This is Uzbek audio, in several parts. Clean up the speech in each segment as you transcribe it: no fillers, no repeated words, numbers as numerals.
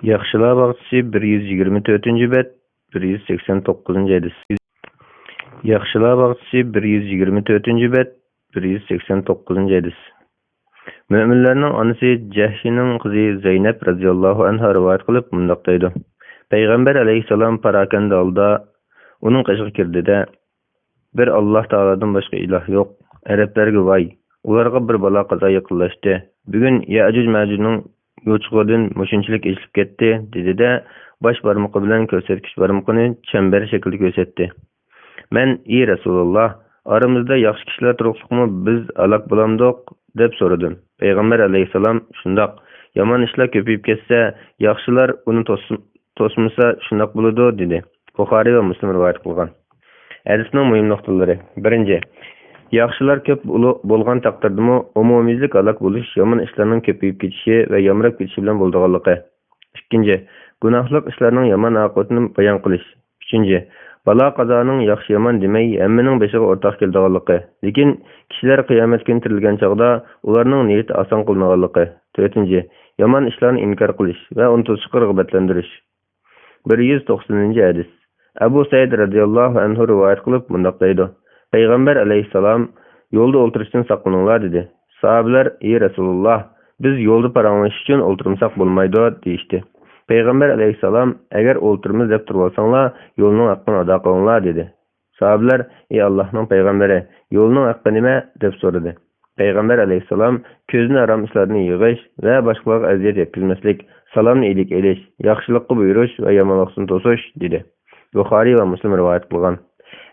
Yaxşılar bağçısı 124 bet 189 hadis. Yaxşılar bağçısı 124 bet 189 hadis. Müminlerning anası Cahşinin kızı Zeynep radhiyallahu anha rivayet qilib mundaq deydi. Peygamber aleyhisselam parakanda alda onun qışığı kirdi de bir Allah Ta'aladan başka ilah yok. Araplarga vay. Ularga bir bala qaza yaqinlashdi. Bugun Ya'juj Ma'jujning yo'chig'idan mushunchalik eshilib ketdi, dedi de bosh barmoqi bilan ko'rsatkich barmoqini chambar shaklida ko'rsatdi. Men, ey Rasululloh, aramizda yaxshi kishilar turuqliqmi biz alaq bo'lamdiq deb so'radim. Payg'ambar alayhisalom shundoq, yomon ishlar ko'payib ketsa, yaxshilar uni to'smasa shundoq bo'ladi dedi. Buxoriy va Muslim rivoyat qilgan. Hadisning muhim nuqtalari. Birinchi, yaxshilar ko'p bo'lgan taqdirdami umumiylik alaq bo'lish yomon ishlarning ko'payib ketishi va yomrab ketishi bilan bo'lganligi. Ikkinchi, gunohlik ishlarning yomon oqibatini bayon qilish. Uchinchi, balo qazoning yaxshi yomon demay hammaning beshiga o'rtaq kelganligi. Lekin kishilar qiyomat kuni tirilgan chog'da ularning niyati oson qilinganligi. To'rtinchi, yomon ishlarni inkor qilish va uni to'sishga rag'batlantirish. 190 hadis. Abu Said radhiyallohu anhu rivoyat qilib mundaq deydi. Payg'ambar alayhissalom yo'lda o'ltirishdan saqlaninglar dedi. Sahobalar, ey Rasululloh, biz yo'lda paranglish uchun o'ltirmasak bo'lmaydi deyishdi. Payg'ambar alayhissalom, agar o'ltirmiz deb turib olsanglar, yo'lning haqqini ado qilinglar dedi. Sahobalar, ey Allohning payg'ambari, yo'lning haqqi nima deb so'radi. Payg'ambar alayhissalom ko'zni harom ishlarni yig'ish va boshqalarga aziyat yetkazmaslik, salomni ilik elish, yaxshilikqa buyurish va yomonlikni to'sish dedi. Buxoriy va Muslim rivoyat qilgan.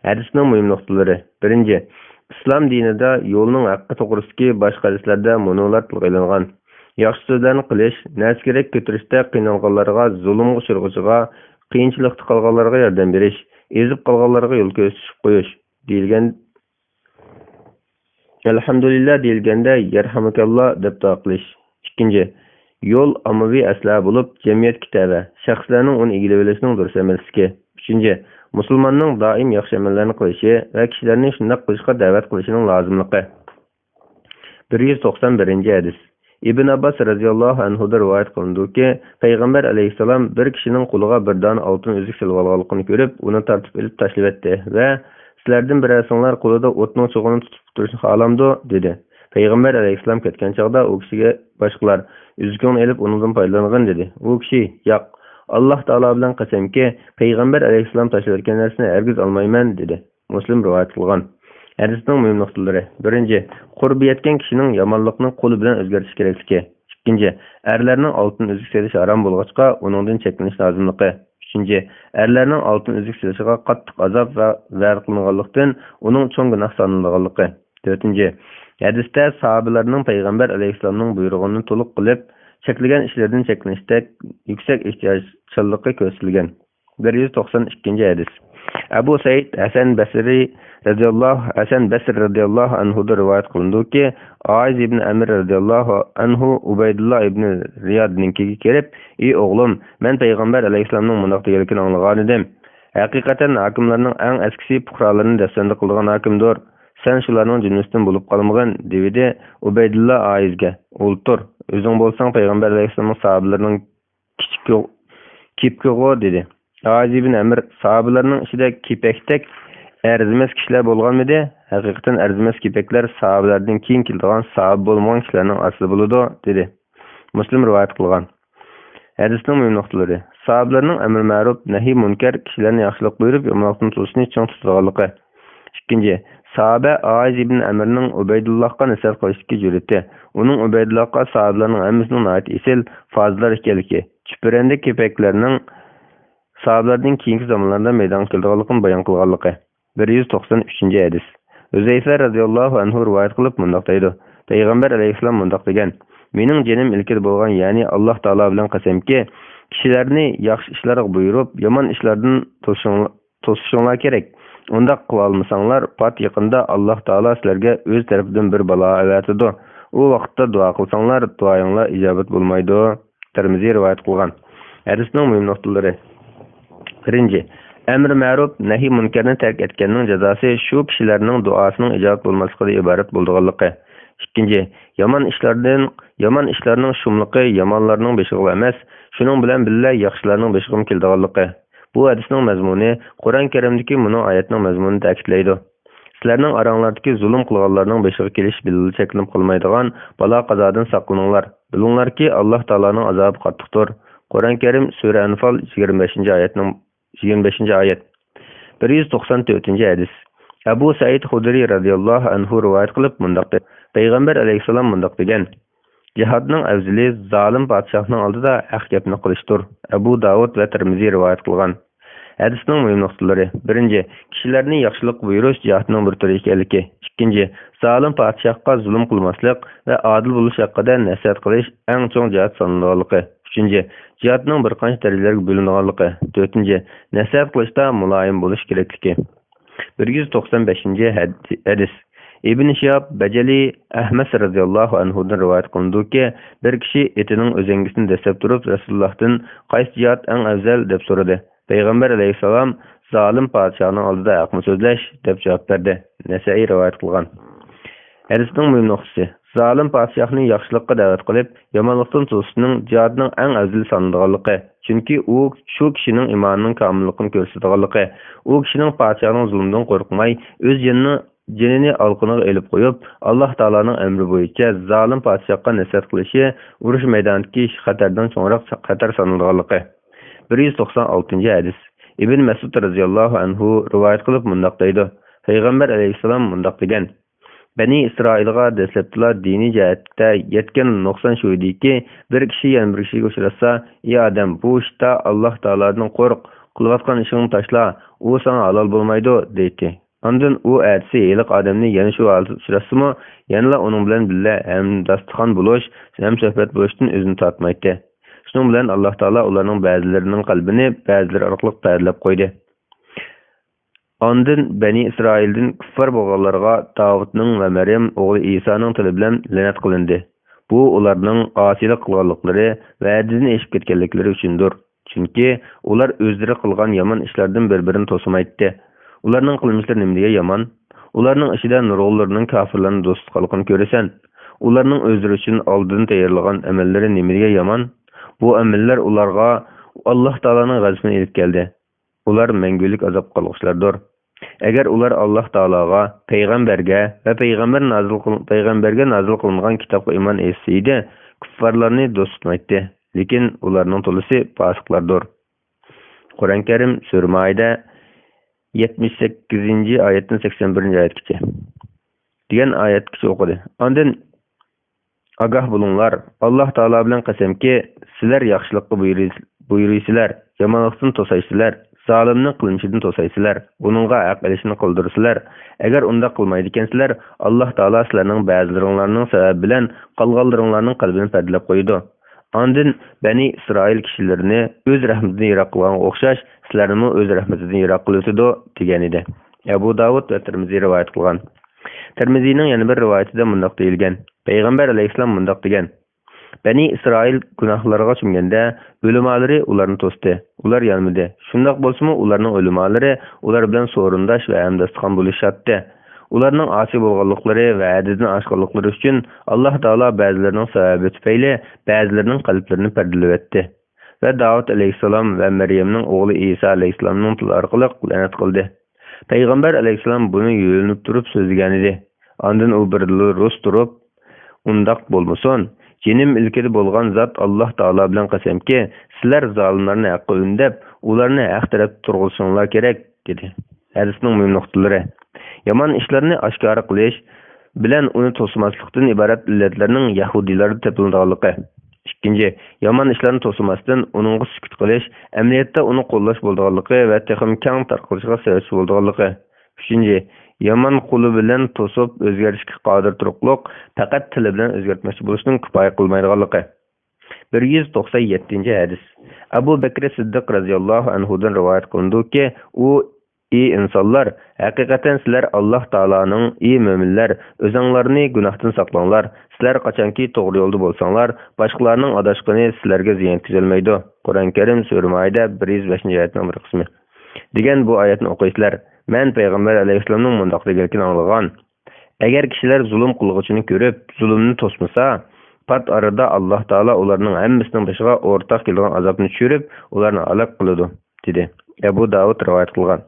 Hadisning muhim nuqtalari. Birinchi, islom dinida yo'lning haqqi to'g'risidagi boshqa hadislarda munolar tilg'ilingan. Yaxshi so'zlarni qilish, naskerak ko'tarishda qiynalganlarga, zulmga uchraganlarga, qiyinchilikda qolganlarga yordam berish, ezib qolganlarga yo'l ko'rsatib qo'yish deyilgan. Alhamdulillah deyilganda yarhamukalloh deb duo qilish. Ikkinchi, yo'l ommaviy asla bo'lib, jamiyat kitobi, shaxslarning uni egilib olishining durust emasligi. Uchinchi, musulmonning doim yaxshi amallarni qilishi va kishilarni shunday qilishga da'vat qilishining lozimligi. 191 hadis. Ibn Abbas radhiyallohu anhu da rivoyat qilindiki, Payg'ambar alayhissalom bir kishining qo'liga bir dona oltin uzuk silib olganligini ko'rib, uni tortib olib tashlab etdi va sizlardan birasinglar qo'lida o'tning cho'g'ini tutib turishni xohlamdi dedi. Payg'ambar alayhissalom ketgan chog'da u kishiga boshqalar uzukni olib undan foydalangan dedi. U kishi, yo'q, Alloh taolo bilan qasamki, Payg'ambar alayhissalom tashlab o'tgan narsani hargiz olmayman dedi. Muslim rivoyat qilgan. Hadisning muhim nuqtalari. Birinchi, qurbi yetgan kishining yomonlikni qo'li bilan o'zgartirish kerakligi. Ikkinchi, erlarning oltin uzuk selishi harom bo'lg'achqa uningdan cheklanish lozimligi. Uchinchi, erlarning oltin uzuk selishiga qattiq azob va va'd qilinganlikdan uning cho'ng gunoh sanalganligi. To'rtinchi, hadisda sahobalarning Payg'ambar alayhissalomning buyrug'ini to'liq qilib, cheklagan ishlardan cheklanishda yuksak ehtiyojchanlikka ko'rsatilgan. 192 hadis. Abu Said Hasan Basri radhiyallohu anhu da rivoyat qilindiki, Aiz ibn Amir radhiyallohu anhu Ubaydullah ibn Riyadninkiga kelib, "Ey o'g'lim, men Payg'ambar alayhissalomning mundoq deganligini anglagan edim. Haqiqatan hokimlarning eng askisi fuqarolarni dastanda qilgan hokimdir. Sen shularning jumlasidan bo'lib qolmagan" dedi Ubaydullah Aizga. "O'ltir, o'zing bo'lsang Payg'ambar alayhissalomning sahobalarining kipkigo" dedi. Aiz ibn Amir sahobalarning ichida kipakdak arzimas kishilar bo'lganmidi? Haqiqatan arzimas kipaklar sahobalardan keyin kelgan sahob bo'lmagan kishilarning asli bo'ladi dedi. Muslim rivoyat qilgan. Hadisning muhim nuqtalari. Sahobalarning amr ma'ruf, nahiy munkar, kishilarni yaxshilik buyurib, yomonlikni to'sishni chong tutganligi. Ikkinchi, sahoba Aiz ibn Amirning Ubaydullohga nasab qilishga jur'ati. Uning Ubaydullohga sahobalarning hammasining nayt esil fazlar ekanligi. Chipirandik kipaklarning sahobalardan keyingi zamonlarda maydonga kelganligini bayon qilganligi. 193 hadis. Uzayfa radhiyallohu anhu rivoyat qilib mundaq deydi. Payg'ambar alayhissalom mundaq degan: "Mening jinim ilkir bo'lgan, ya'ni Alloh taolo bilan qasamki, kishilarni yaxshi ishlarga buyurib, yomon ishlardan to'sishinglar kerak. Unda qila olmasanglar, pat yaqinda Alloh taolo sizlarga o'z tarafidan bir balo avatadi. U vaqtda duo qilsanglar, duoyinglar ijobat bo'lmaydi." Tirmiziy rivoyat qilgan. Hadisning muhim nuqtalari. Birinchi, amr ma'ruf, nahiy munkarni tark etganning jazosi shu kishilarning duosining ijobat bo'lmasligidan iborat bo'lganligi. İkinci, yaman işlarning shumliqi yomonlarning beshiga emas, shuning bilan birga yaxshilarning beshiga keladiganligi. Bu hadisning mazmuni Qur'on Karimdagi buni oyatning mazmunini ta'kidlaydi. Sizlarning oranglardagi zulm qilganlarning beshiga kelish billi cheklanib qolmaydigan balo qazodan saqlaninglar. Bilinglarki, Alloh taolaning azobi qattiqdir. Qur'on Karim Sura Anfal 25 oyat. 194 hadis. Abu Said Xudri radhiyallohu anhu rivoyat qilib mundaq dedi. Payg'ambar alayhisalom mundaq degan: Jihadning afzali zolim podshohning oldida haq gapni qilishdir. Abu Davud va Tirmiziy rivoyat qilgan. Hadisning muhim nuqtalari: 1. Kishilarni yaxshilik buyurish jihadning bir turi ekanligi. 2. Zolim podshohga zulm qilmaslik va adil bo'lish haqida nasihat qilish eng chong jihad sanalganligi. 3. Jihadning bir qancha darajalarga bo'linganligi. 4. Nasihat qilishda muloyim bo'lish kerakligi. 195 hadis. İbn Shihab Bajali Ahmad radhiyallohu anhudan rivoyat qilindiki, bir kishi etining o'zengisini dastlab turib Rasulullohdan qaysi jihad eng afzal deb so'radi. Payg'ambar alayhisalom zolim podshohning oldida haqni so'zlash deb javob berdi. Nasai rivoyat qilgan. Hadisning muhim nuqtasi: zolim podshohni yaxshilikka da'vat qilib, yomonlikdan to'sishning jihadning eng afzal sanalganligi. Chunki u shu kishining iymonining komilligini ko'rsatganligi. U kishining podshohning zulmidan qo'rqmay, o'z jinini alqiniga elib qo'yib, Alloh taolaning amri bo'yicha zolim podshohga nasihat qilishi urush maydonidagi xatardan so'ngroq xatar sanalganligi. 196 hadis. Ibn Mas'ud radhiyallohu anhu rivoyat qilib mundaq deydi. Payg'ambar alayhisalom mundaq degan: Bani Isroilga dastlabda diniy jihatda yetgan nuqson shu ediki, bir kishi yana bir kishiga uchrasa, "Ey odam, bu ishda Alloh taoladan qo'rq, qilayotgan ishingni tashla, u sana halol bo'lmaydi" deydi. Ondan u aytsa, "Eliq odamni yana shu holatda uchrasimi, yana uning bilan birga ham dasturxon bo'lish, ham suhbat bo'lishdan o'zini tortmaydi." Shuning bilan Alloh taolo ularning ba'zilarining qalbini ba'zilar orqali ta'dilab qo'ydi. Ondan Bani Isroildan kuffar bo'lganlarga Davudning va Maryam o'g'li Isoning tili bilan la'nat qilindi. Bu ularning osiylik qilganliklari va hadisini eshib ketganliklari uchundir. Chunki ular o'zlari qilgan yomon ishlardan bir-birini to'simaydi. Ularning qilmishlari nimaga yomon? Ularning ishida nurg'unlarning kofirlarni do'st qilganligini ko'rasan. Ularning o'zlari uchun oldin tayyorlagan amallari nimaga yomon? Bu amallar ularga Alloh taolaning g'azabini elib keldi. Ular mangulik azob qolg'uchilardir. Agar ular Alloh taologa, payg'ambarga va payg'ambarga nozil qilingan kitobga iymon etsaydi, kuffarlarni do'st tutmaydi. Lekin ularning to'lisi fosiqlardir. Qur'on Karim Sura Maida 78-oyatdan 81-oyatgacha degan oyatgacha o'qidi. Ondan agah bo'linglar, Alloh taolo bilan qasamki, sizlar yaxshilikka buyuruysizlar, yomonlikdan to'saysizlar, zolimning qilmishidan to'saysizlar, uningga haq ilishni qildirsizlar. Agar unda qilmaydi ekansizlar, Alloh taolo sizlarning ba'zilaringlarning sababi bilan qolganlaringlarning qalbini pardalab qo'ydi. Ondan Bani Isroil kishilarini o'z rahmatidan yiroq qilgan o'xshash, sizlarni o'z rahmatidan yiroq qiladi degan edi. Abu Davud va Tirmiziy rivoyat qilgan. Tirmiziyning yana bir rivoyatida mundaq deyilgan: Payg'ambar alayhisalom mundaq degan: Bani Isroil gunohlarga cho'mganda o'limalari ularni to'sdi. Ular yonmadi. Shundoq bo'lsa-mu, ularning o'limalari ular bilan so'rindosh va hamdastxon bo'lishatdi. Ularning asi bo'lganliklari va haddidan oshganliklari uchun Alloh taolo ba'zilarining sababi tufayli ba'zilarining qalblarini pardalab etdi. Va Davud alayhisalom va Maryamning o'g'li Isa alayhisalomning tili orqali la'nat qildi. Payg'ambar alayhisalom buni yo'linib turib so'zlagan edi. Ondan u bir rus turib, undaq bo'lmasin, jinim ilkida bo'lgan zot Alloh taolo bilan qasamki, sizlar zolimlarni haqqa undab, ularni haq tarafda turg'izishinglar kerak dedi. Hadisning muhim nuqtalari: yomon ishlarni oshkora qilish bilan uni to'smaslikdan iborat illatlarning yahudiylarda topilganligi. Ikkinchi, yomon ishlarni to'smasdan uningga sukut qilish, amaliyotda uni qo'llash bo'lganligi va texnik keng tarqalishiga sabab bo'lganligi. Uchinchi, yomon qo'li bilan to'sib o'zgarishga qodir turiblik, faqat tili bilan o'zgartmoqchi bo'lishning kifoya qilmaydiganligi. 197-hadis. Abu Bakr Siddiq radhiyallohu anhudan rivoyat qilindiki, u: "Ey insonlar, haqiqatan sizlar Alloh taolaning ey mo'minlar, o'zinglarni gunohdan saqlanglar. Sizlar qachonki to'g'ri yo'lda bo'lsanglar, boshqalarning adashqini sizlarga ziyon yetkazolmaydi." Qur'on Karim Sura Maida 105-oyatning bir qismi. degan bu oyatni o'qiysizlar. Men payg'ambar alayhisolamning mundaq deganligini anglagan. Agar kishilar zulm qilg'uchini ko'rib, zulmni to'smasa, pat arada Alloh taolo ularning hammasining boshiga o'rtaq kelgan azobni tushirib, ularni halok qiladi, dedi. Abu Davud rivoyat qilgan.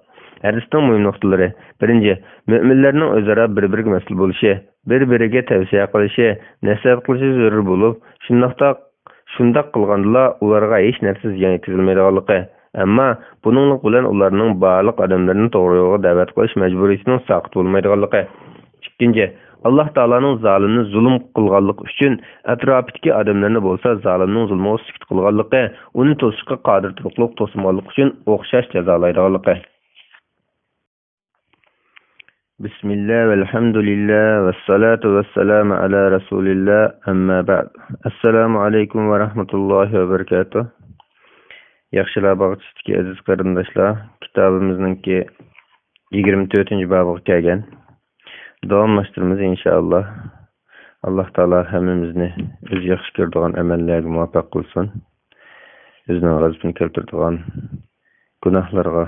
Hadisning muhim nuqtalari: birinchi, mo'minlarning o'zaro bir-biriga mas'ul bo'lishi, bir-biriga tavsiya qilishi, nasihat qilishi zarur bo'lib, shundoq qilganda ularga hech narsa ziyon yetkazilmaydiganligi. Ammo buninglik bilan ularning barliq odamlarni to'g'ri yo'lga da'vat qilish majburiyatining saqit bo'lmaydiganligi. Ikkinchi, Alloh taolaning zolimni zulm qilganligi uchun atrofidagi odamlarni bo'lsa zolimning zulmiga sukut qilganligi, uni to'sishga qodir turuqliq to'smaganligi uchun o'xshash jazolaydiganligi. Bismillah velhamdülillah ve salatu ve selamu ala Resulillah amma ba'd. Assalamu alaikum ve rahmetullahi ve berekatuh. Yaxshilar bag'ishidagi aziz qarindoshlar, kitobimizningki 24-bobiga kelgan. Davomlashtiramiz inshaalloh. Alloh taolo hammamizni o'z yaxshi ko'radigan amallarga muvaffaq qilsin. O'zining g'azabini keltiradigan gunohlarga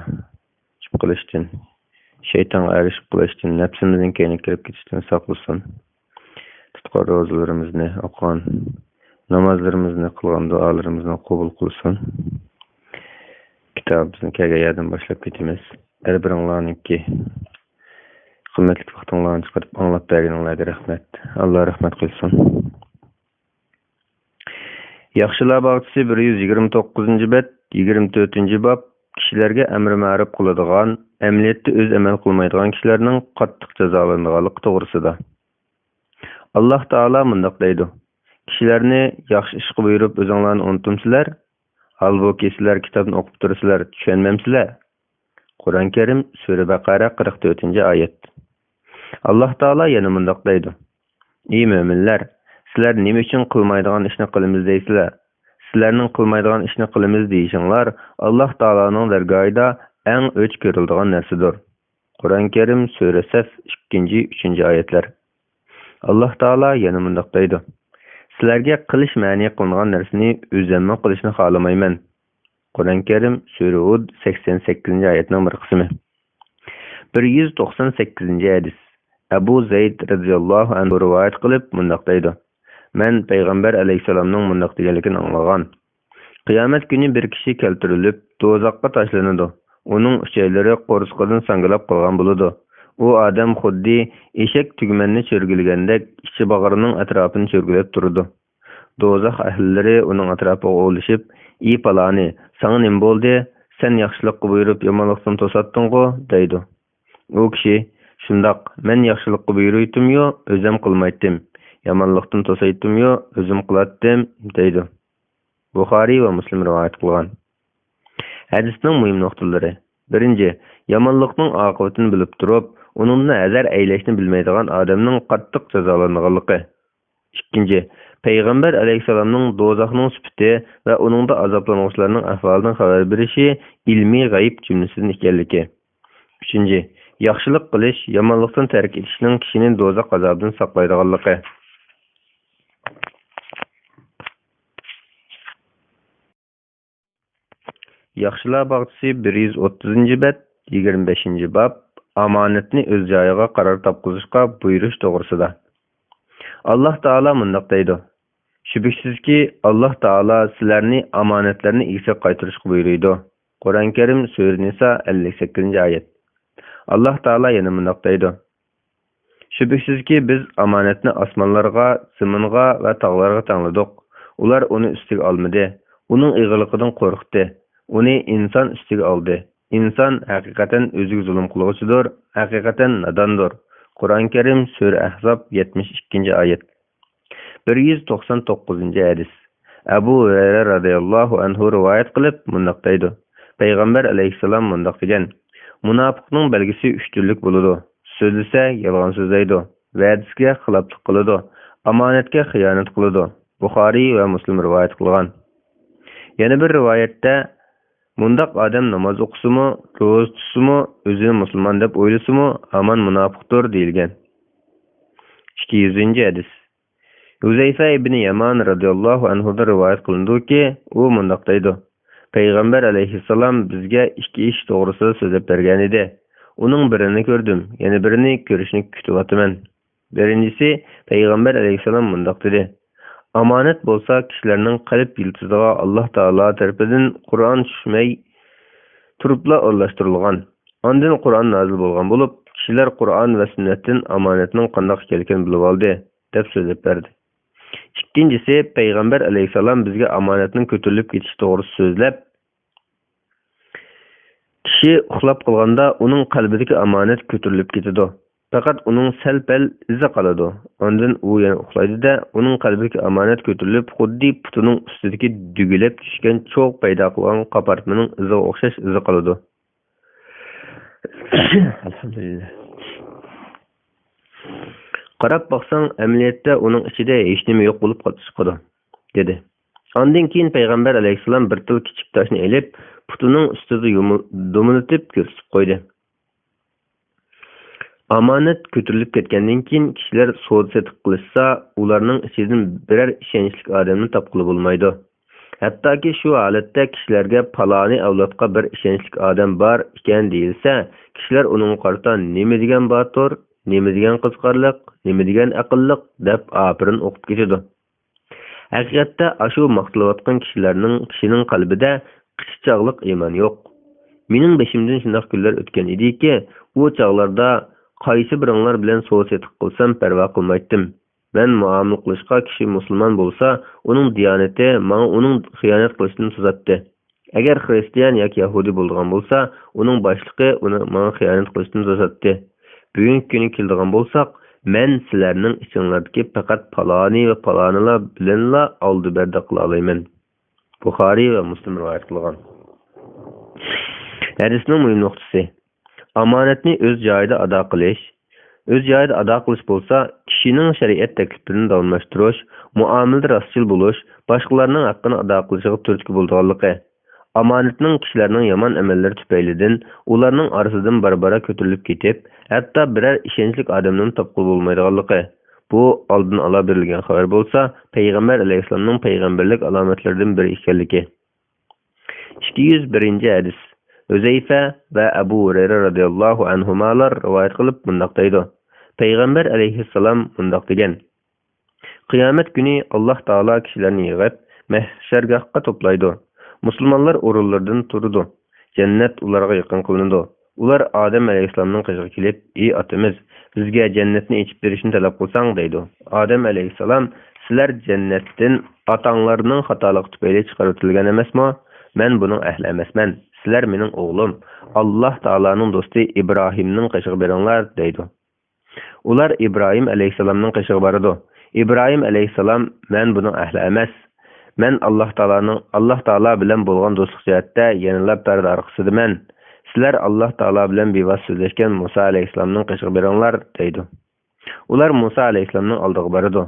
chiqib qilishdan, shaytonga erishib qilishdan, nafsimizning keyinga kirib ketishdan saqlasin. Tutqan ro'zalarimizni o'qigan, namozlarimizni qilgan, duolarimizni qabul qilsin. Kitobimizni kelgandan boshlab ketamiz. Har biringlarningki qimmatli vaqtinglarni chiqarib anglab berganinglarga rahmat. Alloh rahmat qilsin. Yaxshilar bog'chisi 129-bet, 24-bob kishilarga amri ma'ruf qiladigan, amaliyotda o'z amal qilmaydigan kishilarning qattiq jazolanganligi to'g'risida. Alloh taolo mundaq deydi: kishilarni yaxshi ishga buyurib o'zinglarni unutumsizlar, holbuki sizlar kitobni o'qib tursizlar, tushunmamsizlar. Qur'on Karim Sura Baqara 44-oyat. Alloh taolo yana mundaq deydi: ey mo'minlar, sizlar nima uchun qilmaydigan ishni qilamiz deysizlar? Sizlarning qilmaydigan ishni qilamiz deyishinglar Alloh taoloning dargohida eng o'ch ko'riladigan narsadir. Qur'on Karim Sura Saf 2-3-oyatlar. Alloh taolo yana mundaq deydi: sizlarga qilish ma'ni qilingan narsani o'zimma qilishni xohlamayman. Qur'on Karim Sura Hud 88-oyatning bir qismi. 198-hadis. Abu Zayd radhiyallohu anhu rivoyat qilib mundaq deydi: men payg'ambar alayhisalomning mundaq deganligini anglagan. Qiyomat kuni bir kishi keltirilib do'zaxga tashlanadi. Uning uchaylari qo'rsqodan sangilab qolgan bo'ladi. U odam xuddi eshak tugmanni cho'rgilgandek ichi bag'rining atrofini cho'rgilab turadi. Do'zax ahllari uning atrofiga o'lishib, "Ey paloni, sana nima bo'ldi? Sen yaxshilikqa buyurib yomonlikdan to'satding-ku", deydi. U kishi: "Shundoq, men yaxshilikqa buyuraydim-yu, o'zim qilmaydim. Yomonlikdan to'saydim-yu, o'zim qilatdim", deydi. Buxoriy va Muslim rivoyat qilgan. Hadisning muhim nuqtalari: birinchi, yomonlikning oqibatini bilib turib, uningdan hazar aylashni bilmaydigan odamning qattiq jazolanganligi. Ikkinchi, payg'ambar alayhisalomning do'zaxning sifati va uningda azoblanuvchilarning ahvolidan xabar berishi ilmiy g'ayb jumlasidan ekanligi. Uchinchi, yaxshilik qilish, yomonlikdan tark etishning kishini do'zax azobidan saqlaydiganligi. Yaxshilar bog'chisi 130-bet, 25-bob omonatni o'z joyiga qaror topqizishga buyurish to'g'risida. Alloh taolo mundaq deydi: shubhisizki Alloh taolo sizlarni omonatlarni egasiga qaytarishga buyuradi. Qur'on Karim Sura Nisa 58-oyat. Alloh taolo yana mundaq deydi: shubhisizki biz omonatni osmonlarga, zaminga va tog'larga tanladik. Ular uni ustiga olmadi. Uning ig'iliqidan qo'rqdi. Uni inson ustiga oldi. İnson haqiqatan o'ziga zulm qiluvchidir, haqiqatan nadondir. Qur'on Karim Sura Ahzob 72-oyat. 199-hadis. Abu Hurayra radhiyallohu anhu rivoyat qilib mundaq deydi: payg'ambar alayhisalom mundaq degan: munofiqning belgisi 3 turlik bo'ladi. So'zlasa yolg'on so'zlaydi, va'dasiga xiloflik qiladi, omonatga xiyonat qiladi. Buxoriy va Muslim rivoyat qilgan. Yana bir rivoyatda mundaq odam namoz o'qisimi, ro'za tutsimi, o'zini musulmon deb o'ylasimi, hamon munofiqdir deyilgan. 200-hadis. Huzayfa ibn Yaman radhiyallohu anhu da rivoyat qilindiki, u mundaq deydi: payg'ambar alayhissalom bizga 2 ish to'g'risida so'zlab bergan edi. Uning birini ko'rdim, yana birini ko'rishni kutyapman. Birincisi, Peygamber aleyhisselam mundaq dedi. Amanet bolsa kişilerinin kalp yıltızığa Allah Taala tarafından Kur'an düşmey turupla orlaştırılgan. Ondan Kur'an nazil bolgan bolup, kişiler Kur'an ve sünnetin amanetinin qandaq ekanligini bilip aldı, dep söylep berdi. İkincisi, Peygamber aleyhisselam bizge amanetinin kötülüp ketiş doğrusu sözlep, kişi uxlap qılganda onun kalbideki amanet kötülüp ketido. Fakat onun sel-pel izi qaladı. Ondan u yana uxlaydı da, onun kalbideki amanet kötülüp, xuddi putunun üstüdeki dügülep düşken çok payda qılgan qapartmanın izi oxşaş izi qaladı. Elhamdülillah. Qarab baksan, əməliyyatda onun içinde hiç nime yok bulup çıkıdı, dedi. Ondan keyin Peygamber aleyhisselam bir tıl kichik taşını elip, putunun üstüde domunutup görsüp koydu. Amanet kötürülüp ketkendan keyin kişiler soğudu setik kılışsa, ularının içinden birer işençlik adamını tapqılı bulmaydı. Hatta ki şu aletde kişilerge palani avlatqa bir işençlik adam var iken deyilse, kişiler onun qarta neme degen bator, neme degen qızqarlıq, neme degen aqıllık dep apirin okup geçidi. Hakikatte aşu maqtılıvatqan kişinin qalbida qışçaqlıq iman yok. Mening beşimden şundaq günler ötken idi ki, o çağlarda qaysı biringlar bilen soğuk etik qılsam perva qılmaytdim. Ben muamele qilishqa kişi Müslüman bolsa, onun diyaneti bana onun xiyanet qilishini tuzattı. Eğer Hristiyan yoki Yahudi bolgan bolsa, onun başlığı onu bana xiyanet qilishini tuzattı. Bugünkü günü keldigan bolsak, men sizlerning içinlardaki fakat palani ve palanılar bilenla aldı berdi qila alayman. Buxari ve Müslim rivayet qilgan. Hadisning mühim noktası. Amanetni öz joyida ado qilish. Öz joyida ado qilish bolsa, kişinin şeriat takliflerini davamlashtirish, muomalada rostchil bo'lish, boshqalarning haqqini ado qilishiga turtki bo'lganligi. Amanetning kishilarning yomon amallari tufaylidan ularning orasidan barbara ko'tarilib ketib, hatto birer ishonchli odamning topqil bo'lmaydiganligi. Bu oldin ola berilgan xabar bo'lsa, Payg'ambar alayhissalomning payg'ambarlik alomatlaridan biri ekanligi. 201 hadis. Özeyfe ve Ebu Hureyre radıyallahu anhumalar rivayet kılıp mundaq deydi. Peygamber aleyhisselam mundaq degen. Kıyamet günü Allah Taala kişilerini yığıp mahşergahqa toplaydı. Müslümanlar orullardan turdu. Cennet ularga yakın kılındı. Ular Adem aleyhisselamның qışığı kelip, "Ey atımız, bizge cennetni içip berishini talep qılsang" deydi. Adem aleyhisselam, "Sizler cennetten atаңlarning xatalık tüpeyli çıkartılgan emasmi? Men bunun ehli emasman. Sizler mening oğlum, Allah Taala'nın dostu İbrahim'nin qışığı beringlar" deydi. Ular İbrahim aleyhisselamның qışığı barıdı. İbrahim aleyhisselam, "Men bunun ehli emas. Men Allah Taala bilen bolgan dostluk jihatda yanılap perde arqısıdıman. Sizler Allah Taala bilen bevas sözleşken Musa aleyhisselamның qışığı beringlar" deydi. Ular Musa aleyhisselamның aldığı barıdı.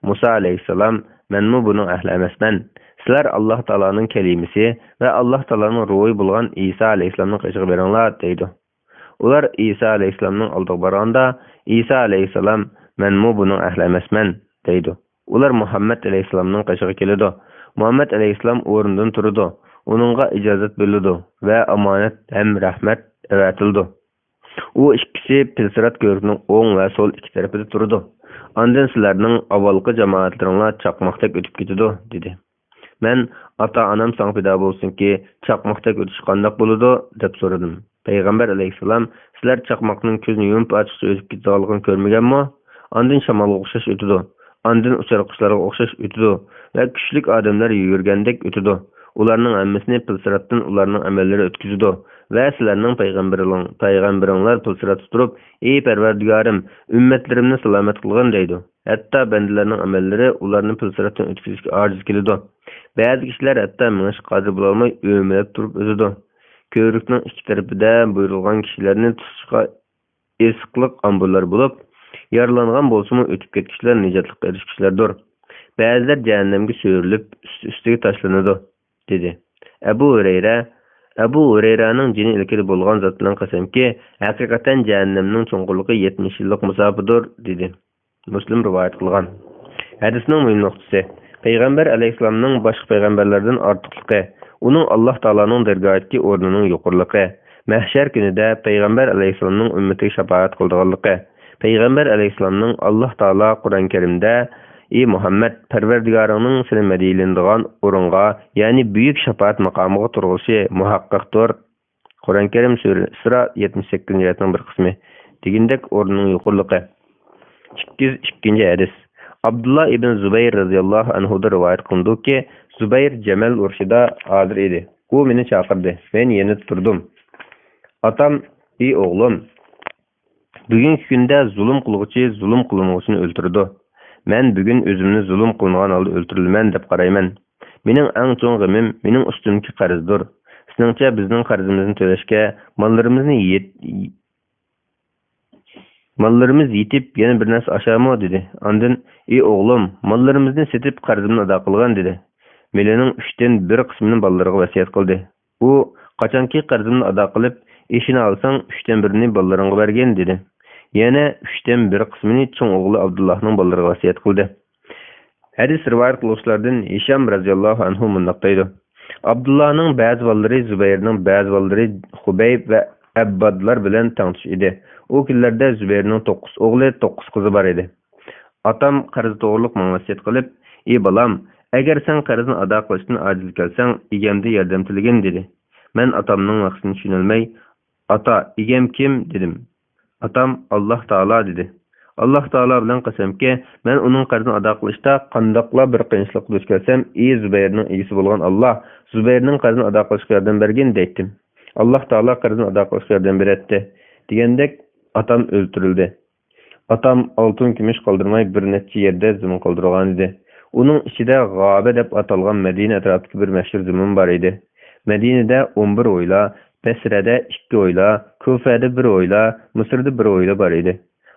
Musa aleyhisselam, "Men bunun ehli emasman. Sizler Allah Taala'nın kelimesi ve Allah Taala'nın ruhu bulgan İsa aleyhisselamның qışığı beringlar" deydi. Ular İsa aleyhisselamның aldığı baranda, İsa aleyhisselam, "Men bunun ehli emasman" deydi. Ular Muhammed aleyhisselamның qışığı kelidi. Muhammed aleyhisselam orundan turdu. Onunğa icazet verildi ve amanet hem rahmet öğretildi. O ikisi pilsirat görünün oğun ve sol iki tarafında turdu. Ondan sizlerning avvalgi cemaatlaringlar çaqmoqdek ötüp ketidi, dedi. Men ata-anam sang pida bolsun ki çaqmoqdek ötüş qandaq boludu dep soradım. Peygamber aleyhisselam, sizler çaqmoqning ko'zini yumib açıqcha ötüp ketganligini ko'rmaganmi? Ondan shamolga o'xshash o'tidi. Ondan uçar qushlarga o'xshash o'tidi ve kuchlik odamlar yurgandek o'tidi. Ularning hammasini pilsiratdan ularning amallari o'tkazidi ve sizlerning payg'ambaringlar pilsirat tutup, "Ey Parvardigorim, ummatlarimni salomat qilgin" deydi. Hatta bendilerning amallari ularni pilsiratdan o'tkazishga ojiz keladi. Ba'zi kishilar hatta minish qodir bo'lolmay o'milib turib o'zidi. Ko'rikning ikki tarafida buyurilgan kishilarni tutishga esiqliq amburlar bo'lib, yaralangan bo'lsa-mu o'tib ketkichlar nijotlikqa erishkichlardir. Ba'zilar jahannamga so'rilib ustiga tashlanadi, dedi. Abu Hureyraning jini ilkili bo'lgan zot bilan qasamki, haqiqatan jahannamning cho'nqurligi 70 yillik musofidir, dedi. Müslim rivayet qilgan. Hadisning mühim noktası. Peygamber aleyhisselamның boshqa payg'ambarlardan ortiqligi, uning Allah Taala'nın dergahidagi o'rnining yuqorligi, mahshar kunida Peygamber aleyhisselamның ummatiga shafaat qildiganligi, Peygamber aleyhisselamның Allah Taala Kur'an-ı Kerim'de "Ey Muhammed, Perverdigarının seni mediylendiğin orunga, yani büyük şefaat makamıga turgulşu muhakkakdır." Kur'an-ı Kerim Sura 78. ayetinin bir kısmı. Degindek orunun yuqurluqı. 202. hadis. Abdullah ibn Zübeyir radıyallahu anhu'da rivayet kılındı ki, Zübeyir Cemel Urşida hazır idi. O beni çağırdı. Ben yeni durdum. Atam, "Ey oğlum, bugünkü günde zulüm kılgıçı zulüm kılınmışını öldürdü. Men bugün özümni zulüm kılıngan aldı öldürülmen dep qarayman. Mening eng çoğ gımim mening üstümki qarzdır. Sizningcha bizning qarzimizni to'lashga mallarimiz yetip yana bir narsa aşamı dedi. Andın, "Ey oğlum, mallarimizni setip qarzimni ado qilgan" dedi. Melening 3dan 1 qismini ballarga vasiyat qildi. U qachonki qarzimni ado qilib, ishini alsang 3dan 1ni ballaringga bergin dedi. Yana 3dan 1 qismini cho'ng o'g'li Abdullohning ballariga vasiyat qildi. Hadis rivoyat qiluvchilardan Hisham radhiyallohu anhu mundaq deydi. Abdullohning ba'zi ballari Zubayrning ba'zi ballari Hubayb va Abbadlar bilan tangtish edi. O kunlarda Zubayrning 9 o'g'li, 9 qizi bor edi. Atam qarz to'g'riliq menga vasiyat qilib, "Ey balam, agar sen qarzni ado qilishdan ojiz kelsang, egamda yordam tiligin" dedi. Men atamning maqsadini tushunolmay, "Ata, egam kim?" dedim. Atam Allah Taala dedi. Allah Taala bilan qasamki, men uning qarzini ado qilishda qandoqla bir qiyinchilik duch kelsam, "Ey Zubayrning egisi bo'lgan Alloh, Zubayrning qarzini ado qilishga yordam bergin" deydim. Allah Taala qarzini ado qilishga yordam berdi. Degandek atam o'ldirildi. Atam oltin kumush qoldirmay bir necha yerda zumun qoldirgan edi. Uning ichida G'oba deb atalgan Madina atrofidagi bir mashhur zumun bor edi. Madinada 11 o'yla, Basrada 2 o'yla, Kufada 1 o'yla, Misrda 1 o'yla bor edi.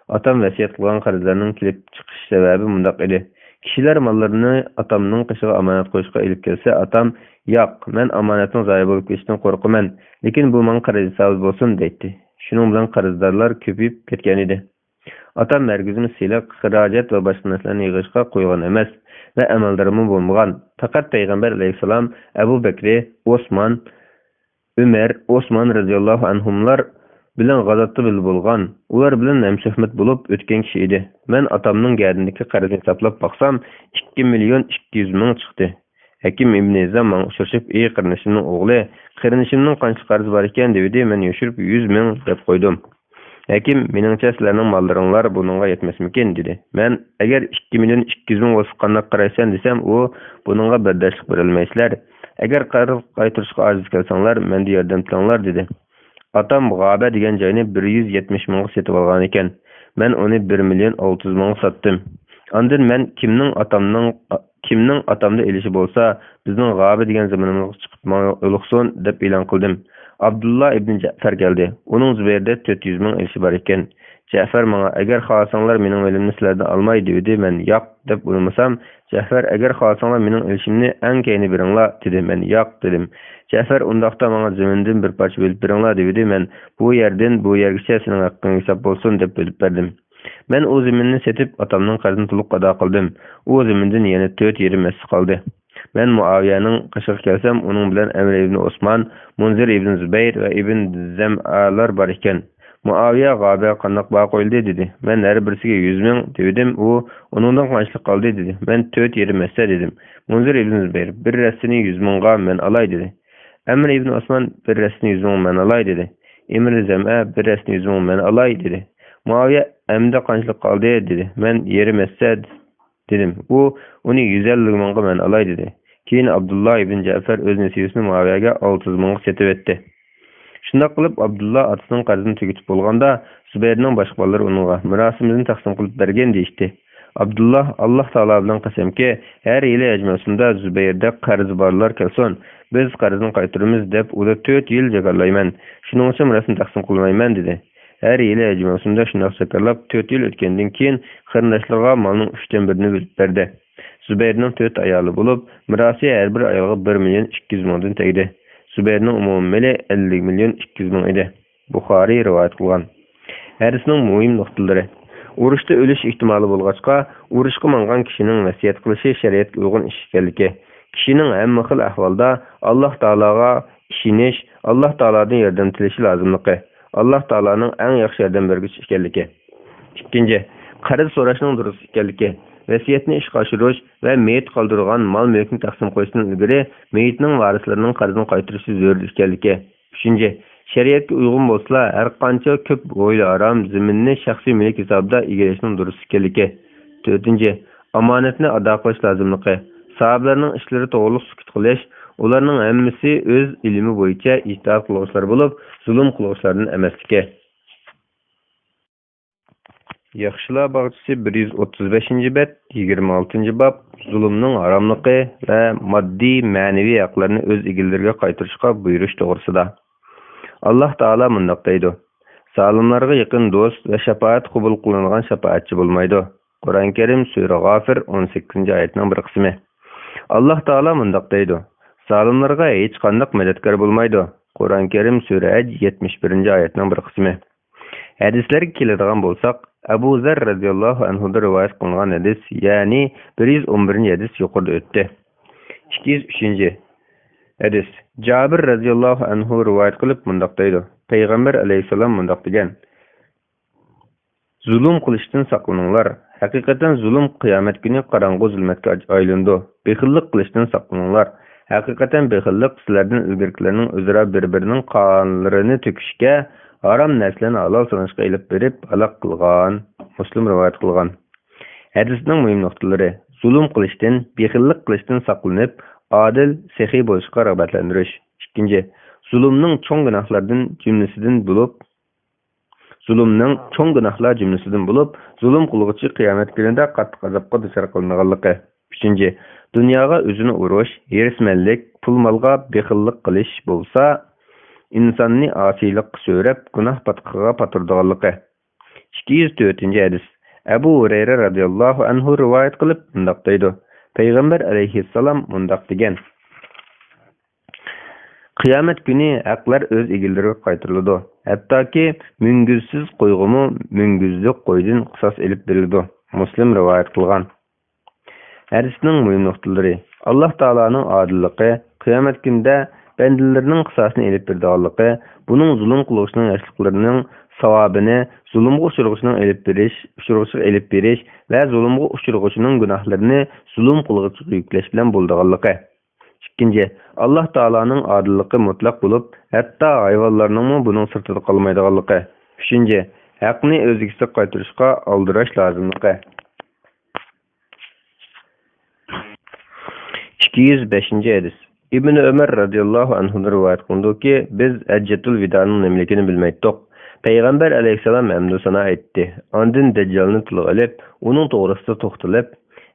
Atam vasiyat qilgan qarzlarning kelib chiqish sababi mundaq edi. Kishilar mollarini atamning qishiga omonat qo'yishga ilib kelsa, atam, "Yo'q, men omonatning zoyi bo'lib ketishdan qo'rqaman, lekin bu men qarz hisob bo'lsin" deydi. Shuning bilan qarzdorlar ko'payib ketgan edi. Atam mergizini siliq, xirajat va boshqa narsalarni yig'ishga qo'ygan emas va amaldarimi bo'lmagan. Faqat Payg'ambar alayhisalom, Abu Bakr, Umar, Osman radhiyallohu anhumlar bilan g'azotda bo'lgan. Ular bilan namshahmat bo'lib o'tgan kishi edi. Men atamning gardindagi qarzni hisoblab baqsam, 2.200.000 chiqdi. Hakim ibn Hizam menga uchrashib, "Ey qarindishimning o'g'li, qarindishimning qancha qarzi bor ekan" dedi. Men yoshirib 100.000 deb qo'ydim. Hakim, "Meningcha sizlarning mollaringlar buningga yetmasmikin" dedi. Men, "Agar 2.200.000 bo'lsa qanday qaraysan" desam, u "Buningga bardashlik berolmaysizlar. Agar qarz qaytarishga ojiz kelsanglar, menda yordam qilinglar" dedi. Atam G'oba degan joyni 170 mingga sotib olgan ekan. Men uni 1.600.000 sotdim. Ondan men kimning atamda elishi bo'lsa, bizning G'oba degan zamonimizga chiqib ulug'son deb e'lon qildim. Abdullah ibn Ja'far keldi. Uning Zubayrda 400.000 elishi bor ekan. Ja'far menga, "Agar xohlasanglar mening malimni sizlardan olmay" dedi. Men, "Yo'q" deb o'ylamasam, Ja'far, "Agar xohlasanglar mening elishimni eng keyini beringlar" dedi. Men, "Yo'q" dedim. Ja'far, "Undaqda menga zamindan bir parcha bo'lib beringlar" dedi. Men, "Bu yerdan bu yergacha sening haqqing hisob bo'lsin" deb bo'lib berdim. Men o zaminni setib atamning qarzini to'liq ado qildim. O zamindan yana 4 yerim masjid qoldi. Men Muaviyaning qishiga kelsam, uning bilan Amr ibn Osman, Munzir ibn Zubayr va ibn Zam'alar bor ekan. Muaviya G'oba qandoq ba qo'yildi dedi. Men har birisiga 100.000 dedim. U uningdan qanchalik qoldi dedi. Men 4 yerim masjid dedim. Munzir ibn Zubayr bir rasini 100.000 ga men alay dedi. Amr ibn Osman bir rasini 100.000 men alay dedi. Ibn Zam'a bir rasini 100.000 men alay dedi. Muaviya "Amda qanchalik qoldi" dedi. Men yerim masjid dedim. U uni 150.000 ga men alay dedi. Keyin Abdullah ibn Ja'far o'z nasibasini Muaviyaga 600.000 ga setib etdi. Shunda qilib Abdullah atasining qarzini tugitib bo'lganda, Zubayrning boshqa bolalari unga mirosimizni taqsim qilib bergan deydi. Abdullah Allah Taala bilan qasamki, har yili ajmasunda Zubayrda qarz borlar kelsin, biz qarzni qaytaramiz deb ular 4 yil jagarlayman. Shuning uchun mirosni taqsim qilmayman dedi. Her yili ajmasunda shunday sakarlab 4 yil o'tgandan keyin qarindoshlarga malning 3dan 1ni berdi. Zubayrning 4 ayoli bo'lib, mirosi har bir ayolga 1.200.000 dan tegdi. Zubayrning umumiy mali 50.200.000 edi. Buxoriy rivoyat qilgan. Hadisning muhim nuqtalari. Urushda o'lish ehtimoli bo'lg'achqa, urushga mangan kishining vasiyat qilishi shariatga uyg'un ish ekanligi. Kishining hamma xil ahvolda Alloh taologa ishonish, Alloh taolodan yordam tilashi lozimligi. Allah Taala'nın en yaxshi yordam berguvchi ekanligi. Ikkinchi, qarz so'rashning durust ekanligi, vasiyatni ishga oshirish va meyit qoldirgan mol-mulkni taqsim qilishdan ilgari meyitning varislarining qarzini qaytarishi zarur ekanligi. Uchinchi, shariatga uyg'un bo'lsa, har qancha ko'p go'yli harom zaminni shaxsiy mulk hisobida egallashning durust ekanligi. To'rtinchi, omonatni ado qilish lozimligi. Sahobalarning ishlari to'g'riliq sukut qilish, ularning hammasi o'z ilmi bo'yicha itoat qiluvchilar bo'lib, zulm qiluvchilardan emasligi. Yaxshilar bog'chisi 135-bet, 26-bob zulmning haromligi va moddiy, ma'naviy haqlarni o'z egalariga qaytarishga buyurish to'g'risida. Alloh taolo mundaq deydi: "Zolimlarga yaqin do'st va shafaat qabul qilingan shafaatchi bo'lmaydi." Qur'on Karim Sura G'ofir 18-oyatning bir qismi. Alloh taolo mundaq deydi: "Zolimlarga hech qanday madadkor bo'lmaydi." Qur'on Karim Sura Haj 71-oyatning bir qismi. Hadislarga keladigan bo'lsak, Abu Zar radhiyallohu anhu da rivoyat qilingan hadis, ya'ni 111-hadis yuqorida o'tdi. 203 hadis. Jabir radhiyallohu anhu rivoyat qilib mundaq deydi: Payg'ambar alayhisalom mundaq degan: "Zulm qilishdan saqlaninglar. Haqiqatan zulm qiyomat kuni qorong'u zulmatga aylandi. Bexillik qilishdan saqlaninglar. Haqiqatan bexillik sizlardan ilgirkilarning o'zaro bir-birining qonlarini to'kishga, harom narsalarni halol sanashga ilib berib halok qilgan." Muslim rivoyat qilgan. Hadisning muhim nuqtalari: zulm qilishdan, bexillik qilishdan saqlanib, adil, saxiy bo'lishga rag'batlantirish. Ikkinchi, zulmning cho'ng gunohlardan jumlasidan bo'lib, zulm qiluvchi qiyomat kunida qattiq azobga duchor qilinganligi. Uchinchi, dunyoga o'zini urish, hirsmanlik, pul molga bexillik qilish bo'lsa, insonni osiylikqa so'rab, gunoh patqiga patirdiganligi. 204-hadis. Abu Hurayra radhiyallohu anhu rivoyat qilib mundaq deydi: Payg'ambar alayhissalom mundaq degan: Qiyomat kuni haqlar o'z egalariga qaytariladi. Hattoki munguzsiz qo'yg'imi munguzli qo'ydan qisos elib beriladi. Muslim rivoyat qilgan. Hadisning muhim nuqtalari: Alloh taolaning odilligi, qiyomat kunida bandalarning qisosini elib berdiganligi, buning zulm qiluvchining yaxshiliklarining savobini zulmga uchrag'uchining elib berish va zulmga uchrag'uchining gunohlarini zulm qiluvchiga yuklash bilan bo'ldiganligi. Ikkinchi, Alloh taolaning odilligi mutlaq bo'lib, hatto hayvonlarning buning sirtida qolmaydiganligi. Uchinchi, haqni o'ziga qaytarishga aldirash lozimligi. 205-hadis. Ibn Umar radhiyallohu anhu rivoyat qildiki, biz Hajjatul Vidoning nimaligini bilmaydik. Payg'ambar alayhisalom hamdu sana aytdi. Ondan Dajjalni tilga olib, uning to'g'risida to'xtalib,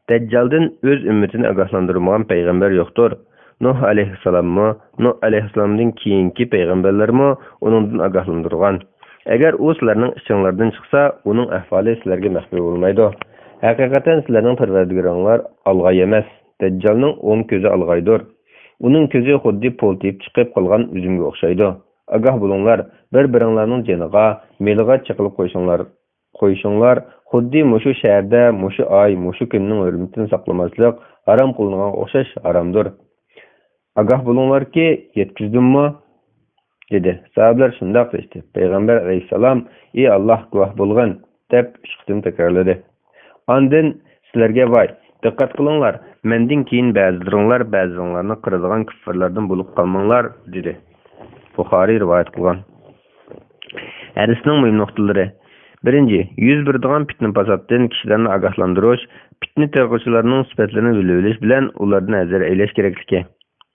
Dajjaldan o'z ummatini ogohlantirmagan payg'ambar yo'qdir. Nuh alayhisalomdan keyingi payg'ambarlarmi uningdan ogohlantirgan. Agar u sizlarning ichinglardan chiqsa, uning ahvoli sizlarga maxfiy bo'lmaydi. Haqiqatan sizlarning parvardigoringlar alg'ay emas. Dajjalning o'ng ko'zi alg'aydir. Uning ko'zi xuddi poltib chiqib qolgan uzumga o'xshaydi. Agah bo'linglar, bir-biringlarning joniga, meliga chiqilib qo'yishinglar, xuddi mushu shaharda, mushu oy, mushu kunning hurmatini saqlamaslik harom qilingan o'xshash haromdir. Agah bo'linglarki, yetkizdimmi? dedi. Sahobalar shunday qilishdi. Payg'ambar alayhisalom: "Ey Alloh guvoh bo'lgin", deb ishqitim takrorladi. Ondan sizlarga voy, diqqat qilinglar, mendan keyin ba'zilaringlarni qiradigan kufrlardan bo'lib qolmanglar, dedi. Buxoriy rivoyat qilgan. Hadisning muhim nuqtalari: birinchi, yuz beradigan fitna fasoddan kishilarni ogohlantirish, fitna targ'uvchilarning sifatlarini bilish bilan ulardan hazar aylash kerakligi.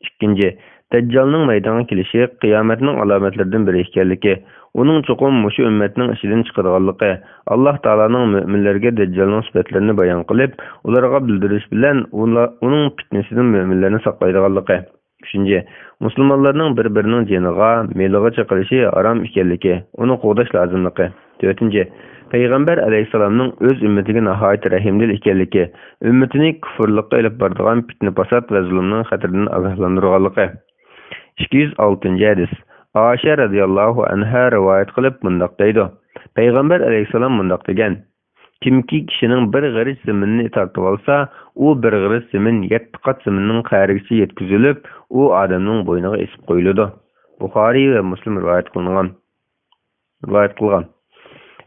Ikkinchi, Dajjalning maydonga kelishi qiyomatning alomatlaridan biri ekanligi, uning cho'qim mushu ummatning ishidan chiqadiganligi, Alloh taolaning mu'minlarga Dajjalning sifatlarini bayon qilib, ularga bildirish bilan uning fitnasidan mu'minlarni saqlaydiganligi. Uchinchi, musulmonlarning bir-birining joniga, meliga chiqilishi harom ekanligi, uni qo'g'dash lozimligi. To'rtinchi, Payg'ambar alayhisalomning o'z ummatiga nihoyat rahimdil ekanligi, ummatini kufrlikqa olib boradigan fitna fasod va zulmning xataridan ogohlantirganligi. 206-hadis. Oysha radhiyallohu anha rivoyat qilib mundaq deydi: Payg'ambar alayhisalom mundaq degan: Kimki kishining bir g'arich zaminni tortib olsa, u bir g'arich zamin 7 qat zaminning qa'rigacha yetkazilib, u odamning bo'yniga esib qo'yiladi. Buxoriy va Muslim rivoyat qilgan.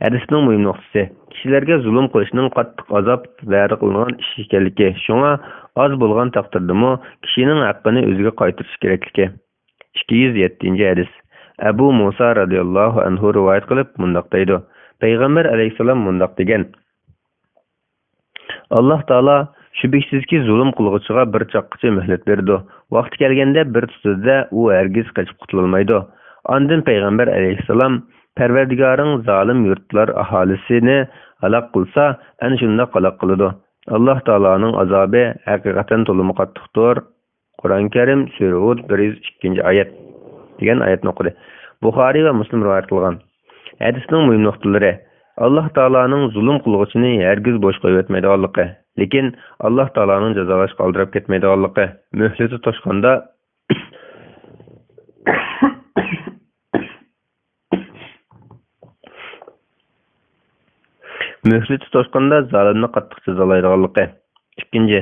Hadisning muhim nuqtasi kishilarga zulm qilishning qattiq azob va'da qilingan ish ekanligi. Shunga az bo'lgan taqdirdami kishining haqqini o'ziga qaytarish kerakligi. 207-hadis. Abu Musa radhiyallohu anhu rivoyat qilib mundaq deydi. Payg'ambar alayhisalom mundaq degan: Alloh taolo shubhisizki zulm qilg'uchiga bir chaqqacha muhlat berdi. Vaqti kelganda bir tutida u hargiz qochib qutulmaydi. Ondan payg'ambar alayhisalom Parvardigoring zolim yurtlar aholisini halok qilsa, ana shunda halok qiladi. Alloh taoloning azobi haqiqatan to'liq qattiqdir. Qur'oni Karim sura Hud 102-oyat degan oyatni o'qidi. Buxoriy va Muslim rivoyat qilgan. Hadisning muhim nuqtalari: Alloh taoloning zulm qilg'uchini hargiz bo'sh qo'yib o'tmaydiganligi, lekin Alloh taoloning jazolash qoldirib ketmaydiganligi, muhlati toshqanda zolimni qattiq jazolaydiganligi. Ikkinchi,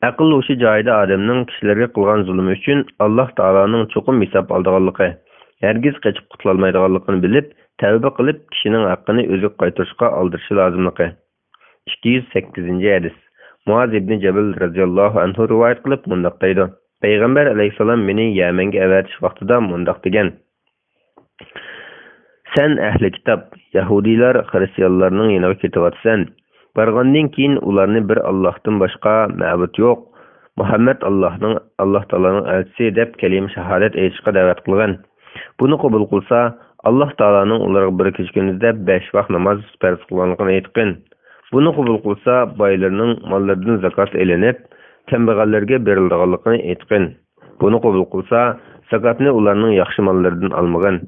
aql o'shi joyida odamning kishilarga qilgan zulmi uchun Alloh taoloning cho'qim hisob oldiganligi, hargiz qochib qutulolmaydiganligini bilib, tavba qilib kishining haqqini o'ziga qaytarishga aldirishi lozimligi. 208-hadis. Muaz ibn Jabal radhiyallohu anhu rivoyat qilib mundaq deydi: Payg'ambar alayhisalom meni Yamanga avatish vaqtida mundaq degan: Sen ahli kitob, Yahudiylar, xristianlarning yoniga ketyapsan. Bargandan keyin ularni bir Allohdan boshqa ma'bud yo'q, Muhammad Alloh taoloning elchisi deb kalim shahodat aytishga da'vat qilgan. Buni qabul qilsa, Alloh taoloning ularga bir kechganida 5 vaqt namoz farz qilganligini aytgan. Buni qabul qilsa, boylarning mollaridan zakot elinib, kambag'allarga berilganligini aytgan. Buni qabul qilsa, zakotni ularning yaxshi mollaridan olmagan.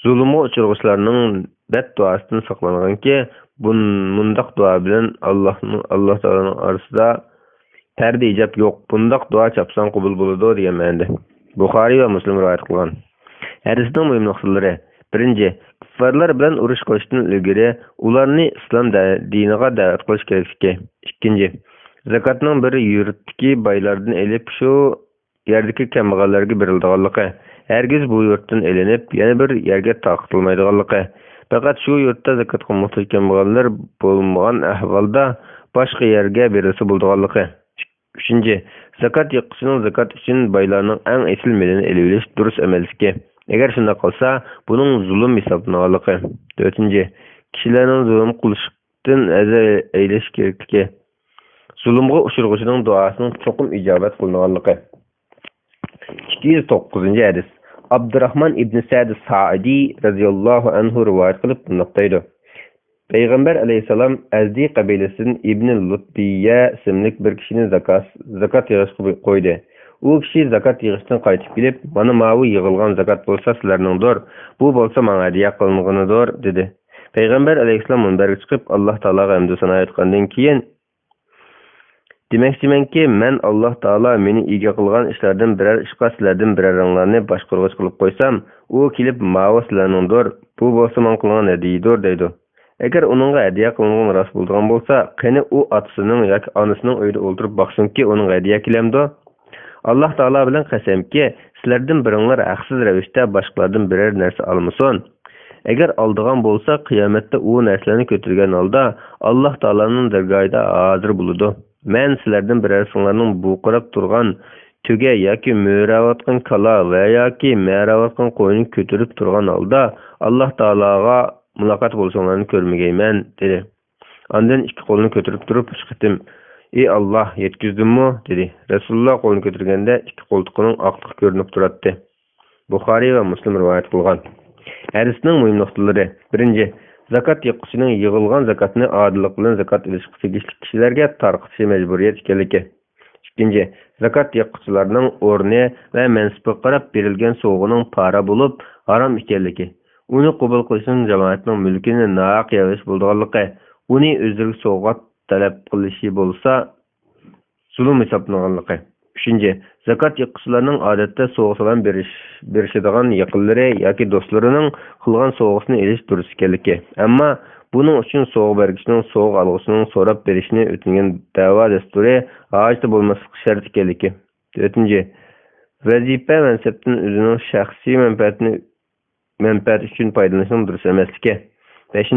Zulmga uchraganlarning badduosidan saqlanganki, bundaq duo bilan Alloh taoloning orasida pərdə icab yo'q. Bundaq duo çapsan qabul bo'ladi degan ma'noda. Buxoriy va Muslim rivoyat qilgan. Hadisning muhim nuqtalari: birinchi, kuffarlar bilan urush qilishdan ilgari ularni islom diniga da'vat qilish kerakligi. Ikkinchi, zakotning bir yurtdagi boylardan elib shu yerdagi kambag'allarga berilganligi, hargiz bu yurtdan elinib yana bir yerga taqtilmaydiganligi. Faqat shu yurtda zakotga muhtoj kambag'allar bo'lmagan ahvolda boshqa yerga berilsa bo'lganligi. Uchinchi, zakot yiqishining zakot uchun boylarning eng asl melini elib olish durust emasligi. Agar shunday qilsa, buning zulm hisoblanganligi. To'rtinchi, kishilarning zulm qilishdan aylash kerakligi. Zulmga uchraganning duosining cho'qim ijobat qilinganligi. 209-hadis. Abdurrahman ibn Sa'd Sa'di radhiyallohu anhu rivoyat qilib bunday deydi: Payg'ambar alayhisalom Azdi qabilasidan Ibn Lutbiyya ismli bir kishini zakot yig'ishga qo'ydi. U kishi zakot yig'ishdan qaytib kelib, "Mana mavi yig'ilgan zakot bo'lsa sizlarningdir, bu bo'lsa menga hadiya qilinganidir" dedi. Payg'ambar alayhisalom munbarga chiqib, Alloh taologa hamd sano aytgandan keyin demoqchimanki, men Alloh taolo meni ega qilgan ishlardan biror ishqa sizlardan biroranglarni boshqarg'ich qilib qo'ysam, u kelib mavi sizlarningdir, bu bo'lsa men qilgan hadiyadir deydi. Agar uningga hadiya qilingan rost bo'lgan bo'lsa, qani u otasining yoki onasining uyida o'ltirib boqsinki, uning hadiya kelamdi. Alloh taolo bilan qasamki, sizlardan biringlar haqsiz ravishda boshqalardan biror narsa olmasin. Agar oldigan bo'lsa, qiyomatda u narsalarni ko'targan holda Alloh taoloning dargohida hozir bo'ladi. Men sizlardan birorsinglarning bu qarab turgan tuga yoki mo'ravotgan kala va yoki mo'ravotgan qo'yni ko'tarib turgan holda Alloh taologa muloqot bo'lsanglarni ko'rmagayman dedi. Ondan ikki qo'lini ko'tarib turib chiqdim. "Ey Alloh, yetkizdimmi?" dedi. Rasululloh qo'lini ko'targanda ikki qo'ltiqining oqligi ko'rinib turardi. Buxoriy va Muslim rivoyat qilgan. Hadisning muhim nuqtalari: birinchi, zakot yiqishining yig'ilgan zakotni odillik bilan zakot olishga tegishli kishilarga tarqatish majburiyat ekanligi. Ikkinchi, zakot yiqishilarning o'rni va mansibiga qarab berilgan sovg'aning para bo'lib harom ekanligi. Uni qabul qilishning jamoatning mulkini naq yavish bo'lganligi, uni o'zlariga sovg'a talab qilishi bo'lsa zulm hisoblanganligi. Uchinchi, zakot yiqishilarning odatda sovg'a bilan berishadigan yaqinlari yoki do'stlarining qilgan sovg'asini elish durust ekanligi. Ammo buning uchun sovg'a bergichning sovg'a olg'usining so'rab berishini o'tingan da'vo dasturi hojat bo'lmasligi shart ekanligi. To'rtinchi, vazifa mansabdan o'zining shaxsiy manfaatini menfaat uchun foydalanishning durust emasligi. 5.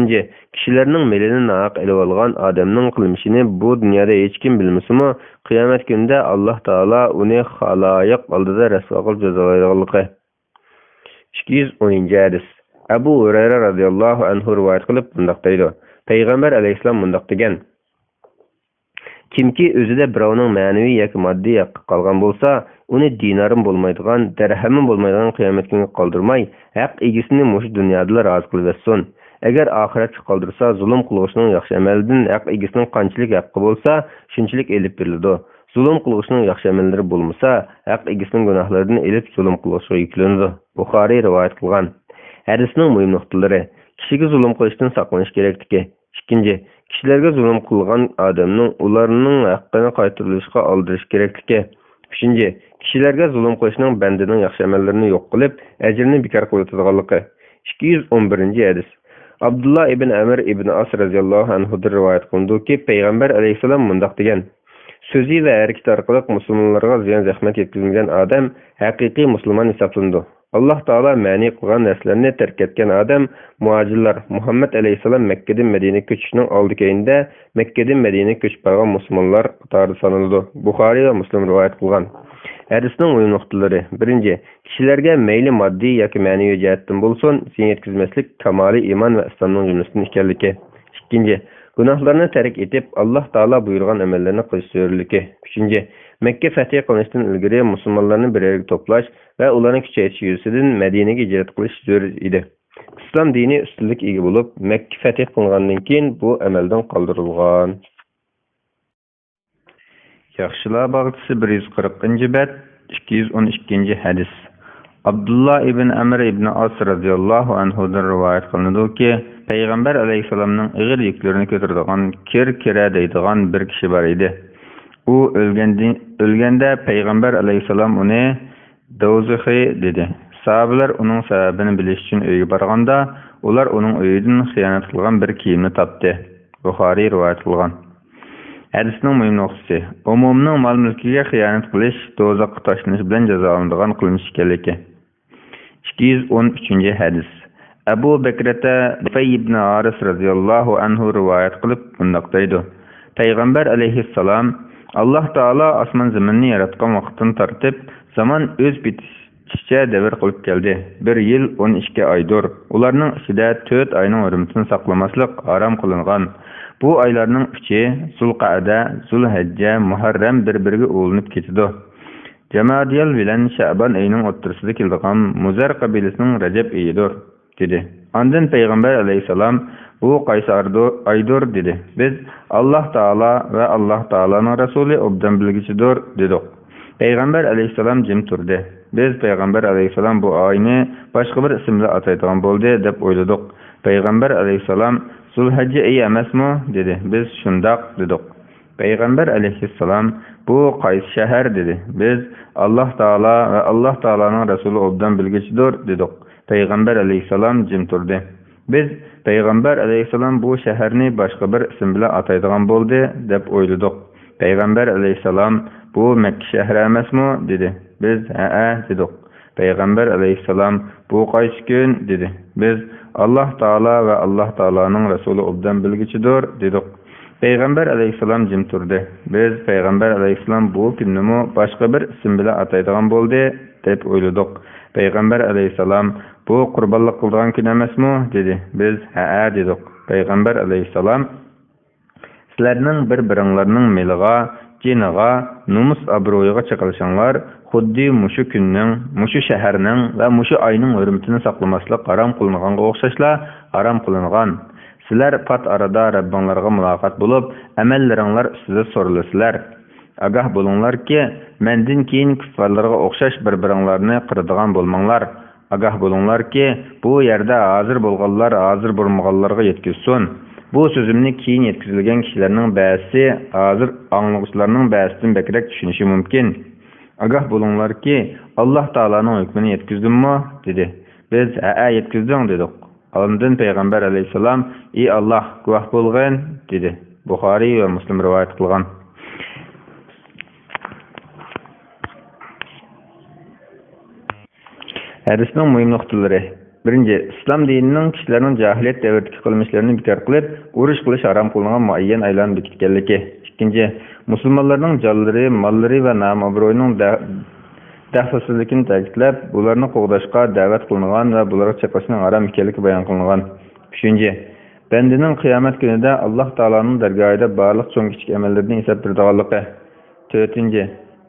Kishilarning melini naq elib olgan odamning qilmishini bu dunyoda hech kim bilmasimi, qiyomat kunida Alloh taolo uni xaloyiq oldida rasvo qilib jazolaydiganligi. 210 hadis. Abu Hurayra radhiyallohu anhu rivoyat qilib bundoq deydi. Payg'ambar alayhisalom bundoq degan: Kimki o'zida birovning ma'naviy yoki moddiy haqqi qolgan bo'lsa, uni dinarim bo'lmaydigan, dirhamim bo'lmaydigan qiyomat kuniga qoldirmay, haq egisini mush dunyoda rozi qilib etsin. Agar oxiratga qoldirsa, zulm qilishning yaxshi amalidan haq egisining qanchalik haqqi bo'lsa, shunchalik elib beriladi. Zulm qilishning yaxshi amallari bo'lmasa, haq egisining gunohlaridan elib zulm qilishga yuklanadi. Buxoriy rivoyat qilgan. Hadisning muhim nuqtalari: kishiga zulm qilishdan saqlanish kerakligi. 2. Kishilarga zulm qilgan odamning ularning haqqini qaytarilishga oldirish kerakligi. 3. Kishilarga zulm qilishning bandaning yaxshi amallarini yo'q qilib, ajrini bekor qiladiganligi. 211 hadis. Abdullah ibn Amr ibn As radhiyallohu anhu rivoyat qilindiki, payg'ambar alayhisalom bundoq degan: So'zi va harakati orqali musulmonlarga ziyon zahmat yetkazmagan odam haqiqiy musulmon hisoblanadi. Alloh taolo ma'ni qilgan narsalarni tark etgan odam muhojirlar Muhammad alayhisalom Makkadan Madinaga ko'chishning oldikayinda Makkadan Madinaga ko'chib borgan musulmonlar qatorida sanaladi. Buxoriy va Muslim rivoyat qilgan. Hadisning muhim nuqtalari: 1. Kishilarga mayli moddiy yoki ma'naviy jihatdan bo'lsin, ziyon yetkazmaslik kamoliy iymon va islomning jumlasidan ekanligi. 2. Gunohlarni tark etib, Alloh taolo buyurgan amallarni qilish zarurligi. 3. Makka fath qilinishdan ilgari musulmonlarni bir yerga to'plash va ularni kuchaytirish yuzasidan Madinaga hijrat qilish zarur edi. Islom dini ustunlik ega bo'lib, Makka fath qilingandan keyin bu amaldan qoldirilgan. Yaxshilar bog'chisi 140-bet, 212 hadis. Abdullah ibn Amr ibn As radhiyallohu anhudan rivoyat qilinadiki, payg'ambar alayhisalomning ig'ir yuklarini ko'taradigan kir-kira deydigan bir kishi bor edi. U o'lganda payg'ambar alayhisalom uni "Dovzuhi" dedi. Sahabalar uning sababini bilish uchun uyga borganda, ular uning uyidan xiyonat qilgan bir kiyimni topdi. Buxoriy rivoyat qilgan. Hadisning muhim nuqtasi: umumning mol-mulkiga xiyonat qilish do'zaxga tashlanish bilan jazolanadigan qilmish ekanligi. 213 hadis. Abu Bakrata Nufay ibn Aris radhiyallohu anhu rivoyat qilib bundoq deydi: Payg'ambar alayhissalom Alloh taolo osmon zaminni yaratgan vaqtdan tortib, zamon o'z bitishicha davr qilib keldi. 1 yil 12 oydir. Ularning ichida 4 oyning hurmatini saqlamaslik harom qilingan. Bu oylarning 3-i Zulqa'da, Zulhijja, Muharram bir-biriga ulanib ketadi. Jamadiyal bilan Sha'ban oyining o'rtasida kelgan Muzar qabilasining Rajab oyidir, dedi. Ondan payg'ambar alayhisalom bu qaysi oydir dedi. Biz Alloh taolo va Alloh taoloning rasuli obdan bilgichidir dedik. Payg'ambar alayhisalom jim turdi. Biz payg'ambar alayhisalom bu oyni boshqa bir ism bilan ataydigan bo'ldi deb o'yladik. Payg'ambar alayhisalom Zulhijja oyi emasmi dedi. Biz shundoq dedik. Payg'ambar alayhisalom bu qaysi shahar dedi. Biz Alloh taolo va Alloh taoloning rasuli obdan bilgichidir dedik. Payg'ambar alayhisalom jim turdi. Biz payg'ambar alayhisalom bu shaharni boshqa bir ism bilan ataydigan bo'ldi deb o'yladik. Payg'ambar alayhisalom bu Makka shahri emasmi dedi. Biz ha dedik. Payg'ambar alayhisalom bu qaysi kun dedi. Biz Alloh taolo va Alloh taoloning rasuli obdan bilgichidir dedik. Payg'ambar alayhisalom jim turdi. Biz payg'ambar alayhisalom bu kunni boshqa bir ism bilan ataydigan bo'ldi deb o'yladik. Payg'ambar alayhisalom bu qurbonlik qilgan kun emasmi dedi. Biz ha dedik. Payg'ambar alayhisalom sizlarning bir-biringlarning meliga, jiniga, nomus obro'yiga chiqilishinglar xuddi mushu kunning, mushu shaharning va mushu oyning hurmatini saqlamaslik harom qilinganga o'xshashla harom qilingan. Sizlar pat arada Rabbinglarga muloqot bo'lib, amallaringlar ustida so'rilasizlar. Agah bo'linglarki, mendan keyin kuffarlarga o'xshash bir-biringlarni qiradigan bo'lmanglar. Agah bo'linglarki, bu yerda hozir bo'lganlar hozir bo'lmaganlarga yetkazsin. Bu so'zimni keyin yetkazilgan kishilarning ba'zi hozir anglag'uvchilarning ba'zidan bekrak tushunishi mumkin. Agah bo'linglarki, Alloh taolaning hukmini yetkazdim-mi dedi. Biz ha yetkazdim dedik. Ondan payg'ambar alayhisalom ey Alloh guvoh bo'lgin dedi. Buxoriy va Muslim rivoyat qilgan. Hadisning muhim nuqtalari: Birinci, İslam dininin kişilerin cahiliyet devletki kılmışlarını bekar kılıp, uruş kılış haram kılınan muayyen aylan bitkikerliki. İkinci, Müslümanların canları, malları ve nam-obroyunun dahsasızlıkını ta'kidlab, bularni qo'g'dashga da'vat qilingan va bularga chaqirishning harom ekanligi bayon qilingan. Uchinchi, bandining qiyomat kunida Alloh taoloning dargohida barliq cho'ng kichik amallarni hisob beradiganligi. To'rtinchi,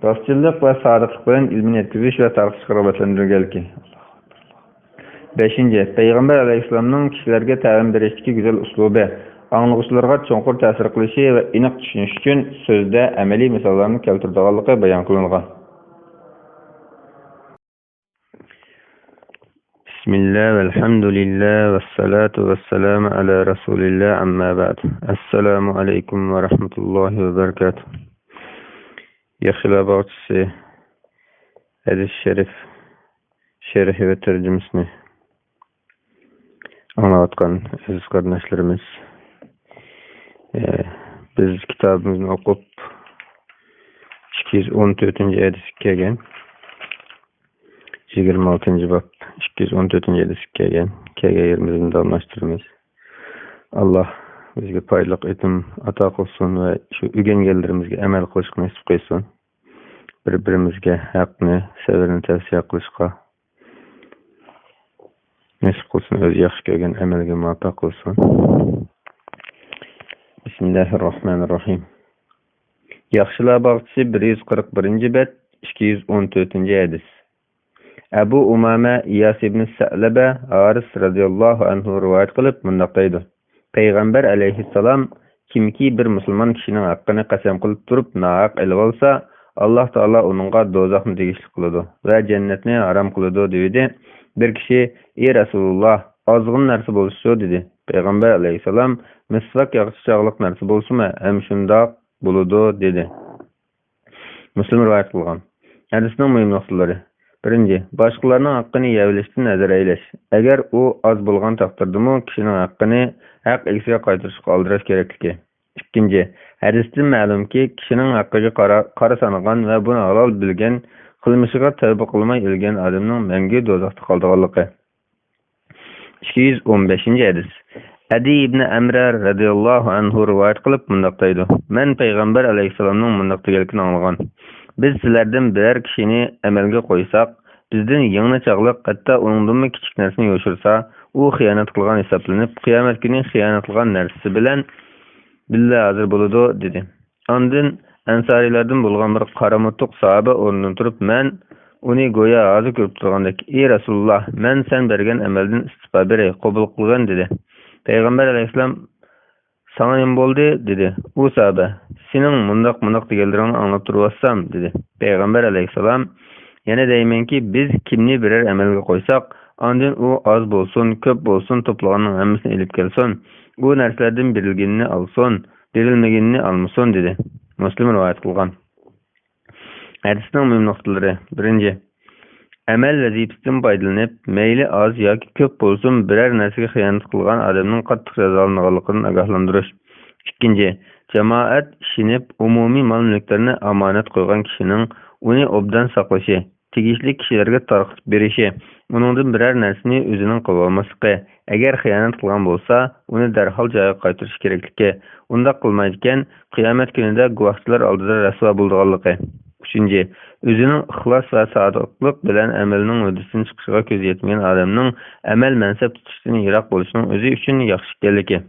rostchilik va sodiqlik bilan ilmni yetkazish va targ'ib chiqarib. Beshinchi, payg'ambar alayhissalomning kishilarga ta'lim berishdagi go'zal uslubi, anglag'uvchilarga cho'nqur ta'sir qilishi va aniq tushunish uchun so'zda amaliy misollarni keltiradiganligi bayon qilingan. Bismillah, velhamdülillah, vessalatu vesselamu ala Resulillah, amma ba'd. Assalamu alaikum ve rahmetullahi ve berekatuh. Yaxşılar bağçısı, hadis-i şerif, şerhi ve tercümesini anlatkan aziz kardeşlerimiz. Biz kitabımızı okup 214. hadis kelgan. 26. bab 214. hadis kelgan. Yerimizni davamlaştırırız. Allah bizge paylık etim ata kılsın ve şu ügengellerimizge emel kılışık nasip kılsın. Birbirimizge hakkını, severini tavsiye kılışka nasip kılsın. Öz yaxşı görgen emelge muvaffak kılsın. Bismillahirrahmanirrahim. Yaxşılar bağçısı 141. bet 214. hadis. Abu Umame İyas ibn Sa'laba Haris radıyallahu anhu rivayet kılıp mundaq deydi. Peygamber aleyhisselam kimki bir Müslüman kişinin hakkını qasam kılıp durup nahaq elib olsa, Allah Taala onunğa dozaqni tegishli qiladi ve cennetni haram qiladi dedi. Bir kişi, "Ey Rasulullah, azgın narsa bolsa" dedi. Peygamber aleyhisselam, "Misvak yaxşı çağlıq narsa bolsunmu, hem şundaq buludu" dedi. Müslim rivayet kılgan. Hadisning mühim noktaları. Birinci, başkalarının hakkını yevleşti nazar eyleş. Eğer o az bulgan takdirdimi kişinin hakkını hak eksiye kaytırış kaldıraş gerekliki. İkinci, hadistin ma'lum ki kişinin hakkıcı kara sanıgan ve bunu halal bilgen, kılmışıga tövbe kılmay ilgen adamның мәңгі dozaqda kaldığalıqı. 215. hadis. Adi ibn Amr radıyallahu anhu rivayet kılıp mundaqtaydı. Men Peygamber aleyhisselamның mundaqtagelikini anlagan. Biz sizlerden birer kişini emelge koysak, bizden yanına çağlık, hatta onundan mı küçük nersini yoşursa, o hıyanet kılgan hesaplanıp, kıyamet günü hıyanet kılgan nersi bilen billahi hazır buludu dedi. Andın ensarilerden bulgan bir karamutluk sahabe orundan turup, men onu goya ağzı görüp durgandaki, "Ey Resulullah, men sen bergen emelden istifa berey, qabul kılgan" dedi. Peygamber aleyhisselam, "Sana ne boldu?" dedi. O sahabe, "Senin mundaq digeldirini anlattırıvassam" dedi. Peygamber aleyhisselam, "Yine deymen ki biz kimni birer emelge koysak, andın o az bolsun, köp bolsun toplağının hemmisini elip gelsin. O nerslerden birilgenini alsın, birilmegenini almasın" dedi. Müslim rivayet kılgan. Hadisning mühim noktaları. Birinci, amel vazifasidan foydalanıp, meyli az yoki köp bolsun birer narsaga xiyanat qilgan adamning qattiq jazolanganligini ogohlantirish. İkinci, cemaat işinip umumiy mal-mulklarni amonat qo'ygan kishining uni obdan saqlashi, tegishli kishilarga tarqatib berishi, uningdan birer narsani o'zining qilib olmasligi, agar xiyonat qilgan bo'lsa, uni darhol joyiga qaytarish kerakligi, undaq qilmaydigan qiyomat kunida guvohchilar oldida rasvo bo'lganligi. Üçüncü, özünün ixlas ve sadiqlik bilen əməlinin ödüsünün çıxışığa köz yetmeyen adamның əməl mənsəb tutuşdan yirak boluşunun özü üçün yaxşı ekanligi.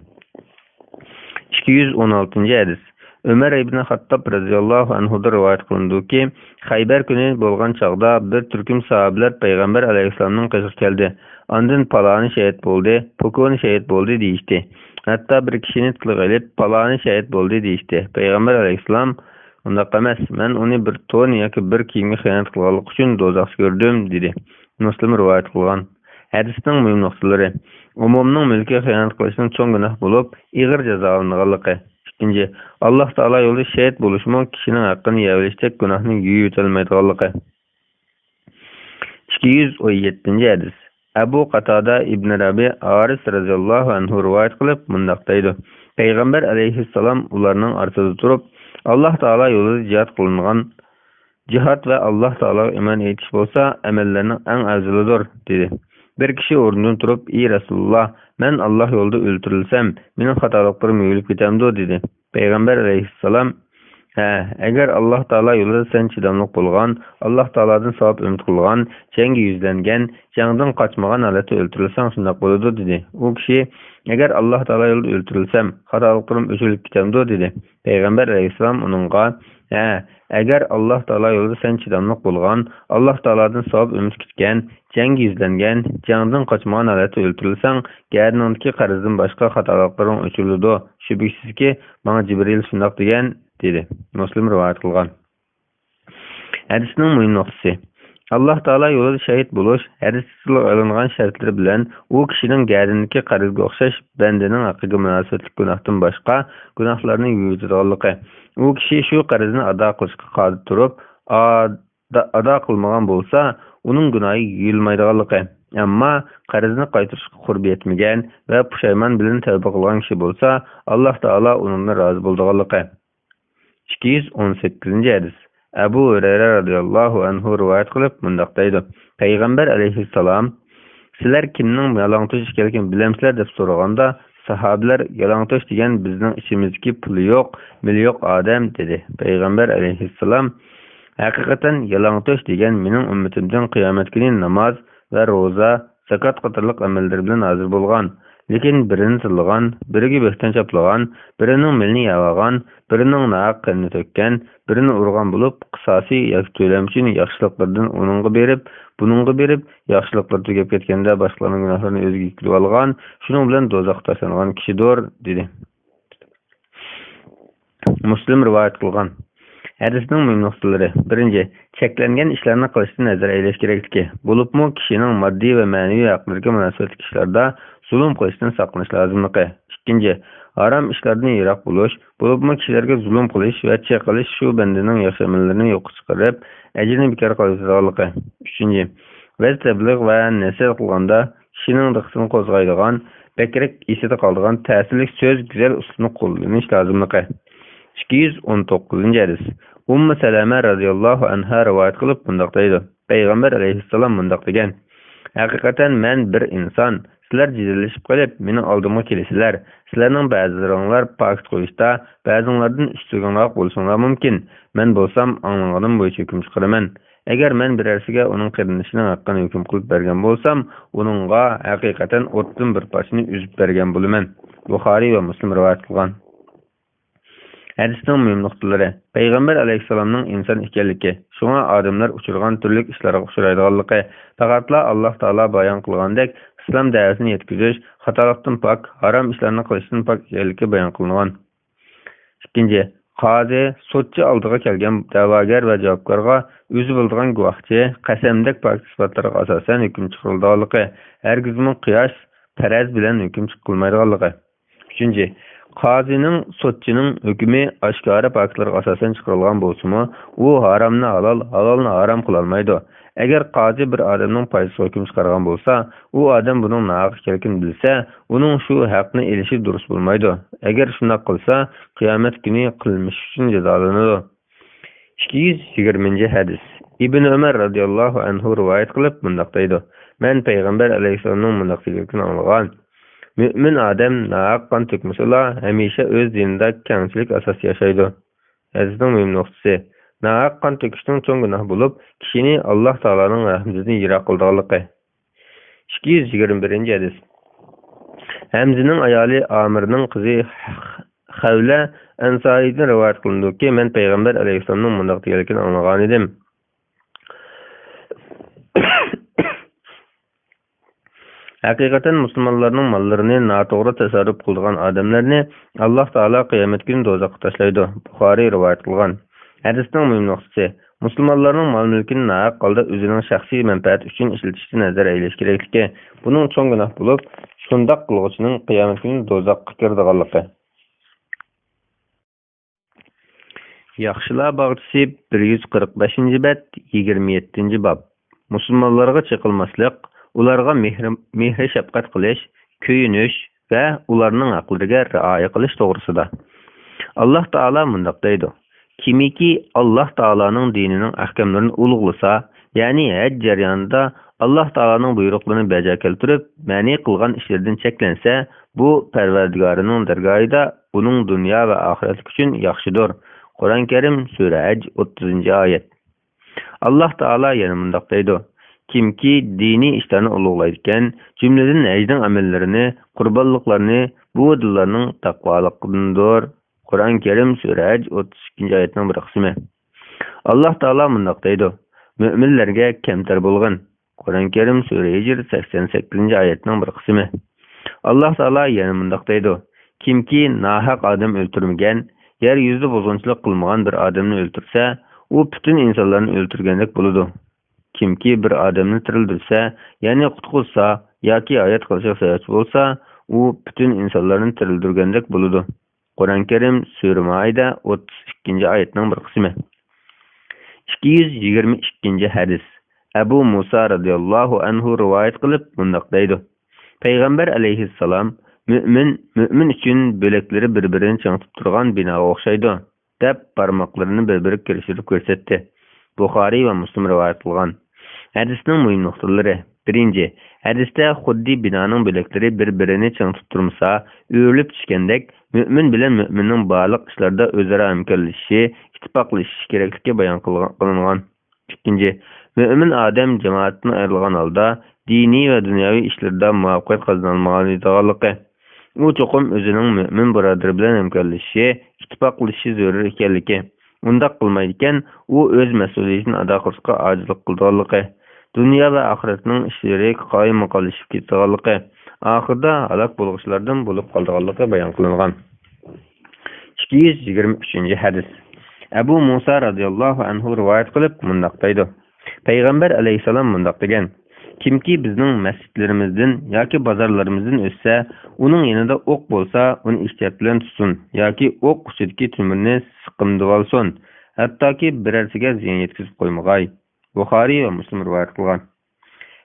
216. hadis. Ömer ibn Hattab radıyallahu anhu'da rivayet kılındı ki, Xayber günü bolgan çağda bir türküm sahabeler Peygamber aleyhisselamның qışıq geldi. Andın palani şehit boldu, pokoni şehit boldu deyişti. Hatta bir kişini tılıq elip palani şehit boldu deyişti. Peygamber aleyhisselam, "Undaq emas, men onu bir ton yoki bir kiyimga xiyonat qilganlik uchun do'zax gördüm" dedi. Müslim rivayet qilgan. Hadisning mühim noktaları. Umumning mulkiga xiyonat qilishning cho'ng gunoh bo'lib, ig'ir jazolanganligi. İkinci, Allah Taala yolida şehit bo'lishmi kishining haqqini yevlashdak gunohni yuyib o'tolmaydiganligi. 217. hadis. Abu Qatada ibn Rabi Haris radıyallahu anhu rivayet qilib mundaq deydi. Peygamber aleyhisselam ularning orasida turib, Allah Taala yolida cihat kılınan cihat ve Allah Taala iman etiş bolsa emellerinin en azılıdır dedi. Bir kişi orundan turup, "Ey Resulullah, men Allah yolunda öldürülsem, mening xatoliklarım yuyulib ketamdi" dedi. Peygamber aleyhisselam, agar Alloh taolo yo'lida sen chidamliq bo'lgan, Alloh taolodan savob umid qilgan, jangga yuzlangan, jangdan qochmagan holatda o'ldirilsang shundoq bo'ladi dedi. U kishi, agar Alloh taolo yo'lida o'ldirilsam, xatoliklarim o'chirilib ketamdi dedi. Payg'ambar alayhissalom uningga, agar Alloh taolo yo'lida sen chidamliq bo'lgan, Alloh taolodan savob umid kutgan, jangga yuzlangan, jangdan qochmagan holatda o'ldirilsang, garningdagi qarzdan boshqa xatoliklaring o'chiriladi. Shubhisizki, menga Jibril shundoq degan dedi. Muslim rivoyat qilgan. Hadisning muhim nuqtasi. Alloh taolo yo'lida shahid bo'lish hadisda olingan shartlar bilan u kishining gardindagi qarzga o'xshash bandaning haqqiga munosabatli gunohdan boshqa gunohlarni yuvitadiganligi. U kishi shu qarzni ado qilishga qodir turib, ado qilmagan bo'lsa, uning gunohi yuyilmaydiganligi. Ammo qarzni qaytarishga qurbi yetmagan va pushaymon bilan tavba qilgan kishi bo'lsa, Alloh taolo undan rozi bo'ladiganligi. 218 hadis. Abu Hurayra radhiyallohu anhu rivoyat qilib mundoq deydi. Payg'ambar alayhissalom, sizlar kimning yalangtosh ekanligini bilamsizlar deb so'raganda, sahobalar yalangtosh degan bizning ichimizdagi puli yo'q, mili yo'q odam dedi. Payg'ambar alayhissalom, haqiqatan yalangtosh degan mening ummatimdan qiyomat kuni namoz va ro'za, zakat qatorliq amallar bilan hozir bo'lgan. Lekin birini tillagan, biriga behtan chaplagan, birining milni yavagan, birining naqini tökkan, birini urgan bo'lib, qisosiy yoki to'lam uchun yaxshiliklardan uningga berib, buningga berib, yaxshiliklar tugab ketganda boshqalarning gunohlarini o'ziga yuklab olgan, shuning bilan do'zaxga tashlangan kishidir dedi. Muslim rivoyat qilgan. Hadisning muhim nuqtalari. Birinchi, cheklangan ishlarni qilishdan nazar aylash kerakligi. Bo'libmi kishining moddiy va ma'naviy haqlariga munosabatli ishlarda zulm qilishdan saqlanish lozimligi. Ikkinchi, harom ishlardan yiroq bo'lish, bo'libmi kishilarga zulm qilish va qilish shu bandaning yaxshi amallarini yo'q chiqarib, ajrini bekor qiladiganligi. Uchinchi, va'z tabliğ va nasihat qilganda kishining diqqatini qo'zg'aydigan, bakrak esida qoladigan ta'sirli so'z, go'zal uslubni qo'llanish lozimligi. 219 hadis. Ummu Salama radhiyallohu anha rivoyat qilib bundoq deydi. Payg'ambar alayhissalom bundoq degan: "Haqiqatan men bir inson, sizlar jidallashib qolib, meni oldimga kelasizlar. Sizlarning ba'zilaringlar pok qo'yishda, ba'zilardan ustunroq bo'lishinglar mumkin. Men bo'lsam, anglanganim bo'yicha hukm chiqaraman. Agar men birarsiga uning qilinishining haqqini hukm qilib bergan bo'lsam, uningga haqiqatan o'tdan bir parchani uzib bergan bo'laman." Buxoriy va Muslim rivoyat qilgan. Hadisning muhim nuqtalari. Payg'ambar alayhissalomning inson ekanligi, shunga odamlar uchirgan turli ishlarga uchraydiganligi, faqatla Alloh taolo bayon qilgandek islom da'vatini yetkazish, xatolikdan pok, harom ishlarni qilishdan pok ekanligi bayon qilingan. Ikkinchi, qozi sudchi oldiga kelgan da'vogar va javobgarga o'zi bildigan guvohchi qasamdek pok sifatlarga asosan hukm chiqarilganligi, hargizmi qiyos faraz bilan hukm chiqilmaydiganligi. Uchinchi, qozining sudchining hukmi oshkora poklarga asosan chiqarilgan bo'lsa-mu, u haromni halol, halolni harom qila olmaydi. Agar qozi bir odamning foyziga hukm chiqargan bo'lsa, u odam buning nohaq ekanligini bilsa, uning shu haqni elishi durust bo'lmaydi. Agar shunday qilsa, qiyomat kuni qilmish uchun jazolanadi. 220 hadis. Ibn Umar radhiyallohu anhu rivoyat qilib bundoq deydi. Men payg'ambar alayhissalomning bundoq deganini anglagan. Mümin adam naqq qon to'kmasala hamisha o'z dinida kamchilik asosida yashaydi. Hadisning muhim nuqtasi. Naqq qon to'kishning cho'ng gunoh bo'lib, kishini Alloh taoloning rahmatidan yiroq qildiganligi. 221 hadis. Hamzining ayoli Amirning qizi Xavla Ansariydan rivoyat qilindiki, men payg'ambar alayhissalomning bundoq deganligini anglagan edim. Haqiqatan musulmonlarning mollarini noto'g'ri tasarruf qilgan odamlarni Alloh taolo qiyomat kuni do'zaxga tashlaydi. Buxoriy rivoyat qilgan. Hadisning muhim nuqtasi. Musulmonlarning mol-mulkini nohaq holda o'zining shaxsiy manfaati uchun ishlatishdan nazar aylash kerakligi. Buning cho'ng gunoh bo'lib, shundoq qilg'uchining qiyomat kuni do'zaxga kiradiganligi. Yaxshilar bog'chisi 145-bab 27-bob. Musulmonlarga chiqilmaslik, ularga mehr shafqat qilish, kuyinish va ularning haqlariga rioya qilish to'g'risida. Alloh taolo bundoq deydi: Kimiki Alloh taolaning dinining ahkamlarini ulug'lasa, ya'ni haj jarayonida Allah Taala'nın buyruqlarını baja keltirib, ma'ni qilgan ishlardan cheklansa, bu Parvardigorining dargohida uning dunyo va oxirat uchun yaxshidir. Qur'on Karim Sura Haj 30-oyat. Allah Taala yana mundaq deydi: Kimki dini işlerini ulug'laydigan, jumladan hajning amallarini, qurbonliqlarni bu dillarning taqvoliqidandir. Qur'on Karim Sura Haj 32-oyatning bir qismi. Allah Taala mundaq deydi: Müminlerge kemtar bo'lgan. Qur'on Karim Sura Hijr 88-oyatning bir qismi. Allah Taala yana mundaq deydi: Kimki nahaq adam öldürmegen, yer yüzü bozgunchilik qilmagan bir adamni öldürse, u bütün insanlarni öldürgenlik buludu. Kimki bir adamni tirildirse, yani qutquzsa yoki hayat qilishga sababchi bo'lsa, u bütün insanlarni tirildirgenlik buludu. Qur'on Karim Sura Maida 32-oyatning bir qismi. 222-hadis. Abu Musa radıyallahu anhu rivayet qilib mundaq deydi: Peygamber aleyhisselam mümin için bölekleri birbirini çantıp turgan binaga o'xshaydi deb parmoqlarini bir-biriga kirishtirib ko'rsatdi. Buxoriy va Muslim rivoyat qilgan. Hadisning muhim nuqtalari. Birinchi, hadisda xuddi binoning bölekleri bir-birini çantıp turmasa, o'rilib tushgandek, mümin bilan müminning barliq ishlarda o'zaro hamkorlashishi, ittifoqlashishi kerakligi bayon qilingan. Ikkinchi, mümin odam jamoatdan ayrilgan holda diniy va dunyoviy ishlarda muvaffaqiyat qozonolmaganligi. U cho'qim o'zining mümin birodari bilan hamkorlashishi, ittifoqlashishi zarur ekanligi. Undaq qilmaydigan, u o'z mas'uliyatini ado qilishga ojizlik qilganligi. Dunyo va oxiratning ishlari qoyim qolishib ketganligi, oxirida halok bo'lg'ishlardan bo'lib qolganligi bayon qilingan. 223-hadis. Abu Musa radıyallahu anhu rivoyat qilib mundaq deydi: Peygamber aleyhisselam mundaq degan: Kimki bizning masjidlarimizdan yoki bozorlarimizdan o'tsa, uning yanida o'q bo'lsa, uni ehtiyot bilan tutsin yoki o'q uchidagi tumirni siqimdib olsin, hattoki birarsiga ziyon yetkazib qo'ymag'ay. Buxoriy va Muslim rivoyat qilgan.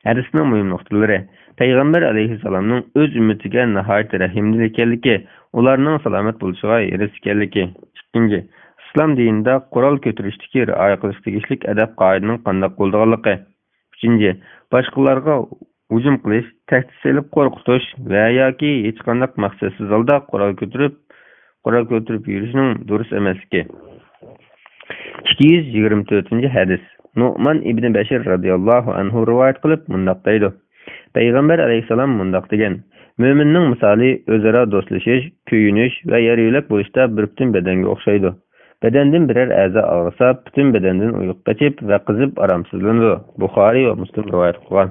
Hadisning muhim nuqtalari. Peygamber aleyhisselamning o'z ummatiga nihoyat rahimli ekanligi, ularning salomat bo'lishiga eris ekanligi. Ikkinchi, islom dinida qurol ko'tarishdagi rioya qilish tegishli adab qoidaning qanday bo'lganligi. Uchinchi, boshqalarga hujum qilish, tahdid solib qo'rqitish va yoki hech qanday maqsadsiz holda qurol ko'tarib yurishning durust emasligi. 224-hadis. Nu'man ibn Bashir radıyallahu anhu rivoyat qilib mundaq deydi: Peygamber aleyhisselam mundaq degan: Müminning misoli o'zaro do'stlashish, kuyinish va yariylik bo'lishda bir butun bedanga o'xshaydi. Bedandan birer a'zo og'risa, butun bedandan uyqu qochib va qizib oromsizlanadi. Buxoriy va Muslim rivoyat qilgan.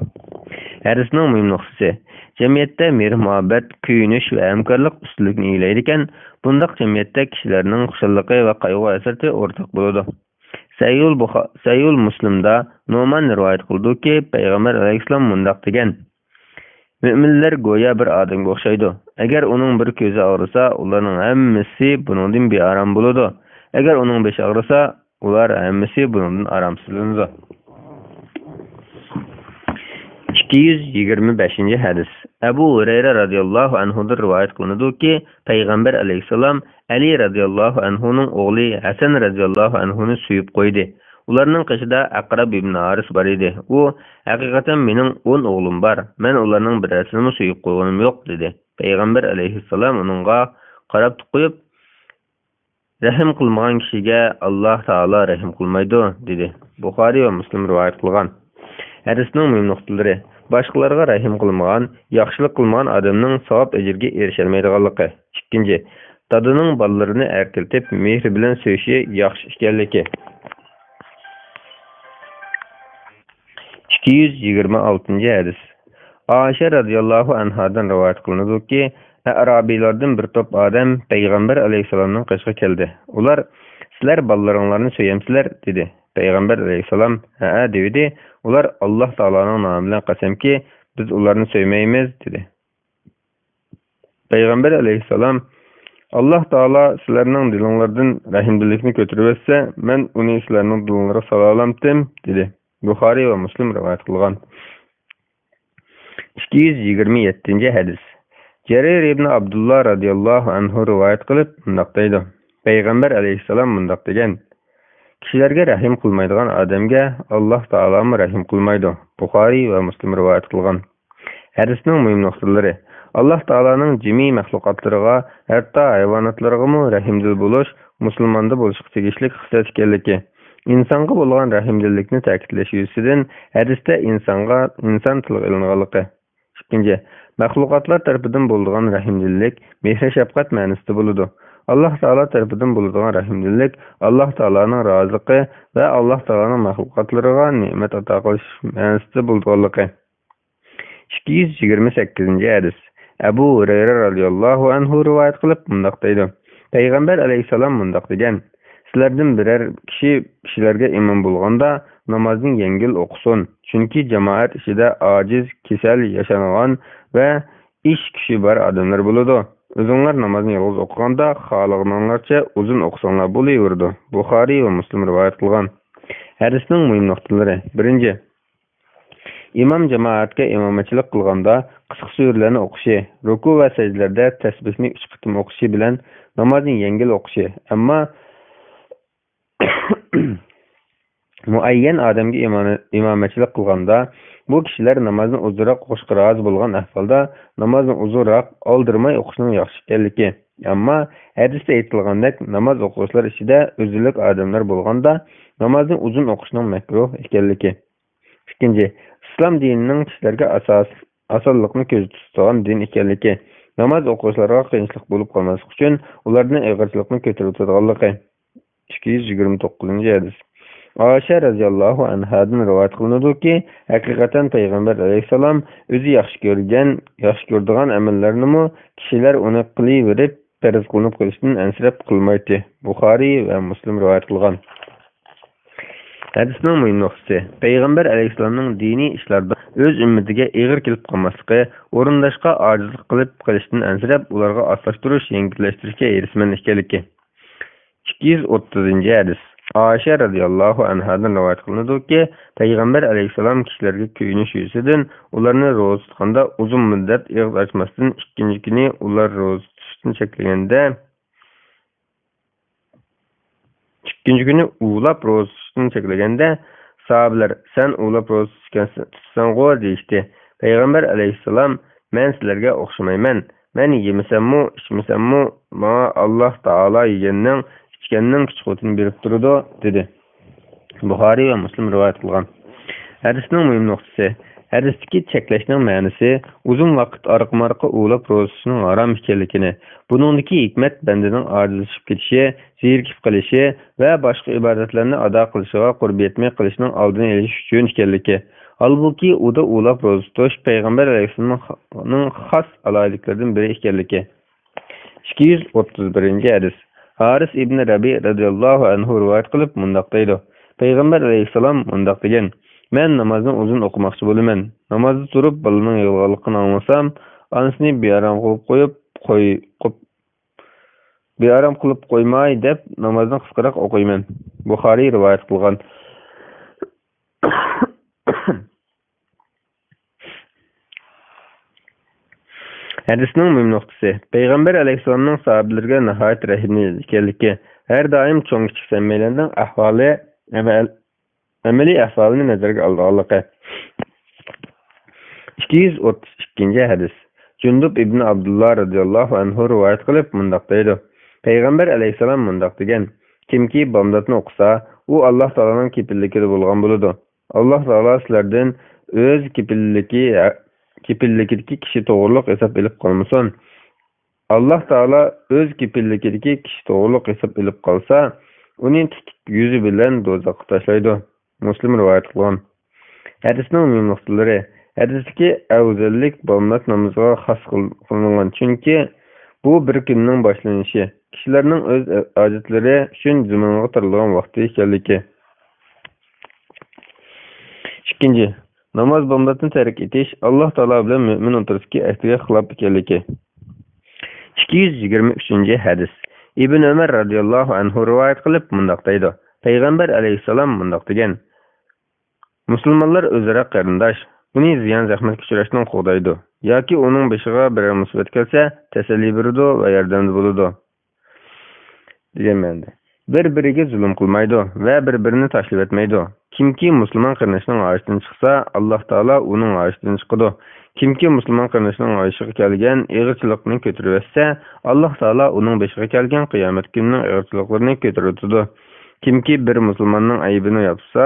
Hadisning muhim nuqtasi. Jamiyatda mehr-muhabbat, kuyinish va hamkorlik ustunlikni egillaydi ekan, bundaq jamiyatda kishilarning xushalliqi va qayg'u asarati o'rtaq bo'ladi. Sayyul Muslimda Nu'man rivoyat qildiki, Peygamber aleyhisselam mundaq degan: Müminler go'yo bir odamga o'xshaydi. Agar uning bir ko'zi og'risa, ularning hammasi buningdan bearam bo'ladi. Agar uning beshi og'risa, ular hammasi buningdan oromsizlanadi. 225-hadis. Abu Hurayra radıyallahu anhu'dan rivoyat qilinadiki, Peygamber aleyhisselam Ali radıyallahu anhu'ning o'g'li Hasan radıyallahu anhu'ni suyib qo'ydi. Ularning qoshida Aqrab ibn Haris bor edi. U haqiqatan mening 10 o'g'lim bor. Men ularning birasini suyib qo'yganim yo'q dedi. Peygamber aleyhisselam uningga qarab qo'yib, rahim qilmagan kishiga Alloh taolo rahim qilmaydi dedi. Buxoriy va Muslim rivoyat qilgan. Hadisning muhim nuqtalari. Boshqalarga rahim qilmagan, yaxshilik qilmagan odamning savob ajriga erisholmaydiganligi. Ikkinchi, dadining bolalarini erkiltib, mehr bilan so'yishi yaxshi ekanligi. 226-hadis. Aisha radıyallahu anhadan rivoyat qilinadiki, Arabiylardan bir top odam Peygamber aleyhisselamning qishga keldi. Ular: "Sizlar bolalaringlarni so'yamsizlar?" dedi. Peygamber aleyhisselam: "Ha" dedi. Ular: "Allah Taoloning nomi bilan qasamki, biz ularni so'ymaymiz" dedi. Peygamber aleyhisselam: "Allah Taolo sizlarning dilinglardan rahimlilikni ko'tarib etsa, men uni sizlarning dilinglarga sola olamdim" dedi. Buxoriy va Muslim rivoyat qilgan. 227-hadis. Jarir ibn Abdullah radıyallahu anhu rivoyat qilib mundaq deydi: Peygamber aleyhisselam mundaq degan: Kishilarga rahim qilmaydigan odamga Alloh taolo rahim qilmaydi. Buxoriy va Muslim rivoyat qilgan. Hadisning muhim nuqtalari: Alloh taoloning jimi maxluqotlariga, hatto hayvonotlarga rahimdil bo'lish musulmonda bo'lishga tegishli xislat ekanligi. İnsonga bo'lgan rahimdillikni ta'kidlash yuzasidan hadisda inson tilga ilinganligi. Ikkinchi, maxluqotlar tarafidan bo'lgan rahimdillik mehr shafqat ma'nosida bo'ladi. Alloh taolo tarafidan bo'ladigan rahimdillik Alloh taoloning roziligi va Alloh taoloning maxluqotlariga ne'mat ato qilish ma'nosida bo'lganligi. 228 hadis. Abu Hurayra radhiyallohu anhu rivoyat qilib bunday deydi: Payg'ambar alayhisalom bunday degan: Sizlardan biror kishilarga imom bo'lganda namozning yengil o'qisin, chunki jamoat ichida ojiz, kasal, yashangan va ish kuchi bor odamlar bo'ladi. O'zinglar namozni yolg'iz o'qiganda xohlaganinglarcha uzun o'qisanglar bo'laveradi. Buxoriy va Muslim rivoyat qilgan. Hadisning muhim nuqtalari: birinchi, imom jamoatga imomatchilik qilganda qisqa suralarni o'qishi, ruku va sajdalarda tasbihni 3 qitim o'qishi bilan namozning yengil o'qishi, ammo muayyan odamga imomatchilik qilganda bu kishilar namozni uzunroq o'qishga rozi bo'lgan ahvolda namozni uzunroq oldirmay o'qishning yaxshi ekanligi. Ammo hadisda aytilgandek namoz o'quvchilar ichida o'zilik odamlar bo'lganda namozni uzun o'qishning makruh ekanligi. Ikkinchi, islom dinining kishilarga osonlikni ko'zda tutadigan din ekanligi. Namoz o'quvchilarga qiyinchilik bo'lib qolmaslik uchun ularning ig'irchilikni ko'tarib turganligi. 229 hadis. Oysha radhiyallohu anhadan rivoyat qilinadiki, haqiqatan payg'ambar alayhisalom o'zi yaxshi ko'radigan amallarni kishilar uni qilaverib, farz qilinib qilishdan ansirab qilmaydi. Buxoriy va Muslim rivoyat qilgan. Hadisning muhim nuqtasi: Payg'ambar alayhisalomning diniy ishlarda o'z ummatiga ig'ir kelib qolmasligi, o'rindashqa ojizlik qilib qilishdan ansirab, ularga oslashtirish, yengillashtirishga erishman ekanligi. 230 hadis. Oysha radhiyallohu anhadan rivoyat qilinadiki, payg'ambar alayhisalom kishilarga kuyinish yuzasidan ularni ro'za tutganda uzun muddat og'iz ochmasdan, ikkinchi kuni ular ro'za tutishdan cheklaganda, sahobalar "Sen ulab ro'za tutsan-ku" deyishdi. Payg'ambar alayhisalom: "Men sizlarga o'xshamayman. Men yemasam-mu, ichmasam-mu, menga Alloh taolo yeganning ichganning kuch-qudratini berib turadi" dedi. Buxoriy va Muslim rivoyat qilgan. Hadisning muhim nuqtasi: hadisdagi cheklashning ma'nosi uzun vaqt orqa-marqa ulab ro'zasning harom ekanligini, buningdagi hikmat bandaning ojizlashib ketishi, zerikib qolishi va boshqa ibodatlarni ado qilishiga qurbiyatmay qolishining oldini olish uchun ekanligi. Halbuki uda ulab ro'za tutish payg'ambar alayhisolamning xos aloyiliklaridan biri ekanligi. 231 hadis. Haris ibn Rabi radhiyallohu anhu rivoyat qilib bunday deydi: Payg'ambar alayhisalom bunday degan: "Men namozni uzun o'qimoqchi bo'laman. Namozda turib bolaning yig'laganligini anglasam, onasini bearam qilib qo'ymay deb namozni qisqaroq o'qiyman." Buxoriy rivoyat qilgan. Hadisning muhim nuqtasi: Payg'ambar alayhisolamning sahobalarga nihoyat rahimli ekanligi, har doim cho'ng kichik sammaylarning amaliy ahvolini nazarga olganligi. 232 hadis. Jundub ibn Abdullah radhiyallohu anhu rivoyat qilib bunday deydi: Payg'ambar alayhisalom bunday degan: Kimki bomdodni o'qisa, u Alloh taoloning kepilligida bo'lgan bo'ladi. Alloh taolo sizlardan o'z kepilligidagi kishi to'g'riliq hisob ilib qolmasin. Alloh taolo o'z kepilligidagi kishi to'g'riliq hisob ilib qolsa, uning tutuq yuzi bilan do'zaxga tashlaydi. Muslim rivoyat qilgan. Hadisning muhim nuqtalari: hadisdagi afzallik bomdod namoziga xos qilingan, chunki bu bir kunning boshlanishi, kishilarning o'z odatlari uchun zamonga tirilgan vaqti ekanligi. Ikkinchi, namoz bomdodni tark etish Alloh taolo bilan mu'min o'rtasidagi ahdiga xilof ekanligi. 223 hadis. Ibn Umar radhiyallohu anhu rivoyat qilib bunday deydi: Payg'ambar alayhisalom bunday degan: Musulmonlar o'zaro qarindosh, uni ziyon zahmatga uchrashdan qo'g'daydi yoki uning boshiga bir musibat kelsa, tasalli beradi va yordam bo'ladi degan ma'noda. bir-biriga zulm qilmaydi va bir-birini tashlab etmaydi. Kimki musulmon qilmishining oyishidan chiqsa, Alloh taolo uning oyishidan chiqadi. Kimki musulmon qilmishining oyishiga kelgan ig'irchilikni ko'tarib etsa, Alloh taolo uning beshiga kelgan qiyomat kunining ig'irchiliklarini ko'taradi. Kimki bir musulmonning aybini yapsa,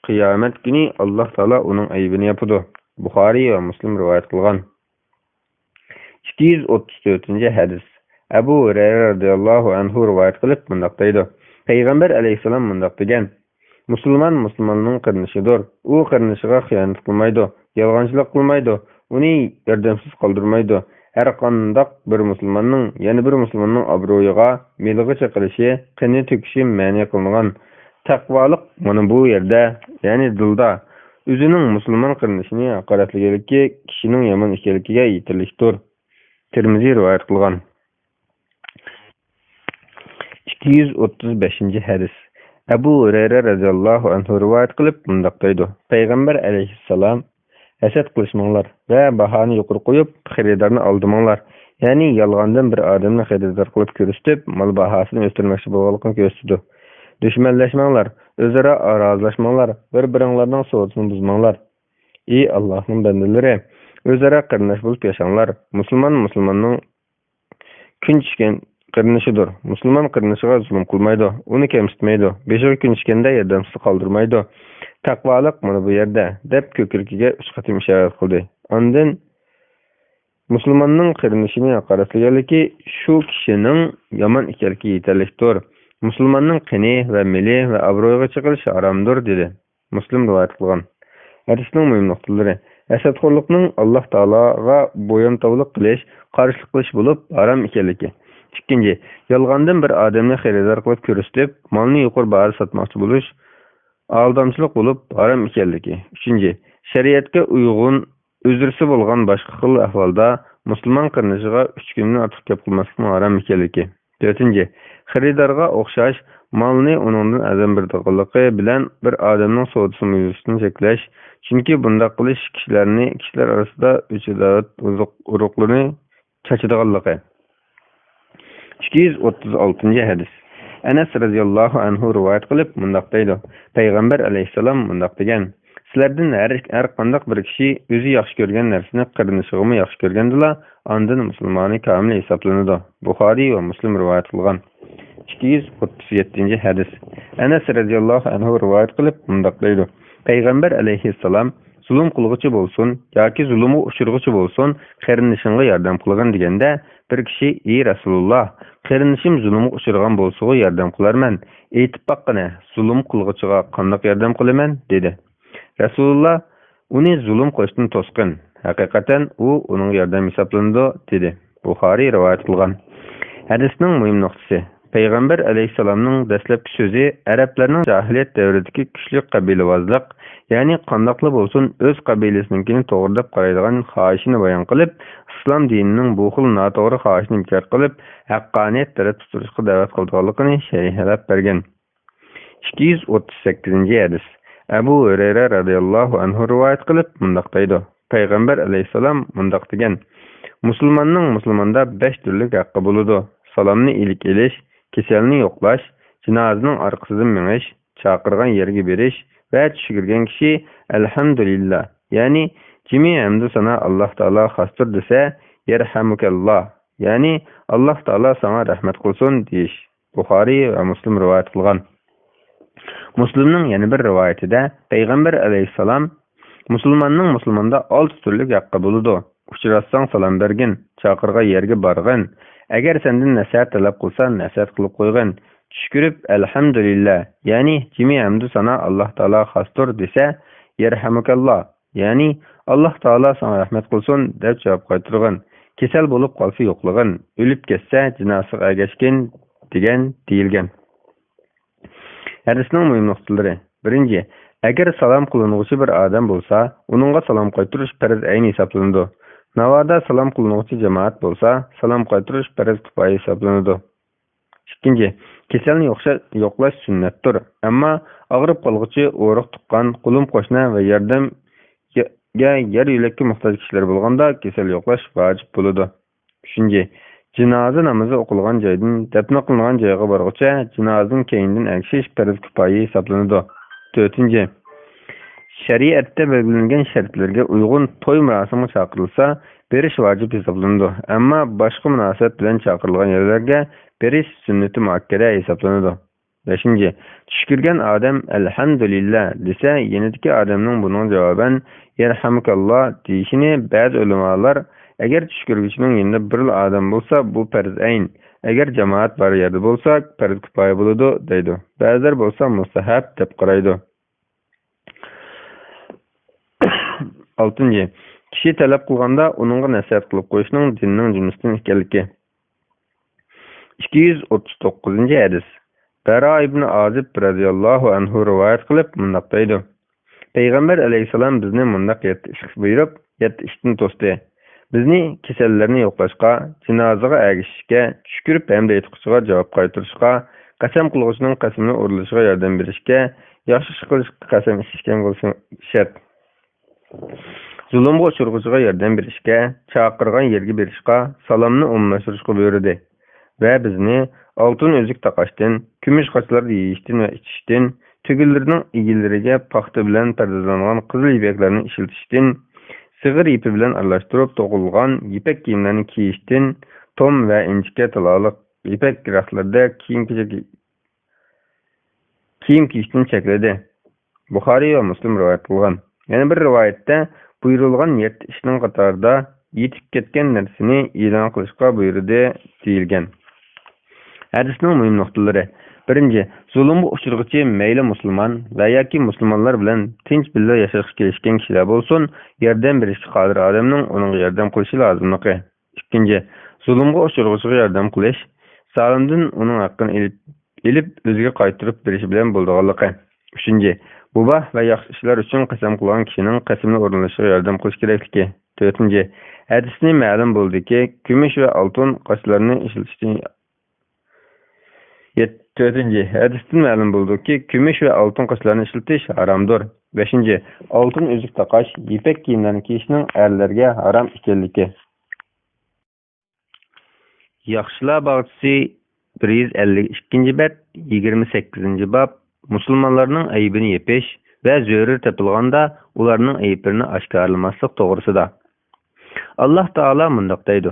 qiyomat kuni Alloh taolo uning aybini yapadi. Buxoriy va Muslim rivoyat qilgan. 234-hadis. Abu Hurayra radhiyallohu anhu rivoyat qilib bunday deydi. Payg'ambar alayhisalom bunday degan: Musulmon musulmonning qarinishidir. U qarinishiga xiyonat qilmaydi, yolg'onchilik qilmaydi, uni yordamsiz qoldirmaydi. Har qanday bir musulmonning yana bir musulmonning obro'yiga, meliga chiqilishi, qini to'kishi ma'ni qilingan. Taqvolik mana bu yerda, ya'ni dilda o'zining musulmon qarinishini haqoratlaganligi kishining yomon ekanligiga yetirlikdir. Tirmiziy rivoyat qilgan. 235-hadis. Abu Hurayra radhiyallohu anhu rivoyat qilib bunday deydi. Payg'ambar alayhissalom: hasad qilishmanglar va bahoni yuqori qo'yib, xaridorni aldimanglar. Ya'ni yolg'ondan bir odamni xaridor qilib ko'rsatib, mol bahosini o'stirmoqchi bo'lganligini ko'rsatdi. Dushmanlashmanglar, o'zaro rozilashmanglar, bir-biringlarning so'zini buzmanglar. Ey Allohning bandalari, o'zaro qarindosh bo'lib yashanglar. Musulmonning kun tushgan qarinishidir. Musulmon qarinishiga zulm qilmaydi, uni kamsitmaydi, beshiga kun tushganda yordamsiz qoldirmaydi. Taqvolik mana bu yerda deb ko'kirkiga 3 qatim ishorat qildi. Ondan musulmonning qarinishini haqoratlaganligi shu kishining yomon ekanligi yetarlikdir. Musulmonning qini va mili va obro'yiga chiqilish haromdir dedi. Muslim rivoyat qilgan. Hadisning muhim nuqtalari: hasadxo'rlikning Alloh taologa bo'yintovlik qilish, qarshilik qilish bo'lib harom ekanligi. Ikkinchi, yolg'ondan bir odamni xaridor qilib ko'rsatib, molni yuqori bahoda sotmoqchi bo'lish aldamchilik bo'lib harom ekanligi. Uchinchi, shariatga uyg'un o'zrisi bo'lgan boshqa xil ahvolda musulmon qarinishiga 3 kundan ortiq gap qilmaslikning harom ekanligi. To'rtinchi, xaridorga o'xshash molni uningdan azam birdiqligi bilan bir odamning savdosini yurishini cheklash, chunki bunday qilish kishilar orasida o'chidat urug'larini chachadiganligi. 236-hadis. Anas radhiyallohu anhu rivoyat qilib bunday deydi. Payg'ambar alayhisalom bunday degan: sizlardan har qanday bir kishi o'zi yaxshi ko'rgan narsani qarinishig'imi yaxshi ko'rgandila, ondan musulmoni kamil hisoblanadi. Buxoriy va Muslim rivoyat qilgan. 237-hadis. Anas radhiyallohu anhu rivoyat qilib bunday deydi. Payg'ambar alayhisalom zulm qilg'uchi bo'lsin yoki zulmga uchirg'uchi bo'lsin, qarinishingga yordam qilgan deganda, bir kishi: "Ey Rasululloh, qarinishim zulmga uchirgan bo'lsa, yordam qilarman. Aytib baqqina, zulm qilg'uchiga qanday yordam qilaman?" dedi. Rasululloh: "Uni zulm qilishdan to'sqin. Haqiqatan u uning yordam hisoblanadi" dedi. Buxoriy rivoyat qilgan. Hadisning muhim nuqtasi: Payg'ambar alayhisalomning dastlabki so'zi arablarning jahiliyat davridagi kuchli qabilavozlik, ya'ni qandoqli bo'lsin o'z qabilasinikini to'g'ri deb qaraydigan xohishini bayon qilib, islom dinining bu xil noto'g'ri xohishini inkor qilib, haqqoniyat taraf tutishga da'vat qilganligini sharhlab bergan. 238-hadis. Abu Hurayra radhiyallohu anhu rivoyat qilib bunday deydi. Payg'ambar alayhisalom bunday degan: musulmonning musulmonda 5 turli haqqi bo'ladi. Salomni ilik elish, kasalni yo'qlash, jinozaning orqasidan minish, chaqirgan yerga berish va tushirgan kishi alhamdulillah, ya'ni jimi hamdu sana Alloh taolo xosdir desa, yarhamukalloh, ya'ni Alloh taolo sana rahmat qilsin deyish. Buxoriy va Muslim rivoyat qilgan. Muslimning yana bir rivoyatida Payg'ambar alayhisalom musulmonning musulmonda 6 turli haqqi bo'ladi. Uchratsang salom bergin, chaqirgan yerga borgin, agar sendan nasihat talab qilsa nasihat qilib qo'ygin, tushkurib alhamdulillah, ya'ni jimi hamdu sana Alloh taolo xosdir desa, yarhamukalloh, ya'ni Alloh taolo sana rahmat qilsin deb javob qaytargin. Kasal bo'lib qolsa yo'qligin, o'lib ketsa jinosiga agashgin degan deyilgan. Hadisning muhim nuqtalari: birinchi, agar salom qilinuvchi bir odam bo'lsa, uningga salom qaytarish farz ayni hisoblanadi. Navoda salom qilinuvchi jamoat bo'lsa, salom qaytarish farz kifoya hisoblanadi. Ikkinchi, kasalni yo'qlash sunnatdir, ammo og'rib qolg'uchi, o'riq tuqqan, qulum qo'shna va yer yo'lakka muhtoj kishilar bo'lganda kasal yo'qlash vojib bo'ladi. Uchinchi, Jinoza namozi o'qilgan joydan dafn qilingan joyga borguncha jinozadan keyindan akshish farz kifoya hisoblanadi. 4. Şeriatda belgilengan shartlarga uyg'un to'y marosimiga chaqirilsa, berish vojib hisoblanadi. Ammo boshqa munosabat bilan chaqirilgan yerlarga berish sunnati muakkada hisoblanadi. 5. Tush ko'rgan odam alhamdulillah desa, yanidagi odamning buning javoban yarhamukalloh deyishini ba'zi ulamolar agar tush ko'rguchining yanida bir odam bo'lsa, bu farz ayn. Agar jamoat bor yerda bo'lsa, farz kifoya bo'ladi deydi. Ba'zilar bo'lsa mustahab deb qaraydi. 6. Kishi talab qilganda uningga nasihat qilib qo'yishning dinning jumlasidan ekanligi. 239 hadis. Bara ibn Azib radhiyallohu anhu rivoyat qilib mundaq deydi. Payg'ambar alayhisalom bizni mundaq buyurib, 7 ishdan to'sdi. Bizni kasallarni yo'qlashga, jinozaga agishishga, tush ko'rib hamda aytquchiga javob qaytarishga, qasam qilg'uchining qasamini o'rlashiga yordam berishga, yaxshi ish qilishga qasam ichishgan bo'lsa shart. Zulmga uchirg'uchiga yordam berishga, chaqirgan yerga berishga, salomni umumlashtirishga buyurdi. Va bizni oltin o'zik taqashdan, kumush qochlarni yeyishdan va ichishdan, tugillarning egillariga paxta bilan pardozlangan qizil ipaklarni ishlatishdan, sig'ir ipi bilan aralashtirib to'qilgan ipak kiyimlarni kiyishdan, tom va inchika tiloliq ipak raxtlarda kiyim kiyishdan chekladi. Buxoriy va Muslim rivoyat qilgan. Yana bir rivoyatda buyurilgan 7 ishning qatorida yetib ketgan narsani e'lon qilishga buyurdi deyilgan. Hadisning muhim nuqtalari. 1. Zulmga uchirg'uchi mayli musulmon va yoki musulmonlar bilan tinch birga yashashga kelishgan kishilar bo'lsin, yordam berishga qodir odamning unga yordam qilishi lozimligi. 2. Zulmga uchirg'uchiga yordam qilish salimdan uning haqqini elib o'ziga qaytarib berish bilan bo'lganligi. 3. Mubah va yaxshi ishlar uchun qasam qilgan kishining qasamini o'rnashishiga yordam qilish kerakligi. 4. Hadisni ma'lum bo'ldiki, kumush va oltin qochlarni ishlatishdan 4. Hadisdan ma'lum bo'ldiki, kumush va oltin qochlarni ishlatish haromdir. 5. Oltin o'zik taqash, ipak kiyimlarni kiyishning erlarga harom ekanligi. Yaxshilar bog'chisi 152 bab, 28 bab. Musulmonlarning aybini yepish va zo'ri topilganda ularning ayblarini oshkorlamaslik to'g'risida. Alloh taolo mundaq deydi: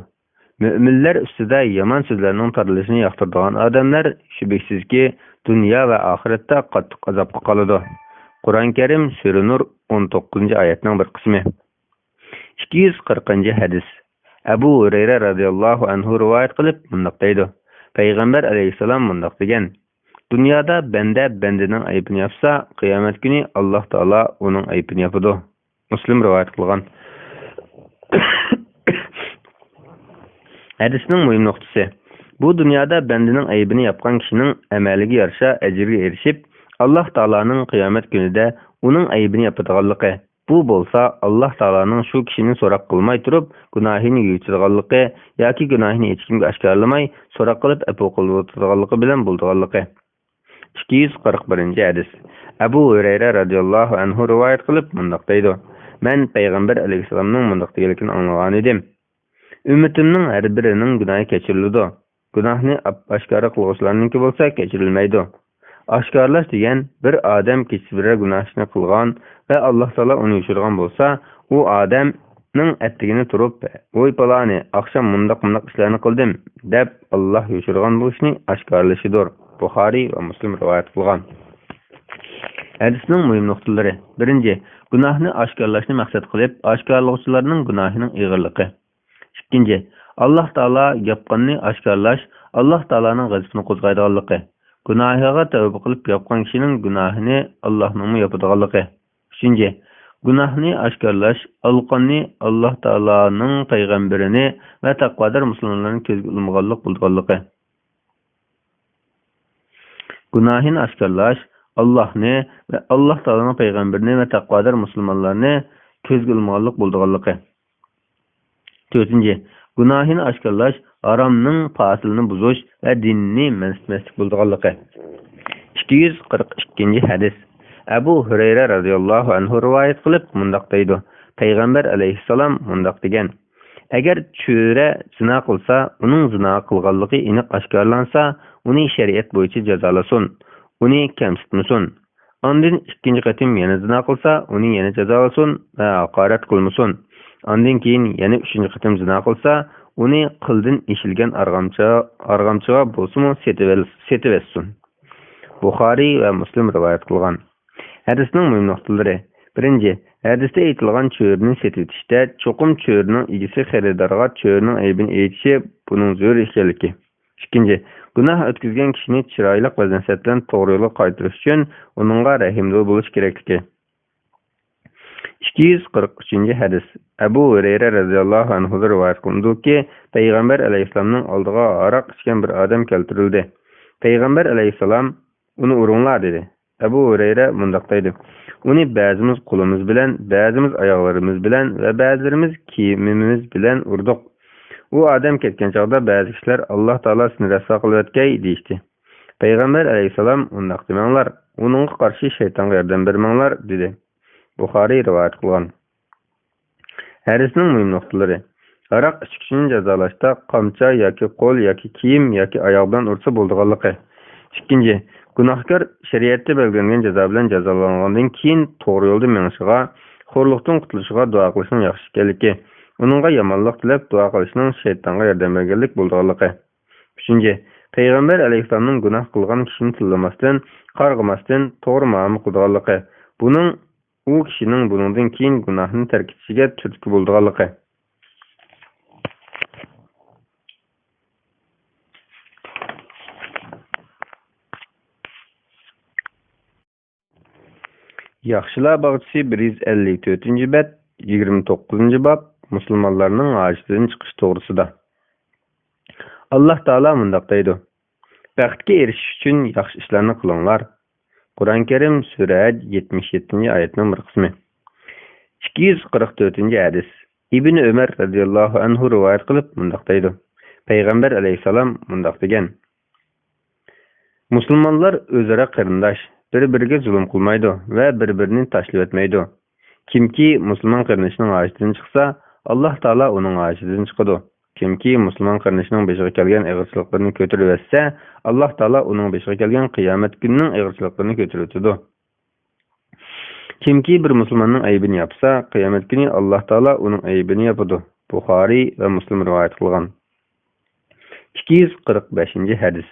Müminler ustida yomon so'zlarning tarilishini yoqtiradigan odamlar shubhasizki dunyo va oxiratda qattiq azobga qoladi. Qur'on Karim Sura Nur 19-oyatning bir qismi. 240 hadis. Abu Hurayra radhiyallohu anhu rivoyat qilib mundaq deydi: Payg'ambar alayhisalom mundaq degan: Dunyoda bandaning aybini yapsa, qiyomat kuni Alloh taolo uning aybini yapadi. Muslim rivoyat qilgan. Hadisning muhim nuqtasi. Bu dunyoda bandaning aybini yapgan kishining amaliga yarasha ajrga erishib, Alloh taolaning qiyomat kunida uning aybini yapadiganligi. Bu bo'lsa, Alloh taolaning shu kishini so'roq qilmay turib, gunohini yuvishtirganligi yoki gunohini hech kimga oshkorlamay, so'roq qilib afv qiladiganligi bilan bo'lganligi. 241 hadis. Abu Hurayra radhiyallohu anhu rivoyat qilib mundaq deydi: Men payg'ambar alayhisalomning mundaq deganligini anglagan edim. Ummatimning har birining gunohi kechiriladi. Gunohni oshkora qiluvchilarningki bo'lsa kechirilmaydi. Oshkorlash degan bir odam kechibira gunohni qilgan va Alloh taolo uni yushirgan bo'lsa, u odamning attigini turib, "Voy paloni, oqshom mundaq ishlarni qildim" deb Alloh yushirgan bo'lishni oshkorlashidir. Buxoriy va Muslim rivoyat qilgan. Hadisning muhim nuqtalari. 1. Gunohni oshkorlashni maqsad qilib, oshkorlovchilarning gunohining og'irligi. 2. Alloh taolo yapqanni oshkorlash Alloh taolaning g'azabini qo'zg'aydiganligi. Gunohiga tavba qilib yapgan kishining gunohini Allohning yapadiganligi. 3. Gunohni oshkorlash alqonni Alloh taolaning payg'ambarini va taqvodor musulmonlarning ko'zga ilmaganlik bo'lganligi. Gunohini oshkorlash Allohni va Alloh taolaning payg'ambarini va taqvodor musulmonlarni ko'zga ilmaganlik bo'lganligi. 4. Gunohini oshkorlash haromning faslini buzish va dinni mansitmaslik bo'lganligi. 242 hadis. Abu Hurayra radhiyallohu anhu rivoyat qilib mundaq deydi: Payg'ambar alayhisalom mundaq degan: Agar cho'ra zina qilsa, uning zina qilganligi aniq oshkorlansa, uni shariat bo'yicha jazolasin, uni kamsitmasin. Ondan ikkinchi qatim yana zina qilsa, uni yana jazolasin va haqorat qilmasin. Ondan keyin yana uchinchi qatim zina qilsa, uni qildan eshilgan arg'amchiga bo'lsa-mu setiversin. Buxoriy va Muslim rivoyat qilgan. Hadisning muhim nuqtalari. Birinchi, hadisda aytilgan cho'rni setitishda cho'qim cho'rning egisi xaridorga cho'rning aybini aytishi buning zo'r ekanligi. Ikkinchi, gunoh o'tkazgan kishini chiroyli va nasab bilan to'g'ri yo'lga qaytarish uchun uningga rahimli bo'lish kerakligi. 243-hadis. Abu Hurayra radhiyallohu anhu rivoyat qilindiki, Payg'ambar alayhisolamning oldiga aroq ichgan bir odam keltirildi. Payg'ambar alayhisolam uni uringlar dedi. Abu Hurayra mundaq deydi: Uni ba'zimiz qo'limiz bilan, ba'zimiz oyoqlarimiz bilan va ba'zilarimiz kiyimimiz bilan urdik. U odam ketgan chog'da ba'zi kishilar Alloh taolo sizni raso qilayotgay deydi. Payg'ambar alayhisolam undaq demanglar, uningga qarshi shaytonga yordam bermanglar dedi. Buxoriy rivoyat qilgan. Hadisning muhim nuqtalari. Aroq ichishni jazolashda qamcha yoki qo'l yoki kiyim yoki oyoq bilan ursa bo'lganligi. Ikkinchi, gunohkor shariatda belgilangan jazo bilan jazolangandan keyin to'g'ri yo'lda menishiga, xo'rliqdan qutulishiga duo qilishning yaxshi ekanligi, uningga yomonlik tilab duo qilishning shaytonga yordam berganlik bo'lganligi. Uchinchi, Payg'ambar alayhisolamning gunoh qilgan kishini tillamasdan, qarg'amasdan to'g'ri muomala qilganligi. Buning u kishining buningdan keyin gunohni tark etishiga turtki bo'lganligi. Yaxshilar bog'chisi 154-bet, 29-bob musulmonlarning hojatidan chiqish to'g'risida. Alloh taolo mundaq deydi: Baxtga erishish uchun yaxshi ishlarni qilinglar. Qur'on Karim sura 77-oyatning bir qismi. 244-hadis. Ibn Umar radhiyallohu anhu rivoyat qilib mundaq deydi: Payg'ambar alayhisalom mundaq degan: Musulmonlar o'zaro qarindosh, bir-biriga zulm qilmaydi va bir-birini tashlab etmaydi. Kimki musulmon qarindoshning hojatidan chiqsa, Alloh taolo uning hojatidan chiqadi. Kimki musulmon qarindoshning beshiga kelgan ig'irchiliklarni ko'tarib etsa, Alloh taolo uning beshiga kelgan qiyomat kunining ig'irchiliklarini ko'tarib o'tadi. Kimki bir musulmonning aybini yapsa, qiyomat kuni Alloh taolo uning aybini yapadi. Buxoriy va Muslim rivoyat qilgan. 245-hadis.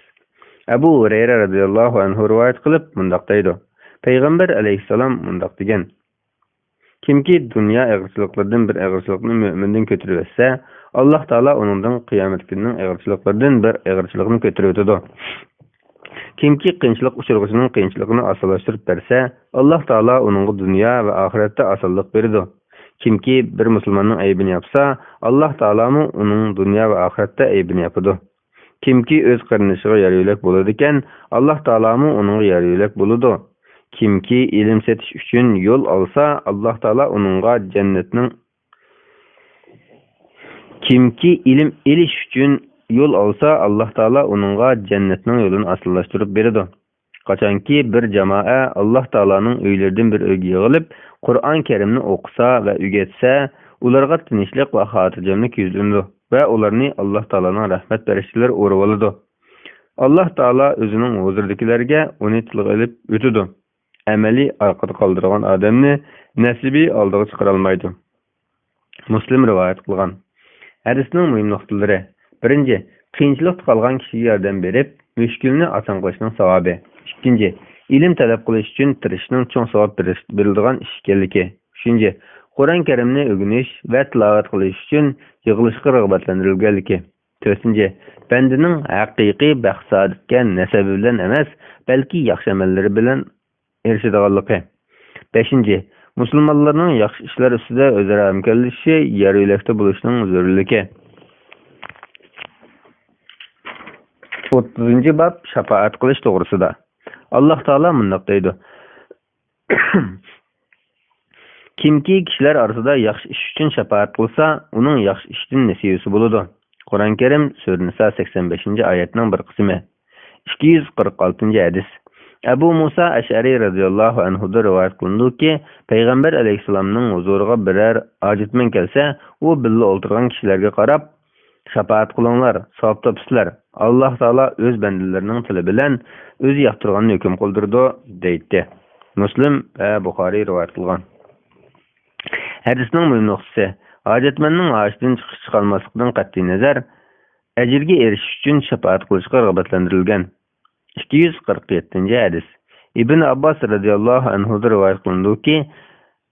Abu Hurayra radhiyallohu anhu rivoyat qilib mundaq deydi: Payg'ambar alayhisalom mundaq degan: Kimki dunyo ig'irchiliklaridan bir ig'irchilikni mo'mindan ko'tarib etsa, Alloh taolo uningdan qiyomat kunining ig'irchiliklaridan bir ig'irchilikni ko'tarib o'tadi. Kimki qiyinchilik uchirg'uchining qiyinchiligini osonlashtirib bersa, Alloh taolo uningga dunyo va oxiratda osonlik beradi. Kimki bir musulmonning aybini yapsa, Alloh taolo uning dunyo va oxiratda aybini yapadi. Kimki o'z qarindoshiga yariylik bo'ladi ekan, Alloh taolo uningga yariylik bo'ladi. Kimki ilm setish uchun yo'l olsa, Alloh taolo uningga jannatning Kimki ilm elish uchun yo'l olsa, Alloh taolo uningga jannatning yo'lini osonlashtirib beradi. Qachonki bir jamoa Alloh taoloning uylaridan bir uyga yig'ilib, Qur'on Karimni o'qisa va o'rgatsa, ularga tinchlik va xotirjamlik yuzlanadi va ularni Alloh taoloning rahmat farishtalari o'rib oladi. Alloh taolo o'zining huzuridagilarga uni tilga olib o'tadi. Amaliy orqada qoldirgan odamni nasibi oldiga chiqara olmaydi. Muslim rivoyat qilgan. Hadisning muhim nuqtalari. Birinchi, qiyinchilikda qolgan kishiga yordam berib, mushkulni oson qilishning savobi. Ikkinchi, ilm talab qilish uchun tirishning cho'ng savob beriladigan ish ekanligi. Uchinchi, Qur'on Karimni o'rganish va tilovat qilish uchun yig'ilishga rag'batlantirilganligi. To'rtinchi, bandining haqiqiy baxt saodatga nasabi bilan emas, balki yaxshi amallari bilan erishadiganligi. Beshinchi, musulmonlarning yaxshi ishlar ustida o'zaro hamkorlashishi, yariylikda bo'lishning zarurligi. 30-bob shafaat qilish to'g'risida. Alloh taolo mundaq deydi: Kimki kishilar orasida yaxshi ish uchun shafaat qilsa, uning yaxshi ishdan nasibasi bo'ladi. Qur'on Karim sura Nisa 85-oyatning bir qismi. 246-hadis. Abu Musa Ash'ari radhiyallohu anhudan rivoyat qilindiki, payg'ambar alayhissalomning huzuriga biror hojatman kelsa, u billa o'tirgan kishilarga qarab, shafaat qilinglar, savob topsizlar. Alloh taolo o'z bandalarining tili bilan o'zi yoqtirganini hukm qildirdi, deydi. Muslim va Buxoriy rivoyat qilgan. Hadisning muhim nuqtasi: hojatmanning hojatidan chiqolmaslikdan qat'iy nazar, ajrga erishish uchun shafaat qilishga rag'batlantirilgan. 247 hadis. İbn Abbas radhiyallohu anhudan rivoyat qilindiki,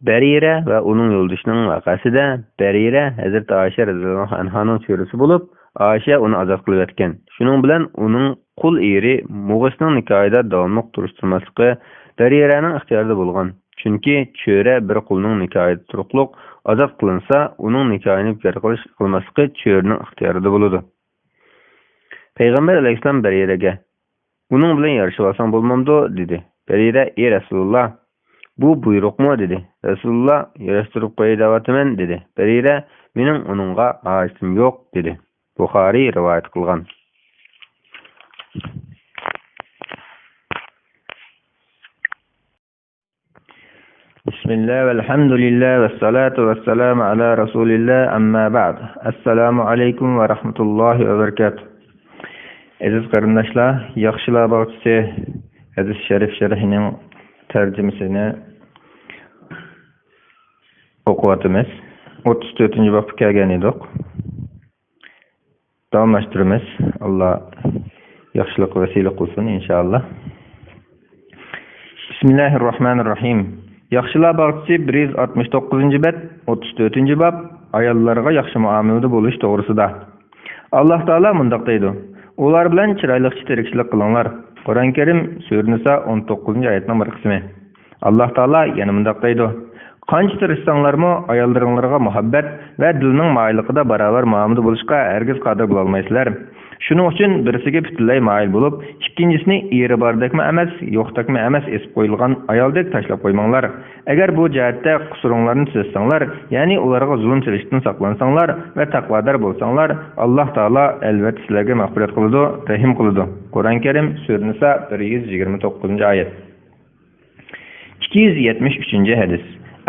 Barira va uning yo'ldoshining vaqasida Barira Hazrat Oysha radhiyallohu anhaning cho'risi bo'lib, Oysha uni ozod qilib etgan. Shuning bilan uning qul eri Mug'isning nikohida davomli turishtirmasligi Bariraning ixtiyorida bo'lgan. Chunki cho'ra bir qulning nikohida turuqliq ozod qilinsa, uning nikohini bekor qilmasligi cho'rning ixtiyorida bo'ladi. Payg'ambar alayhissalom Bariraga "Uning bilan yarashib olsang bo'lmamdi?" dedi. Barira: "Ey Rasululloh, bu buyruqmi?" dedi. Rasululloh: "Yarashtirib qo'y da'vatiman" dedi. Barira: "Mening uningga hajotim yo'q" dedi. Buxoriy rivoyat qilgan. Bismillah valhamdulillah vassalatu vassalamu ala rasulillah amma ba'd. Assalomu alaykum va rahmatullohi va barakatuh. Aziz qarindoshlar, yaxshilar bog'chisi hadis sharif sharhining tarjimasini o'qiyotimiz. 34-bobga kelgan edik. Davomlashtiramiz. Alloh yaxshilik vasila qilsin inshaalloh. Bismillahirrohmanirrohim. Yaxshilar bog'chisi 169-bob, 34-bob ayollarga yaxshi muomalada bo'lish to'g'risida. Alloh taolo mundaq deydi: "Ular bilan chiroyliqcha tirikchilik qilinglar." Qur'oni Karim Sura Nisa 19-oyatning bir qismi. Alloh taolo yana mundaq deydi: "Qancha tirishsanglarmi ayollaringlarga muhabbat va dilning moyilligida barobar muomalada bo'lishga hargiz qodir bo'la olmaysizlar. Shuning uchun birisiga butunlay moyil bo'lib, ikkinchisini eri bordakmi emas, yo'qdakmi emas esib qo'yilgan ayoldek tashlab qo'ymanglar. Agar bu jihatda qusuringlarni tuzasanglar, ya'ni ularga zulm qilishdan saqlansanglar va taqvodor bo'lsanglar, Alloh taolo albatta sizlarga mag'firat qiladi, rahim qiladi." Qur'oni Karim Sura Nisa 129-oyat. 273-hadis.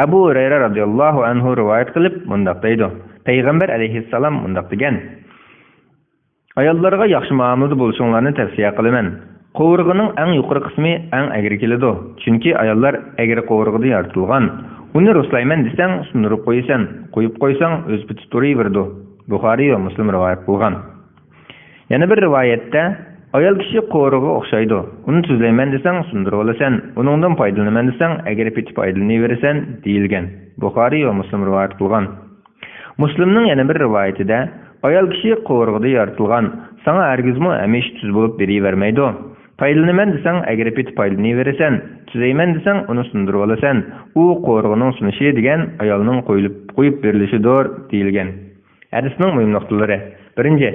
Abu Hurayra radhiyallohu anhu rivoyat qilib mundaq deydi: Payg'ambar alayhissalom mundaq degan: "Ayollarga yaxshi muomalada bo'lishinglarni tavsiya qilaman. Qovurg'ining eng yuqori qismi eng agri keladi. Chunki ayollar agri qovurg'ida yaratilgan. Uni ruslayman desang, sundirib qo'yasan, qo'yib qo'ysang o'z bitib turaveradi." Buxoriy va Muslim rivoyat qilgan. Yana bir rivoyatda ayol kishi qovurg'iga o'xshaydi. Uni tuzlayman desang, sundirib olasan, uningdan foydalanaman desang, agri bitib foydalanaverasan deyilgan. Buxoriy va Muslim rivoyat qilgan. Muslimning yana bir rivoyatida ayol kishi qovurg'ida yaratilgan, sana hargizmi hamish tuz bo'lib beravermaydi. Foydalanaman desang, agri bitib foydalanaverasan, tuzayman desang, uni sundirib olasan. U qovurg'ining sunishi degan ayolning qo'yib berilishidir deyilgan. Hadisning muhim nuqtalari. Birinchi,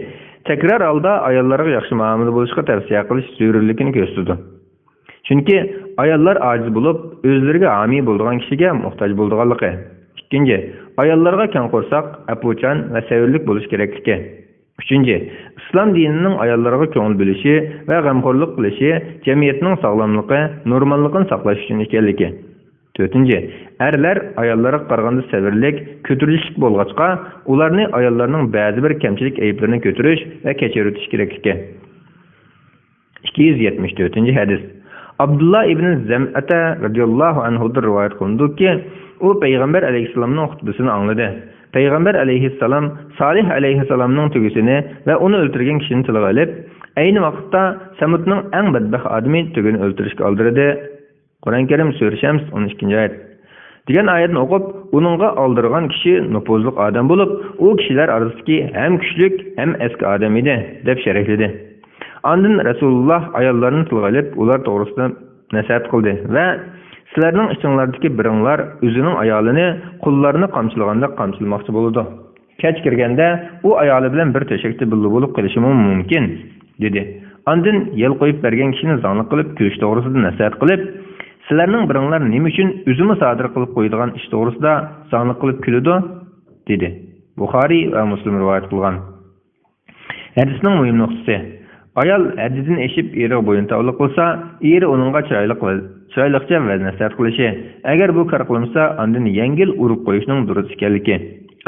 takrar holda ayollarga yaxshi muomalada bo'lishga tavsiya qilish zarurligini ko'rsatdi. Chunki ayollar ojiz bo'lib, o'zlariga homiy bo'lgan kishiga muhtoj bo'lganligi. Ikkinchi, ayollarga keng qo'rsoq, apuchan va savrlik bo'lish kerakligi. Uchinchi, islom dinining ayollarga ko'ngil bo'lishi va g'amxo'rlik qilishi jamiyatning sog'lomligi, normalligini saqlash uchun ekanligi. To'rtinchi, erlar ayollarga qaraganda savrlik, ko'tarilishlik bo'lg'achqa, ularni ayollarning ba'zi bir kamchilik ayblarini ko'tarish va kechirib o'tish kerakligi. 274-hadis. Abdullah ibn Zam'ata radhiyallohu anhu rivoyat qilindiki, u payg'ambar alayhissalomning xutbasini angladi. Payg'ambar alayhissalom Salih alayhissalomning tugisini va uni o'ldirgan kishini tilga olib, ayni vaqtda Samudning eng badbaxt odami tugini o'ldirishga oldirdi. Qur'oni Karim Sura Shams 12-oyat. degan oyatni o'qib, uningga oldirgan kishi nupuzliq odam bo'lib, u kishilar orasidagi ham kuchlik, ham eski odam edi deb sharhladi. Ondan Rasululloh ayollarni tilga olib, ular to'g'risida nasihat qildi va sizlarning ichinglardagi biringlar o'zining ayolini, qullarini qamchilaganda qamchilamoqchi bo'ladi. Kech kirganda u ayoli bilan bir to'shakda birga bo'lib qolishi mumkin dedi. Ondan yel qo'yib bergan kishini zonni qilib ko'rish to'g'risida nasihat qilib, sizlarning biringlar nima uchun o'zini sodir qilib qo'yadigan ish to'g'risida zonni qilib kuladi dedi. Buxoriy va Muslim rivoyat qilgan. Hadisning muhim nuqtasi: Ayol haddidan eshib eri bo'yintovlik qilsa, eri uningga chiroyliqcha va nasihat qilishi. Agar bu kar qilmasa, undan yengil urib qo'yishning durust ekanligi.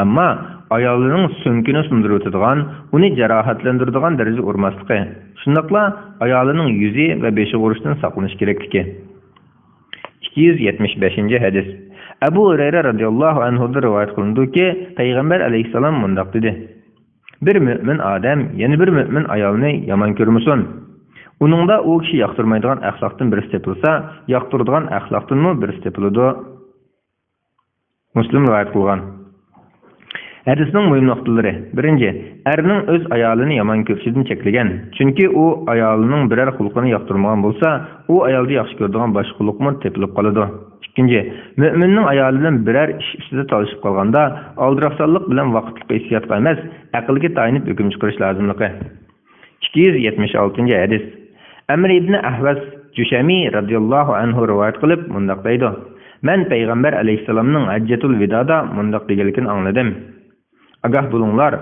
Ammo ayolining so'nkini sindirib o'tadigan, uni jarohatlantiradigan darajada urmasligi. Shundaqla ayolining yuzi va beshi urishdan saqlanish kerakligi. 275 hadis. Abu Hurayra radhiyallohu anhu rivoyat qilindiki, payg'ambar alayhisalom mundaq dedi: Bir mümin adam, yana bir mümin ayolni yomon ko'rmasin. Uningda u kishi yoqtirmaydigan axloqdan birisi tepilsa, yoqtiradigan axloqdanmi birisi tepiladi. Muslim rivoyat qilgan. Hadisning muhim nuqtalari. Birinchi, erning o'z ayolini yomon ko'rishidan cheklagan. Chunki u ayolining biror xulqini yoqtirmagan bo'lsa, u ayolni yaxshi ko'radigan boshqa xulqmi tepilib qoladi. Ikkinchi, müminning ayolidan biror ish ustida talashib qolganda, aldiraqsonlik bilan vaqtlik hissiyotga emas, aqlga tayinib hukm chiqarish lozimligi. 276 hadis. Amr ibn Ahvas Jushami radhiyallohu anhu rivoyat qilib mundaq deydi: Men payg'ambar alayhisalomning hajjatul vidoda mundaq deganligini angladim. Agah bo'linglar,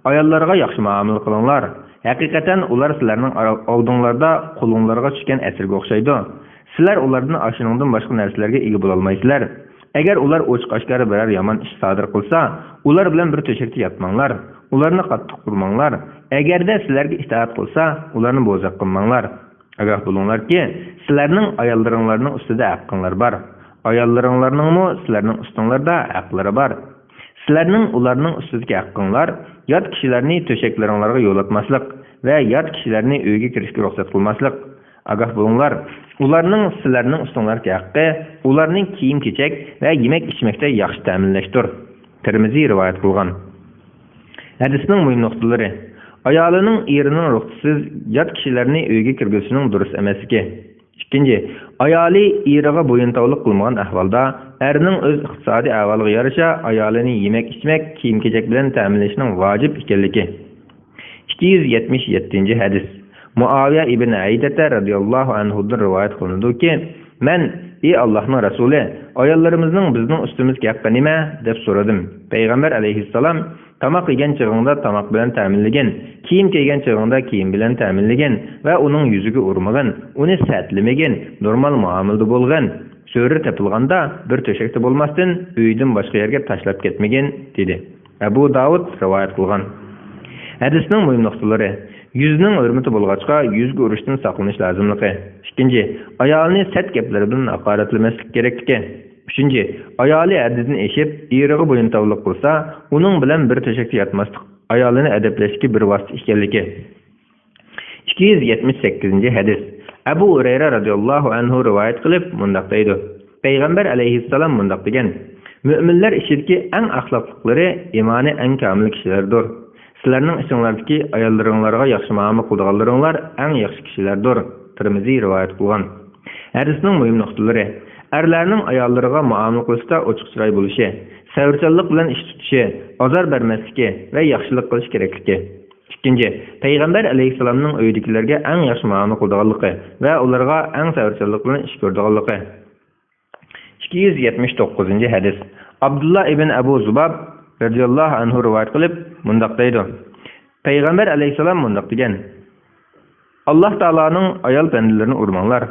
ayollarga yaxshi muomala qilinglar. Haqiqatan ular sizlarning oldinglarda qo'linglarga tushgan asirga o'xshaydi. Sizlar ulardan ashuningdan boshqa narsalarga ega bo'la olmaysizlar. Agar ular ochiq-oshkora biror yomon ish sodir qilsa, ular bilan bir to'shakda yotmanglar. Ularni qattiq urmanglar. Agarda sizlarga itoat qilsa, ularni bo'zaq qilmanglar. Agah bo'linglarki, sizlarning ayollaringlarning ustida haqqinglar bor. Ayollaringlarningmi sizlarning ustinglarda haqlari bor. Sizlarning ularning ustidagi haqqinglar yot kishilarni to'shaklaringlarga yo'latmaslik va yot kishilarni uyga kirishga ruxsat qilmaslik. Agah bo'linglar, ularning sizlarning ustinglarga haqqi, ularning kiyim-kechak va yemak-ichmakda yaxshi ta'minlashdir. Tirmiziy rivoyat qilgan. Hadisning muhim nuqtalari. Ayolining erining ruxsatsiz yot kishilarni uyga kirgizishining durust emasligi. Ikkinchi, ayoli eriga bo'yintovlik qilmagan ahvolda erning o'z iqtisodiy ahvoliga yarasha ayolini yemak-ichmak, kiyim-kechak bilan ta'minlashning vojib ekanligi. 277 hadis. Muaviya ibn Aydata radhiyallohu anhu rivoyat qilindiki, men ey Allohning rasuli, ayollarimizning bizning ustimizga haqqi nima deb so'radim. Payg'ambar alayhissalom tamoq yegan chog'ingda tamoq bilan ta'minlagan, kiyim kiygan chog'ingda kiyim bilan ta'minlagan va uning yuziga urmagan, uni satlamagan, normal muomalada bo'lgan, so'ri tepilganda bir to'shakda bo'lmasdan uydan boshqa yerga tashlab ketmagan dedi. Abu Davud rivoyat qilgan. Hadisning muhim nuqtalari. Yuzning hurmati bo'lg'achqa yuzga urishdan saqlanish lozimligi. Ikkinchi, ayolni sat gaplari bilan haqoratlamaslik kerakligi. Uchinchi, ayoli haddidan eshib, eriga bo'yintovlik qilsa, uning bilan bir to'shakda yotmaslik ayolini adablashga bir vosita ekanligi. 278 hadis. Abu Hurayra radhiyallohu anhu rivoyat qilib mundaq deydi: Payg'ambar alayhissalom mundaq degan: Mu'minlar ichidagi eng axloqliqlari iymoni eng kamil kishilardir. Sizlarning ichinglardagi ayollaringlarga yaxshi muomala qilganlaringlar eng yaxshi kishilardir. Tirmiziy rivoyat qilgan. Hadisning muhim nuqtalari. Erlarning ayollariga muomala qilishda ochiq chiroy bo'lishi, savrchanlik bilan ish tutishi, azor bermasligi va yaxshilik qilish kerakligi. Ikkinchi, payg'ambar alayhisalomning uydagilarga eng yaxshi muomala qilganligi va ularga eng savrchanlik bilan ish ko'rganligi. 279 hadis. Abdullah ibn Abu Zubab radhiyallohu anhu rivoyat qilib mundaq deydi: Payg'ambar alayhisalom mundaq degan: Alloh taolaning ayol bandalarini urmanglar.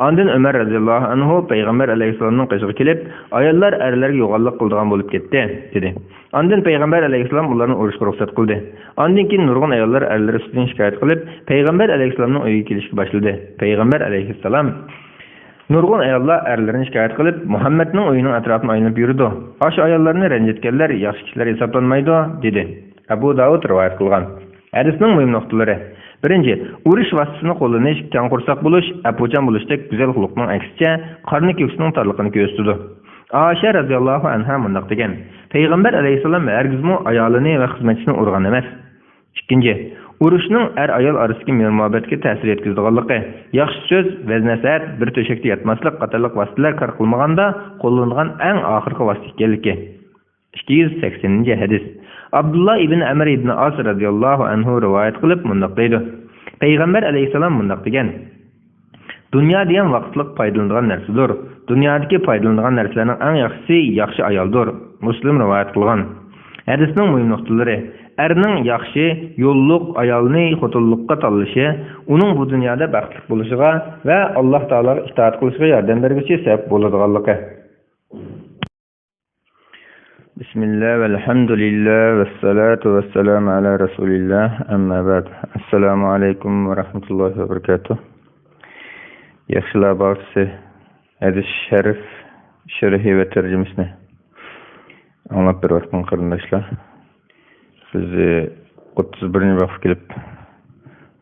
Ondan Ömer radhiyallohu anhu payg'ambar alayhisalomning qishig'iga kelib, ayollar erlarga yo'g'onlik qildigan bo'lib ketdi dedi. Ondan payg'ambar alayhisalom ularni urishga ruxsat qildi. Ondan keyin nurg'un ayollar erlar ustidan shikoyat qilib, payg'ambar alayhisalomning uyiga kelishga boshladi. Payg'ambar alayhisalom nurg'un ayollar erlarini shikoyat qilib, Muhammadning uyining atrofini aylanib yurdi. O'sha ayollarni ranjitganlar yaxshi kishilar hisoblanmaydi dedi. Abu Davud rivoyat qilgan. Hadisning muhim nuqtalari. Birinchi, urish vositasini qo'llanish, kang qursoq bo'lish, apuchan bo'lishdek go'zal xulqning aksicha qorni ko'ksining torligini ko'rsatadi. Aisha radhiyallohu anha mundaq degan: Payg'ambar alayhisalom hargizmi ayolini va xizmatchisini urgan emas. Ikkinchi, urushning ayol orasidagi mehr-muhabbatga ta'sir yetkazadiganligi, yaxshi so'z va nasihat, bir to'shakda yotmaslik qatorliq vositalar kor qilmaganda qo'llanilgan eng oxirgi vosita ekanligi. 280 hadis. Abdullah ibn Amr ibn As radhiyallohu anhu rivoyat qilib mundaq deydi: Payg'ambar alayhisalom mundaq degan: Dunyo degan vaqtliq foydalanadigan narsadir. Dunyodagi foydalanadigan narsalarning eng yaxshisi yaxshi ayoldir. Muslim rivoyat qilgan. Hadisning muhim nuqtalari. Erning yaxshi, yo'lluq ayolni xotinlikqa tanlashi, uning bu dunyoda baxtli bo'lishiga va Alloh taologa itoat qilishiga yordam beruvchi sabab bo'ladiganligi. Bismillah velhamdülillah vessalatu vesselamu ala Resulillah amma ba'd. Assalamu alaykum ve rahmetullahi ve berekatuh. Yaxshilar barchasi hadis sharif sharhi ve tercümesini anlab berayotgan qarindoshlar. Biz 31 vaqt kelib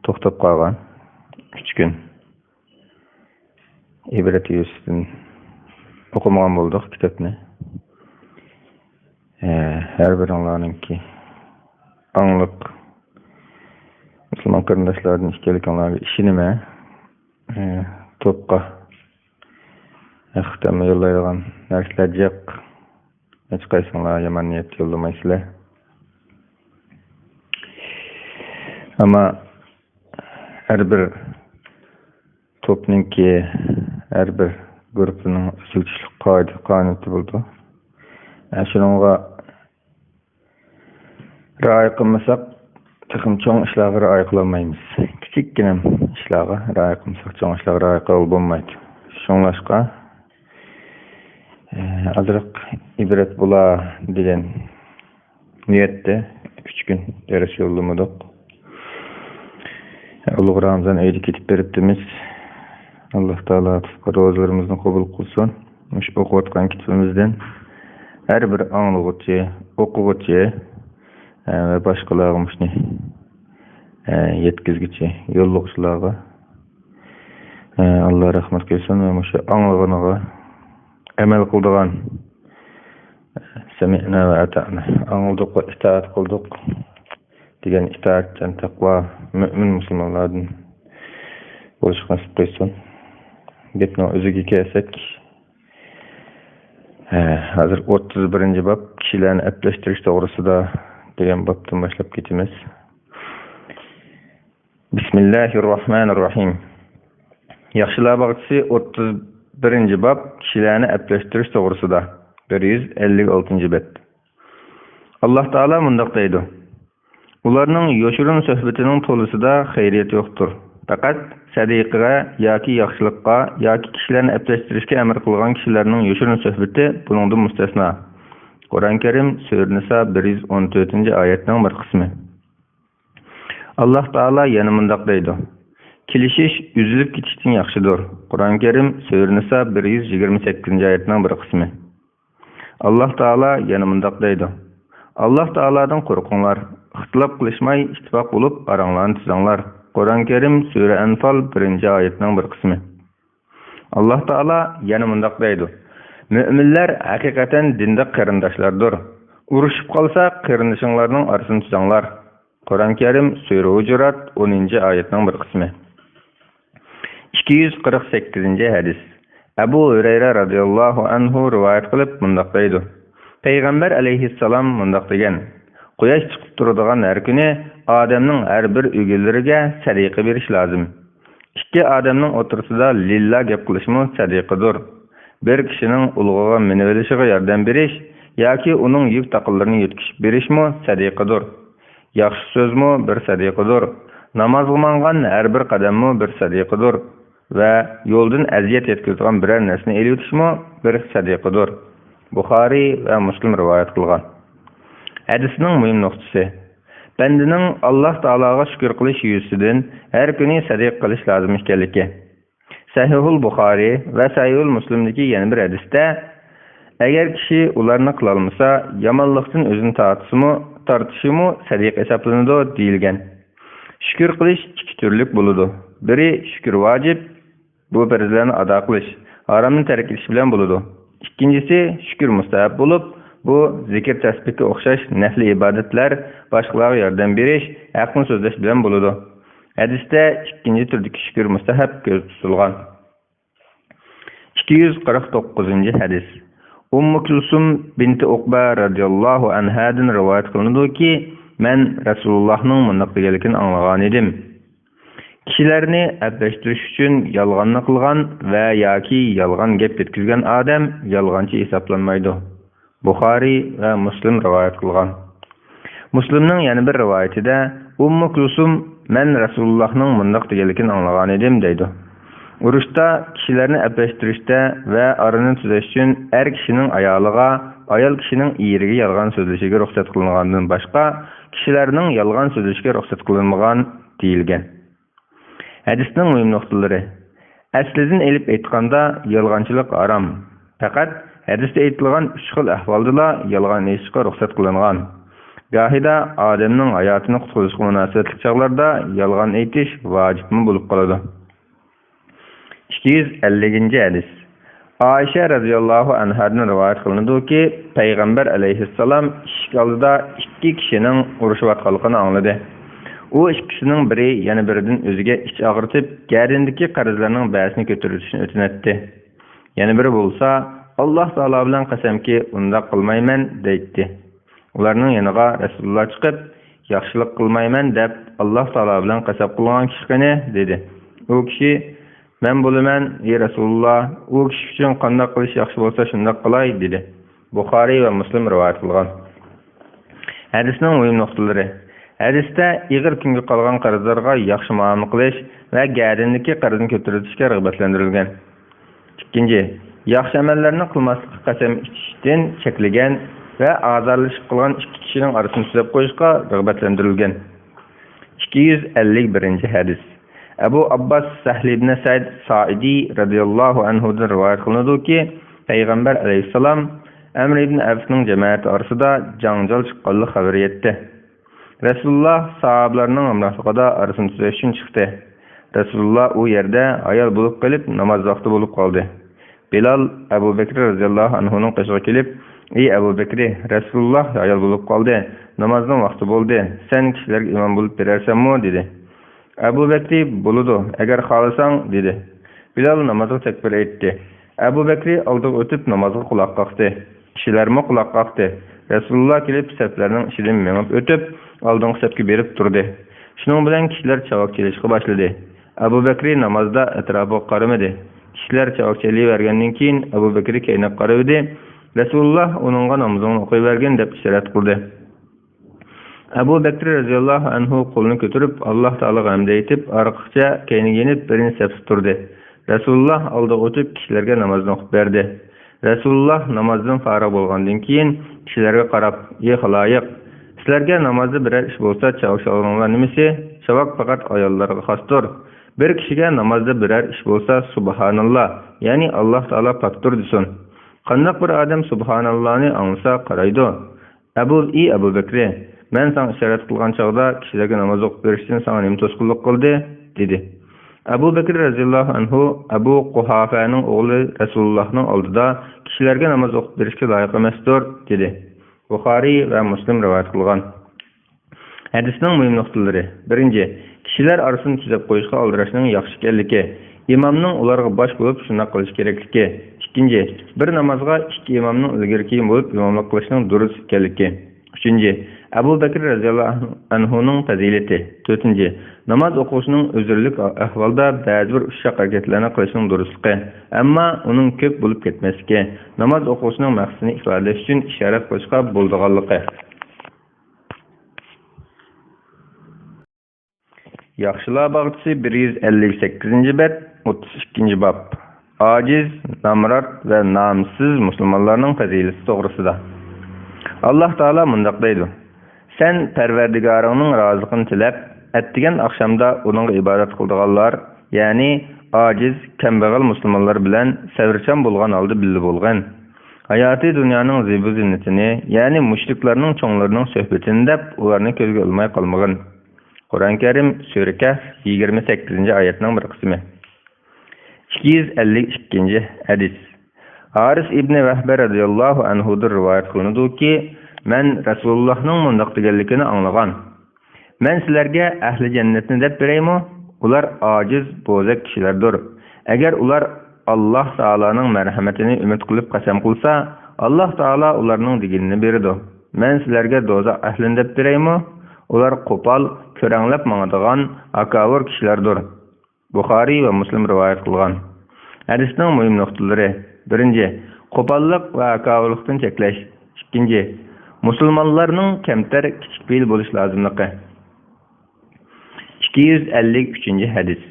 to'xtab qolgan 3 kun ibrat yuzasidan o'qimagan bo'ldik kitobni. Her birinlarınki anlık Müslüman kardeşlerden işkelik anlarga işinime topqa ahtamı yollaydigan narsalar yo'q. Hech qaysinglar yomon niyat yo'llamaysizlar. Ama her bir topninki her bir grupning o'zgarishlik qoidasi bo'ldi. Şununla ra'y qilmasak, texim çoğun işlarga ra'y qilolmaymiz. Kichikkina ishlarga ra'y qilmasak, çoğun ishlarga ra'y qilib bo'lmaydi. Shunlashqa azroq ibrat bo'la degan niyatda 3 kun ders yo'llamadik. Ulug' Ramazon oyida ketib beribdimiz. Alloh taolo ro'zalarimizni qabul qilsin. Mush o'qiyotgan kitobimizdan her bir anlıqçı, okuğucu ve başkalarımızı yetkizgiçi, yolluqçılarga Allah rahmet kılsın ve muşa anlığına emel kıldıgan semi'na ve ata'na anıldık ve itaat kıldık diyen itaatçen takva mümin Müslümanlardan oluşuk nasip kılsın. Gepne özüge kelsek hazır 31. bab kişilerini epleştiriş doğrusida degan babdan başlap ketimiz. Bismillahirrahmanirrahim. Yaxshilar bag'isi 31. bab kişilerini epleştiriş doğrusida 156. bet. Allah Taala mundaq deydi. Ularning yoshurun söhbetinin to'lisida xayriyat yo'qdir. Faqat sadiqaga yoki yaxshilikqa yoki kishilarni epleştirishga amr qilgan kishilarning yoshurun söhbeti buningdan mustasno. Qur'on Karim Sura Nisa 114-oyatning bir qismi. Alloh taolo yana mundaq deydi. Kilishish üzülüp ketishdan yaxshidir. Qur'on Karim Sura Nisa 128-oyatning bir qismi. Alloh taolo yana mundaq deydi. Alloh taolodan qo'rqinglar, ixtilof qilishmay ittifoq bo'lib aranglarni tuzinglar. Qur'on Karim Sura Anfal 1-oyatning bir qismi. Alloh taolo yana mundaq deydi. Müminler hakikaten dinde qarindoshlardir. Urushib qolsa qarindishinglarning orasini tuzinglar. Qur'on Karim Sura Hujurat 10-oyatning bir qismi. 248 hadis. Abu Hurayra radhiyallohu anhu rivoyat qilib mundaq deydi. Payg'ambar alayhissalom mundaq degan: Quyosh chiqib turadigan har kuni odamning har bir o'g'illariga sadaqa berish lozim. Ikki odamning o'tirsida lillah gap qilishmi sadaqadir. Bir kishining ulug'iga minib olishiga yordam berish yoki uning yuk taqinlarini yetkazib berishmi sadaqadir. Yaxshi so'zmi bir sadaqadir. Namozga mangan har bir qadammi bir sadaqadir va yo'ldan aziyat yetkazgan biror narsani elib o'tishmi bir sadaqadir. Buxoriy va Muslim rivoyat qilgan. Hadisning muhim nuqtasi: bandaning Alloh taologa shukr qilish yuzasidan har kuni sadaqa qilish lozim ekanligi. Sahihul Buxoriy va Sahihul Muslimdagi yana bir hadisda agar kishi ularni qila olmasa, yomonlikdan o'zini tortishimi sadiq hisoblanadi deyilgan. Shukr qilish ikki turlik bo'ladi. Biri shukr vojib, bu farzlarni ado qilish, haromni tark etish bilan bo'ladi. Ikkinchisi shukr mustahab bo'lib, bu zikr tasbihga o'xshash nafli ibodatlar, boshqalarga yordam berish, haqni so'zlash bilan bo'ladi. Hadisda ikkinchi turdagi shukr mustahab ko'z tutilgan. 249 hadis. Ummu Kulsum binti Uqba radhiyallohu anhadan rivoyat qilinadiki, men Rasulullohning mundaq deganligini anglagan edim. Kishilarni ablashtirish uchun yolg'onni qilgan va yoki yolg'on gap yetkazgan odam yolg'onchi hisoblanmaydi. Buxoriy va Muslim rivoyat qilgan. Muslimning yana bir rivoyatida Ummu Kulsum men Rasulullahning mundaq deganligini anglagan edim deydi. Urushda kishilarni apashtirishda va arini tuzash uchun er kishining ayoliga, ayol kishining eriga yolg'on so'zlashiga ruxsat qilingandan boshqa kishilarning yolg'on so'zlashiga ruxsat qilinmagan deyilgan. Hadisning muhim nuqtalari. Aslidan elib aytganda yolg'onchilik harom. Faqat hadisda aytilgan 3 xil ahvoldala yolg'on aytishga ruxsat qilingan. Gahida odamning hayotini qutqizishga munosabatli chog'larda yolg'on aytish vojibmi bo'lib qoladi. 250-hadis. Aisha radhiyallohu anhadan rivoyat qilinadiki, payg'ambar alayhissalom eshik oldida 2 kishining urushayotganligini angladi. U 2 kishining biri yana biridan o'ziga ich og'ritib, gardindagi qarzlarning ba'sini ko'tarishni o'tinatdi. Yana biri bo'lsa, Alloh taolo bilan qasamki, unda qilmayman deydi. Ularning yoniga Rasululloh chiqib, yaxshilik qilmayman deb Alloh taolo bilan qasam qilgan kishi qani dedi. U kishi men bo'laman, ey Rasululloh, u kishi uchun qanday qilish yaxshi bo'lsa shunday qilay dedi. Buxoriy va Muslim rivoyat qilgan. Hadisning muhim nuqtalari. Hadisda ig'ir kunga qolgan qarzlarga yaxshi muomala qilish va gardindagi qarzni ko'tarishga rag'batlantirilgan. Ikkinchi, yaxshi amallarni qilmaslikka qasam ichishdan cheklagan va a'zolashib qilgan 2 kishining orasini tuzab qo'yishga rag'batlantirilgan. 251-hadis. Abu Abbas Sahl ibn Sa'd Sa'idi radhiyallohu anhu dan rivoyat qilinadiki, payg'ambar alayhissalom Amr ibn Afning jamoati orasida janjal chiqqanligi xabari yetdi. Rasululloh sahobalarning hamrohligida arasini tuzash uchun chiqdi. Rasululloh u yerda ayol bo'lib qolib, namoz vaqti bo'lib qoldi. Bilal Abu Bakr radhiyallohu anhuning qishiga kelib, "Ey Abu Bakr, Rasululloh ayol bo'lib qoldi. Namozning vaqti bo'ldi. Sen kishilarga imom bo'lib berarsanmi?" dedi. Abu Bakr "Bo'ladi, agar xohlasang" dedi. Bilal namozga takbir aytdi. Abu Bakr oldiga o'tib namozga quloq qoqdi. Kishilarmi quloq qoqdi. Rasululloh kelib saflarning ichidan menib o'tib, oldingi safga berib turdi. Shuning bilan kishilar chavoq chelishga boshladi. Abu Bakr namozda atrofiga qaramadi. Kishilar chavoq chelavergandan keyin Abu Bakr qaynab qaradi. Rasululloh uningga namozini o'qiyvergan deb ishorat qildi. Abu Bakr radhiyallohu anhu qo'lini ko'tarib Alloh taologa hamd aytib, orqacha keyinginib birinchi safda turdi. Rasululloh oldiga o'tib kishilarga namozni o'qib berdi. Rasululloh namozdan farog' bo'lgandan keyin kishilarga qarab, "Ey xaloyiq, sizlarga namozda biror ish bo'lsa, chavoq chalganlar nimasi? Chavoq faqat ayollarga xosdir. Bir kishiga namozda biror ish bo'lsa, subhanalloh, ya'ni Alloh taolo pokdir desin. Qanday bir odam subhanallohni anglasa qaraydi. Abu Bakr, men sana ishorat qilgan chog'da kishilarga namoz o'qib berishdan sana nima to'sqinlik qildi?" dedi. Abu Bakr radhiyallohu anhu Abu Quhafaning o'g'li Rasulullohning oldida kishilarga namoz o'qib berishga loyiq emasdir dedi. Buxoriy va Muslim rivoyat qilgan. Hadisning muhim nuqtalari. Birinchi, kishilar orasini tuzab qo'yishga aldirashning yaxshi ekanligi. Imomning ularga bosh bo'lib shunday qilish kerakligi. Ikkinchi, bir namozga 2 imomning ilgari bo'lib imomlik qilishning durust ekanligi. Uchinchi, Abu Bakr radhiyallohu anhuning fazilati. To'rtinchi, namoz o'qishning o'zirlik ahvolda ba'zi bir ushaq harakatlarni qilishning durustligi, ammo uning ko'p bo'lib ketmasligi, namoz o'qishning maqsadini ifodalash uchun ishorat qilishga bo'ldiganligi. Yaxshilar bog'chisi 158-bab, 32-bab. Ojiz, namrat va nomsiz musulmonlarning fazilati to'g'risida. Alloh taolo mundaq deydi: "Sen Parvardigoringning roziligini tilab, attigan oqshomda uningga ibodat qildiganlar, ya'ni ojiz, kambag'al musulmonlar bilan savrchan bo'lgan holda birga bo'lgan. Hayoti dunyoning zibu-ziynatini, ya'ni mushriklarning cho'nglarining suhbatini deb ularni ko'zga ilmay qolmagan." Qur'on Karim Sura Kahf 28-oyatning bir qismi. 252-hadis. Haris ibn Vahba radhiyallohu anhu rivoyat qilinadiki, men Rasulullohning mundaq deganligini anglagan. Men sizlarga ahli jannatni deb beraymi? Ular ojiz, bo'zak kishilardir. Agar ular Alloh taolaning marhamatini umid qilib qasam qilsa, Alloh taolo ularning deganini beradi. Men sizlarga do'zax ahlini deb beraymi? Ular qo'pol, ko'ranglab mangadigan akavur kishilardir. Buxoriy va Muslim rivoyat qilgan. Hadisning muhim nuqtalari. Birinchi, qo'pollik va akavurlikdan cheklash. Ikkinchi, Musulmonlarning kamtar kichik fe'l bo'lish lozimligi. 253 hadis.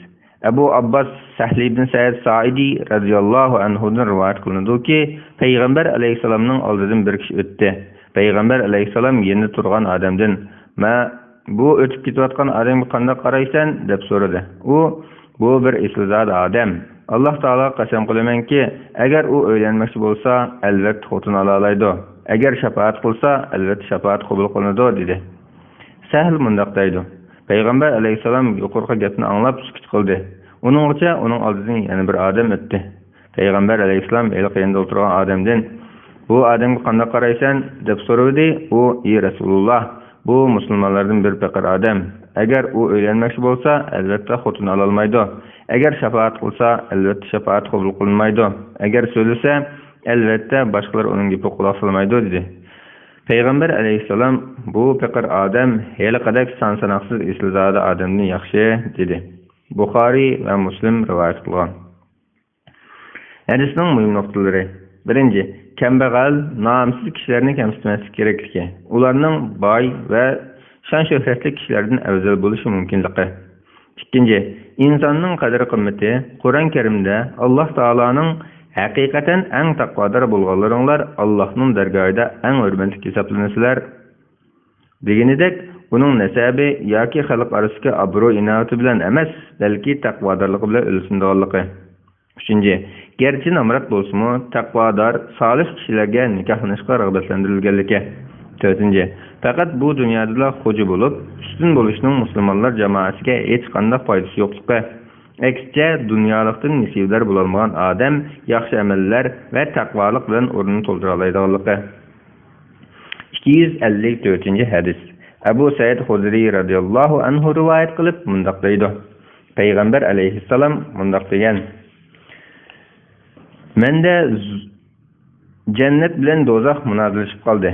Abu Abbas Sahli ibn Sa'id Sa'idi radhiyallohu anhudan rivoyat qilinadiki, Payg'ambar alayhisolamning oldidan bir kishi o'tdi. Payg'ambar alayhisolam yerda turgan odamdan, "Ma bu o'tib ketayotgan odamga qanday qaraysan?" deb so'radi. Bu bir islizod odam. Alloh taolo qasam qilamanki, agar u o'ylanmoqchi bo'lsa, albatta xotin ola oladi. Agar shafaat qilsa, albatta shafaat qabul qilinadi dedi. Sahl mundaq deydi. Payg'ambar alayhisalom yuqorqi gapni anglab sukut qildi. Uningcha uning oldidan yana bir odam o'tdi. Payg'ambar alayhisalom elqiyinda o'tirgan odamdan, "Bu odamga qanday qaraysan?" deb so'radi. U, "Ey Rasululloh, bu musulmonlardan bir faqir odam. Agar u o'ylanmoqchi bo'lsa, albatta xotin ola olmaydi. Agar shafaat qilsa, albatta shafaat qabul qilinmaydi. Agar so'zlasa, albatta boshqalar uning gapiga quloq solmaydi" dedi. Payg'ambar alayhisalom, "Bu faqir odam hali qadak son-sanoqsiz islizodi odamni yaxshi" dedi. Buxoriy va Muslim rivoyat qilgan. Hadisning muhim nuqtalari. 1. Kambag'al, nomsiz kishilarni kamsitmaslik kerakligi. Ularning boy va shon-shuhratli kishilardan afzal bo'lishi mumkinligi. 2. Insonning qadr-qimmati. Qur'on Karimda Alloh taoloning haqiqatan eng taqvodor bo'lganlaringlar Allohning dargohida eng hurmatli hisoblanasizlar deganidek, uning nasabi yoki xalq orasida obro' inoati bilan emas, balki taqvodorligi bilan o'lsindiganligi. 3. Gerçi namrat bo'lsa-mu, taqvodor, solih kishilarga nikohlanishga rag'batlantirilganligi. 4. Faqat bu dunyoda xo'ja bo'lib, ustun bo'lishning musulmonlar jamoasiga hech qanday foydasi yo'qligi. Aksicha dunyolikdan nisibdor bo'lolmagan odam yaxshi amallar va taqvolik bilan o'rnini to'ldira oladiganligi. 254 hadis. Abu Said Xudri radhiyallohu anhu rivoyat qilib mundaq deydi. Payg'ambar alayhissalom mundaq degan: "Menda jannat bilan do'zax munozalashib qoldi.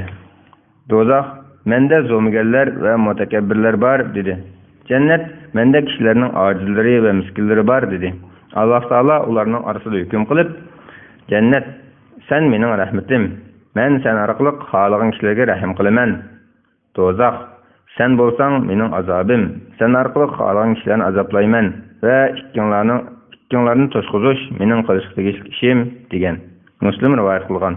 Do'zax menda zo'miganlar va mutakabbirlar bor" dedi. Jannat menda kishilarning ojizlari va miskinlari bor dedi. Alloh taolo ularning orasida hukm qilib, "Jannat, sen mening rahmatim. Men sen orqali xohlagan kishilarga rahim qilaman. Do'zax, sen bo'lsang mening azobim. Sen orqali xohlagan kishilarni azoblayman va ikkinlarni to'shqizish mening qilishga tegishli ishim" degan. Muslim rivoyat qilgan.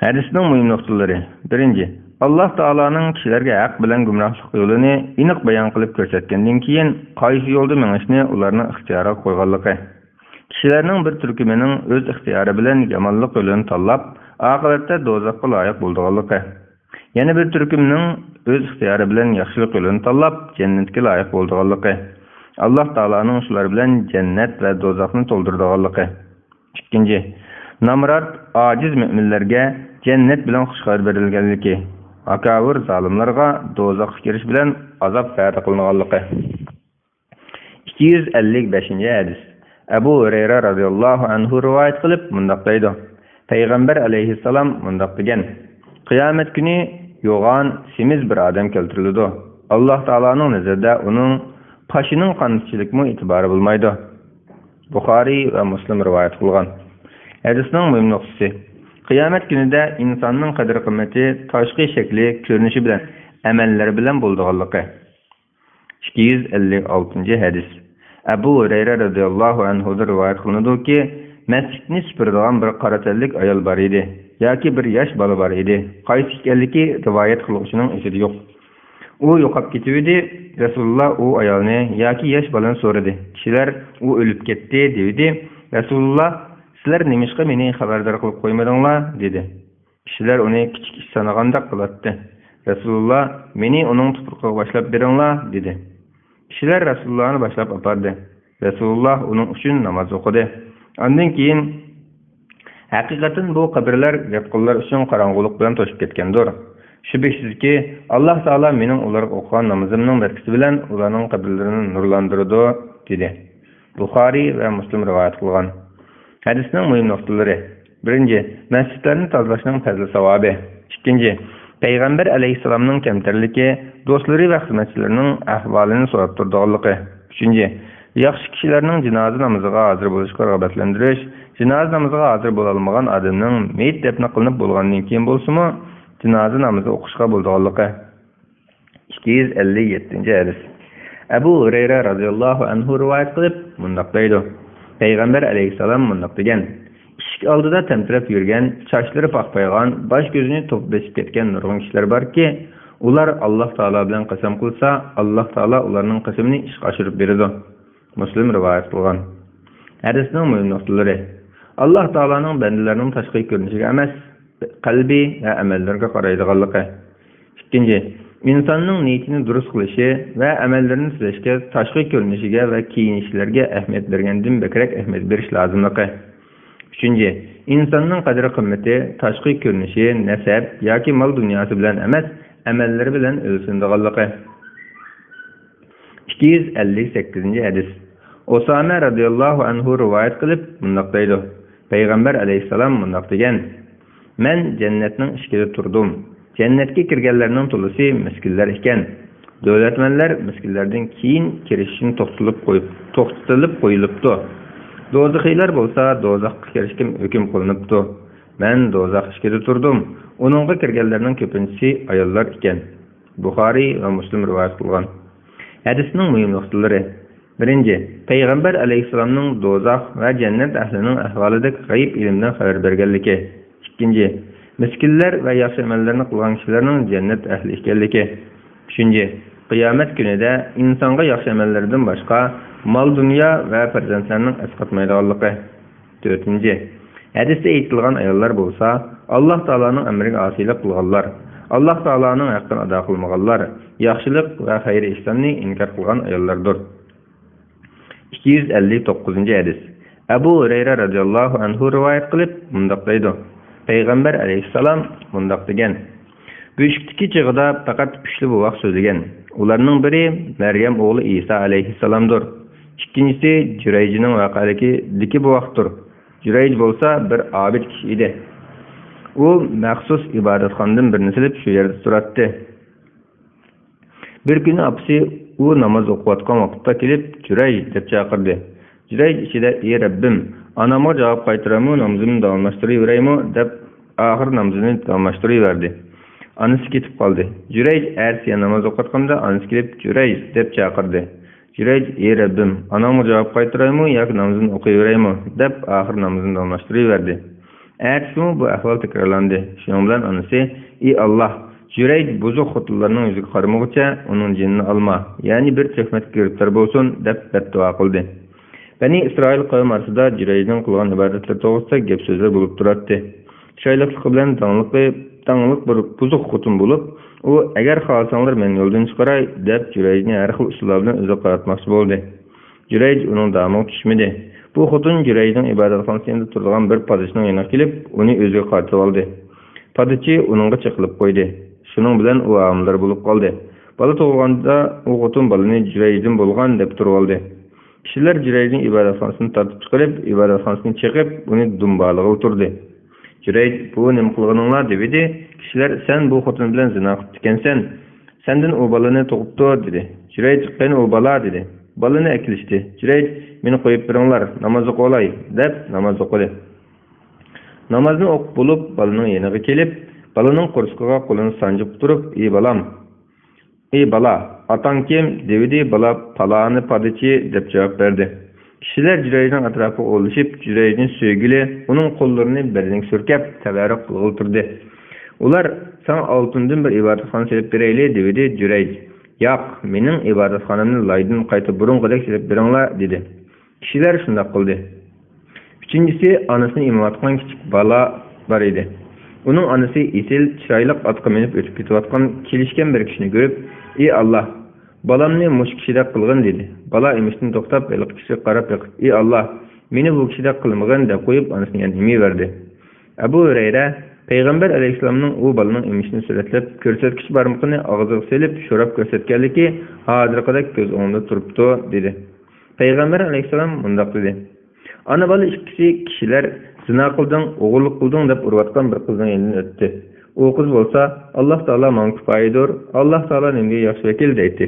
Hadisning muhim nuqtalari. 1. Alloh taoloning kishilarga haq bilan gumrohlik yo'lini aniq bayon qilib ko'rsatgandan keyin qaysi yo'lda mengishni ularning ixtiyoriga qo'yganligi. Kishilarning bir turkumining o'z ixtiyori bilan yomonlik yo'lini tanlab, oqibatda do'zaxga loyiq bo'lganligi. Yana bir turkumning o'z ixtiyori bilan yaxshilik yo'lini tanlab, jannatga loyiq bo'lganligi. Alloh taoloning shular bilan jannat va do'zaxni to'ldirganligi. 2. Namrat ojiz mo'minlarga jannat bilan xushxabar berilganligi. Akavir zolimlarga do'zaxga kirish bilan azob va'da qilinganligi. 255 hadis. Abu Hurayra radhiyallohu anhu rivoyat qilib mundaq deydi. Payg'ambar alayhissalom mundaq degan: "Qiyomat kuni yo'g'on, semiz bir odam keltiriladi. Alloh taoloning nazarida uning qoshining qanchalikmi e'tibori bo'lmaydi." Buxoriy va Muslim rivoyat qilgan. Hadisning muhim nuqtasi. Qiyomat kunida insonning qadr-qimmati tashqi shakli, ko'rinishi bilan, amallari bilan bo'lganligi. 256 hadis. Abu Hurayra radhiyallohu anhu rivoyat qilinadiki, masjidni supuradigan bir qoratanlik ayol bor edi, yoki bir yosh bola bor edi. Qaysi ekanligi rivoyat qiluvchining esida yo'q. U yo'qolib ketdi. Rasululloh u ayolni yoki yosh bolani so'radi. Kishilar u o'lib ketdi dedi. Rasululloh, "Sizlar nimishqa meni xabardor qilib qo'ymadinglar?" dedi. Kishilar uni kichik ish sanaganda qilatdi. Rasululloh, "Meni uning tuproqqa boshlab beringlar" dedi. Kishilar Rasulullohni boshlab apardi. Rasululloh uning uchun namoz o'qidi. Ondan keyin haqiqatan bu qabrlar yotqinlar uchun qorong'ulik bilan to'shib ketgandir. Shubhasizki, Alloh taolo mening ularga o'qigan namozimning barakati bilan ularning qabrlarini nurlantirdi dedi. Buxoriy va Muslim rivoyat qilgan. Hadisning muhim nuqtalari. 1. Masjidlarni tozalashning fazli savobi. 2. Payg'ambar alayhissalomning kamtarligi, do'stlari va xizmatchilarining ahvolini so'rab turganligi. 3. Yaxşı kişilerning jinoza namoziga hozir bo'lishga rag'batlantirish, jinoza namoziga hozir bo'la olmagan odamning meyit dafn qilinib bo'lgandan keyin bo'lsa-mu, jinoza namozi o'qishga bo'lganligi. 257-hadis. Abu Hurayra radhiyallohu anhu rivoyat qilib, mundaq deydi: Payg'ambar alayhisalom mundaq degan: Eshik oldida temtirab yurgan, sochlari paqpaygan, bosh ko'zini to'plashib ketgan nurg'un kishilar borki, ular Alloh taolo bilan qasam qilsa, Alloh taolo ularning qasamini ishga oshirib beradi. Muslim rivoyat qilgan. Hadisning muhim nuqtalari: Alloh taoloning bandalarining tashqi ko'rinishiga emas, qalbi va amallarga qaraydiganligi. Ikkinchi, insonning niyatini durust qilishi va amallarini tuzashga, tashqi ko'rinishiga va kiyinishlarga ahamiyat bergandan bekrak ahamiyat berish lozimligi. Üçüncü, insonning qadri qimmati tashqi ko'rinishi, nasab yoki mol dunyosi bilan emas, amallari bilan o'lsindiganligi. 258-hadis. Osama radhiyallohu anhu rivoyat qilib, mundaq deydi: Payg'ambar alayhisalom mundaq degan: Men jannatning eshigida turdim. Jannatga kirganlarning to'lisi miskinlar ekan. Davlatmanlar miskinlardan keyin kirishini to'xtatilib qo'yilibdi. Do'zaxiylar bo'lsa, do'zaxga kirishga hukm qilinibdi. Men do'zax eshigida turdim. Uningga kirganlarning ko'pinchisi ayollar ekan. Buxoriy va Muslim rivoyat qilgan. Hadisning muhim nuqtalari: Birinchi, Payg'ambar alayhisalomning do'zax va jannat ahlining ahvolida g'ayb ilmdan xabar berganligi. Ikkinchi, miskinlar va yaxshi amallarni qilgan kishilarning jannat ahli ekanligi. Uchinchi, qiyomat kunida insonga yaxshi amallardan boshqa mol dunyo va farzandlarning asqatmaydiganligi. To'rtinchi, hadisda aytilgan ayollar bo'lsa, Alloh taoloning amriga osiylik qilganlar, Alloh taoloning haqqini ado qilmaganlar, yaxshilik va xayr ihsonni inkor qilgan ayollardir. 259-hadis. Abu Hurayra radhiyallohu anhu rivoyat qilib, mundaq deydi: Payg'ambar alayhisalom mundaq degan: Buyukdagi chig'ida faqat kuchli buvoq so'zlagan. Ularning biri Maryam o'g'li Isa alayhisalomdir. Ikkinchisi Jurayjning vaqaligi buvoqdir. Jurayj bo'lsa bir obid kishi edi. U maxsus ibodatxonadan birini silib shu yerda turardi. Bir kuni apsi u namoz o'qiyotgan vaqtda kelib Jurayj deb chaqirdi. Jurayj ichida: "Ey Rabbim, anamga javob qaytaramu, namozimni davomlashtirayveraymi?" deb oxir namozini davomlashtirayverdi. Anasi ketib qoldi. Jurayj ersiya namoz o'qiyotganda anasi kelib Jurayj deb chaqirdi. Jurayj: "Ey Rabbim, anamga javob qaytaraymi yoki namozimni o'qiyveraymi?" deb oxir namozini davomlashtirayverdi. Ertasi bu ahvol takrorlandi. Shuning bilan anasi: "Ey Alloh, Jurayj buzuq xotinlarning yuziga qaramog'icha uning jinini olma, ya'ni bir tuhmatga giriftor bo'lsin" deb beddua qildi. Bani Isroil qavmi orasida Jurayjning qilgan ibodatlar to'g'risida gap so'zlar bo'lib turardi. Shoyliqligi bilan tanglik bir buzuq xotin bo'lib, u agar xohlasanglar men yo'ldan chiqaray deb Jurayjni har xil usullar bilan o'ziga qaratmoqchi bo'ldi. Jurayj uning damiga tushmadi. Bu xotin Jurayjning ibodatxonasida turgan bir padishning yoniga kelib, uni o'ziga qaratib oldi. Padichi uningga chiqilib qo'ydi. Shuning bilan u amlar bo'lib qoldi. Bola tug'ilganda u xotin bolani Jurayjdan bo'lgan deb turib oldi. Kishilar Jurayjning ibodatxonasini tortib chiqarib, ibodatxonasini chiqib, uni dumbaliga o'tirdi. Jurayj: "Bu nima qilganinglar?" dedi. Kishilar: "Sen bu xotin bilan zina qilib ekansan. Sendan u bolani tug'ibdi" dedi. Jurayj: "Qani u bola" dedi. Bolani akilishdi. Jurayj: "Meni qo'yib beringlar, namoz o'qilay" deb namoz o'qidi. Namozni o'qib bo'lib, bolaning yoniga kelib, bolaning qo'rsqiga qo'lini sanjib turib: "Ey bolam, ey bola, otang kim?" dedi. Bola: "Paloni padichi" deb javob berdi. Kishilar Jurayjning atrofiga o'lishib, Jurayjning sevgili uning qo'llarini belining surkab, tabarruk qilib Ular: "Sen oltindan bir ibodatxona silib berayli" dedi. Jurayj: "Yo'q, mening ibodatxonamni loydan qayta burunqidek silib beringlar" dedi. Kishilar shunday qildi. Uchinchisi, onasini imatgan kichik bola bor edi. Uning onasi esil, chiroyli otga minib o'tib ketayotgan kelishgan bir kishini ko'rib: "Ey Alloh, bolamni mush kishidek qilgin" dedi. Bola emishdan to'xtab, eliq kishiga qarab yiqib: "Ey Alloh, meni bu kishidek qilmagin" deb qo'yib, onasining yoniga verdi. Abu Hurayra Payg'ambar alayhisalomning u bolaning emishini suratlab, ko'rsatkich barmoqini og'ziga silib, sho'rab ko'rsatganligi hozirgidek ko'z o'ngida turibdi dedi. Payg'ambar alayhisalom mundaq dedi: "Ana bola ikkisi kishilar zina qilding, o'g'irlik qilding deb urayotgan bir qizning yonidan o'tdi. U qiz bo'lsa, Alloh taolo menga kifoyadir, Alloh taolo menga yaxshi vakil deydi.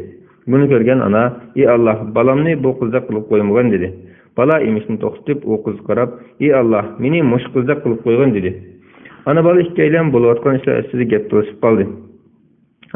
Bunu görgen ana, "Ey Allah, balamni bu qizda qilib qo'ymagan" dedi. Bala emishni to'xtatib, o qiz qarab, "Ey Allah, meni mush qizda qilib qo'ygan" dedi. Ana bola ikkilan bo'layotgan ishlar ustida gap talashib qoldi.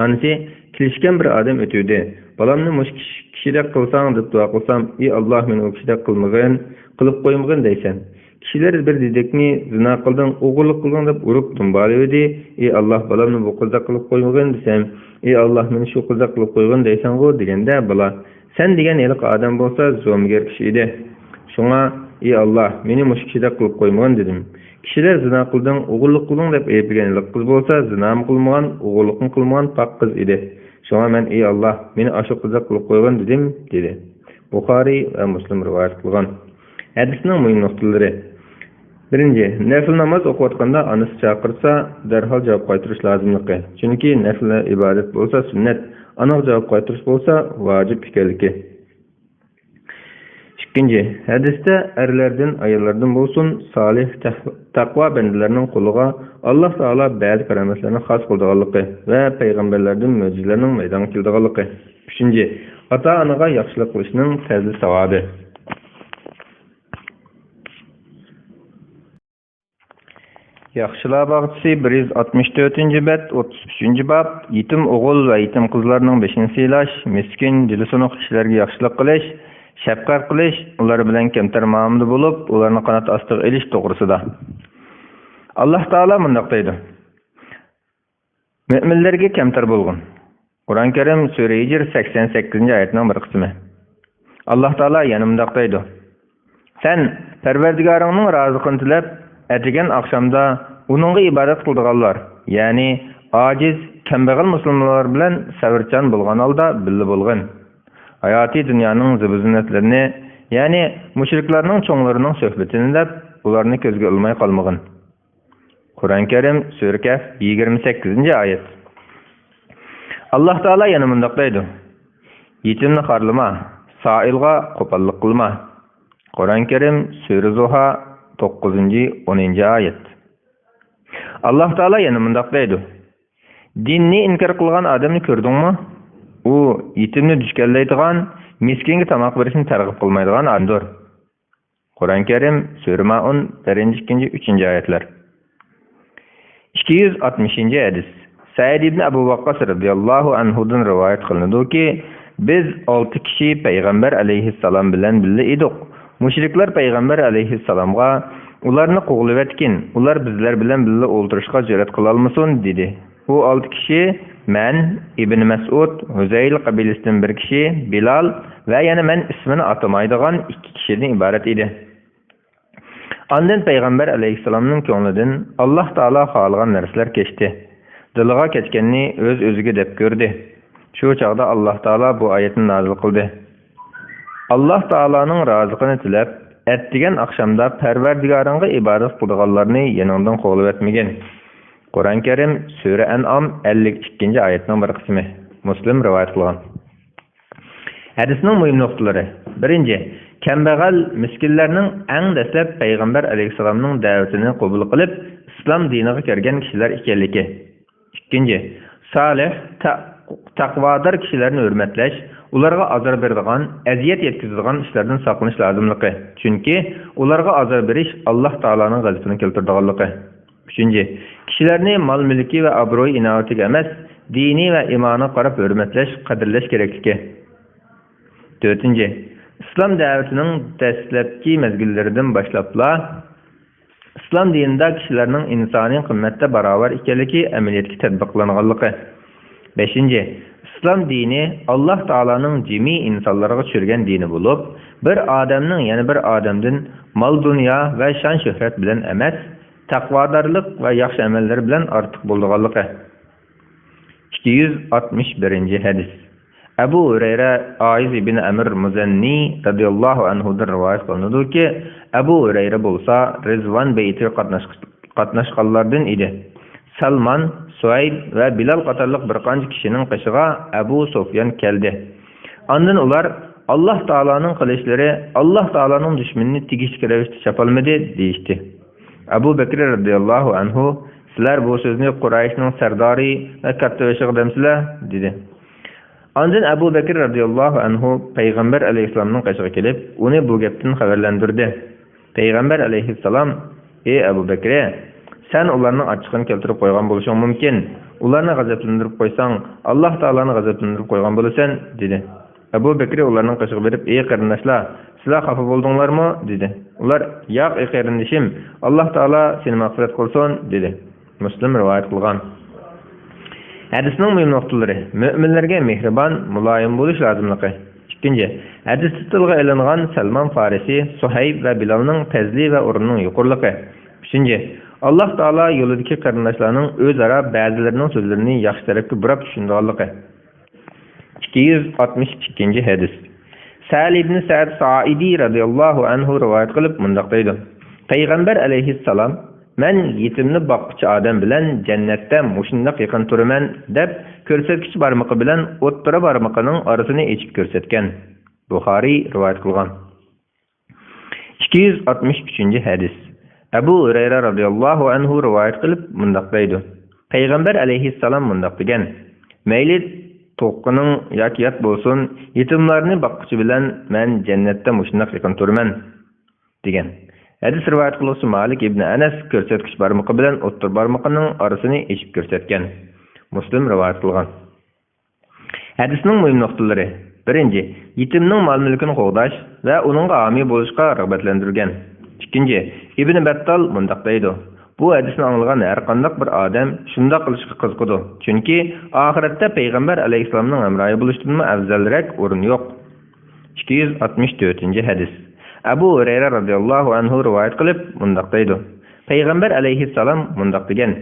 Anisi kilishgan bir odam o'tuvdi. Balamni mush kishida qilsang deb duo qilsam, "Ey Allah, meni o kishida qilmagan, qilib qo'ymagan" deysan. Kishilar bir dedekni zina qilding, o'g'irlik qilding deb urib dumbalaydi. "Ey Allah, balamni bu qizda qilib qo'ymagan" desam, "Ey Allah, meni shu qizda qilib qo'ygan" deysan-ku deganda bola, "Sen degan eliq odam bo'lsa, zo'mgar kishi edi. Shunga, ey Allah, meni mush kishida qilib qo'ymagan" dedim. Kishilar zina qilding, o'g'irlik qilding deb aytgan eliq qiz bo'lsa, zina qilmagan, o'g'irlik qilmagan pok qiz edi. Shunga men, "Ey Allah, meni shu qizda qilib qo'ygan" dedim, dedi. Buxoriy va Muslim rivoyat qilgan. Hadisning muhim nuqtalari. Birinci, nafil namaz o'qiyotganda anasi chaqirsa, darhol javob qaytarish lozimligi. Chunki nafil ibodat bo'lsa sunnat, aniq javob qaytarish bo'lsa vojib ekanligi. Ikkinchi, hadisda erlardan, ayollardan bo'lsin, solih taqvo bandalarning qo'liga Alloh taolo ba'zi karamatlarni xos qilganligi va payg'ambarlardan mo'jizalarning maydonga kelganligi. Uchinchi, ota-onaga yaxshilik qilishning fazli savobi. Yaxshilar bağçısı 164-bet 33 bab yetim oğul ve yetim kızlarının beşini sıylaş, miskin, dili sonuq kişilerge yaxşılık qilish, şefqat qilish, ular bilan kemtar muomala bo'lib, ularni qanot ostiga elish to'g'risida. Alloh taolo mundaq deydi. Müminlerge kemtar bo'lg'in. Qur'on Karim Sura Hijr 88-oyatning bir qismi. Alloh taolo yana mundaq deydi. Sen Parvardigoringning roziligini tilab, Ertegen akşamda onunla ibadet kıldıqanlar, yani aciz, kembag'al musulmonlar bilan savrchan bo'lgan holda birga bo'lg'in. Hayati dünyanın zıbı-zinetlerini, yani müşriklarning cho'nglarining suhbatini deb, ularni ko'zga ilmay qolmag'in. Qur'on Karim Sura Kahf 28-oyat. Alloh taolo yana mundaq deydi. Yetimni xorlama, soilga qo'pollik qilma. Qur'on Karim Sura Zuha 9-10-oyat. Alloh taolo yana mundaq deydi. Dinni inkar qilgan odamni ko'rdingmi? U yetimni dushkanlaydigan, miskinga tamoq berishni targ'ib qilmaydigan odamdir. Qur'on Karim Sura Maun 1-2-3-oyatlar. 260-hadis. Said ibn Abu Waqqas radhiyallohu anhudan rivoyat qilinadiki, biz 6 kishi payg'ambar alayhissalom bilan birga edik. Müşrikler Peygamber aleyhisselam'a ularni qo'g'lab etkin, ular bizler bilan birga o'ltirishga jur'at qilolmasin dedi. Bu 6 kishi men, Ibn Mas'ud, Huzayl qabilasidan bir kishi, Bilal va yana men ismini atamaydigan 2 kishidan iborat edi. Ondan Peygamber aleyhisselamning ko'nglidan Alloh taolo xohlagan narsalar kechdi. Diliga kechganni o'z-o'ziga deb ko'rdi. Shu chaqda Alloh taolo bu oyatni nozil qildi. Allah Taala'nın razıqını tilab, ettigen akşamda Parvardigoringga ibadat qilganlarni yaningdan qo'g'lab etmagan. Qur'on Karim Sura An'am 52-oyatning bir qismi. Muslim rivoyat qilgan. Hadisning muhim nuqtalari. Birinchi, kambag'al miskinlarning eng dastlab payg'ambar alayhisolamning da'vatini qabul qilib, islom diniga kirgan kishilar ekanligi. Ikkinchi, solih taqvodor kishilarni hurmatlash, ularga azar beradigan, aziyat yetkazadigan ishlardan saqlanish lozimligi. Chunki ularga azar berish Alloh taolaning g'azabini keltiradiganligi. Uchinchi, kishilarni mol mulki va obro'y inoatiga emas, diniy va iymoniga qarab hurmatlash, qadrlash kerakligi. To'rtinchi, islom da'vatining dastlabki mezgillaridan boshlabla islom dinida kishilarning insoniy qimmatda barobar ekanligi amaliyotga tatbiqlanganligi. Beshinchi, İslam dini Allah Taala'nın cemi insanlara tushirgan dini bo'lib, bir odamning yana bir odamdan mal dunyo va shon shuhrat bilan emas, taqvodorlik va yaxshi amallar bilan ortiq bo'lganligi. 261-hadis. Abu Hurayra Aiz ibn Amr Muzanni radhiyallohu anhudan rivoyat qilinadiki, Abu Hurayra bo'lsa Rizvan beyti qatnashganlardan edi. Salman, Suayb ve Bilal qatarlıq bir qancha kishining qishiga Abu Sufyan keldi. Ondan ular Allah Taala'nın qilishlari Allah Taala'nın düşmanini tegishli ravishda chapolmadi deyishdi. Abu Bakr radhiyallohu anhu sizlar bu so'zni Qurayshning sardori va katta beshig'idamsizlar dedi. Ondan Abu Bakr radhiyallohu anhu payg'ambar alayhissalomning qashiga kelib, uni bu gapdan xabarlantirdi. Payg'ambar alayhissalom: "Ey Abu Bakr, sen ularning achchig'ini keltirib qo'ygan bo'lishing mumkin. Ularni g'azablantirib qo'ysang, Alloh taoloni g'azablantirib qo'ygan bo'lasan", dedi. Abu Bakr ularning qashiga berib: "Ey qarindoshlar, sizlar xafa bo'ldinglarmi?" dedi. Ular: "Yo'q, ey qarindishim, Alloh taolo seni mag'firat qilsin", dedi. Muslim rivoyat qilgan. Hadisning muhim nuqtalari: Müminlarga mehribon, muloyim bo'lish lozimligi. Ikkinchi, hadisda tilga ilingan Salman Farisi, Suhayb va Bilalning fazli va o'rnining yuqorligi. Uchinchi, Alloh taolo yo'lidagi qarindoshlarning o'zaro ba'zilarining so'zlarini yaxshi tarafga burab tushunganligi. 262 hadis. Sa'd ibn Sa'd Sa'idi radhiyallohu anhu rivoyat qilib mundaq deydi: Payg'ambar alayhissalom: "Men yetimni boqquchi odam bilan jannatda mushundaq yaqin turaman" deb ko'rsatkich barmoqi bilan o'ttira barmoqining orasini echib ko'rsatgan. Buxoriy rivoyat qilgan. 263 hadis. Abu Hurayra radhiyallohu anhu rivoyat qilib mundaq deydi: Payg'ambar alayhissalom mundaq degan: "Mayli to'qqining yoki yot bo'lsin, yetimlarni boqquchi bilan men jannatda mushundaq yaqin turaman" degan. Hadis rivoyat qiluvchi Malik ibn Anas ko'rsatkich barmoqi bilan o'ttir barmoqining orasini echib ko'rsatgan. Muslim rivoyat qilgan. Hadisning muhim nuqtalari: Birinchi, yetimning mol-mulkini qo'g'dash va uningga omi bo'lishga rag'batlantirgan. Ikkinchi, Ibn Battal mundaq deydi: Bu hadisni anglagan har qanday bir odam shunday qilishga qiziqadi. Chunki oxiratda payg'ambar alayhissalomning hamrohi bo'lishdan afzalroq o'rin yo'q. 264 hadis. Abu Hurayra radhiyallohu anhu rivoyat qilib mundaq deydi: Payg'ambar alayhissalom mundaq degan: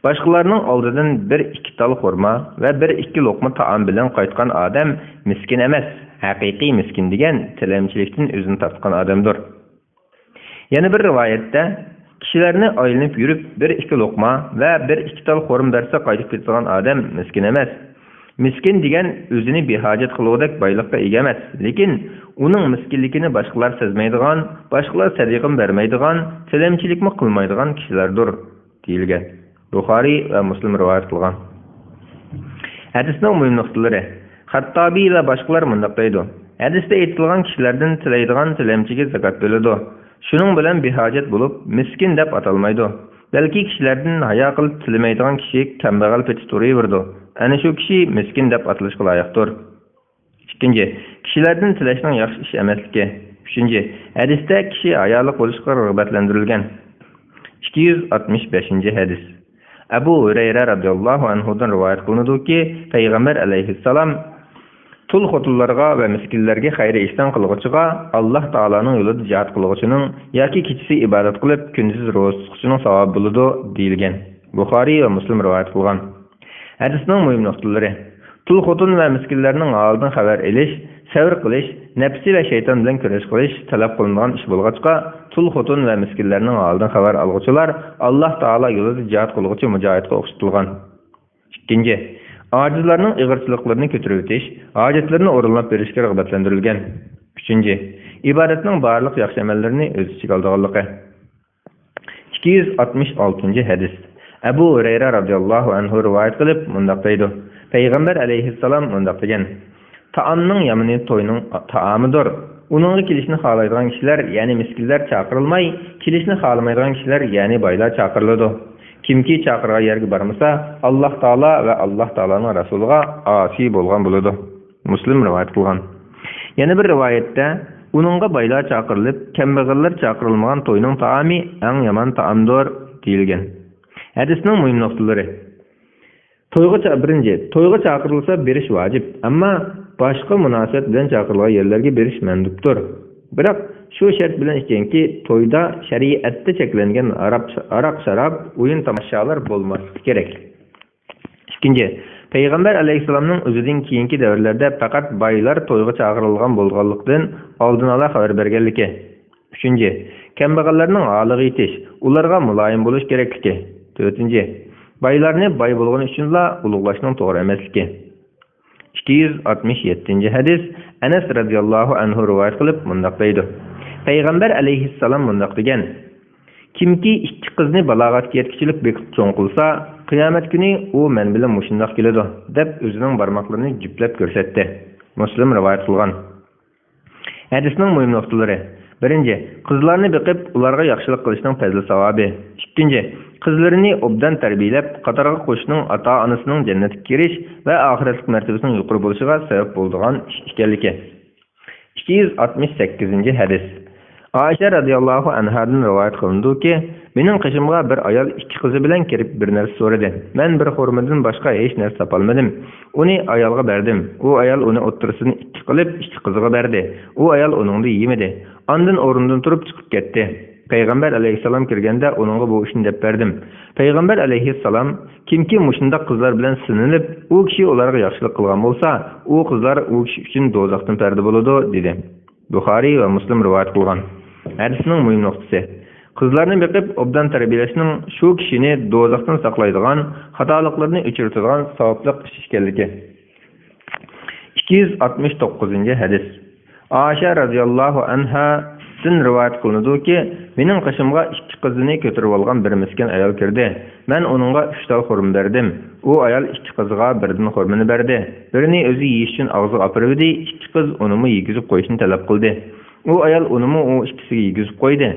Boshqalarning oldidan 1-2 tal xurmo va 1-2 loqma taom bilan qaytgan odam miskin emas, haqiqiy miskin degan tilamchilikdan o'zini tortgan odamdir. Yana bir rivoyatda kishilarni aylanib yurib 1-2 loqma va 1-2 tal xurmo bersa qaytib ketgan odam miskin emas. Miskin degan o'zini behojat qiluvdak boylikqa ega emas, lekin uning miskinligini boshqalar sezmaydigan, boshqalar sadiqim bermaydigan, tilamchilikmi qilmaydigan kishilardir deyilgan. Buxoriy va Muslim rivoyat qilgan. Hadisning muhim nuqtalari: Xattobiy va boshqalar mundaq deydi: Hadisda aytilgan kishilardan tilaydigan tilamchiga zakat bo'ladi. Shuning bilan behojat bo'lib, miskin deb atalmaydi. Balki kishilardan hayo qilib tilamaydigan kishi kambag'al peti turaverdi. Ana shu kishi miskin deb atalishga loyiqdir. Ikkinchi, kishilardan tilashning yaxshi ish emasligi. Uchinchi, hadisda kishi ayoli bo'lishga rag'batlantirilgan. 265 hadis. Abu Hurayra radhiyallohu anhudan rivoyat qilinadiki, payg'ambar alayhissalom tul xotinlarga va miskinlarga xayri ishdan qilg'uchiga Alloh taolaning yo'lida jihad qilg'uchining yoki kechasi ibodat qilib kunduz ro'za tutishning savobi bo'ladi deyilgan. Buxoriy va Muslim rivoyat qilgan. Hadisning muhim nuqtalari: tul xotin va miskinlarning holidan xabar olish, savr qilish, nafsi va shayton bilan kurash qilish talab qilingan ish bo'lg'achqa, tul xotin va miskinlarning holidan xabar olg'uvchilar Alloh taolo yo'lida jihad qilg'uchi mujohidga o'xshatilgan. Ikkinchi, ojizlarning ig'irchiliklarini ko'tarib o'tish, hojatlarini o'rinlab berishga rag'batlantirilgan. Uchinchi, ibodatning barliq yaxshi amallarini o'z ichiga olganligi. 266 hadis. Abu Hurayra radhiyallohu anhu rivoyat qilib mundaq deydi: Payg'ambar alayhissalom mundaq degan: Taomning yamini to'yning taomidir. Uningga kelishni xohlaydigan kishilar, ya'ni miskinlar chaqirilmay, kelishni xohlamaydigan kishilar, ya'ni boylar chaqiriladi. Kimki chaqirgan yerga bormasa, Alloh taolo va Alloh taoloning rasuliga asi bo'lgan bo'ladi. Muslim rivoyat qilgan. Yana bir rivoyatda uningga boylar chaqirilib, kambag'allar chaqirilmagan to'yning taomi eng yomon taomdir deyilgan. Hadisning muhim nuqtalari: To'yga chaqirilsa berish vojib, ammo boshqa munosabat bilan chaqirilgan yerlarga berish mandubdir. Biroq shu shart bilan ekanki, to'yda shariatda cheklangan aroq, sharob, o'yin tomoshalar bo'lmasligi kerak. Ikkinchi, payg'ambar alayhissalomning o'zidan keyingi davrlarda faqat boylar to'yga chaqirilgan bo'lganlikdan oldin ola xabar berganligi. Uchinchi, kambag'allarning holiga yetish, ularga muloyim bo'lish kerakligi. To'rtinchi, boylarni boy bo'lgani uchunla ulug'lashning to'g'ri emasligi. 267 hadis. Anas radhiyallohu anhu rivoyat qilib mundaq deydi: Payg'ambar alayhissalom mundaq degan: Kimki ikki qizni balog'atga yetkichilik bekitib cho'ng qilsa, qiyomat kuni u men bilan mushundoq keladi, deb o'zining barmoqlarini juplab ko'rsatdi. Muslim rivoyat qilgan. Hadisning muhim nuqtalari. Birinchi, qizlarni beqib, ularga yaxshilik qilishning fazli savobi. Ikkinchi, qizlarini obdan tarbiyalab, qatorga qo'shishning ota-onasining jannatga kirish va oxiratlik martabasining yuqori bo'lishiga sabab bo'ladigan ish ekanligi. 268 hadis. Aisha radhiyallohu anhadan rivoyat qilindiki, mening qishimga bir ayol ikki qizi bilan kirib bir narsa so'radi. Men bir xurmadan boshqa hech narsa topolmadim. Uni ayolga berdim. U ayol uni o'ttirisini ikki qilib, ikki qiziga berdi. U ayol uningni yemedi. Ondan o'rnidan turib chiqib ketdi. Payg'ambar alayhissalom kirganda uningga bu ishni deb berdim. Payg'ambar alayhissalom kimki mushundaq qizlar bilan sinilib, u kishi ularga yaxshilik qilgan bo'lsa, u qizlar u kishi uchun do'zaxdan parda bo'ladi, dedi. Buxoriy va Muslim rivoyat qilgan. Hadisning muhim nuqtasi. Qizlarni beqib obdan tarbiyalashning shu kishini do'zaxdan saqlaydigan, xatoliklarni o'chiradigan savobli ish ekanligi. 269 hadis. Aisha radhiyallohu anha sin rivoyat qilinadiki, mening qishimga ikki qizini ko'tarib olgan bir miskin ayol kirdi. Men uningga 3 tal xurma berdim. U ayol ikki qiziga birdan xurmani berdi. Birini o'zi yeyish uchun og'ziga opirdi, ikki qiz unimi yegizib qo'yishni talab qildi. U ayol unimi u ikkisiga yegizib qo'ydi.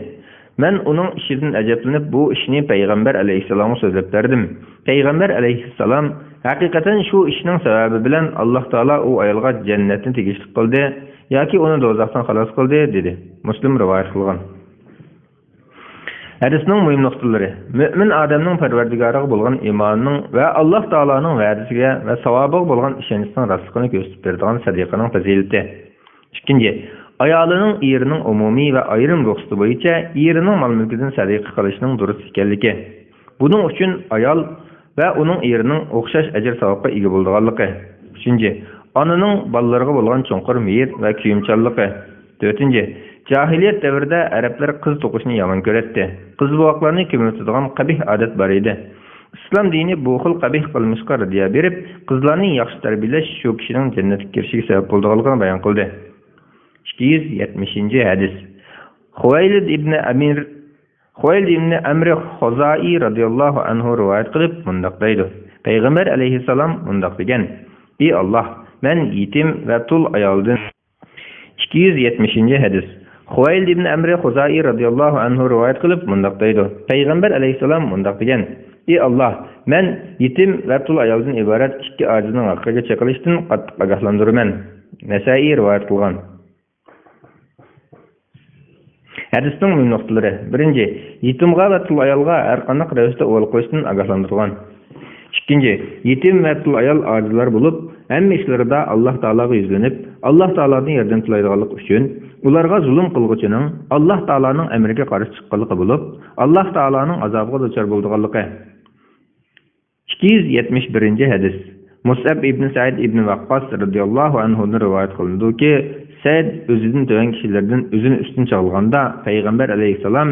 Men uning ishidan ajablanib bu ishni Payg'ambar alayhissalomga so'zlab berdim. Payg'ambar alayhissalom haqiqatan shu ishning sababi bilan Alloh taolo u ayolga jannatni tegishli qildi yoki uni do'zaxdan xalos qildi, dedi. Muslim rivoyat qilgan. Hadisning muhim nuqtalari. Mo'min odamning Parvardigoriga bo'lgan iymonining va Alloh taoloning va'dasiga va savobiga bo'lgan ishonchining rostligini ko'rsatib beradigan sadiqaning fazilati. Ikkinchi, ayolining erining umumiy va ayrim ruxsati bo'yicha erining mol-mulkidan sadiqa qilishning durust ekanligi. Buning uchun ayol va uning erining o'xshash ajr savobga ega bo'lganligi. Uchinchi, onaning bolalarga bo'lgan cho'nqur mehr va kuyimchanligi. To'rtinchi, jahiliyat davrida arablar qiz to'qishni yomon ko'rardi. Qiz boqlarni ko'mitadigan qabih odat bor edi. Islom dini bu xil qabih qilmishga radiya berib, qizlarni yaxshi tarbiyalash shu kishining jannatga kirishiga sabab bo'lganligini bayon qildi. 270 hadis. Xuvaylid ibn Amr Xozai radhiyallohu anhu rivoyat qilib mundaq deydi. Payg'ambar alayhissalom mundaq degan: "Ey Alloh, men yetim va tul ayoldan." 270 hadis. Xuvaylid ibn Amr Xozai radhiyallohu anhu rivoyat qilib mundaq deydi. Payg'ambar alayhissalom mundaq degan: "Ey Alloh, men yetim va tul ayoldan iborat ikki ojizning haqqiga chaqilishdan qattiq ogohlantiraman." Nasai rivoyat qilgan. Hadisning muhim nuqtalari. Birinchi, yetimga va tul ayolga har qanday ravishda o'l qo'yishdan ogohlantirilgan. Ikkinchi, yetim va tul ayol ojizlar bo'lib, hamma ishlarida Alloh taologa yuzlanib, Alloh taolodan yordam tilaydiganlik uchun ularga zulm qilguchining Alloh taoloning amriga qarshi chiqqanligi bo'lib, Alloh taoloning azobiga duchor bo'lganligi. 271 hadis. Mus'ab ibn Sa'id ibn Waqqas radhiyallohu anhu rivoyat qilindiki, Sa'id o'zidan to'gan kishilardan o'zini ustun chaqilganda Payg'ambar alayhissalom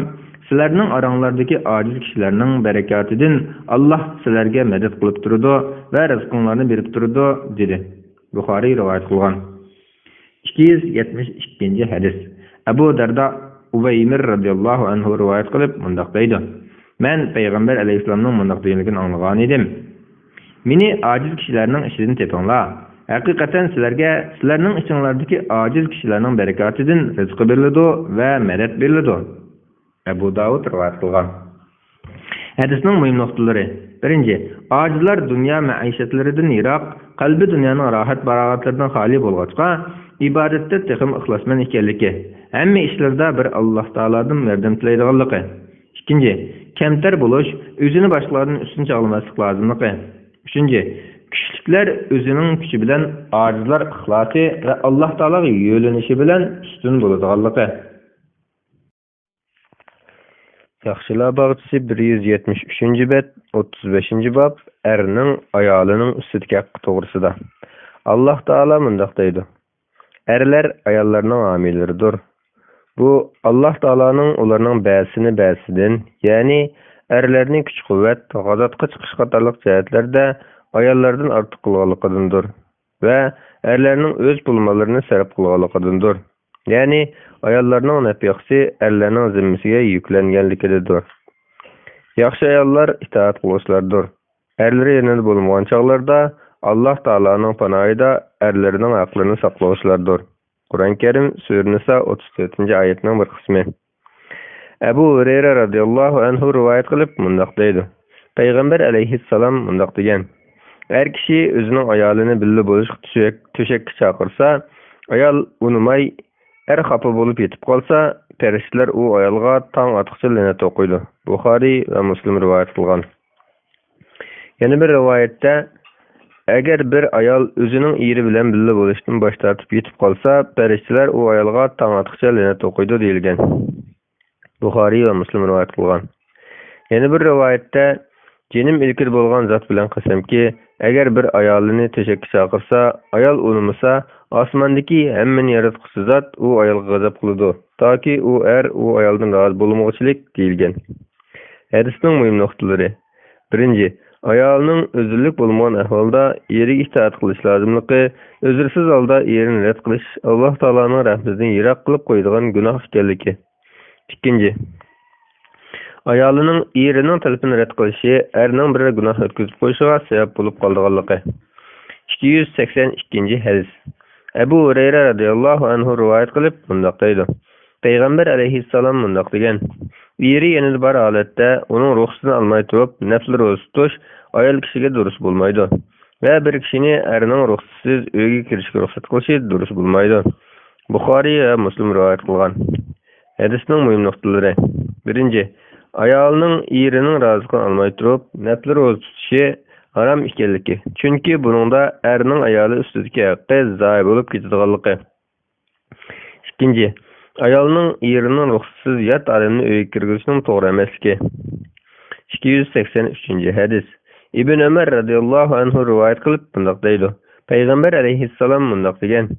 sizlarning oranglardagi ojiz kishilarning barakatidan Alloh sizlarga madad qilib turadi va rizqinglarni berib turadi, dedi. Buxoriy rivoyat qilgan. 272 hadis. Abu Darda Uvaymir radhiyallohu anhu rivoyat qilib mundaq deydi: "Men Payg'ambar alayhissalomning mundaq deganligini anglagan edim. Meni ojiz kishilarning ishidan tepinglar. Haqiqatan sizlarning ichinglardagi ojiz kishilarning barakatidan rizq beriladi va madad beriladi." Abu Davud rivoyat qilgan. Hadisning muhim nuqtalari. Birinchi, ojizlar dunyo maishatlaridan yiroq, qalbi dunyoning rohat barogatlaridan xoli bo'lg'achqa, ibodatda texim ixlosman ekanligi, hamma ishlarda bir Alloh taolodan yordam tilaydiganligi. Ikkinchi, kamtar bo'lish, o'zini boshqalardan ustun chaqilmaslik lozimligi. Uchinchi, kuchliklar o'zining kuchi bilan, ojizlar ixlosi va Alloh taologa yo'linishi bilan ustun bo'ladiganligi. Yaxshilar bog'chisi 173-bet, 35-bob erning ayolining ustidagi haqqi to'g'risida. Alloh taolo mundaq deydi: "Erlar ayollarning homilaridir. Bu Alloh taoloning ularning ba'sini ba'sidan, ya'ni erlarning kuch-quvvat, g'azotga chiqish qatorliq jihatlarda ayollardan ortiq qilganligidandir va erlarning o'z pul-mollarini sarf qilganligidandir. Ya'ni ayollarning nafaqasi erlarning zimmasiga yuklanganligidir." Yaxşı ayollar itaat qiluvchilardir. Erleri yanında bulungan çağlarda Allah Taala'nın panayida erlerinin aqlını saqlovchilardir. Qur'on Kerim Sure Nisa 34. ayetinin bir qismi. Ebu Hureyre radıyallahu anhu rivayet qilib mundaq deydi. Peygamber aleyhisselam mundaq degan. Her kişi özünün ayalını billi buluş töşekki çakırsa, ayal unumay xafa bolup yetip qalsa, perişler o ayalga taң atıqçı lanet okuydu. Bukhari ve Müslim rivayet kılgan. Yeni bir rivayette, eğer bir ayal özünün iri bilen billi buluştan baş tartıp yetip qalsa, perişler o ayalga taң atıqçı lanet okuydu deyilgen. Bukhari ve Müslim rivayet kılgan. Yeni bir rivayette, Cenim ilkir bolgan zat bilen qasamki, eğer bir ayalını teşekkü çakırsa, ayal unumasa, asmandaki hemmen yaratqısı zat o ayalga gazap kılıdı. Ta ki o o ayaldan razı bolmoğuçilik deyilgen. Hadisning mühim noktaları. Birinci, ayalının özürlük bolmagan ahvalda erig itaat qilish lazımlıqı, özürsiz halda erini red qilish Allah Taala'nın rahmetinden yirak qılıp qoyduğun günah ekanligi. İkinci, ayalının erinin talabini red qilishi erning bir günah ötküzüp qo'yishiga sebep bolup qoldiganligi. 282. hadis. Ebu Hureyre radıyallahu anhu rivayet qilib mundaq deydi. Peygamber aleyhisselam mundaq degan. Eri yanında bar halatda onun ruhsatını almay turib, nafl ro'za tutish ayol kishiga durust bo'lmaydi. Ve bir kishini erining ruxsatsiz uyga kirishga ruxsat qilishi durust bo'lmaydi. Bukhari ve Müslim rivayet qilgan. Hadisning mühim noktaları. Birinci, ayalının erinin razılığını almay turib, nafl ro'za tutishi haram ekanligi. Chunki buningda erning ayoli ustidagi haqqi zoyi bo'lib ketadiganligi. Ikkinchi, ayolning erining ruxsatsiz yat odamni uyga kirgizishning to'g'ri emasligi. 283. hadis. İbn Ömer radıyallahu anhu rivayet qilib bundaq deydi. Peygamber aleyhisselam bundaq degan.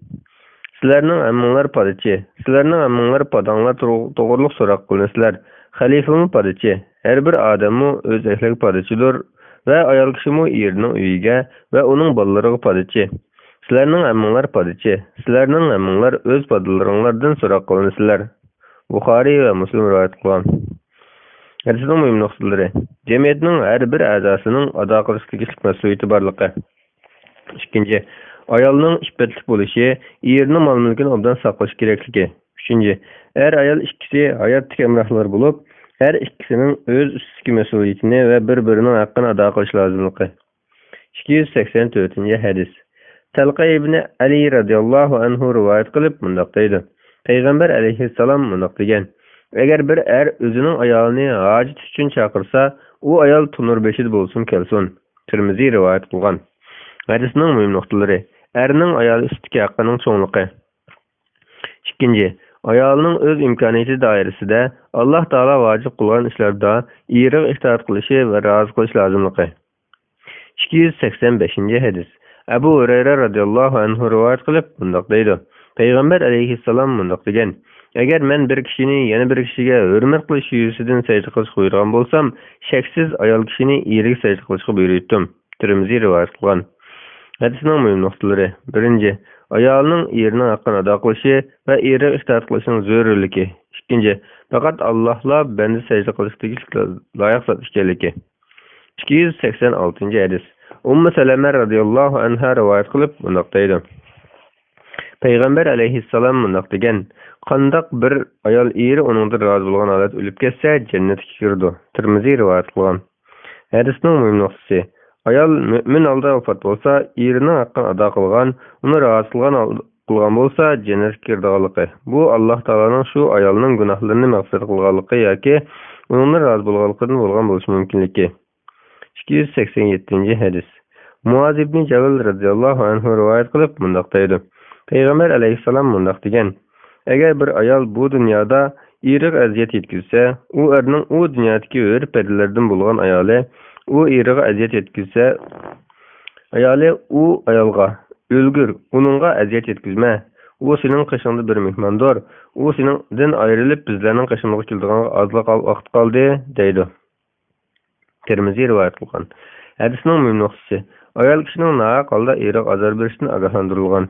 Sizlarning ammanglar padachi, sizlarning ammanglar padanglar to'g'riliq so'roq qilinasizlar. Xalifami padachi, her bir odamni o'z ahliga padachidir. Ve ayol kişimi yerinin uyuga ve onun ballarıga padachi. Sizlerning ammanglar padachi. Sizlerning ammanglar öz padalaringlardan so'roq qilinasizlar. Bukhari ve Müslim rivayet qilgan. Hadisning mühim noktaları. Cemiyetning her bir a'zosining ado qilishlik mas'uliyati borligi. Ikkinchi, ayolning iffetlik bo'lishi, erining mol mulkini obdan saqlash kerakligi. Uchinchi, ayol ikkisi hayotdagi hamrohlar bo'lib, her ikisinin öz üstüki mesuliyetini ve birbirinin hakkını ada qilish lazımlıqı. 284. hadis. Talqa ibn Ali radıyallahu anhu rivayet qilib mundaq deydi. Peygamber aleyhisselam mundaq degan. Eğer bir özünün ayalını hacet üçün çakırsa, o ayal tunur beşid bolsun kelsun. Tirmizi rivayet qilgan. Hadisning mühim noktaları. Erning ayali ustidagi haqqının çoğunluqı. İkinci, ayalının öz imkaniyeti dairesinde Allah Taala vacip kılgan işlerde iri itaat qilishi ve razı qilish lazımlıqı. 285. hadis. Ebu Hureyre radıyallahu anhu rivayet qilib bundaq deydi. Peygamber aleyhisselam bundaq degan. Eğer men bir kishini yana bir kishiga hurmat qilish yuzasidan sajda qilish buyurgan bo'lsam, shaksiz ayol kishini eriga sajda qilishga buyurdim. Tirmizi rivayet qilgan. Hadisning mühim noktaları. Birinci, ayolning erining haqqini ado qilishi va eri itoat qilishning zarurligi. Ikkinchi, faqat Allohla banda sajda qilishga loyiq zot ekanligi. 286. hadis. Ummu Salama radıyallahu anha rivayet qilib bundaq deydi. Peygamber aleyhisselam bundaq degan. Qandaq bir ayol eri uningda rozi bo'lgan holat o'lib ketsa, jannatga kirdi. Tirmizi rivayet qilgan. Hadisning mühim noktasi. Ayol mümin alda vafot bo'lsa, erining haqqini ado qilgan, uni rozi qilgan bo'lsa, jannatga kirdiganligi. Bu Alloh taolaning shu ayolning gunohlarini mag'firat qilganligi yoki uning rozi bo'lganligidan bo'lgan bo'lishi mumkinligi. 287. hadis. Muaz ibn Jabal radıyallahu anhu rivayet qilib mundaq deydi. Peygamber aleyhisselam mundaq degan. Eğer bir ayol bu dünyada eriga aziyat yetkizsa, u erning u dunyodagi o'r padalardan bo'lgan ayoli u eriga aziyat yetkizsa, ayoli u ayolga o'lgur, uningga aziyat yetkizma. U sening qishingda bir mehmondir. U seningdan ayrilib bizlarning qishimizga keldigan ozliq vaqt qoldi deydi. Tirmizi rivayet qilgan. Hadisning mühim noktasi. Ayol kishining naq holda eriga azor berishdan ogohlantirilgan.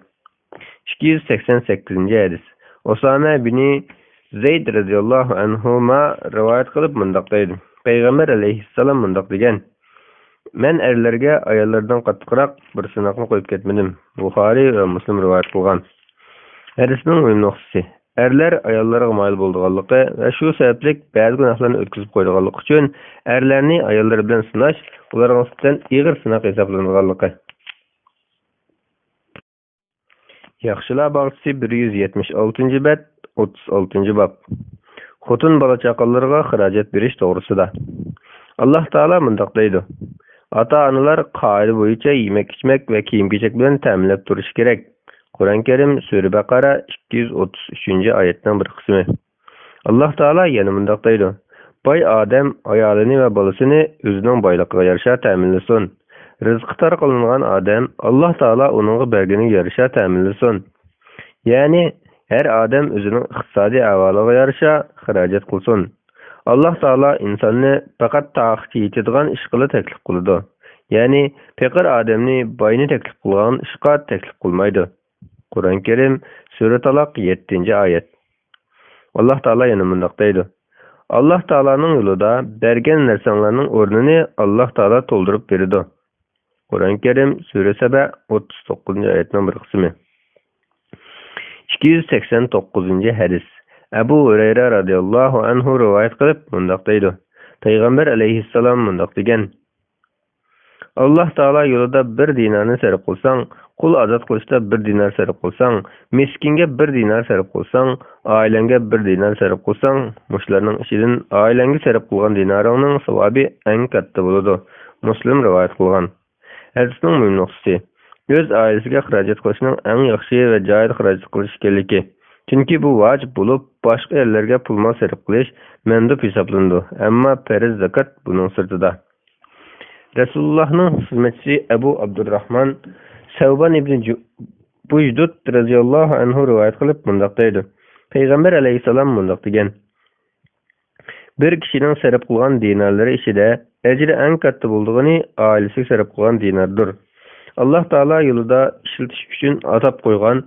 288. hadis. Osama bin Zeyd radıyallahu anhuma rivayet qilib mundaq deydi. Peygamber aleyhisselam mundaq degan: "Men erlerge ayollardan qattiqroq bir sınaqni qo'yib ketmedim." Buxoriy va Muslim rivoyat qilgan. Hadisning muhim nuqtasi: erler ayollarga mayil bo'lganligi va shu sababli ba'zi gunohlarni o'tkazib qo'yganligi uchun erlarni ayollar bilan sinash ularga nisbatan ig'ir sinoq hisoblanganligi. Yaxshilar bog'chisi 176-bet, 36-bab. Xotun bola chaqalarga xarajat berish to'g'risida. Alloh taolo mundaq deydi: Ata-onalar qoida bo'yicha yemek-ichmek va kiyim-kechak bilan ta'minlab turishi kerak. Qur'on Karim Sura Baqara 233-oyatning bir qismi. Alloh taolo yana mundaq deydi: Boy odam ayolini va bolasini o'zining boyligiga yarasha ta'minlasin. Rizqi tarqalingan odam Alloh taolo uningga berganiga yarasha ta'minlasin. Ya'ni her odam o'zining iqtisodiy ahvoliga yarasha xarajat qilsin. Alloh taolo insonni faqat taqati yetadigan ish qila taklif qiladi. Ya'ni faqir odamni boyni taklif qilgan ishga taklif qilmaydi. Qur'on Karim Sura Taloq 7-oyat. Alloh taolo yana mundaq deydi: Alloh taolaning yo'lida bergan narsalarning o'rnini Alloh taolo to'ldirib beradi. Qur'on Karim Sura Saba 39-oyatning bir qismi. 289-hadis. Abu Hurayra radhiyallohu anhu rivoyat qilib mundaq deydi: Payg'ambar alayhissalom mundaq degan: Alloh taolo yo'lida 1 dinarni sarf qilsang, qul ozod qilishda 1 dinar sarf qilsang, miskinga 1 dinar sarf qilsang, oilangga 1 dinar sarf qilsang, mushlarning ishidan oilangga sarf qilgan dinaringning savobi eng katta bo'ladi. Muslim rivoyat qilgan. Hadisning muhim nuqtasi: o'z oilasiga xarajat qilishning eng yaxshi va joyida xarajat qilish ekanligi. Chunki bu vojib bo'lib, boshqa yerlarga pul mol sarf qilish mandub hisoblanadi. Ammo farz zakat buning sirtida. Rasulullohning xizmatchisi Abu Abdurrahman Savban ibn Bujdud radhiyallohu anhu rivoyat qilib mundaq deydi: Payg'ambar alayhisalom mundaq degan: bir kishining sarf qilgan dinarlari ishida ajri eng katta bo'ldig'ini oilasiga sarf qilgan dinardir. Alloh taolo yo'lida ishlatish uchun atab qo'ygan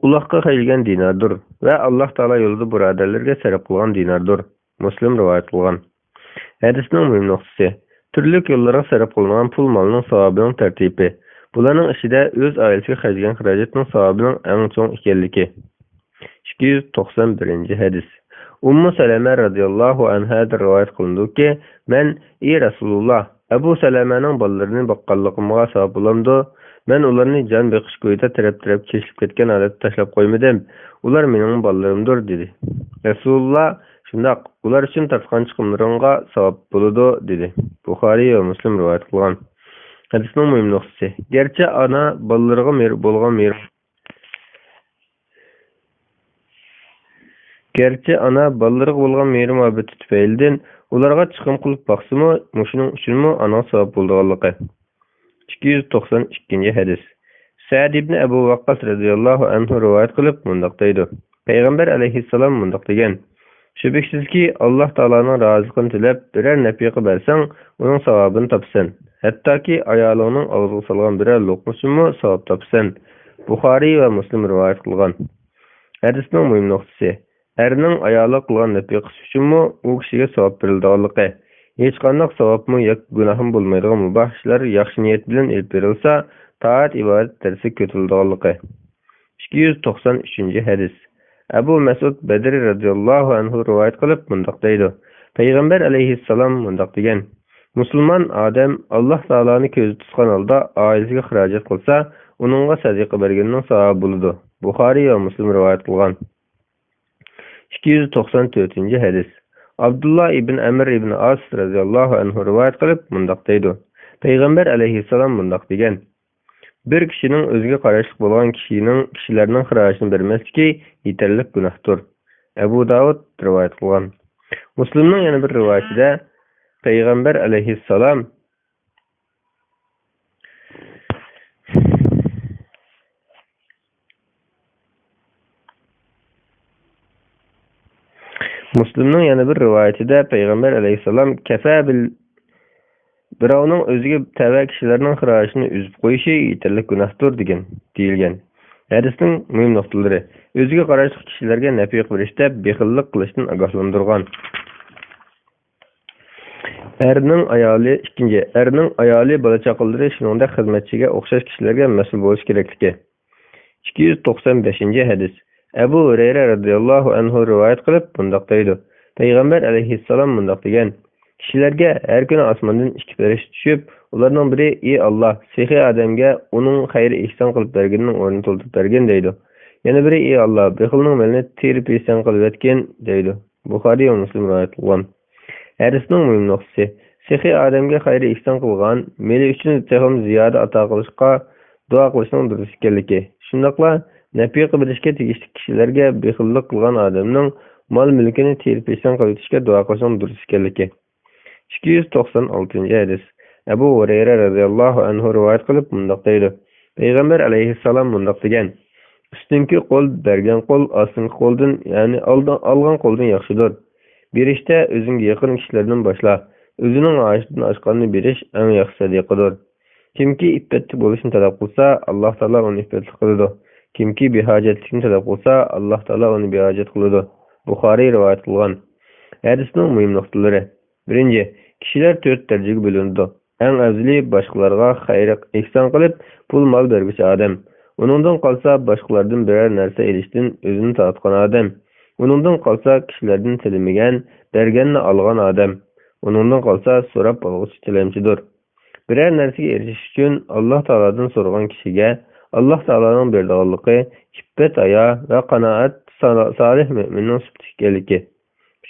uloqqa qo'yilgan dinardir va Alloh taolo yo'lida birodarlarga sarf qilgan dinardir. Muslim rivoyat qilgan. Hadisning muhim nuqtasi: turli yo'llarga sarf qilingan pul molning savobining tartibi. Bularning ichida o'z oilasiga qilgan xarajatning savobining eng cho'ng ekanligi. 291-hadis. Ummu Salama radhiyallohu anha rivoyat qilindiki, men ey Rasululloh, Abu Salamaning bolalarini boqqanligimga savob bo'lamdi. Men ularni jon beqish ko'yda taraf cheshib ketgan holatda tashlab qo'ymadim. Ular mening bolalarimdir dedi. Rasululloh shundaq, ular uchun tartgan chiqimlaringga savob bo'ladi dedi. Buxoriy va Muslim rivoyat qilgan. Hadisning muhim nuqtasi: gerçi ana bolalariga bo'lgan mehr-muhabbati tufaylidan ularga chiqim qilib baqsimi, mushuning uchunmi ana savob bo'lganligi. 292-hadis. Sa'd ibn Abu Waqqas radhiyallohu anhu rivoyat qilib mundaq deydi: Payg'ambar alayhissalom mundaq degan: Şübhəsizki Allah Taala'nın razılığını tilab birər nəfiqə bərsəng, onun savabını tapsan. Hətta ki ayalının ağzına salğan birər lokmasını savab tapsan. Buxari və Muslim rivayet qılğan. Hədisnin mühim nöqtəsi: ərinin ayalı qılğan nəfiqəsi üçünmü o kişiyə savab verildiği. Heç qandaq savabmı yoki günahım bo'lmaydigan mubah ishlar yaxshi niyat bilan elib berilsa, taat ibodat darsi ko'tarildiği. 293-hadis. Abu Mas'ud Badri radhiyallohu anhu rivoyat qilib mundaq deydi: Payg'ambar alayhissalom mundaq degan: Musulmon odam Alloh taoloni ko'zi tutgan holda oilasiga xarajat qilsa, uningga sadaqa berganning savobi bo'ladi. Buxoriy va Muslim rivoyat qilgan. 294-hadis. Abdullah ibn Amr ibn As radhiyallohu anhu rivoyat qilib mundaq deydi: Payg'ambar alayhissalom mundaq degan: bir kishining o'ziga qarashli bo'lgan kishilarning xarajatini bermasligi yetarlik gunohdir. Abu Davud rivoyat qilgan. Muslimning yana bir rivoyatida Payg'ambar alayhissalom Payg'ambar alayhissalom kafa bil birovning o'ziga tava kishilarning xarajatini uzib qo'yishi yetarli gunohdir degan deyilgan. Hadisning muhim nuqtalari: o'ziga qarashli kishilarga nafiq berishda bexillik qilishdan ogohlantirgan. Erning ayoli bola chaqalari shuningdek xizmatchiga o'xshash kishilarga mas'ul bo'lish kerakligi. 295 hadis. Abu Hurayra radhiyallohu anhu rivoyat qilib bundoq deydi. Payg'ambar alayhissalom bundoq degan: kishilarga har kuni osmondan ikki farishta tushib, ularning biri: "Ey Alloh, sehi odamga uning xayri ihson qilib berganining o'rnini to'ldirib bergin" deydi. Yana biri: "Ey Alloh, bexilning malini terib ihson qilib etgin" deydi. Buxoriy va Muslim rivoyat qilgan. Hadisning muhim nuqtasi: sehi odamga xayri ihson qilgan, meli uchun texim ziyoda ato qilishga duo qilishning durust ekanligi. Shundaqla nafiqa bilishga tegishli kishilarga bexillik qilgan odamning mol mulkini terib ihson qilishga duo qilishning durust ekanligi. 296 hadis. Abu Hurayra radhiyallohu anhu rivoyat qilib bundoq deydi. Payg'ambar alayhissalom bundoq degan: "Ustunki qo'l bergan qo'l ostingi qo'ldan, ya'ni olgan qo'ldan yaxshidir. Berishda o'zingga yaqin kishilardan boshla. O'zining oshdan oshqanini berish eng yaxshi sadiqadir. Kimki iffetli bo'lishni talab qilsa, Alloh taolo uni iffetli qiladi. Kimki behojatlikni talab qilsa, Alloh taolo uni behojat qiladi." Buxoriy rivoyat qilgan. Hadisning muhim nuqtalari: 1. Kishilar 4 darajaga bo'linadi. Eng afzali boshqalarga xayr ihson qilib, pul mol beruvchi odam. Uningdan qolsa boshqalardan biror narsa elishdan o'zini tortgan odam. Uningdan qolsa kishilardan tilamagan, berganni olgan odam. Uningdan qolsa so'rab olg'uchi tilamchidir. Biror narsaga erishish uchun Alloh taolodan so'ragan kishiga Alloh taoloning berdiganligi, iffat hayo va qanoat solih mo'minning sifati ekanligi.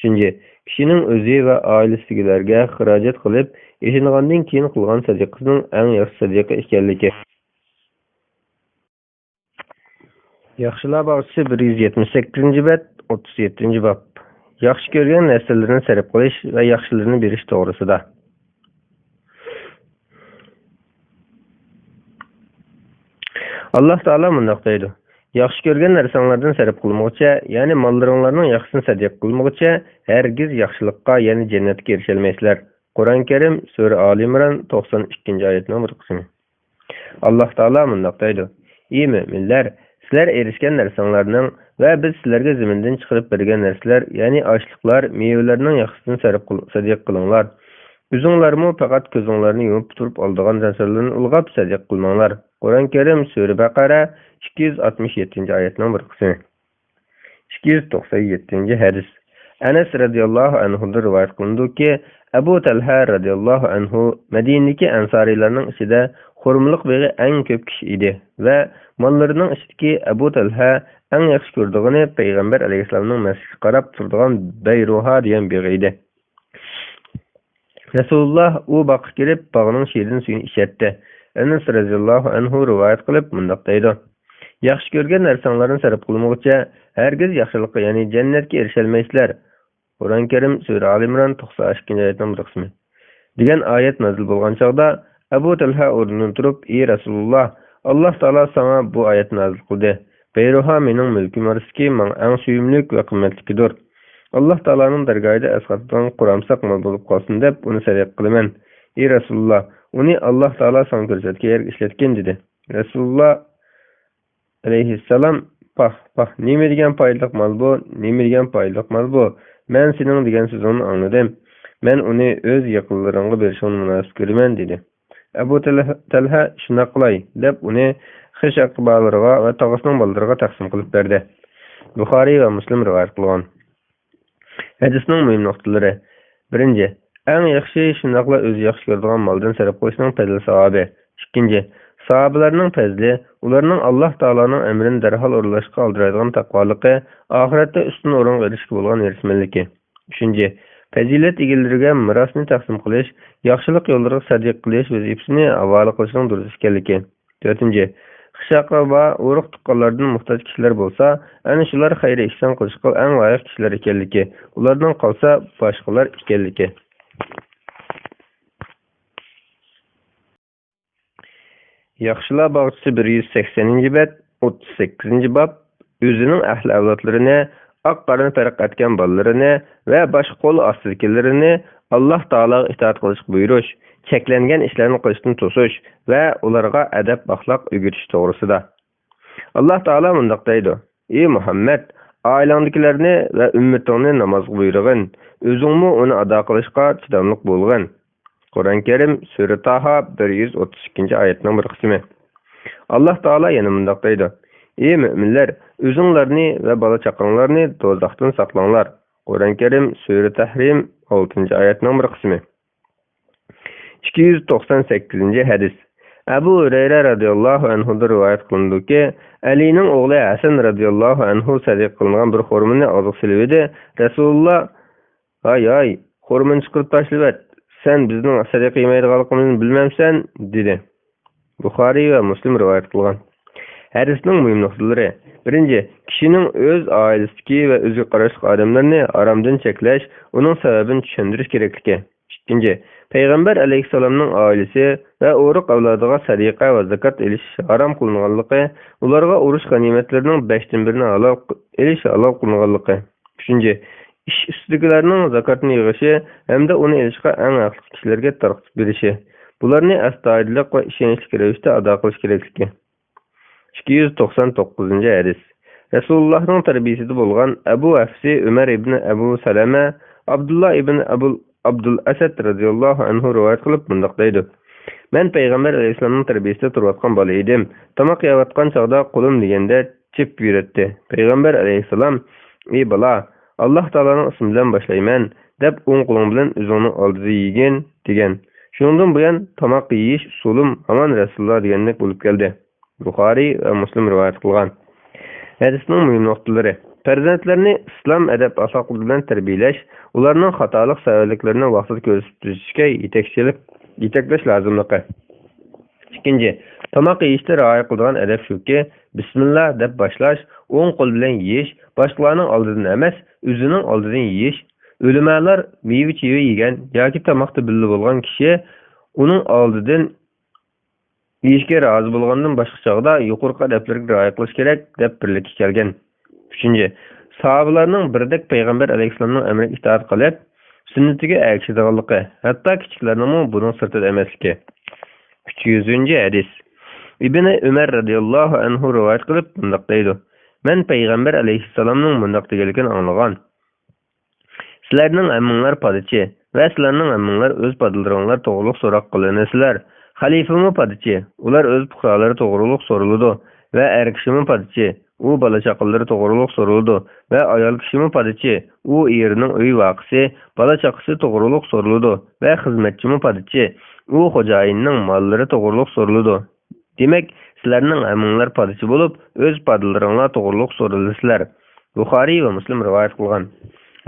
3. Kishining o'zi va oilasidagilarga xarajat qilib, yashagandan keyin qilgan sadiqasining eng yaxshi sadiqa ekanligi. Yaxshilar bog'chisi 178-bab, 37-bab. Yaxshi ko'rgan narsalarni sarf qilish va yaxshilarni berish to'g'risida. Alloh taolo bundoq deydi: "Yaxshi ko'rgan narsalardan sarf qilmoqcha, ya'ni mollaringlarning yaxshisini sadiq qilmoqcha, hargiz yaxshilikqa, ya'ni jannatga erisholmaysizlar." Qur'on Karim sura Ali Imron 92-oyatning bir qismi. Alloh taolo bundoq deydi: "Ey mu'minlar, sizlar erishgan narsalarning va biz sizlarga zamindan chiqarib bergan narsalar, ya'ni ochliqlar, mevalarning yaxshisini sadiq qilinglar. O'zinglarmi faqat ko'zinglarni yumib turib oldigan narsalarni ulg'ab sadiq qilmanglar." Qur'on Karim sura Baqara 267-oyatning bir qismi. 297 hadis. Anas radhiyallohu anhu rivoyat qilindiki, Abu Talha radhiyallohu anhu Madinadagi ansariylarning ichida xurmliq begi eng ko'p kishi edi va mollarining ichidagi Abu Talha eng yaxshi ko'rdigani Payg'ambar alayhisolamning masjidga qarab turadigan Bayruha degan begi edi. Rasululloh u boqqa kirib, bog'ning shirin suyini ichatdi. Anas radhiyallohu anhu rivoyat qilib bundoq deydi: "Yaxshi ko'rgan narsalarni sarf qilmoqcha, hargiz yaxshilikqa, ya'ni jannatga erisholmaysizlar." Qur'on Karim sura Ali Imron 92-oyatning bir qismi. degan oyat nozil bo'lgan chog'da Abu Talha o'rnidan turib: "Ey Rasululloh, Alloh taolo sana bu oyatni nozil qildi. Bayruha mening mulkim orasidagi eng suyumli va qimmatlidir. Alloh taoloning dargohida asqatdan quramsaq mol bo'lib qolsin deb uni sadiq qilaman. Ey Rasululloh, uni Alloh taolo sana ko'rsatgan yerga ishlatgan" dedi. Rasululloh alayhissalom: "Pah, nima degan foydali mol bu? Nima degan foydali mol bu? Men sening degan so'zingni angladim. Men uni o'z yaqinlarimga berishni munosib ko'raman" dedi. Abu Talha shuna qilay deb uni xish aqbalariga va tog'asining bolalariga taqsim qilib berdi. Buxoriy va Muslim rivoyat qilgan. Hadisning muhim nuqtalari: 1. Eng yaxshi shundaqla o'zi yaxshi ko'radigan moldan sarf qilishning fazli savobi. 2. Sahobalarning fazli, ularning Alloh taoloning amrini darhol o'rlashga oldiradigan taqvoligi, oxiratda ustun o'rin berishga bo'lgan erishmanligi. 3. Fazilat egalariga mirosni taqsim qilish, yaxshilik yo'llariga sadiq qilish vazifasini havola qilishning durust ekanligi. 4. Xishaqa va urug' tuqqanlardan muhtoj kishilar bo'lsa, ana shular xayr ihson qilishga eng loyiq kishilar ekanligi, ulardan qolsa boshqalar ekanligi. Yaxshilar bog'chisi 180-bab, 38-bab. O'zining ahli avlodlarini, oq qorin farq etgan bolalarini va boshqa qo'l ostidagilarini Alloh taologa itoat qilishga buyurish, cheklangan ishlarni qilishdan to'sish va ularga adab axloq o'rgatish to'g'risida. Alloh taolo bundoq deydi: "Ey Muhammad, Ailandakilarni va ummatingni namozga buyurgin. O'zingmi uni ado qilishga chidamliq bo'lgin. Qur'oni Karim Sura Taha 132-oyatning bir qismi. Alloh taolo yana bunday deydi: Ey mu'minlar, o'zinglarni va bola chaqanglarni do'zaxdan saqlanglar. Qur'oni Karim Sura Tahrim 6-oyatning bir qismi. 298-hadis. Abu Hurayra radhiyallohu anhu rivoyat qilindiki, Alining o'g'li Hasan radhiyallohu anhu sadiq qilingan bir xurmani oziq silib edi. Rasululloh: "Ay, xurmani chiqarib tashlab, sen bizning sadiq yemaydiganligimizni bilmamsan?" dedi. Buxoriy va Muslim rivoyat qilgan. Hadisning muhim nuqtalari: birinchi, kishining o'z oilasidagi va o'ziga qarashli odamlarni haromdan cheklash, uning sababini tushuntirish kerakligi. Ikkinchi, Payg'ambar alayhissalomning oilasi va o'riq avlodiga sadiqa va zakat elish harom qilinganligi, ularga urush g'animatlarining 5dan 1ni halol elish halol qilinganligi. Uchinchi, ish ustidagilarning zakatni yig'ishi hamda uni elishga eng haqli kishilarga tarqatib berishi. Bularni astoydillik va ishonchli ravishda ado qilish kerakligi. 299-hadis. Rasulullohning tarbiyasida bo'lgan Abu Hafsi Umar ibn Abu Salama Abdullah ibn Abdul Asad radhiyallohu anhu rivoyat qilib bunday deydi: Men Payg'ambar alayhisolamning tarbiyasida turayotgan bola edim. Tomoq yeyotgan chog'da qo'lim deganda chip yuratdi. Payg'ambar alayhisolam: "Ey bola, Alloh taoloning ismi bilan boshlayman" deb o'ng qo'ling bilan o'zingning oldida yegin degan. Shundan buyon tomoq yeyish usulim hamon Rasululloh degandek bo'lib keldi. Buxoriy va Muslim rivoyat qilgan. Hadisning muhim nuqtalari: farzandlarni islom adab axloqi bilan tarbiyalash, ularning xatolik sabablarini vaqtida ko'rsatishga yetaklash lozimligi. Ikkinchi, tomoq yeyishda rioya qiladigan adab shuki, bismillah deb boshlash, o'ng qo'l bilan yeyish, boshqalarning oldidan emas, o'zining oldidan yeyish. O'limalar meva-cheva yegan yoki tomoqda birga bo'lgan kishi uning oldidan yeyishga rozi bo'lgandan boshqa chog'da yuqorqi adablarga rioya qilish kerak deb birlikka kelgan. Uchinchi, sahobalarning birdek Payg'ambar alayhissalomning amriga itoat qilib, sunnatiga ergashadiganligi, hatto kichiklarning buning sirtida emasligi. 300-hadis. Ibn Umar radhiyallohu anhu rivoyat qilib bunday deydi: Men Payg'ambar alayhissalomning bunday deganligini anglagan. Sizlarning ammanglar padichi va sizlarning ammanglar o'z padalaringlar to'g'riliq so'roq qilinasizlar. Xalifami padichi, ular o'z fuqarolari to'g'riliq so'riladi va er kishimi padichi, u bola chaqalari to'g'riliq so'riladi va ayol kishimi padichi, u erining uy vaqisi, bola chaqasi to'g'riliq so'riladi va xizmatchimi padichi, u xo'jayinning mollari to'g'riliq so'riladi. Demak, sizlarning ammanglar padichi bo'lib, o'z padalaringlar to'g'riliq so'rilasizlar. Buxoriy va Muslim rivoyat qilgan.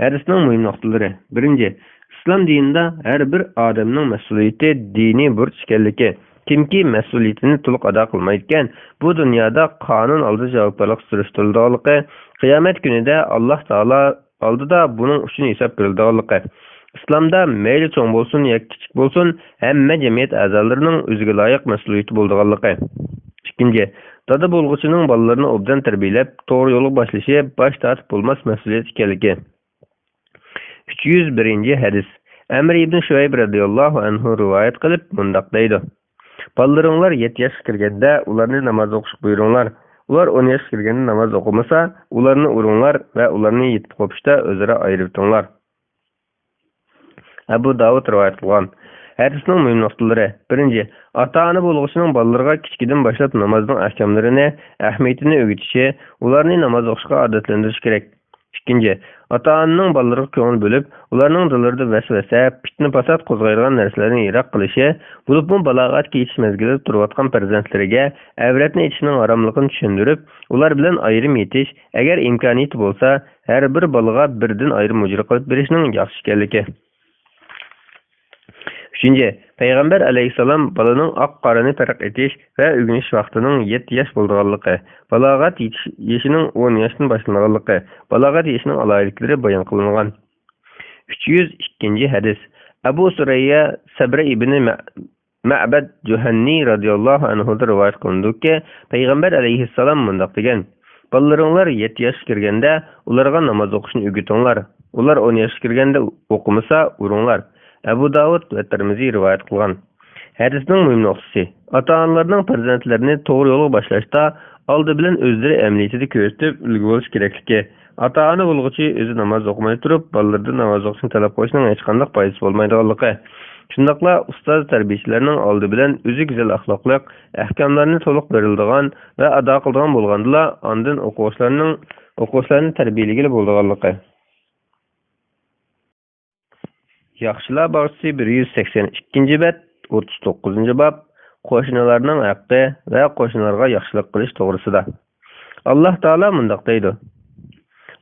Hadisning muhim nuqtalari: birinchi, islom dinida har bir odamning mas'uliyati diniy burch ekanligi. Kimki mas'uliyatini to'liq ado qilmaydigan, bu dunyoda qonun oldida javobgarlik surishtiriladiganligi, qiyomat kunida Alloh taolo oldida buning uchun hisob beriladiganligi. Islomda mayli cho'ng bo'lsin yoki kichik bo'lsin, hamma jamiyat a'zolarining o'ziga loyiq mas'uliyati bo'ladiganligi. Ikkinchi, dada bo'lg'uchining bolalarini obdan tarbiyalab, to'g'ri yo'lga boshlashi bosh tortib bo'lmas mas'uliyat ekanligi. 301-hadis. Amr ibn Shuayb radhiyallohu anhu rivoyat qilib bunday deydi: Bolalaringlar 7 yoshga kirganda ularni namoz o'qishga buyuringlar. Ular 10 yoshga kirganda namoz o'qimasa, ularni uringlar va ularni yetib qo'pishda o'zaro ayirib turinglar. Abu Davud rivoyat qilgan. Hadisning muhim nuqtalari: birinchi, ota-ona bo'lg'uchining bolalarga kichikdan boshlab namozning ahkomlarini, ahamiyatini o'rgatishi, ularni namoz o'qishga odatlantirish kerak. Ikkinchi, ota-onaning bolalarga ko'ngil bo'lib, ularning dillarida vasvasa, fitna fasod qo'zg'aydigan narsalarni yiroq qilishi, bo'lib balog'atga yetish mezgilida turayotgan farzandlariga avratni yetishning haromligini tushuntirib, ular bilan ayrim yetish, agar imkoniyati bo'lsa, har bir bolaga birdan ayrim ujra qilib berishning yaxshi ekanligi. Uchinchi, Payg'ambar alayhissalom bolaning oq-qorani farq etish va o'rganish vaqtining 7 yosh bo'lganligi, balog'at yeshining 10 yoshdan boshlanganligi, balog'at yeshining alohidliklari bayon qilingan. 302-hadis. Abu Surayya Sabra ibn Ma'bad Juhanni radhiyallohu anhu rivoyat qilindiki, Payg'ambar alayhissalom bunday degan: Bolalaringlar 7 yoshga kirganda ularga namoz o'qishni o'rgatinglar. Ular 10 yoshga kirganda o'qimasa, uringlar. Abu Davud va Tirmiziy rivoyat qilgan. Hadisning muhim nuqtasi: ota-onalarning farzandlarini to'g'ri yo'lga boshlashda oldi bilan o'zlari amaliyotida ko'rsatib ulgu bo'lish kerakligi. Ata-ana bo'lg'uchi o'zi namoz o'qimay turib, bolalardan namoz o'qishni talab qo'yishning hech qanday foydasi bo'lmaydiganligi. Shundaqla ustoz tarbiyachilarining oldi bilan o'zi go'zal axloqliq, ahkamlarni to'liq beriladigan va ado qiladigan bo'lgandila, ondan o'quvchilarni tarbiyalagili bo'lganligi. Yaxshilar bog'chisi 182-bet, 39-bob qo'shnilarning haqqi va qo'shnilarga yaxshilik qilish to'g'risida. Alloh taolo mundaq deydi: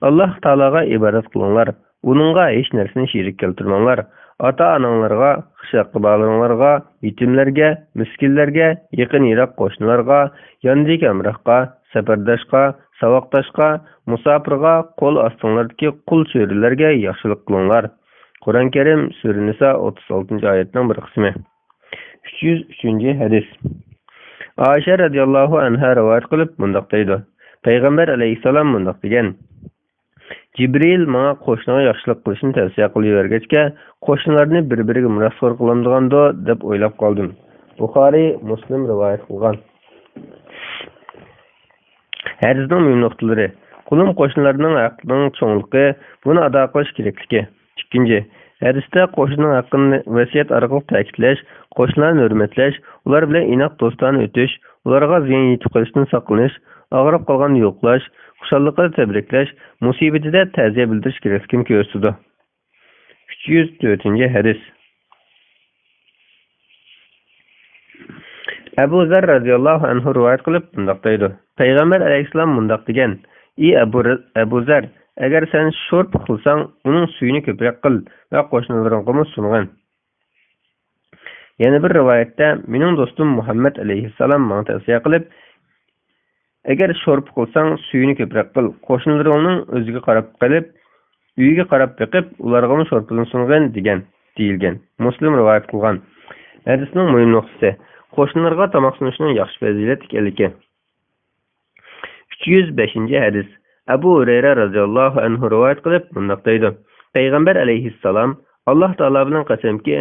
Alloh taologa ibodat qilinglar, uningga hech narsani shirik keltirmanglar. Ota-onanglarga, xish-iqbalinglarga, yetimlarga, miskinlarga, yaqin-yiroq qo'shnilarga, yondagi hamrohga, safardashga, savoqdashga, musofirga, qo'l ostinglardagi qul cho'rilarga yaxshilik qilinglar. Qur'on Karim Sura Nisa 36-oyatning bir qismi. 303-hadis. Aisha radhiyallohu anha rivoyat qilib mundaq deydi: Payg'ambar alayhisalom mundaq degan: Jibril menga qo'shniga yaxshilik qilishni tavsiya qilavergachga, qo'shnilarni bir-biriga mirosxo'r qilamdigando deb o'ylab qoldim. Buxoriy, Muslim rivoyat qilgan. Hadisning muhim nuqtalari: Qulim qo'shnilarning haqqining cho'ngligi, buni ado qilish kerakligi. Ikkinchi, hadisda qo'shnining haqqini vasiyat orqali ta'kidlash, qo'shnilarni hurmatlash, ular bilan inoq do'stona o'tish, ularga ziyon yetib qolishdan saqlanish, og'rib qolganni yo'qlash, xushalliqda tabriklash, musibatida ta'ziya bildirish kerakligini ko'rsatadi. 304-hadis. Abu Zar radhiyallohu anhu rivoyat qilib bundoq deydi: Payg'ambar alayhisalom bundoq degan: "Ey Abu Zar, agar sen sho'rp qilsang, uning suyini ko'proq qil va qo'shnilaringga sung'in." Yana bir rivoyatda mening do'stim Muhammad alayhisalom menga tavsiya qilib, agar sho'rp qilsang, suyini ko'proq qil, qo'shnilaringning o'ziga qarab qilib, uyiga qarab beqib, ularga sho'rpini sung'in degan deyilgan. Muslim rivoyat qilgan. Hadisning muhim nuqtasi: qo'shnilarga tomoq sunishning yaxshi fazilat ekanligi. 305-hadis. Abu Hurayra radhiyallohu anhu rivoyat qilib bundoq deydi: Payg'ambar alayhissalom Alloh taolo bilan qasamki,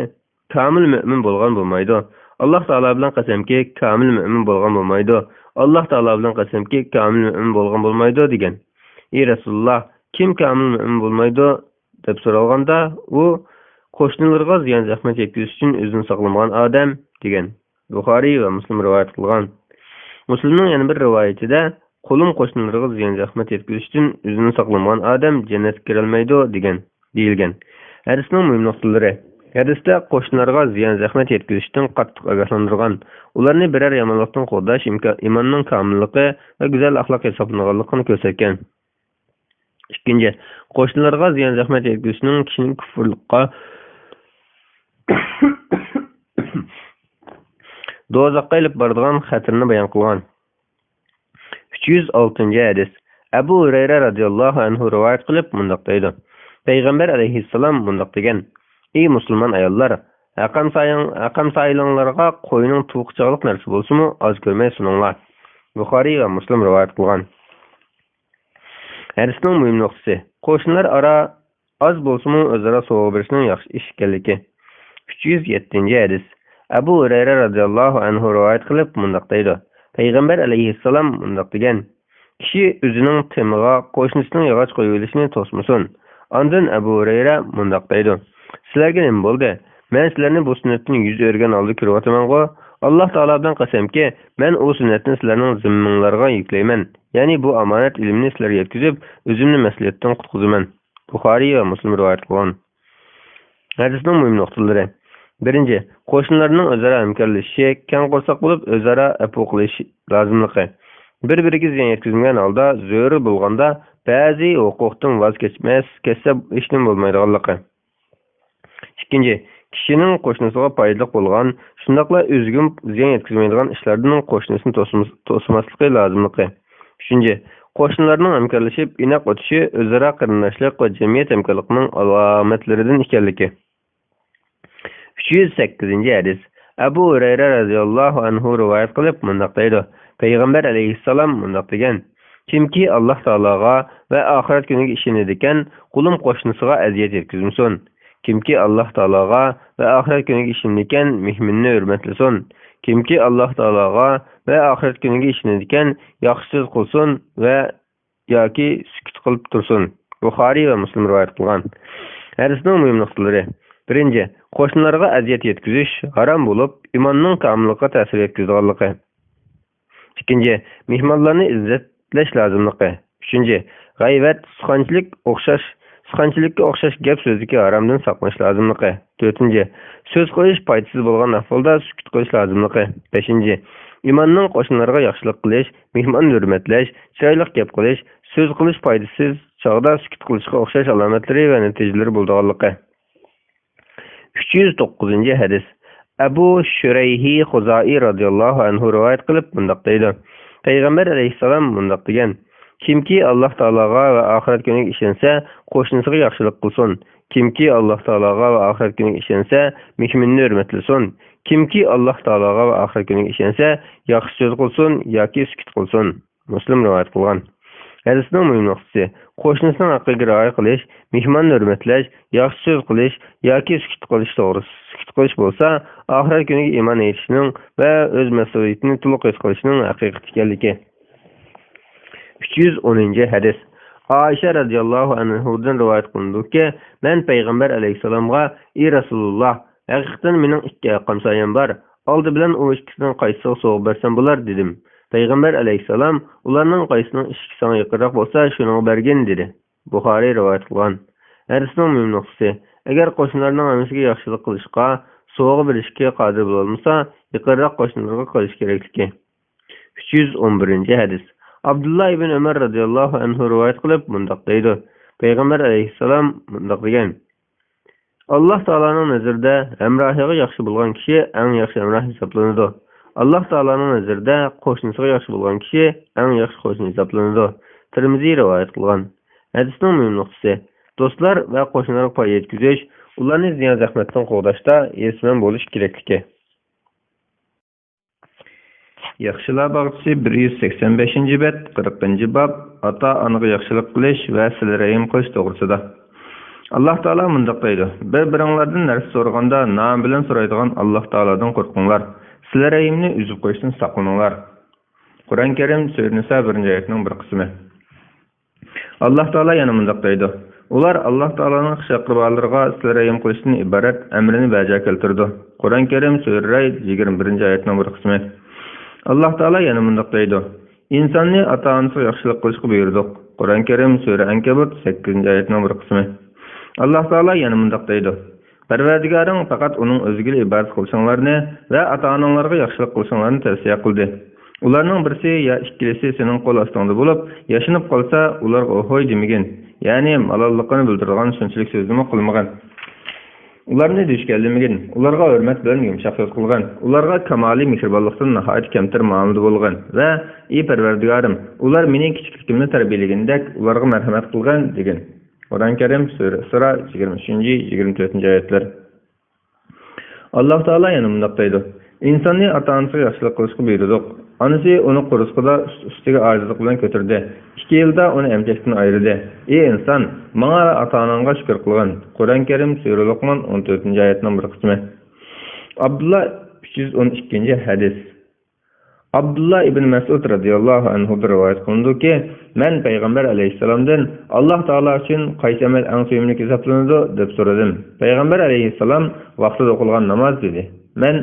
kamil mu'min bo'lgan bo'lmaydi. Alloh taolo bilan qasamki, kamil mu'min bo'lgan bo'lmaydi. Alloh taolo bilan qasamki, kamil mu'min bo'lgan bo'lmaydi degan. Ey Rasululloh, kim kamil mu'min bo'lmaydi deb so'ralganda, u qo'shnilarga ziyon zahmat yetkazish uchun o'zini saqlamagan odam degan. Buxoriy va Muslim rivoyat qilgan. Muslimning yana bir rivoyatida qo'lim qo'shnilarga ziyon zahmat yetkazish uchun o'zini saqlamagan odam jannatga kira olmaydi degan deyilgan. Hadisning muhim nuqtalari: hadisda qo'shnilarga ziyon zahmat yetkazishdan qattiq ogohlantirgan, ularni biror yomonlikdan qo'llash iymonning komilligi va go'zal axloq hisoblanganligini ko'rsatgan. Ikkinchi, qo'shnilarga ziyon zahmat yetkazishning kishining kufrlikqa do'zaxga ilib boradigan xatirini bayon qilgan. 306-hadis. Abu Hurayra radhiyallohu anhu rivoyat qilib mundoq deydi: Payg'ambar alayhissalom mundoq degan: Ey musulmon ayollar, aqam sayilinglarga qo'yning tuğqichog'liq narsa bo'lsa-mu, oz ko'rmay suninglar. Buxoriy va Muslim rivoyat qilgan. Hadisning muhim nuqtasi: qo'shnilar aro oz bo'lsa-mu, o'zaro sovg'a berishning yaxshi ish ekanligi. 307-hadis. Abu Hurayra radhiyallohu anhu rivoyat qilib mundoq deydi: Payg'ambar alayhissalom mundoq degan: kishi o'zining temiga qo'shnisining yog'och qo'yilishini to'smasin. Ondan Abu Hurayra mundoq deydi: sizlarga nima bo'ldi? Men sizlarni bu sunnatdan yuz o'rgan oldi ko'ryapman-ku. Alloh taolo bilan qasamki, men u sunnatni sizlarning zimmanglarga yuklayman. Ya'ni bu omonat ilmni sizlarga yetkazib, o'zimni mas'uliyatdan qutqizaman. Buxoriy va Muslim rivoyat qilgan. Hadisning muhim nuqtalari: birinchi, qo'shnilarning o'zaro hamkorlashishi, keng qo'rsoq bo'lib, o'zaro afu qilish lozimligi. Bir-biriga ziyon yetkazmagan holda, zo'ri bo'lganda ba'zi huquqdan voz kechsa ishdan bo'lmaydiganligi. Ikkinchi, kishining qo'shnisiga foydali bo'lgan, shundaqla o'ziga ziyon yetkazmaydigan ishlardan qo'shnisini to'smasligi lozimligi. Uchinchi, qo'shnilarning hamkorlashib, inoq o'tishi o'zaro qarindoshlik va jamiyat hamkorligining alomatlaridan ekanligi. 308-hadis. Abu Hurayra radhiyallohu anhu rivoyat qilib mundoq deydi: Payg'ambar alayhissalom mundoq degan: kimki Alloh taologa va oxirat kuniga ishonadi ekan, qulim qo'shnisiga aziyat yetkazmasin. Kimki Alloh taologa va oxirat kuniga ishonadi ekan, mehmonini hurmatlasin. Kimki Alloh taologa va oxirat kuniga ishonadi ekan, yaxshi so'z qilsin va yoki sukut qilib tursin. Buxoriy va Muslim rivoyat qilgan. Hadisning muhim nuqtalari. Birinchi, qo'shnilarga aziyat yetkazish harom bo'lib, imonning kamolligiga ta'sir yetkazadiganligi. Ikkinchi, mehmonlarni izzatlash lozimligi. Uchinchi, g'ayvat, suxanchilikka o'xshash gap so'zga haromdan saqlanish lozimligi. To'rtinchi, so'z qo'yish foydasiz bo'lgan ahvolda sukut qilish lozimligi. Beshinchi, imonning qo'shnilarga yaxshilik qilish, mehmonni hurmatlash, chiroyli gap qilish, so'z qilish foydasiz chog'da sukut qilishga o'xshash alomatlari va natijalari bo'lganligi. 309 hadis. Abu Shurayhi Xuzai radhiyallohu anhu rivoyat qilib bundoq deydi. Payg'ambar alayhissalom bundoq degan: Kimki Alloh taologa va oxirat kuniga ishonsa, qo'shnisiga yaxshilik qilsin. Kimki Alloh taologa va oxirat kuniga ishonsa, mehmonni hurmatlasin. Kimki Alloh taologa va oxirat kuniga ishonsa, yaxshi so'z qilsin yoki sukut qilsin. Muslim rivoyat qilgan. Hadisning muhim nuqtasi: qo'shnisining haqqiga rioya qilish, mehmonni hurmatlash, yaxshi so'z qilish yoki sukut qilish to'g'risi. Sukut qilish bo'lsa, oxirat kuniga iymon etishning va o'z mas'uliyatini to'liq his qilishning haqiqiy ekanligi. 310 hadis. Aisha radhiyallohu anhadan rivoyat qilindiki, men payg'ambar alayhisalomga: "Ey Rasululloh, haqiqatan mening ikki qansayam bor. Oldi bilan u ikkisidan qaysini so'g'ib bersam bo'lar" dedim. Payg'ambar alayhisalom: "Ularning qaysinin ishki sana yaqinroq bo'lsa, shuni bergin" dedi. Buxoriy rivoyat qilgan. Hadisning muhim nuqtasi: agar qo'shnilarning hammasiga yaxshilik qilishga, sovg'a berishga qodir bo'lmasa, yaqinroq qo'shnilarga qilish kerakligi. 311 hadis. Abdullah ibn Umar radhiyallohu anhu rivoyat qilib bundoq deydi. Payg'ambar alayhisalom bundoq degan: Alloh taolaning nazarida hamrohiga yaxshi bo'lgan kishi eng yaxshi hamroh hisoblanadi. Alloh taolaning nazarida qo'shnisiga yaxshi bo'lgan kishi eng yaxshi qo'shni hisoblanadi. Tirmiziy rivoyat qilgan. Hadisning muhim nuqtasi: do'stlar va qo'shnilarga foyda yetkazish, ularni ziyon zahmatdan qo'g'dashda yesman bo'lish kerakligi. Yaxshilar bog'chisi 185-bet 40-bob ota-onaga yaxshilik qilish va silarahim qilish to'g'risida. Alloh taolo mundaq deydi: Bir-biringlardan narsa so'raganda nom bilan so'raydigan Alloh taolodan qo'rqinglar. Silarahimni uzib qo'yishdan saqlaninglar. Qur'on Karim Sura Nisa 1-oyatning bir qismi. Alloh taolo yana mundaq deydi: Ular Alloh taoloning xish-aqrabolariga silarahim qilishdan iborat amrini bajo keltirdi. Qur'on Karim Sura 21-oyatning bir qismi. Alloh taolo yana mundaq deydi: insonni ota-onasiga yaxshilik qilishga buyurdik. Qur'on Karim Sura Ankabut 8-oyatning bir qismi. Alloh taolo yana mundaq deydi: Parvardigoring faqat uning o'ziga ibodat qilishinglarni va ota-onalarga yaxshilik qilishinglarni tavsiya qildi. Ularning birisi yo ikkilisi sening qo'l ostingda bo'lib, yashinib qolsa, ularga o'hoy demagin. Ya'ni malollikni bildiradigan shunchalik so'zni qilmagan. Ularni dushkanlamagin. Ularga hurmat bilan yumshoq so'z qilgan. Ularga kamoliy mehribonlikdan nihoyat kamtar muomalada bo'lgan va ey Parvardigorim, ular mening kichikligimni tarbiyalagandek ularga marhamat qilgan degan. Qur'on Karim Sura 23-24-oyatlar. Alloh taolo yana mundaq deydi: insonni ota-onasiga yaxshilik qilishga buyurdik. Onasi uni qo'risqida ustiga ojizlik bilan ko'tardi. 2 yilda uni emchakdan ayirdi. Ey inson, menga ota-onangga shukr qilgan. Qur'on Karim Sura Luqman 14-oyatning bir qismi. Abdullah 312 hadis. Abdullah ibn Mas'ud radhiyallohu anhu rivoyat qilindiki, men payg'ambar alayhissalomdan Alloh taolo uchun qaysi amal eng sevimli hisoblanadi deb so'radim. Payg'ambar alayhissalom vaqtida o'qilgan namoz dedi. Men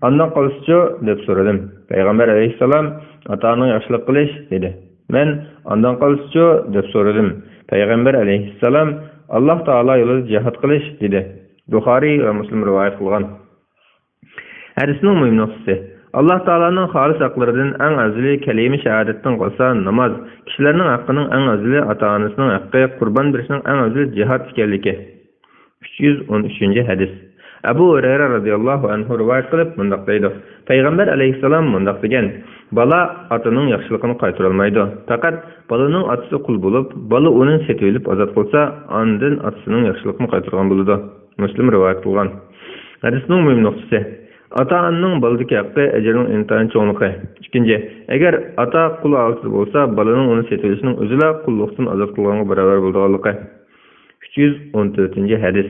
ondan qolishchi deb so'radim. Payg'ambar alayhissalom ota-onaga yaxshilik qilish dedi. Men ondan qolishchi deb so'radim. Payg'ambar alayhissalom Alloh taolo yo'lida jihad qilish dedi. Buxoriy va Muslim rivoyat qilgan. Hadisning muhim nuqtasi: Alloh taolaning xolis haqlaridan eng azali kalima shahodatdan qolsa namoz, kishilarning haqqining eng azali ota-onasining haqqi, qurbon berishning eng azali jihad ekanligi. 313 hadis. Abu Hurayra radhiyallohu anhu rivoyat qilib bundoq deydi: Payg'ambar alayhissalom bundoq degan: Bola otaning yaxshiligini qaytara olmaydi. Faqat bolaning otasi qul bo'lib, bola uni setilib ozod qilsa, ondan otasining yaxshiligini qaytargan bo'ladi. Muslim rivoyat qilgan. Hadisning muhim nuqtasi: ota-onaning boladagi haqqi ajrining intayin cho'nligi. Ikkinchi, agar ota qul olsa bo'lsa, bolaning uni setilishining o'zila qulluqdan ozod qilganga barobar bo'lganligi. 314 hadis.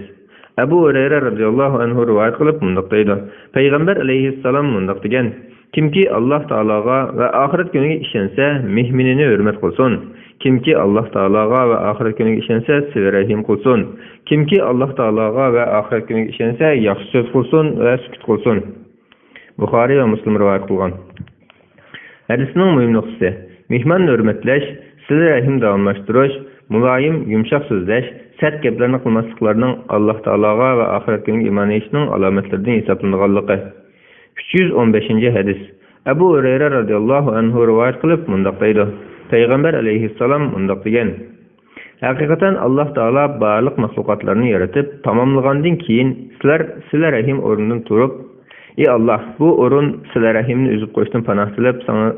Abu Hurayra radhiyallohu anhu rivoyat qilib bundoq deydi: Payg'ambar alayhissalom bundoq degan: Kimki Alloh taologa va oxirat kuniga ishonsa, mehmonini hurmat qilsin. Kimki Allah Taalaga ve ahiret günüge işense sizlere rahim kılsın. Kimki Allah Taalaga ve ahiret günüge işense yaxşı söz kılsın ve sükut kılsın. Buxari ve Müslim rivayet kılgan. Hadisinin mühim noktası. Mihman hürmetleş, sizlere rahim davamlaştırış, mulayim, yumşak sözleş, sert geplerini kılmaslıklarının Allah Taalaga ve ahiret günüge iman etişinin alametlerden hesaplandıqanlığı. 315. hadis. Ebu Hureyre radıyallahu anhu rivayet kılıp mundaqdaydı. Peygamber aleyhisselam mundaq degen. Hakikaten Allah Taala barliq mahlukatlarını yaratıp tamamlagandan keyin sizler rahim orundan turup, "Ey Allah, bu orun sizler rahimni üzüp qo'yishdan panoh tilab, sana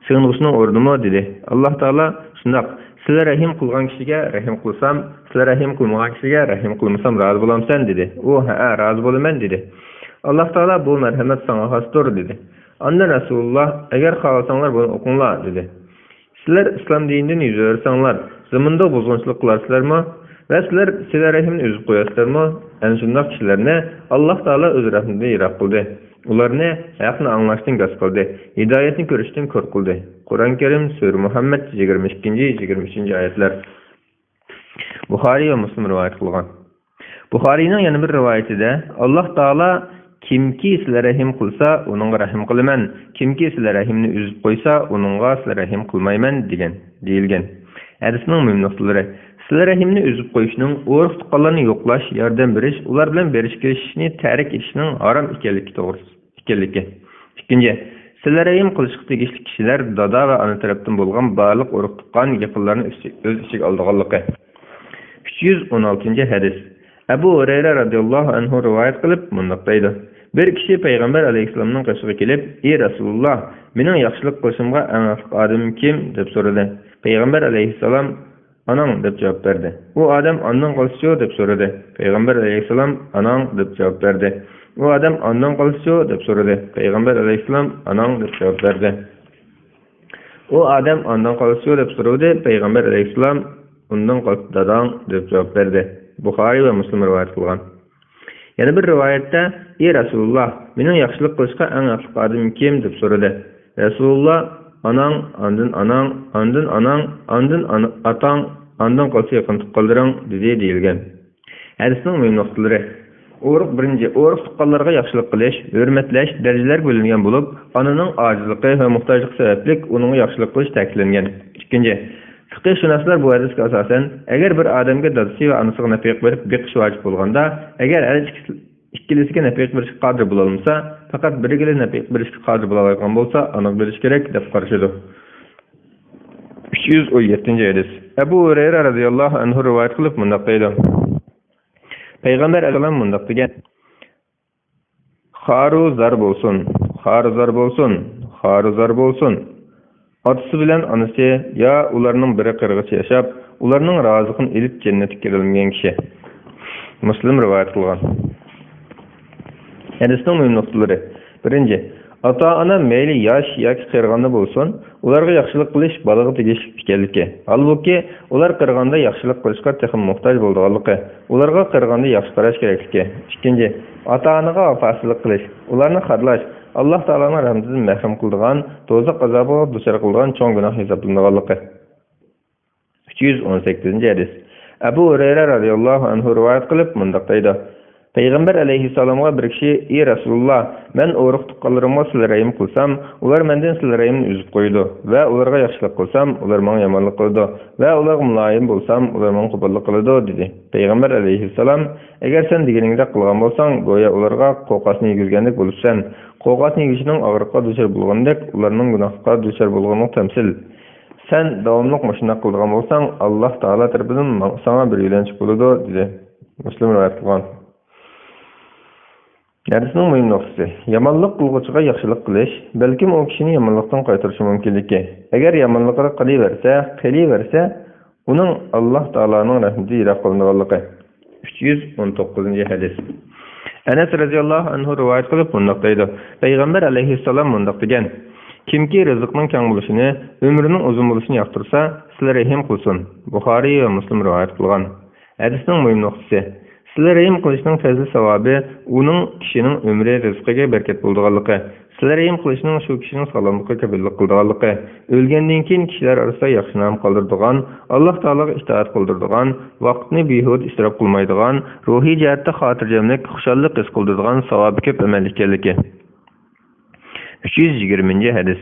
sığınğısının orunumu" dedi. Allah Taala shundaq, "Sizler rahim qilgan kishiga rahim qilsam, sizler rahim qilmagan kishiga rahim qilmasam rozi bo'lamsan" dedi. U "Ha, rozi bo'laman" dedi. Allah Taala "Bu merhamet sana xosdir" dedi. Ondan Rasulullah "Eğer xalasanglar bunu oqinglar" dedi. "Sizler İslam dininden yüz örsanglar, zaminda bozgunchilik qilarsizlarmi va sizlar rahimni üzüp qo'yasizlarmi? Ana shunday kishilarni Allah Taala o'z rahmatidan yiroq qildi. Ularni haqni anglashdan g'as qildi, hidoyatni ko'rishdan ko'r qildi." Qur'on Karim Sura Muhammad 22-23 oyatlar. Buxoriy va Muslim rivoyat qilgan. Buxoriyning yana bir rivoyatida Allah Taala "Kimki sizlar rahim qilsa, uningga rahim qilaman. Kimki sizlar rahimni üzüp qo'ysa, uningga sizlar rahim qilmayman" degan deyilgan. Hadisning mühim nuqtalari: sizlar rahimni üzüp qo'yishning, o'riq tuqqanlarni yo'qlash, yordam berish, ular bilan berishishni tarik etishning harom ekanligi. Ikkinchi, sizlar rahim qilishga tegishli kishilar dada va ona tarafdan bo'lgan barliq o'riq tuqqan yaqinlarni o'z ichiga olganligi. 316. hadis. Ebu Hureyre radıyallahu anhu rivayet qilib mundaqdaydi. Bir kishi Peygamber aleyhisselamning qashiga kelib, "Ey Rasulullah, mening yaxshilik qilishimga eng aql odam kim?" deb so'radi. Peygamber aleyhisselam "Anang" deb javob berdi. U odam "Ondan qilsiz" deb so'radi. Peygamber aleyhisselam "Anang" deb javob berdi. U odam "Ondan qilsiz" deb so'radi. Peygamber aleyhisselam "Anang" deb javob berdi. U odam "Ondan qilsiz" deb so'radi. Peygamber aleyhisselam "Undan qilsiz dadang" deb javob berdi. Buxari ve Müslim rivayet kılgan. Yana bir rivayette "Ey Rasulullah, mening yaxshilik qilishga eng aql odam kim?" deb so'radi. Rasulullah "Anang, andın anang, andın anang, andın atang, andın qolsa yaqin tuqqanlaring" dedi deyilgan. Hadisning mühim nuqtalari: birinchi, o'riq tuqqanlarga yaxshilik qilish, hurmatlash darajalar bo'lingan bo'lib, onaning ojizligi va muhtojligi sababli uning yaxshilik qilish ta'kidlangan. Ikkinchi, fiqhshunoslar bu hadisga asosan agar bir odamga dadasi va onasiga nafiq berib beqish vojib bo'lganda, agar ikkilisiga nafiq berishga qodir bo'la olmasa, faqat biriga nafiq berishga qodir bo'la olgan bo'lsa, aniq berish kerak deb qarashadi. 317. hadis. Ebu Hureyre radıyallahu anhu rivayet qilib mundaq deydi. Peygamber aleyhisselam mundaq degan: "Xaru zar bo'lsin, xaru zar bo'lsin, xaru zar bo'lsin. Atası bilen anası ya ularının biri qirg'icha yashab, ularning roziqini elib jannatga kirilmagan kishi." Muslim rivoyat qilgan. Hadisning mühim nuqtalari: birinchi, ota-ona mayli yosh yoki qirg'anda bo'lsin, ularga yaxshilik qilish balaga tegishli ekanligi. Halbuki ular qirg'anda yaxshilik qilishga texim muhtoj bo'lganligi, ularga qirg'anda yaxshi qarash kerakligi. Ikkinchi, ota-onaga vafosizlik qilish, ularni xatlash Allah Taala'nın rahmetinden mahrum kıldıgan, dozaq azabına duçar kıldıgan çoğun günah hesaplandıqanlığı. 318. hadis. Ebu Hureyre radıyallahu anhu rivayet qilib mundaqdaydi. Peygamber aleyhisselam'a bir kishi: "Ey Rasulullah, men o'riq tuqqanlarimga sizlar rahim qilsam, ular mendan sizlar rahimni üzüp qo'ydi va ularga yaxshilik qilsam, ular menga yomonlik qildi va ularga muloyim bo'lsam, ular menga qo'pollik qildi" dedi. Peygamber aleyhisselam: "Agar sen deganingdek qilgan bo'lsang, go'yo ularga qo'rqasni yegizgandek bo'libsan. Qo'rqasni yegishining og'riqqa duchor bo'lgandek, ularning gunohga duchor bo'lganini tamsil. Sen davomli shunday qilgan bo'lsang, Alloh taolo tarafidan sana bir yo'lanchiq bo'ladi" dedi. Muslim rivoyat qilgan. Hadisning mühim nuqtasi: yomonlik qilguvchiga yaxshilik qilish, balkim u kishini yomonlikdan qaytarishi mumkinligi. Agar yomonlikni qilaversa, uning Alloh taoloning rahmatiga yiroq qolinganligi. 319. hadis. Enes radıyallahu anhu rivayet qilib mundaqdaydi. Peygamber aleyhisselam mundaq degan: "Kimki rizqning keng bo'lishini, umrining uzun bo'lishini yoqtirsa, sizlar rahim qilsin." Buxoriy va Muslim rivayet qilgan. Hadisning mühim nuqtasi: sizlar rahim qilishning fazli savobi uning kishining umri rizqiga berkat bo'lganligi. Sizlar rəhim qilishning shu kishining sog'lomlikqa kafillik qildiganligi, o'lgandan keyin kishilar orasida yaxshi nom qoldiradigan, Alloh taologa itoat qildiradigan, vaqtni behud isrof qilmaydigan, ruhiy jihatda xotirjamlik, xushallik his qildiradigan savobi ko'p amal ekanligi. 320-hadis.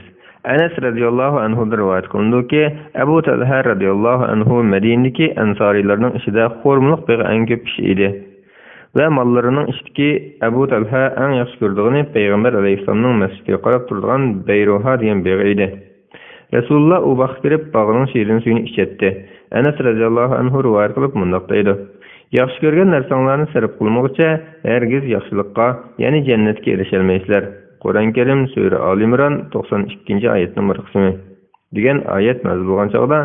Anas radhiyallohu anhudan rivoyat qilindiki, Abu Talha radhiyallohu anhu Madinadagi ansorilarning ichida xo'rmliq beg'i eng ko'p kishi edi. Ve mallarının iştiki Abu Talha en yaxshi ko'rdig'ini Peygamber aleyhisselamның masjidga qarab turadigan Beyruha degan beg'i edi. Rasululloh u vaqt kirib bog'ning shirin suyini ichetdi. Anas radhiyallohu anhu rivoyat qilib mundaq deydi: Yaxshi ko'rgan narsanglarni sarf qilmoqcha hergiz yaxshilikqa, ya'ni jannatga erisholmaysizlar. Qur'on Karim Sura Al-Imron 92-oyatning bir qismi degan oyat nozil bo'lgan chog'da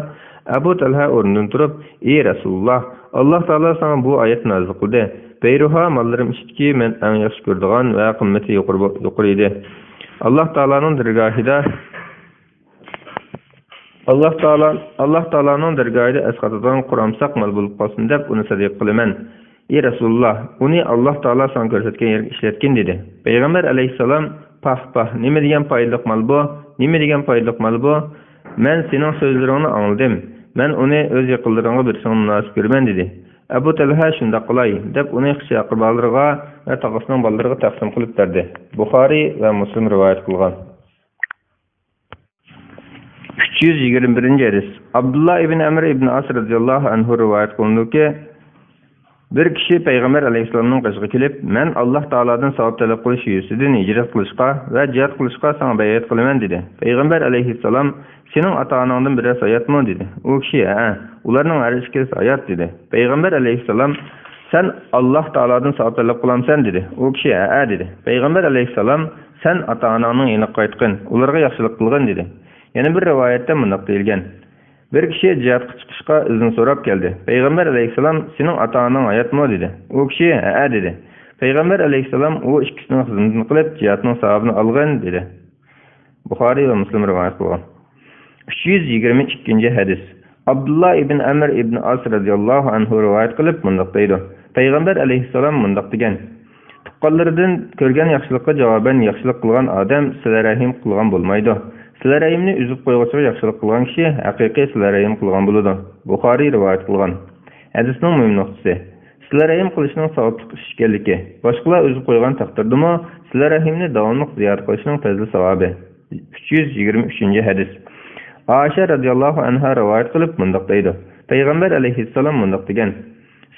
Abu Talha o'rnidan turib: "Ey Rasululloh, Alloh taolo sana bu oyat nozil qildi. Beyruha mallarım işitki men en yaxshi ko'rdigan va qimmati yuqori edi. Alloh taoloning dargohida asqatadigan quramsaq mal bo'lib qolsin deb uni sadiq qilaman. Ey Rasululloh, uni Alloh taolo sana ko'rsatgan yerga ishlatgan dedi. Payg'ambar alayhissalom pah nima degan foydali mal bu? Nima degan foydali mal bu? Men sening so'zlaringni angladim. Men uni o'z yaqinlaringga bersang munosib ko'raman dedi. Abu Talha shunda qilay deb uni qishi aqrbalariga va tog'asining bolalariga taqsim qilib berdi. Buxoriy va Muslim rivoyat qilgan. 321-hadis. Abdullah ibn Amr ibn As radhiyallohu anhu rivoyat qilindiki, bir kishi Payg'ambar alayhissalomning qishiga kelib, "Men Alloh taolodan savob talab qilish yuzidan hijrat qilishga va jihad qilishga sana bayat qilaman" dedi. Payg'ambar alayhissalom, "Sening ota-onangdan biri sayatmi?" dedi. U kishi, "Ha, ularning har ikkisi sayat" dedi. Payg'ambar alayhissalom, "Sen Alloh taolodan savob talab qilamsan" dedi. U kishi, "Ha" dedi. Payg'ambar alayhissalom, "Sen ota-onangning yanına qaytqin, ularga yaxshilik qilgin" dedi. Yana bir rivoyatda mundaq deyilgan: Bir kishi jihadga chiqishga izn so'rab keldi. Payg'ambar alayhissalom, "Sening ota-onang hayotmi?" dedi. U kishi, "Ha" dedi. Payg'ambar alayhissalom, "U ikkisining xizmatini qilib, jihadning savobini olgan" dedi. Buxoriy va Muslim rivoyat qilgan. 322-hadis. Abdullah ibn Amr ibn As radhiyallohu anhu rivoyat qilib mundaq deydi. Payg'ambar alayhissalom mundaq degan: "Tuqqanlaridan ko'rgan yaxshilikqa javoban yaxshilik qilgan odam sizlar rahim qilgan bo'lmaydi. Sizlar rahimni uzib qo'yuvchi yaxshilik qilgan kishi haqiqiy sizlar rahim qilgan bo'ladi." Buxoriy rivoyat qilgan. Hadisning muhim nuqtasi: sizlar rahim qilishning savobli ish ekanligi. Boshqalar uzib qo'ygan taqdirdami, sizlar rahimni davomli ziyorat qilishning fazli savobi. 323-hadis. Aisha radhiyallohu anha rivoyat qilib mundaq deydi. Payg'ambar alayhissalom mundaq degan: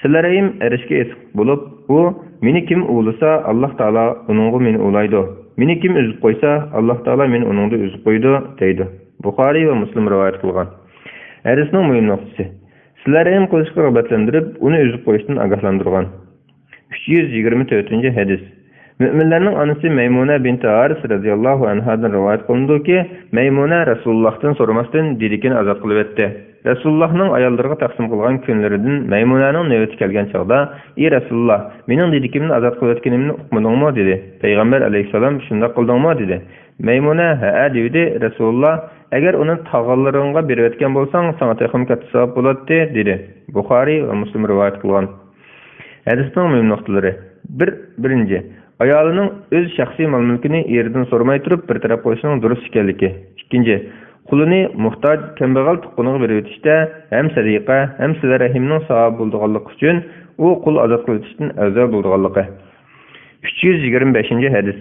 "Sizlar rahim erishga esiq bo'lib, u meni kim o'lsa, Alloh taolo uningga meni o'laydi. Meni kim uzib qo'ysa, Alloh taolo meni uningga uzib qo'ydi" deydi. Buxoriy va Muslim rivoyat qilgan. Hadisning muhim nuqtasi: sizlar rahim qilishga rag'batlantirib, uni uzib qo'yishdan ogohlantirgan. 324-hadis. Müminlerning onasi Maymuna bint Haris radhiyallohu anhadan rivoyat qilindiki, Maymuna Rasulullohdan so'ramasdan didikini azod qilib etdi. Rasulullohning ayollariga taqsim qilgan kunlaridan Maymunaning navbati kelgan chog'da, "Ey Rasululloh, mening didikimni azod qilib etganimni uqmadingmi?" dedi. Payg'ambar alayhissalom, "Shunda qildingmi?" dedi. Maymuna, "Ha" dedi. Rasululloh, "Agar uni tog'alaringga berib etgan bo'lsang, sana texim katta savob bo'ladi" dedi. Buxoriy va Muslim rivoyat qilgan. Hadisning muhim nuqtalari: birinchi, ayolining o'z shaxsiy mol-mulkini eridan so'ramay turib bir taraf qo'yishning durust ekanligi. Ikkinchi, qulini muhtoj, kambag'al tuqqaniga berib o'tishda ham sadiqa, ham sizlar rahimning savob bo'lganligi uchun u qul ozod qilishdan afzal bo'lganligi. 325-hadis.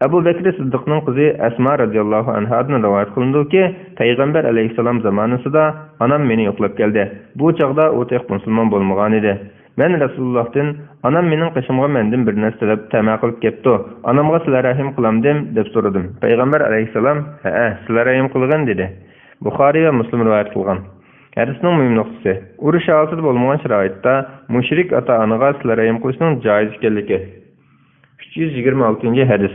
Abu Bakr Siddiqning qizi Asma radhiyallohu anhadan rivoyat qilindiki, Payg'ambar alayhissalom zamonasida onam meni yo'qlab keldi. Bu chaqda u tek musulmon bo'lmagan edi. Men Rasulullohdan onam mening qishimga mendan bir narsa talab tama qilib ketdi. Onamga sizlar rahim qilamdim deb so'radim. Payg'ambar alayhissalom, "Ha, sizlar rahim qilgan" dedi. Buxoriy va Muslim rivoyat qilgan. Hadisning muhim nuqtasi: urush holatida bo'lmagan sharoitda mushrik ota-onaga sizlar rahim qilishning joiz ekanligi. 326-hadis.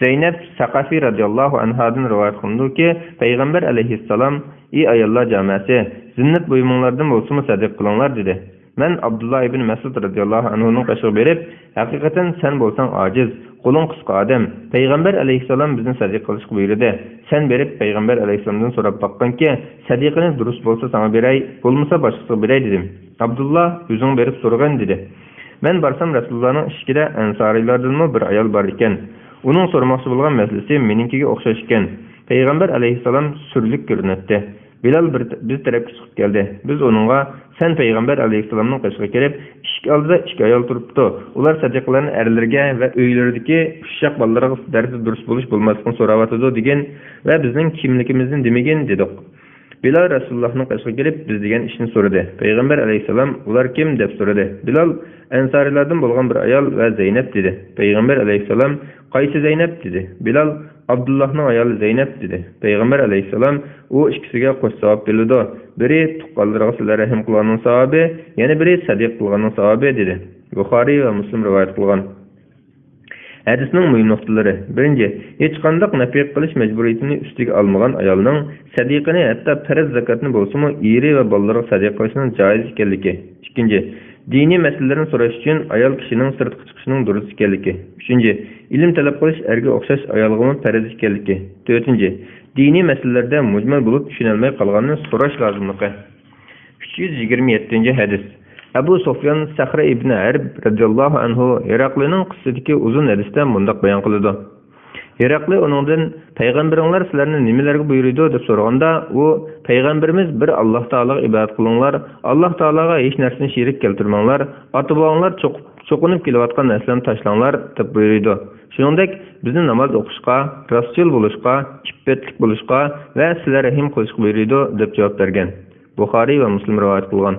Zeynep Saqafi radhiyallohu anhadan rivoyat qilindiki, Payg'ambar alayhissalom, "Ey ayollar jamoasi, zinnat buyumlardan bo'lsa sadiq qilinglar" dedi. Men Abdullah ibn Mas'ud radhiyallohu anhuning qishiga berib, "Haqiqatan sen bo'lsang ojiz, qo'ling qisqa odam. Payg'ambar alayhissalom bizni sadiq qilishga buyurdi. Sen berib Payg'ambar alayhissalomdan so'rab boqqanki, sadiqini durust bo'lsa sana beray, bo'lmasa boshqasiga beray" dedim. Abdullah, "O'zing berib so'ragan" dedi. Men barsam Rasulullohning ishida ansorilardanmi bir ayol bor ekan. Uning so'ramoqchi bo'lgan masalasi meninkiga o'xshash ekan. Payg'ambar alayhissalom surlik ko'rinadi. Bilal biz tarafga chiqib keldi. Biz onunga sen payg'ambar alayhissalomning qishga kelib, eshik oldida ikki ayol turibdi. Ular sadiqlarning erlariga va uylaridagi ushoq bolalarga darsi durust bo'lish bo'lmasligini so'rayotdi degan va bizning kimligimizni demagan dedik. Bilal Rasulullohning qishga kelib biz degan ishni so'radi. Payg'ambar alayhissalom ular kim deb so'radi. Bilal ansarilardan bo'lgan bir ayol va Zaynab dedi. Payg'ambar alayhissalom qaysi Zaynab dedi. Bilal Abdullohning ayoli Zaynab dedi. Payg'ambar alayhissalom u ikkisiga qo'sh javob berdi. Biri tuqqanlarga sizlar rahim qilganning savobi, yana biri sadiq qilganning savobi dedi. Buxoriy va Muslim rivoyat qilgan. Hadisning muhim nuqtalari. Birinchi, hech qanday nafiq qilish majburiyatini ustiga olmagan ayolning sadiqini hatto farz zakatni bo'lsa-mu, eri va bolalarga sadiq qilishning joiz ekanligi. Ikkinchi, diniy masalalarni so'rash uchun ayol kishining sirtqa chiqishining durust ekanligi. Uchinchi, ilm talab qilish erga o'xshash ayolga farz ekanligi. To'rtinchi, diniy masalalarda mujmal bo'lib tushunilmay qolganini so'rash lozimligi. 327 hadis. Abu Sufyan Saxra ibn Harb radhiyallohu anhu Heraklining qissadagi uzun hadisda bunday bayon qiladi. Herakli onundan payg'ambaringlar sizlarni nimalarga buyurdi deb so'raganda, u payg'ambarimiz bir Alloh taologa ibodat qilinglar, Alloh taologa hech narsani sherik keltirmanglar, ota-bobonglar cho'qinib kelayotgan narsalarni tashlanglar deb buyurdi. Shuningdek, bizni namoz o'qishga, rostchil bo'lishga, iffetlik bo'lishga va sizlar rahim qilishga buyurdi deb javob bergan. Buxoriy va Muslim rivoyat qilgan.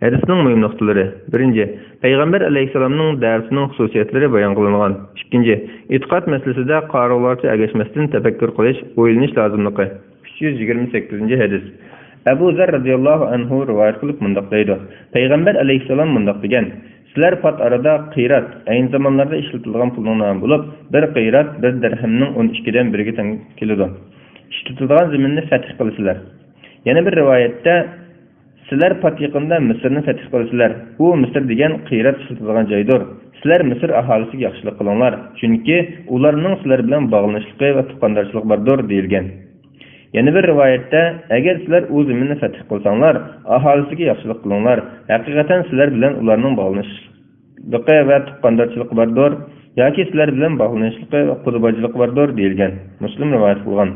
Hadisning muhim nuqtalari. Birinchi, Payg'ambar alayhisalomning darsining xususiyatlari bayon qilingan. Ikkinchi, e'tiqod masalasida qarilarcha agashmasdan tafakkur qilish, o'ylanish lozimligi. 328 hadis. Abu Zar radhiyallohu anhu rivoyat qilib mundaq deydi. Payg'ambar alayhisalom mundaq degan: "Sizlar pat arada qirat, ayni zamonlarda ishlatilgan pulning nomi bo'lib, bir qirat 1 dirhamning 12 dan 1 ga teng keladi. Ishlatilgan zaminni fath qilasizlar." Yana bir rivoyatda sizlar pat yaqinda Misrni fath qilasizlar. U Misr degan qirat ishlatilgan joydir. Sizlar Misr aholisiga yaxshilik qilinglar, chunki ularning sizlar bilan bog'lanishligi va tuqqandarchilik bordir deyilgan. Yana bir rivoyatda agar sizlar u zaminni fath qilsanglar, aholisiga yaxshilik qilinglar. Haqiqatan sizlar bilan ularning bog'lanishligi va tuqqandarchilik bordir, yoki sizlar bilan bog'lanishligi va qurbachilik bordir deyilgan. Muslim rivoyat qilgan.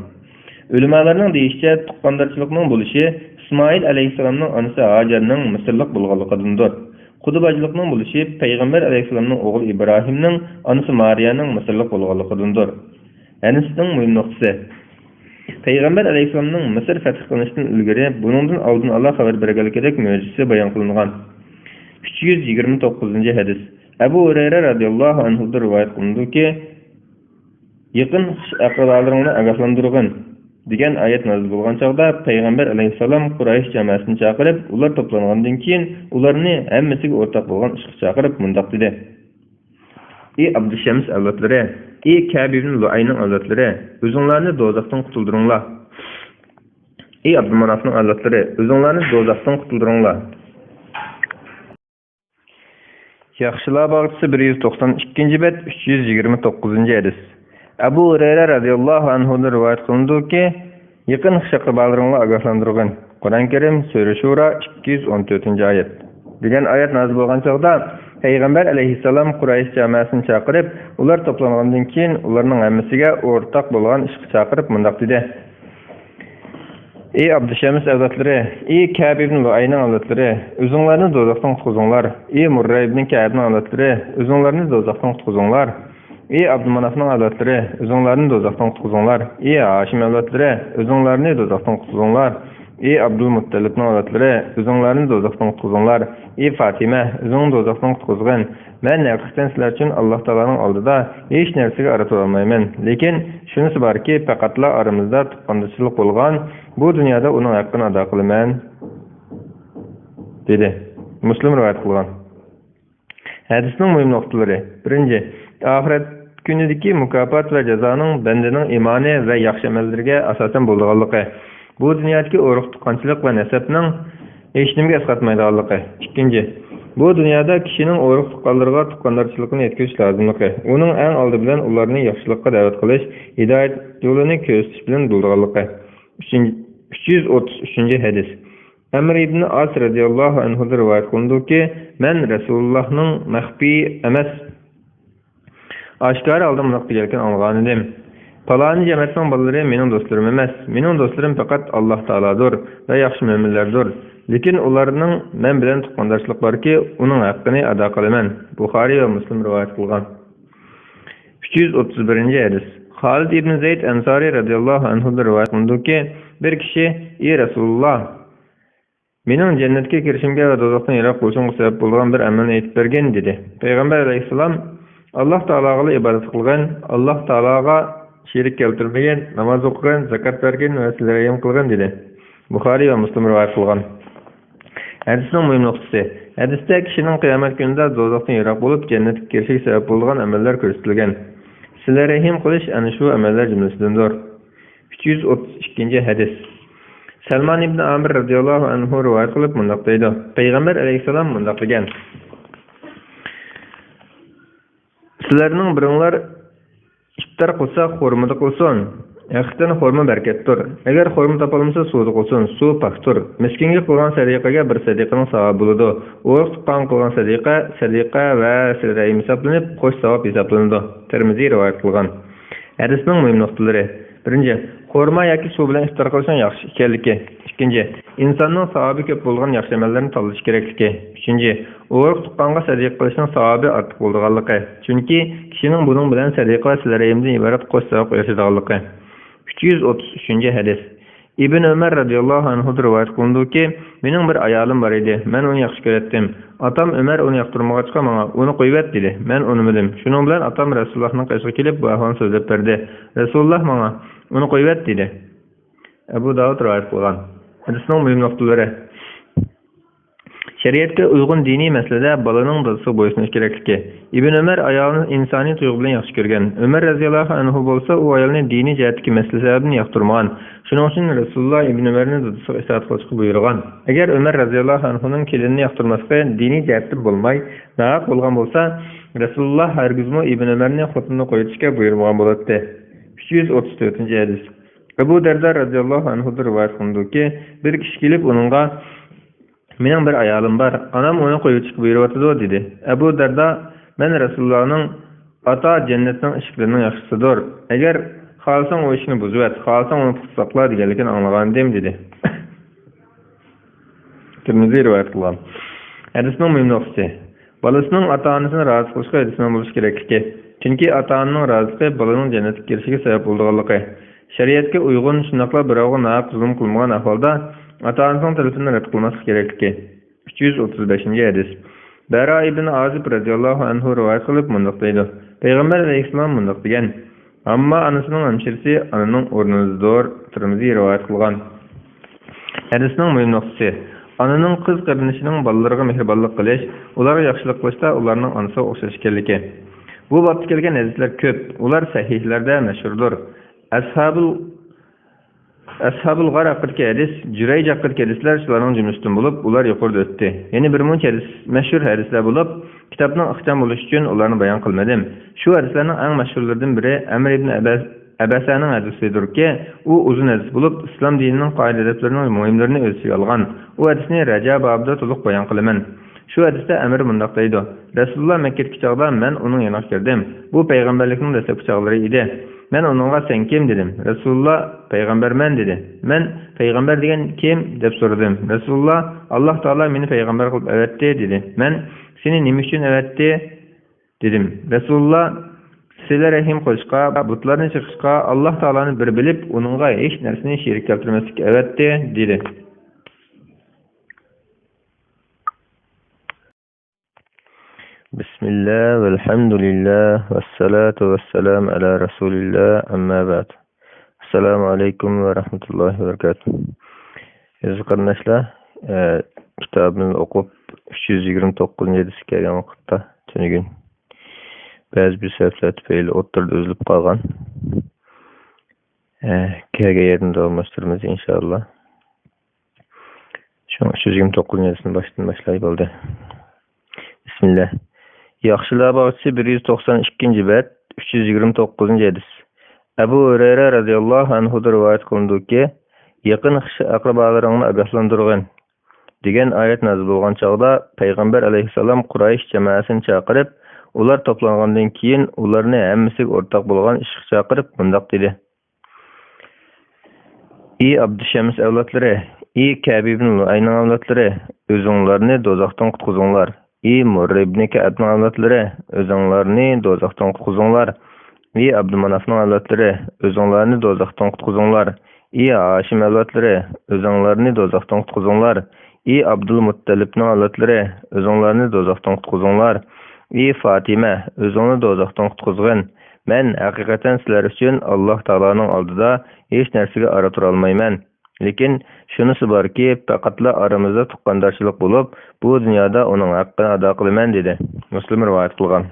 Ulamolarning deyishicha, tuqqandarchilikning bo'lishi İsmail aleyhisselamның anısı Hacer'nin Mısırlık bulgalıqıdındır. Qudubacılıqның bo'lishi Payg'ambar alayhissalomning o'g'li Ibrohimning anısı Mariyaning Mısırlık bulgalıqıdındır. Hadisning muhim nuqtasi. Payg'ambar alayhissalomning Misr fath qilishidan ilgari buningdan oldin Alloh xabar berganligidek mo'jiza bayon qilingan. 329 hadis. Abu Hurayra radhiyallohu anhu rivoyat qilindiki, yaqin aqrabalaringni ogohlantirgin degan oyat nozil bo'lgan chog'da Payg'ambar alayhissalom Quraysh jamoasini chaqirib, ular to'plangandan keyin ularni hammasiga o'rtoq bo'lgan ishga chaqirib mundaq dedi: "Ey Abdushams avlodlari, ey Ka'b ibn Lu'ayning avlodlari, o'zinglarni do'zaxdan qutuldiringlar. Ey Abdumanafning avlodlari, o'zinglarni do'zaxdan qutuldiringlar." Yaxshilar bog'chisi 192-bet 329 hadis. Abu Hurayra radhiyallohu anhu rivoyat qilindiki, yaqin aqrabalaringni ogohlantirgin. Qur'on Karim Sura Shura 214-oyat. degan oyat nozil bo'lgan chog'da Payg'ambar alayhissalom Quraysh jamoasini chaqirib, ular to'plangandan keyin ularning hammasiga o'rtoq bo'lgan ishga chaqirib mundaq dedi: "Ey Abdushams avlodlari, ey Ka'b ibn Lu'ayning avlodlari, o'zinglarni do'zaxdan qutqizinglar. Ey Murra ibn Ka'bning avlodlari, o'zinglarni do'zaxdan qutqizinglar. Ey Abdumanafning avlodlari, o'zinglarni do'zaxdan qutqizinglar. Ey Hashim avlodlari, o'zinglarni do'zaxdan qutqizinglar. Ey Abdul Muttalibning avlodlari, o'zinglarni do'zaxdan qutqizinglar. Ey Fatima, o'zingni do'zaxdan qutqizgin. Men haqiqatan sizlar uchun Alloh taolaning oldida hech narsaga aratib olmayman. Lekin shunisi borki, faqatla aramizda tuqqanchilik bo'lgan, bu dunyoda uning haqqini ado qilaman" dedi. Muslim rivoyat qilgan. Hadisning muhim nuqtalari. Birinchi, oxirat kunidagi mukofot va jazoning bandaning iymoni va yaxshi amallariga asosan bo'lganligi. Bu dunyodagi urug' tuqqanchilik va nasabning hech nimaga asqatmaydiganligi. Ikkinchi, bu dunyoda kishining urug' tuqqanlarga tuqqandarchilikni yetkazish lozimligi. Uning eng oldi bilan ularni yaxshilikka da'vat qilish, hidoyat yo'lini ko'rsatish bilan bo'lganligi. 333-hadis. Amr ibn As radhiyallohu anhu rivoyat qilindiki, men Rasulullohning maxfiy emas Aşkar aldım mınaq degelken anlağan edim. Palani cemaatning bolalary mening dostlarım emas. Mening dostlarım fakat Allah Taaladır ve yaxşı müminlerdir. Lekin ularning men bilan tuqqandaşlyk barki, uning haqqını ada qilaman. Buxoriy ve Müslim rivayet qilgan. 331. hadis. Halid ibn Zeyd Ensari radıyallahu anhu'dan rivayet qilindi ki, bir kishi: "Ey Rasulullah, mening jannatga kirishimga va dozoqdan yiroq bo'lishimga sabab bo'lgan bir amalni aytib bergin" dedi. Payg'ambar alayhissalom: "Alloh taologa ibodat qilgan, Alloh taologa sherik keltirmagan, namoz o'qigan, zakot bergan va sizlarga rahim qilgan" dedi. Buxoriy va Muslim rivoyat qilgan. Hadisning muhim nuqtasi: hadisda kishining qiyomat kunida dozoqdan yiroq bo'lib, jannatga kirishiga sabab bo'lgan amallar ko'rsatilgan. Sizlarga rahim qilish ana shu amallar jumlasidandir. 332. hadis. Salman ibn Amr radıyallahu anhu rivayet qilib mundaq deydi. Payg'ambar alayhissalom mundaq degan: "Sizlarning biringlar iftar qilsa, xurmada qilsin. Haqiqatan xurma barakatdir. Agar xurma topolmasa, suvda qilsin. Suv pokdir. Miskinga qilgan sadiqaga bir sadiqaning savobi bo'ladi. O'roq tuqqan qilgan sadiqa va sirayim hisoblanib, qo'sh savob hisoblanadi." Tirmiziy rivoyat qilgan. Hadisning muhim nuqtalari: birinchi, xurma yoki suv bilan iftar qilishning yaxshi ekanligi. Ikkinchi, insonning savobi ko'p bo'lgan yaxshi amallarni tanlash kerakligi. Uchinchi, o'roq tuqqanga sadiqa qilishning savobi ortiq bo'lganligi. Chunki kishining buning bilan sadiqa va sirayimdan iborat qo'sh savob yashaydiganligi. 333. hadis. İbn Ömer radıyallahu anhu rivayet qilindiki, mening bir ayolim bor edi. Men uni yaxshi ko'ratdim. Atam Ömer uni yoqtirmag'achqa menga uni qo'yib dedi. Men unimidim. Shuning bilan atam Rasulullohning qishiga kelib bu ahvolni so'zlab berdi. Rasululloh menga uni qo'yib dedi. Abu Davud rivoyat qilgan. Hadisning muhim nuqtalari: şeriatga uygun diniy masalada bolaning dodasiga bo'ysunish kerakligi. Ibn Ömer ayolni insoniy tuyg'u bilan yaxshi ko'rgan. Ömer radhiyallohu anhu bo'lsa, u ayolni diniy jihatdagi masala sababini yoqtirmagan. Shuning uchun Rasululloh Ibn Ömerni dodasiga itoat qilishga buyurgan. Agar Ömer radhiyallohu anhuning kelinini yoqtirmasga diniy jihatda bo'lmay, naq bo'lgan bo'lsa, Rasululloh hargizmi Ibn Ömerni xotinini qo'yishga buyurmagan bo'ladi. 334. hadis. Abu Darda radhiyallohu anhu rivoyat qilindiki, bir kishi kelib uningga: "Mening bir ayolim bor, onam uni qo'yishga buyuryapti" dedi. Abu Darda: "Men Rasulullohning ata jannatning eshiklarining yaxshisidir. Agar xohlasang o ishni buzib at, xohlasang uni saqla" deganligini anglagandim dedi. Tirmiziy rivoyat qilgan. Hadisning muhim nuqtasi: bolasining ota-onasini rozi qilishga hadisning bo'lishi kerakligi. Chunki ota-onaning roziligi bolaning jannatga kirishiga sabab bo'lganligi. Shariatga uyg'un shunaqla birovga naq zulm qilmagan ahvolda ota-onasining talabini rad qilmaslik kerakligi. 335. hadis. Bara ibn Azib radhiyallohu anhu rivoyat qilib mundaq deydi. Payg'ambar alayhissalom mundaq degan: "Amma anasining hamshirasi ananing o'rnidadir." Tirmiziy rivoyat qilgan. Hadisning muhim nuqtasi: ananing qiz qarindoshisining bolalariga mehribonlik qilish, ularga yaxshilik qilishda ularning onasiga o'xshash ekanligi. Bu vaqtda kelgan hadislar ko'p. Ular sahihlarda mashhurdir. Ashabul G'ar haqidagi hadis, Jurayj haqidagi hadislar shularning jumlasidan bo'lib, ular yuqorida o'tdi. Yana bir muncha hadis, mashhur hadislar bo'lib, kitobning ixcham bo'lishi uchun ularni bayon qilmadim. Shu hadislarning eng mashhurlaridan biri Amr ibn Abasaning hadisidirki, u uzun hadis bo'lib, islom dinining qoidalarining muhimlarini o'z ichiga olgan. U hadisni Rajab babida to'liq bayon qilaman. Shu hadisda Amr mundaq deydi: "Rasululloh Makkaga chog'da men uning yoniga kirdim. Bu payg'ambarlikning dastlabki chog'lari edi. Men onunğa sen kim dedim. Resulullah peygambermen dedi. Men peygamber degen kim deb so'radim. Resulullah Allah Taala meni peygamber qilib evetdi dedi. Men seni nima uchun evetdi dedim. Resulullah sizlarga rahim qilishga, butlarni chiqishga, Allah Taalani bir bilib, onunğa hech narsani sherik keltirmaslikka evetdi dedi. Bismillah, velhamdülillah, vessalatu vesselam ala Resulillah, amma ba'd. Assalamu alaikum ve rahmetullahi ve berekatuhu. Aziz qardoshlar, kitobimizni o'qib 329-hadisga kelgan vaqtda tunugun ba'zi bir sahiflar tufayli o'ttirib uzilib qolgan. Kelgan yerdan davomlashtiramiz inshaalloh. Shu 329-hadisni boshdan boshlay bo'ldi. Bismillah. Yaxshilar bog'chisi 192-bab 329-hadis. Abu Hurayra radhiyallohu anhu rivoyat qilindiki, yaqin aqrabolaringni ogohlantirgin degan oyat nozil bo'lgan chog'da payg'ambar alayhissalom Quraysh jamoasini chaqirib, Ular toplangandan keyin ularni hammasiga o'rtaq bo'lgan ishga chaqirib bundoq dedi. Ey Abdüşəms avlodlari, ey Kəb ibn Luayning avlodlari, o'zinglarni do'zaxdan qutqizinglar. Ey Murra ibn Ka'bning avlodlari, o'zinglarni do'zaxdan qutqizinglar. Ey Abdumanafning avlodlari, o'zinglarni do'zaxdan qutqizinglar. Ey Hashim avlodlari, o'zinglarni do'zaxdan qutqizinglar. Ey Abdul Muttalibning avlodlari, o'zinglarni do'zaxdan qutqizinglar. Ey Fatima, o'zingni do'zaxdan qutqizgin. Men haqiqatan sizlar uchun Alloh taoloning oldida hech narsaga aro tura olmayman. Lekin shunisi borki, faqatla aramizda tuqqandarchilik bo'lib, bu dunyoda uning haqqini ado qilaman dedi. Muslim rivoyat qilgan.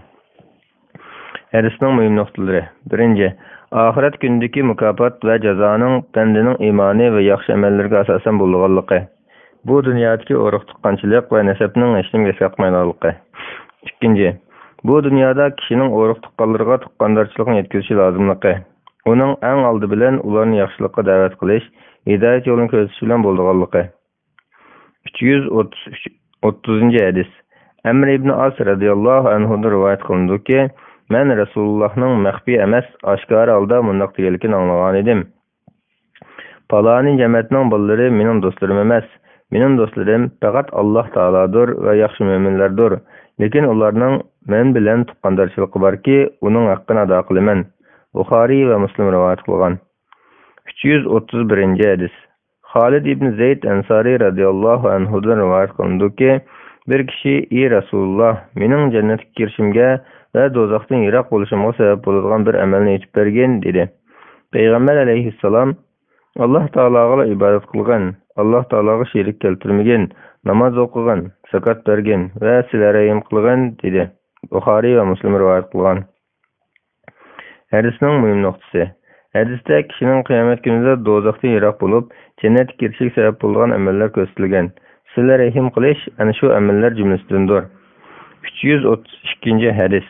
Hadisning muhim nuqtalari. 1. Oxirat kunidagi mukofot va jazoning bandaning iymoni va yaxshi amallarga asosan bo'lganligi. Bu dunyodagi urug' tuqqanchilik va nasabning hech nimga saqmaydiganligi. 2. Bu dunyoda kishining urug' tuqqanlarga tuqqandarchilikni yetkazishi lozimligi. Uning eng oldi bilan ularni yaxshilikka da'vat qilish, hidoyat yo'lini ko'rsatish bilan bo'lganligi. 330 hadis. Amr ibn As radhiyallohu anhu rivoyat qilindiki, men Rasulullohning maxfiy emas, oshkora holda bundoq deganligini anglagan edim. Palani jamoatning bolalari mening do'stlarim emas. Mening do'stlarim faqat Alloh taolodir va yaxshi mo'minlardir. Lekin ularning men bilan tuqqandarchiligi borki, uning haqqini ado qilaman. Buxoriy va Muslim rivoyat qilgan. 331 hadis. Xolid ibn Zayd Ansari radhiyallohu anhu rivoyat qilindiki, bir kishi: "Ey Rasululloh, mening jannatga kirishimga va do'zaxdan yiroq bo'lishimga sabab bo'ladigan bir amalni aytib bergin" dedi. Payg'ambar alayhissalom: "Alloh taologa ibodat qilgan, Alloh taologa sherik keltirmagan, namoz o'qigan, zakat bergan va sizlar rahim qilgan" dedi. Buxoriy va Muslim rivoyat qilgan. Hadisning muhim nuqtasi. Hadisda kishining qiyomat kunida do'zaxdan yiroq bo'lib, jannatga kirishiga sabab bo'lgan amallar ko'rsatilgan. Sizlar rahim qilish ana shu amallar jumlasidandir. 332 hadis.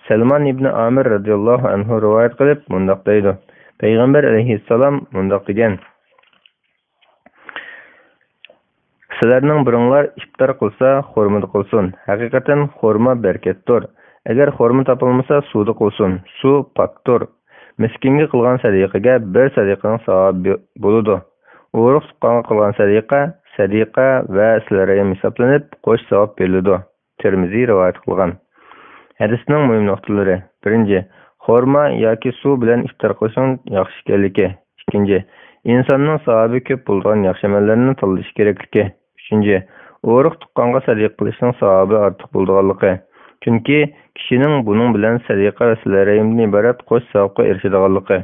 Salman ibn Amir radhiyallohu anhu rivoyat qilib bundoq deydi. Payg'ambar alayhissalom bundoq degan: "Sizlarning biringlar iftor qilsa, xurma qilsin. Haqiqatan xurma berkatdir. Agar xurma topilmasa, suvda qilsin. Suv pokdir. Miskinga qilgan sadiqaga bir sadiqaning savobi bo'ladi. Urug' tuqqanga qilgan sadiqa va sizlarga hisoblanib, qo'sh savob beriladi." Termiziy rivoyat qilgan. Hadisning muhim nuqtalari. 1. Xurma yoki suv bilan iftor qilishning yaxshi ekanligi. 2. Insonning savobi ko'p bo'lgan yaxshi amallarni tanlash kerakligi. 3. Urug' tuqqanga sadiqa qilishning savobi ortiq bo'lganligi. Chunki kishining buning bilan sadiqa va silarimdan iborat qo'sh savobga erishadiganligi.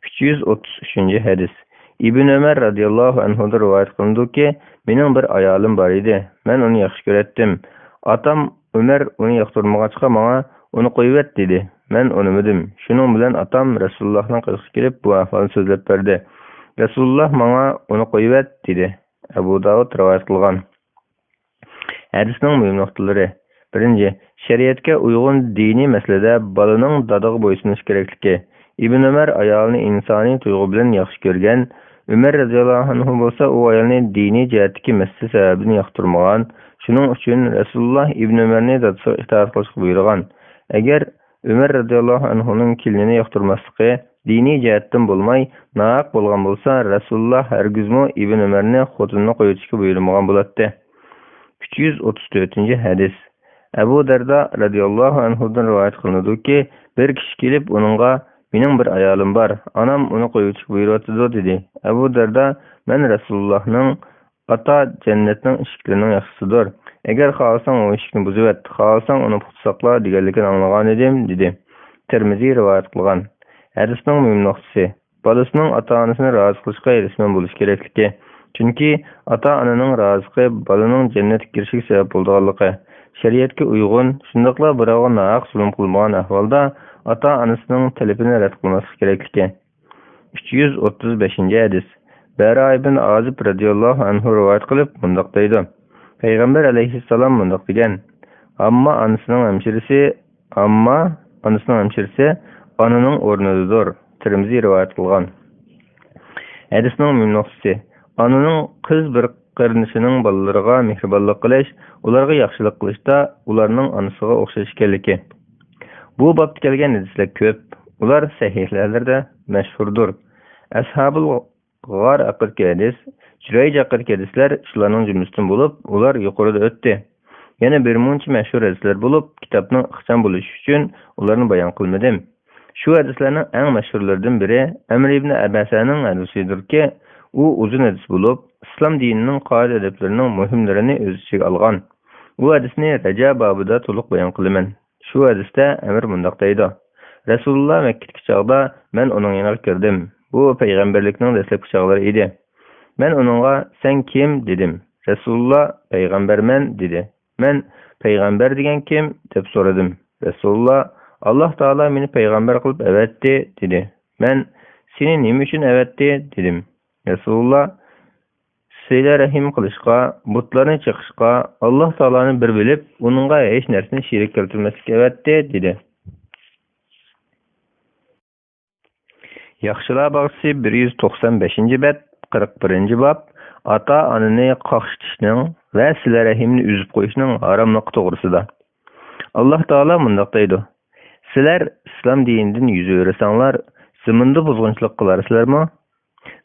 333 hadis. Ibn Umar radhiyallohu anhu rivoyat qilindiki, mening bir ayolim bor edi. Men uni yaxshi ko'ratdim. Atam Umar uni yoqtirmag'achqa menga uni qo'yib dedi. Men unimidim. Shuning bilan atam Rasulullohning qilishga kelib bu ahvolni so'zlab berdi. Rasululloh menga uni qo'yib dedi. Abu Davud rivoyat qilgan. Hadisning muhim nuqtalari. 1. Shariatga uyg'un diniy masalada bolaning dadaga bo'ysunish kerakligi. Ibn Umar ayolni insoniy tuyg'u bilan yaxshi ko'rgan. Umar radhiyallohu anhu bo'lsa u ayolni diniy jihatdagi masala sababini yoqtirmagan. Shuning uchun Rasululloh Ibn Umarni dadasiga itoat qilishga buyurgan. Agar Umar radhiyallohu anhuning kelinini yoqtirmasligi diniy jihatdan bo'lmay, nohaq bo'lgan bo'lsa, Rasululloh hargizmo Ibn Umarni xotinini qo'yishga buyurmagan bo'ladi. 334 hadis. Abu Darda radhiyallohu anhudan rivoyat qilinadiki, bir kishi kelib uningga: "Mening bir ayolim bor, onam uni qo'yishga buyuryapti" dedi. Abu Darda: "Men Rasulullohning ata jannatning eshiklarining yaxshisidir. Agar xohlasang u eshikni buzib et, xohlasang uni putsaqla" deganligini anglagan edim dedi. Termiziy rivoyat qilgan. Hadisning muhim nuqtasi. Bolasining ota-onasini rozi qilishga erishgan bo'lish kerakligi. Chunki ota-onaning roziligi bolaning jannatga kirishiga sabab bo'lganligi. Shariatga uyg'un, shundaqla birovga nohaq zulm qilmagan ahvolda ota-onasining talabini rad qilmaslik kerakligi. 335 hadis. Bara ibn Azib radhiyallohu anhu rivoyat qilib bundoq deydi. Payg'ambar alayhissalom bundoq degan: "Amma onasining hamshirasi onaning o'rnidadir." Termiziy rivoyat qilgan. Hadisning muhim nuqtasi. Onaning qiz bir qarindishining bolalariga mehribonlik qilish, ularga yaxshilik qilishda ularning onasiga o'xshash ekanligi. Bu bobda kelgan hadislar ko'p. Ular sahihlarda mashhurdir. Ashabul g'ar aqidagi hadis, Jurayj aqidagi hadislar shularning jumlasidan bo'lib, ular yuqorida o'tdi. Yana bir muncha mashhur hadislar bo'lib, kitobning ixcham bo'lishi uchun ularni bayon qilmadim. Shu hadislarning eng mashhurlaridan biri Amr ibn Abasaning hadisidirki, u uzun hadis bo'lib, islom dinining qoida odablarining muhimlarini o'z ichiga olgan. Bu hadisni Rajab babida to'liq bayon qilaman. Shu hadisda Amr mundoq deydi: Rasululloh Makkaga chog'da men uning yoniga kirdim. Bu payg'ambarlikning dastlabki chog'lari edi. Men uningga "Sen kim?" dedim. Rasululloh "Payg'ambarman" dedi. Men "Payg'ambar degan kim?" deb so'radim. Rasululloh "Alloh taolo meni payg'ambar qilib avatdi" dedi. Men "Seni nima uchun avatdi?" dedim. Rasululloh "Sila rahim qilishga, butlarni chiqishga, Alloh taoloni bir bilib, uningga hech narsani sherik keltirmaslikka avatdi" dedi. Yaxshilar bog'chisi 195-bet, 41-bob ota-onani qaqshatishning va sila rahimni uzib qo'yishning haromligi to'g'risida. Alloh taolo mundoq deydi: Sizlar islom dinidan yuz o'girsanglar, zaminda buzg'unchilik qilarsizlarmi?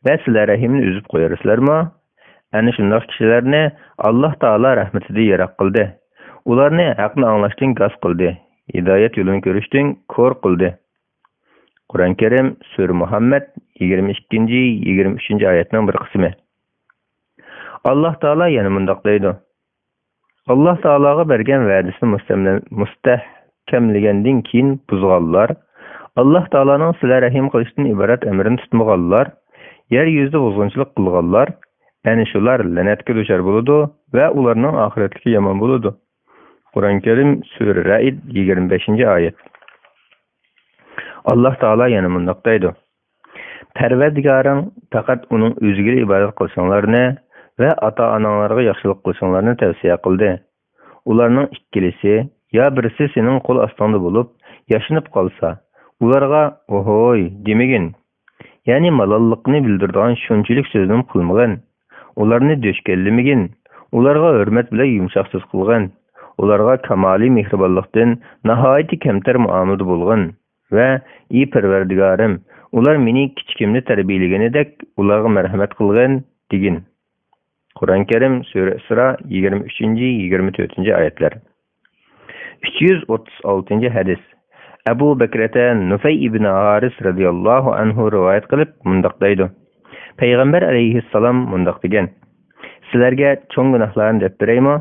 Va sila rahimni uzib qo'yarsizlarmi? Ana shunday kishilarni Alloh taolo rahmatida yiroq qildi. Ularni haqni anglashdan g'as qildi. Hidoyat yo'lini ko'rishdan ko'r qildi. Qur'on Karim Sura Muhammad 22-23 oyatning bir qismi. Alloh taolo yana mundoq deydi: Alloh taologa bergan va'dasini mustahkamlagandan keyin buzganlar, Alloh taoloning sizlar rahim qilishdan iborat amrini tutmaganlar, yer yuzida buzg'unchilik qilganlar, ana shular la'natga duchor bo'ladi va ularning oxiratligi yomon bo'ladi. Qur'on Karim Sura Ra'd 25-oyat. Alloh taolo yana mundoq deydi: Parvardigoring faqat uning o'ziga ibodat qilsanglarni va ota-onalarga yaxshilik qilsanglarni tavsiya qildi. Ularning ikkilisi yo birisi sening qo'l ostingda bo'lib, yashinib qolsa, ularga "Ohoy" demagin. Ya'ni malollikni bildiradigan shunchalik so'zni qilmagan. Ularni do'shkallamagin. Ularga hurmat bilan yumshoq so'z qilgan. Ularga kamoliy mehribonlikdan nihoyat kamtar muomalada bo'lgan. Va "Ey Parvardigorim, ular meni kichikimni tarbiyalaganidek ularga marhamat qilgan" degin. Qur'on Karim Sura Isro 23-24-oyatlar. 336-hadis. Abu Bakrata Nufay ibn Haris radhiyallohu anhu rivoyat qilib mundoq deydi: Payg'ambar alayhissalom mundoq degan: Sizlarga cho'ng gunohlarni deb beraymi?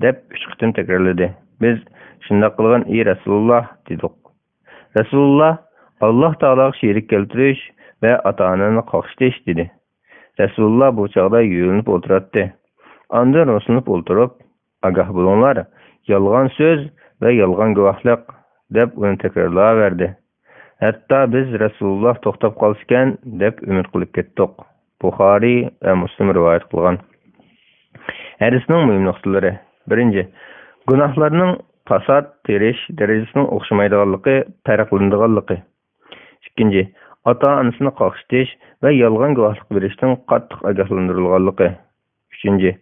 deb 3 qitim takrorladi. Biz shunday qilgan ey Rasululloh dedik. Rasululloh Alloh taologa sherik keltirish va ota-onani qaqshatish dedi. Rasululloh bu chog'da yo'linib o'tirdi. Ondan Rasululloh o'tirib, "Agah bo'linglar, yolg'on so'z va yolg'on guvohlik" deb uni takrorlaverdi. Hatto biz Rasululloh to'xtab qolskan deb umid qilib ketdik. Buxoriy va Muslim rivoyat qilgan. Hadisning muhim nuqtalari: 1. Gunohlarning fasod terish darajasining o'xshamaydiganligi, farqlanadiganligi. 2. Ota-onasini qaqshatish va yolg'on guvohlik berishdan qattiq ogohlantirilganligi. 3.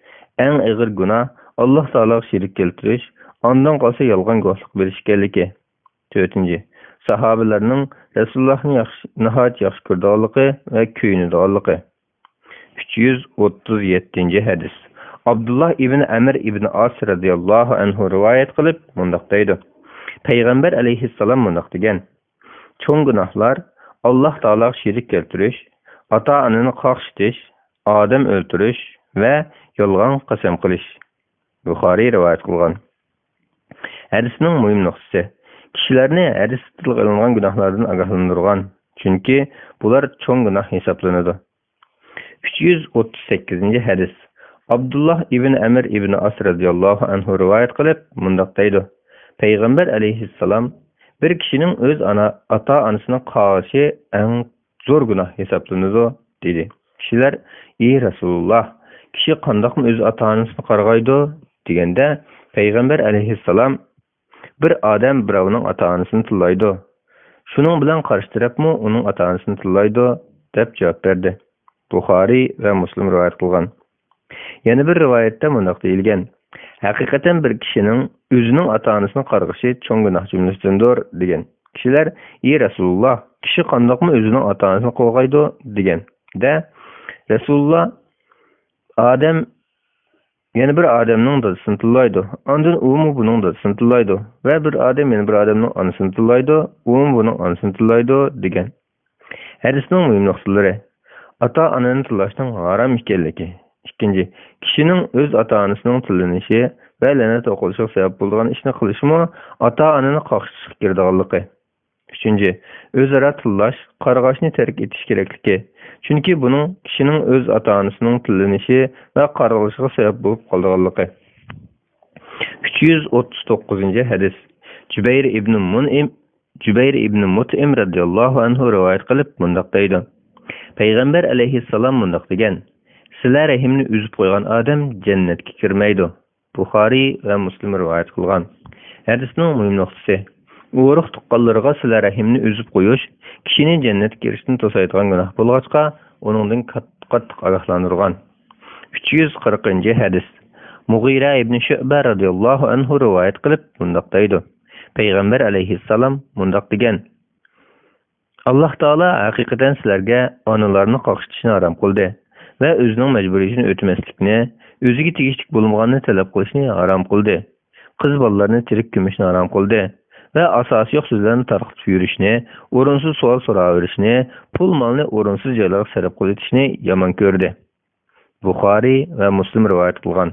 Eng og'ir gunoh Alloh taologa sherik keltirish, ondan qolsa yolg'on guvohlik berish ekanligi. 4. Sahobalarning Rasulullohni nihoyat yaxshi ko'rganligi va kuyunadiganligi. 337-hadis. Abdullah ibn Amr ibn As radhiyallohu anhu rivoyat qilib mundoq deydi: Payg'ambar alayhissalom mundoq degan: Cho'ng gunohlar Alloh taologa sherik keltirish, ota-onani qaqshatish, odam o'ldirish va yolg'on qasam qilish. Buxoriy rivoyat qilgan. Hadisning muhim nuqtasi: kishilarni hadisda qilingan gunohlardan ogohlantirgan, chunki bular cho'ng gunoh hisoblanadi. 338-hadis. Abdullah ibn Amr ibn As radhiyallohu anhu rivoyat qilib mundoq deydi: Payg'ambar alayhissalom bir kishining o'z ota-onasini qag'ishi eng zo'r gunoh hisoblanadi dedi. Kishilar: "Ey Rasululloh, kishi qandoqmi o'z ota-onasini qarg'aydi?" deganda Payg'ambar alayhissalom: bir odam birovning ota-onasini tillaydi. Shuning bilan qarshi tarafmi uning ota-onasini tillaydi deb javob berdi. Buxoriy va Muslim rivoyat qilgan. Yana bir rivayette mundaq deyilgan: Haqiqatan bir kishining o'zining ota-onasini qarg'ishi cho'ng gunoh jumlasidandir degan. Kishilar: "Ey Rasululloh, kishi qandoqmi o'zining ota-onasini qo'g'aydi?" degan. Rasululloh Adam yana bir odamning dadasini tillaydi. Ondan u mu buning dadasini tillaydi va bir odam yana bir odamning onasini tillaydi, u mu buning onasini tillaydi degan. Hadisning muhim nuqtalari: ota-onani tillashning harom ekanligi. Ikkinchi, kishining o'z ota-onasining tillanishi va la'nat o'qilishiga sabab bo'lgan ishni qilishimi ota-onani qaqshiqqa kirdiganligi. Üçüncü, o'zaro tillash, qarg'ashni tark etish kerakligi. Chunki buning kishining o'z ota-onasining tillanishi va qarg'ishiga sabab bo'lib qolganligi. 339-hadis. Jubayr ibn Mut'im radhiyallohu anhu rivoyat qilib mundaq deydi: Payg'ambar alayhissalom mundaq degan: "Sizlar rahimni uzib qo'ygan odam jannatga kirmaydi." Buxoriy va Muslim rivoyat qilgan. Hadisning muhim nuqtasi: urug' tuqqanlarga sizlar rahimni uzib qo'yish kishini jannatga kirishdan to'saydigan gunoh bo'lg'achqa, uningdan qattiq ogohlantirgan. 340-hadis. Mughira ibn Shu'ba radhiyallohu anhu rivoyat qilib mundaq deydi: Payg'ambar alayhissalom mundaq degan: Alloh taolo haqiqatan sizlarga onalarni qaqshatishni harom qildi va o'zining majburiyatini o'tamaslikni, o'ziga tegishli bo'lmaganini talab qilishni harom qildi. Qiz bolalarni tirik ko'mishni harom qildi va asosi yo'q so'zlarni tarqatib yurishni, o'rinsiz savol so'raverishni, pul molni o'rinsiz joylarga sarf qilishni yomon ko'rdi. Buxoriy va Muslim rivoyat qilgan.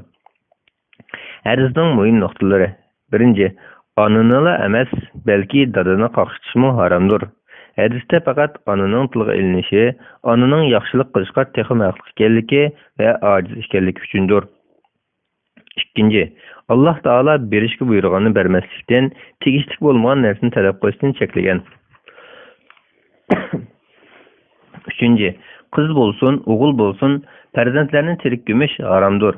Hadisning muhim nuqtalari: birinchi, onani emas, balki dadani qaqshatishmi haromdir. Hadisda faqat onaning tilga ilinishi, onaning yaxshilik qilishga texim haqli ekanligi va ojiz ekanligi uchundir. Ikkinchi, Alloh taolo berishga buyurganni bermaslikdan, tegishli bo'lmagan narsani talab qilishdan cheklagan. Uchinchi, qiz bo'lsin, o'g'il bo'lsin, farzandlarni tirik ko'mish haromdir.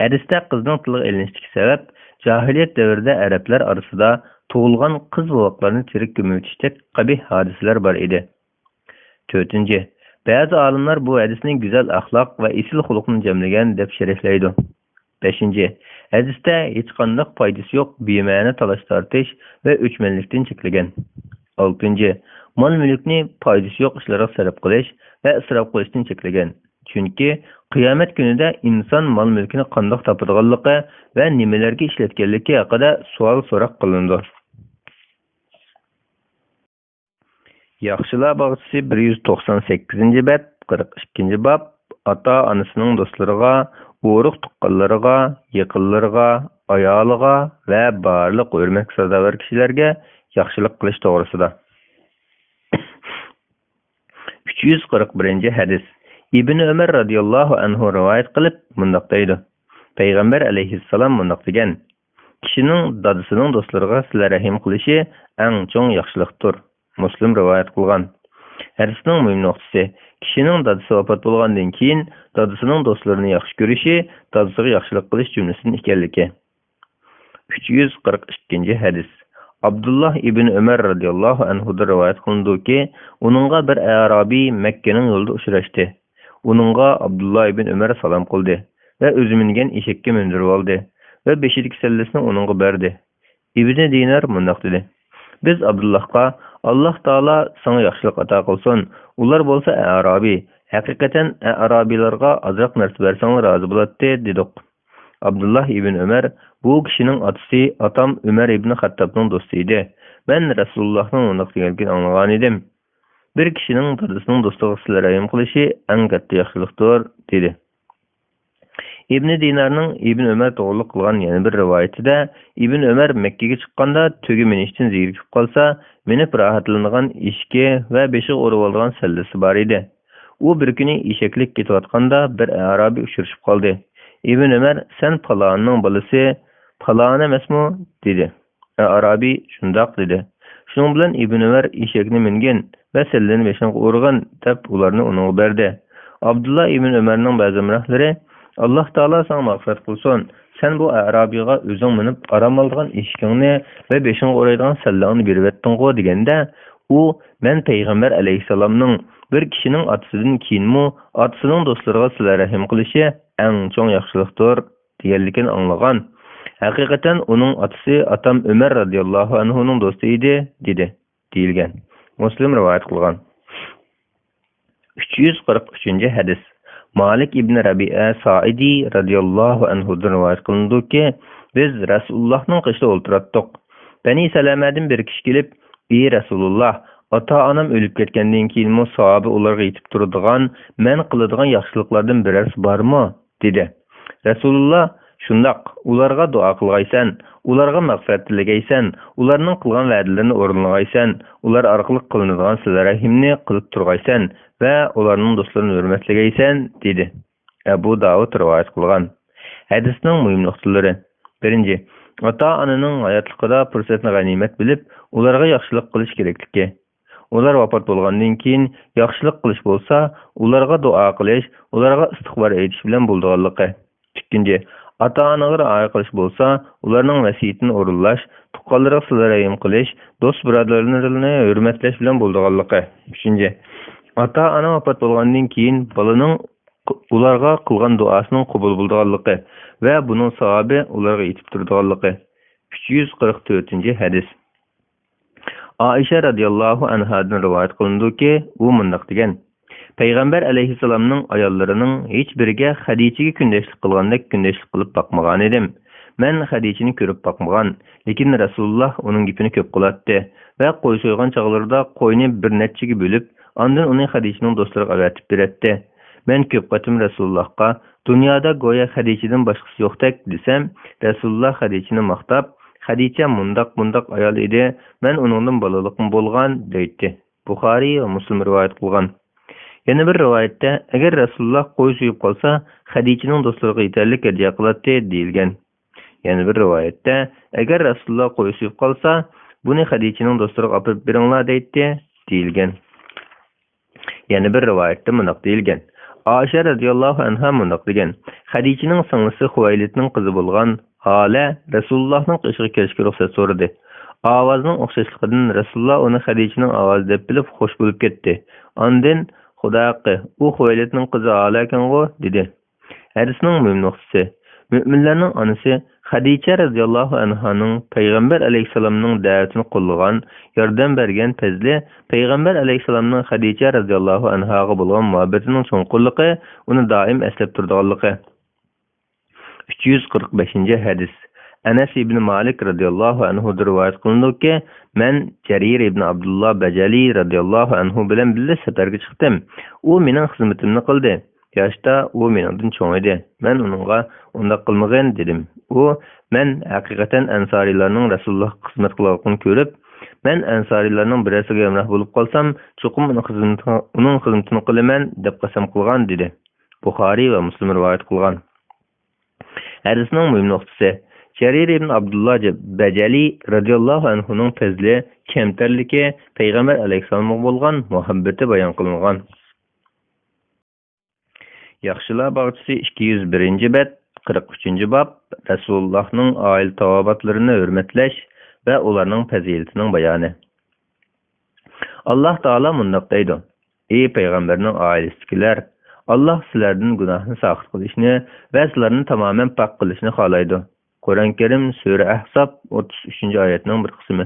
Hadisda qizning tilga ilinishdagi sabab jahiliyat davrida arablar orasida tug'ilgan qiz boboqlarni tirik ko'mishda qabih hodisalar bor edi. To'rtinchi, ba'zi olimlar bu hadisning go'zal axloq va esil xulqni jamlagan deb sharaflaydi. Beshinchi, hadisda hech qanday foydasi yo'q bema'ni talash tortish va o'chmanlikdan cheklagan. Oltinchi, mol-mulkni foydasi yo'q ishlarga sarf qilish va isrof qilishdan cheklagan. Chunki qiyomat kunida inson mol-mulkini qandoq topadiganligi va nimalarga ishlatganligi haqida savol so'roq qilindi. Yaxshilar bog'chisi 198-bab, 42-bab. Ota-onasining do'stlariga, urug' tuqqanlariga, yaqinlariga, ayoliga va barliq hurmat sazovor kishilarga yaxshilik qilish to'g'risida. 341-hadis. Ibn Umar radhiyallohu anhu rivoyat qilib mundaq deydi: Payg'ambar alayhissalom mundaq degan: Kishining dadasining do'stlariga sizlar rahim qilishi eng cho'ng yaxshilikdir. Muslim rivoyat qilgan. Hadisning muhim nuqtasi: kishining dadasi vafot bo'lgandan keyin dadasining do'stlarini yaxshi ko'rishi, dadasiga yaxshilik qilish jumlasidan ekanligi. 342-hadis. Abdullah ibn Umar radhiyallohu anhu rivoyat qilindiki, uningga bir Arabiy Makkaning yo'lida uchrashdi. Uningga Abdullah ibn Umar salom qildi va o'zi mingan eshakka mindirib oldi va beshidagi sallasini uningga berdi. Ibn Dinar mundaq dedi: Biz Abdullahga Alloh taolo sana yaxshilik ato qilsin. Ular bo'lsa Arabiy. Haqiqatan Arabiylarga azroq narsa bersang rozi bo'ladi dedik. Abdullah ibn Umar bu kishining otasi otam Umar ibn Xattobning do'sti edi. Men Rasulullohning undaq deganligini anglagan edim. Bir kishining dadasining do'stiga rahim qilishi eng katta yaxshilikdir dedi. Ibn Dinarning Ibn Umar to'g'riliq qilgan yana bir rivoyatida Ibn Umar Makkaga chiqqanda tugi minishdan zerikib qolsa, minib rohatlangan eshki va beshig o'rib olgan sallasi bor edi. U bir kuni eshaklik ketayotganda bir Arabiy uchrashib qoldi. Ibn Umar: "Sen falonning bolasi, falon emasmi?" dedi. Arabiy shundoq dedi. Shuning bilan Ibn Umar eshakni mingan va sallani beshiga o'rgan deb ularni unga berdi. Abdullah ibn Umarning ba'zi mirahlari: Alloh taolo sana mag'firat qilsin. Sen bu Arabiyga o'zing minib aram olgan eshikingni va beshingga o'raydigan sallani berib etding-ku deganda, u men payg'ambar alayhisalomning bir kishining otasidan keyinmi otasining do'stlariga sizlar rahim qilishi eng cho'ng yaxshilikdir deganligini anglagan. Haqiqatan uning otasi atam Ömer radhiyallohu anhuning do'sti edi, dedi deyilgan. Muslim rivoyat qilgan. 343 hadis. Malik ibn Rabi'a Saidi radhiyallohu anhudan rivoyat qilindiki, biz Rasulullohning qishida o'ltiratdik. Bani Salamadan bir kishi kelib, "Ey Rasululloh, ota-onam o'lib ketgandan keyin mo sahoba ularga yetib turadigan, men qiladigan yaxshiliklardan birasi bormi?" dedi. Rasululloh shundoq, ularga duo qilgaysan, ularga mag'firat tilaysan, ularning qilgan va'dalarini o'rinlaysan, ular orqali qilinadigan sizlar rahimni qilib turgaysan va ularning do'stlarini hurmatlaysan, dedi. Abu Davud rivoyat qilgan. Hadisning muhim nuqtalari. 1. Ota-onaning hayotligida fursatni g'animat bilib, ularga yaxshilik qilish kerakligi. Ular vafot bo'lgandan keyin yaxshilik qilish bo'lsa, ularga duo qilish, ularga istig'for aytish bilan bo'lganligi. 2. Ota-onaga rioya qilish bo'lsa, ularning vasiyatini o'rinlash, tuqqanlarga silah-rahim qilish, do'st birodarlarni hurmatlash bilan bo'lganligi. 3. Ota-ona vafot bo'lgandan keyin bolaning ularga qilgan duosining qabul bo'lganligi va buning savobi ularga yetib turganligi. 344 hadis. Aisha radhiyallohu anhadan rivoyat qilindiki, u mundaq degan: Payg'ambar alayhissalomning ayollarining hech biriga Xadichaga kundashlik qilgandek kundashlik qilib boqmagan edim. Men Xadichani ko'rib boqmagan, lekin Rasululloh uning gapini ko'p qilatdi va qo'y so'ygan chog'larida qo'yni bir nechaga bo'lib, ondan uni Xadichaning do'stlariga avatib beradi. Men ko'p qatim Rasulullohga dunyoda go'yo Xadichadan boshqasi yo'qdek desam, Rasululloh Xadichani maqtab, Xadicha mundaq ayol edi, men uningdan bolaliqim bo'lgan deydi. Buxoriy va Muslim rivoyat qilgan. Yana bir rivoyatda agar Rasululloh qo'y so'yib qolsa, Xadichaning do'stlariga yetarlik hadiya qiladi deyilgan. Yana bir rivoyatda agar Rasululloh qo'y so'yib qolsa, buni Xadichaning do'stlariga olib beringlar deydi deyilgan. Yana bir rivoyatda mundoq deyilgan. Aisha radhiyallohu anha mundoq degan: Xadichaning singlisi Xuvaylidning qizi bo'lgan Hala Rasulullohning qishga kelishga ruxsat so'radi. Ovozning o'xshashligidan Rasululloh uni Xadichaning ovozi deb bilib xush bo'lib ketdi. Ondan Xudoqi, u Xuvaylidning qizi Hala ekan-ku, dedi. Hadisning muhim nuqtasi. Müminlarning onasi Xadicha radhiyallohu anhaning Payg'ambar alayhisalomning da'vatini qo'llagan, yordam bergan fazli Payg'ambar alayhisalomning Xadicha radhiyallohu anhaga bo'lgan muhabbatining cho'nqurligi uni doim eslab turganligi. 345 hadis. Anas ibn Malik radhiyallohu anhu rivoyat qilindiki, men Jarir ibn Abdullah Bajali radhiyallohu anhu bilan birga safarga chiqdim. U mening xizmatimni qildi. Yoshda u meningdan cho'ng edi. Men uningga undaq qilmagan dedim. U men haqiqatan ansorilarning Rasululloh xizmat qilganini ko'rib, men ansorilarning birasiga hamroh bo'lib qolsam, cho'qim uning xizmatini qilaman deb qasam qilgan dedi. Buxoriy va Muslim rivoyat qilgan. Hadisning muhim nuqtasi. Jarir ibn Abdullah Bajali radhiyallohu anhuning fazli, kamtarligi, Payg'ambar alayhisalomga bo'lgan muhabbati bayon qilingan. Yaxshilar bog'chisi 201-bet, 43-bob Rasulullohning oila tavobatlarini hurmatlash va ularning fazilatining bayoni. Alloh taolo mundaq deydi: Ey payg'ambarning oilasidagilar, Alloh sizlardan gunohni soqit qilishni va sizlarni tamoman pok qilishni xohlaydi. Qur'on Karim sura Ahzob 33-oyatning bir qismi.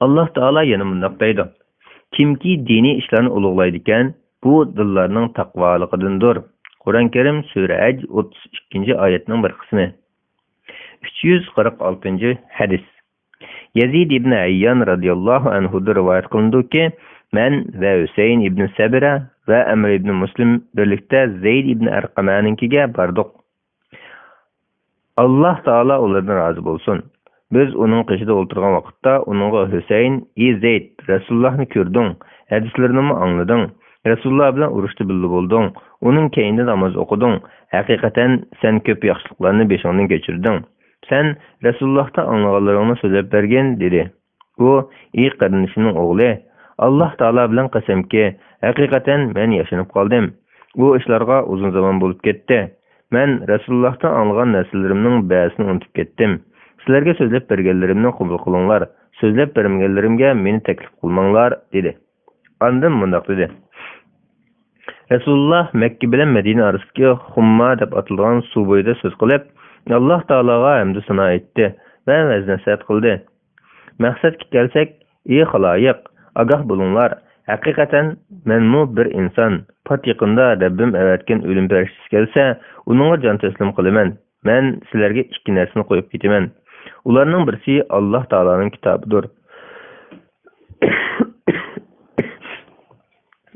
Alloh taolo yana mundaq deydi: Kimki diniy ishlarni ulug'laydi ekan, bu dillarning taqvoligidandir. Qur'on Karim sura Aj 32-oyatning bir qismi. 346 hadis. Yazid ibn Ayyan radhiyallohu anhu rivoyat qilindiki, men va Husayn ibn Sabira va Amr ibn Muslim birlikda Zayd ibn Arqamaninkiga bordik. Alloh taolo ulardan rozi bo'lsin. Biz uning qishida o'tirgan vaqtda uningga Husayn, "Ey Zayd, Rasulullohni ko'rding, hadislarini anglading, Rasululloh bilan urushda birga bo'lding, uning keyinda namoz o'qiding. Haqiqatan sen ko'p yaxshiliklarni beshingdan kechirding. Sen Rasulullohdan anglaganlaringni so'zlab bergan", dedi. U: "Ey qarindishimning o'g'li, Alloh taolo bilan qasamki, haqiqatan men yashanib qoldim. Bu ishlarga uzun zaman bo'lib ketdi. Men Rasulullohdan anglagan narsalarimning ba'zisini unutib ketdim. Sizlarga so'zlab berganlarimni qabul qilinglar. So'zlab bermaganlarimga meni taklif qilmanglar", dedi. Ondan mundaq dedi: Rasulullah Mekke bilan Medine arasidagi Humma deb atalgan suv bo'yida so'z qilib, Alloh taologa hamd sano aytdi va vaznasihat qildi. Maqsadga kelsak, ey xaloyiq, ogoh bo'linglar. Haqiqatan menmu bir inson. Pat yaqinda Rabbim avatgan o'lim farishasi kelsa, uningga jon taslim qilaman. Men sizlarga ikki narsani qo'yib ketaman. Ularning birisi Alloh taoloning kitobidir.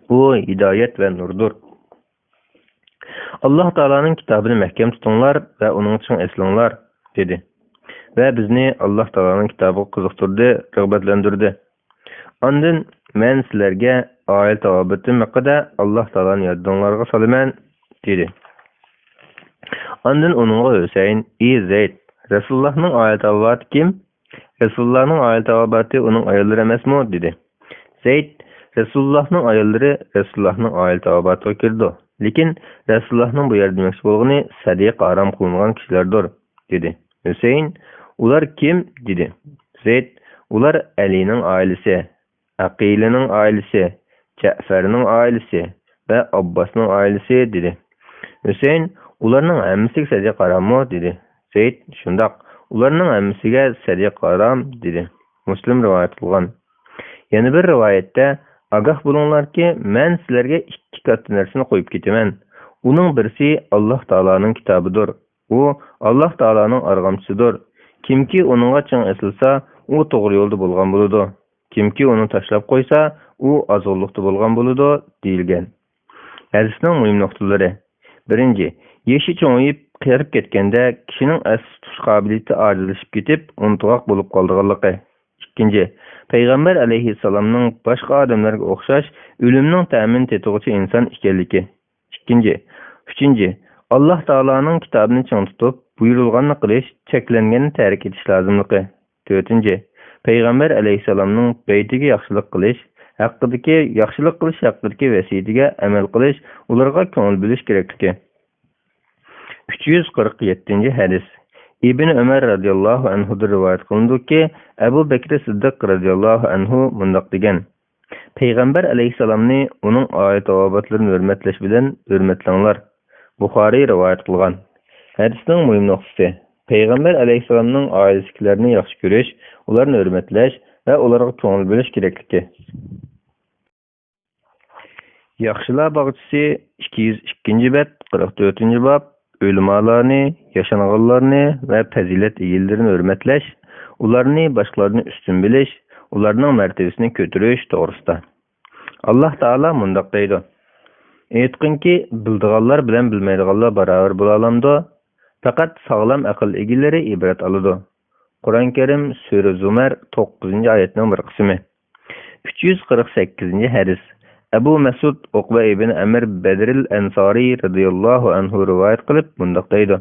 Bu hidoyat va nurdir. Alloh taoloning kitobini mahkam tutinglar va uning uchun eslanglar, dedi. Va bizni Alloh taoloning kitobiga qiziqtirdi, rag'batlantirdi. Ondan men sizlarga oyat tavobatim haqida Alloh taoloning yodinglarga solaman, dedi. Ondan uningga Husayn, ey Zayd, Rasulullahning oyat tavobati kim? Rasulullahning oyat tavobati uning ayollari emasmi, dedi. Zayd, Rasulullahning ayollari Rasulullahning oyat tavobatiga kirdi. Lekin Rasulullahning bu yerda demoqchi bo'lgani sadiq aram qilingan kishilardir, dedi. Husayn, ular kim, dedi. Zayd, ular Alining oilasi, Aqilning oilasi, Ja'farning oilasi va Abbosning oilasi, dedi. Husayn, ularning hammasiga sadiq arammi, dedi. Zayd, shundoq, ularning hammasiga sadiq aram, dedi. Muslim rivoyat qilgan. Yana bir rivoyatda ogoh bo'linglarki, men sizlarga ikki katta narsani qo'yib ketaman. Uning birisi Alloh taoloning kitobidir. U Alloh taoloning arg'amchisidir. Kimki uningga chin esilsa, u to'g'ri yo'lda bo'lgan bo'ladi. Kimki uni tashlab qo'ysa, u azg'inlikda bo'lgan bo'ladi, deyilgan. Hadisning muhim nuqtalari. Birinchi, yeshi cho'ngib qirib ketganda kishining asl tutish qobiliyati ojizlashib ketib, unutg'oq bo'lib qolganligi. Ikkinchi, Payg'ambar alayhissalomning boshqa odamlarga o'xshash o'limning ta'min tetug'uchi inson ekanligi. Uchinchi, Alloh taoloning kitobini ching tutib, buyurilganini qilish, cheklanganini tark etish lozimligi. To'rtinchi, Payg'ambar alayhissalomning baytiga yaxshilik qilish, yaxshilik qilish haqidagi vasiyatiga amal qilish, ularga ko'ngil bo'lish kerakligi. 347 hadis. İbn Ömer radıyallahu anhu'dan rivayet qilindi ki, Abu Bakr Siddiq radıyallahu anhu mundaq degan. Payg'ambar alayhissalomni uning oyat tavobatlarini hurmatlash bilan hurmatlanglar. Buxoriy rivoyat qilgan. Hadisning muhim nuqtasi: Payg'ambar alayhissalomning oilasidagilarni yaxshi ko'rish, ularni hurmatlash va ularga ko'ngil bo'lish kerakligi. Yaxshilar bog'chisi 202-bab, 44-bab. Ölümalarni, yaşanğanlarni ve fazilet egillarini hurmatlash, ularni boshqalarni ustun bilish, ularning martabasini ko'tarish to'g'risida. Alloh taolo mundaq deydi: Aytqinki, bildiganlar bilan bilmaydiganlar barobar bo'la olamdi, faqat sog'lom aql egillari ibrat oladi. Qur'on Karim Sura Zumar 9-oyatning bir qismi. 348 hadis. Abu Mas'ud Uqba ibn Amr Badril Ansari radıyallahu anhu rivayet qilib mundaq deydi.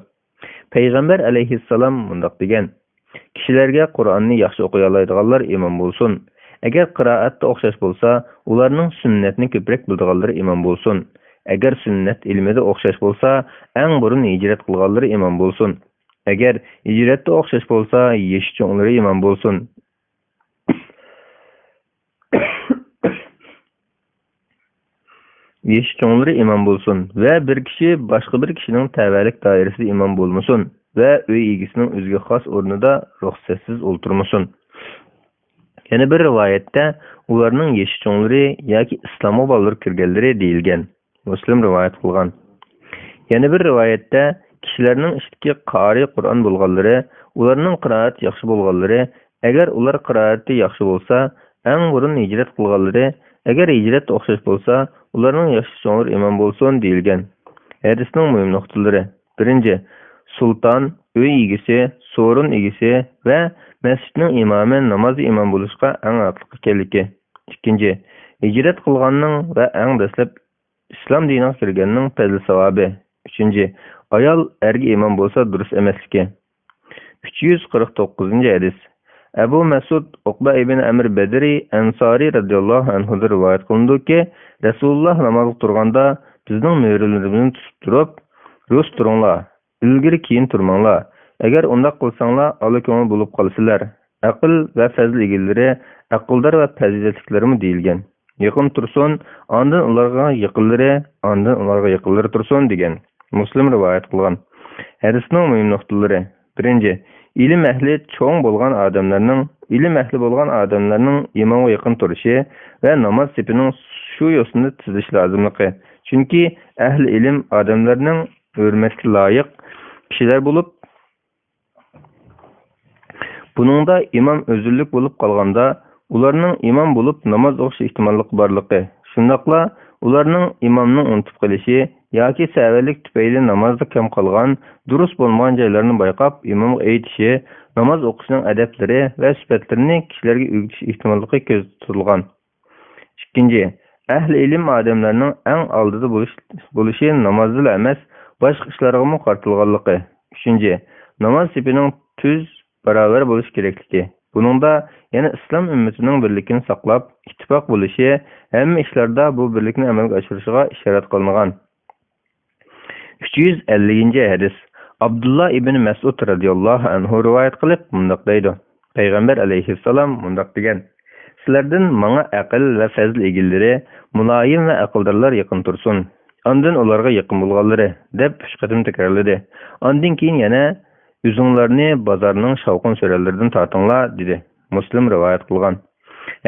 Payg'ambar alayhissalom mundaq degan: Kishilarga Qur'onni yaxshi o'qiy oladiganlar imom bo'lsin. Agar qiroatda o'xshash bo'lsa, ularning sunnatni ko'proq biladiganlar imom bo'lsin. Agar sunnat ilmida o'xshash bo'lsa, eng burun hijrat qilganlar imom bo'lsin. Agar hijratda o'xshash bo'lsa, yeshi cho'nglari imom bo'lsin. Yeshi cho'nglari imom bo'lsin va bir kishi boshqa bir kishining tavallik doirasida imom bo'lmasin va uy egisining o'ziga xos o'rnida ruxsatsiz o'ltirmasin. Yana bir rivoyatda ularning yeshi cho'nglari yoki islomga bog'liq kirganlari deyilgan. Muslim rivoyat qilgan. Yana bir rivoyatda kishilarning ichidagi qori Qur'on bo'lganlari, ularning qiroati yaxshi bo'lganlari, agar ular qiroati yaxshi bo'lsa, eng burun hijrat qilganlari, agar hijrat o'xshash bo'lsa, ularning yaxshi cho'nglar imom bo'lsin deyilgan. Hadisning muhim nuqtalari. Birinchi, sulton, uy egisi, so'rin egisi va masjidning imomi namoz imom bo'lishga eng haqli ekanligi. Ikkinchi, hijrat qilganning va eng dastlab islom diniga kirganning fazl savobi. Uchinchi, ayol erga imom bo'lsa durust emasligi. 349 hadis. Abu Mas'ud Uqba ibn Amr Badri Ansari radıyallahu anhu'dan rivayet qilindiki, Rasululloh namoz turganda bizning mo'rilarimizni tutib turib, "Rus turinglar, ilgari keyin turmanglar. Agar undaq qilsanglar, aloko'ngil bo'lib qolsizlar. Aql va fazl egillari, aqldor va fazilatliklarim" deyilgan. Yaqın tursun, ondan ularga yaqinlari tursun degan. Muslim rivoyat qilgan. Hadisning muhim nuqtalari. Birinchi, ilm ahli bo'lgan odamlarning imomga yaqin turishi va namoz sepining shu yo'sinda tizilish lozimligi. Chunki ahli ilm odamlarning hurmatga loyiq kishilar bo'lib, buningda imom o'zillik bo'lib qolganda, ularning imom bo'lib namoz o'qish ehtimolligi borligi. Shundaqla ularning imomning unutib qilishi yoki savallik tufayli namozda kam qolgan, durust bo'lmagan joylarni bayqab, imomga aytishi, namoz o'qishning adablari va sifatlarini kishilarga o'rgatish ehtimolligi ko'zda tutilgan. Ikkinchi, ahli ilm odamlarning eng oldida bo'lishi namozda emas, boshqa ishlarga ham qartilganligi. Uchinchi, namoz sepining tuz barobar bo'lish kerakligi. Buningda yana islom ummatining birligini saqlab, ittifoq bo'lishi, hamma ishlarda bu birlikni amalga oshirishiga ishorat qilingan. 350-hadis. Abdullah ibn Mas'ud radhiyallohu anhu rivoyat qilib, mundaq deydi. Payg'ambar alayhissalom mundaq degan: "Sizlardan menga aql va fazl egillari, muloyim va aqldarlar yaqin tursin. Ondan ularga yaqin bo'lganlari" deb 3 qatim takrorladi. Ondan keyin yana "O'zinglarni bozorning shavqin so'ralaridan tortinglar" dedi. Muslim rivoyat qilgan.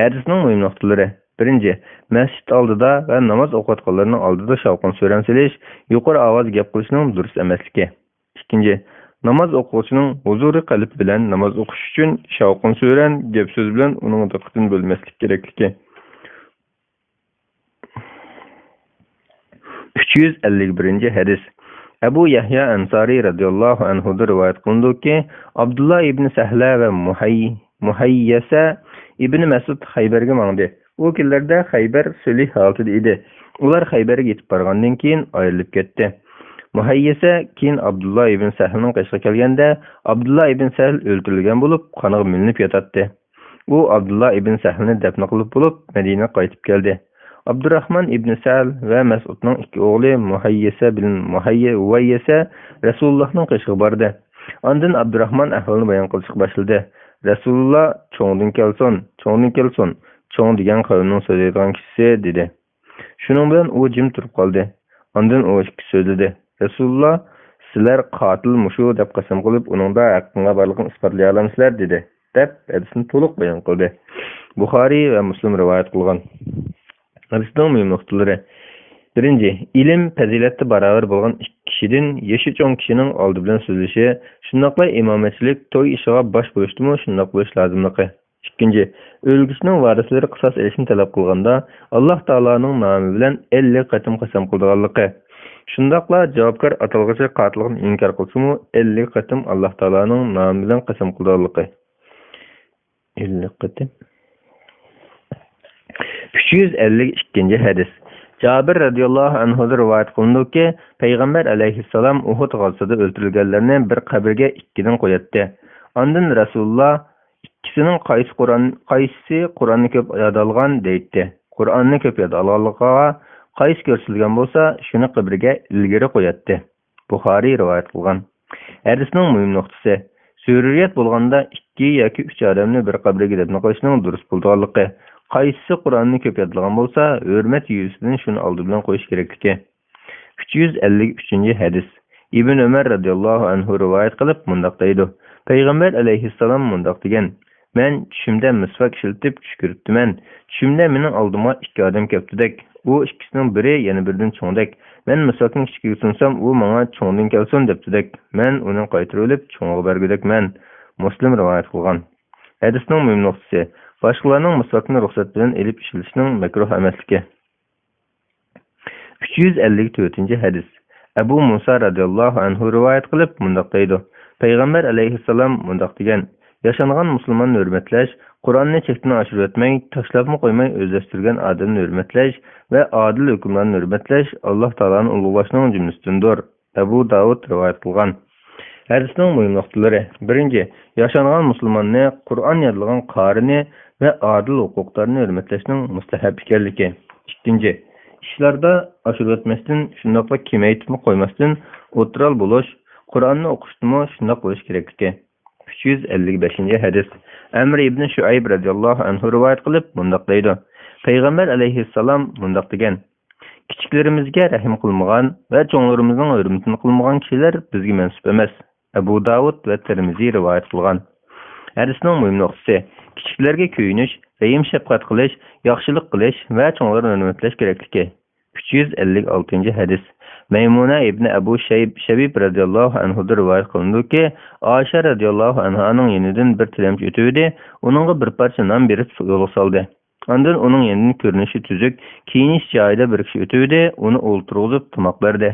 Hadisning muhim nuqtalari. Birinchi, masjid oldida va namoz o'qiyotganlarning oldida shavqin so'ran solish, yuqori ovoz gap qilishning durust emasligi. Ikkinchi, namoz o'quvchining huzuri qalb bilan namoz o'qish uchun shavqin so'ran gap so'z bilan uning diqqatini bo'lmaslik kerakligi. 351-hadis. Abu Yahya Ansari radhiyallohu anhu rivoyat qilindiki, Abdullah ibn Sahla va Muhayyasa ibn Mas'ud Xaybarga mangdi. O kunlarda Xaybar sulh holatida edi. Ular Xaybarga yetib borgandan keyin ayrilib ketdi. Muhayyasa keyin Abdullah ibn Sahlning qishga kelganda, Abdullah ibn Sahl o'ldirilgan bo'lib, qoniga milinib yotadi. U Abdullah ibn Sahlni dafn qilib bo'lib, Madinaga qaytib keldi. Abdurrahman ibn Sahl va Mas'udning ikki o'g'li Muhayyasa bilan Muhayyasa Rasulullohning qishga bordi. Ondan Abdurrahman ahvolini bayon qilishga boshladi. Rasululloh cho'ngdan kelsin. Cho'ng degan qavmning so'zlaydigan kishisi dedi. Shuning bilan u jim turib qoldi. Ondan u ikki so'zladi. Rasululloh, sizlar qotil mushu deb qasam qilib, uningda haqqinga borligini isbotlay olamsizlar dedi. Deb hadisni to'liq bayon qildi. Buxoriy va Muslim rivoyat qilgan. Hadisning muhim nuqtalari. Birinchi, ilm fazilatda barobar bo'lgan ikki kishidan yoshi cho'ng kishining oldi bilan so'zlashi, shundaqla imomatchilik to'y ishiga bosh bo'lishdimi, shundoq bo'lish lozimligi. Ikkinchi, o'lgusning varislari qisos olishni talab qilganda Alloh taoloning nomi bilan 50 qatim qasam qilganligi. Shundaqla javobgar atalg'ichi qotillikni inkor qilsa-mu 50 qatim Alloh taoloning nomi bilan qasam qilganligi. 50 qatim. 352-hadis. Jabir radhiyallohu anhu rivoyat qilindiki, Payg'ambar alayhissalom Uhud g'azotida o'ldirilganlarni bir qabrga ikkidan qo'yatdi. Ondan Rasululloh ikkisining qaysi Qur'onni ko'p yod olgan deydi. Qur'onni ko'p yod olganligiga qaysi ko'rsatilgan bo'lsa, shuni qabrga ilgari qo'yatdi. Buxoriy rivoyat qilgan. Hadisning muhim nuqtasi. Zurriyat bo'lganda 2 yoki 3 odamni bir qabrga dafn qilishning durust bo'lganligi. Qaysi Qur'onni ko'p yodlagan bo'lsa, hurmat yuzasidan shuni oldi bilan qo'yish kerakligi. 353-hadis. Ibn Umar radhiyallohu anhu rivoyat qilib mundaq deydi. Payg'ambar alayhissalom mundaq degan: "Men tushimda misvak ishlatib tush ko'ribdiman. Tushimda mening oldimga 2 odam kelibdi-dak. U ikkisining biri yana biridan cho'ngdak. Men misvakni ichiga sunsam, u menga cho'ngdan kelsin debdi-dak. Men uni qaytarib olib cho'ngga bergudakman." Muslim rivoyat qilgan. Hadisning muhim nuqtasi. Boshqalarning misvakni ruxsat bilan elib ishlatishning makruh emasligi. 354-hadis. Abu Musa radhiyallohu anhu rivoyat qilib mundaq deydi. Payg'ambar alayhissalom mundaq degan: "Yashangan musulmonni hurmatlash, Qur'onni chekdan oshirib o'tmay, tashlabmi qo'ymay o'zlashtirgan odamni hurmatlash va odil hukmlarni hurmatlash Alloh taolani ulug'lashning jumlasidandir." Abu Davud rivoyat qilgan. Hadisning muhim nuqtalari. Birinchi, yashangan musulmonni, Qur'on yodlagan qorini va odil huquqlarni hurmatlashning mustahab ekanligi. Ikkinchi, ishlarda oshirib o'tmasdan, shundoqla kemaytib qo'ymasdan o'tiral bo'lish, Qur'onni o'qishdimi shundoq bo'lish kerakligi. 355-hadis. Amr ibn Shuayb radhiyallohu anhu rivoyat qilib mundaq deydi. Peygamber aleyhisselam mundaq degan: Kichiklerimizga rahim qilmagan va cho'nglarimizning hurmatini qilmagan kishilar bizga mansub emas. Abu Davud va Tirmiziy rivoyat qilgan. Hadisning muhim nuqtasi: kichiklarga kuyinish, rahim shafqat qilish, yaxshilik qilish va cho'nglarni hurmatlash kerakligi. 356 hadis. Maymuna ibn Abu Shabib radhiyallohu anhu rivoyat qilindiki, Oysha radhiyallohu anhaning yenidan bir tilamchi o'tuvdi, uningga bir parcha non berib yo'l soldi. Ondan uning yenidan ko'rinishi tuzuk, kiyinish joyida bir kishi o'tuvdi, uni o'ltirg'izib tomoq berdi.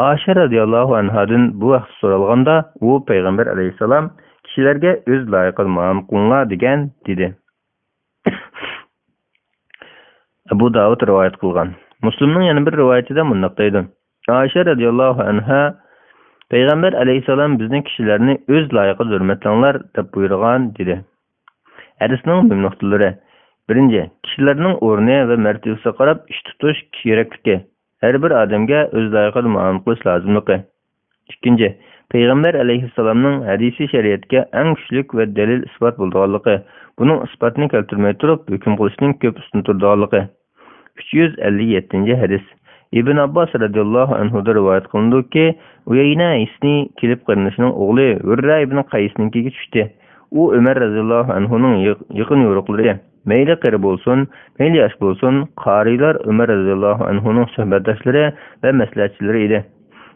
Oysha radhiyallohu anhadan bu vaqt so'ralganda, u payg'ambar alayhisalom kishilarga o'z loyiqida muomala qilinglar degan dedi. Abu Davud rivoyat qilgan. Muslimning yana bir rivoyatida mundaq deydi: Oysha radhiyallohu anha payg'ambar alayhisalom bizning kishilarni o'z loyiqida hurmatlanglar deb buyurgan dedi. Hadisning muhim nuqtalari: birinchi, kishilarning o'rni va martabasiga qarab ish tutish kerakligi. Har bir odamga o'z loyiqida muomala qilish lozimligi. Ikkinchi, payg'ambar alayhisalomning hadisi shariatga eng kuchli va dalil isbot bo'lganligi. Buning isbotini keltirmay turib, hukm qilishning ko'p ustun turganligi. 357 hadis. İbn Abbas radhiyallohu anhu rivoyat qilindiki, Uyayna isni kelib qarinishining o'g'li Hurra ibn Qaysninkiga tushdi. U Umar radhiyallohu anhuning yaqin yo'riqlari. Mayli qari bo'lsin, mayli yosh bo'lsin, qarilar Umar radhiyallohu anhuning suhbatdoshlari va maslahatchilari edi.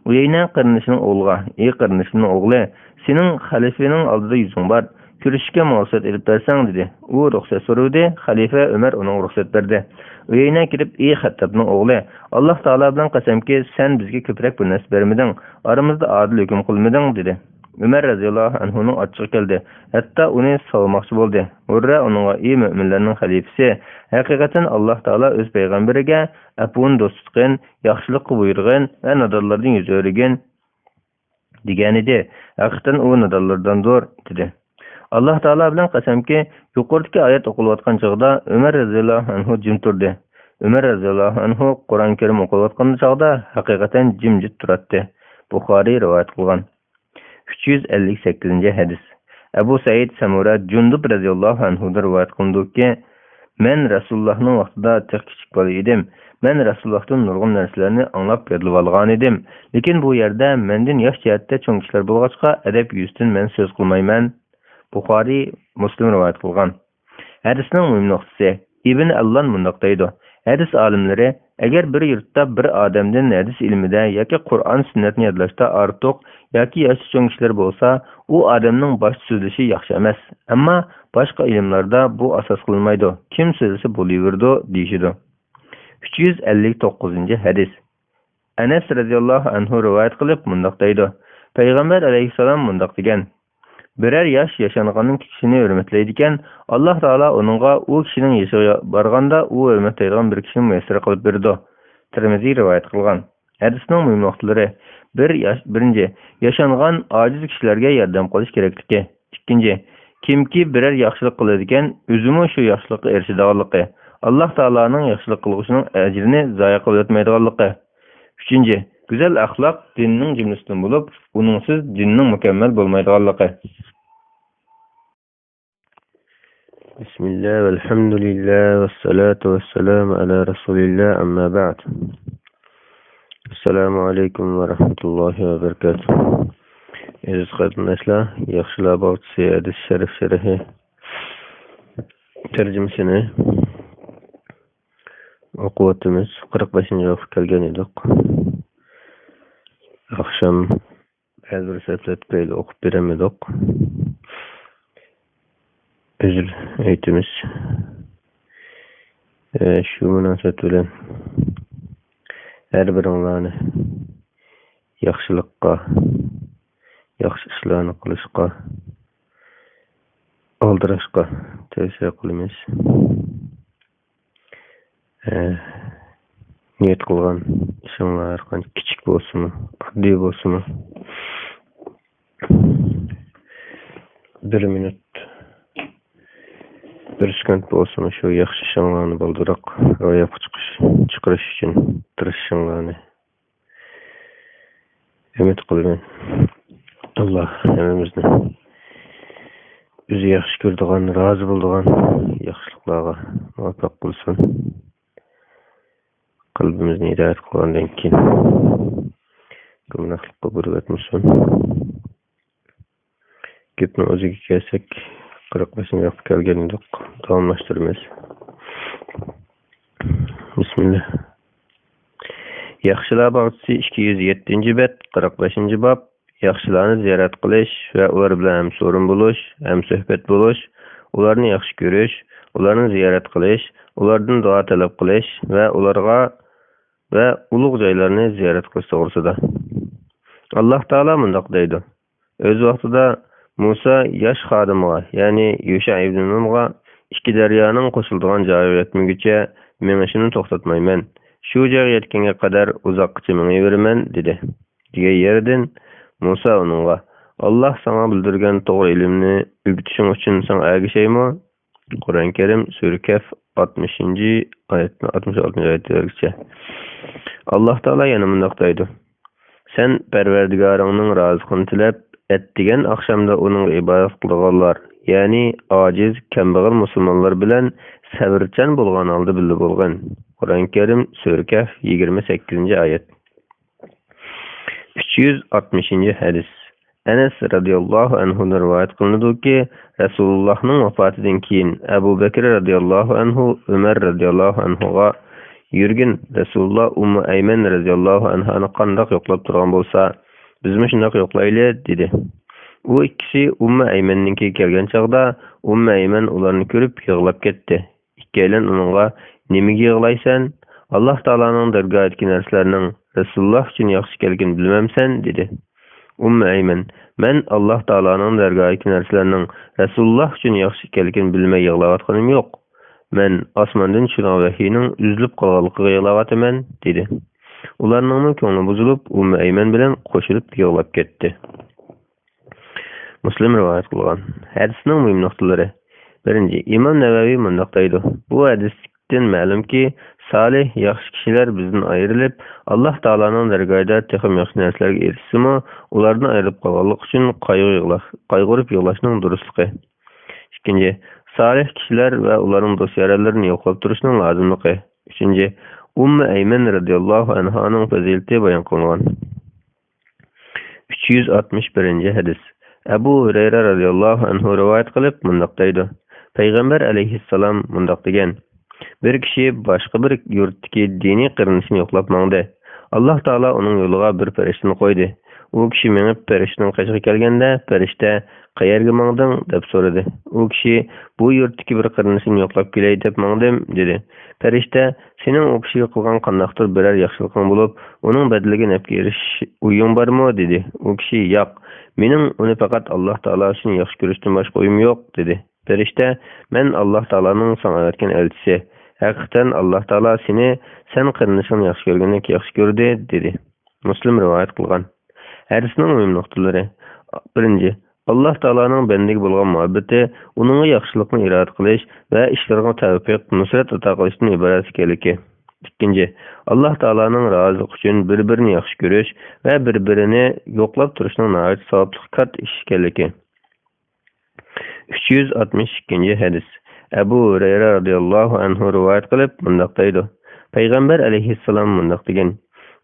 Uyayna qarinishining o'g'li, ey qarinishining o'g'li, sening xalifaning oldida yuzing bor. Ko'rishga ma'sad elib bersang dedi. U ruxsat so'radi, xalifa Umar uning ruxsat berdi. Uyayna kirib, ey Xattabning o'g'li, Alloh taolo bilan qasamki, sen bizga ko'proq bir narsa bermeding, aramizda adil hukm qilmading dedi. Umar radhiyallohu anhuning achchig'i keldi. Hatto uni savmoqchi bo'ldi. Urra uningga: ey mo'minlarning xalifasi, haqiqatan Alloh taolo o'z payg'ambariga afun do'stlikni, yaxshilik buyurgan va nodonlardan yuz o'rgan degan edi. Haqiqatan u nodonlardandir dedi. Alloh taolo bilan qasamki, yuqoridagi oyat o'qilayotgan chog'da Umar radhiyallohu anhu jim turdi. Umar radhiyallohu anhu Qur'on Karim o'qilayotgan chog'da haqiqatan jimjit turadi. Buxoriy rivoyat qilgan. 358 hadis. Abu Said Samura Jundub radhiyallohu anhu rivoyat qilindiki, men Rasulullohning vaqtida kichik bola edim. Men Rasulullohdan nurg'un narsalarni anglab berilib olgan edim. Lekin bu yerda mendan yosh jihatda cho'ng kishilar bo'lg'achqa adab yuzdan men so'z qilmayman. Buxoriy, Muslim rivoyat qilgan. Hadisning muhim nuqtasi: Ibn Allon mundaq deydi: hadis olimlari agar bir yurtda bir odamdan hadis ilmida yoki Qur'on sunnatni yodlashda ortiq yoki yosh cho'ng kishilar bo'lsa, u odamning bosh so'zlashi yaxshi emas. Ammo boshqa ilmlarda bu asos qilinmaydi. Kim so'zlasa bo'laverdi deyishidi. 359 hadis. Anas radhiyallohu anhu rivoyat qilib mundaq deydi: payg'ambar alayhisalom mundaq degan: Birer yosh yashanganning kishini hurmatlaydigan, Alloh taolo uningga u kishining yashiga borganda u hurmatlaydigan bir kishini muyassar qilib berdi. Tirmiziy rivoyat qilgan. Hadisning muhim nuqtalari: birinchi, yashangan ojiz kishilarga yordam qilish kerakligi. Ikkinchi, kimki birer yaxshilik qiladigan, o'zimi shu yaxshilikka erishadiganligi. Alloh taoloning yaxshilik qilg'uchining ajrini zoya qilib o'tmaydiganligi. Uchinchi, güzel axloq dinning jumlasidan bo'lib, uningsiz dinning mukammal bo'lmaydiganligi. Bismillah, velhamdülillah, vessalatu vesselamu ala rasulillah, amma ba'd. Assalamu alaykum ve rahmetullahi ve berekatuh. Aziz qardoshlar, yaxshilar bo'lsa, hadis sharif sharhi tarjimasini o'qiyotimiz. 45-oqib kelgan edik. Akşam ba'zi bir sabablar o'qib beramadik. Özür aytamiz. Shu munosabat bilan har biringlarni yaxshilikqa, yaxshi ishlarni qilishga, oldirishga tavsiya qilamiz. Niyat qilgan ishinglar qancha kichik bo'lsin, oddiy bo'lsin, 1 minut, 1 sekund bo'lsin, shu yaxshi ishinglarni bildirib, ro'yobga chiqarish uchun tirishinglarni umid qilaman. Alloh hammamizni o'zi yaxshi ko'radigan, rozi bo'ladigan yaxshiliklarga muvaffaq qilsin. Qalbimizni hidoyat qilgandan keyin gunohlikqa burib etmasin. Gapni o'ziga kelsak, 45-ga kelgan edik, davomlashtiramiz. Bismillah. Yaxshilar bog'chisi 207-bet, 45-bob. Yaxshilarni ziyorat qilish va ular bilan hamso'rin bo'lish, hamsuhbat bo'lish, ularni yaxshi ko'rish, ularni ziyorat qilish, ulardan duo talab qilish va ularga va ulug' joylarni ziyorat qilish to'g'risida. Alloh taolo bundoq deydi. O'z vaqtida Musa yosh xodimiga, ya'ni Yusha ibn Nunga ikki daryoning qo'shiladigan joyiga yetmaguncha men ishini to'xtatmayman. Shu joyga yetganga qadar uzoqqa minaveraman dedi. Degan yerdan Musa onunga Allah sana bildirgan to'g'ri ilmni o'rgatishing uchun sen ergishaymi? Qur'on Karim Sura Kaf 60-oyatdan 66-oyatgacha. Alloh taolo yana bundoq deydi. Sen Parvardigoringning roziligini tilab etdigan oqshomda uning ibodat qilganlar, ya'ni ojiz, kambag'al musulmonlar bilan sabrchan bo'lgan holda birga bo'lgan. Qur'on Karim Sura Kaf 28-oyat. 360-hadis. Anas radhiyallohu anhu rivoyat qilinadiki, Rasulullohning vafotidan keyin Abu Bakr radhiyallohu anhu, Umar radhiyallohu anhuga yurgin. Rasululloh Ummu Ayman radhiyallohu anhani qandoq yo'qlab turgan bo'lsa, biz shundoq yo'qlayli dedi. U ikkisi Ummu Aymanninki kelgan chaqda Ummu Ayman ularni ko'rib yig'lab ketdi. Ikkalan uningga nimaga yig'laysan? Alloh taolaning dargohidagi narsalarning Rasululloh uchun yaxshi kelgan bilmamsan dedi. Ummu Ayman, men Alloh taolaning dargohidagi narsalarning Rasululloh uchun yaxshi kelgan bilmay yig'layotganim yo'q. Men osmondan tushgan vahiyning uzilib qolganligiga yig'layotman dedi. Ularning ko'ngli buzilib, Ummu Ayman bilan qo'shilib yig'lab ketdi. Muslim rivoyat qilgan. Hadisning muhim nuqtalari. Birinchi, Imom Navaviy bundoq deydi. Bu hadisdan ma'lumki, salih, yaxshi kishilar bizdan ayrilib, Alloh taolaning dargohida texim yaxshi narsalarga erishsimi, ulardan ayrilib qolganlik uchun qayg'urib yig'lashning durustligi. Ikkinchi, salih kishilar va ularning do'st-yaradlarini yo'qlab turishning lozimligi. Uchinchi, Ummu Ayman radhiyallohu anhaning fazilati bayon qilingan. 361-hadis. Abu Hurayra radhiyallohu anhu rivoyat qilib bundoq deydi. Payg'ambar alayhissalom bundoq degan: bir kishi boshqa bir yurtdagi diniy qarindoshini yo'qlab mangdi. Alloh taolo uning yo'liga bir farishtani qo'ydi. U kishi minib farishtaning qashiga kelganda, farishta "Qayerga mangding?" deb so'radi. U kishi "Bu yurtdagi bir qarindoshimni yo'qlab kelay deb mangdim" dedi. Farishta "Sening u kishiga qilgan qandaqdir biror yaxshiliging bo'lib, uning badaliga nafga erishish uying bormi?" dedi. U kishi "Yo'q, mening uni faqat Alloh taolo uchun yaxshi ko'rishdan boshqa uyim yo'q" dedi. Farishta "Men Alloh taoloning sana aytgan elchisi. Haqiqatan Alloh taolo seni sen qarindoshingni yaxshi ko'rgandek yaxshi ko'rdi" dedi. Muslim rivoyat qilgan. Hadisning muhim nuqtalari. Birinchi, Alloh taoloning bandaga bo'lgan muhabbati uningga yaxshilikni iroda qilish va ishlarga tavfiq, nusrat ato qilishdan iborat ekanligi. Ikkinchi, Alloh taoloning roziligi uchun bir-birini yaxshi ko'rish va bir-birini yo'qlab turishning nihoyat savobli katta ish ekanligi. 362-hadis. Abu Hurayra radhiyallohu anhu rivoyat qilib bundoq deydi. Payg'ambar alayhissalom bundoq degan: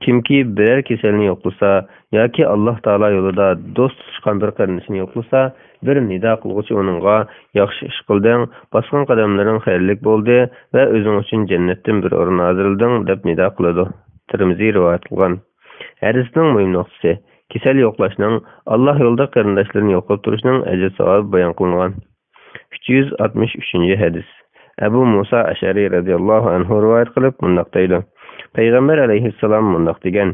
kimki biror kasalni yo'qlasa yoki Alloh taolo yo'lida do'st tutishgan bir qarindishini yo'qlasa, bir nido qilguvchi uningga yaxshi ish qilding, bosgan qadamlaring xayrlik bo'ldi va o'zing uchun jannatdan bir o'rin hozirlading deb nido qiladi. Tirmiziy rivoyat qilgan. Hadisning muhim nuqtasi: kasal yo'qlashning, Alloh yo'lida qarindoshlarni yo'qlab turishning ajr savobi bayon qilingan. 363-hadis. Abu Musa Ash'ari radhiyallohu anhu rivoyat qilib bundoq deydi. Payg'ambar alayhissalom bundoq degan: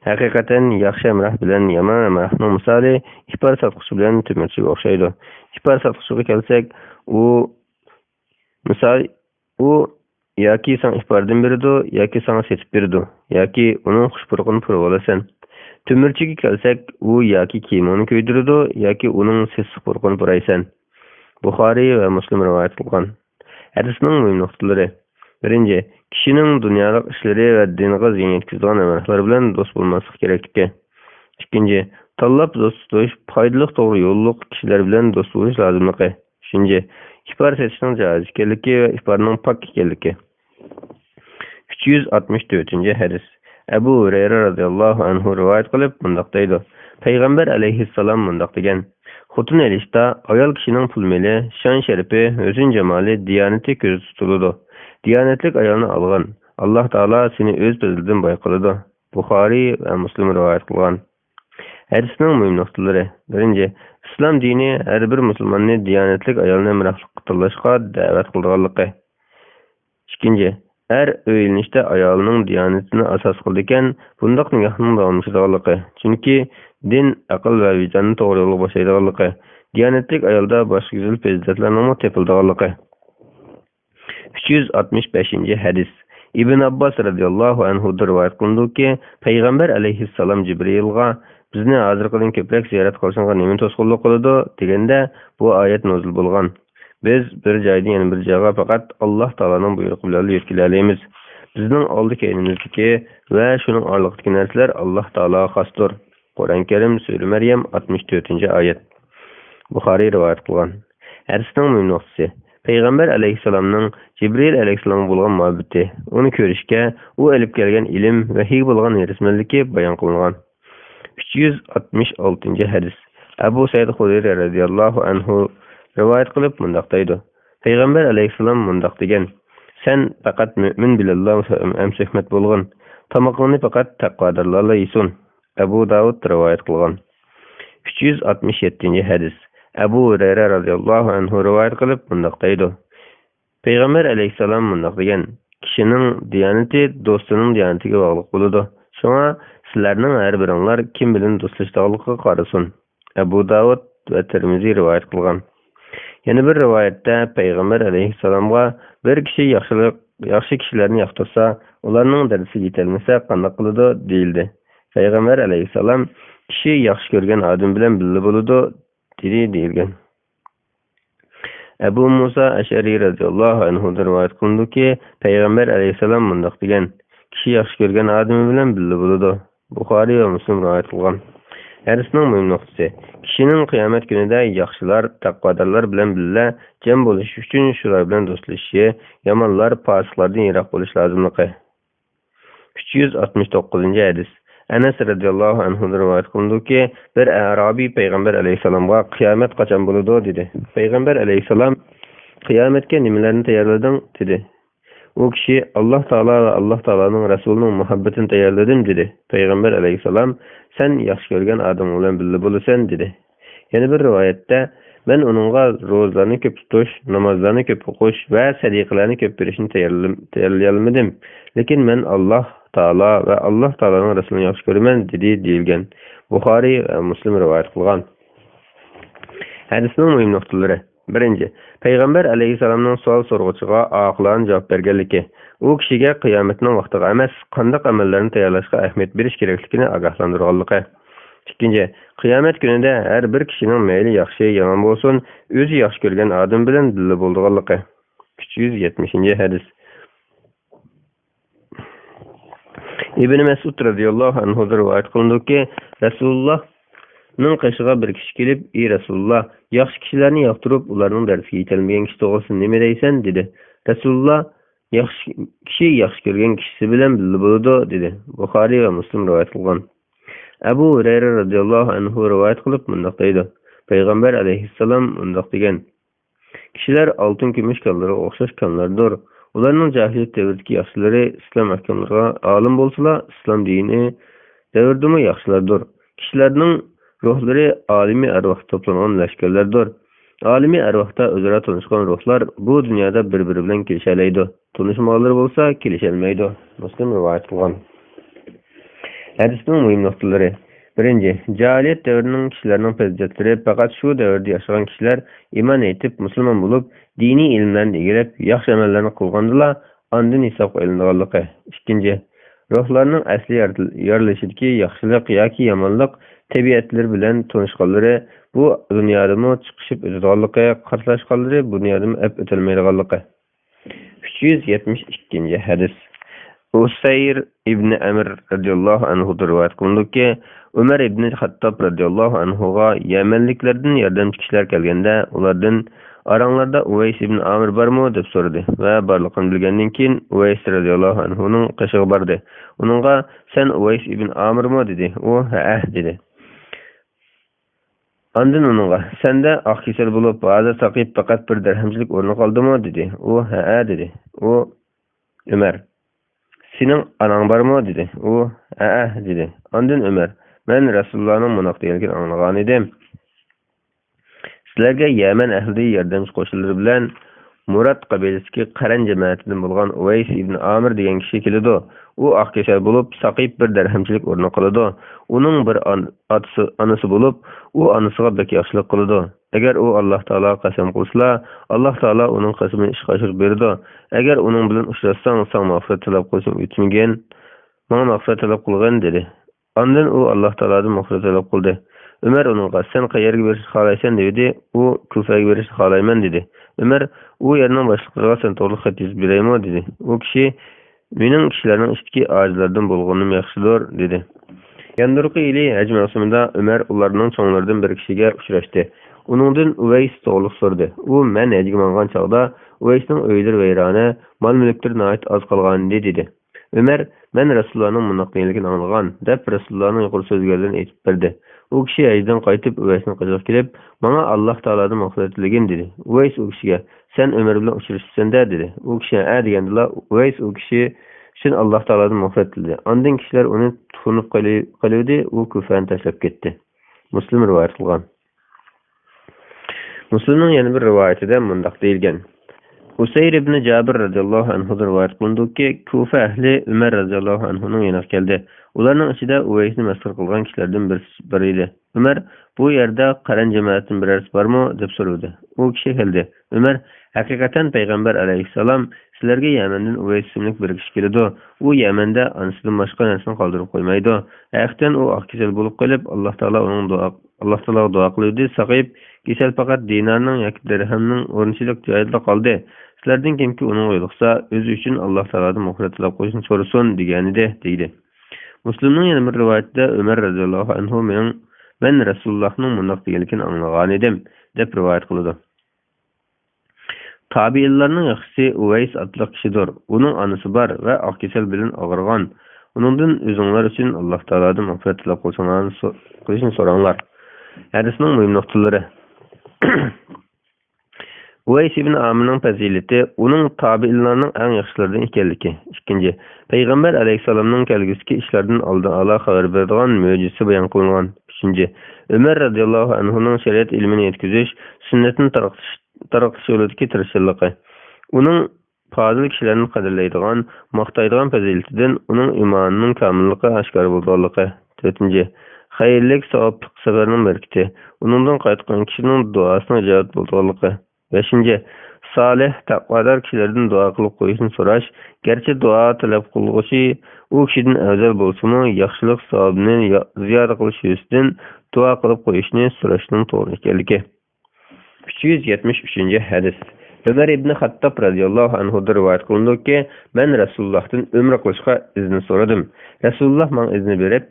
haqiqatan yaxshi amroh bilan yomon amrohning misoli ipar sotquchi bilan temirchiga o'xshaydi. Ipar sotquchiga kelsak, u yoki san ipardan berdi, yoki sana setib berdi, yoki uning xushpurqini purib olasan. Temirchiga kelsak, u yoki kiyimini kuydirdi, yoki uning sessiq purqini puraysan. Buxoriy va Muslim rivoyat qilgan. Hadisning muhim nuqtalari. Birinchi, kishining dunyolik ishlari va dinga ziyon yetkazadigan amallar bilan do'st bo'lmaslik kerakligi. Ikkinchi, tanlab do'st tutish, foydali to'g'ri yo'lliq kishilar bilan do'st bo'lish lozimligi. 3. İfar seçishning joiz ekanligi va ifarning pok ekanligi. 364 hadis. Abu Hurayra radhiyallohu anhu rivoyat qilib bundoq deydi. Payg'ambar alayhissalom bundoq degan: Xotun elishda ayol kishining pul-meli, shon-sharifi, o'zin jamoli, diyonati ko'z tutiladi. Diyonatlik ayolni olgan Alloh taolo seni o'z fazlidan boy qiladi. Buxoriy va Muslim rivoyat qilgan. Hadisning muhim nuqtalari. 1. Islom dini har bir musulmonni diyonatlik ayolni miroflik qilishga da'vat qilganligi. 2. Her öylenişte ayolning diyonatini asos qilgan bundoq nikohning davomlashganligi. Chunki din aql va vijdonni to'g'ri yo'lga boshlaydiganligi. Diyonatlik ayolda boshqa go'zal fazilatlarning tepildiganligi. 365 hadis. İbn Abbas radhiyallohu anhu rivoyat qilindiki, Payg'ambar alayhissalom Jibrilga bizni hozirgidan ko'proq ziyorat qilishga nima to'sqinlik qiladi deganda bu oyat nozil bo'lgan. Biz bir joydan yana bir joyga faqat Alloh taolaning buyrug'i bilan yetkazamiz. Bizning oldi keynimizdagi va shuning oraliqdagi narsalar Alloh taologa xosdir. Qur'on Karim Sura Maryam 64-oyat. Buxoriy rivoyat qilgan. Hadisning muhim nuqtasi. Payg'ambar alayhissalomning Jibril alayhissalomga bo'lgan muhabbati, uni ko'rishga, u olib kelgan ilm va hiy bo'lgan rasmanligi bayon qilingan. 366 hadis. Abu Said Xudri radhiyallohu anhu rivoyat qilib mundoq deydi. Payg'ambar alayhissalom mundoq degan: Sen faqat mu'min bilalloh amsihmat bo'lgan. Tamoqni faqat taqvodorlarla yesin. Abu Davud rivoyat qilgan. 367 hadis. Abu Hurayra radhiyallohu anhu rivoyat qilib mundoq deydi. Payg'ambar alayhissalom mundoq degan: Kishining diyonati do'stining diyonatiga bog'liq bo'ladi. Shunga sizlarning har biringlar kim bilan do'stlashganligiga qarasin. Abu Davud va Tirmiziy rivoyat qilgan. Yana bir rivoyatda Payg'ambar alayhissalomga bir kishi yaxshi kishilarni yoqtirsa, ularning darajasiga yetolmasa qanday qiladi deyildi. Payg'ambar alayhissalom kishi yaxshi ko'rgan odam bilan birga bo'ladi deyilgan. Abu Musa Ash'ari radhiyallohu anhu rivoyat qilindiki, Payg'ambar alayhissalom bundoq degan: Kishi yaxshi ko'rgan odam bilan birga bo'ladi. Buxoriy va Muslim rivoyat qilgan. Hadisning muhim nuqtasi. Kishining qiyomat kunida yaxshilar, taqvodorlar bilan birga jam bo'lish uchun shular bilan do'stlashishi, yomonlar, fosiqlardan yiroq bo'lish lozimligi. 369 hadis. Anas radhiyallohu anhu rivoyat qilindiki, bir Arabiy Payg'ambar alayhissalomga qiyomat qachon bo'ladi dedi. Payg'ambar alayhissalom qiyomatga nimalarni tayyorlading dedi. U kishi Alloh taolo va Alloh taoloning rasulining muhabbatini tayyorladim dedi. Payg'ambar alayhissalom sen yaxshi ko'rgan odam bilan birga bo'lasan dedi. Yana bir rivoyatda men uningga ro'zalarni ko'p tutish, namozlarni ko'p o'qish va sadiqalarni ko'p berishni tayyorlayolmadim. Lekin men Alloh taolo va Alloh taoloning rasulini yaxshi ko'raman dedi deyilgan. Buxoriy va Muslim rivoyat qilgan. Hadisning muhim nuqtalari. 1. Payg'ambar alayhissalomning savol so'rg'uchiga oqilona javob berganligi. U kishiga qiyomatning vaqtiga emas, qanday amallarni tayyorlashga ahamiyat berish kerakligini ogohlantirganligi. 2. Qiyomat kunida har bir kishining mayli yaxshi, yomon bo'lsin, o'zi yaxshi ko'rgan odam bilan birga bo'lganligi. 370 hadis. Ibn Mas'ud radhiyallohu anhu rivoyat qilindiki, Rasululloh ning qishiga bir kishi kelib, "Ey Rasululloh, yaxshi kishilarni yoqtirib, ularning darsiga yetolmagan kishi to'g'risida nima deysan?" dedi. Rasululloh yaxshi ko'rgan kishisi bilan birga bo'ladi dedi. Buxoriy va Muslim rivoyat qilgan. Abu Hurayra radhiyallohu anhu rivoyat qilib bundoq deydi. Payg'ambar alayhissalom bundoq degan: Kishilar oltin kumush kanlariga o'xshash kanlardir. Ularning jahiliyat davridagi yaxshilari islom ahkomlariga olim bo'lsalar, islom dini davridimi yaxshilardir. Kishilarning ruhlari olimiy arvohda to'plangan lashkarlardir. Olimiy arvohda o'zaro tanishgan ruhlar bu dunyoda bir-biri bilan kelishalaydi. Tanishmoqlari bo'lsa, kelisholmaydi. Muslim rivoyat qilgan. Hadisning muhim nuqtalari. 1. Jahiliyat davrining kishilarining fazilatlari faqat shu davrda yashagan kishilar iymon etib, musulmon bo'lib, diniy ilmlarni egallab, yaxshi amallarni qilgandilar, ondan hisob qilinganligi. 2. Ruhlarning asli yorilishidagi yaxshilik yoki yomonlik tabiatlar bilan tanishganlari bu dunyodami chiqishib o'tadiganligi, qatlashganlari bu dunyodami o'tilmaydiganligi. 372 hadis. Usayr ibn Amr radhiyallohu anhu rivoyat qilindiki, Umar ibn Xattob radhiyallohu anhuga Yamanliklardan yordamchi kishilar kelganda, ulardan Aranglarda Uveys ibn Amir barmı deb so'radi va barligini bilgandan keyin Uveys radhiyallohu anhuning qishig'i bordi. Uningga "Sen Uveys ibn Amirmi?" dedi. U "Ha" dedi. Andın onunğa "Sende ak kesel bulup hozir saqib faqat bir dirhamchilik o'rni qoldimi?" dedi. U "Ha" dedi. U Ömer "Sening anang barmı?" dedi. U "Ha" dedi. Andın Ömer "Men Rasulullohning munaq degan anglagan edim. Sizlarga Yaman ahlida yordamchi qo'shinlari bilan Murad qabilasidagi Qaran jamoatidan bo'lgan Uveys ibn Amir degan kishi keladi. U oqkashar bo'lib, saqib bir dirhamchilik o'rni qiladi. Uning bir onasi bo'lib, u onasiga bek yaxshilik qiladi. Agar u Alloh taolo qasam qilsa, Alloh taolo uning qasamini ishga oshirib beradi. Agar uning bilan uchrashsang, sen mag'firat talab qilsang, o'tmagan, menga mag'firat talab qilgan dedi. Ondan u Alloh taolodan mag'firat talab qildi. Ömer onunğa "Sen qayerga berishni xohlaysan?" dedi. U Kufaga berishni xohlayman dedi. Ömer "U yerning boshliqlariga sen to'g'ri xat yozib beraymi?" dedi. U kishi "Mening kishilarning ichki ojizlardan bo'lganim yaxshidir" dedi. Yandirqi yili haj mavsumida Ömer ularning cho'nglaridan bir kishiga uchrashdi. Uningdan Uveys to'g'rilik so'radi. U "Men hajga borgan chog'da Uveysning uylari vayrona, mol-mulklari nihoyat oz qolgan" dedi. Ömer "Men Rasulullohning mundoq deganligini anglagan" deb Rasulullohning yuqori so'zlarini aytib berdi. U kishi hajdan qaytib Uveysning qiziga kelib, "Menga Alloh taolodan mag'firat tilagin" dedi. Uveys u kishiga "Sen Ömer bilan uchrashibsan-da" dedi. U kishi "A" degandilar. Uveys u kishi "Sen Alloh taolodan mag'firat tiladi." Ondan kishilar uni tutunib qoluvdi, u Kufani tashlab ketdi. Muslim rivoyat qilgan. Muslimning yana bir rivoyatida mundaq deyilgan: Usayr ibn Jabir radhiyallohu anhu rivoyat qilindiki, Kufa ahli Umar radhiyallohu anhuning yoniga keldi. Ularning ichida Uveysni masxar qilgan kishilardan biri edi. Umar "Bu yerda Qaran jamoatining birarsi bormi?" deb so'radi. U kishi keldi. Umar "Haqiqatan payg'ambar alayhissalom sizlarga Yamandan Uveys ismli bir kishi keladi. U Yamanda onasidan boshqa narsani qoldirib qo'ymaydi. Haqiqatan u oqkesel bo'lib qolib, Alloh taolo duo qildi. Saqib kesel faqat dinarning yoki dirhamning o'rnichilik joyida qoldi. Sizlardan kimki uning yo'liqsa, o'zi uchun Alloh taolodan mag'firat tilab qo'yishni so'rasin" deganida deydi. Muslimning yana bir rivoyatida Umar radhiyallohu anhu "Men Rasulullohning mundoq deganligini anglagan edim" deb rivoyat qiladi. Tabiinlarning yaxshisi Uveys adli kishidir. Uning onasi bor va oqkesel bilan og'irgan. Uningdan o'zinglar uchun Alloh taolodan mag'firat tilab qo'yishni so'ranglar. Hadisning muhim nuqtalari. Uveys ibn Amirning fazilati uning tabiinlarning eng yaxshilaridan ekanligi. Ikkinchi, payg'ambar alayhissalomning kelgusi ishlardan oldin Alloh xabar beradigan mo'jiza bayon qilingan. Uchinchi, Umar radhiyallohu anhuning shariat ilmini yetkazish, sunnatni tarqatish yo'lidagi tirishchiligi. Uning fazil kishilarni qadrlaydigan, maqtaydigan fazilatidan uning iymonining komilligi oshkor bo'lganligi. To'rtinchi, xayrlik savobli safarning barakati. Uningdan qaytgan kishining duosini ijobat bo'lganligi. Beshinchi, solih, taqvodor kishilardan duo qilib qo'yishni so'rash, garchi duo talab qilg'uchi u kishidan afzal bo'lsa-mu, yaxshilik savobini ziyoda qilish yuzasidan duo qilib qo'yishni so'rashning to'g'ri ekanligi. 373 hadis. Ömer ibn Xattob radhiyallohu anhu rivoyat qilindiki, "Men Rasulullohdan umra qilishga izn so'radim. Rasululloh menga izn berib,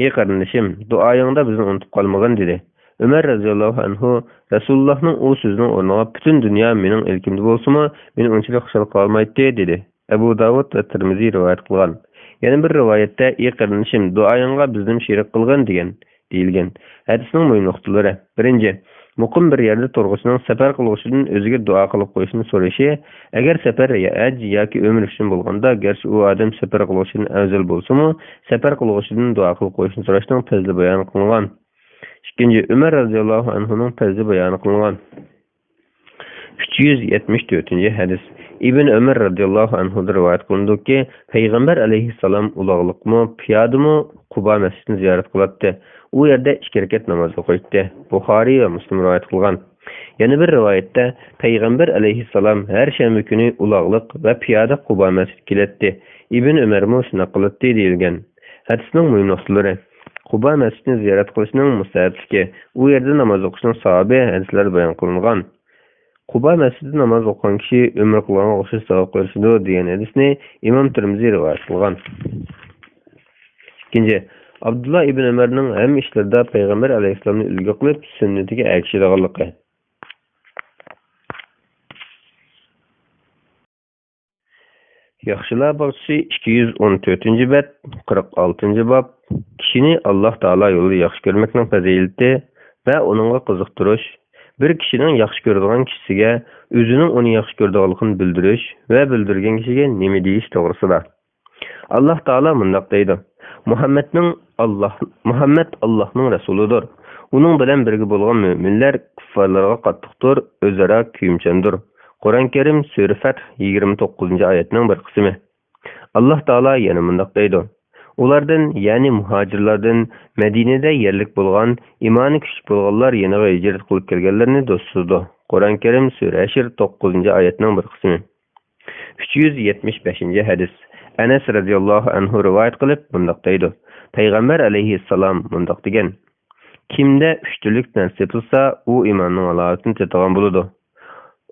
"Ey qarindishim, duoyingda bizni unutib qolmagin" dedi. Ömer radhiyallohu anhu Rasulullohning u so'zining o'rniga "Butun dunyo mening ilkimda bo'lsa-mu, meni unchalik xushal qolmaydi" dedi. Abu Davud va Tirmiziy rivoyat qilgan. Yana bir rivoyatda "Ey qarindishim, duoyingga bizni sherik qilgin" degan deyilgan. Hadisning muhim nuqtalari. Birinchi, muqim bir yerda turg'uchining safar qiluvchidan o'ziga duo qilib qo'yishni so'rashi, agar safar haj yoki umr uchun bo'lganda, garchi u odam safar qiluvchidan afzal bo'lsa-mu, safar qiluvchidan duo qilib qo'yishni so'rashning fazli bayon qilingan. Ikkinchi, Umar radhiyallohu anhuning fazli bayon qilingan. 374 hadis. Ibn Umar radhiyallohu anhu rivoyat qilindiki, payg'ambar alayhissalom ulug'liqmi, piyodimi Quba masjidini ziyorat qildi. U yerda 2 rakat namoz o'qiydi. Buxoriy va Muslim rivoyat qilgan. Yana bir rivoyatda payg'ambar alayhissalom har shanba kuni ulug'liq va piyoda Quba masjidiga keladi. Ibn Umar mu shuna qildi deyilgan. Hadisning muhim nuqtalari. Quba masjidini ziyorat qilishning mustahabligi, u yerda namoz o'qishning savobi hadislar bayon qilingan. Quba masjidida namoz o'qigan kishi umr qilganga o'xshash savob ko'rishadi degan hadisni Imom Tirmiziy rivoyat qilgan. Ikkinchi, Abdullah ibn Umarning hamma ishlarda payg'ambar alayhissalomni ulgu qilib, sunnatiga ergashadiganligi. Yaxşılar bağçısı 214. bet 46. bab kişini Allah Taala yolu yaxşı görmekning fazilati ve onunla qiziqtirish. Bir kişinin yaxşı gördiğin kişisiga özünün onu yaxşı gördüğünü bildirish ve bildirgen kişiga nima deyish to'g'risida. Allah Taala mundaq deydi: Muhammed Allah'ның Resuludur. Onun bilen birge bolgan müminler kuffarlarga qattiqdir, özara kuyumchandir. Kur'an-ı Kerim Sure Feth 29. ayetinin bir kısmı. Allah Taala yana mundaq deydi: Ulardan, yani muhacirlardan Medine'de yerlik bolgan, imani küçük bolganlar yeniga hicret kılıp kelgenlerini dostuzdu. Kur'an-ı Kerim Sure Eşir 9. ayetinin bir kısmı. 375. hadis. Enes radıyallahu anhu rivayet kılıp mundaq deydi: Peygamber aleyhisselam mundaq degen: Kimde üçtülük nasip olsa, o imanın alaatını tetiğen buludu.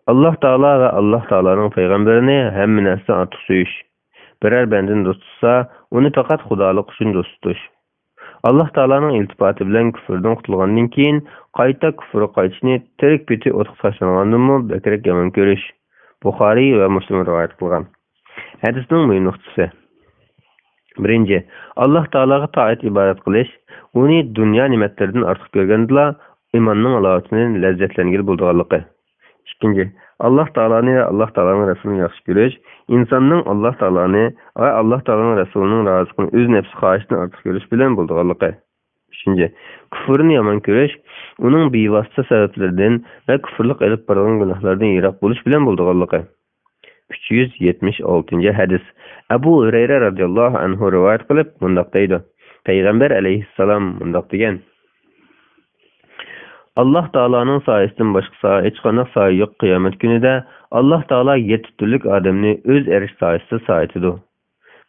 Allah Taala ve Allah Taala'nın peygamberini hem nesli artık söyüş. Birer bendin dost tutsa, onu fakat Xudalık üçün dost tutuş. Allah Taala'nın iltifatı bilen küfürden kutulgandan keyin qayta küfürü qaytışını terik biti otuq taşlangandan mı bekerek yaman görüş. Bukhari ve Müslim rivayet kılgan. Hadisning mühim nuqtasi. Birinci, Allah Taalaga taat ibadet qilish, onu dünya nimetlerinden artık görgandila imanның alaatının lezzetlengil bulduğanlıqı. İkinci, Allah Taala'nı ve Allah Taala'nın Resulünü yaxşı görüş, insanның Allah Taala'nı ve Allah Taala'nın Resulünün razılığını öz nefsi xahişini artık görüş bilen bulduğanlıqı. Üçüncü, küfürün yaman görüş, onun bivasıta sebeplerden ve küfürlük elip barılan günahlardan yirak buluş bilen bulduğanlıqı. 376. hadis. Ebu Hureyre radıyallahu anhu rivayet kılıp mundaq deydi: Peygamber aleyhisselam mundaq degen: Allah Taala'nın sayesinden başka hiç qanaq sayı yok kıyamet günü de Allah Taala 7 türlük adamını öz eriş sayesinde sayıtıdı.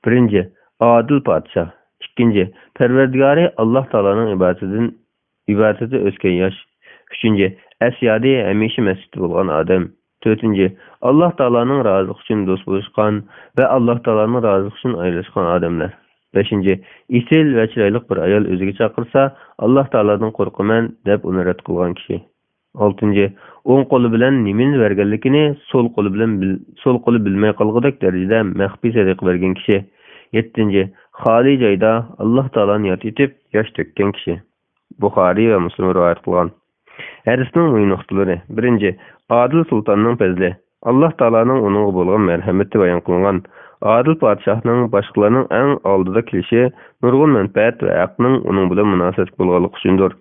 Birinci, adil padişah. İkinci, perverdigari Allah Taala'nın ibadeti özken yaş. Üçüncü, esyadi hemişi mescid bolgan adam. Dördüncü, Allah Taala'nın razılık için dost buluşkan ve Allah Taala'nın razılık için ayrılışkan adamlar. Beşinci, isil ve çıraylık bir ayol özüge çakırsa Allah Taala'dan korkumen dep onu red kılgan kişi. Altıncı, on kolu bilen nimin vergenlikini sol kolu bilmey kalgıdak derecede mehbi sedik vergen kişi. Yettinci, hali cayda Allah Taala'nın yat etip yaş dökken kişi. Bukhari ve Müslim rivayet kılgan. Hadisning mühim noktaları. Birinci, Adil Sultanның fezli. Allah Taala'nın onun bolgan merhameti bayan kılgan. Adil padişahның başkalarının en aldıda kilişi, nurgun menfaat ve hakkının onun bilen münasebet bolganlık üçündür.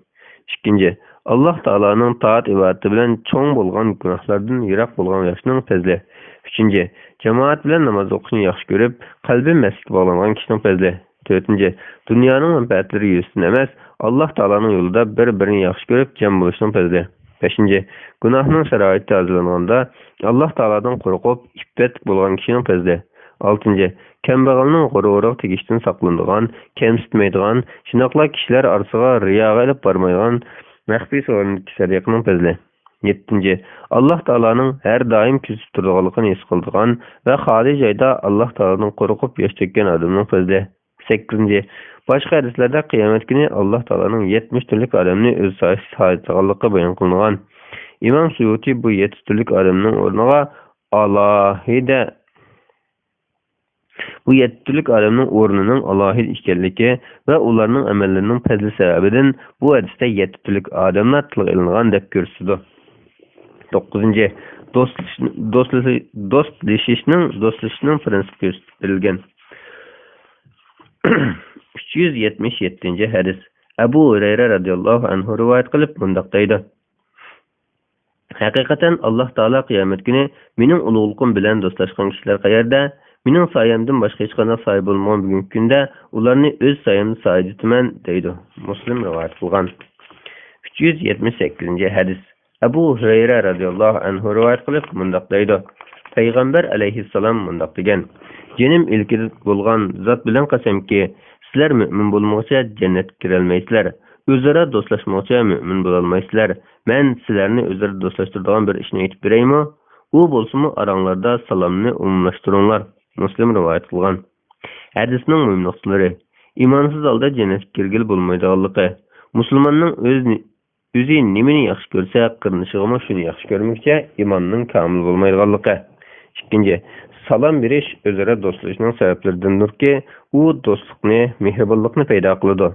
İkinci, Allah Taala'nın taat ibadeti bilen çoğun bolgan günahlardan yirak bolgan yaşının fezli. Üçüncü, cemaat bilen namaz okuşunu yaxşı görüp, kalbi mescid bağlanan kişinin fezli. Dördüncü, dünyanın menfaatleri yüzünden emez, Allah Taala'nın yolunda bir-birini yaxşı görüp cem buluşunun fezli. Beşinci, günahının şeraiti hazırlanğanda Allah Taala'dan korkup iffet bolgan kişinin fezli. Altıncı, kembegalning g'ururug tegishdan saqlanadigan, kemsitmaydigan, shunaqla kishilar orasiga riyoga ilib bormaydigan maxfiy sodiqning fazli. Yettinci, Allah Taala'nın her daim küsüp turduğanlığını his kıldıgan ve hali joyda Allah Taala'dan korkup yaş tökкен adamning fazli. Sekizinci, başka hadislerde kıyamet günü Allah Taala'nın 70 türlük adamını öz sayısallıqı bayan kılıngan. İmam Suyuti bu 7 türlük adamның ornuğa Bu 7 türlük adamның ornunun alahid işkenligi ve onlarning amellerinin fazli sebebinden bu hadiste 7 türlük adamlar tilga ilingan deb ko'rsatdi. 9. Dostlaşışning prinsipi gösterilgan. 377. hadis. Ebu Hureyre radıyallahu anhu rivayet kılıp mundaq deydi: Hakikaten Allah Taala kıyamet günü mening ulug'liqim bilen dostlaşkan kişiler qayerda, mening sayemden başka hiç qanday sahibi olmagan bugungi kunda ularni öz sayemda sahibi etaman deydi. Müslim rivayet kılgan. 378. hadis. Ebu Hureyre radıyallahu anhu rivayet kılıp mundaq deydi: Peygamber aleyhisselam mundaq degen: Jenim ilkide bolgan zat bilen qasamki, sizler mümin bolmagycha cennet kirelmeysizler. Özara dostlaşmagycha mümin bolalmaysizlar. Men sizlerni özara dostlaştırdıgan bir işni aytip bereymi? U bolsumu arаңlarda salamni umumlaştırыңlar. Müslim rivayet kılgan. Hadisning mühim noktaları. İmansız halda cennet kirgil bolmaydiganlığı. Müslümanның özü nimeni yaxşı görse, qırnışıgıma şunu yaxşı görmekçe imanның kamil bolmaydiganlığı. İkinci, Salam berish o'zaro do'stlikning sabablaridandir ki, u do'stlikni, mehribonlikni paydo qiladi.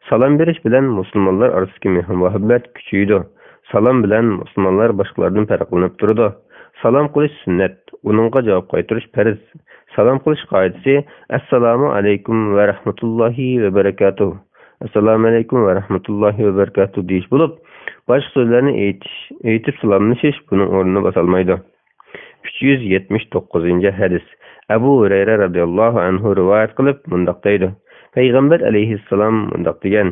Salam berish bilan musulmonlar orasidagi mehr-muhabbat kuchaydi. Salam bilan musulmonlar boshqalardan farqlanib turadi. Salam qilish sunnat, uningga javob qaytarish farz. Salam qilish qoidasi: Assalomu alaykum va rahmatullohi va barakatuh. Assalomu alaykum va rahmatullohi va barakatuh deyish bo'lib, boshqa so'zlarni aytib salomlashish buning o'rnini bosolmaydi. 379 hadis. Abu Hurayra radhiyallohu anhu rivoyat qilib mundaq deydi: Payg'ambar alayhissalom mundaq degan: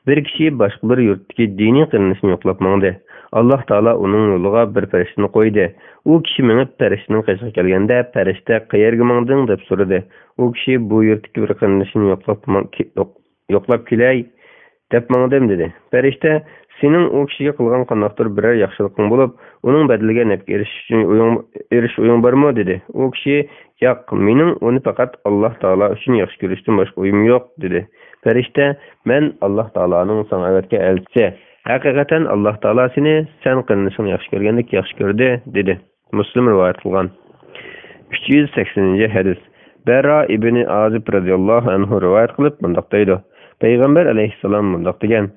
Bir kishi boshqa bir yurtdagi diniy qilinishni yo'qlab mangdi. Alloh taolo uning yo'liga bir farishtani qo'ydi. U kishi minib farishtaning qashiga kelganda, farishta qayerga mangding deb so'radi. U kishi bu yurtdagi bir qilinishni yo'qlab kelay deb mangdim dedi. Farishta: Sening u kishiga qilgan qanaqdir biror yaxshiliqing bo'lib, uning badaliga nafq erish o'ying bormi dedi. U kishi: Yo'q, mening uni faqat Alloh taolo uchun yaxshi ko'rishdan boshqa o'yim yo'q dedi. Farishta: Men Alloh taoloning sana avatga elchisi. Haqiqatan Alloh taolo seni sen qilinishini yaxshi ko'rgandek yaxshi ko'rdi dedi. Muslim rivoyat qilgan. 380-hadis. Bara ibn Azib radhiyallohu anhu rivoyat qilib mundaq deydi: Payg'ambar alayhissalom mundaq degan: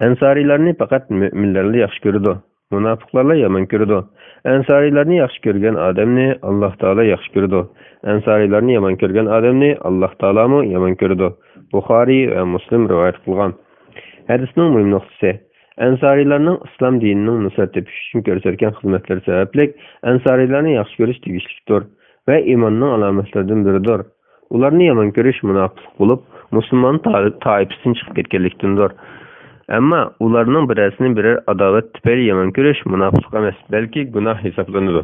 Ansarilarni faqat mu'minlarni yaxshi ko'rdi, munofiqlarni yomon ko'rdi. Ansarilarni yaxshi ko'rgan odamni Alloh taolo yaxshi ko'rdi. Ansarilarni yomon ko'rgan odamni Alloh taolami yomon ko'rdi. Buxoriy va Muslim rivoyat qilgan. Hadisning muhim nuqtasi: Ansarilarning islom dinining nusrat tepish uchun ko'rsatgan xizmatlari sababli ansarilarni yaxshi ko'rish tegishlidir va iymonning alomatlaridan biridir. Ularni yomon ko'rish munofiqlik bo'lib, musulmon toifasidan chiqib ketganlikdandir. Ammo ularning birasini biror adovat tufayli yomon ko'rish munofiqlik emas, balki gunoh hisoblanadi.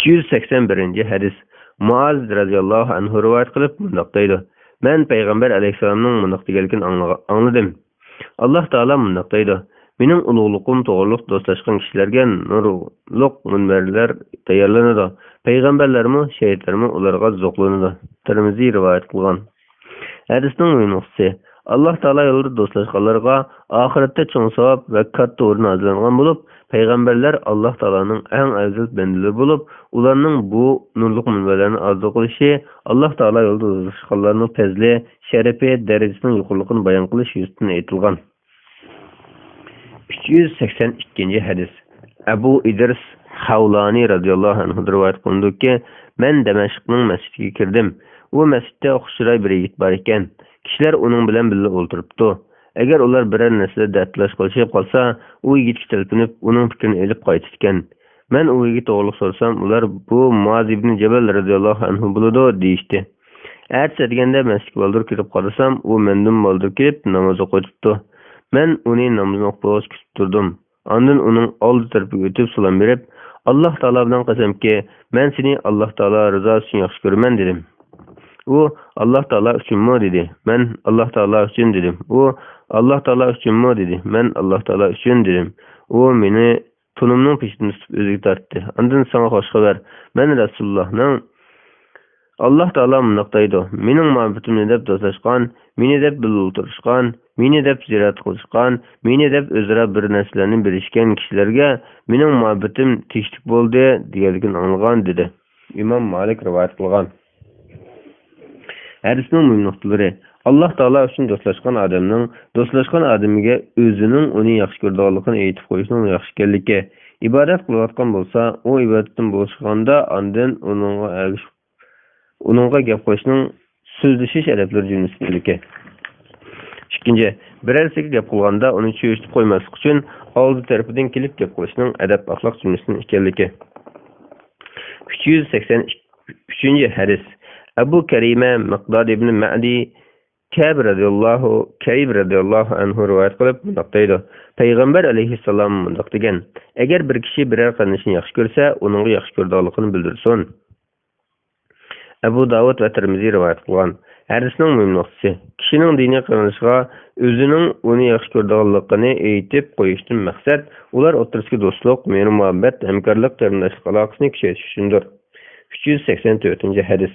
381-hadis. Muaz radhiyallohu anhu rivoyat qilib mundaq deydi: Men payg'ambar alayhissalomning mundaq deganligini angladim. Alloh taolo mundaq deydi: Mening ulug'liqim to'g'riliq do'stlashgan kishilarga nurliq munbarlar tayyorlanadi. Payg'ambarlarmi, shahidlarmi ularga zo'qlanadi. Tirmiziy rivoyat qilgan. Hadisning muhimsi: Alloh taolo yo'lida do'stlashganlarga oxiratda cho'ng savob va katta o'rin hozirlangan bo'lib, payg'ambarlar Alloh taoloning eng aziz bandalari bo'lib, ularning bu nurliq munbarlarni orzu qilishi Alloh taolo yo'lida do'stlashganlarning fazli, sharafi, darajasining yuqorligini bayon qilish yuzasidan aytilgan. 382-hadis. Abu Idris Havlani radhiyallohu anhu rivoyat qilindiki, men Damashqning masjidiga kirdim. U masjidda xushro'y bir yigit bor ekan. Kishilar uning bilan birga o'ltiribdi. Agar ular biror narsada dardlash qilishib qolsa, u yigitga talpinib, uning fikrini elib qaytishgan. Men u yigit to'g'riliq so'rasam, ular bu Muaz ibn Jabal radhiyallohu anhu bo'ladi deyishdi. Ertasi deganda masjidga oldirib kirib qarasam, u mendan oldirib kelib namoz o'qitibdi. Men uni namozini o'qib kutib turdim. Ondan uning old tarafiga o'tib salom berib, Alloh taolo bilan qasamki, men seni Alloh taolo rizosi uchun yaxshi ko'raman dedim. U Alloh taolo uchunmi dedi. Men Alloh taolo uchun dedim. U Alloh taolo uchunmi dedi. Men Alloh taolo uchun dedim. U meni tunimning peshidan tutib o'ziga tortdi. Ondan sana xo'sh xabar. Men Rasulullohning Alloh taolo mundaq deydi: Mening muhabbatimni deb do'stlashgan, meni deb o'ltirishgan, meni deb ziyorat qilishgan, meni deb o'zaro bir narsalarni berishgan kishilarga mening muhabbatim tegishli bo'ldi deganligini anglagan dedi. Imom Malik rivoyat qilgan. Hadisning muhim nuqtalari: Alloh taolo uchun do'stlashgan odamning do'stlashgan odamiga o'zining uni yaxshi ko'rganligini aytib qo'yishning yaxshi ekanligi. Ibodat qilayotgan bo'lsa, u ibodatdan bo'shganda ondan uningga gap qo'yishning so'zlashish adablari jumlasidagi. Ikkinchi, birarsiga gap qilganda uni cho'chitib qo'ymaslik uchun oldi tarafidan kelib gap qilishning adab axloq jumlasining ekanligi. 383-hadis. Abu Karima Miqdad ibn Ma'di Ka'b radhiyallohu anhu rivoyat qilib mundaq deydi: Payg'ambar alayhissalom mundaq degan: Agar bir kishi biror qarindoshini yaxshi ko'rsa, uningga yaxshi ko'rganligini bildirsin. Abu Davud va Tirmiziy rivoyat qilgan. Hadisning muhim nuqtasi: kishining diniy qilinishiga o'zining uni yaxshi ko'rganligini aytib qo'yishdan maqsad ular o'rtasidagi do'stlik, mehr-muhabbat, hamkorlik, qarindoshlik aloqasini kuchaytirish uchundir. 384-hadis.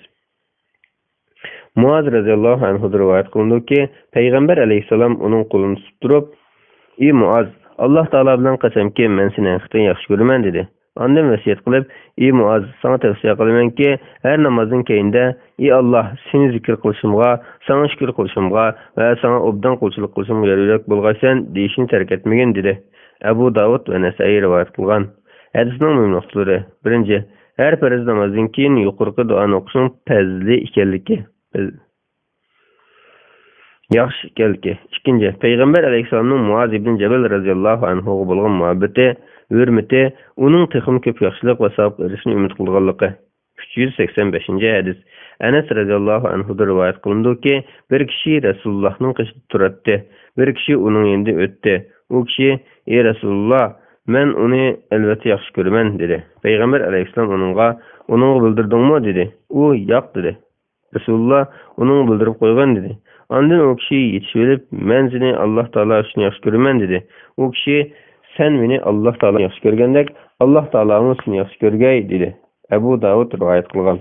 Muaz radhiyallohu anhu rivoyat qilindiki, payg'ambar alayhissalom uning qo'lini tutib turib: "Ey Muaz, Allah Taala bilan qasamki, men seni haqiqatan yaxshi ko'raman dedi. Ondan vasiyat qilib, ey Muaz, sana tavsiya qilamanki, har namozdan keyinda, ey Allah, seni zikr qilishimga, sana shukr qilishimga va sana obdan qulchilik qilishimga yaroq bo'lg'aysan, deyishni tark etmagan dedi. Abu Davud va Nasai rivoyat qilgan. Hadisning muhimliklari: birinchi, har farz namozdan keyin yuqorqi duoni o'qishning fazli ekanligi. Yaxshi ekanligi. Ikkinchi, Payg'ambar alayhisolamning Muaz ibn Jabal radhiyallohu anhu bo'lgan muhabbati, hurmati, uning texim ko'p yaxshilik va savob berishini umid qilganligi. 385-hadis. Anas radhiyallohu anhu rivoyat qilindiki, bir kishi Rasulullohning qo'shida turadi. Bir kishi uning endi o'tdi. U kishi: "Ey Rasululloh, men uni albatta yaxshi ko'raman" dedi. Payg'ambar alayhisalom uningga bildirdingmi dedi. U yo'q dedi. Rasululloh uning bildirib qo'ygan dedi. Ondan o kishi yetishib olib, "Men seni Alloh taolo uchun yaxshi ko'raman" dedi. U kishi: "Sen meni Alloh taolo yaxshi ko'rgandek, Alloh taolo seni yaxshi ko'rgay" dedi. Abu Davud rivoyat qilgan.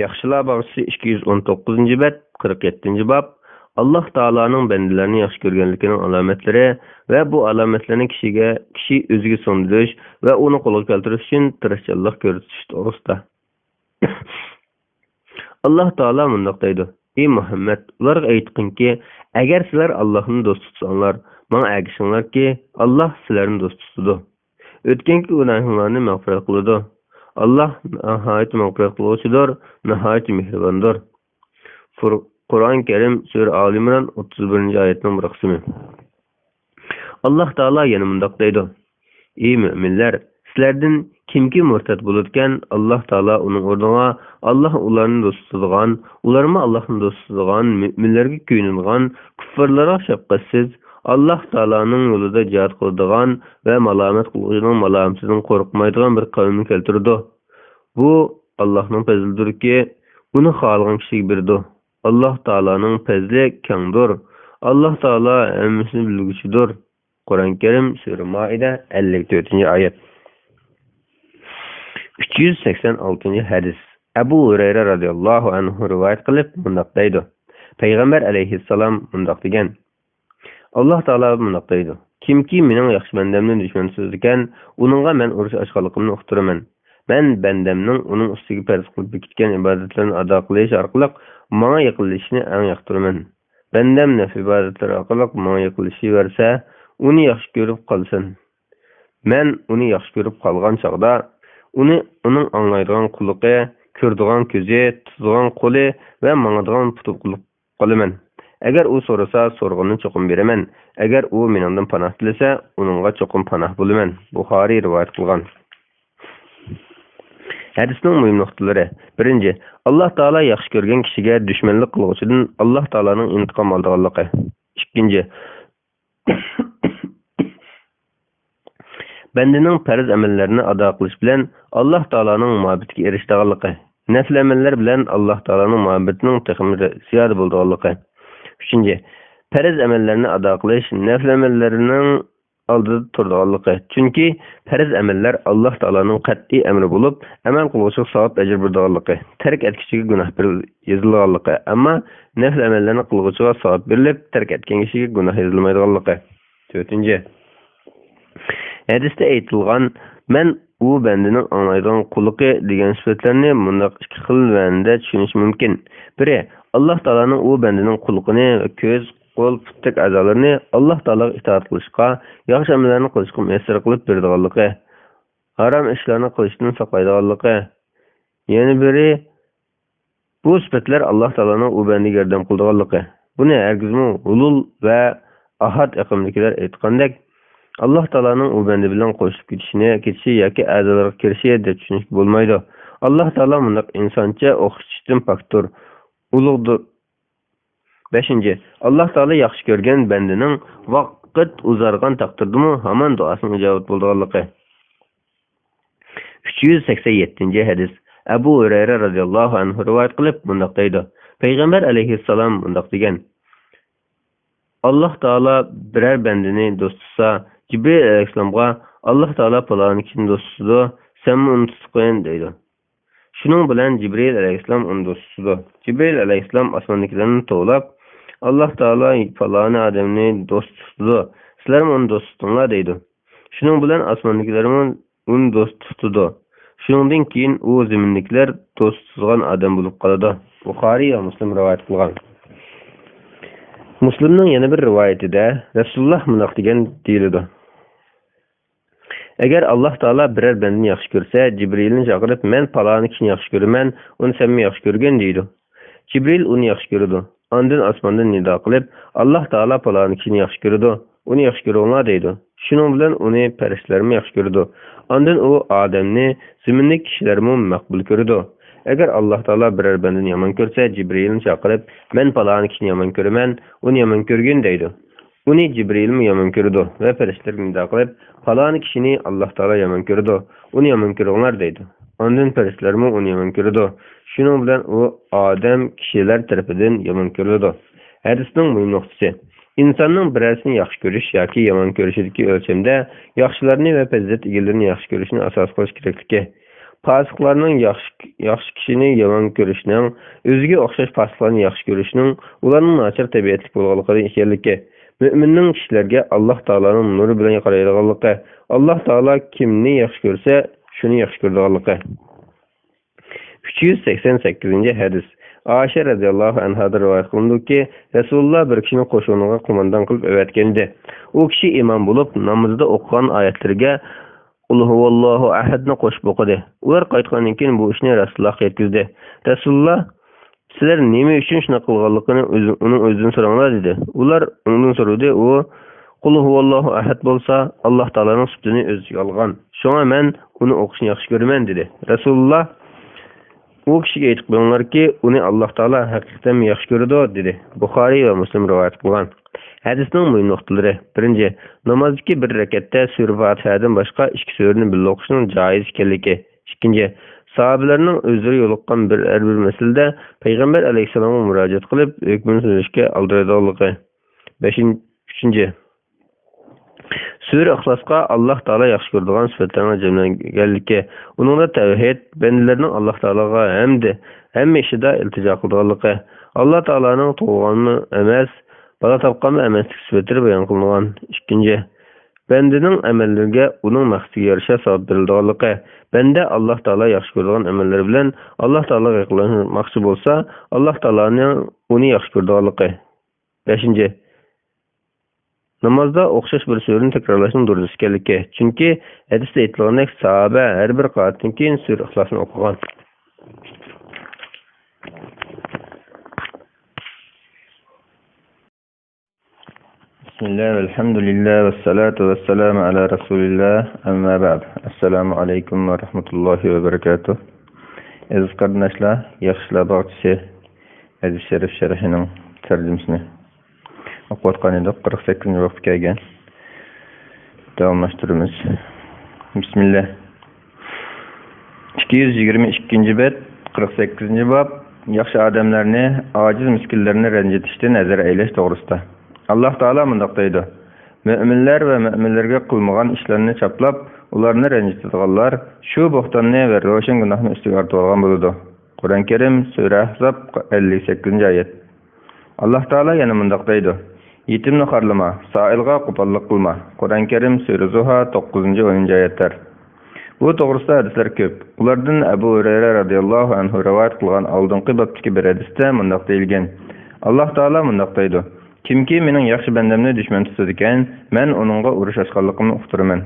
Yaxshilar bog'chisi 219-bab, 47-bab. Alloh taoloning bandalarni yaxshi ko'rganligining alomatlari va bu alomatlarni kishi o'ziga so'ndirish va uni qo'lga keltirish uchun tirishchilik ko'rsatish to'g'risida. Alloh taolo mundoq deydi: "Ey Muhammad, ularga aytqinki, agar sizlar Allohni do'st tutsanglar, menga ergishinglarki, Alloh sizlarni do'st tutadi. O'tganki gunohinglarni mag'firat qiladi. Alloh nihoyat mag'firat qiluvchidir, nihoyat mehribondir." Qur'on Karim Sura Al-Imron 31-oyatning bir qismi. Alloh taolo yana mundoq deydi: "Ey mu'minlar, sizlardan kimki murtad bo'lgan, Alloh taolo uning o'rniga Alloh ularni do'st tutadigan, ularmi Allohni do'st tutadigan, mu'minlarga kuyinadigan, kuffarlarga shafqatsiz, Alloh taoloning yo'lida jihad qiladigan va malomat qiluvchining malomatidan qo'rqmaydigan bir qavmni keltirdi. Bu Allohning fazlidirki, uni xohlagan kishiga berdi. Alloh taoloning fazli kengdir. Alloh taolo hammasini bilguchidir." Qur'on Karim Sura Maida 54-oyat. 386-hadis. Abu Hurayra radhiyallohu anhu rivoyat qilib mundoq deydi. Payg'ambar alayhissalom mundoq degan: Alloh taolo mundoq deydi: "Kimki mening yaxshi bandamni dushman so'zlagan, uningga men urush ochganligimni uqtiraman. Men bandamning uning ustiga farz qilib ketgan ibodatlarni ado qilish orqali menga yaqinlashishni eng yoqtiraman. Bandam nafs ibodatlari orqali menga yaqinlashaversa, uni yaxshi ko'rib qolsin. Men uni yaxshi ko'rib qolgan chog'da uning anglaydigan quloqi, ko'radigan ko'zi, tutadigan qo'li va mangadigan puti qilib qolaman. Agar u so'rasa, so'rg'ini cho'qim beraman. Agar u meningdan panoh tilasa, uningga cho'qim panoh bo'laman." Buxoriy rivoyat qilgan. Hadisning muhim nuqtalari: birinchi, Alloh taolo yaxshi ko'rgan kishiga dushmanlik qiluvchidan Alloh taoloning intiqom olganligi. Ikkinchi, bandaning farz amallarini ado qilish bilan Alloh taoloning muhabbatiga erishganligi. Nafl amallar bilan Alloh taoloning muhabbatining texmida ziyoda bo'lganligi. Uchinchi, farz amallarni ado qilish nafl amallarining oldida turganligi. Chunki farz amallar Alloh taoloning qat'iy amri bo'lib, amal qiluvchiga savob ajr berganligi, tark etkichiga gunoh yozilganligi, ammo nafl amallarni qiluvchiga savob berilib, tark etgan kishiga gunoh yozilmaydiganligi. To'rtinchi, hadisda aytilgan "Men u bandaning anglaydigan quloqi" degan sifatlarni bundaq ikki xil ma'noda tushunish mumkin. Biri, Alloh taoloning u bandaning quloqini va ko'z, qo'l, putdek a'zolarini Alloh taologa itoat qilishga, yaxshi amallarni qilishga muyassar qilib beradiganligi, harom ishlarni qilishdan saqlaydiganligi. Yana biri, bu sifatlar Alloh taoloning u bandaga yordam qiladiganligi. Buni hargizmi ulul va ahad aqimdagilar aytgandek, Alloh taoloning u banda bilan qo'shilib ketishi yoki a'zolarga kirishi deb tushunish bo'lmaydi. Alloh taolo bundaq insoncha o'xshatishdan pokdir, ulug'dir. 5. Alloh taolo yaxshi ko'rgan bandaning vaqt uzargan taqdirdimi hamon duosining ijobat bo'lganligi. 387-hadis. Abu Hurayra radhiyallohu anhu rivoyat qilib bundoq deydi: Payg'ambar alayhissalom bundoq degan: Alloh taolo biror bandani do'st tutsa, Jibril alayhissalomga Alloh taolo falon kishini do'st tutdi, sen uni tutqin deydi. Shuning bilan Jibril alayhissalom uni do'st tutdi. Jibril alayhissalom osmondagilarni to'lab Allah Taala falani adamni dost tutdu. Sizler onu dost tutunlar deydi. Şunun bilen asmandagilar onu dost tutdu. Şundan keyin o zeminlikler dost tutgan adam bulup qaladı. Buxari ve Müslim rivayet kılgan. Müslim'nin yana bir rivayetinde Resulullah mundaq degan deyildi. Eğer Allah Taala birer bendini yaxşı görse, Cibril'ni çağırıp men palani kişini yaxşı görümen, onu sen mi yaxşı görgen deydi. Cibril onu yaxşı gördü. Andın asmandan nida qilib, Allah Taala palani kişini yaxşı gördü. Onu yaxşı görüyorlar deydi. Şunun bilen onu perişlerimi yaxşı gördü. Andın o Ademni, ziminlik kişilerimi makbul gördü. Eğer Allah Taala birer bendini yaman görse, Cibril'ni çağırıp men palani kişini yaman görümen, onu yaman görgen deydi. Onu Cibril'mi yaman gördü ve perişlerimi nida qilib, palani kişini Allah Taala yaman gördü. Onu yaman görüyorlar deydi. Andın perişlerimi onu yaman gördü. Şunun bilen o Adem kişiler tarafından yaman görüldü. Hadisning mühim noktası. İnsanın birersini yaxşı görüş yoki yaman görüşideki ölçemde yaxşılarını ve fazilet egelerini yaxşı görüşünü asas qilish kerakligi. Fasiqlarning yaxşı kişini yaman görüşünün, özüge oxşaş fasiqlarni yaxşı görüşünün ularning nachar tabiatlik bo'lganligi ekanligi. Müminning kişilerge Allah Taala'nın nuru bilen qaraydiganligi. Allah Taala kimni yaxşı görse, şunu yaxşı gördiganligi. 388. hadis. Ayşe radıyallahu anhadan rivayet kılındı ki Resulullah bir kişinin koşuğuna kumandan kılıp öğretkendi. O kişi imam bulup namazda okuyan ayetlerge Kul huvallahu ahadni koşup okudu. Ular qaytgandan keyin bu işni Resulullah yetkizdi. Resulullah sizler neme üçün şuna kılganlıkını onun özünden soranglar dedi. Ular ondan sorudu. O Kul huvallahu ahad bolsa Allah Taala'nın sütünü özüge algan. Şoňa men onu okuşunu yaxşı görmen dedi. Resulullah o kişiye aytып qo'yinglar ki, onu Allah Taala hakikaten yaxşı gördü dedi. Buxari ve Müslim rivayet kılgan. Hadisning mühim noktaları. Birinci, namazdaki bir rekette Sure Fatiha'dan başka iki sureni birlikte okuşunun caiz ekanligi. İkinci, sahabelerinin özleri yoluqqan bir meselede Peygamber aleyhisselam'a müracaat kılıp hükmünü sözleşke aldıradiganligi. Üçüncü, Sure İhlasqa Allah Taala yaxşı gördigan sıfatlarına cemlengenligi. Onunda tevhid, bendilerinin Allah Taala'ga hem işide iltica kıldiganligi. Allah Taala'nın tuğanını emas, bala tapqanı emaslik sıfatları bayan kılıngan. İkinci, bendinin emellerge onun maqsadiga yarasha savab berildiganligi. Bende Allah Taala yaxşı gördigan emeller bilen Allah Taalaga yaqinlashmoqchi bolsa, Allah Taala'nın onu yaxşı gördiganligi. Beşinci, namazda oxşaş bir süreni tekrarlashning durust ekanligi. Chunki hadisda aytilgandek sahabe her bir qatdan keyin Sure İhlasni o'qigan. Bismillah, elhamdülillah ve salatu ve selamu ala Resulillah, amma ba'd. Assalamu alaikum ve rahmetullahi ve berekatuh. Aziz kardeşler, yaxşılar bağçısı hadis şerif şerhinin tercümesini oquyotgan edik. 48-nji vaqt kelgan. Davamlaştırırız. Bismillah. 222-nji bet, 48-nji bab. Yaxşı adamlarni, aciz miskinlerini rencitişten nazar eyleş doğrusunda. Allah Taala mundaq deydi. Müminler ve müminlerge kılmagan işlerini çaplap, ularını rencitadiganlar şu bohtanni ve roşan günahını üstüge artıp algan boludu. Kur'an-ı Kerim Sure Ahzab 58-nji ayet. Allah Taala yana mundaq deydi. Yetimni harlama, sailga qo'pollik qilma. Kur'an-ı Kerim Sure Zuha 9-10 ayetler. Bu to'g'risida hadislar ko'p. Ulardan Abu Hurayra radhiyallohu anhu rivoyat qilgan oldingi babdagi bir hadisda mundaq deyilgan. Allah Taala mundaq deydi. Kimki mening yaxshi bandamni dushman tutadi ekan, men uningga urush ochganligimni uqtiraman.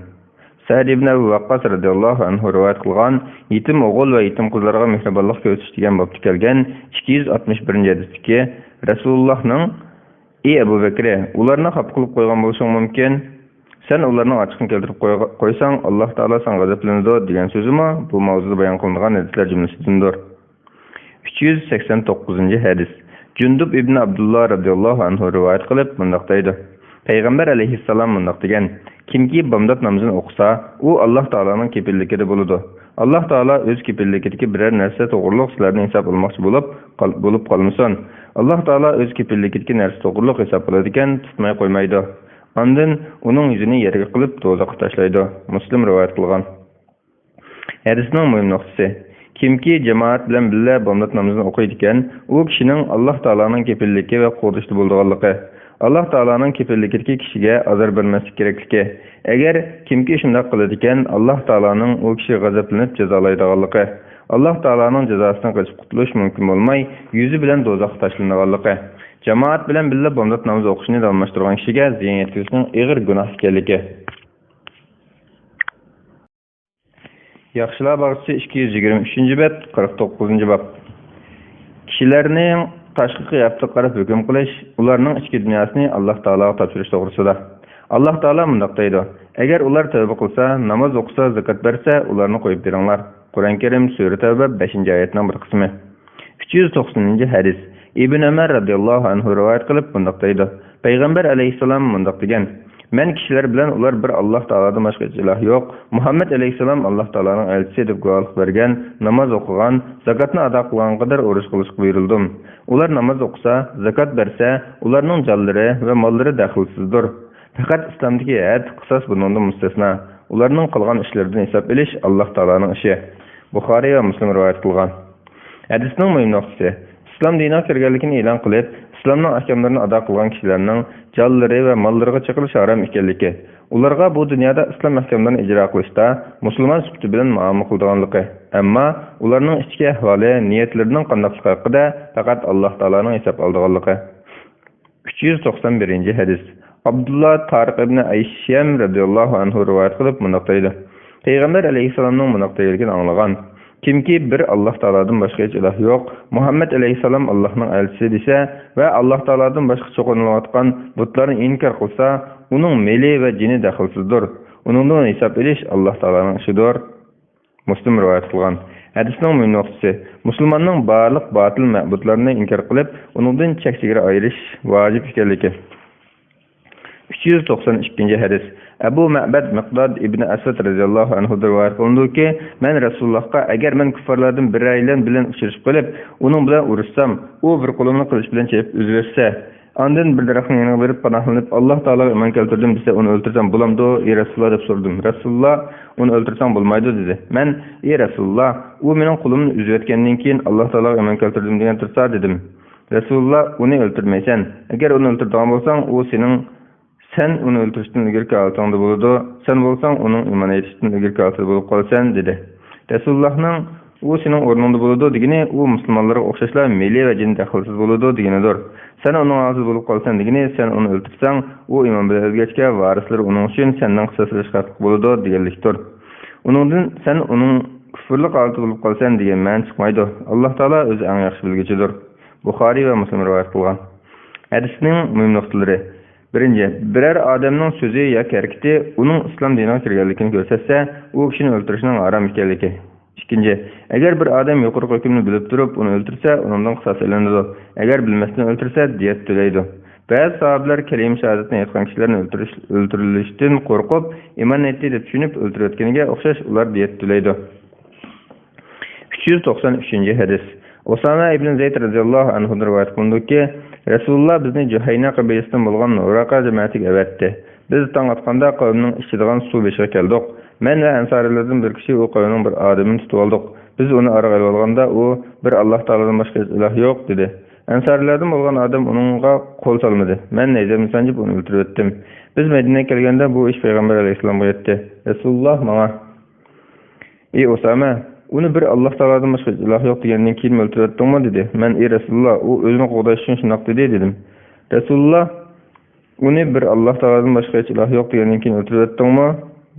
Sa'd ibn Abi Waqqas radhiyallohu anhu rivoyat qilgan yetim o'g'il va yetim qizlarga mehribonlik ko'rsatish degan babda kelgan 261-hadisdagi Rasulullohning "Ey Abu Bakr, ularni xaf qilib qo'ygan bo'lsang mumkin, sen ularning ochiqini keltirib qo'ysang, Alloh taolo senga g'azablanadi" degan so'zimi bu mavzuda bayon qilingan hadislar jumlasidandir. 389-hadis. Jundub ibn Abdullah radhiyallohu anhu rivoyat qilib mundaq deydi. Payg'ambar alayhissalom mundaq degan: Kimki bomdod namozini o'qisa, u Alloh taolaning kepilligida bo'ladi. Alloh taolo o'z kepilligidagi biror narsa to'g'riliq sizlarni hisob olmoqchi bo'lib qolmasin. Alloh taolo o'z kepilligidagi narsa to'g'riliq hisob qiladigan tutmay qo'ymaydi. Ondan uning yuzini yerga qilib do'zaxga tashlaydi. Muslim rivoyat qilgan. Hadisning muhim nuqtasi: Kimki jamoat bilan birga bomdod namozini o'qiydi ekan, u kishining Alloh taolaning kepilligi va qo'rqishda bo'lganligi. Alloh taolaning kepilligidagi kishiga azor bermaslik kerakligi. Agar kimki shunday qiladi ekan, Alloh taolaning u kishiga g'azablanib jazolaydiganligi. Alloh taolaning jazosidan qochib qutulish mumkin bo'lmay, yuzi bilan do'zaxga tashlanadiganligi. Jamoat bilan birga bomdod namozi o'qishni davomlashtirgan kishiga ziyon yetkazishning og'ir gunoh ekanligi. Yaxshilar bog'chisi 223-bab 49-bab. Kishilarning tashqi qiyofasiga qarab hukm qilish, ularning ichki dunyosini Alloh taologa topshirish to'g'risida. Alloh taolo bunday deydi: Agar ular tavba qilsa, namoz o'qisa, zakot bersa, ularni qo'yib beringlar. Qur'on Karim sura Tavba 5-oyatning bir qismi. 390-hadis. Ibn Umar radhiyallohu anhu rivoyat qilib bunday deydi: Payg'ambar alayhisalom bunday degan: Men kishilar bilan ular bir Alloh taoladan boshqa iloh yo'q, Muhammad alayhisalom Alloh taolaning elchisi deb guvohlik bergan, namoz o'qigan, zakotni ado qilgan qadar urush qilishga buyurildim. Ular namoz o'qisa, zakot bersa, ularning jonlari va mollari daxlsizdir. Faqat islomdagi had qisos bundan mustasno. Ularning qilgan ishlaridan hisob olish Alloh taolaning ishi. Buxoriy va Muslim rivoyat qilgan. Hadisning muhim nuqtasi: islom diniga kirganligini e'lon qilib, islomning ahkomlarini ado qilgan kishilarning jonlari va mollariga chiqilish harom ekanligi. Ularga bu dunyoda islom ahkomlarini ijro qilishda musulmon sifati bilan muomala qilganligi. Ammo ularning ichki ahvoli, niyatlarining qandoqligi haqida faqat Alloh taolaning hisob oldiganligi. 391-hadis. Abdullah Tariq ibn Aysham radhiyallohu anhu rivoyat qilib bunday deydi: Payg'ambar alayhisalomning bunday deganligini anglagan. Kimki bir Alloh taoladan boshqa iloh yo'q, Muhammad alayhisalom Allohning elchisi desa va Alloh taoladan boshqa cho'qinilayotgan butlarni inkor qilsa, uning meli va jini daxlsizdir. Uningdan hisob olish Alloh taolaning ishidir. Muslim rivoyat qilgan. Hadisning muhim nuqtasi: musulmonning barliq botil ma'budlarni inkor qilib, uningdan chek-chegara ayirish vojib ekanligi. 392-hadis. Abu Ma'bad Miqdad ibn Asad radhiyallohu anhu rivoyat qilindiki, men Rasulullohga agar men kuffarlardan biraylan bilan uchrashib qolib, uning bilan urushsam, u bir qo'limni qilich bilan chepib o'zversa, ondan bir daraxtning yoniga berib panohlanib, Alloh taologa iymon keltirdim desa, uni o'ltirsam bo'lamdi, ey Rasululloh deb so'radim. Rasululloh uni o'ltirsam bo'lmaydi dedi. Men, ey Rasululloh, u mening qo'limni uzayotgandan keyin Alloh taologa iymon keltirdim degan tursa dedim. Rasululloh, uni o'ltirmaysan. Agar uni o'ltirgan bo'lsang, u sening sen uni o'ltirishdan ilgari olsang bo'ladi. Sen bo'lsang uning iymon etishdan ilgari olsa bo'lib qolsan dedi. Rasulullohning u sening o'rningda bo'ladi degani u musulmonlarga o'xshashlar meli va jin daxlsiz bo'ladi deganidir. Sen uning og'zi bo'lib qolsan degani sen uni o'ltirsang, u iymon bilan o'lgachga varislari uning uchun sendan qisoslash haqli bo'ladi deganlikdir. Uningdan sen uning kufrlik holati bo'lib qolsan degan ma'no chiqmaydi. Alloh taolo o'zi eng yaxshi bilguchidir. Buxoriy va Muslim rivoyat qilgan. Hadisning muhim nuqtalari: birinchi, biror odamning so'zi yoki harakati uning islom diniga kirganligini ko'rsatsa, u kishini o'ltirishning harom ekanligi. Ikkinchi, agar bir odam yuqori hukmni bilib turib uni o'ltirsa, undan qisos olinadi. Agar bilmasdan o'ltirsa, diyat to'laydi. Ba'zi sahobalar kalim shahodatni aytgan kishilarni o'ltirilishdan qo'rqib, iymon etdi deb tushunib o'ltirayotganiga o'xshash ular diyat to'laydi. 393-hadis. Osama ibn Zayd radhiyallohu anhu rivoyat qilindiki, Rasululloh bizni Juhayna qabilasidan bo'lgan Nuraqa jamoatiga avatdi. Biz tong otganda qavmning ichadigan suv beshiga keldik. Men va ansorilardan bir kishi u qavmning bir odamini tutib oldik. Biz uni orqaga olganda u bir Alloh taoladan boshqa iloh yo'q dedi. Ansorilardan bo'lgan odam uningga qo'l solmadi. Men nayzamni sanjib uni o'ldirib o'tdim. Biz Madinaga kelganda bu ish payg'ambar alayhisalomga yetdi. Rasululloh menga: "Ey Osama, uni bir Alloh taoladan boshqa iloh yo'q degandan keyin o'ltiryaptingmi?" dedi. Men: "Ey Rasululloh, u o'zini qo'g'dash uchun shunday dedi" dedim. Rasululloh: "Uni bir Alloh taoladan boshqa iloh yo'q degandan keyin o'ltiryaptingmi?"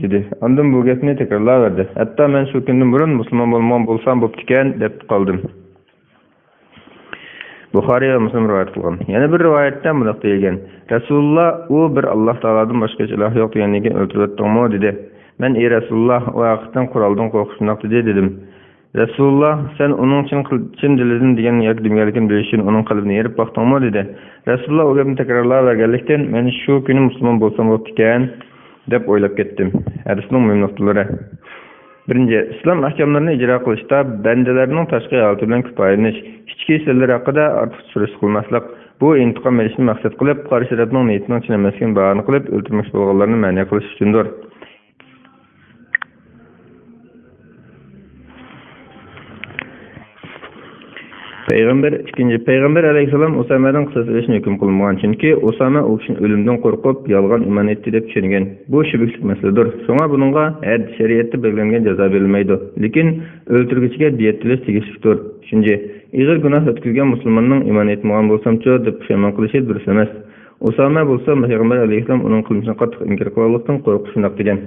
dedi. Ondan bu gapni takrorlaverdi. Hatto men shu kundan burun musulmon bo'lmoq bo'lsam bo'pti ekan deb qoldim. Buxoriy va Muslim rivoyat qilgan. Yana bir rivoyatda bunday deyilgan: Rasululloh u bir Alloh taoladan boshqa iloh yo'q degandan keyin o'ltiryaptingmi dedi. Men: "Ey Rasululloh, o vaqtdan quroldan qo'rqishnoq dedim." Rasululloh: "Sen uning chin dilidan degan yoki deganligini bilish uchun uning qalbini yerib boqdingmi?" dedi. Rasululloh o gapni takrorlaverganlikdan men shu kuni musulmon bo'lsam bo'pti ekan deb o'ylab ketdim. Hadisning muhim nuqtalari: birinchi, islom ahkomlarini ijro qilishda bandalarning tashqi holati bilan kifoyalanish, ichki sirlar haqida ortiq surish qilmaslik, bu intiqom olishni maqsad qilib, qarshi tarafning niyatining chin emasligini bahona qilib o'ltirmoqchi bo'lganlarni ma'no qilish uchundir. Peygamber aleyhisselam Usame'den kısas ölüşünü hüküm kılınmagan. Çünkü Usame o kişinin ölümden korkup yalgan iman etti dep düşüngen. Bu şübüklük meseledir. Şoňa bununla her şeriatda belgilengen jaza berilmeydi. Lekin öldürgüçige diyet tiliş tegişlikdir. Üçinci, igir günah ötkülgen musulmanyň iman etmegan bolsamçı dep pişman kılışı dürüst emas. Usame bolsa Peygamber aleyhisselam onun kılmyşyny gatlyk inkar kılanlykdan korkuşundak degen.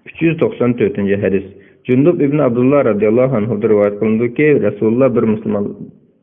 394. hadis. Cundub ibn Abdullah radıyallahu anhu'dan rivayet kılındı ki Resulullah bir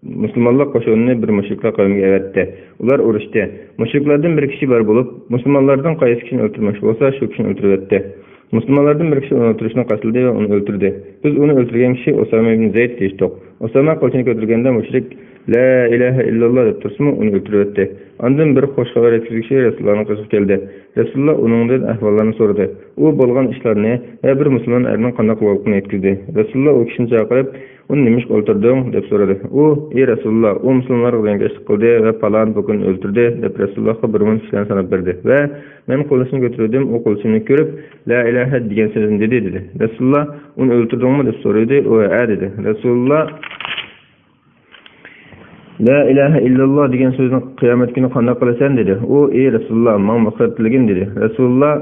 Müslümanlar koşununu bir müşrikler kavmiga evetdi. Ular uruşdu. Müşriklerden bir kişi bar bulup, Müslümanlardan qaysi kişini öldürmüş olsa şu kişini öldürüvetdi. Müslümanlardan bir kişi onu öldürüşüne katıldı ve onu öldürdü. Biz onu öldürgen kişi Osama ibn Zeyd deştik. Osama kılıçını götürgende müşrik La ilahe illallah dep tursumu onu öldürüvetdi. Andan bir hoş haber etkizgi kişi Resulullah'ın kısıp geldi. Resulullah onundan ahvallarını sordu. O bolgan işlerini ve bir Müslüman erinin kandak bolğanlygyny etkildi. Resulullah o kişini çağırıp onu nimiş öldürdün dep soradı. O, ey Resulullah, o Müslümanlar göngeçlik kıldı ve falan bugün öldürdü dep Resulullah'a bir mün kişilerini sanıp berdi. Ve men kılıçını götürdüm, o kılıçını görüp La ilahe diyen sözünü dedi. Resulullah onu öldürdün mü dep soradı. O dedi. Resulullah La ilahe illallah diyen sözünü kıyamet günü kandak kılasan dedi. O, ey Resulullah, man maksatligin dedi. Resulullah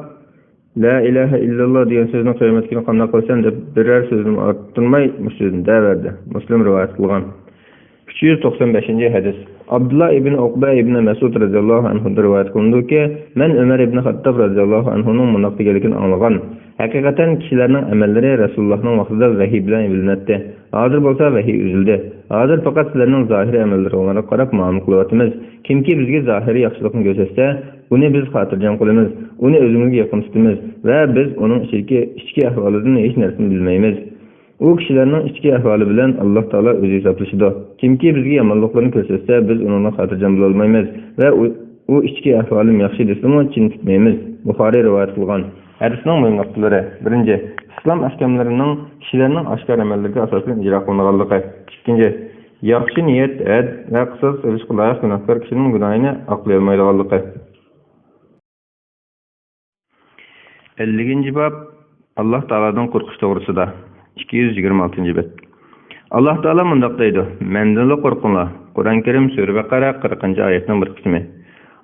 La ilahe illallah diyen sözünü kıyamet günü kandak kılasan dep birer sözünü arttırmay sözünü verdi. Müslim rivayet kılgan. 395. hadis. Abdullah ibn Uqba ibn Mesud radıyallahu anhu'dan rivayet kılındı ki, men Ömer ibn Hattab radıyallahu anhu'nun münafıklygyny anlagan. Hakikaten kişilerinin amelleri Resulullah'ın vaxtida vahiy bilen bilinetdi. Hazır bolsa vahiy üzüldü. Hazır fakat sizlerinin zahiri emelleri olarak qarap muamele kılyapmyz. Kimki bizge zahiri yaxşylygyny gösterse, onu biz hatırjam kılymyz. Onu özümizge yakın tutymyz ve biz onun içki ahwalydan hiç narsany bilmeýmiz. O kişilerin içki ahvalı bilen Allah Taala özü hesaplaşıdı. Kimki bizge yamanlıklaryny gösterse, biz onunla hatırjam bolmaýmyz ve o içki ahvalym yaxşı desimi çin tutmaýmyz. Buhari rivayet kılgan. Hadisning mühimliklari. 1. İslam ahkamlarynyň kişileriniň aşkar emellerine asasen icra kılınganlygy. 2. Yaxşı niyet, ed ve kısas ölüşkü laýyk günahkar kişinin günahyny aklaýa almaýdyganlygy. 50. bab Allah Taala'dan korkuş toğrusida. 226. bet. Allah Taala mundaq deydi: "Menden korkunlar." Kur'an-ı Kerim Sure Bakara 40. ayetinin bir kısmı.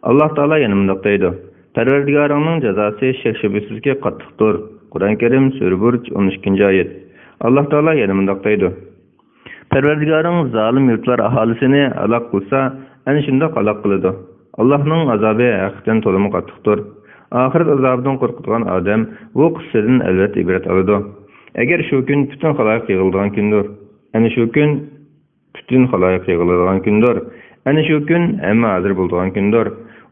Allah Taala yana mundaq deydi: "Perverdigarının cezası şek şübhesizki qattiqdir." Kur'an-ı Kerim Sure Burç 13. ayet. Allah Taala yana mundaq deydi: "Perverdigarın zalim yurtlar ahalisini alaq kılsa, ana şunda qalaq kılıdı." Allah'ın azabı hakikaten tolumu qattiqdir. Ahiret azabından korkutulan adam bu kıssadan elbet ibret alıdı. Eğer şu gün bütün halayık yığıldıgan gündür. Ana şu gün bütün halayık yığıldıgan gündür. Ana şu gün emma hazır bulduğan gündür.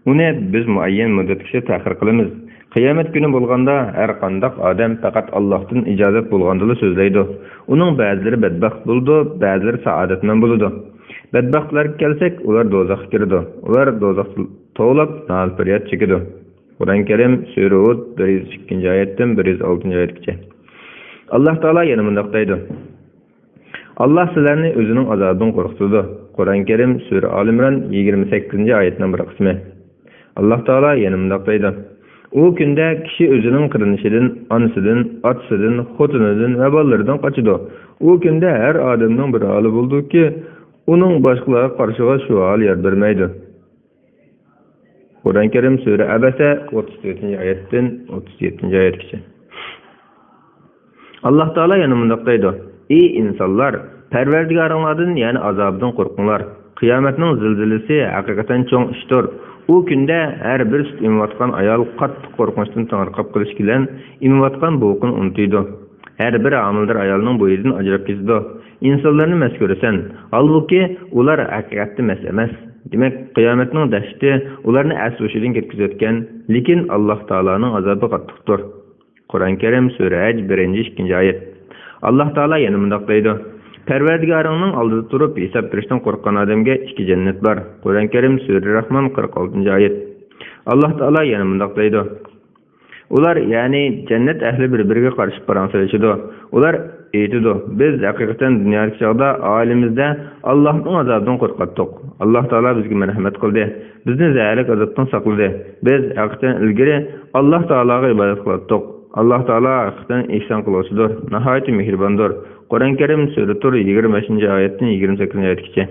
Onu biz muayyen müddetçe tahir kılımız. Kıyamet günü bolganda her kandak adam fakat Allah'tan icazet bulgandyly sözleydi. Onun bazıları bedbaht buldu, bazıları saadetmen buldu. Bedbahtlar kelsek, ular dozaq kirdi. Ular dozaq toğlap, nal feryat çekidi. Kur'an-ı Kerim Sure Hud 102. ayetten 106. ayetgacha. Allah Taala yana mundaq deydi: Allah sizlerni özünün azabından korkutdu. Kur'an-ı Kerim Sure Al-İmran 28. ayetinin bir kısmı. Allah Taala yana mundaq deydi: O günde kişi özünün kırınışıdan, anısıdan, atsıdan, xotunudan ve ballarından kaçıdı. O günde her adamdan bir hali buldu ki, onun başkalara karşıga şu hal yer vermeydi. Kur'an-ı Kerim Sure Abese 34. ayetten 37. ayetgacha. Allah Taala yana mundaq deydi: Ey insanlar, Perverdigarıňlardan yani azabdan korkunlar. Kıyametning zilzilesi hakikaten çoň işdir. O günde her bir süt imwatkan ayal qattiq korkunçdan taňarqap kılıç bilen imwatkan boğukun unutuydu. Her bir amildir ayalının boyundan ajrap kesdi. İnsanlarını mes göresen, halbuki ular hakikatda mes emas. Demek kıyametning dehşeti ularni asruşidan ketkizetken, lekin Allah Taala'nın azabı qattiqdir. Kur'an-ı Kerim Sure Hac 1-2. ayet. Allah Taala yana mundaq deydi: Perverdigarının aldıda turup hesap berişden korkan adamga iki cennet var. Kur'an-ı Kerim Sure Rahman 46. ayet. Allah Taala yana mundaq deydi: Ular yani cennet ehli bir-biriga qarşı paransalışıdı. Ular eytidi: Biz hakikaten dünyalik çağda ailemizde Allah'ın azabından korkattık. Allah Taala bizge merhamet kıldı. Bizni zahirlik azaptan sakladı. Biz hakikaten ilgiri Allah Taala'ga ibadet kılattık. Allah Taala hakikaten ihsan kılgıçıdır. Nihayet mehribandır. Kur'an-ı Kerim Sure Tur 25. ayetten 28. ayetgacha.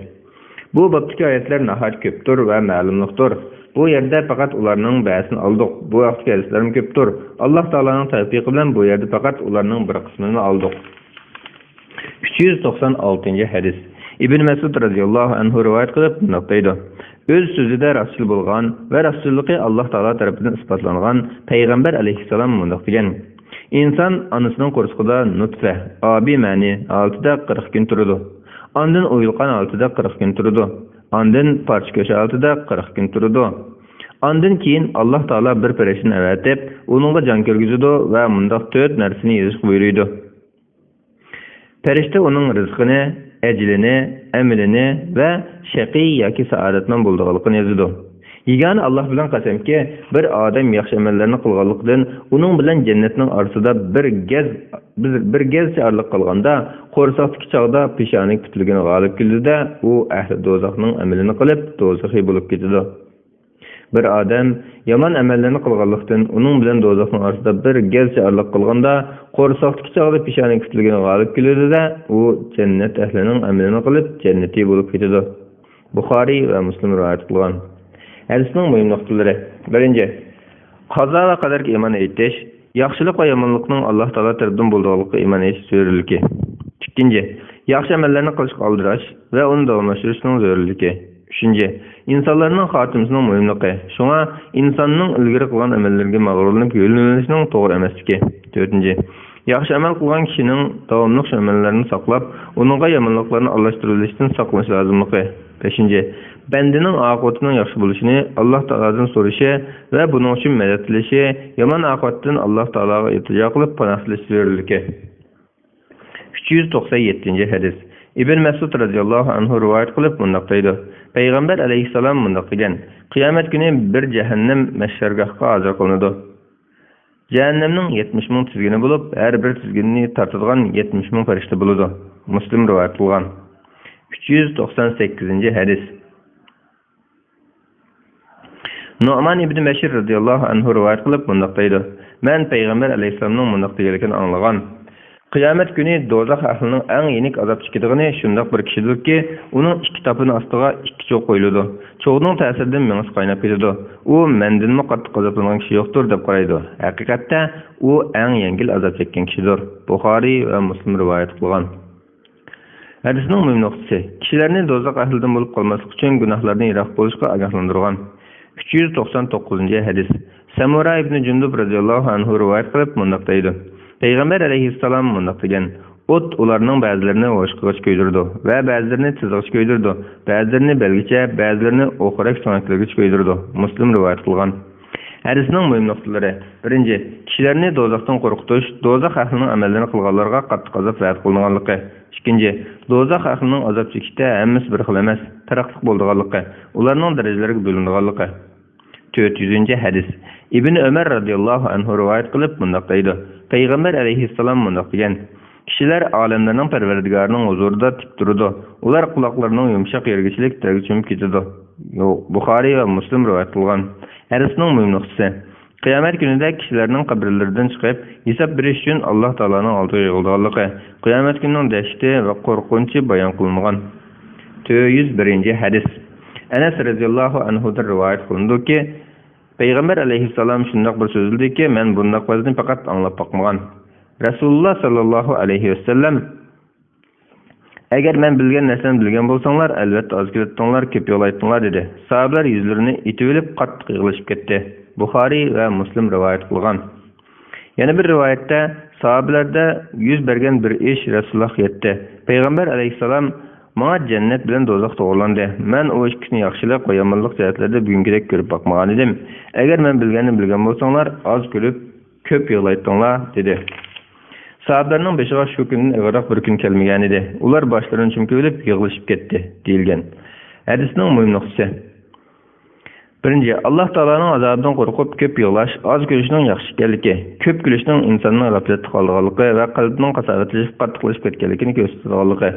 Bu baptaki ayetler nahayat köptür ve ma'lumluqtur. Bu yerde fakat ularning ba'sini aldık. Bu vaqtki hadislerim köptür. Allah Taala'nın tavfiqi bilan bu yerde fakat ularning bir qismini aldık. 396 hadis. İbn Mesud radıyallahu anhu rivayet qilib bunday Öz sözüde rasul bolgan ve rasulluğu Allah Taala tarafından ispatlangan Peygamber aleyhisselam mundoq degan. İnsan anasının qo'rsqida nutfe, abi mani 6da 40 gün turadi. Ondan o'yilgan 6da 40 gün turadi. Ondan parcha ko'sh 6da 40 gün turadi. Ondan keyin Allah Taala bir pereshin avatib, uningga jon kirgizadi va mundoq 4 narsani yozib buyuruydi. Perişte onun rizqini, eclini, emilini ve şaqi yoki saodatman bo'lganligini yozadi. Yegani Allah bilan qasamki, bir odam yaxshi amallarni qilganlikdan, uning bilan jannatning orasida bir gez arliq qilganda, qo'rsaqdagi chog'da peshonik tutilgan g'olib keldida, u ahli do'zaxning amalini qilib, do'zaxiy bo'lib ketadi. Bir odam yomon amallarni qilganlikdan, uning bilan do'zaxning orasida bir gez arliq qilganda, qo'rsaqdagi chog'da peshonik tutilgan g'olib keldida, u jannat ahlining amalini qilib, jannatiy bo'lib ketadi. Buxoriy va Muslim rivoyat qilgan. Hadisning muhim nuqtalari. Birinchi, qazo va qadarga iymon etish, yaxshilik va yomonlikning Alloh taolo tarafidan bo'lganligiga iymon etish zarurligi. Ikkinchi, yaxshi amallarni qilishga aldirash va uni davomlashtirishning zarurligi. Uchinchi, insonlarning xotimasining muhimligi. Shunga insonning ilgari qilgan amallarga mag'rurlanib yo'linishning to'g'ri emasligi. To'rtinchi, yaxshi amal qilgan kishining davomli amallarni saqlab, uningga yomonliklarni aralashtirishdan saqlanish lozimligi. Beshinchi, bendening oqibatining yaxshi bo'lishini Alloh taoladan so'rashi va buning uchun madad tilashi, yomon oqibatdan Alloh taolaga iltijo qilib panoh tilash zarurligi. 397 hadis. İbn Mesud radıyallahu anhu rivayet qilib bunday deydi. Peygamber aleyhisselam bunday degan: Qiyomat kuni bir cehennem mahshargohga hozir qilinadi. Cehennemning 70 ming tizgini bo'lib, har bir tizginni tartadigan 70 ming farishta bo'ladi. Muslim rivayet qilgan. 398 hadis. Nu'man ibn Bashir radıyallahu anhu rivayet qilib bunday deydi. Men Peygamber aleyhisselamning bunday deganligini anglagan. Qiyomat kuni do'zax ahlining eng yenik azob chekadigan shundoq bir kishidirki, uning ikki topini ostiga ikki cho'q qo'yiladi. Cho'qning ta'siridan mengis qaynab ketadi. U mendanmi qattiq azoblangan kishi yo'qdir deb qaraydi. Haqiqatda u eng yengil azob chekkan kishidir. Buxoriy va Muslim rivoyat qilgan. Hadisning muhim nuqtasi: kishilarni do'zax ahlidan bo'lib qolmaslik uchun gunohlardan yiroq bo'lishga ogohlantirgan. 399 hadis. Samura ibn Jundub radıyallahu anhu rivoyat qilib bunday deydi. Peygamber aleyhisselam bunday degan: Ot ularning ba'zilarini o'shqig'ich ko'ydirdi va ba'zilarini tizg'ich ko'ydirdi, ba'zilarini belgicha, ba'zilarini o'qirak so'nakligich ko'ydirdi. Muslim rivoyat qilgan. Hadisning muhim nuqtalari. Birinchi, kishilarni do'zaxdan qo'rqitish, do'zax ahlining amallarini qilganlarga qattiq azob va'd qilinganligi. Ikkinchi, do'zax ahlining azob chekishda hammasi bir xil emas, farqli bo'lganligi, ularning darajalariga bo'linganligi. 400 hadis. İbn Ömer radıyallahu anhu rivayet qilib bunday deydi. Peygamber aleyhisselam bunday degan: Kishilar olamlarning Parvardigorining huzurida tik turadi. Ular quloqlarining yumshoq yergachilik tagiga cho'mib ketadi. Buxoriy va Muslim rivoyat qilgan. Hadisning muhim nuqtasi: Qiyomat kunida kishilarning qabrlaridan chiqib, hisob berish uchun Alloh taolaning oldiga yig'ilganligi, qiyomat kunining dahshati va qo'rqinchi bayon qilingan. 401 hadis. Anas radıyallahu anhu'dan rivayet qilindiki, Peygamber aleyhisselam shundoq bir so'zladiki, men bunday vazni faqat anglab boqmagan. Rasululloh sallallohu alayhi ve sellem: Agar men bilgan narsani bilgan bo'lsanglar, albatta oz kelatdinglar, ko'p yo'l aytdinglar dedi. Sahobalar yuzlarini itib olib qattiq yig'lashib ketdi. Buxoriy va Muslim rivoyat qilgan. Yana bir rivoyatda sahobalarda yuz bergan bir ish Rasulullohga yetdi. Peygamber aleyhisselam: Mana cennet bilan do'zax to'g'rilandi. Men o ikkisini yaxshilik va yomonlik jihatlarida bugungidek ko'rib boqmagan edim. Agar men bilganni bilgan bo'lsanglar, oz ko'rib, ko'p yo'l aytdinglar dedi. Sahobalarning beshiga shu kundan ig'roq bir kun kelmagan edi. Ular boshlarini chumkib olib yig'lashib ketdi, deyilgan. Hadisning muhim nuqtasi. Birinchi, Alloh taolaning azobidan qo'rqib ko'p yig'lash, oz kulishning yaxshi ekanligi, ko'p kulishning insonning g'aflatda qolganligi va qalbining qasovatlashib qattiqlashib ketganligini ko'rsatganligi.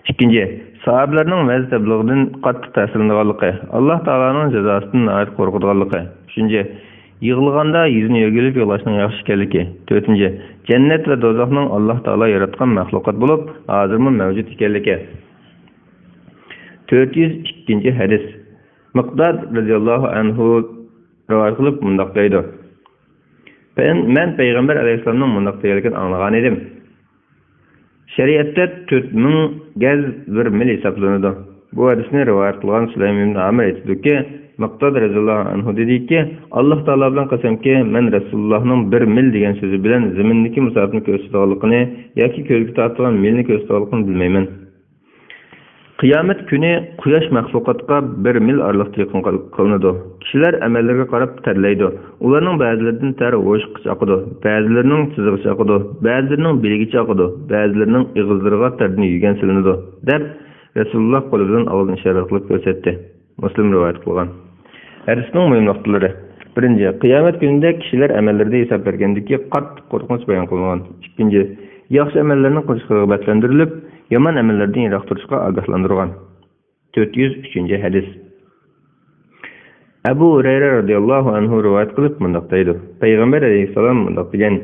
İkinci, sahabelerinin vəzi təbliğindən qattiq təsirləndiğanlığı, Allah Taala'nın cəzasından nəhayət qorxuduğanlığı. Üçüncü, yığılğanda yüzünü yögülüb yığlaşının yaxşı ikənligi. Dördüncü, cənnət və dozaqның Allah Taala yaratqan məxluqat olub, hazırmı mövcud ikənligi. 402 hadis. Miqdad radhiyallohu anhu rivoyat qilib mundaq deydi. Men Peygamber aleyhisselamның mundaq deganligini anglagan edim. Şeriatda 4000 gaz bir mil hesaplanadi. Bu hadisni rivoyat qilgan Sulaym ibn Amr aytdiki, Miqdad radhiyallohu anhu dediki, Alloh taolo bilan qasamki, men Rasulullohning 1 mil degan so'zi bilan ziminniki musofirni ko'rsatganligini yoki ko'lga tortilgan milni ko'rsatganligini bilmayman. Qiyomat kuni quyosh mahluqotga 1 mil oraliqda yaqin qilinadi. Kishilar amallarga qarab terlaydi. Ularning ba'zilaridan ter o'shqich oqadi, ba'zilarining chizig'i oqadi, ba'zilarining belgicha oqadi, ba'zilarining ig'izlariga terni yugan silinadi deb Rasululloh qo'li bilan oldin ishorat qilib ko'rsatdi. Muslim rivoyat qilgan. Hadisning muhim nuqtalari. Birinchi, qiyomat kunida kishilar amallarida hisob bergandiki qattiq qo'rqinch bayon qilingan. Ikkinchi, yaxshi amallarni qilishga rag'batlantirilib, yomon amallardan yiroq turishga ogohlantirgan. 403 hadis. Abu Hurayra radhiyallohu anhu rivoyat qilib mundaq deydi. Payg'ambar alayhissalom mundaq degan: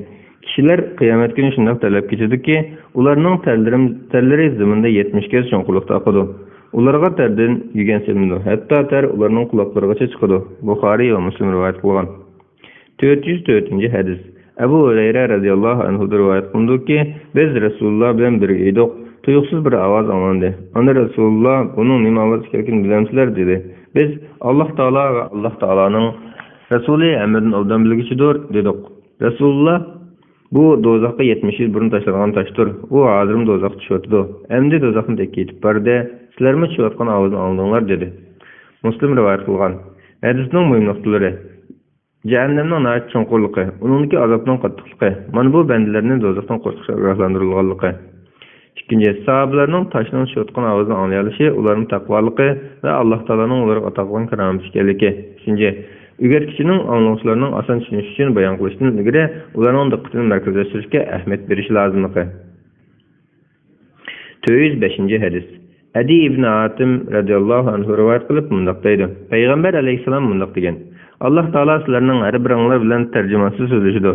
kishilar qiyomat kuni shunday talab kechadiki, ularning terlari zaminda 70 kez cho'nqurlikda oqadi. Ularga terdan yugan silinadi. Hatto ter ularning quloqlarigacha chiqadi. Buxoriy va Muslim rivoyat qilgan. 404 hadis. Abu Hurayra radhiyallohu anhu rivoyat qildiki, biz Rasululloh bilan birga edik. Tuyuqsiz bir ovoz anglandi. Onda Rasululloh buning nima ovoz ekanligini bilamsizlar dedi. Biz Alloh taolo va Alloh taoloning Rasuli amridan oldin bilgichidir dedik. Rasululloh bu do'zaxga 70 yil burun tashlangan toshdir. U hozir do'zaxga tushayotdi. Endi do'zaxni tekib bordi. Sizlarmi tushayotgan ovozni angladinglar dedi. Muslim rivoyat qilgan. Hadisning muhim nuqtalari. Cehennemning nəhayət çonqurluqi, uningki azobning qattiqligi, mana bu bandalarni do'zaxdan qo'rqishga ogohlantirilganligi. Ikkinchi, sahobalarning toshdan tushayotgan ovozini anglay olishi, ularning taqvoligi va Alloh taoloning ularga ato qilgan karomati ekanligi. Uchinchi, o'rgatuvchining anglovchilarning oson tushunishi uchun bayon qilishdan ilgari ularning diqqatini markazlashtirishga ahamiyat berish lozimligi. 405 hadis. Adi ibn Atim radhiyallohu anhu rivoyat qilib mundaq deydi. Payg'ambar alayhissalom mundaq degan: Alloh taolo sizlarning har biringlar bilan tarjimonsiz so'zlashadi.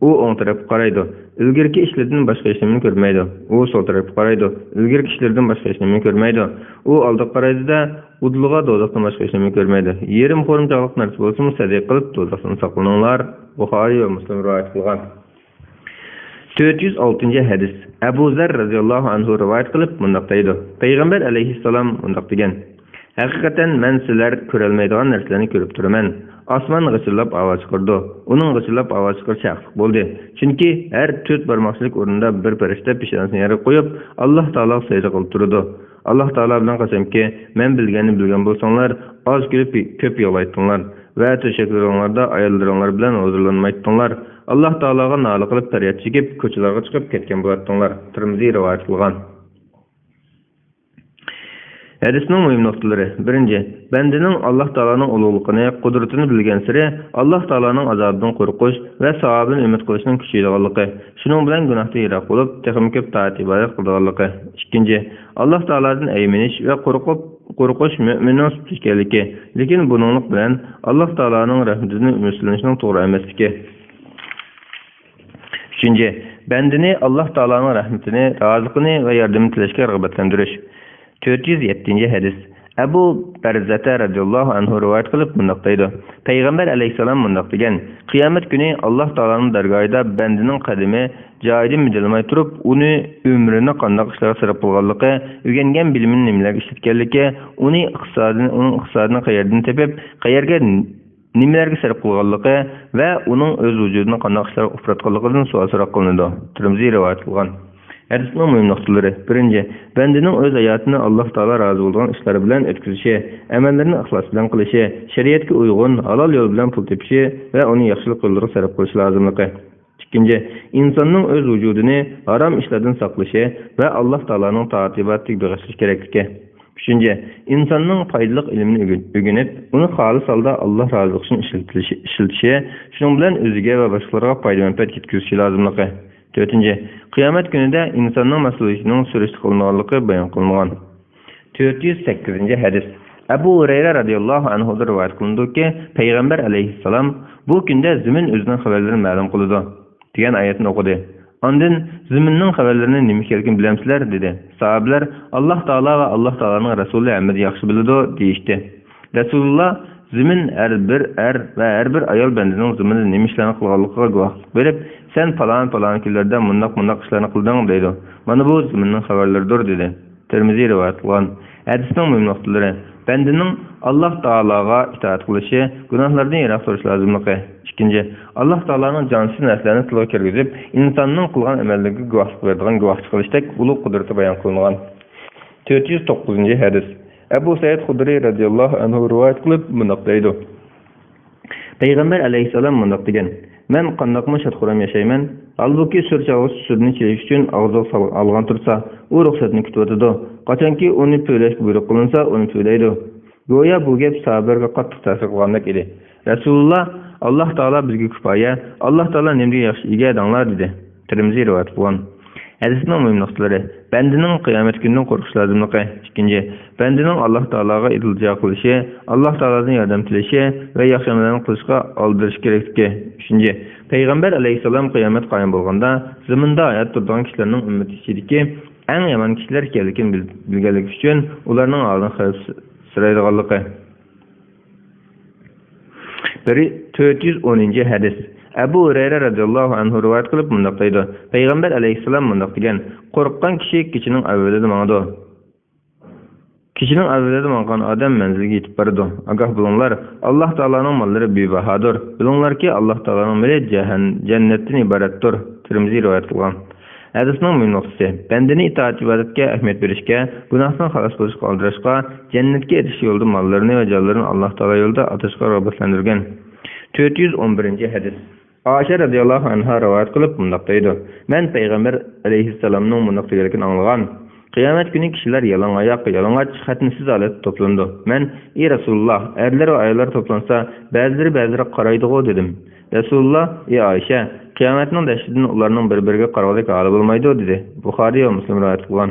U o'ng tarafga qaraydi. Ilgirki ishlardan boshqa hech nimani ko'rmaydi. U so'l tarafga qaraydi. Ilgirki ishlardan boshqa hech nimani ko'rmaydi. U oldiga qaraydi-da, udluga do'zaxdan boshqa hech nimani ko'rmaydi. Yerim qo'rimchaqliq narsa bo'lsa, sadiq qilib do'zaxdan saqlaninglar. Buxoriy va Muslim rivoyat qilgan. 406 hadis. Abu Zar radhiyallohu anhu rivoyat qilib mundaq deydi. Payg'ambar alayhissalom mundaq degan: haqiqatan men sizlar ko'rolmaydigan narsalarni ko'rib turaman. Osmon g'ijillab ovoz chiqardi. Uning g'ijillab ovoz chiqarishi haqliq bo'ldi. Chunki har 4 barmoqlik o'rinda bir farishta peshonasini yerga qo'yib, Alloh taolo sajda qilib turadi. Alloh taolo bilan qasamki, men bilganni bilgan bo'lsanglar, oz kulib ko'p yig'laytinglar va to'shaklarida ayollaringlar bilan huzurlanmaytinglar. Alloh taologa nola qilib faryod chekib, ko'chalarga chiqib ketgan bo'lardinglar. Tirmiziy rivoyat qilgan. Hadisning muhim nuqtalari. Birinchi, bandaning Alloh taoloning ulug'ligini, qudratini bilgan sari Alloh taoloning azobidan qo'rqish va savobidan umid qilishning kuchaydiganligi. Shuning bilan gunohdan yiroq bo'lib, texnik ko'p taat ibodat qilganligi. Ikkinchi, Alloh taolodan aymanish va qo'rqish mo'minning sifati ekanligi. Lekin buninglik bilan Alloh taoloning rahmatidan umidlanishning to'g'ri emasligi. Uchinchi, bandani Alloh taoloning rahmatini, roziligini va yordamini tilashga rag'batlantirish. 407 hadis. Abu Barzata radhiyallohu anhu rivoyat qilib mundaq deydi. Payg'ambar alayhissalom mundaq degan: qiyomat kuni Alloh taoloning dargohida bandining qadami joyidan midilmay turib, uni umrini qanday ishlarga sarf qilganligi, o'rgangan bilimini nimalarga ishlatganligi, uning iqtisodini qayerdan tepib, qayerga nimalarga sarf qilganligi va uning o'z vujudini qanday ishlarga ufratganligidan savol qilinadi. Tirmiziy rivoyat qilgan. Hadisning muhim nuqtalari. Birinchi, bandaning o'z hayotini Alloh taolo rozi bo'lgan ishlar bilan o'tkazishi, amallarni ixlos bilan qilishi, shariatga uyg'un, halol yo'l bilan pul tepishi va uni yaxshilik yo'llarga sarf qilishi lozimligi. Ikkinchi, insonning o'z vujudini harom ishlardan saqlashi va Alloh taoloning toatiga beg'ishish kerakligi. Uchinchi, insonning foydali ilmni o'rganib, uni xolis holda Alloh roziligi uchun ishlatishi, shuning bilan o'ziga va boshqalarga foyda manfaat yetkazishi lozimligi. To'rtinchi, qiyomat kunida insonning mas'uliyatining surishti qilinganligi bayon qilingan. 408 hadis. Abu Hurayra radhiyallohu anhu rivoyat qilindiki, payg'ambar alayhissalom bu kunda zamin o'zining xabarlarini ma'lum qildi degan oyatni o'qidi. Ondan ziminning xabarlarini nima ekanligini bilamsizlar dedi. Sahabelar Alloh taolo va Alloh taoloning rasuli hamma yaxshi biladi deyishdi. Rasululloh zimin har bir ayol bandining ziminda nima ishlarni qilganligiga guvohlik berib, sen falon kunlarda mundoq ishlarni qilding deydi. Mana bu ziminning xabarlaridir dedi. Tirmiziy rivoyat qilgan. Hadisning muhim nuqtalari: bandining Alloh taologa itoat qilishi, gunohlardan yiroq turish lozimligi. Ikkinchi, Alloh taoloning jonsiz narsalarni tilga kirgizib, insonning qilgan amallariga guvohlik beradigan guvohchi qilishdek ulug' qudrati bayon qilingan. 409-hadis. Abu Said Xudri radhiyallohu anhu rivoyat qilib bundoq deydi. Payg'ambar alayhisalom bundoq degan: "Men qandoqmi shadxuram yashayman, albuki surchag'us sudni chelish uchun og'ziga olgan tursa, u ruxsatni kutib o'tadi. Qachonki uni to'lashga buyruq qilinsa, uni to'laydi." Go'yo bu gap sahobalarga qattiq ta'sir qilgandek edi. Rasululloh Alloh taolo bizga kifoya, Alloh taolo nimga yaxshi ega edinglar dedi. Tirmiziy rivoyat qilgan. Hadisning muhim nuqtalari: bandining qiyomat kunidan qo'rqish lozimligi. Ikkinchi, bandining Alloh taologa iltijo qilishi, Alloh taolodan yordam tilashi va yaxshi amallarni qilishga oldirish kerakligi. Uchinchi, payg'ambar alayhisalom qiyomat qoyim bo'lganda zaminda hayot turgan kishilarning ummati ichidagi eng yomon kishilar ekanligini bilganligi uchun ularning oldini xavfsiraydiganligi. 410-hadis. Abu Hurayra radhiyallohu anhu rivoyat qilib bundoq deydi. Payg'ambar alayhisalom bundoq degan: "Qo'rqqan kishi kechining avvalida mangdi. Kishining avvalida mangan odam manziliga yetib boradi. Ogoh bo'linglar, Alloh taoloning mollari bebahodir. Bilinglarki, Alloh taoloning moli jannatdan iboratdir." Tirmiziy rivoyat qilgan. Hadisning munofiqsi: bandini itoat ibodatga ahamiyat berishga, gunohdan xalos bo'lishga oldirishga, jannatga erishish yo'lida mollarini va jonlarini Alloh taolo yo'lida atashga rag'batlantirgan. 411-hadis. Aisha radhiyallohu anha rivoyat qilib bundoq deydi: "Men payg'ambar alayhissalomning bundoq deganligini anglagan. Qiyomat kuni kishilar yalang'oyoq, yalang'och, xatnisiz holatda to'plandi. Men: "Ey Rasululloh, erlar va ayollar to'plansa, ba'zilari qaraydi-ku" dedim. Rasululloh: "Ey Aisha, qiyomatning dahshatidan ularning bir-biriga qarag'idek holi bo'lmaydi" dedi. Buxoriy va Muslim rivoyat qilgan.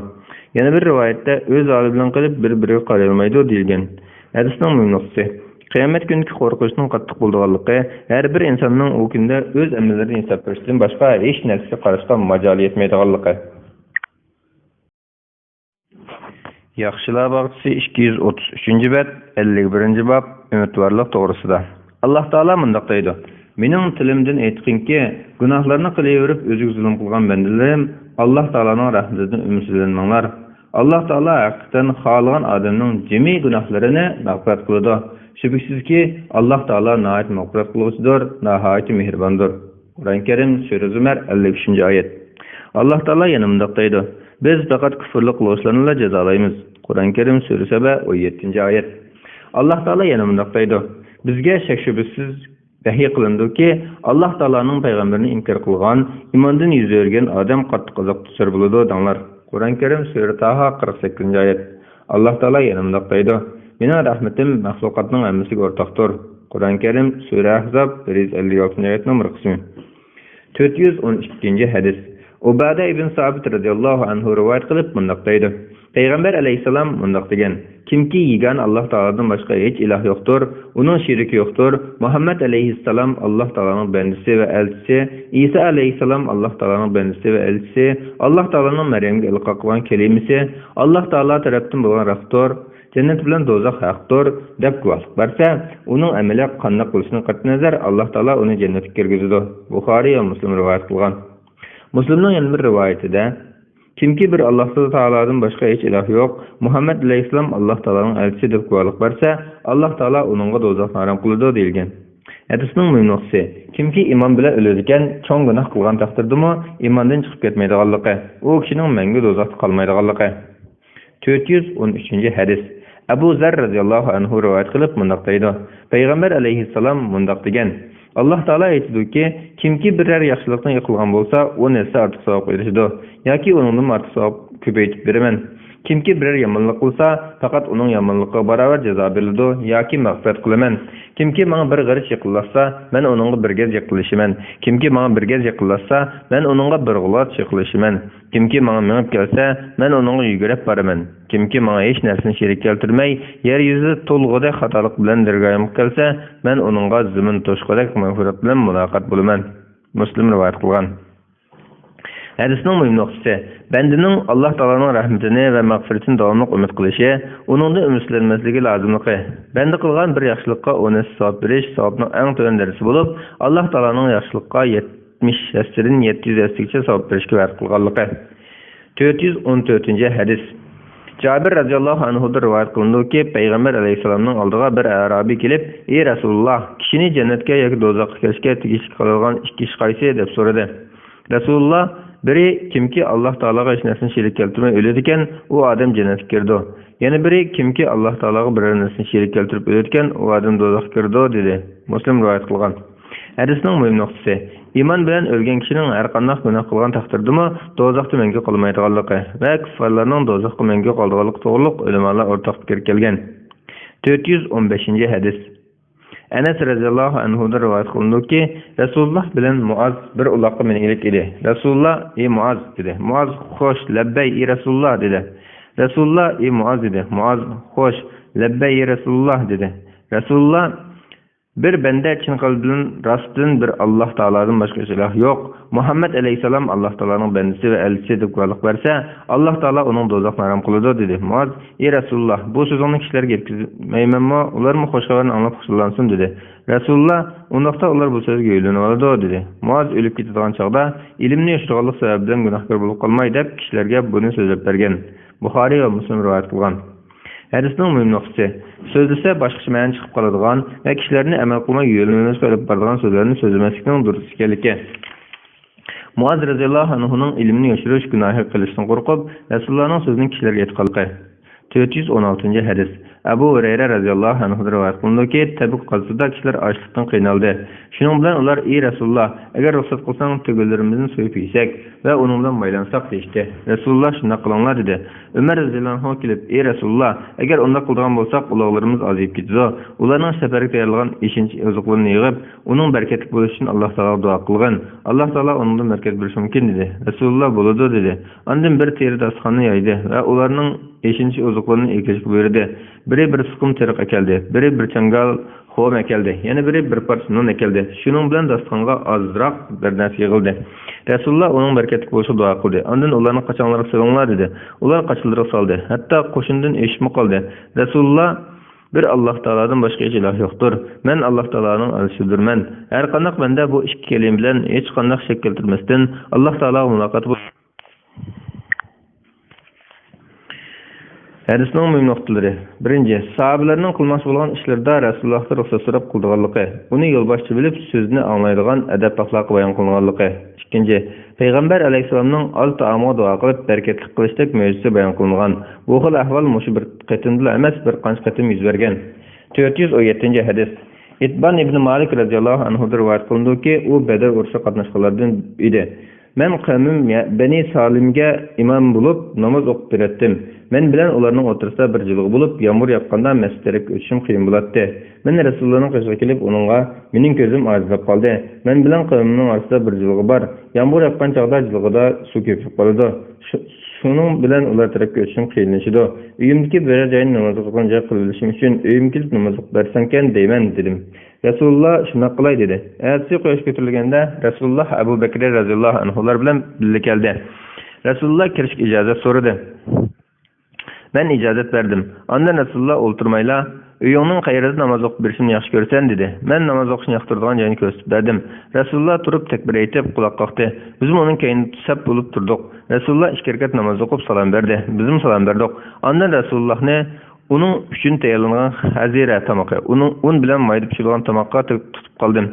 Yana bir rivoyatda o'z holi bilan qilib bir-biriga qaray olmaydi deyilgan. Hadisning munofiqsi: qiyomat kunki qo'rqishning qattiq bo'lganligi, har bir insonning u kunda o'z amallarini hisob berishdan boshqa hech narsaga qarashga majoli yetmaydiganligi. Yaxshilar bog'chisi 233-bab, 51-bob umidvorlik to'g'risida. Alloh taolo bundoq deydi: "Mening tilimdan aytqinki, gunohlarni qilaverib o'ziga zulm qilgan bandalarim, Alloh taoloning rahmatidan umidsizlanmanglar. Alloh taolo haqiqatan xohlagan odamning jami gunohlarini mag'firat qiladi. Shubhasizki, Alloh taolo nihoyat mag'firat qiluvchidir, nihoyat mehribondir." Qur'on Karim Sura Zumar 53-oyat. Alloh taolo yana bundoq deydi: "Biz faqat kufrli qiluvchilarni jazolaymiz." Qur'on Karim Sura Saba 17-oyat. Alloh taolo yana bundoq deydi: "Bizga shak shubhasiz vahiy qilindiki, Alloh taoloning payg'ambarini inkor qilgan, imondan yuz o'rgan odam qattiq azob tushar bo'ladi" denglar. Qur'on Karim Sura Taha 48-oyat. Alloh taolo yana bundoq deydi: "Mening rahmatim mahluqotning hammasiga o'rtoqdir." Qur'on Karim Sura Ahzab 156-oyatning bir qismi. 412-hadis. Ubada ibn Sabit radhiyallohu anhu rivoyat qilib bundoq deydi: Payg'ambar alayhisalom bundoq degan: "Kimki yegan Alloh taolodan boshqa hech iloh yo'qdir, uning sheriki yo'qdir. Muhammad alayhisalom Alloh taoloning bandisi va elchisi, Isa alayhisalom Alloh taoloning bandisi va elchisi, Alloh taoloning Maryamga ilqo qilgan kalimasi, Alloh taolo tarafdan bo'lgan rahtor, jannat bilan do'zax haqdir" deb guvohlik bersa, uning amali qanday qilishidan qat'iy nazar Alloh taolo uni jannatga kirgizadi. Buxoriy va Muslim rivoyat qilgan. Muslimning yana bir rivoyatida: "Kimki bir Alloh taolodan boshqa hech iloh yo'q, Muhammad alayhisalom Alloh taoloning elchisi deb guvohlik bersa, Alloh taolo uningga do'zaxni harom qiladi" deyilgan. Hadisning mu'minasi: kimki iymon bilan o'ladigan, cho'ng gunoh qilgan taqdirdami, iymondan chiqib ketmaydiganligi, u kishining mangu do'zaxda qolmaydiganligi. 413-hadis. Abu Zar radhiyallohu anhu rivoyat qilib bundoq deydi: Payg'ambar alayhisalom bundoq degan: Alloh taolo aytdiki, kimki biror yaxshilikni qilgan bo'lsa, u narsa ortiq savob berishdi, yoki uningdan ortiq savob ko'paytib beraman. Kimki biror yomonlik qilsa, faqat uning yomonligiga barobar jazo beriladi yoki mag'firat qilaman. Kimki menga bir g'arich yaqinlashsa, men uningga bir gaz yaqinlashaman. Kimki menga bir gaz yaqinlashsa, men uningga bir g'ulat yaqinlashaman. Kimki menga minib kelsa, men uningga yugurib boraman. Kimki menga hech narsani sherik keltirmay, yer yuzida to'lg'ida xatolik bilan dirgayim kelsa, men uningga zimin to'shqadak mag'firat bilan muloqot bo'laman. Muslim rivoyat qilgan. Hadisning muhim nuqtasi bandining Alloh taolaning rahmatini va mag'firatini davomli umid qilishi, uningda umidlanmasligi lozimligi. Banda qilgan bir yaxshilikqa uni savob berish savobning eng to'g'ri darajasi bo'lib, Alloh taolaning yaxshilikqa 70 yasdan 700 yasgacha savob berishga va'da qilganligi. 414-hadis. Cabir radhiyallohu anhudan rivoyat qilindiki, Payg'ambar alayhisolamning oldiga bir arabiy kelib, "Ey Rasululloh, kishini jannatga yoki do'zaxga kirishga tegishli qilgan ikki ish qaysi?" deb so'radi. Rasululloh biri kimki Alloh taolaga hech narsani sherik keltirmay o'ladi ekan, u odam jannatga kirdi. Yana biri kimki Alloh taolaga biror narsani sherik keltirib o'ladi ekan, u odam do'zaxga kirdi dedi. Muslim rivoyat qilgan. Hadisning muhim nuqtasi iymon bilan o'lgan kishining har qanday gunoh qilgan taqdirdami do'zaxda menga qolmaydiganligi va kuffarlarning do'zaxga menga qoldiganligi to'g'riliq ulamolar o'rtaq fikr kelgan. 415-hadis. Anas radhiyallohu anhudan rivoyat qilindiki, Rasululloh bilan Muaz bir uloqqa mingilik edi. Rasululloh "Ey Muaz" dedi. Muaz "Xo'sh, labbay ey Rasululloh" dedi. Rasululloh "Ey Muaz" dedi. Muaz "Xo'sh, labbay ey Rasululloh" dedi. Rasululloh bir banda chin qalbdan rostdan bir Alloh taoladan boshqa iloh yo'q. Muhammad alayhisalom Alloh taolaning bandasi va elchisi deb guvohlik bersa, Alloh taolo uning do'zaxni harom qiladi dedi. Muaz "Ey Rasululloh, bu so'zingni kishilarga yetkazmaymanmi? Ularmi xush xabarni anglab xushlansin" dedi. Rasululloh "Undaqda ular bu so'zga yo'linib oladi" dedi. Muaz o'lib ketadigan chaqda ilmni yoshirganlik sababidan gunohkor bo'lib qolmay deb kishilarga buni so'zlab bergan. Buxoriy va Muslim rivoyat qilgan. Hadisning muhim nuqtasi so'zlasa boshqacha ma'no chiqib qoladigan va kishilarni amal qilmay yo'llanishga olib boradigan so'zlarni so'zlamaslikning durust ekanligi. Muaz radhiyallohu anhuning ilmni yoshirish gunohi qilishdan qo'rqib, Rasulullohning so'zini kishilarga aytganligi. 416-hadis. Abu Hurayra radhiyallohu anhu rivoyat qilindiki, Tabuk qazasida kishilar ochlikdan qiynaldi. Shuning bilan ular "Ey Rasululloh, agar ruxsat qilsang, tugunlarimizni so'yib yesak va uning bilan maylansak" deydi. Rasululloh "Shunday qilinglar" dedi. Umar radhiyallohu anhu kelib, "Ey Rasululloh, agar unday qilgan bo'lsak, uloqlarimiz azayib ketadi. Ularning safarga tayyorlagan 5-chi oziqlarini yig'ib, uning barakatli bo'lishi uchun Alloh taolaga duo qilgan. Alloh taolo uningdan barakat berishi mumkin" dedi. Rasululloh "Bo'ladi" dedi. Ondan bir teri dasturxonni yoydi va ularning 5-chi oziqlarini eklashga buyurdi. Biri bir siqim teriq ekeldi, biri bir changal xo'm ekeldi, yana biri bir parcha non ekeldi. Shuning bilan dasturxonga ozroq bir narsa yig'ildi. Rasululloh uning barakatli bo'lishiga duo qildi. Ondan ularni qachonlar solinglar dedi. Ular qachonlar soldi. Hatto qo'shindan eshitib qoldi. Rasululloh bir Alloh taoladan boshqa hech iloh yo'qdir. Men Alloh taolaning elchisidirman. Har qanday banda bu ikki kelim bilan hech qanday shak keltirmasdan Alloh taolaga muloqot Hadisning muhim nuqtalari. 1. Sahabalarning qilmoqchi bo'lgan ishlarda Rasulullohdan ruxsat so'rab qilganligi, uni yo'lboshchi bilib so'zni anglaydigan adab axloqi bayon qilinganligi. 2. Payg'ambar alayhisolamning ol taomga duo qilib barakatli qilishdek mo'jiza bayon qilingan. Bu xil ahvol mushu bir qatimda emas, bir qancha qatim yuz bergan. 417-hadis. Itban ibn Malik radhiyallohu anhu rivoyat qilindiki, u Badr urushi qatnashganlardan edi. Men qavmim Bani Salimga imom bo'lib namoz o'qib berdim. Men bilan ularning o'rtasida bir jilg'i bo'lib, yomg'ir yoqqanda masjidga o'tishim qiyin bo'ladi. Men Rasulullohning qishiga kelib, uningga mening ko'zim ojizlab qoldi. Men bilan qavmimning orasida bir jilg'i bor. Yomg'ir yoqqan chaqda jilg'ida suv ko'pib qoladi. Shuning bilan ular tarafga o'tishim qiyinlashadi. Uyimdagi bir joyni namoz o'qigan joy qilishim uchun uyimga kelib namoz o'qib bersankan deyman dedim. Rasululloh shuna qilay dedi. Ertasi quyosh ko'tarilganda Rasululloh Abu Bakr radhiyallohu anhular bilan birga keldi. Rasululloh kirishga ijozat so'radi. Ben icazet verdim. Ondan Rasululloh o'ltirmayla, uyingning qayerida namoz o'qib berishimni yaxshi ko'rsan dedi. Men namoz o'qishni yoqtiradigan joyni ko'rsatib berdim. Rasululloh turib takbir aytib quloq qoqdi. Biz uning keyinida sap bo'lib turdik. Rasululloh 2 rakat namoz o'qib salom berdi. Bizim salom berdik. Ondan Rasulullohni uning uchun tayyorlangan hazira tamoqqa, un bilan mayda pishirilgan tamoqqa tutib qoldim.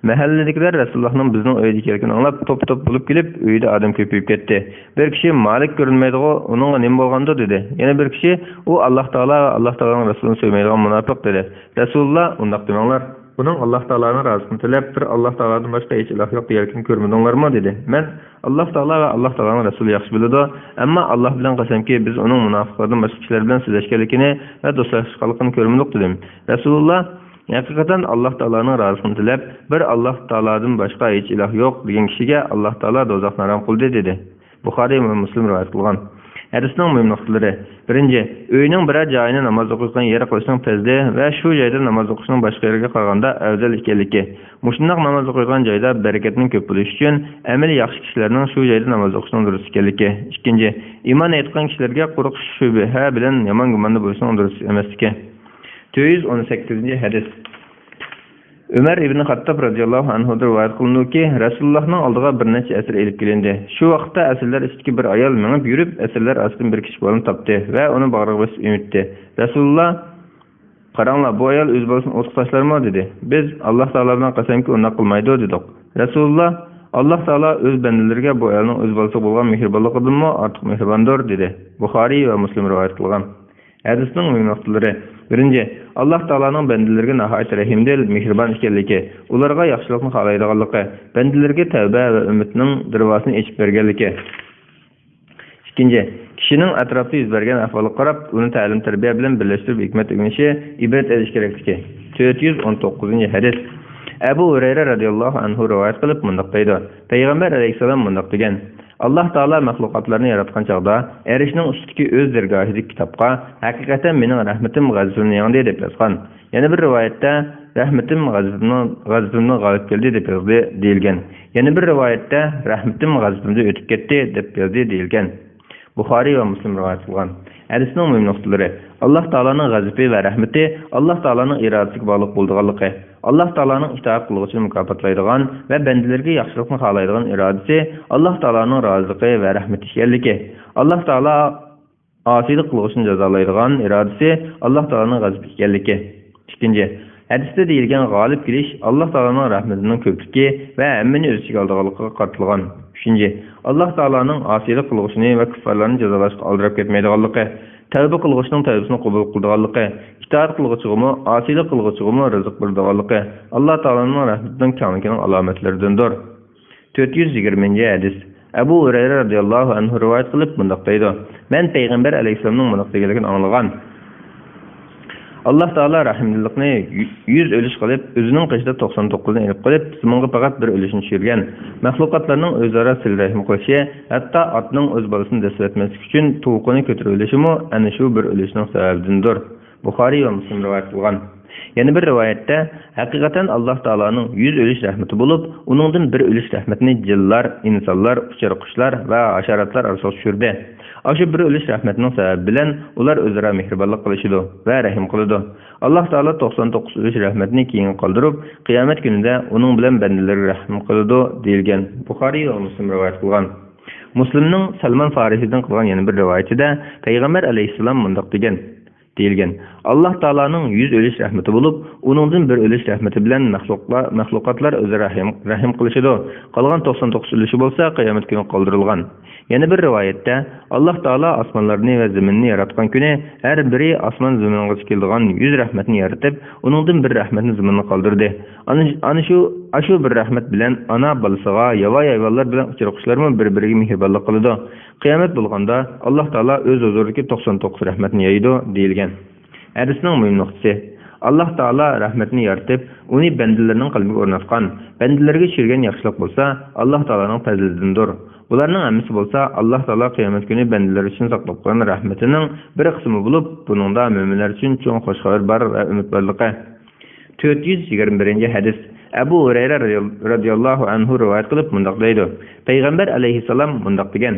Mahalladagilar Rasulullohning bizning uyga kelganini anglab top-top bo'lib kelib, uyda odam ko'payib ketdi. Bir kishi Malik ko'rinmaydi-ku, uningga nima bo'lgandi dedi. Yana bir kishi u Alloh taolo va Alloh taoloning rasulini sevmaydigan munofiq dedi. Rasululloh undaq demanglar. Buning Alloh taoloning razısını tilab, bir Alloh taolodan boshqa hech iloh yo'q deganini ko'rmadinglarmi dedi. Men Alloh taolo va Alloh taoloning rasuli yaxshi biladi, ammo Alloh bilan qasamki biz uning munofiqlardan boshqa kishilar bilan so'zlashganligini va do'stlashganligini ko'rmadik dedim. Rasululloh haqiqatan Alloh taoloning razısını tilab, bir Alloh taolodan boshqa hech iloh yo'q degan kishiga Alloh taolo do'zaxni harom qildi dedi. Buxoriy va Muslim rivoyat qilgan. Hadisning muhim nuqtalari. Birinchi, uyning biror joyini namoz o'qiydigan yer qilishning fazli va shu joyda namoz o'qishning boshqa yerga qaraganda afzal ekanligi. Mushundaq namoz o'qiydigan joyda barakatning ko'p bo'lishi uchun amali yaxshi kishilarning shu joyda namoz o'qishning durust ekanligi. Ikkinchi, iymon etgan kishilarga quruq shubha bilan yomon gumonda bo'lishning durust emasligi. 418-hadis. Ömer ibn Xattab radhiyallohu anhu rivoyat qilindiki, Rasulullohning oldiga bir necha asr elib kelindi. Shu vaqtda asrlar ichidagi bir ayol minib yurib, asrlar ostidan bir kishi bolani topdi va uni bag'riga bosib emitdi. Rasululloh: "Qaranglar, bu ayol o'z bolasini o'tib tashlarmi?" dedi. Biz Alloh taolodan qasamki, uni qilmaydi dedik. Rasululloh: "Alloh taolo o'z bandalariga bu ayolning o'z bolasi bo'lgan mehribonligidanmi ortiq mehribondir" dedi. Buxoriy va Muslim rivoyat qilgan. Hadisning muhim nuqtalari. Birinchi, Alloh taolaning bandalariga nihoyat rahimdil, mehribon ekanligi, ularga yaxshilikni xohlaydiganligi, bandalariga tavba va umidning darvozasini ochib berganligi. Ikkinchi, kishining atrofda yuz bergan ahvolga qarab, uni ta'lim tarbiya bilan birlashtirib hikmat o'rganishi, ibrat edish kerakligi. 419-hadis. Abu Hurayra radhiyallohu anhu rivoyat qilib mundaq deydi. Payg'ambar alayhisalom mundaq degan: Allah Taala maxluqotlarni yaratgan chaqda erishning ustidagi o'z dergohidagi kitobga haqiqatan mening rahmatim g'azabimni yengdi deb yozgan. Yana bir rivoyatda rahmatim g'azabimni g'olib keldi deb yozdi deyilgan. Yana bir rivoyatda rahmatim g'azabimni o'tib ketdi deb yozdi deyilgan. Buxoriy va Muslim rivoyat qilgan. Hadisning muhim nuqtalari. Alloh taolaning g'azabi va rahmati Alloh taolaning irodasiga bog'liq bo'lganligi. Alloh taolaning itoat qiluvchini mukofotlaydigan va bandalarga yaxshilikni xohlaydigan irodasi Alloh taolaning roziligi va rahmati ekanligi. Alloh taolo osiylik qiluvchini jazolaydigan irodasi Alloh taolaning g'azabi ekanligi. Ikkinchi, hadisda deyilgan g'olib kelish Alloh taolaning rahmatining ko'pligi va hammani o'z ichiga oladiganligiga qartilgan. Uchinchi, Alloh taolaning osiylik qiluvchini va kuffarlarni jazolashga oldirib ketmaydiganligi. Tavba qiluvchining tavbasini qabul qiladiganligi, itoat qiluvchiga, osiylik qiluvchiga rizq beradiganligi Alloh taolaning rahmatining kamligining alomatlaridandir. 420-hadis. Abu Hurayra radhiyallohu anhu rivoyat qilib mundaq deydi: "Men payg'ambar alayhisolamning mundaq deganligini anglagan. Alloh taolo rahimlilikni 100 o'lish qilib, o'zining qishida 99 ni elib qilib, simonga faqat bir o'lishni tushirgan. Mahluqotlarning o'zaro sil-rahim qilishi, hatto otning o'z bolasini dasvatmaslik uchun to'qini ko'tarib o'lishimi ana shu bir o'lishning sababidandir." Buxoriy va Muslim rivoyat qilgan. Yana bir rivoyatda haqiqatan Alloh taolaning 100 o'lish rahmati bo'lib, uningdan bir o'lish rahmatini jinlar, insonlar, uchar qushlar va hasharotlar orasiga tushirdi. Aşı bir o'lish rahmatining sababi bilan ular o'zaro mehribonlik qilishidi va rahim qiladi. Alloh taolo 99 o'lish rahmatini keyin qoldirib, qiyomat kunida uning bilan bandalariga rahim qiladi deyilgan. Buxoriy va Muslim rivoyat qilgan. Muslimning Salman Farisidan qilgan yana bir rivoyatida payg'ambar alayhisalom mundaq degan deyilgan: Alloh taolaning 100 o'lish rahmati bo'lib, uningdan bir o'lish rahmati bilan maxluqotlar o'zaro rahim qilishidi. Qolgan 99 o'lishi bo'lsa qiyomat kuni qoldirilgan. Yana bir rivoyatda Alloh taolo osmonlarni va zaminni yaratgan kuni har biri osmon zaminga keladigan 100 rahmatni yaratib, uningdan bir rahmatni zaminga qoldirdi. Ana shu bir rahmat bilan ana balasiga, hayvonlar bilan uchrashishlarmi bir-biriga mehribonlik qiladi. Qiyomat bo'lganda Alloh taolo o'z huzuridagi 99 rahmatni yaydi deyilgan. Hadisning muhim nuqtasi. Alloh taolo rahmatni yaratib, uni bandalarining qalbiga o'rnatgan. Bandalarga tushirgan yaxshilik bo'lsa, Alloh taoloning fazlidandir. Bularning hammasi bo'lsa, Alloh taolo qiyomat kuni bandalar uchun saqlab qo'ygan rahmatining bir qismi bo'lib, buningda mo'minlar uchun cho'ng xush xabar bor va umid borligi. 421-hadis. Abu Hurayra radhiyallohu anhu rivoyat qilib mundaq deydi: Payg'ambar alayhisalom mundaq degan: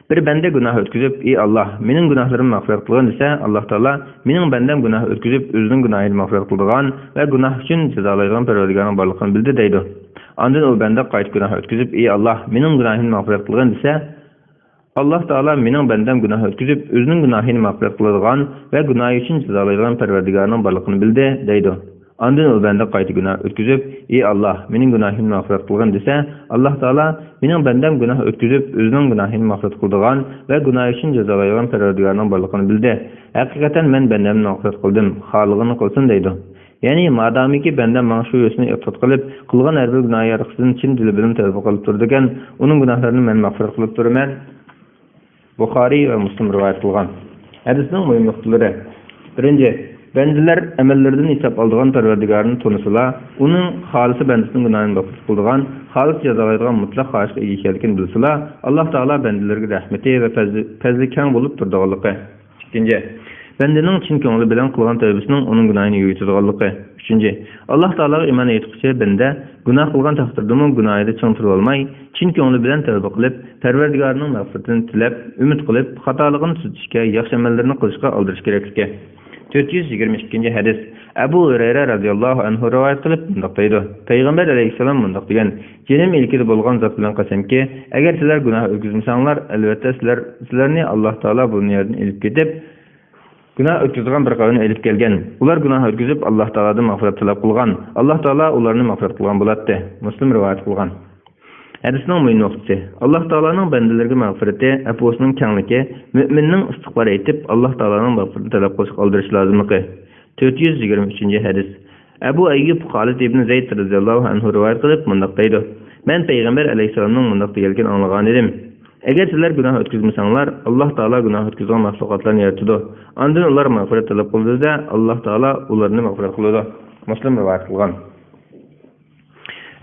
Bir banda gunoh o'tkazib, "Ey Alloh, mening gunohlarimni mag'firat qilgin" desa, Alloh taolo mening bandam gunoh o'tkazib, o'zining gunohini mag'firat qiladigan va gunoh uchun jazolaydigan Parvardigorning borligini bildi deydi. Ondan u banda qayta gunoh o'tkazib, "Ey Alloh, mening gunohimni mag'firat qilgin" desa, Alloh taolo mening bandam gunoh o'tkazib, o'zining gunohini mag'firat qiladigan va gunohi uchun jazolaydigan Parvardigorning borligini bildi deydi. Ondan u banda qayta gunoh o'tkazib, "Ey Alloh, mening gunohimni mag'firat qilgin" desa, Alloh taolo mening bandam gunoh o'tkazib, o'zining gunohini mag'firat qiladigan va gunohi uchun jazolaydigan Parvardigorning borligini bildi. Haqiqatan men bandamni mag'firat qildim, xohligini qilsin deydi. Ya'ni madomiki bandam mana shu yo'lni iqtod qilib, qilgan har bir gunoh yarqisidan chin dili bilan tavba qilib turdigan, uning gunohlarini men mag'firat qilib turaman. Buxoriy va Muslim rivoyat qilgan. Hadisning muhim nuqtalari. Birinchi, Bendiler emellerden hesap aldığan Perverdigarını tonusula, onun halisi bendisinin günahını bakıp bulduğan, halis cezalaydıgan mutlak haşkı iyişerken bilsila, Allah Teala bendilerine rahmeti ve fezlikan bulup durduğalıqı. İkinci, bendinin çin köngülü bilen kılgan tövbesinin onun günahını yuyutduğalıqı. Üçüncü, Allah Teala'ya iman ettikçe bende günah kılgan takdirdimi günahı da çoğuntur olmay, çin köngülü bilen tövbe kılıp, Perverdigarının mağfiretini tilep, ümit kılıp, hatalığını tutuşka, yaxşı emellerini kılışka aldırış gerekli. 422. hadis Ebu Hureyre radıyallahu anhu rivayet kılıp mundaqdaydı. Peygamber aleyhisselam mundaq degen: "Jenim ilkide bolgan zat bilen qasamki, eger sizler günah ötküzmesаңlar, elbette sizlerni Allah Taala bu yerden elip ketip, günah ötküzgen bir kavini elip kelgen. Ular günah ötküzüp Allah Taala'dan mağfiret talep kılgan. Allah Taala ularni mağfiret kılgan bolatdy." Müslim rivayet kılgan. Hadisning mühim noktası. Allah Taala'nın bendelerine mağfireti, aposının kengliki, müminin istiğfar etip Allah Taala'nın mağfiretini talep kılışık aldırış lazımlıqı. 423. hadis. Ebu Eyyub Halid ibn Zeyd radıyallahu anhu rivayet kılıp mundaqdaydı: "Men Peygamber aleyhisselamның mundaq digelgen anlagan edim. Eger sizler günah ötküzmeseňler, Allah Taala günah ötküzgen mahlukatlarni yaratıdı. Andan ular mağfiret talep kıldıda, Allah Taala ularni mağfiret kıldı." Müslim rivayet kılgan.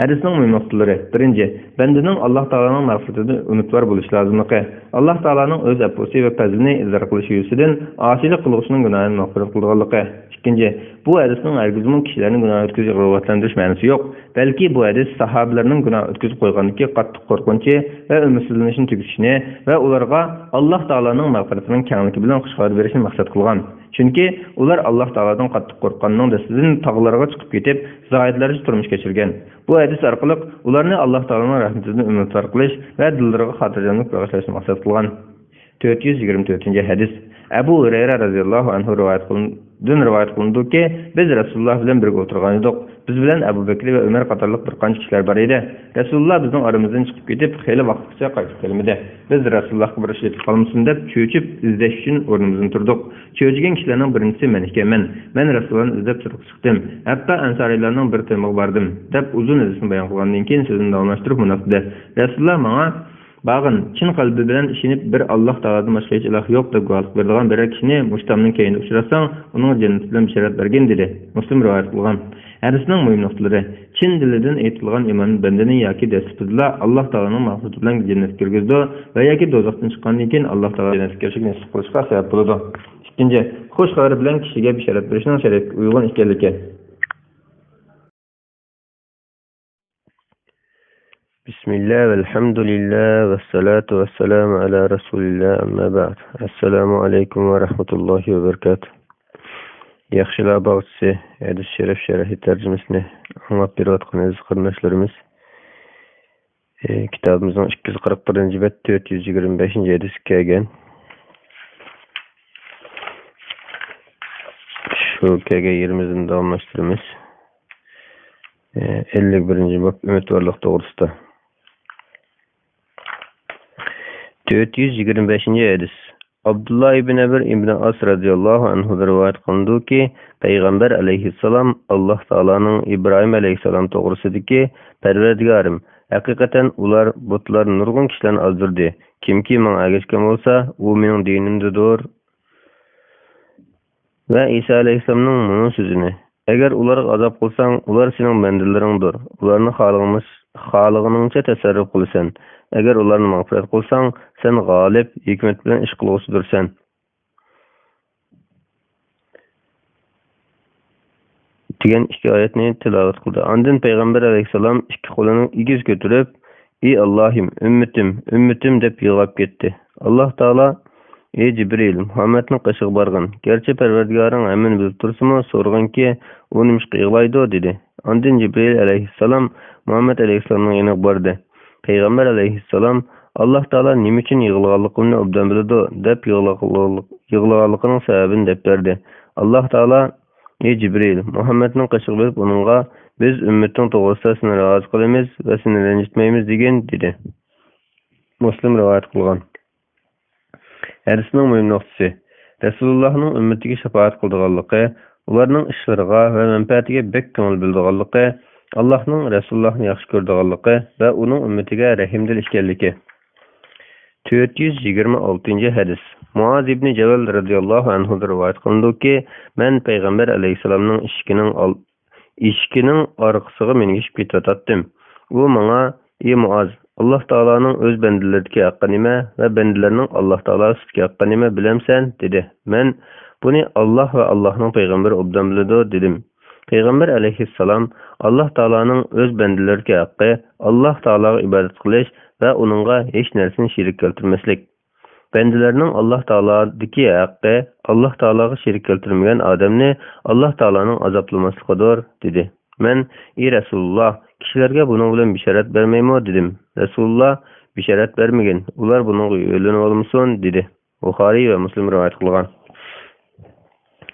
Hadisning mühim noktaları. Birinci, bendenin Allah Taala'nın mağfiretini umidvar buluş lazımlıqı. Allah Taala'nın öz aposi ve fazlini izhar kılışı yüzüden asilik kılgısının günahını mağfiret kıldıqlıqı. İkinci, bu hadisning hergizmin kişilerin günah ötküzüp rıvatlandırış ma'nosi yok. Belki bu hadis sahabelerinin günah ötküzüp koyganlıqı qattiq qorqunchi ve ümitsizlenişini tügüşini ve ularga Allah Taala'nın mağfiretinin kengliki bilen xushxabar berishini maqsad kılgan. Çünkü ular Allah Taala'dan qattiq qorqqanning desinden tağlarga çıkıp ketip, zahidlerce turmuş geçirgen. Bu hadis arqılıq ularni Allah Taala'nın rahmetinden umidvar qilish ve dillariga xotirjamlik bag'ishlashni maqsad qilgan. 424. hadis. Ebu Hureyre radıyallahu anhu rivayet kılındı ki, biz Resulullah bilen birge oturgan edik. Biz bilen Ebu Bekir ve Ömer qatarlıq bir qancha kişiler bar edi. Resulullah bizning aramızdan çıkıp ketip, xeyli vaqtgacha qaytib kelmedi. Biz Resulullahga bir iş yetib qalmasin deb çöçüp izleş üçün ornumuzdan turduq. Çöçügen kişilerning birincisi men ekanman. Men Resulullahni izlep chiqdim. Hatta ansariylarning bir temiq bardim deb uzun izini bayon qilgandan keyin so'zini davomlashtirib munaq dedi: Resulullah menga "Bağın, çin kalbi bilen işinip bir Allah Taala'dan başka hiç ilah yok" deb guvohlik berdigan bir kişini muştamning keyinda uchrasaң, onun cennet bilen bisharat bergen dedi. Müslim rivayet kılgan. Hadisning mühim noktaları. Çin dilinden aytilgan iman bendenin yoki desipidla Allah Taala'nın mağfireti bilen cennet kirgizdi ve yoki dozaqdan chiqqandan keyin Allah Taala cennet kirishini nasib qilishga sabab bo'ladi. İkinci, xush xabar bilen kişiga bisharat berishning shariatga uygun ekanligi. Bismillah ve elhamdülillah ve salatu ve selamu ala Resulillah amma ba'd. Assalamu alaikum ve rahmetullahi ve berekatuh. Yaxşılar bağıtsı, hadis şeref şerhi tercümesini anlap bir vatqın aziz qardaşlarımız. Kitabımızın 241. bet 425. hadis kelgen. Şu kelge yerimizin davamlaştırımız. 51. bab ümitvarlık doğrusunda. 425. hadis. Abdullah ibn Amr ibn As radıyallahu anhu rivayet kılındı ki Peygamber aleyhisselam Allah Taala'nın İbrahim aleyhisselam toğrusidiki Perverdigarım, hakikaten ular butlar nurgun kişilerini azdırdı. Kimki men ergeçken olsa o mening dinimdedir. Ve İsa aleyhisselamның bunun sözünü: Eğer ularga azap kılsan, ular senin bendeleringdir. Ularni halig'iningcha tasarruf qilsan. Eğer ularni mağfiret kılsan, sen g'olib, hikmet bilen ish qilg'usidursan. Degan iki oyatni tilovat qildi. Ondan Peygamber aleyhisselam ikki qo'lini egiz ko'tarib, "Ey Allohim, ümmetim" deb yig'lab ketdi. Allah Taala: "Ey Cibril, Muhammed'nin qışığı bargın. Gerçi Perverdigarın hemen bilip tursunu sorgan ki, o nimishqa yig'laydi" dedi. Ondan Cibril aleyhisselam Muhammed aleyhisselamın yanına bardı. Peygamber aleyhisselam Allah Taala nima uchun yig'laganligini obdan biladi deb yig'laganligining sababini deb berdi. Allah Taala: "Ey Cibril, Muhammed'nin qışığı berip onunğa biz ümmetin to'g'risida seni rozi qilamiz ve seni ranjitmaymiz" degan dedi. Müslim rivayet kılgan. Hadisning mühim noktası. Resulullah'ның ümmetiga şefaat qildiganligi, ularning ishlariga ve menfaatiga bek ko'ngil bildiganligi, Allah'ның Resulullah'ni yaxshi ko'rdiganligi ve uning ummetiga rahimdil ekanligi. 426. hadis. Muaz ibn Jabal radhiyallohu anhu rivoyat qilindiki, men payg'ambar alayhisalomning eshikining orqasiga mengishib ketatdim. U menga: "Ey Muaz, Alloh taolaning o'z bandalardagi haqqi nima va bandalarning Alloh taolo ustiga haqqi nima bilamsan?" dedi. Men: "Buni Alloh va Allohning payg'ambari obdan biladi" dedim. Payg'ambar alayhissalom: "Alloh taolaning o'z bandalariga haqqi Alloh taologa ibodat qilish va uningga hech narsani sherik keltirmaslik. Bandalarning Alloh taolodagi haqqi Alloh taologa sherik keltirmagan odamni Alloh taoloning azoblamasligidir" dedi. Men: "Ey Rasululloh, kishilarga buning bilan bishorat bermaymi?" dedim. Rasululloh: "Bishorat bermagin, ular buningga yo'linib olmasin" dedi. Buxoriy va Muslim rivoyat qilgan.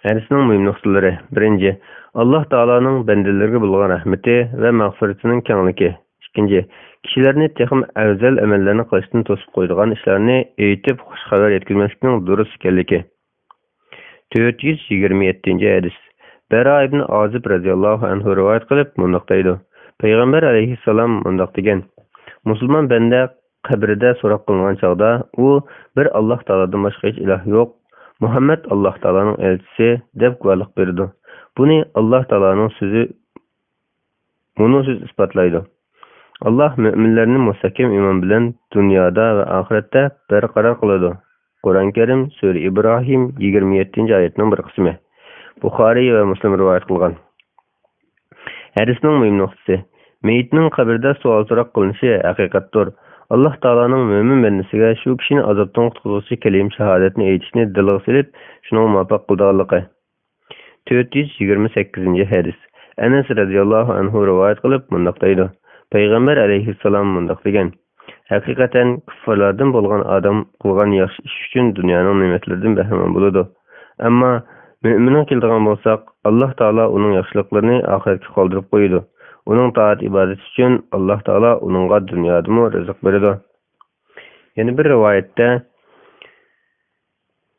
Hadisning muhim nuqtalari: 1. Alloh taoloning bandalarga bo'lgan rahmati va mag'firatining kengligi. 2. Kishilarni texim afzal amallarni qilishdan to'sib qo'yadigan ishlarni aytib xush xabar yetkazmaslikning durust ekanligi. 427-hadis. Bara ibn Azib radhiyallohu anhu rivoyat qilib mundoq deydi: Payg'ambar alayhissalom mundoq degan: Musulmon banda qabrida so'roq qilingan chog'da u bir Alloh taolodan boshqa hech iloh yo'q, Muhammad Alloh taoloning elchisi deb guvohlik berdi. Buni Alloh taoloning so'zi isbotlaydi. Allah müminlerini mustahkem iman bilen dünyada ve ahirette berqarar qiladi. Qur'on Karim Sura İbrahim 27-ayetning bir qismi. Buxoriy ve Muslim rivoyat qilgan. Hadisning muhim nuqtasi: Meyitning qabrda savol so'roq qilinishi haqiqatdir. Alloh taoloning mo'min bandasiga shu kishini azobdan qutqaruvchi kalim shahodatni aytishni dilga silib, shuni muvaffaq qilganligi. 428-hadis. Anas radhiyallohu anhu rivoyat qilib mundoq deydi: Payg'ambar alayhissalom mundoq degan: Haqiqatan kuffarlardan bo'lgan odam qilgan yaxshi ish uchun dunyoning ne'matlaridan bahramand bo'ladi. Ammo mo'minning keladigan bo'lsak, Alloh taolo uning yaxshiliklarini oxiratga qoldirib qo'yadi. Uning toat ibodati uchun Alloh taolo uningga dunyodami rizq beradi. Yana bir rivoyatda: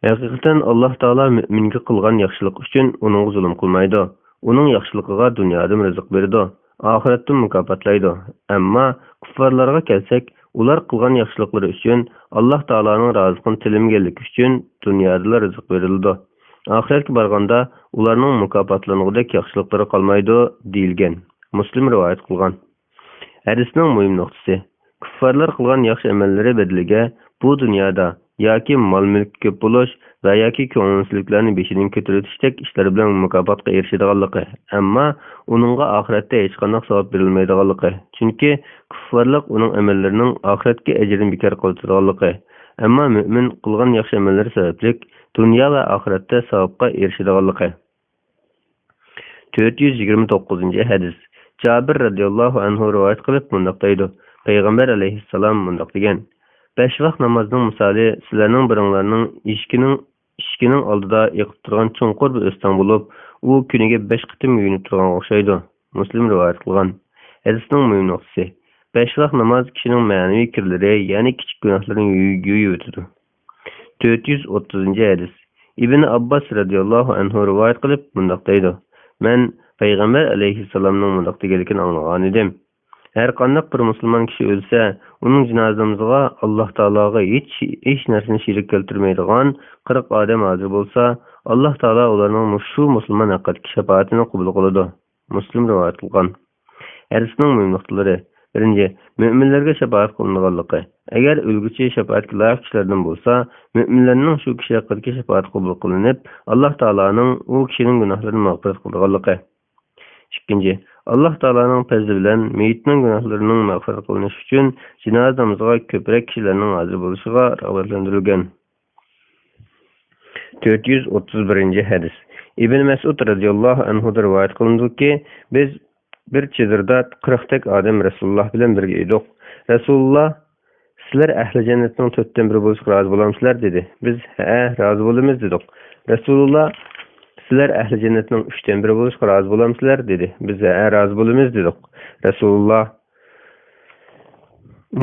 Haqiqatan Alloh taolo mo'minga qilgan yaxshilik uchun uning zulm qilmaydi. Uning yaxshiligiga dunyoda rizq beradi. Ahiretde mukafotlaydi. Ammo kuffarlarga kelsak, ular qilgan yaxshiliklari uchun Alloh taolaning roziligini tilamganligi uchun dunyoda rizq berildi. Oxiratga borganda ularning mukofotlanigudek yaxshiliklari qolmaydi deyilgan. Muslim rivoyat qilgan. Hadisning muhim nuqtasi: kuffarlar qilgan yaxshi amallari bedeliga bu dunyoda yoki mol-mulk ko'p bo'lish va yoki ko'ngilsizliklarni beshidan ko'taritishdek ishlar bilan mukofotga erishadiganligi, ammo uningga oxiratda hech qanday savob berilmaydiganligi. Chunki kuffarlik uning amallarining oxiratga ajrini bekor qiladiganligi, ammo mo'min qilgan yaxshi amallari sababli dunyo va oxiratda savobga erishadiganligi. 429-hadis. Jabir radhiyallohu anhu rivoyat qilib mundoq deydi: Payg'ambar alayhissalom mundoq degan: 5 vaqt namozning misoli sizlarning biringlarning eshkining oldida yiqib turgan chunqur bir o'stan bo'lib, u kuniga 5 qitim yuyinib turganga o'xshaydi. Muslim rivoyat qilgan. Hadisning muhim nuqtasi: 5 vaqt namoz kishining ma'naviy kirlari, ya'ni kichik gunohlarini yuvib o'tadi. 430-hadis. Ibn Abbas radhiyallohu anhu rivoyat qilib mundoq deydi: Men Payg'ambar alayhissalomning mundoq deganligini anglagan edim. Her qanday bir musulmon kishi o'lsa, uning janozasiga Alloh taologa hech narsani sherik keltirmaydigan 40 odam hozir bo'lsa, Alloh taolo ularning shu musulmon haqqidagi shafaatini qabul qiladi. Muslim rivoyat qilgan. Hadisning muhim nuqtalari: 1. Mo'minlarga shafaat qilinganligi. Agar o'lguchi shafaatga loyiq kishilardan bo'lsa, mo'minlarning shu kishi haqqidagi shafaat qabul qilinib, Alloh taoloning u kishining gunohlarini mag'firat qilganligi. 2. Alloh taoloning fazli bilan meyitning gunohlarining mag'firat qilinishi uchun janozamizga ko'proq kishilarning hozir bo'lishiga rag'batlantirilgan. 431-hadis. Ibn Mas'ud radhiyallohu anhu rivoyat qilindiki, biz bir chizirda 40 tak odam Rasululloh bilan birga edik. Rasululloh: Sizlar ahli jannatning 4dan biri bo'lishga rozi bo'lamsizlar dedi. Biz: "Ha, rozi bo'lamiz" dedik. Rasululloh: Sizlar ahli jannatning 3dan biri bo'lishga rozi bo'lamsizlar dedi. Biz: "Ha, rozi bo'lamiz" dedik. Rasululloh: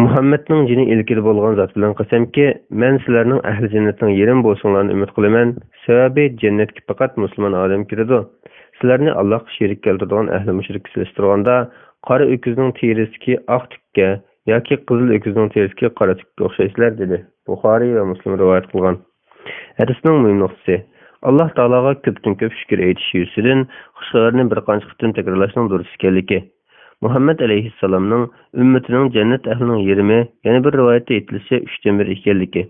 Muhammadning jini ilkida bo'lgan zot bilan qasamki, men sizlarning ahli jannatning yerim bo'lsinglarni umid qilaman. Sababi jannatga faqat musulmon odam kiradi. Sizlarni Allohga sherik keltiradigan ahli mushrik solishtirganda, qora o'kizning terisiga oq tukka yoki qizil o'kizning terisiga qora tukka o'xshaysizlar dedi. Buxoriy va Muslim rivoyat qilgan. Hadisning muhim nuqtasi. Allah Taalaga ko'pdan-ko'p shukr aytish yusidan xushxabarni bir qancha qitim takrorlashning durust ekanligi. Muhammad alayhissalomning ummatining jannat ahlining yerimi yana bir rivoyatda aytilishicha 3dan 1 ekanligi.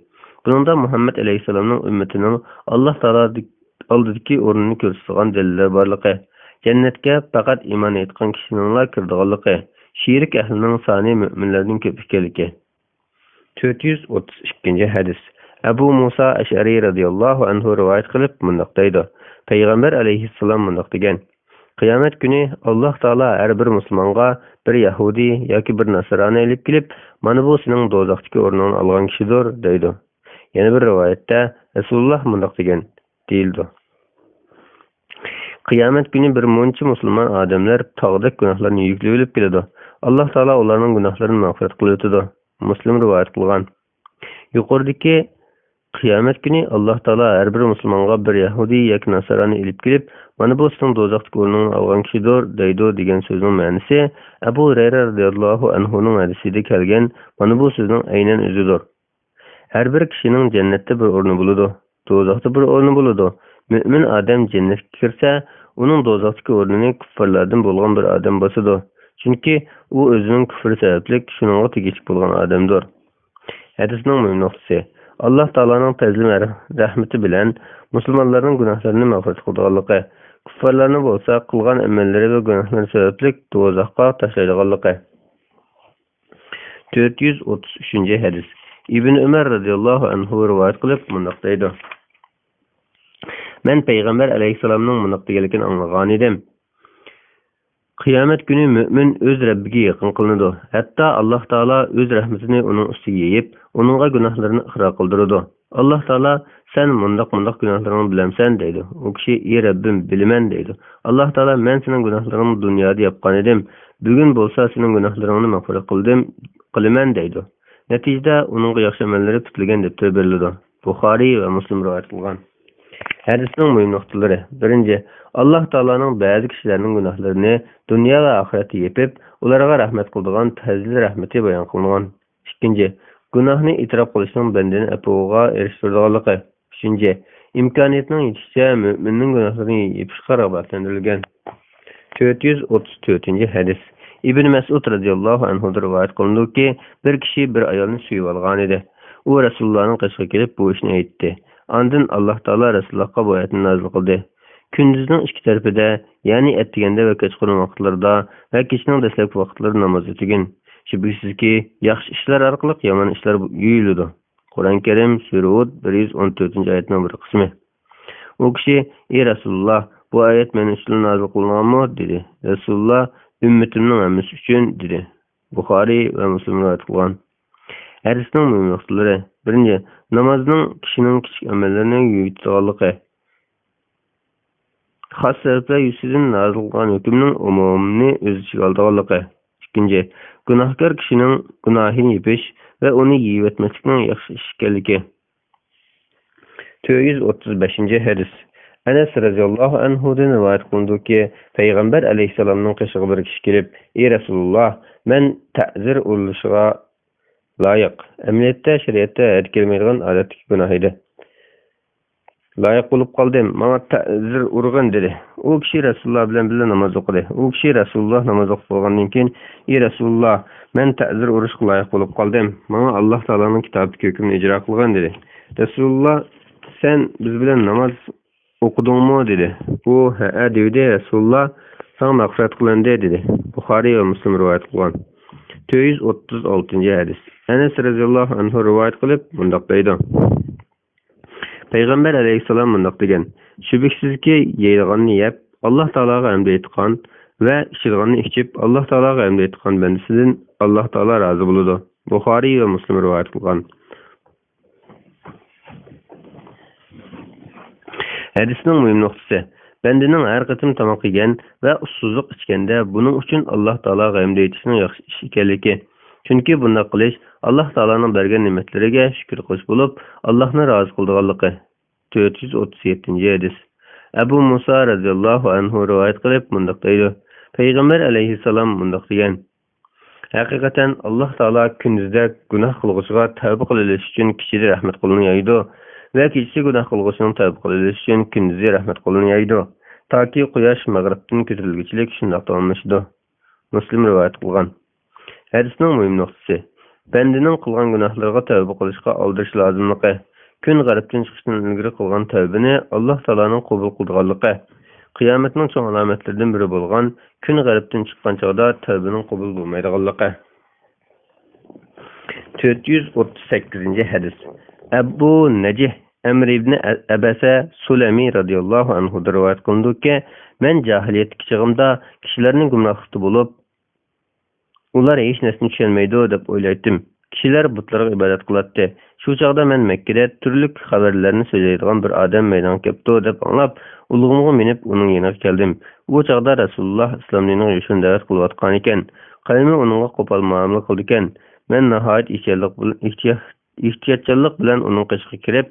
Buningda Muhammad alayhissalomning ummatining Allah Taala oldidagi o'rnini ko'rsatgan dalillar borligi, jannatga faqat iymon etgan kishilarning kirdiganligi, shirik ahlining soni mu'minlarning ko'p ekanligi. 432-hadis. Abu Musa Ash'ari radhiyallohu anhu rivoyat qilib mundaq deydi. Payg'ambar alayhissalom mundaq degan: Qiyomat kuni Alloh taolo har bir musulmonga bir Yahudi yoki bir Nasrani elib kelib, mana bu sening do'zaxdagi o'rningni olgan kishidir deydi. Yana bir rivoyatda Rasululloh mundaq degan deyildi. Qiyomat kuni bir muncha musulmon odamlar tog'dek gunohlarni yuklab olib keladi. Alloh taolo ularning gunohlarini mag'firat qilib o'tadi. Muslim rivoyat qilgan. Yuqoridagi qiyomat kuni Alloh taolo har bir musulmonga bir Yahudi yoki Nasrani elib kelib, mana bu sening do'zaxdagi o'rningni olgan kishidir deydi degan so'zning ma'nosi Abu Hurayra radhiyallohu anhuning hadisida kelgan mana bu so'zning aynan o'zidir. Har bir kishining jannatda bir o'rni bo'ladi, do'zaxda bir o'rni bo'ladi. Mümin odam jannatga kirsa, uning do'zaxdagi o'rnini kuffarlardan bo'lgan bir odam bosadi. Chunki u o'zining kufri sababli shuningga tegishli bo'lgan odamdir. Hadisning muhim nuqtasi. Allah Taalaning fazli rahmati bilan musulmonlarning gunohlarini mag'firat qilganligi, kuffarlarning bo'lsa qilgan amallari va gunohlari sababli do'zaxga tashlaydiganligi. 433-hadis. Ibn Umar radhiyallohu anhu rivoyat qilib mundaq deydi: Men payg'ambar alayhissalomning mundaq deganligini anglagan edim. Qiyomat kuni mu'min o'z Rabbiga yaqin qilinadi. Hatto Alloh taolo o'z rahmatini uning ustiga yeyib, uningga gunohlarini iqror qildiradi. Alloh taolo sen mundaq gunohlaringni bilamsan deydi. U kishi ey Rabbim bilaman deydi. Alloh taolo men sening gunohlaringni dunyoda yapgan edim. Bugun bo'lsa sening gunohlaringni mag'firat qilaman deydi. Natijada uningga yaxshi amallari tutilgan deb beriladi. Buxoriy va Muslim rivoyat qilgan. Hadisning muhim nuqtalari. Birinchi, Alloh taolaning ba'zi kishilarning gunohlarini dunyo va oxiratda yepib, ularga rahmat qiladigan fazli rahmati bayon qilingan. Ikkinchi, gunohni e'tirof qilishning bandani afuviga erishtirganligi. Uchinchi, imkoniyatning yetishicha mu'minning gunohlarini yepishga rag'batlantirilgan. 434-hadis. Ibn Mas'ud radhiyallohu anhu rivoyat qilindiki, bir kishi bir ayolni suyib olgan edi. U Rasulullohning qishga kelib bu ishni aytdi. Andın Allah Taala Resulullohga bu oyatni nazil qildi. Kunduzning ikki tarafida, ya'ni attiganda va kechqurun vaqtlarda va kechning dastlabki vaqtlarida namoz o'qigin. Shubhasizki, yaxshi ishlar orqali yomon ishlar yuyiladi. Qur'on Karim Sura Hud 114-oyatning bir qismi. U kishi: "Ey Rasululloh, bu oyat men uchun nazil qilinganmi?" dedi. Rasululloh: "Ummatimning hammasi uchun" dedi. Buxoriy va Muslim rivoyat qilgan. Hadisning muhim nuqtalari. Birinchi, namozning kishining kichik amallarini yuyitganligi. Xos sabablar yusidan nazil qilgan hukmning umumini o'z ichiga olganligi. Ikkinchi, gunohkor kishining gunohini yepish va uni yeyotmaslikning yaxshi ish ekanligi. 435-hadis. Anas radhiyallohu anhudan rivoyat qilindiki, payg'ambar alayhissalomning qishig'i bir kishi kelib: "Ey Rasululloh, men ta'zir urishiga loyiq. Amaliyotda shariatda kelmaydigan odatdagi gunoh edi. Loyiq bo'lib qoldim. Menga ta'zir urg'in" dedi. U kishi Rasululloh bilan birga namoz o'qidi. U kishi Rasululloh namoz o'qib bo'lgandan keyin: "Ey Rasululloh, men ta'zir urishga loyiq bo'lib qoldim. Menga Alloh taolaning kitobidagi hukmni ijro qilgin" dedi. Rasululloh: "Sen biz bilan namoz o'qidingmi?" dedi. U: "Ha" dedi. Rasululloh: "Sana mag'firat qilindi" dedi. Buxoriy va Muslim rivoyat qilgan. 436-hadis. Anas radhiyallohu anhu rivoyat qilib mundaq deydi: Payg'ambar alayhissalom mundaq degan: "Shubhasizki, yeydiganni yeb, Alloh taologa hamd aytgan va ichadiganni ichib, Alloh taologa hamd aytgan bandasidan Alloh taolo rozi bo'ladi." Buxoriy va Muslim rivoyat qilgan. Hadisning muhim nuqtasi. Bandaning har qatim tomoq yegan va ussizlik ichganda buning uchun Alloh taologa hamd aytishning yaxshi ish ekanligi. Chunki bunday qilish Alloh taolaning bergan ne'matlariga shukr qilish bo'lib, Allohni rozi qilganligi. 437-hadis. Abu Musa radhiyallohu anhu rivoyat qilib mundaq deydi: Payg'ambar alayhissalom mundaq degan: Haqiqatan Alloh taolo kunduzda gunoh qilg'uchiga tavba qilish uchun kishida rahmat qo'lini yoydi ve kişisi günah kılgısının tövbe kılınışı için gündüzü rahmet kulunu yaydı. Ta ki quyosh mag'ribdan ko'tarilguncha shundoq davomlashdi. Muslim rivoyat qilgan. Hadisning muhim nuqtasi: bandining qilgan gunohlariga tavba qilishga aldirish lozimligi. Kun g'aribdan chiqishdan ilgari qilgan tavbani Alloh taoloning qabul qilganligi. Qiyomatning cho'ng alomatlaridan biri bo'lgan kun g'aribdan chiqqan chog'da tavbaning qabul bo'lmaydiganligi. 438-hadis. Abu Najih Amr ibn Abasa Sulami radıyallahu anhu rivoyat qilindiki, men jahiliyat chig'imda kishilarning gunohli bo'lib, ular hech narsani tushunmaydi deb o'ylaydim. Kishilar butlarga ibodat qiladi. Shu chog'da men Makkada turli xabarlarni so'zlaydigan bir odam maydonga kelibdi deb anglab, ulug'imga minib uning yoniga keldim. Bu chog'da Rasululloh islom dinining yo'lini da'vat qilayotgan ekan. Qalbi uningga qo'pol muomala qildi ekan. Men nihoyat ehtiyotchanlik bilan uning qishiga kirib,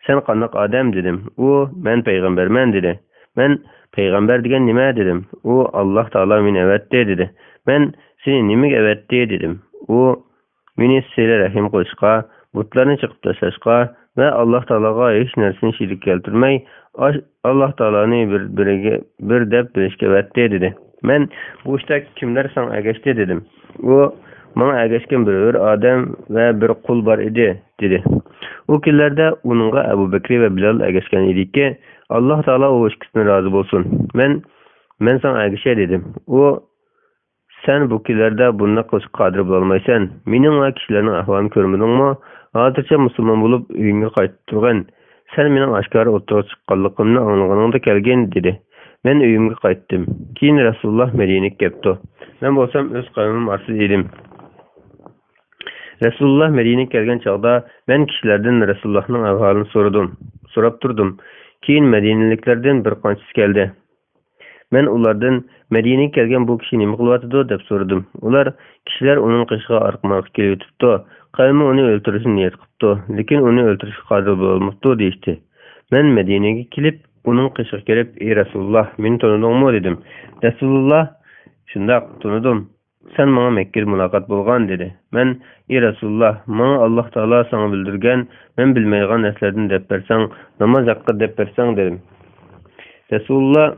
"Sen qanday odam?" dedim. U "Men payg'ambarman" dedi. Men "Payg'ambar degan nima?" dedim. U "Alloh taolo meni avatdi" dedi. Men "Seni nimaga avatdi?" dedim. U "Meni sizga rahim qilishga, butlarni chiqib tashlashga va Alloh taologa hech narsani shirik keltirmay, Alloh taoloni bir deb bilishga avatdi" dedi. Men "Bu ishda kimlar san agashdi" dedim. U "Mana agashgan bir odam va bir qul bor edi" dedi. O kunlarda uningga Abu Bakr va Bilal agashgan ediki, Alloh taolo o ikkisidan rozi bo'lsin. Men san agashay dedim. U "Sen bu kunlarda bunday qilishga qodir bo'lolmaysan. Mening va kishilarning ahvolini ko'rmadingmi? Hozircha musulmon bo'lib uyingga qaytib turgan. Sen mening oshkora o'tirib chiqqanligimni anglaganingda kelgin" dedi. Men uyimga qaytdim. Keyin Rasululloh Madinaga kelibdi. Men bo'lsam o'z qavmim orasida edim. Rasululloh Madinaga kelgan chog'da men kishilardan Rasulullohning ahvolini so'rab turdim. Keyin Madinaliklardan bir qanchasi keldi. Men ulardan Madinaga kelgan bu kishi nima qilyotdi deb so'radim. Ular kishilar uning qishiga orqaga kelib o'tibdi. Qavmi uni o'ldirishni niyat qilibdi, lekin uni o'ldirishga qodir bo'lmabdi deydi. Men Madinaga kelib, uning qishiga kelib, "Ey Rasululloh, meni tanidingmi?" dedim. Rasululloh "Shundoq, tanidim. Sen bana Mekke'de muloqot bo'lgan" dedi. Men "Ey Rasululloh, bana Alloh taolo sana bildirgan, men bilmaydigan narsalardan deb bersang, namoz haqida deb bersang" dedim. Rasululloh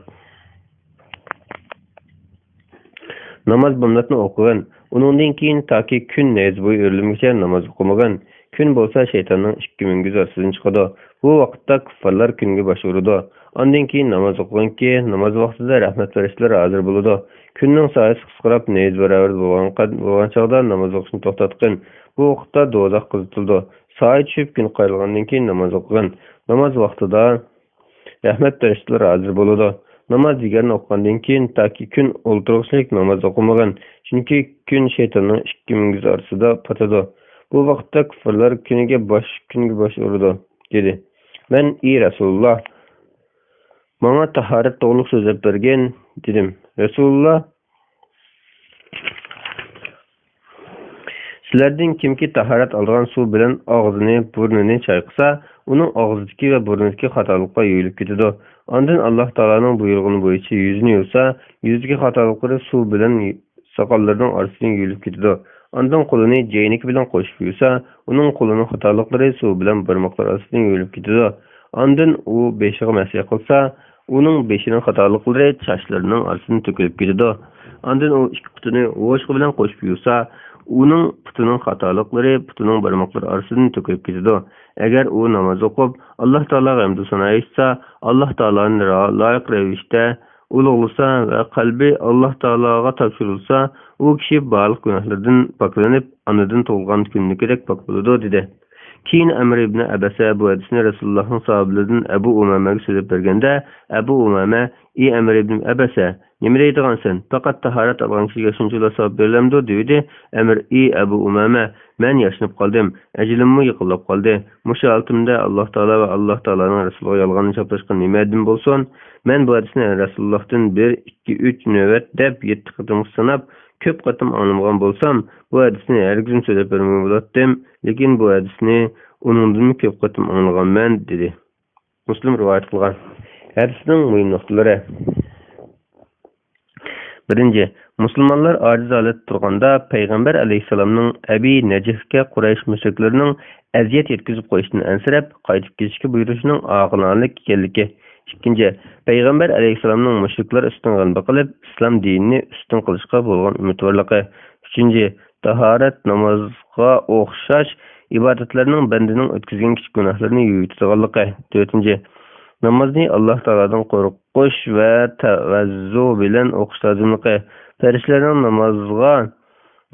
namoz bundatni o'qigan. Uningdan keyin toki kun namoz bo'yi o'rlimgacha namoz o'qimagan. Kun bo'lsa shaytonning ikki mingiz orasidan chiqadi. Bu vaqtda kuffarlar kunga bosh uradi. Ondan keyin namoz o'qiganki, namoz vaqtida rahmat farishtalar hozir bo'ladi. Kunning soati qisqarib, namoz barobar bo'lgan chog'da namoz o'qishni to'xtatgan. Bu vaqtda do'zax qizitildi. Soat tushib kun qayrilgandan keyin namoz o'qigan. Namoz vaqtida rahmat farishtalar hozir bo'ladi. Namoz deganni o'qigandan keyin toki kun o'ltirishlik namoz o'qimagan. Chunki kun shaytonning ikki mingiz orasida patadi. Bu vaqtda kuffarlar kunga bosh urdi dedi. Men "Ey Rasululloh, bana tahorat to'g'ri so'zlab bergin" dedim. Rasululloh "Sizlardan kimki tahorat olgan suv bilan og'zini, burnini chayqasa, uning og'zidagi va burnidagi xatoliklar yuvilib ketadi. Ondan Alloh taoloning buyrug'ini bo'yicha yuzini yuvsa, yuzdagi xatoliklar suv bilan soqollarining orasidan yuvilib ketadi. Ondan qo'lini jayniki bilan qo'shib yuvsa, uning qo'lining xatoliklari suv bilan barmoqlar orasidan yuvilib ketadi. Ondan u beshiga masih qilsa, uning beshining xatoliklari sochlarining orasidan to'kilib ketadi. Ondan u ikki putini o'shqi bilan qo'shib yuvsa, uning putining xatoliklari putining barmoqlari orasidan to'kilib ketadi. Agar u namoz o'qib, Alloh taologa hamd sano aytsa, Alloh taoloni loyiq ravishda ulug'lasa va qalbi Alloh taologa topshirilsa, u kishi barliq gunohlardan poklanib, anadan tug'ilgan kunnikidek pok bo'ladi dedi. Keyin Amr ibn Abasa bu hadisni Rasulullohning sahobalaridan Abu Umamaga so'zlab berganda, Abu Umama "Ey Amr ibn Abasa, nima deydigansan? Faqat tahorat olgan kishiga shunchalar savob berilamdi" dedi. Amr "Ey Abu Umama, men yashnab qoldim, ajlimmi yiqilib qoldi. Musha altimda Alloh taolo va Alloh taoloning rasuliga yolg'onni choplashga nima edim bo'lsin? Men bu hadisni Rasulullohdan 1, 2, 3 navbat deb 7 qatim sanab, ko'p qatim anglamagan bo'lsam, bu hadisni hargiz so'zlab bermay bo'lardim, lekin bu hadisni uningdan ko'p qatim anglaganman" dedi. Muslim rivoyat qilgan. Hadisning muhim nuqtalari. Birinchi, Musulmonlar ojiz holatda turganda payg'ambar alayhissalomning Abi Najihga Quraysh mushriklarning aziyat yetkazib qo'yishini ansirab, qaytib ketishga buyurishining aqlonlik ekanligi. Ikkinchi, payg'ambar alayhissalomning mushriklar ustidan g'alaba qilib, islom dinini ustun qilishga bo'lgan umidvorligi. Uchinchi, tahorat namozga o'xshash ibodatlarning bandining o'tkazgan kichik gunohlarini yuvitadiganligi. To'rtinchi, namozni Alloh taolodan qo'rqish va tavazzu bilan o'qish lozimligi. Farishtalarning namozga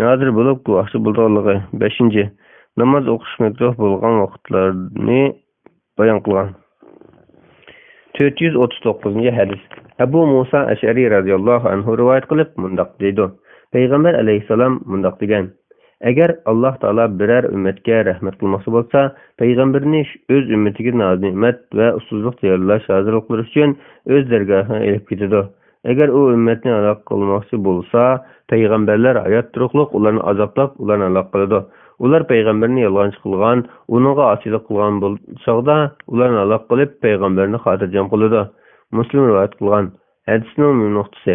nozir bo'lib guvohchi bo'lganligi. 5. Namoz o'qish makruh bo'lgan vaqtlarni bayon qilgan. 439-hadis. Abu Musa Ash'ari radhiyallohu anhu rivoyat qilib mundoq deydi. Payg'ambar alayhissalom mundoq degan: Agar Alloh taolo biror ummatga rahmat qilmoqchi bo'lsa, payg'ambarni o'z ummatiga noz-ne'mat va ustunlik tayyorlash hozirliklari uchun o'z dargohiga elib ketadi. Agar u ummatni halok qilmoqchi bo'lsa, payg'ambarlar hayot turuqliq ularni azoblab, ularni halok qiladi. Ular payg'ambarni yolg'onchi qilgan, uningga osiylik qilgan bo'lsa, ularni halok qilib, payg'ambarni xotirjam qiladi. Muslim rivoyat qilgan. Hadisning nuqtasi.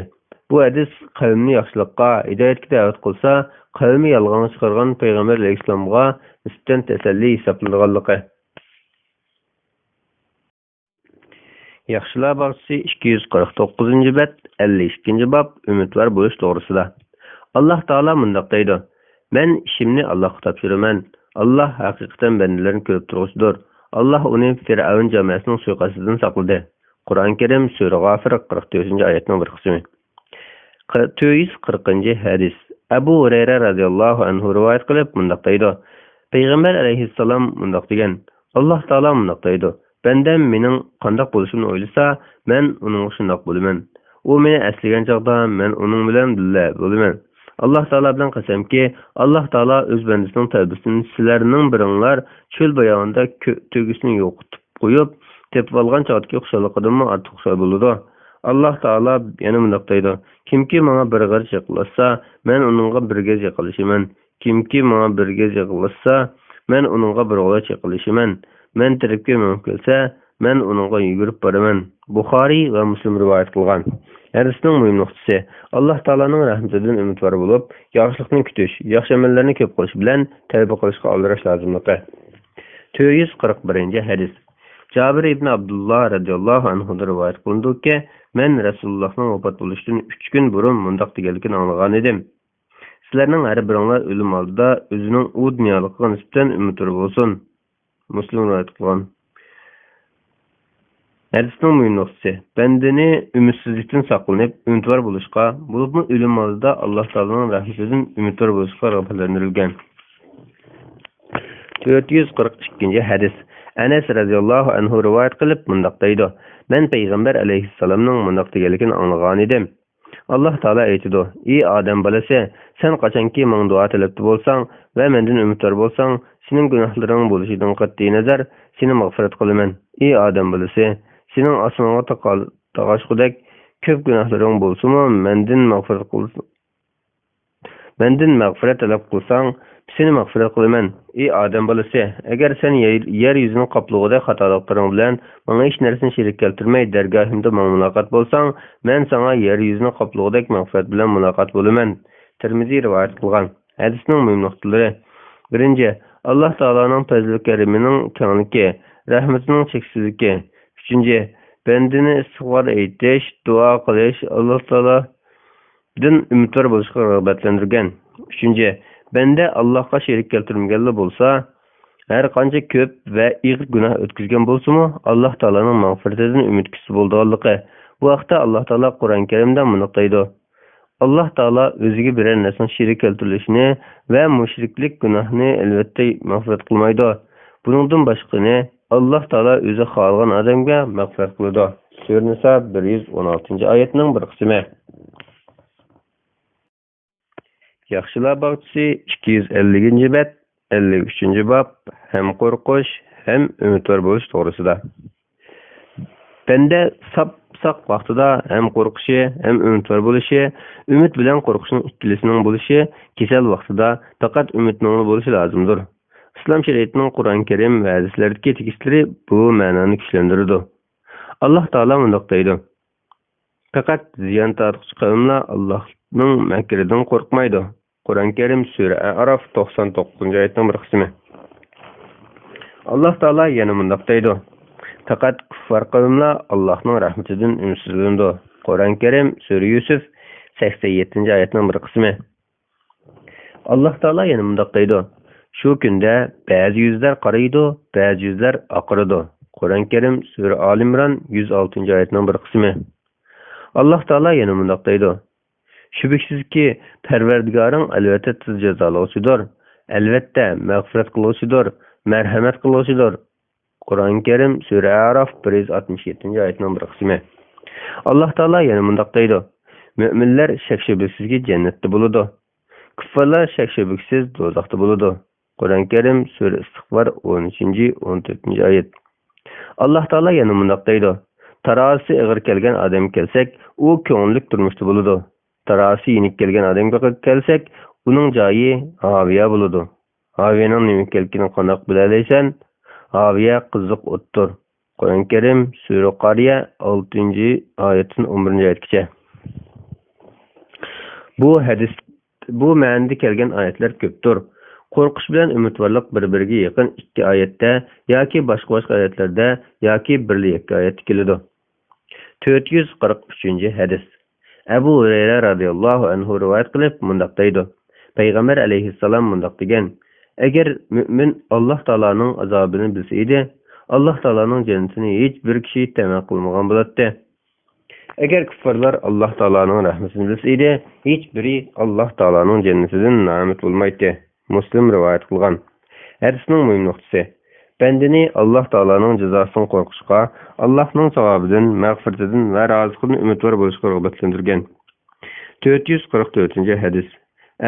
Bu hadis qavmni yaxshilikqa, hidoyatga da'vat qilsa, qavmi yolg'on chiqargan payg'ambar alayhissalomga nisbatan tasalli hisoblanganligi. Yaxshilar bog'chisi 249-bab 52-bob umidvor bo'lish to'g'risida. Alloh taolo mundoq deydi: Men ishimni Allohga topshiraman. Alloh haqiqatan bandalarni ko'rib turuvchidir. Alloh uni Fir'avn jamoasining suiqasdidan saqladi. Qur'oni Karim sura G'ofir 44-oyatning bir qismi. 440-hadis. Abu Hurayra radhiyallohu anhu rivoyat qilib mundoq deydi: Payg'ambar alayhissalom mundoq degan: Alloh taolo mundoq deydi: Bandam mening qandoq bo'lishimni o'ylasa, men uning shundoq bo'laman. U meni aslagan chaqda men uning bilan birga bo'laman. Alloh taolo bilan qasamki, Alloh taolo o'z bandasining tavbasini sizlarning biringlar cho'l bayonida to'gisini yo'qotib qo'yib, tepib olgan chaqdagi xushaliqdan ortiq xushal bo'ladi. Alloh taolo yana bundoq deydi: Kimki menga bir g'arz yaqinlashsa, men uningga bir g'arz yaqinlashaman. Kimki menga bir g'arz yaqinlashsa, men uningga bir g'arz yaqinlashaman. Men tarafga menib kelsa, men uningga yugurib boraman. Buxoriy va Muslim rivoyat qilgan. Hadisning muhim nuqtasi: Alloh taolaning rahmatidan umidvor bo'lib, yaxshilikni kutish, yaxshi amallarni ko'p qilish bilan tavba qilishga oldirish lozimligi. 441-hadis. Jabir ibn Abdullah radhiyallohu anhu rivoyat qilindiki, men Rasulullohning vafot bo'lishidan 3 kun burun mundoq deganligini anglagan edim: Sizlarning har biringlar o'lim oldida o'zining u dunyoligiga nisbatan umidvor bo'lsin. Muslim rivoyat qilgan. Hadisning muhim nuqtasi: bandani umidsizlikdan saqlanib, umidvor bo'lishga, bo'libmi o'lim oldida Alloh taoloning rahmatidan umidvor bo'lishga rag'batlantirilgan. 442-hadis. Anas radhiyallohu anhu rivoyat qilib mundoq deydi: Men payg'ambar alayhissalomning mundoq deganligini anglagan edim. Alloh taolo aytadi: Ey odam bolasi, sen qachonki menga duo talabda bo'lsang va mendan umidvor bo'lsang, sening gunohlaring bo'lishidan qat'iy nazar seni mag'firat qilaman. Ey odam bolasi, sening osmonga taqashqudek ko'p gunohlaring bo'lsa-mu, mendan mag'firat talab qilsang, seni mag'firat qilaman. Ey odam bolasi, agar sen yer yuzining qoplug'ida xatoliklaring bilan menga hech narsani sherik keltirmay dargohimda menga muloqot bo'lsang, men senga yer yuzining qoplug'idek mag'firat bilan muloqot bo'laman. Tirmiziy rivoyat qilgan. Hadisning muhim nuqtalari: 1. Alloh taoloning fazli karimining kengligi, rahmatining cheksizligi. 3. Bandani istig'for aytish, duo qilish Alloh taolodan umidvor bo'lishga rag'batlantirgan. 3. Banda Allohga sherik keltirmaganlar bo'lsa, har qancha ko'p va ig'ir gunoh o'tkazgan bo'lsa-mu, Alloh taoloning mag'firatidan umid kutsa bo'lganligi. Bu haqda Alloh taolo Qur'oni Karimda mundoq deydi: Alloh taolo o'ziga biror narsaning sherik keltirilishini va mushriklik gunohni albatta mag'firat qilmaydi. Buningdan boshqani Alloh taolo o'zi xohlagan odamga mag'firat qiladi. Sura Nisa 116-oyatning bir qismi. Yaxshilar bog'chisi 250-bab 53-bob ham qo'rqish, ham umidvor bo'lish to'g'risida. Banda sap vaqtida ham qo'rqishi, ham umidvor bo'lishi, umid bilan qo'rqishning ikkilisining bo'lishi, kasal vaqtida faqat umidning bo'lishi lozimdir. Islom shariatining Qur'oni Karim va hadislardagi tekstlari bu ma'noni kuchlantiradi. Alloh taolo mundoq deydi: Faqat ziyon tortuvchi qavmlar şeytanın mekrinden korkmaydı. Kur'an-ı Kerim Sure Araf 99. ayetinin bir kısmı. Allah Taala yana mundaq deydi. Faqat kuffar qavmlar Allah'ның rahmetinden ümitsizlandi. Kur'an-ı Kerim Sure Yusuf 87. ayetinin bir kısmı. Allah Taala yana mundaq deydi. Şu günde bazı yüzler qaraydı, bazı yüzler aqırdı. Kur'an-ı Kerim Sure Ali İmran 106. ayetinin bir kısmı. Allah Taala yana mundaq deydi. Şübhəsizki Pərverdigarın əlbəttə tez cəzalayıcıdır. Əlbəttə məğfirət qılğıcıdır, mərhəmət qılğıcıdır. Kur'an-ı Kerim Sure Araf 167. ayetinin bir kısmı. Allah Taala yana mundaq deydi. Müminlər şək-şübhəsizki cənnətdə buludu. Kuffarlar şək-şübhəsiz dozaqda buludu. Kur'an-ı Kerim Sure İstiğfar 13. 14. ayet. Allah Taala yana mundaq deydi. Tarası ağır kelgen adam kelsek, o köңlük durmuştu buludu. Tarası yenik kelgen adamga kelsek, onun joyi Haviya buludu. Haviyaның nemek kelkini qanaq bilaleysen, Haviya qiziq o'ttur. Kur'an-ı Kerim Sure Qariya 6. ayetin 11. ayetkice. Bu ma'nida kelgan ayetler köptür. Qorqish bilan umidvorlik bir-biriga yaqin ikki oyatda yoki boshqa oyatlarda yoki birli ikki oyatda keladi. 443 hadis. Abu Hurayra radhiyallohu anhu rivoyat qilib mundaq deydi. Payg'ambar alayhissalom mundaq degan: Agar mu'min Alloh taolaning azobini bilsa edi, Alloh taolaning jannatini hech bir kishi ta'min qilmagan bo'ladi. Agar kuffarlar Alloh taolaning rahmatini bilsa edi, hech biri Alloh taolaning jannatidan na'mat bo'lmaydi. Muslim rivoyat qilgan. Hadisning muhim nuqtasi: bandani Alloh taolaning jazosidan qo'rqishga, Allohning savobidan, mag'firatidan va roziqidan umidvor bo'lishga rag'batlantirgan. 444 hadis.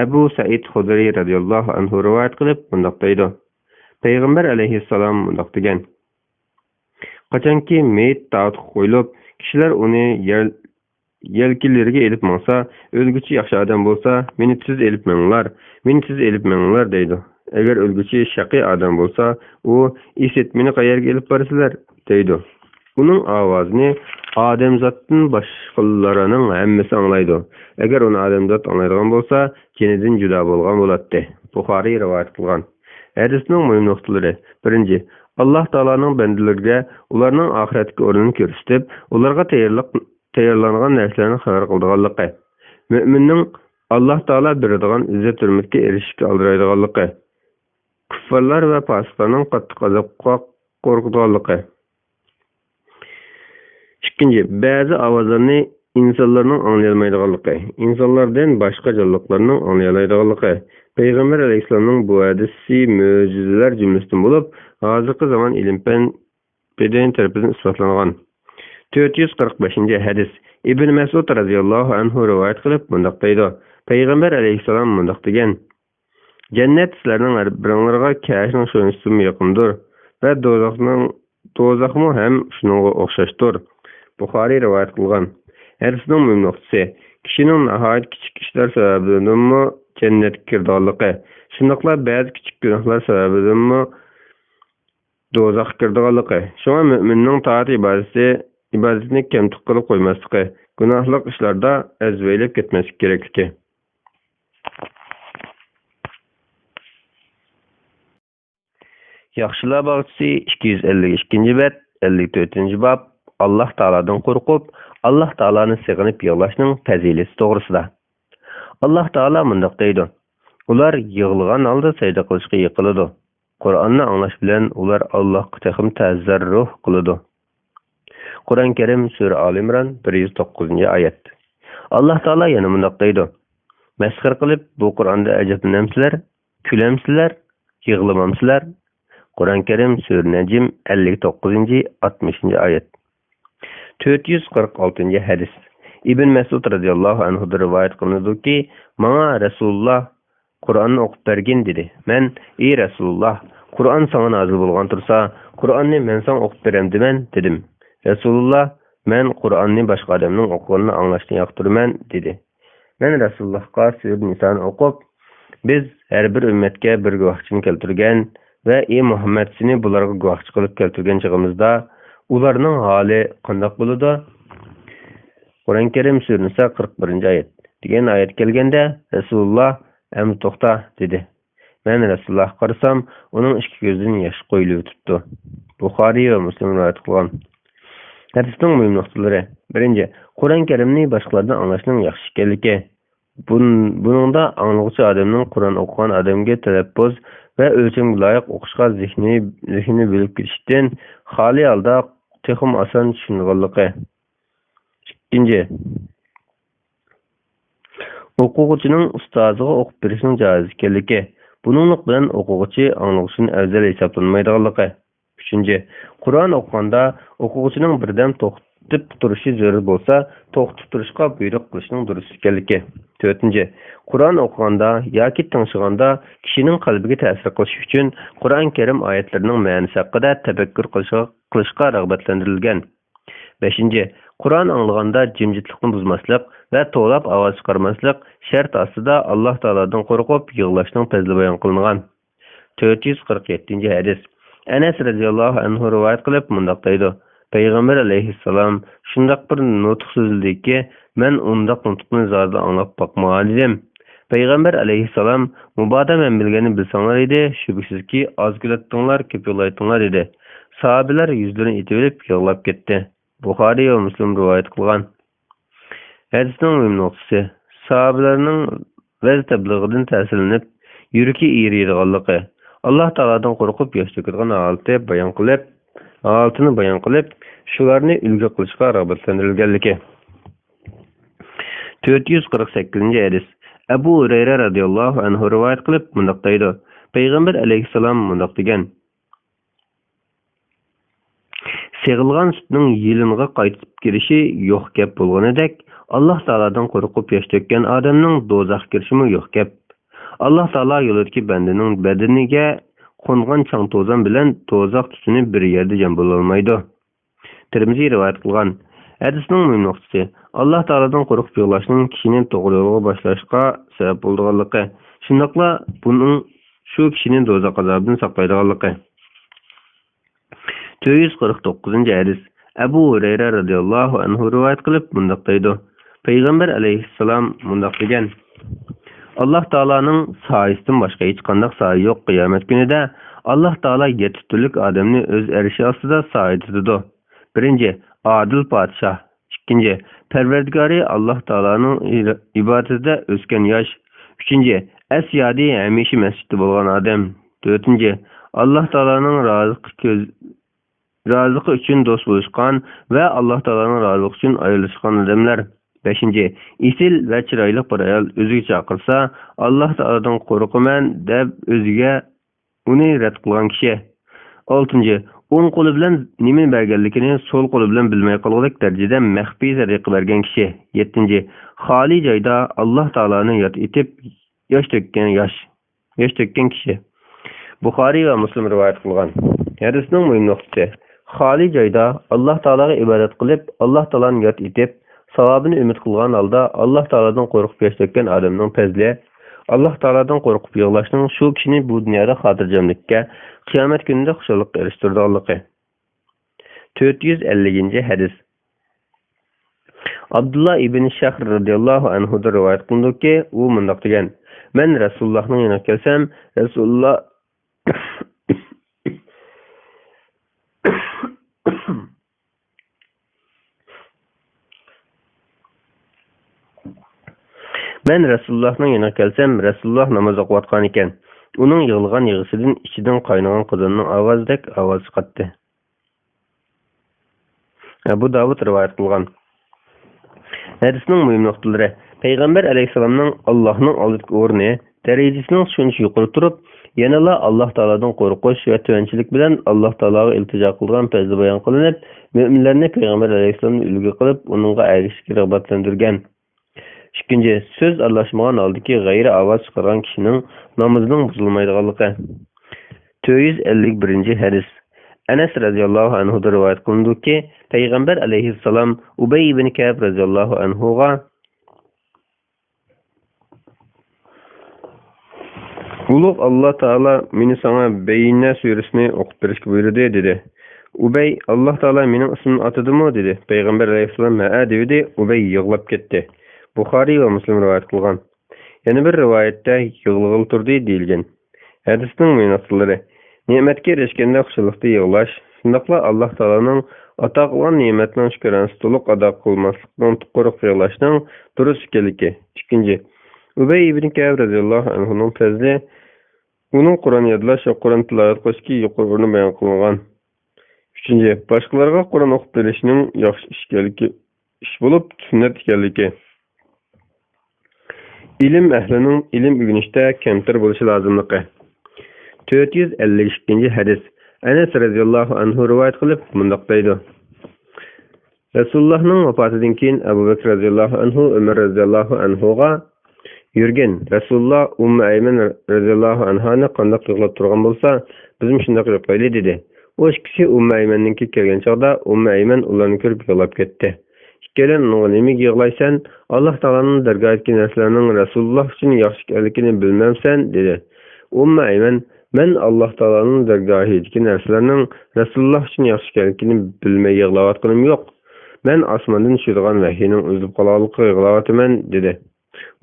Abu Said Xudri radhiyallohu anhu rivoyat qilib bundoq deydi. Payg'ambar alayhissalom bundoq degan: Qachonki meyit tağut qo'yilib, kishilar uni yelkilariga elib mansa, o'lguchi yaxshi odam bo'lsa, meni siz elib menglar deydi. Agar o'lguchi shaqiy odam bo'lsa, u meni qayerga elib borsizlar deydi. Uning ovozini odamzotdan boshqalarining hammasi anglaydi. Agar uni odamzot anglaydigan bo'lsa, jinidan judo bo'lgan bo'ladi. Buxoriy rivoyat qilgan. Hadisning muhim nuqtalari: 1. Allah Taalaning bandalariga ularning oxiratga o'rnini ko'rsatib, ularga tayyorlangan narsalarni xabar qildiganligi. Mu'minning Allah Taala beradigan izzat hurmatga erishishga aldiraydiganligi. Kuffarlar va fosiqlarning qattiq azobga qo'rqadiganligi. 2. Ba'zi ovozlarni insonlarning anglayolmaydiganligi. İnsanlardan boshqa jonliqlarning anglayolmaydiganligi. Payg'ambar alayhissalomning bu hadisi mo'jizalar jumlasidan bo'lib, hozirgi zamon ilm-fan beden tarafidan isbotlangan. 445 hadis. İbn Mas'ud radhiyallohu anhu rivoyat qilib bundoq deydi. Payg'ambar alayhissalom bundoq degan: Jannat sizlarning har biringlarga kashning sho'nisidan yaqindir va do'zaxmi ham shunga o'xshashdir. Buxoriy rivoyat qilgan. Hadisning muhim nuqtasi: kishining nihoyat kichik ishlar sababidanmi jannatga kirdiganligi, shundoqla ba'zi kichik gunohlar sababidanmi do'zaxga kirdiganligi. Shunga mu'minning toat ibodatini kamtuk qilib qo'ymasligi, gunohlik ishlarda azvaylab ketmaslik kerakligi. Yaxshilar bog'chisi 252 bet 54 bab. Allah Taaladan qo'rqib, Allah Taalani sig'inib yig'lashning fazilati to'g'risida. Allah Taala mundaq deydi: Ular yig'ilgan holda sajda qilishga yiqiladi. Qur'onni anglash bilan ular Allohga texim tazarruh qiladi. Qur'on Karim Sure Ali İmran 109. ayet. Allah Taala yana mundaq deydi: Masxir qilib bu Qur'onda ajablanamsizlar, kulamsizlar, yig'lamamsizlar. Qur'on Karim Sure Najm 59. 60. ayet. 446 hadis. İbn Mas'ud radhiyallohu anhu rivoyat qilinadiki, "Menga Rasululloh Qur'onni o'qib bergin" dedi. Men: "Ey Rasululloh, Qur'on sana nozil bo'lgan tursa, Qur'onni men sana o'qib beremdimen" dedim. Rasululloh: "Men Qur'onni boshqa odamning o'qiganini anglashni yoqtiraman" dedi. Men Rasulullohga Sure Nisoni o'qib, "Biz har bir ummatga bir guvohchini keltirgan va ey Muhammad seni bularga guvohchi qilib keltirgan chig'imizda ularning holi qanday bo'ladi?" Qur'on Karim Sure Nisa 41. ayet. degan oyat kelganda Rasululloh "Am to'xta" dedi. Men Rasulullohga qarasam, uning ikki ko'zidan yosh qo'yilib o'tibdi. Buxoriy va Muslim rivoyat qilgan. Hadisning muhim nuqtalari. Birinchi, Qur'on Karimni boshqalardan anglashning yaxshi ekanligi. Buningda anglag'uchi odamning Qur'on o'qigan odamga talaffuz va o'lchamga loyiq o'qishga zehni bo'lib ketishdan xoli holda texim oson tushunganligi. Ikkinchi, o'quvchining ustoziga o'qib berishning joiz ekanligi. Buninglik bilan o'quvchi anglag'uchini afzal hisoblanmaydiganligi. Uchinchi, Qur'on o'qiganda o'quvchining birdan to'xtab turishi zarur bo'lsa, to'xtab turishga buyruq qilishning durust ekanligi. To'rtinchi, Qur'on o'qiganda yoki tingshiganda kishining qalbiga ta'sir qilish uchun Qur'on Karim oyatlarining ma'nosi haqida tafakkur qilishga rag'batlantirilgan. Beshinchi, Qur'on anglaganda jimjitlikni buzmaslik va to'lab ovoz chiqarmaslik shart ostida Alloh taolodan qo'rqib yig'lashning fazli bayon qilingan. 447-hadis. Anas radhiyallohu anhu rivoyat qilib mundaq deydi: Payg'ambar alayhissalom shundaq bir nutq so'zildiki, men undaq nutqni zodi anglab boqmagan edim. Payg'ambar alayhissalom mubodo men bilganini bilsanglar edi, shubhisizki oz gulatdinglar, ko'p yo'laytinglar dedi. Sahobalar yuzlarini etib yig'lab ketdi. Buxoriy va Muslim rivoyat qilgan. Hadisning muhim nuqtasi: sahobalarning vaz tablig'idan ta'sirlanib, yuragi eriydiganligi. Alloh taolodan qo'rqib yosh to'kadigan holatini bayon qilib, shularni ulgu qilishga rag'batlantirilganligi. 448-hadis. Abu Hurayra radhiyallohu anhu rivoyat qilib mundaq deydi: Payg'ambar alayhissalom mundaq degan: Seg'ilgan sutning yilinga qaytib kirishi yo'q gap bo'lganidek, Alloh taolodan qo'rqib yosh to'kkan odamning do'zaxga kirishimi yo'q gap. Alloh taolo yo'lidagi bandining badaniga qo'ngan chang to'zon bilan do'zax tutuni bir yerda jam bo'la olmaydi. Tirmiziy rivoyat qilgan. Hadisning muhim nuqtasi: Alloh taolodan qo'rqib yig'lashning kishini to'g'ri yo'lga boshlashga sabab bo'lganligi. Shundaqla buning shu kishini do'zax azobidan saqlaydiganligi. 449-hadis. Abu Hurayra radhiyallohu anhu rivoyat qilib mundaq deydi: Payg'ambar alayhissalom mundaq degan: Alloh taolaning soyasidan boshqa hech qanday soya yo'q. Qiyomat kunida Alloh taolo 7 turlik odamni o'z arshi ostida soya tutadi. Birinchi, adil podshoh. Ikkinchi, Parvardigori Alloh taolaning ibodatida o'sgan yosh. Uchinchi, asyodi hamisha masjidda bo'lgan odam. To'rtinchi, Alloh taolaning roziligi uchun do'st bo'lishgan va Alloh taolaning roziligi uchun ayrilishgan odamlar. 5. Isil va chiroyli bir ayol o'ziga chaqirsa, Alloh taoladan qo'rqaman deb o'ziga uni rad qilgan kishi. 6. O'ng qo'li bilan nima berganligini so'l qo'li bilan bilmay qolganlik darajada maxfiy sadaqa bergan kishi. 7. Xoli joyda Alloh taoloni yod etib yosh to'kkan kishi. Buxoriy va Muslim rivoyat qilgan. Hadisning muhim nuqtasi: xoli joyda Alloh taologa ibodat qilib, Alloh taoloni yod etib, savobini umid qilgan holda Alloh taolodan qo'rqib yosh to'kkan odamning fazli, Alloh taolodan qo'rqib yig'lashning shu kishini bu dunyoda xotirjamlikka, qiyomat kunida xushalik erishtirganligi. 450-hadis. Abdullah ibn Shahr radhiyallohu anhu rivoyat qilindiki, u mundaq degan: Men Rasulullohning yoniga kelsam, Rasululloh Rasululloh namoz o'qiyotgan ekan. Uning yig'ilgan yig'isidan ichidan qaynagan qozonning ovozidek ovoz chiqdi. Abu Davud rivoyat qilgan. Hadisning muhim nuqtalari: Payg'ambar alayhisalomning Allohning oldidagi o'rni, darajasining shuncha yuqori turib, yanala Alloh taoladan qo'rqish va tuvanchilik bilan Alloh taologa iltijo qilgan fazli bayon qilinib, mu'minlarni Payg'ambar alayhisalomni ulgu qilib, uningga ergashishga rag'batlantirgan. 2. Söz aralashmagan holdagi g'ayri ovoz chiqargan kishining namozining buzilmaydiganligi. 451-hadis. Anas radhiyallohu anhu rivoyat qilindiki, Payg'ambar alayhissalom Ubay ibn Ka'b radhiyallohu anhuga: Ulug' Alloh taolo meni sana Bayna surasini o'qib berishga buyurdi dedi. Ubay: Alloh taolo mening ismimni atadimi dedi. Payg'ambar alayhissalom: "Ha" dedi. Ubay yig'lab ketdi. Buxoriy va Muslim rivoyat qilgan. Yana bir rivoyatda yig'lig'il turdi deyilgan. Hadisning ma'nolari: ne'matga erishganda xushlikda yig'lash, shundaqla Alloh taolaning ato qilgan ne'matning shukranasi to'liq ado qilmaslikning tuquriq yig'lashning durust ekanligi. Ikkinchi, Ubay ibn Ka'b radhiyallohu anhuning fazli uning Qur'on yodlash va Qur'on tilovat qilishga yuqori o'rni bayon qilingan. Üçüncü, başkalarga Qur'on o'qib berishning yaxshi ish bo'lib, sunnat ekanligi. İlim ehlining ilm o'rganishda kamtar bo'lishi lozimligi. 452 hadis. Anas radhiyallohu anhu rivoyat qilib, mundaq deydi: Rasulullohning vafotidan keyin Abu Bakr radhiyallohu anhu Umar radhiyallohu anhuga yurgan. Rasululloh Ummu Ayman radhiyallohu anhani qandoq yig'lab turgan bo'lsa, bizim shunday qilib qo'yli dedi. O ikisi Ummu Aymanninki kelgan chog'da Ummu Ayman ularni ko'rib yig'lab ketdi. Ikkalan nimaga yig'laysan? Alloh taolaning dargohiga narsalarning Rasululloh uchun yaxshi ekanligini bilmamsan dedi. Ummu Ayman: men Alloh taolaning dargohidagi narsalarning Rasululloh uchun yaxshi ekanligini bilmay yig'layotganim yo'q. Men osmondan tushadigan vahiyning uzib qolganligiga yig'layotman dedi.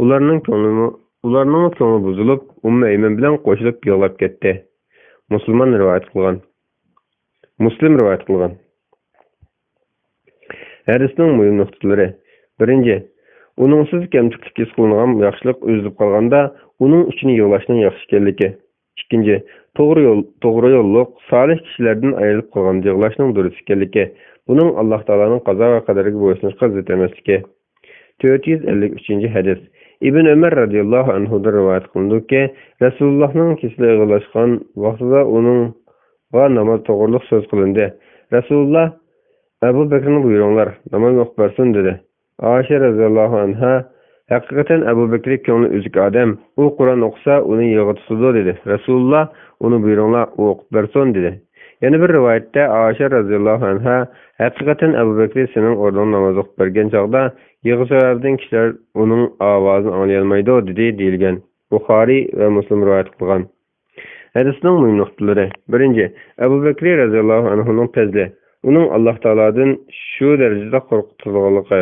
Ularning ko'ngli buzilib, Ummu Ayman bilan qo'shilib yig'lab ketdi. Muslim rivoyat qilgan. Hadisning muhim nuqtalari: birinchi, uningsiz kamchilik his qilingan yaxshilik o'zib qolganda, uning uchun yig'lashning yaxshi ekanligi. Ikkinchi, to'g'ri yo'lliq, solih kishilardan ayrilib qolgan yig'lashning durust ekanligi. Buning Alloh taolaning qazo va qadariga bo'ysunishga zid emasligi. 453 hadis. İbn Ömer radhiyallohu anhudan rivoyat qilindiki, Rasulullohning kesli yig'lashgan vaqtida uningga namoz to'g'riliq so'z qilindi. Rasululloh: Abu Bakrni buyuringlar, namoz o'qib bersin dedi. Oysha radhiyallohu anha: haqiqatan Abu Bakr ko'ngli uzuk odam, u Qur'on o'qisa uni yig'itadi dedi. Rasululloh: uni buyuringlar, u o'qib bersin dedi. Yana bir rivoyatda Oysha radhiyallohu anha: haqiqatan Abu Bakr sening o'rningda namoz o'qib bergan chog'da yig'isardan kishilar uning ovozini anglayolmaydi dedi deyilgan. Buxoriy va Muslim rivoyat qilgan. Hadisning muhim nuqtalari: birinchi, Abu Bakr radhiyallohu anhuning fazli, uning Alloh taoladan shu darajada qo'rqitganligi.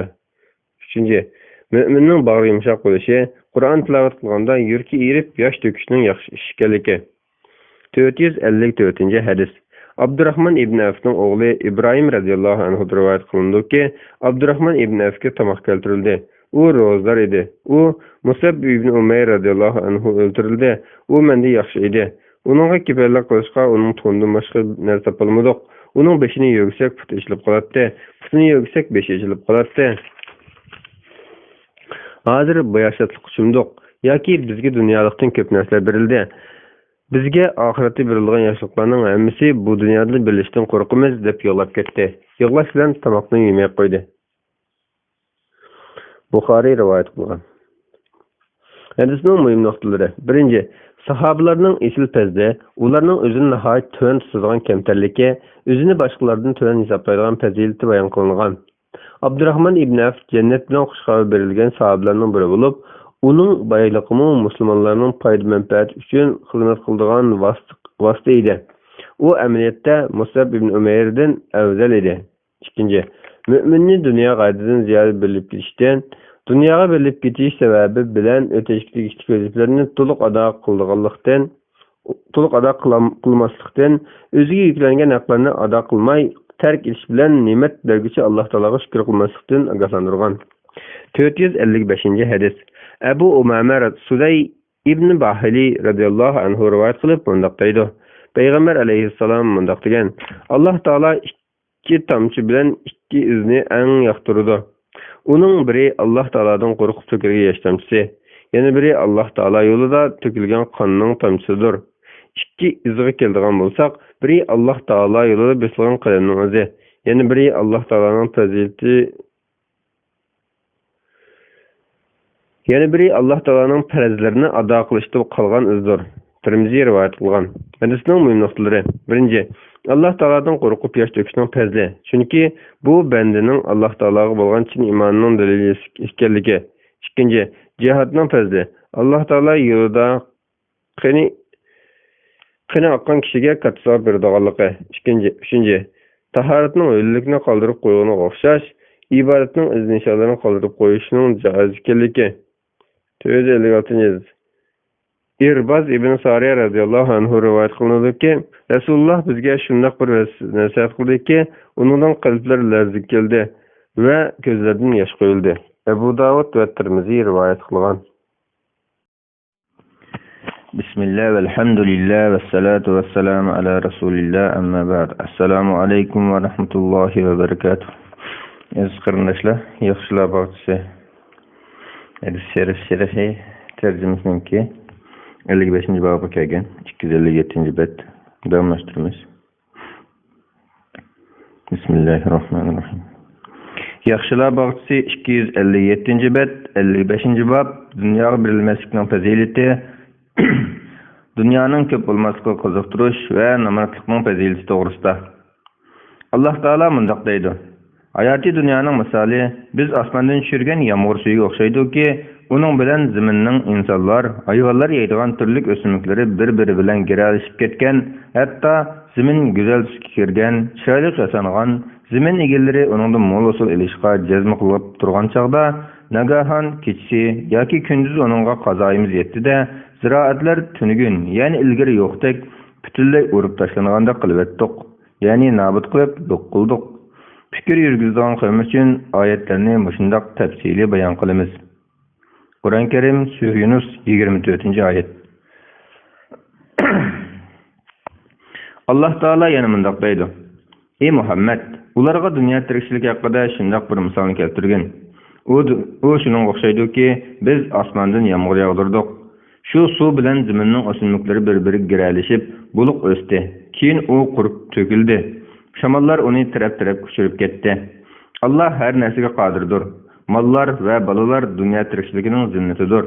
Uchinchi, mo'minning bag'ri yumshoq bo'lishi, Qur'on tilovat qilganda yurki erib, yosh to'kishning yaxshi ish ekanligi. 454 hadis. Abdurrahman ibn Avfning o'g'li Ibrohim radhiyallohu anhu rivoyat qilindiki, Abdurrahman ibn Avfga tomoq keltirildi. U ro'zador edi. U Musab ibn Umayr radhiyallohu anhu o'ldirildi. U menda yaxshi edi. Uningga kiberlik qilishga uning to'ndan boshqa narsa topolmadik. Uning beshini yog'sak puti ishilib qoladi. Putini yog'sak beshi ishilib qoladi. Hozir bu yaşatlik uchundiq yoki bizga dunyolikdan ko'p narsalar berildi. Bizga oxiratda berilgan yaxshiliklarning hammasi bu dunyoda bilishdan qo'rqamiz deb yig'lab ketdi. Yig'lash bilan tomoqni yemay qo'ydi. Buxoriy rivoyat qilgan. Hadisning muhim nuqtalari: birinchi, sahobalarning esil fazli, ularning o'zini nihoyat tuvan tutadigan kamtarligi, o'zini boshqalardan tuvan hisoblaydigan fazilati bayon qilingan. Abdurrahman ibn Avf jannat bilan xushxabar berilgan sahobalarning biri bo'lib, uning boyliqimi musulmonlarning foyda manfaati uchun xizmat qiladigan vosita edi. U amaliyotda Musab ibn Umayrdan afzal edi. Ikkinchi, mo'minni dunyo g'ayridan ziyod bilib ketishdan, dunyoga bilib ketish sababi bilan o'tishlik vazifalarni to'liq ado qilmaslikdan, o'ziga yuklangan haqlarni ado qilmay terk etish bilan ne'mat berguchi Alloh taolaga shukr qilmaslikdan ogohlantirgan. 455 hadis. Abu Umama Suday ibn Bahili radhiyallohu anhu rivoyat qilib mundaq deydi: Payg'ambar alayhissalom mundaq degan: Alloh taolo ikki tomchi bilan ikki izni eng yoqtirdi. Uning biri Alloh taoladan qo'rqib to'kilgan yosh tomchisi, yana biri Alloh taolo yo'lida to'kilgan qonning tomchisidir. Ikki izga keladigan bo'lsak, biri Alloh taolo yo'lida besilgan qalamning o'zi, yana biri Alloh taolaning fazilati, yana biri Alloh taolaning farzlarini ado qilishda qolgan izdir. Tirmiziy rivoyat qilgan. Hadisning muhim nuqtalari: birinchi, Alloh taoladan qo'rqib yosh to'kishning fazli, chunki bu bandaning Alloh taolaga bo'lgan chin iymonining dalili ekanligi. Ikkinchi, jihadning fazli, Alloh taolo yo'lida qani oqqan kishiga katta savob beradiganligi. Uchinchi, tahoratning o'likni qoldirib qo'yganiga o'xshash, ibodatning iz nishonlarini qoldirib qo'yishning joiz ekanligi. 456. İrbaz ibn Sariya radıyallahu anhu rivayet kılındı ki Resulullah bizge şundaq bir nasihat kıldı ki onundan kalpler lerzik geldi ve gözlerden yaş koyuldu. Ebu Davud ve Tirmizi rivayet kılgan. Bismillah ve elhamdülillah ve salatu ve selamu ala Resulillah amma ba'd. Assalamu alaikum ve rahmetullahi ve berekatuh. Aziz qarindoshlar, yaxshilar bag'isi. Hadis şerifi tercümesinki 55. babı kelgan 257. bet. Davomlashtiramiz. Bismillahirrahmanirrahim. Yaxshilar bag'isi 257. bet, 55. bab. Dunyoga berilmaslikning fazilati, dunyoning ko'p bo'lmasligiga qiziqtirish va namozlikning fazilati to'g'risida. Alloh taolo mundaq deydi: Hayati dünyanın misali biz asmandan düşürgen yağmur suyuga o'xshaydi-ki, uning bilan zaminning insonlar, hayvonlar yeydigan turli o'simlikleri bir-biri bilan giralishib ketgan, hatto zamin go'zal tusga kirgan, chiroyli yasangan, zamin egallari uningdan mo'l usul ilishga jazm qilib turgan chog'da nagahan kechasi yoki kunduz uningga qazoyimiz yetdi-da, ziroatlar tunugun, ya'ni ilgari yo'qdek butunlay urib tashlanganda qilib etdik, ya'ni nobud qilib yo'q qildik. Fikir yürgüzden kavim için ayetlerini muşundaq tefsili bayan kılımız. Kur'an-ı Kerim Sure Yunus 24. ayet. Allah Teala yanımındaq deydi: Ey Muhammed, ularga dünya tirikçilik hakkında şundaq bir misalını keltirgin. O şunun o'xshaydi ki, biz asmandan yağmur yağdırdık. Şu su bilan zaminning o'simliklari bir-biriga giralishib, buluq o'sdi. Keyin u qurib to'kildi. Şamallar onu taraf uçurup gitti. Allah her nesige qadirdir. Mallar ve balalar dünya tirikçiliginin zinnetidir.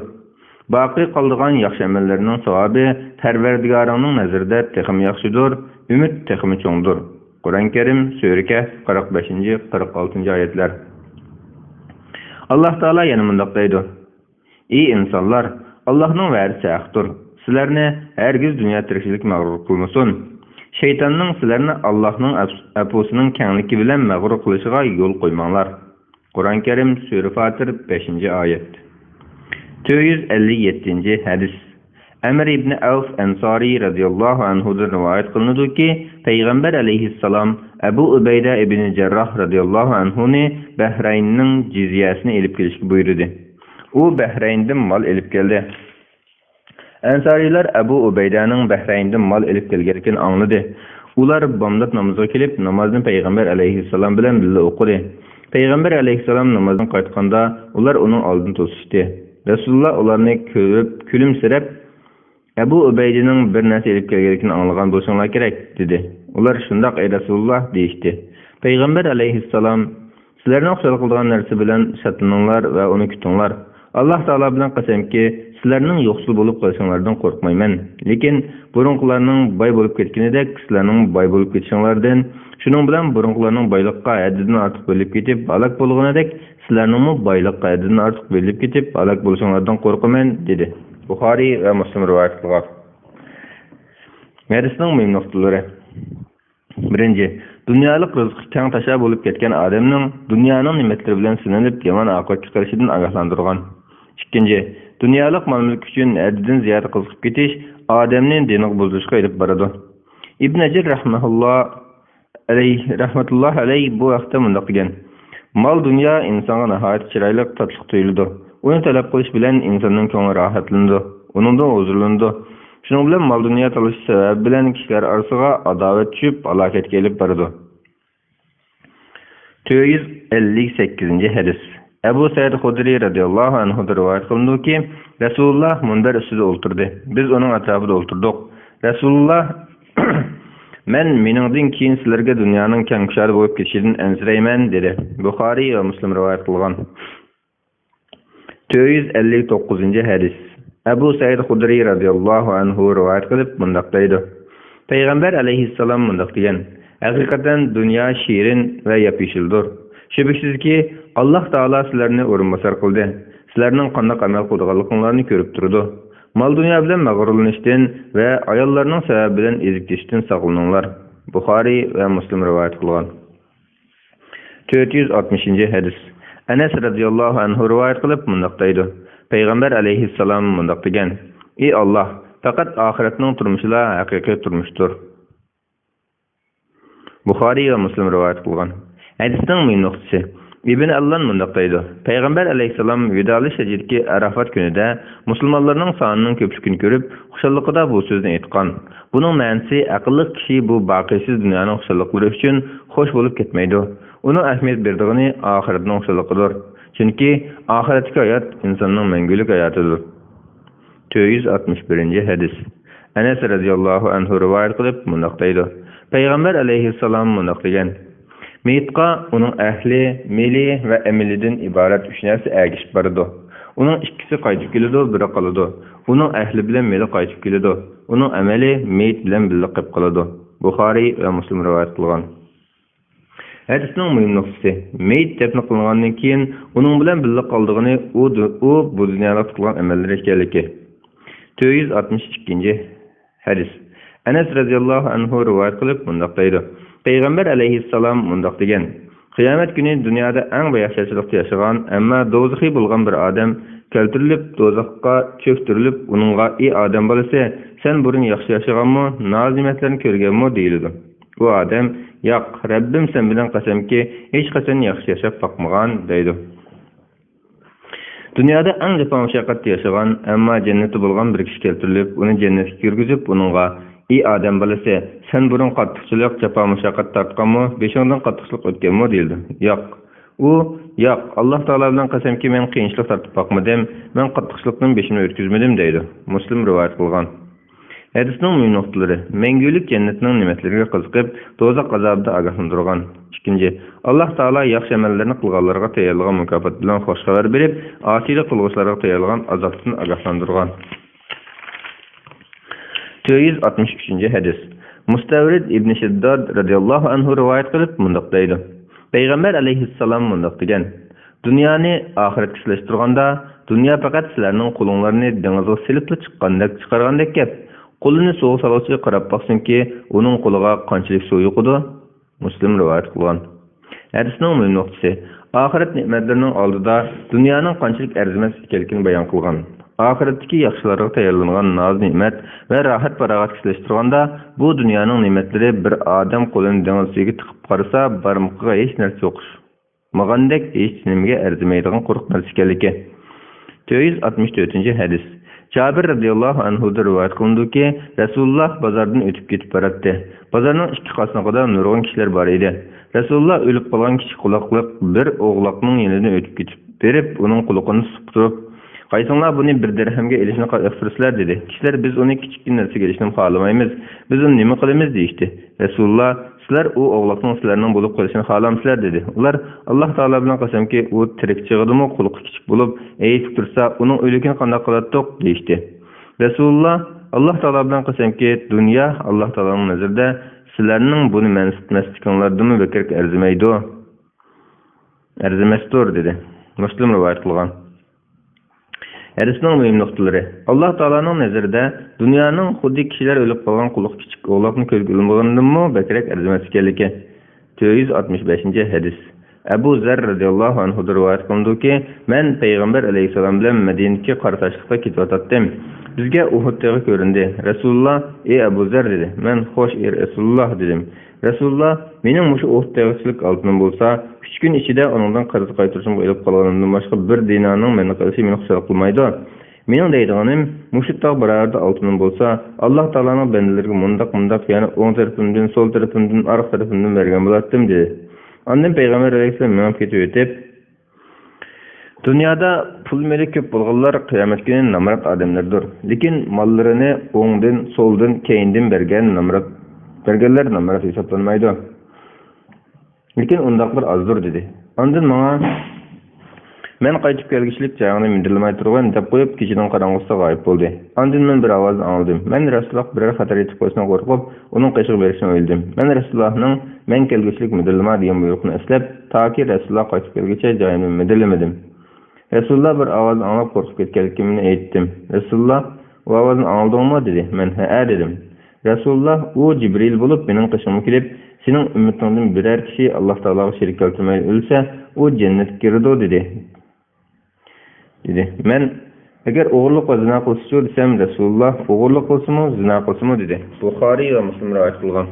Baqi qaldığan yaxşı amellerinin savabı Perverdigarının nazarında texim yaxşıdır, ümit teximi çoğundur. Kur'an-ı Kerim Sure Kehf 45-46. ayetler. Allah Teala yanımındaq deydi: Ey insanlar, Allah'ın vədi səhqdir. Sizlərni hergiz dünya tirikçilik mağrur qılmasın. Şeytanның sizlarni Allah'ның əpusunun kənliki bilan məğrur qilishig'a yo'l qo'ymanglar. Kur'an-ı Kerim Sure Fatir 5. ayet. 457. hadis. Amr ibn Avf Ansari radıyallahu anhu'dan rivayet kılındı ki, Peygamber aleyhisselam Ebu Ubeyde ibn Cerrah radıyallahu anhu'ni Bahreyn'nin cizyasını elip gelişki buyurdu. O Bahreyn'den mal elip geldi. Ensariler Ebu Ubeyde'nin Bahreyn'den mal elip gelgerken anladı. Ular bomdat namazga kelip namazını Peygamber aleyhisselam bilen birlikte okudu. Peygamber aleyhisselam namazdan qaytqanda ular onun aldını tosuştu. Resulullah ularını görüp külümsirep Ebu Ubeyde'nin bir narsa elip gelgerken anlagan bolsanglar kerak dedi. Ular şundaq ey Resulullah deyişti. Peygamber aleyhisselam sizlerine oqşal qıldıgan narsa bilen şatlanыңlar ve onu kütüңlar. Allah Teala bilen qasamki sizlerning yo'qsul bo'lib qolishinglardan qo'rqmayman. Lekin burunqilarning boy bo'lib ketganidek sizlarning boy bo'lib ketishinglardan, shuning bilan burunqilarning boyliqqa haddidan ortiq bo'lib ketib halok bo'lganidek sizlarning boyliqqa haddidan ortiq bo'lib ketib halok bo'lishinglardan qo'rqaman dedi. Buxoriy va Muslim rivoyat qilgan. Hadisning muhim nuqtalari. Birinchi, dunyolik rizqi keng tasha bo'lib ketgan odamning dunyoning ne'matlari bilan sinalib yomon oqibatga chiqishidan ogohlantirgan. İkinci, dünyalık mal-mülk üçün haddidan ziyada qiziqib ketish odamning diniga buzilishga elib boradi. İbn Hajar rahmatulloh alayhi bu vaqtda mundaq degan: Mal dunyo insonga nihoyat chiroyli tatliq tuyuladi. Uni talab qilish bilan insonning ko'ngli rohatlanadi, uningdan huzurlanadi. Shuning bilan mal dunyo talish sababi bilan kishilar orasiga adovat tushib, halokatga elib boradi. 458. hadis. Ebu Said Hudri radıyallahu anhu'da rivayet kılındı ki Resulullah munber üstüde oturdu. Biz onun etrafında oturduk. Resulullah men meningden keyin sizlarga dunyoning keng kushari bo'lib ketishidan ensirayman dedi. Buxoriy va Muslim rivayet qilgan. 459. hadis. Ebu Said Hudri radıyallahu anhu rivayet qilib mundaq deydi: Peygamber aleyhisselam mundaq degan: Haqiqatan dunyo shirin va yapishildir. Şübhəsizki Allah Teala sizlarni o'rinbosar qildi. Sizlarning qanday amal qilganliklaringizni ko'rib turdi. Mal dunyo bilan mag'rurlanishdan va ayollarning sababi bilan ezib ketishdan saqlaninglar. Buxoriy va Muslim rivoyat qilgan. 460 hadis. Enes radıyallahu anhu rivayet kılıp mundaqdaydı. Peygamber aleyhisselam mundaq degan: "Ey Allah, faqat ahiretning turmushila haqiqiy turmushdir." Buxoriy ve Müslim rivayet kılgan. Hadisning mühim nuqtasi: İbn Allan mundaqdaydı. Peygamber aleyhisselam vidalı şecidki Arafat günüde Müslümanlarning soninin köpçükünü görüp, xuşallıqida bu sözünü aytqan. Bunun ma'nosi aqlli kishi bu baqiysiz dunyoning xuşallıqlari uchun xo'sh bo'lib ketmaydi. Uning ahamiyat berdigini oxiratning xuşallıqidir. Chunki oxiratdagi hayot insonning mangulik hayotidir. 461 hadis. Enes radhiyallohu anhu rivoyat qilib mundaqdaydi. Peygamber aleyhisselam mundaq degan: "Meyitqa onun ahli, meli ve emelidən ibaret üç narsa ergişib barıdı. Onun ikkisi qaytib kelidi, biri qaladı. Onun ahli bilan meli qaytib kelidi. Onun ameli meyit bilan birga qolib qoladi." Buxoriy ve Müslim rivoyat qilgan. Hadisning mühim nuqtasi: meyit dafn qilingandan keyin uning bilan birga qoldigini u bu dunyoda qilgan amallari ekanligi. 462 hadis. Enes radıyallahu anhu rivoyat qilib mundaqdaydi. Peygamber aleyhisselam mundaq degan: "Qiyomat kuni dunyoda eng yaxshichilikda yashagan, ammo do'zaxi bo'lgan bir odam keltirilib do'zaxga cho'ktirilib, uningga: "Ey odam bolasi, sen burun yaxshi yashaganmi, nazimatlarni ko'rganmi?" deyildi. Bu odam: "Yo'q, Rabbim sen bilan qasamki, hech qachon yaxshi yashab boqmagan" deydi. Dunyoda eng jafo mashaqqatda yashagan, ammo jannati bo'lgan bir kishi keltirilib, uni jannatga kirgizib, uningga: "Ey adam balası, sen burun qattiqchilik, jafo mashaqqat tortganmi, beshingdan qattiqchilik o'tganmi?" deyildi. "Yo'q." "Yo'q, Alloh taolo bilan qasamki, men qiyinchilik tortib boqmadim, men qattiqchilikdan beshimni o'tkazmadim" deydi. Muslim rivoyat qilgan. Hadisning mühim nuqtalari: mangulik jannatning ne'matlariga qiziqib, do'zax azobida ogohlantirgan. Ikkinchi, Alloh taolo yaxshi amallarni qilganlarga tayyorlagan mukofot bilan xush xabar berib, osiylik qilguvchilarga tayyorlagan azobdan ogohlantirgan. 463 hadis. Mustavrid ibn Shiddad radıyallahu anhu rivayet qilib mundaqdaydi. Peygamber aleyhisselam mundaq degan: "Dunyoni oxiratga silashtirganda, dunyo faqat sizlarning qo'linglarni dengizga silib chiqqandek chiqargandek gap. Qo'lini suv soluvchi qarab baqsinki, uning qo'liga qanchalik suv yo'qidi." Muslim rivoyat qilgan. Hadisning mühim nuqtasi: oxirat ne'matlarining oldida dunyoning qanchalik arzimas ekanligini bayon qilgan. Oxiratdagi yaxshilarga tayyorlangan noz ne'mat va rohat farog'at kislashtirganda, bu dunyoning ne'matlari bir odam qo'lini dengizga tiqib qarasa, barmoqqa hech narsa yo'q. Magandek hech nimaga arzimaydigan quruq narsa ekanligi. 464 hadis. Jabir radıyallahu anhu rivoyat qilindiki, Rasululloh bozordan o'tib ketib boradi. Bozorning ikki qasnog'ida nurg'un kishilar bor edi. Rasululloh o'lib qolgan kishi quloqliq bir o'g'loqning yonidan o'tib ketib berib, uning quloqini tutib turib: "Qaysinglar buni bir dirhamga elishni qilsizlar" dedi. Kishilar: "Biz uni kichik narsaga elishni xohlamaymiz. Biz uni nima qilamiz?" deydi. Rasululloh: "Sizlar u o'g'loqning sizlarning bo'lib qolishini xohlamsizlar" dedi. Ular: "Alloh taolo bilan qasamki, u tirik chig'idimi, quloqi kichik bo'lib, aytib tursa, uning o'ligini qanday qiladiq" deydi. Rasululloh: "Alloh taolo bilan qasamki, dunyo Alloh taoloning nazarida sizlarning buni mansitmasliklarni bekor arzimaydi. Arzimasdir" dedi. Muslim rivoyat qilgan. Hadisning mühim nuqtalari: Alloh taoloning nazarida dunyoning xuddi kishilar o'lib qolgan quloq kichik o'g'loqni ko'rganimmi bekrak arzimas ekanligi. 465 hadis. Abu Zar radıyallahu anhu rivoyat qildiki, "Men Peygamber aleyhisselam bilan Madinaga qaratashliqda ketyotdim. Bizga Uhud tog'i ko'rindi. Rasululloh: 'Ey Abu Zar' dedi. Men: 'Xo'sh, ey Rasululloh' dedim. Rasululloh: 'Mening mushu Uhud tog'ichilik oltinim bo'lsa, 3 kun ichida uningdan qarz qaytarishim o'ylab qolganimdan boshqa bir dinarning meni qilishi meni xursand qilmaydi. Mening deydiganim, mushu tog' bararda oltinim bo'lsa, Alloh taoloning bandalariga mundaq yana o'ng tarafimdan, so'l tarafimdan, orqa tarafimdan bergan bo'lardim" dedi. Ondan Peygamber aleyhisselam menga ketib o'tib: "Dunyoda pul meli ko'p bo'lganlar qiyomat kuni namrat odamlardir. Lekin mollarini o'ngdan, so'ldan, keyindan berganlar namrat hisoblanmaydi. Lekin undaqlar azdir" dedi. Ondan menga: "Men qaytib kelgichlik chog'ini mindirilmay turgan" deb qo'yib, kechining qorong'usida g'oyib bo'ldi. Ondan men bir ovozni angladim. Men Rasululloh biror xatar yetib qo'yishdan qo'rqib, uning qishib berishini o'yladim. Men Rasulullohning "Men kelgichlik mindirilma" degan buyruqni eslab, toki Rasululloh qaytib kelguncha joyimni mindirlamadim. Rasululloh bir ovozni anglab qo'rqib ketganligimni aytdim. Rasululloh: "Bu ovozni angladingmi?" dedi. Men: "Ha" dedim. Resulullah o Cibril bulup benim kışımı kilip senin ümmetinizden birer kişi Allah Teala'ya şerik keltirmeyi ölse o cennet girdi dedi. Men eğer oğurluk ve zina kılsa desem Resulullah oğurluk kılsa mı zina kılsa mı dedi. Bukhari ve Müslim rivayet kılgan.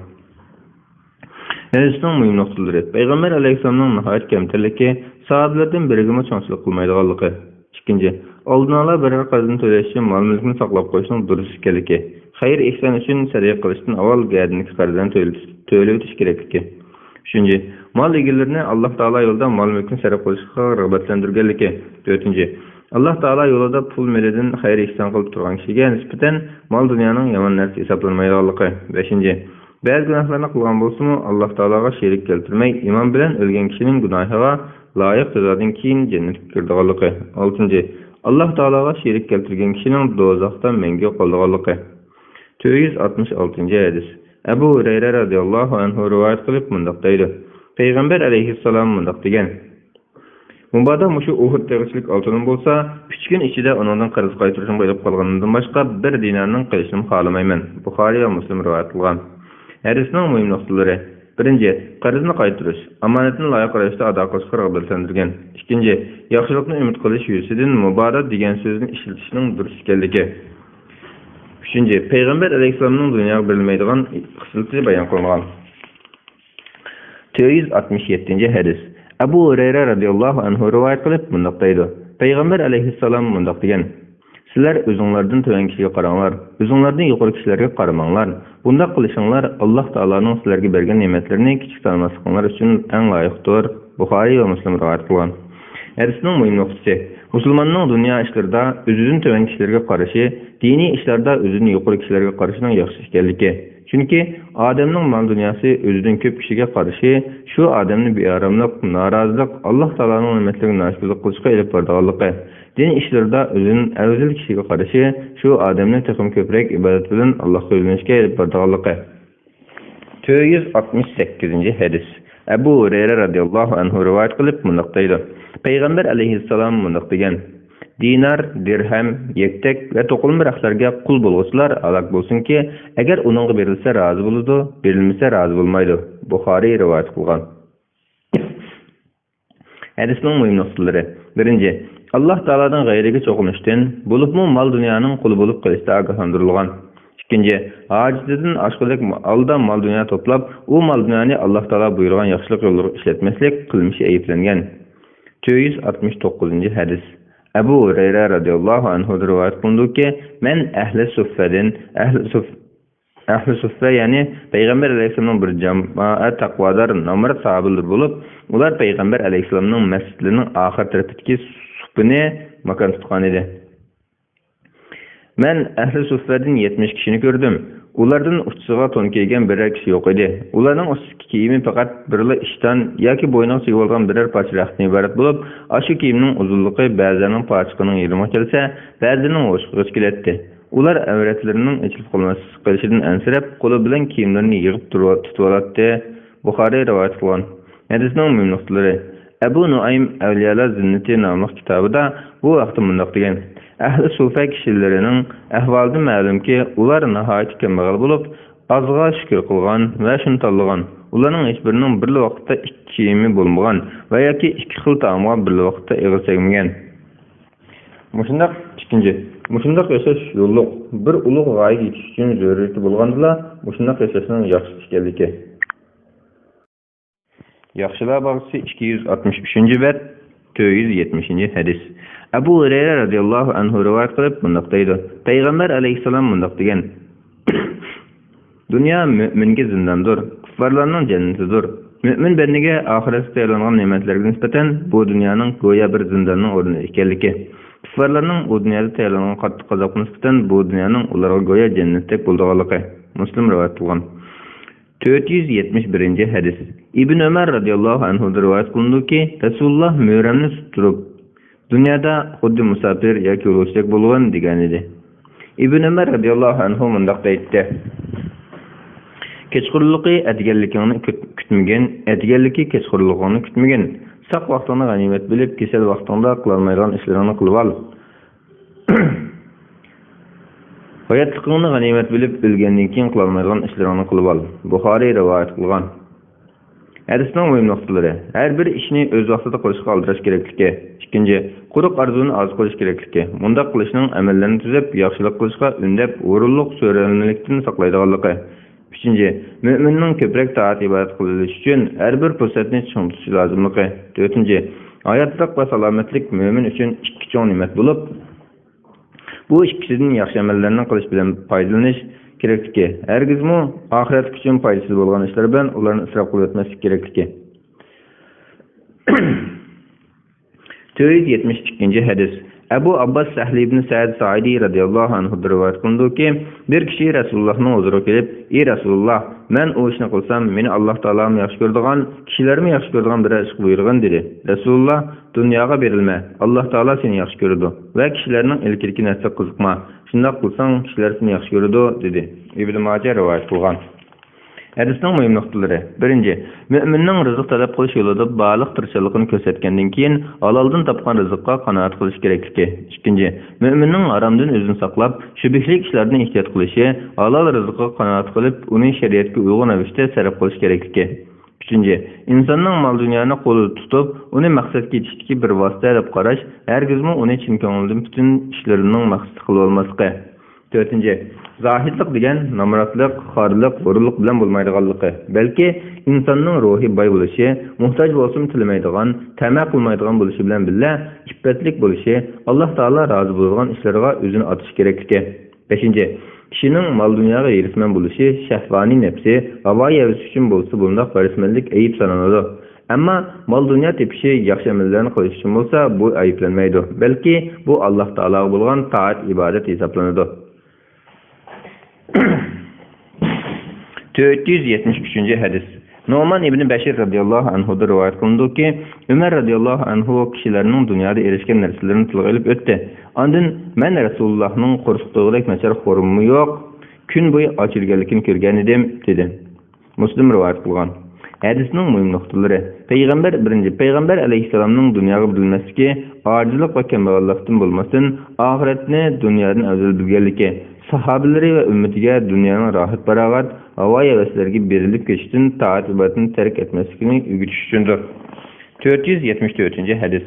Hadisning mühim noktaları. Peygamber Aleyhisselam'ın nihayet kemterliki, sahabelerden birigime çoğunçılık kılmaydıganlığı. İkinci, aldın ala birer qazını töleşi mal mülkünü saklap koyuşun durus ekanligi. Hayır ihsan üçün sariya kılıştın aval gədinlik qardan töle ötüş kerekligi. Üçüncü, mal egelerini Allah Taala yolda mal mülkünü sarf koyuşqa rağbatlandırganligi. Dördüncü, Allah Taala yolunda pul meleden hayır ihsan kılıp turgan kişiге nispeten mal dünyanın yaman narsa hesaplanmaydiganligi. Beşinci, ba'zi günahlarni qilgan bo'lsa-mu, Alloh taologa sherik keltirmay, iman bilan o'lgan kishining gunohiga loyiq jazodan keyin jannatga kirdiganligi. 6. Alloh taologa sherik keltirgan kishining do'zaxda mangu qoldiganligi. 466 hadis. Abu Hurayra radhiyallohu anhu rivoyat qilib mundaq deydi. Payg'ambar alayhissalom mundaq degan: Mubada mushu Uhud tegishlik oltinim bo'lsa, 3 kun ichida uningdan qarz qaytarishim bo'lib qolganidan boshqa bir dinarning qilishni xohlamayman. Buxoriy va Muslim rivoyat qilgan. Hadisning mühim noktaları. Birinci, qarzni qaytarish, amonatni loyiq ravishda ado qilishga rag'batlantirgan. Ikkinchi, yaxshilikni umid qilish yuzidan muborak degan so'zni ishlatishning durust ekanligi. Uchinchi, payg'ambar alayhissalomning dunyoga berilmaydigan xislati bayon qilingan. 467 hadis. Abu Hurayra radhiyallohu anhu rivoyat qilib mundaq deydi. Payg'ambar alayhissalom mundaq degan: Sizler özünlerden töven kişiye qaranglar, özünlerden yuqori kişilerge qaramanglar. Bunda qilishinglar Allah Taala'nın sizlerge bergen nimetlerini kichik sanmasliqinglar üçün en layıqdır. Buxoriy ve Müslim rivoyat qilgan. Hadisning mühim noktası. Musulmanning dunyo ishlarida o'zidan töven kişilerge qarashi, diniy ishlarda o'zidan yuqori kişilerge qarashining yaxshi ekanligi. Chunki odamning mal dunyosi o'zidan ko'p kishiga qarashi, shu odamni bearamlik, norozilik, Alloh Taoloning ne'matlarini noshukr qilishga olib boradiganligi. Din ishlarida o'zining afzal kishiga qarashi, shu odamni texim ko'proq ibodat bilan Allohga yo'linishga olib boradiganligi. 468 hadis. Abu Hurayra radhiyallohu anhu rivoyat qilib mundaq deydi. Payg'ambar alayhissalom mundaq degan: Dinar, dirham, yektek ve to'qilma raqlarga qul bo'lg'uchilar halok bo'lsinki, agar uningga berilsa rozi bo'ladi, berilmasa rozi bo'lmaydi. Buxoriy rivoyat qilgan. Hadisning mühim noktaları. Birinci, Allah Taala'dan g'ayriga cho'qinishdan, bo'libmi mal dunyoning quli bo'lib qolishda ogohlantirilgan. İkinci, acizidan aşkılık alda mal dünya toplab, o mal dünyani Allah Taala buyurgan yaxshilik yo'llariga ishlatmaslik qilmishi ayıplangan. 469 hadis. Abu Hurayra radhiyallohu anhu rivoyat qildi men ahli suffa ya'ni payg'ambar alayhissalomning bir jamoat taqvodor nomir sahobalar bo'lib, ular payg'ambar alayhissalomning masjidlarining oxir tarafidagi suffini makon tutgan edi. Men ahli suffadan 70 kishini ko'rdim. Ulardan uchiga to'n kiygan biror kishi yo'q edi. Ularning ustki kiyimi faqat birla ishdan yoki bo'yniga sigib olgan biror parcha raqtdan iborat bo'lib, shu kiyimning uzunligi ba'zining parchiqining yirmi kelsa, ba'zining o'shqiga keladi. Ular avratlarining ichilib qolishidan ansirab, qo'li bilan kiyimlarini yig'ib tutib oladi. Buxoriy rivoyat qilgan. Hadisning mühim noktaları. Abu Nuaym Avliyalar Zinnati nomli kitobida bu vaqtda mundaq degan: Ahli sufa kişilerinin ahvalida ma'lumki, ular nihoyat kambag'al bo'lib, azga shukr qilgan va shuni tanlagan. Ularning hech birining bir vaqtda ikki kiyimi bo'lmagan va yoki ikki xil taomga bir vaqtda eg'iz tegmagan. Mushundaq yashash yo'lliq bir ulug' g'oyaga yetish uchun zarurati bo'lgandila, mushundaq yashashning yaxshi ekanligi. Yaxshilar bog'isi 263-bet 470 hadis. Abu Hurayra radhiyallohu anhu rivoyat qilib mundaq deydi. Payg'ambar alayhissalom mundaq degan: Dunyo mu'minga zindondir, kuffarlarning jannatidir. Mu'min bandaga oxiratda tayyorlangan ne'matlarga nisbatan bu dunyoning go'yo bir zindonning o'rni ekanligi. Kuffarlarning u dunyoda tayyorlangan qattiq azobga nisbatan bu dunyoning ularga go'yo jannatdek bo'lganligi. Muslim rivoyat qilgan. 471 hadis. İbn Ömer radhiyallohu anhu rivoyat qilindiki, Rasululloh mo'ramni turib dunyoda xuddi musafir yoki yo'lovchilik bo'lgan degan edi. Ibn Ömer radhiyallohu anhu mundaq deydi: Kechqurunligi atganligingni kutmagan, atganligi kechqurunligini kutmagan. Saq vaqtini g'animat bilib, kesal vaqtida qilolmaydigan ishlarini qilib ol. Hayatlıqını ganimet bilib ölgəndən keyin qıla almaydigan işlərini qılıb al. Buxari rivayet qılğan. Hədisning mühim nöqtələri: hər bir ishni o'z vaqtida qilishga aldirash kerakligi. Ikkinchi, quruq arzuni oz qilish kerakligi. Bunda qilishning amallarni tuzib, yaxshilik qilishga undab, o'rinliq so'ralmalikdan saqlaydiganligi. Uchinchi, mo'minning ko'proq taat ibodat qilish uchun har bir fursatni chong tutishi lozimligi. To'rtinchi, hayotlik va salomatlik mo'min uchun ikki chong ne'mat bo'lib, bu ikkisidan yaxshi amallarni qilish bilan foydalanish kerakligi. Hargizmi oxirat uchun foydasiz bo'lgan ishlar bilan ularni isrof qilib o'tmaslik kerakligi. 472 hadis. Abu Abbas Sahli ibn Sa'd Sa'idi radhiyallohu anhu rivoyat qildi-ki, bir kishi Rasulullohning huzuriga kelib, "Ey Rasululloh, men o ishni qilsam, meni Alloh taolam yaxshi ko'radigan, kishilarni yaxshi ko'radigan bir ish buyurgan" dedi. Rasululloh, "Dunyoga berilma, Alloh taolo seni yaxshi ko'radi va kishilarning ilkirki narsa qiziqma. Shunday qilsang, kishilar seni yaxshi ko'radi" dedi. Ibn Majah rivoyat qilgan. Hadisning mühim nöqtələri. Birinci, müminning rizq talab qilish yo'lida baliq tirishchiligini ko'rsatgandan keyin halaldan topgan rizqqa qanoat qilish kerakligi. Ikkinchi, müminning haromdan o'zini saqlab, shubhli ishlardan ehtiyot qilishi, halol rizqqa qanoat qilib, uni shariatga uyg'un ravishda sarf qilish kerakligi. Uchinchi, insonning mol dunyoni qo'lida tutib, uni maqsadga yetishdagi bir vosita deb qarash, hargizmi uni chin ko'ngildan butun ishlarining maqsadi qilib olmasligi. To'rtinchi, zahidlik degan namratlik, xorlik, g'ururlik bilan bo'lmaydiganligi, balki insonning ruhi boy bo'lishi, muhtoj bo'lsin tilmaydigan, tama qilmaydigan bo'lishi bilan birga iffatlik bo'lishi, Alloh taolo rozi bo'lgan ishlarga o'zini otish kerakligi. Beshinchi, kishining mol dunyoga erisman bo'lishi, shahvoniy nafsi, havo yavisi uchun bo'lsa, bunday farismanlik ayib sanaladi. Ammo mol dunyo tepishi yaxshi amallarni qilish uchun bo'lsa, bu ayiblanmaydi, balki bu Alloh taologa bo'lgan taat ibodat hisoblanadi. 473 hadis. Nu'man ibn Bashir radhiyallohu anhu rivoyat qildi-ki, Umar radhiyallohu anhu kishilarning dunyoda erishgan narsalarini tilga olib o'tdi. Ondan men Rasulullohning qo'rqituvlik nachar xorumi yo'q, kun bo'yi ochilganligini ko'rgan edim dedi. Muslim rivoyat qilgan. Hadisning muhim nuqtalari. Payg'ambar alayhissalomning dunyoga bilmasligi, ojizlik va kambag'allikdan bo'lmasin, oxiratni dunyodan afzal bilganligi, sahobalari va ummatiga dunyoning rohat barogat, havo havaslarga berilib ketishdan taat ibodatini tark etmasligini o'rgatish uchundir. 474 hadis.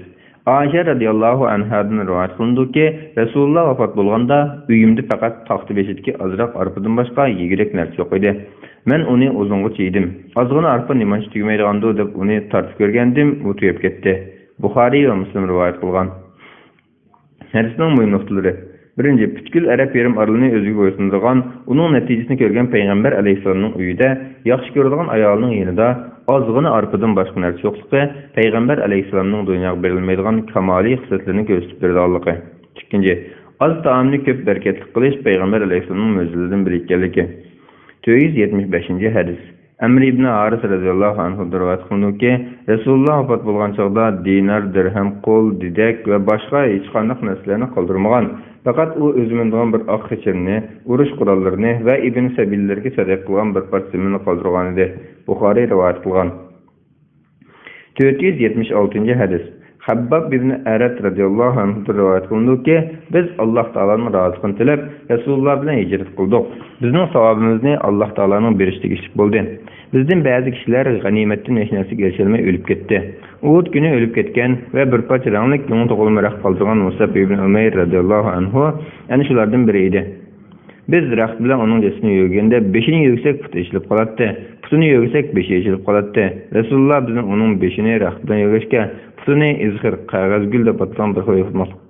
Aisha radhiyallohu anhadan rivoyat qilindi-ki, Rasululloh vafot bo'lganda uyimda faqat taxti beshidagi ozroq arpadan boshqa yegirik narsa yo'q edi. Men uni uzungacha yedim. Ozg'ina arpa nimaga tugamaydigandi deb uni tortib ko'rgandim, u tugab ketdi. Buxoriy va Muslim rivoyat qilgan. Hadisning muhim nuqtalari. Birinci, bütkül Arab yerim aralığını özgü boyutundurgan, onun neticesini görgen Peygamber aleyhisselamның uyida, yaxşı görüldüğün ayalının yanında, azgını arpadan başka narsa yoxluqı, Peygamber aleyhisselamның dünyaga berilmeydiğin kamali xisletlerini gösterip berdiği. İkinci, az taamni köp berketlik qilish Peygamber aleyhisselamның möjdelerinden biri ekanligi. 475 hadis. Amr ibn Aris radhiyallohu anhu rivoyat qildi-ki, Rasululloh vafot bo'lgan chog'da dinar, dirham, qo'l, didak va boshqa hech qanday narsalarni qoldirmagan. Faqat u o'zimindan bir oq xechirni, urush qurollarini va ibn sabillarga sadaqa qilgan bir parchasini qoldirgan edi. Buxoriy rivoyat qilgan. 476 hadis. Habbab ibn Arat radhiyallohu anhu rivoyat qildi-ki, biz Alloh taolaning roziliqini tilab, Rasululloh bilan hijrat qildik. Bizning savobimizni Alloh taolaning berishiga ishib bo'ldi. Bizdan ba'zi kishilar g'animatdan hech narsaga erisholmay o'lib ketdi. Uhud kuni o'lib ketgan va bir parcha ranglik yo'ng tug'ilmaroq qoldirgan Musab ibn Umayr radhiyallohu anhu ana shulardan biri edi. Biz raxt bilan uning jasadini yurganda beshini yursak puti ishilib qoladi. Putini yursak beshi ishilib qoladi. Rasululloh bizning uning beshini raxt bilan yurgashga putini izhir qog'oz gul deb atlan bir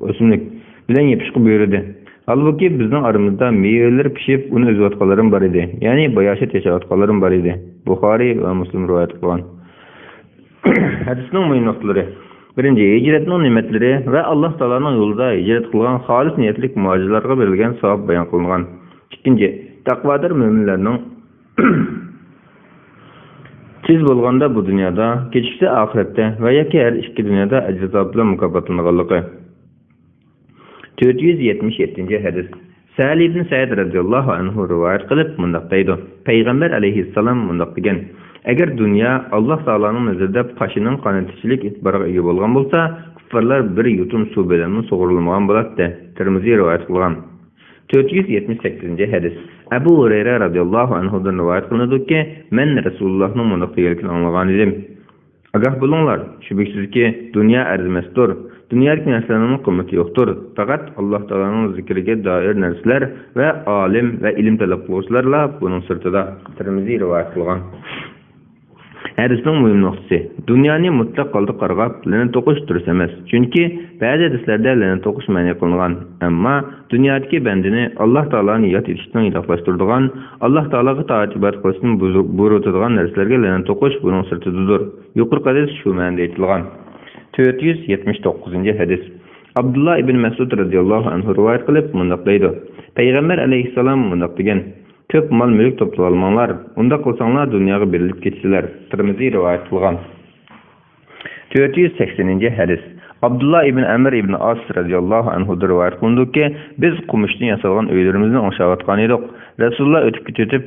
o'simlik bilan yepishqi buyurdi. Halbuki bizning aramizda mevalar pishib, uni o'ziyotganlarim bor edi. Ya'ni boyashat yashayotganlarim bor edi. Buxoriy va Muslim rivoyat qilgan. Hadisning muhim nuqtalari. Birinci, hicretning ne'matlari va Alloh taolaning yo'lida hijrat qilgan xolis niyatlik muhojirlarga berilgan savob bayon qilingan. Ikkinchi, taqvodor mo'minlarning siz bo'lganda bu dunyoda, kechiksa oxiratda va yoki har ikki dunyoda ajr bilan mukofotlanganligi. 477 hadis. Sa'd ibn Sa'd radhiyallohu anhu rivoyat qilib mundaq deydi. Payg'ambar alayhissalom mundaq degan: agar dunyo Alloh taolaning nazarida pashining qanotchilik e'tiboriga ega bo'lgan bo'lsa, kuffarlar bir yutum suv bilan sug'urilmagan bo'ladi. Tirmiziy rivoyat qilgan. 478 hadis. Abu Hurayra radhiyallahu anhudan rivayet kılınıdır men Resulullah'ın mundaq degelini anlagan edim. Agah bulunlar, şübhesiz ki dünya erzimesdir. Dünyadaki narsalarning kıymeti yoktur. Fakat Allah Taala'nın zikriga dair narsalar ve alim ve ilim talab qiluvchilarla bunun sirtida. Tirmizi rivayet qilgan. Hadisning muhim nuqtasi. Dunyoni mutlaq holda qarg'ab, la'nat o'qish durust emas. Chunki ba'zi hadislarda la'nat o'qish ma'ni qilingan. Ammo dunyodagi bandini Alloh taoloni yod etishdan yiroqlashtiradigan, Alloh taologa toat ibodat qilishni buyuradigan narsalarga la'nat o'qish buning sirtidir. Yuqorqi hadis shu ma'noda aytilgan. 479 hadis. Abdullah ibn Mas'ud radhiyallohu anhu rivoyat qilib mundaq deydi. Payg'ambar alayhissalom mundaq degan: "Köp mal mülk toplab almanglar, unda qilsanglar dunyoga berilib ketsinlar." Tirmizi rivoyat qilgan. 480 hadis. Abdullah ibn Amr ibn As radhiyallohu anhu rivoyat qilindiki, biz qumishdan yasalgan uylarimizni o'ngshayotgan edik. Rasululloh o'tib ketib,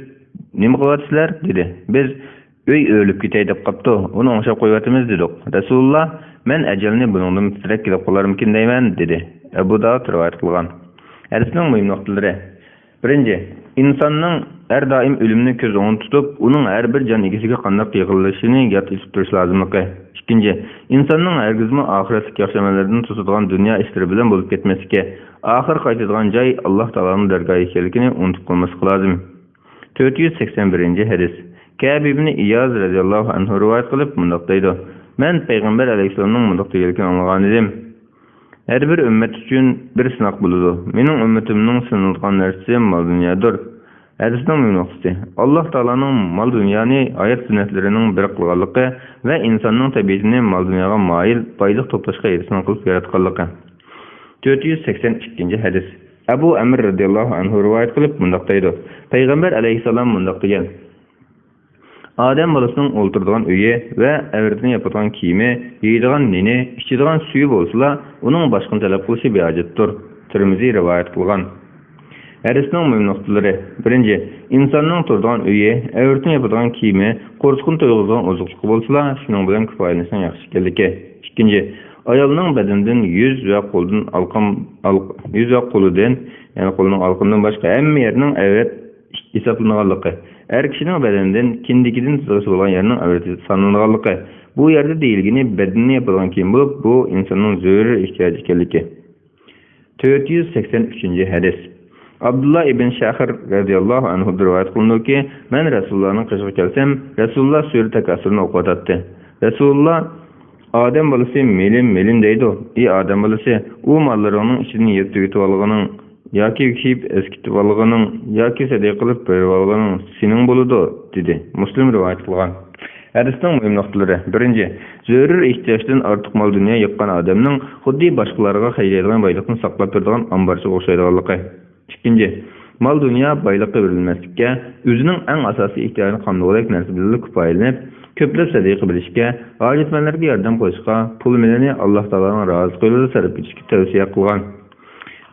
"Nima qilyapsizlar?" dedi. Biz "Uy o'lib ketay deb qopti, uni o'ngshab qo'yatimiz" dedik. Rasululloh "Men ajalni buningdan tezroq kelib qolarmikin deyman" dedi. Abu Dawud rivoyat qilgan. Hadisning muhim nuqtalari. Birinchi, insonning har doim o'limni ko'z o'ngida tutib, uning har bir jon egasiga qanday yig'ilishini yod etib turish lozimligi. Ikkinchi, insonning hargizmi oxiratlik yaxshi amallardan tutadigan dunyo ishlari bilan bo'lib ketmasligi, oxir qaytadigan joy Alloh taoloning dargohi ekanligini unutib qolmaslik lozim. 481 hadis. Ka'b ibn Iyaz radhiyallohu anhu rivoyat qilib mundaq deydi: "Men payg'ambar alayhissalomning mundaq deganligini anglagan edim. Her bir ümmet üçün bir sınak buludu. Mening ümmetimning sınılgan narsasi mal dunyodir." Hadisning ma'nosi. Alloh taolaning mal dunyoni oyat sunnatlarining bir qilganligi va insonning tabiatini mal dunyoga moyil, boylik to'plashga erishgan qilib yaratganligi. 482 hadis. Abu Amr radhiyallohu anhu rivoyat qilib mundaq deydi: Payg'ambar alayhissalom mundaq degan: "Adam bolasının o'ltiradigan uyi va avrdan yapadigan kiyimi, yeydigan neni, ichadigan suvi bo'lsa, uning boshqa talab qilishi bejizdir." Tirmizi rivoyat qilgan. Hadisning muhim nuqtalari. Birinchi, insonning turadigan uyi, avrdan yapadigan kiyimi, qo'rqin to'yg'izgan oziqlik bo'lsa, shuning bilan kifoyalanishning yaxshi ekanligi. Ikkinchi, ayolning badanidan yuz va qo'lidan, ya'ni qo'lning alqinidan boshqa hamma yerning avrat hisoblanganligi. Er kişinin bedeninden kindikidan tuzg'isi bo'lgan yerning avrati sanalganligi. Bu yerde deyilgini bedenini yapılan kim bu insanın zarur ihtiyacı ekanligi. 483 hadis. Abdullah ibn Shahir radhiyallohu anhu rivoyat qilindiki, men Rasulullahning qishga kelsam, Rasululloh sura takassurni o'qiyotdi. Rasululloh "Odam bolasi melim deydi. Ey odam bolasi, u mollarining ichini yeb tugitib olganing yoki kiyib eskitib olganing yoki sadaqa qilib berib olganing sening bo'ladi" dedi. Muslim rivoyat qilgan. Hadisning muhim nuqtalari. Birinchi, zarur ehtiyojdan ortiq mol dunyo yiqqan odamning xuddi boshqalarga xayriydigan boylikni saqlab turadigan ambarchiga o'xshaydiganligi. Ikkinchi, mol dunyo boylikqa berilmaslikka, o'zining eng asosiy ehtiyojini qamdag'idek narsa bilan kifoyalanib, ko'plab sadaqa bilishga, hojatmandlarga yordam qilishga, pul milini Alloh taoloning rozi qo'lida sarf etishga tavsiya qilgan.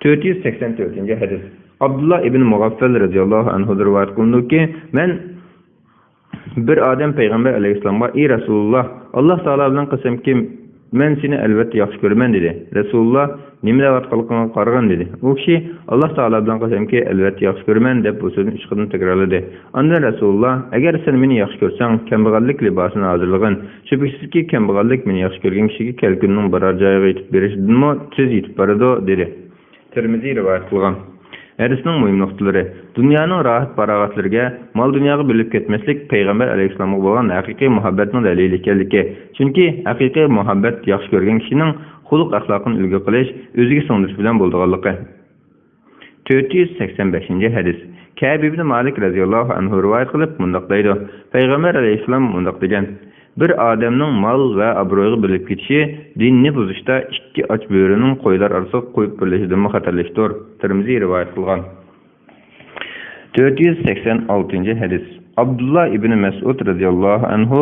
484 hadis. Abdullah ibn Mughaffal radhiyallohu anhu rivoyat qilindiki, men bir odam payg'ambar alayhissalomga: "Ey Rasululloh, Alloh taolo bilan qasamki, men seni albatta yaxshi ko'raman" dedi. Rasululloh nima da'vat qilganini qaragan dedi. U kishi Alloh taolo bilan qasamki, albatta yaxshi ko'raman deb bu so'zni 3 qatim takrorladi. Unda Rasululloh: "Agar sen meni yaxshi ko'rsang, kambag'allik libosini hozirlagin. Shubhasizki, kambag'allik meni yaxshi ko'rgan kishiga kelgunning biror joyiga yetib berishidanmi tez yetib boradi" dedi. Tirmizi rivoyat qilgan. Hadisning muhim nuqtalari. Dunyoning rohat farog'atlariga, mol dunyoga bo'lib ketmaslik payg'ambar alayhissalomga bo'lgan haqiqiy muhabbatning dalili ekanligi. Chunki haqiqiy muhabbat yaxshi ko'rgan kishining xulq axloqini ulgu qilish, o'ziga singdirish bilan bo'lganligi. 485 hadis. Ka'b ibn Malik radhiyallohu anhu rivoyat qilib mundaq deydi: Payg'ambar alayhissalom mundaq degan: "Bir odamning mol va obro'yiga bo'lib ketishi dinni buzishda ikki och bo'rining qo'ylar orasiga qo'yib birlashidan xatarlikdir." Tirmizi rivoyat qilgan. 486 hadis. Abdullah ibn Mas'ud radhiyallohu anhu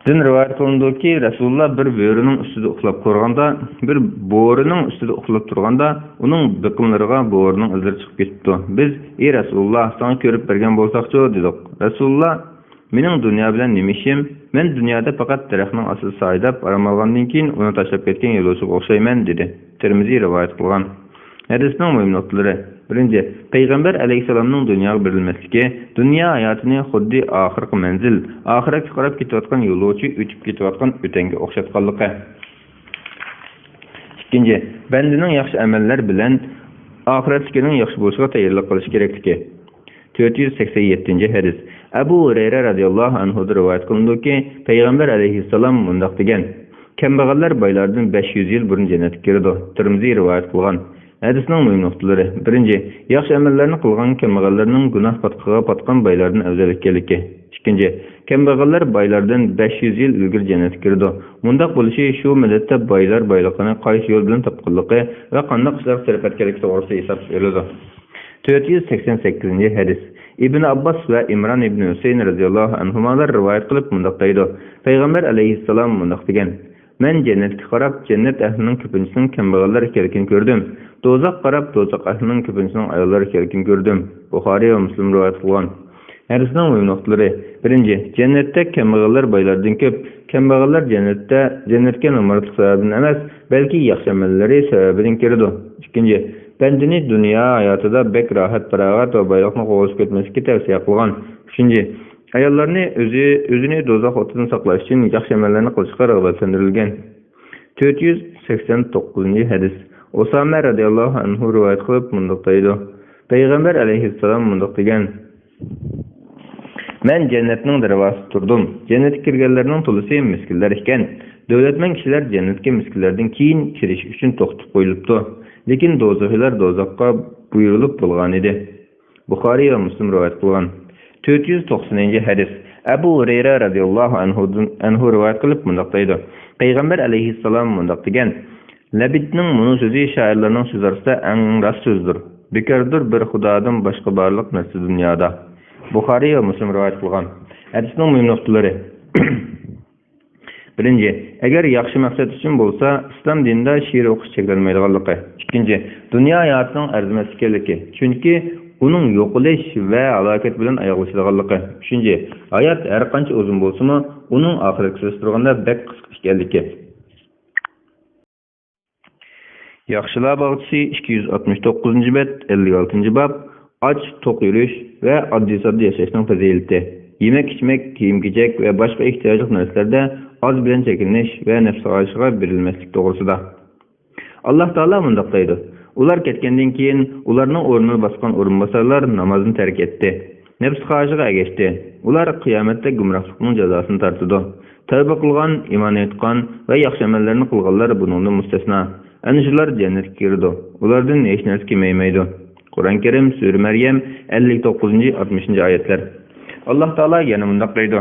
din rivoyat qilindiki, Rasululloh bir bo'rining ustida uxlab qo'rganda, bir bo'rining ustida uxlab turganda, uning biqinlariga bo'rining izlari chiqib ketdi. Biz: "Ey Rasululloh, sana ko'rib bergan bo'lsaqchi" dedik. Rasululloh: "Mening dunyo bilan nima ishim? Men dunyoda faqat daraxtning ostida soydab, aram olgandan keyin uni tashlab ketgan yo'lovchiga o'xshayman" dedi. Tirmizi rivoyat qilgan. Hadisning mühim noktaları. Birinci, Peygamber aleyhisselamның dünyaga berilmesligi, dünya hayatını xuddi ahirki menzil, ahiretga qarab ketayotgan yo'lovchi o'tib ketayotgan o'tanga o'xshatganligi. İkinci, bendining yaxshi amallar bilan ahiretning yaxshi bo'lishiga tayyorlik qilish kerakligi. 487 hadis. Abu Hurayra radhiyallohu anhu rivoyat qilindiki, Peygamber aleyhisselam mundaq degan: Kambag'allar boylardan 500 yil burun jannatga kirdi. Tirmiziy rivoyat qilgan. Hadisning mühim noktaları. Birinci, yaxshi amallarni qilgan kambag'allarning gunoh patqiga patgan boylardan afzal ekanligi. İkinci, kambag'allar boylardan 500 yil ilgari jannatga kirdi. Mundaq bo'lishi shu muddatda boylar boyliqini qaysi yo'l bilan topganligi va qanday ishlar sarf etganligi to'g'risida hisob beriladi. 488 hadis. İbn Abbas ve İmran ibn Hüseyin radhiyallohu anhumalar rivoyat qilib mundaq deydi. Peygamber aleyhisselam mundaq degan: Men cennetga qarab, cennet ehlining ko'pinchisining kambag'allar ekanligini ko'rdim. Do'zax qarab, do'zax ehlining ko'pinchisining ayollar ekanligini ko'rdim. Buxoriy va Muslim rivoyat qilgan. Hadisning mühim noktaları. Birinci, cennette kambag'allar boylardan ko'p. Kambag'allar cennetga nomarlik sababidan emas, balki yaxshi amallari sababidan kirdi. İkinci, bendini dünya hayatida bek rahat, farog'at va boyliqni qo'g'ishib ketmaslikka tavsiya qilgan. Üçüncü, ayollarni o'zini do'zax o'tidan saqlash uchun yaxshi amallarni qilishga rag'batlantirilgan. 489 hadis. Osama radhiyallohu anhu rivoyat qilib mundaq deydi. Peygamber aleyhisselam mundaq degan: Men cennetning darvozasida turdim. Cennetga kirganlarning to'lisi miskinlar ekan. Davlatman kishilar cennetga miskinlardan keyin kirish uchun to'xtatib qo'yilibdi. Lekin do'zaxlar do'zaxqa buyurilib bo'lgan edi. Buxoriy va Muslim rivoyat qilgan. 490 hadis. Abu Hurayra radhiyallohu anhu rivoyat qilib mundaq deydi. Peygamber aleyhisselam mundaq degan: Labidning bunu so'zi shoirlarning so'z orasida eng rost so'zdir. Bekardir bir Xudodan boshqa barliq narsa dunyoda. Buxoriy va Muslim rivoyat qilgan. Hadisning mühim nuqtalari. Birinci, eğer yaxshi maqsad uchun bo'lsa, islom dinida she'r o'qish cheklanmaydiganligi. Ikkinchi, dunyo hayotining arzimasligi, chunki uning yo'qolish va halokat bilan oyoqlashadiganligi. Uchinchi, hayot har qancha uzun bo'lsa-mu, uning oxiratga solishtirganda bek qisqa ekanligi. Yaxshilar bog'chisi 269-bet, 56-bab aç, tok yürüyüş ve addi-saddi yaşayışның fazileti. Yemek, içmek, kiyim-kechek ve başka ihtiyaclık narselerde az bilen çekiniş ve nefs ağaçıga berilmeslik doğrusida. Allah Taala mundaq deydi: Ular ketkendan keyin ularning o'rnini baskan o'rinbosarlar namozini terk etdi. Nefs ağaçıga ergashdi. Ular qiyomatda gumrohlikning jazosini tortadi. Tavba qilgan, iymon etgan ve yaxshi amallarni qilganlar buningdan mustasno. Ana shular jannatga kirdi. Ulardan hech narsa kelmaydi. Kur'an-ı Kerim Sure Meryem 59-60 ayetler. Allah Taala yana mundaq deydi: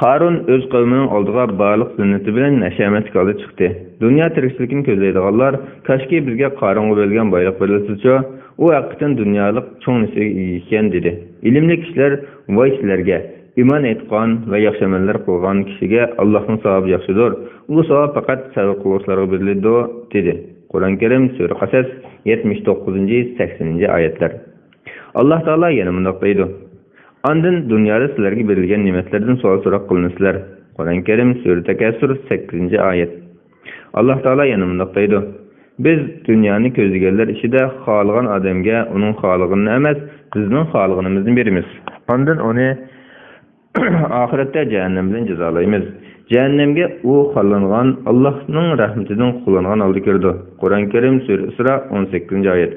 Qarun öz qavmining oldiga barliq zinnati bilan nashamat qilib chiqdi. Dunyo tirikchiligini ko'zlaydiganlar, "Kashki bizga Qarunga berilgan boylik berilsa-chi, u haqiqatan dunyolik cho'ng narsa ekan" dedi. Ilmli kishilar voy sizlarga, iymon etgan va yaxshi amallar qilgan kishiga Allohning savobi yaxshidir. U savob faqat sabr qiluvchilarga beriladi dedi. Kur'an-ı Kerim Sure Qasas 79-80 ayetler. Allah Taala yana mundaq deydi: Andın dunyoda sizlarga berilgan ne'matlardan savol-so'roq qilinsizlar. Kur'an-ı Kerim Sure Takassur 8 ayet. Allah Taala yana mundaq deydi: Biz dunyoni ko'zlaganlar ichida xohlagan odamga uning xohligini emas, bizning xohligimizni beramiz. Ondan uni oxiratda jahannamdan jazolaymiz. Cehennemge u xohlangan Allohning rahmatidan qo'llangan oldi kirdi. Kur'an-ı Kerim Sure Isra 18 ayet.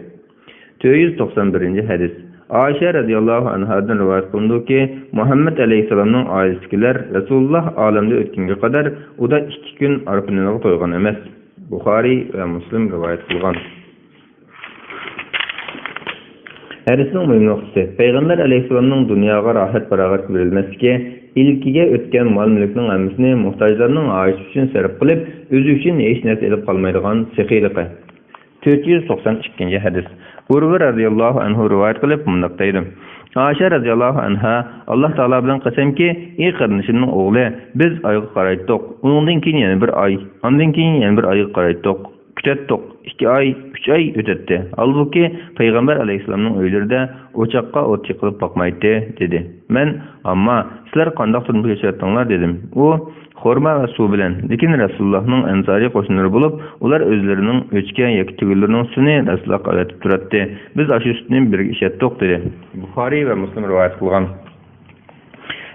491 hadis. Ayşe radhiyallohu anhadan rivoyat qilindiki, Muhammed aleyhisselamning oilasidagilar Rasululloh olamda o'tgunga qadar uda 2 kun arpinini to'ygan emas. Buxoriy va Muslim rivoyat qilgan. Hadisning mühim nuqtasi: Peygamber aleyhisselamning dunyoga rohat farog'at berilmasligi, ilkiga o'tgan mol-mulkning hammasini muhtojlarning oish uchun sarf qilib, o'zi uchun hech narsa olib qolmaydigan saxiyligi. 492 hadis. Urva radhiyallohu anhu rivoyat qilib mundaq deydi: Ayşe radhiyallohu anha Alloh taolo bilan qasamki, ey qarindishimning o'g'li, biz oyga qaraydik. Undan keyin yana bir oy, ondan keyin yana bir oyga qaraydik. Kutatdik. 2 oy, 3 oy o'tdi. Albuki Peygamber aleyhisselamning uylarida o'choqqa o't chiqilib boqmaydi dedi. Men, "Amma sizlar qanday turmush kechirayotganlar?" dedim. U, xorma va suv bilan. Lekin Rasulullohning ansoriy qo'shnilari bo'lib, ular o'zlarining o'chgan yoki tugullarning sutini Rasulullohga avatib turadi. Biz shu sutni birga ishlatdik dedi. Buxoriy va Muslim rivoyat qilgan.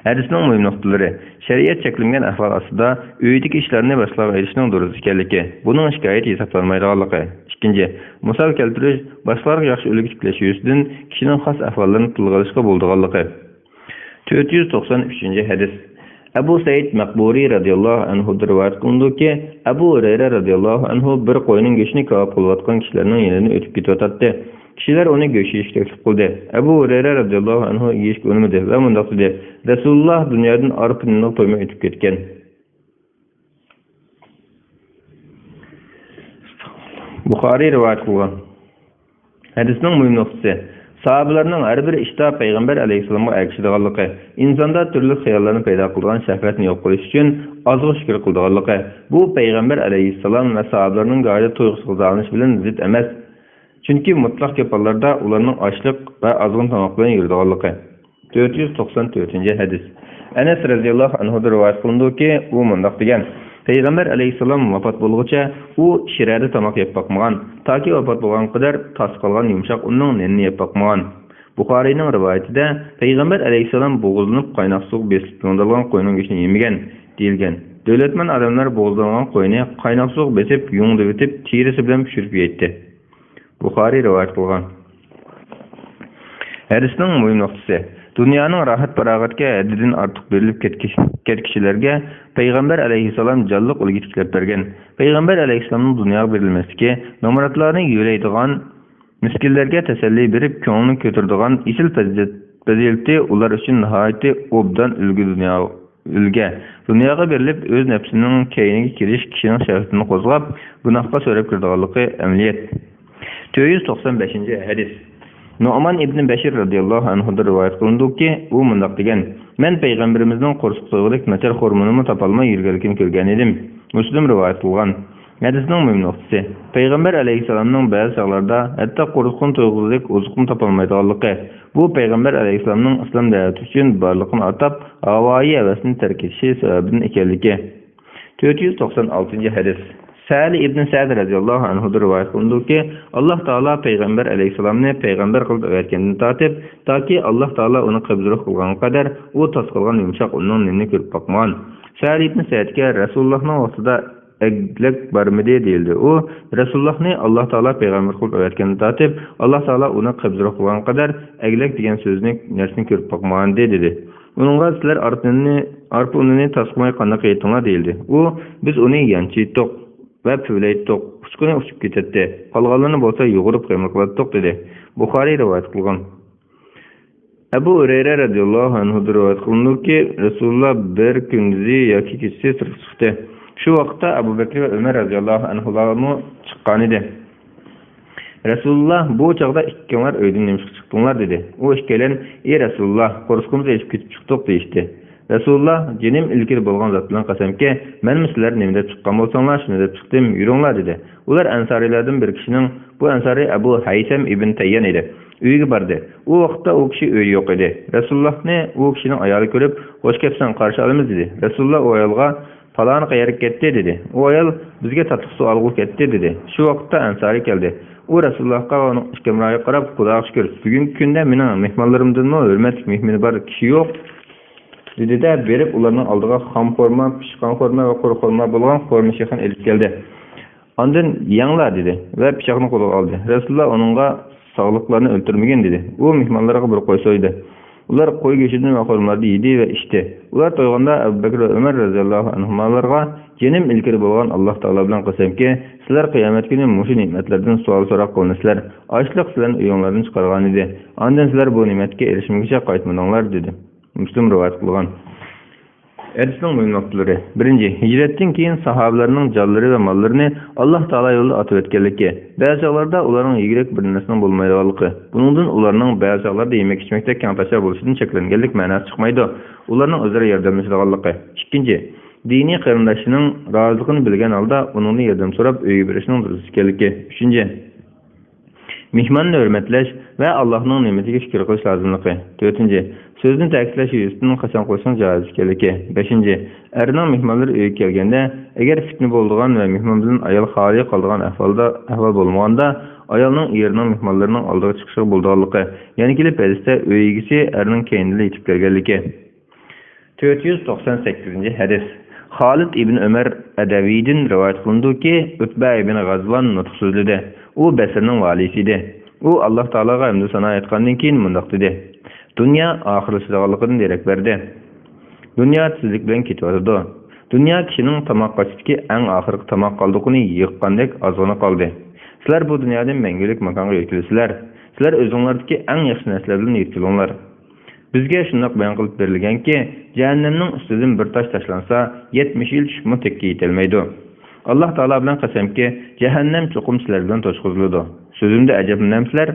Hadisning muhim nuqtalari: shariat cheklangan ahvol ostida uydagi ishlarni boshlab erishning durust ekanligi, buning shikoyat hisoblanmaydiganligi. Ikkinchi, misol keltirish boshqalarga yaxshi ulgu tiklash yuzasidan kishining xos ahvollarini tilga olishga bo'lganligi. 493 hadis. Abu Said Maqburi radhiyallohu anhu rivoyat qilindiki, Abu Hurayra radhiyallohu anhu bir qo'yning go'shtini kavob qilayotgan kishilarning yonidan o'tib ketayotdi. Kishilar uni go'sht yeyishga taklif qildi. Abu Hurayra radhiyallohu anhu yeyishga urinmadi va mundaq dedi: Rasululloh dunyodan orqinni to'ymay o'tib ketgan. Buxoriy rivoyat qilgan. Hadisning muhim nuqtasi: sahabalarning har bir ishda payg'ambar alayhissalomga ergashadiganligi, insonda turli xayollarni paydo qilgan shahvatni yo'q qilish uchun ozg'i shukur qiladiganligi. Bu payg'ambar alayhissalom va sahabalarning g'oyat to'g'risiga zavlanish bilan zid emas. Chunki mutlaq ko'p hollarda ularning ochliq va ozg'in tomoq bilan yuradiganligi. 494 hadis. Anas radhiyallohu anhu rivoyat qilindiki, u mundaq degan: Payg'ambar alayhissalom vafot bo'lguncha u shirada tomoq yeb boqmagan, toki vafot bo'lgan qadar tas qolgan yumshoq unning nenni yeb boqmagan. Buxoriyning rivoyatida Payg'ambar alayhissalom bo'g'izlanib qaynoq suv besib yo'ndalgan qo'yning go'shtini yemagan deyilgan. Davlatman odamlar bo'g'izlangan qo'yni qaynoq suv besib yungdib o'tib terisi bilan pishirib yeydi. Buxoriy rivoyat qilgan. Hadisning muhim nuqtasi: dunyoning rohat farog'atga haddidan ortiq berilib ketkichilarga payg'ambar alayhissalom jonliq ulgu tiklab bergan. Payg'ambar alayhissalomning dunyoga berilmasligi nomratlarni yo'laydigan, miskinlarga tasalli berib ko'ngilni ko'taradigan isil fazilati ular uchun nihoyatda obdan dunyoga berilib o'z nafsining keyniga kirish kishining shahvatini qo'zg'ab gunohga so'rab kiradiganligi amaliyat. 495 hadis. Nu'man ibn Bashir radhiyallohu anhu rivoyat qilindiki, u mundaq degan: Men payg'ambarimizning qo'rsaq so'g'lik nachar xormonini topolmay yurganligini ko'rgan edim. Muslim rivoyat qilgan. Hadisning muhim nuqtasi: payg'ambar alayhissalomning ba'zi chog'larda hatto qo'rsaqni to'yg'izlik oziqni topolmaydiganligi. Bu payg'ambar alayhissalomning islom da'vati uchun borliqni atab havoyi havasini tark etishi sababidan ekanligi. 496 hadis. Sa'li ibn Sa'd radhiyallohu anhu rivoyat qilindiki, Alloh taolo payg'ambar alayhissalomni payg'ambar qilib o'tgandan tortib, toki Alloh taolo uni qabzroq qilgan qadar u tasqilgan yumshoq unning nenni ko'rib boqmagan. Sa'li ibn Sa'dga Rasulullohning vaqtida eglak barmidi deyildi. U Rasulullohni Alloh taolo payg'ambar qilib o'tgandan tortib, Alloh taolo uni qabzroq qilgan qadar eglak degan so'zni narsani ko'rib boqmagan dedi. Uningga sizlar arpa unini tasqimay qanday qaytinglar deyildi. U biz uni yanchitdik va puvlaytdik. Uskuni uchib ketdi. Qolganlarni bo'lsa yo'g'irib qiymatlatdik dedi. Buxoriy rivoyat qilgan. Abu Hurayra radhiyallohu anhu rivoyat qilindiki, Rasululloh bir kunduzi yoki kechasi chiqdi. Shu vaqtda Abu Bakr va Umar radhiyallohu anhularni chiqqan edi. Rasululloh bu chaqda ikkilar uydan nimishga chiqdinglar dedi. U ikkalan: "Ey Rasululloh, qo'rqimiz yetib ketib chiqdik" deydi. Rasululloh: "Jinim ilgir bo'lgan zot bilan qasamki, men sizlar nimada chiqqan bo'lsanglar, shunda deb chiqdim, yuringlar" dedi. Ular ansorilardan bir kishining, bu ansori Abu Haysam ibn Tayyan edi. Uyiga bordi. U vaqtda u kishi uyi yo'q edi. Rasulullohni u kishining ayoli ko'rib, "Xo'sh kelibsan, qarshi olamiz" dedi. Rasululloh o ayolga: "Falon qayerga ketdi" dedi. U ayol: "Bizga tatliq suv olib ketdi" dedi. Shu vaqtda ansori keldi. U Rasulullohga va uning ishkamroyiga qarab: "Xudoga shukr, bugungi kunda mening mehmonlarimdan hurmatli mehmoni bor kishi yo'q" dedi-de berib ularning oldiga xom xorma, pishgan xorma va quru xorma bo'lgan xorma shayxini elib keldi. Ondan "Yanglar" dedi va pichoqni qo'liga oldi. Rasululloh uningga sog'liqlarni o'ltirmagan dedi. U mehmonlarga bir qo'y so'ydi. Ular qo'y go'shtini va xormani yedi va ichdi. Ular to'yganda Abu Bakr va Umar radhiyallohu anhularga: "Jinim ilgir bo'lgan Alloh taolo bilan qasamki, sizlar qiyomat kuni mushu ne'matlardan savol so'roq qilinasizlar. Ochliq sizlarni uyinglardan chiqargan edi. Ondan sizlar bu ne'matga erishmaguncha qaytmadinglar" dedi. Muslim rivoyat qilgan. Hadisning muhim nuqtalari: 1. Hijratdan keyin sahobalarning jonlari va mollarini Alloh taolo yo'lida otib o'tganligi. Ba'zi chog'larda ularning yigrak bir narsaning bo'lmaydiganligi. Buningdan ularning ba'zi chog'larda yemak-ichmakda kangtashar bo'lishidan cheklanganlik ma'nosi chiqmaydi. Ularning o'zlari yordamlashadiganligi. 2. Diniy qarindoshining roziligini bilgan holda uningdan yordam so'rab uyga berishining durust ekanligi. 3. Mehmonni hurmatlash va Allohning ne'matiga shukr qilish lozimligi. 4. Sözünü ta'kidlash yuzasidan qasam qo'yishning joiz ekanligi. 5. Erning mehmonlar uyga kelganda, agar fitna bo'ladigan va mehmon bilan ayol xoli qolgan ahvol bo'lmaganda, ayolning erining mehmonlarning oldiga chiqishi bo'lganligi. Ya'ni kelib hadisda uy egisi erning keyinida yetib kelganligi. 498 hadis. Xolid ibn Umar Adaviydan rivoyat qilindiki, Utba ibn G'azvan nutq so'zladi. U Basrning valisi edi. U Alloh taologa hamd sano aytgandan keyin mundaq dedi: Dünya ahirçiliğinden derak berdi. Dünya tizlik bilan ketyotdi. Dünya kishining tamoq qachidagi eng oxirgi tamoq qoldiqini yiqqandek ozgina qoldi. Sizlar bu dunyodan mangulik makonga yetilasizlar. Sizlar o'zinglardagi eng yaxshi narsalar bilan yetilinglar. Bizga shundoq bayon qilib berilganki, jahannamning ustidan bir tosh tashlansa, 70 yil tushibmi tekka yetolmaydi. Alloh taolo bilan qasamki, jahannam cho'qim sizlar bilan to'shqiziladi. So'zimda ajablanamsizlar.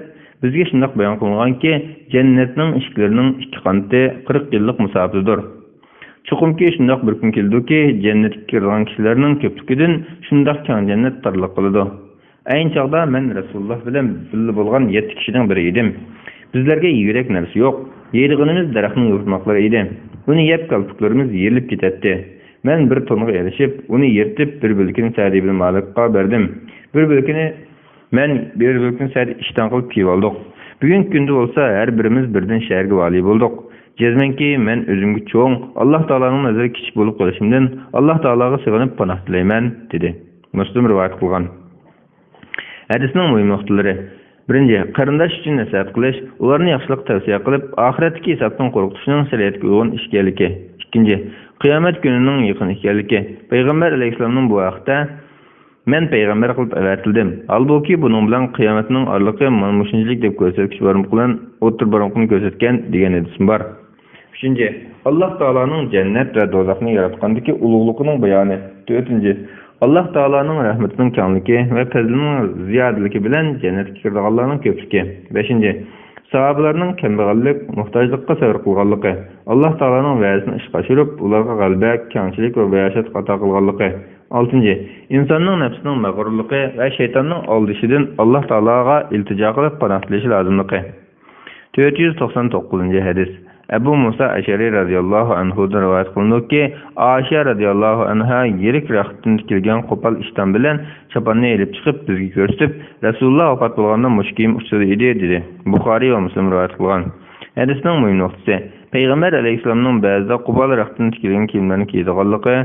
Bizga shundoq bayon qilinganki, jannatning eshiklarining ikki qanti 40 yillik musofadir. Chuqumki shundoq bir kun keldiki, jannatga kirgan kishilarning ko'pligidan shundoq keng jannat tarliq qiladi. Ayni chog'da men Rasululloh bilan birga bo'lgan 7 kishining biri edim. Bizlarga yeyrak narsa yo'q. Yeydiganimiz daraxtning yurtmoqlari edi. Uni yeb qalblarimiz yerilib ketdi. Men bir tonga erishib, uni yirtib bir bo'lkini Sa'd ibn Malikqa berdim. Bir bo'lkini Sa'd ishdan qilib kiyib oldik. Bugun kunda bo'lsa, har birimiz birdan shaharga vali bo'ldik. Jazmanki men o'zimga cho'ng, Alloh taolaning nazari kichik bo'lib qolishimdan Alloh taolaga sig'inib panoh tilayman, dedi. Muslim rivoyat qilgan. Hadisning muhim nuqtalari: 1. Qarindosh uchun nasihat qilish, ularni yaxshilik tavsiya qilib, oxiratdagi hisobdan qo'rqitishning shariatga uyg'un ishganligi. 2. Qiyomat kunining yaqin ekanligi. Payg'ambar alayhisolamning bu vaqtda men payg'ambar qilib avatildim. Albuki buning bilan qiyomatning orliqi mana shunchalik deb ko'rsatkish bilan o'tir bormoqni ko'rsatgan degan hadisim bor. 3. Alloh taolaning jannat va do'zaxni yaratgandagi ulug'ligining bayoni. 4. Alloh taolaning rahmatining kengligi va fazlining ziyodaligi bilan jannatga kirganlarning ko'pligi. 5. Sahobalarning kambag'allik, muhtojlikqa sabr qilganligi, Alloh taolaning va'zini ishga oshirib, ularga g'alaba, kengchilik va bayoshat ato qilganligi. 6. İnsanның nafsining mag'rurligi va shaytonning oldishidan Alloh taologa iltijo qilib panoh tilashi lozimligi. 499 hadis. Abu Musa Ashari radhiyallohu anhu dan rivoyat qilindiki, Aisha radhiyallohu anha yirik raxtdan tikilgan qo'pol ishton bilan choponni elib chiqib bizga ko'rsatib, Rasululloh vafot bo'lganda mushkim uchida edi dedi. Buxoriy va Muslim rivoyat qilgan. Hadisning muhim nuqtasi: Payg'ambar alayhisolamning ba'zida qo'pol raxtdan tikilgan kiyimlarni kiydiganligi,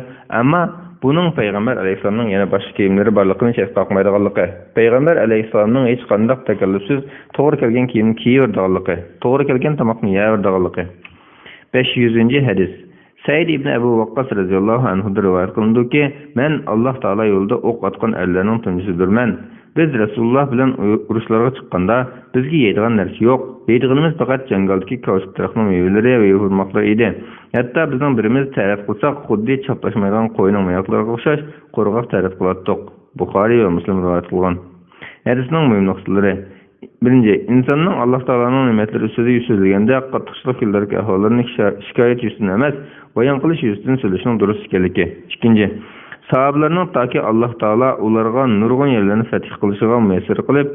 ammo buning payg'ambar alayhisolamning yana boshqa kiyimlari borligini shak taqmaydiganligi. Payg'ambar alayhisolamning hech qanday takallufsiz to'g'ri kelgan kiyimni kiyirdiganligi, to'g'ri kelgan tomoqni yeyirdiganligi. 500-hadis. Said ibn Abu Waqqas radhiyallohu anhu rivoyat qilindiki, men Alloh taolo yo'lida o'q otgan erlarning tunjisidirman. Biz Rasululloh bilan urushlarga chiqqanda bizga yeydigan narsa yo'q. Yeydiganimiz faqat jangaldagi kavshuk daraxtning mevalari va yurmoqlari edi. Hatto bizning birimiz tarif qilsak, xuddi chaplashmaydigan qo'yning oyoqlariga o'xshash qo'rg'oq tarif qilardik. Buxoriy va Muslim rivoyat qilgan. Hadisning muhim nuqtalari: 1. İnsanning Alloh taoloning ne'matlari ustida yuzlanganda qattiqchilik yo'lidagi ahvollarni shikoyat yuzidan emas, bayon qilish yuzidan so'zlashning durust ekanligi. 2. Sahobalarning toki Alloh taolo ularga nurg'un yerlarni fath qilishiga muyassar qilib,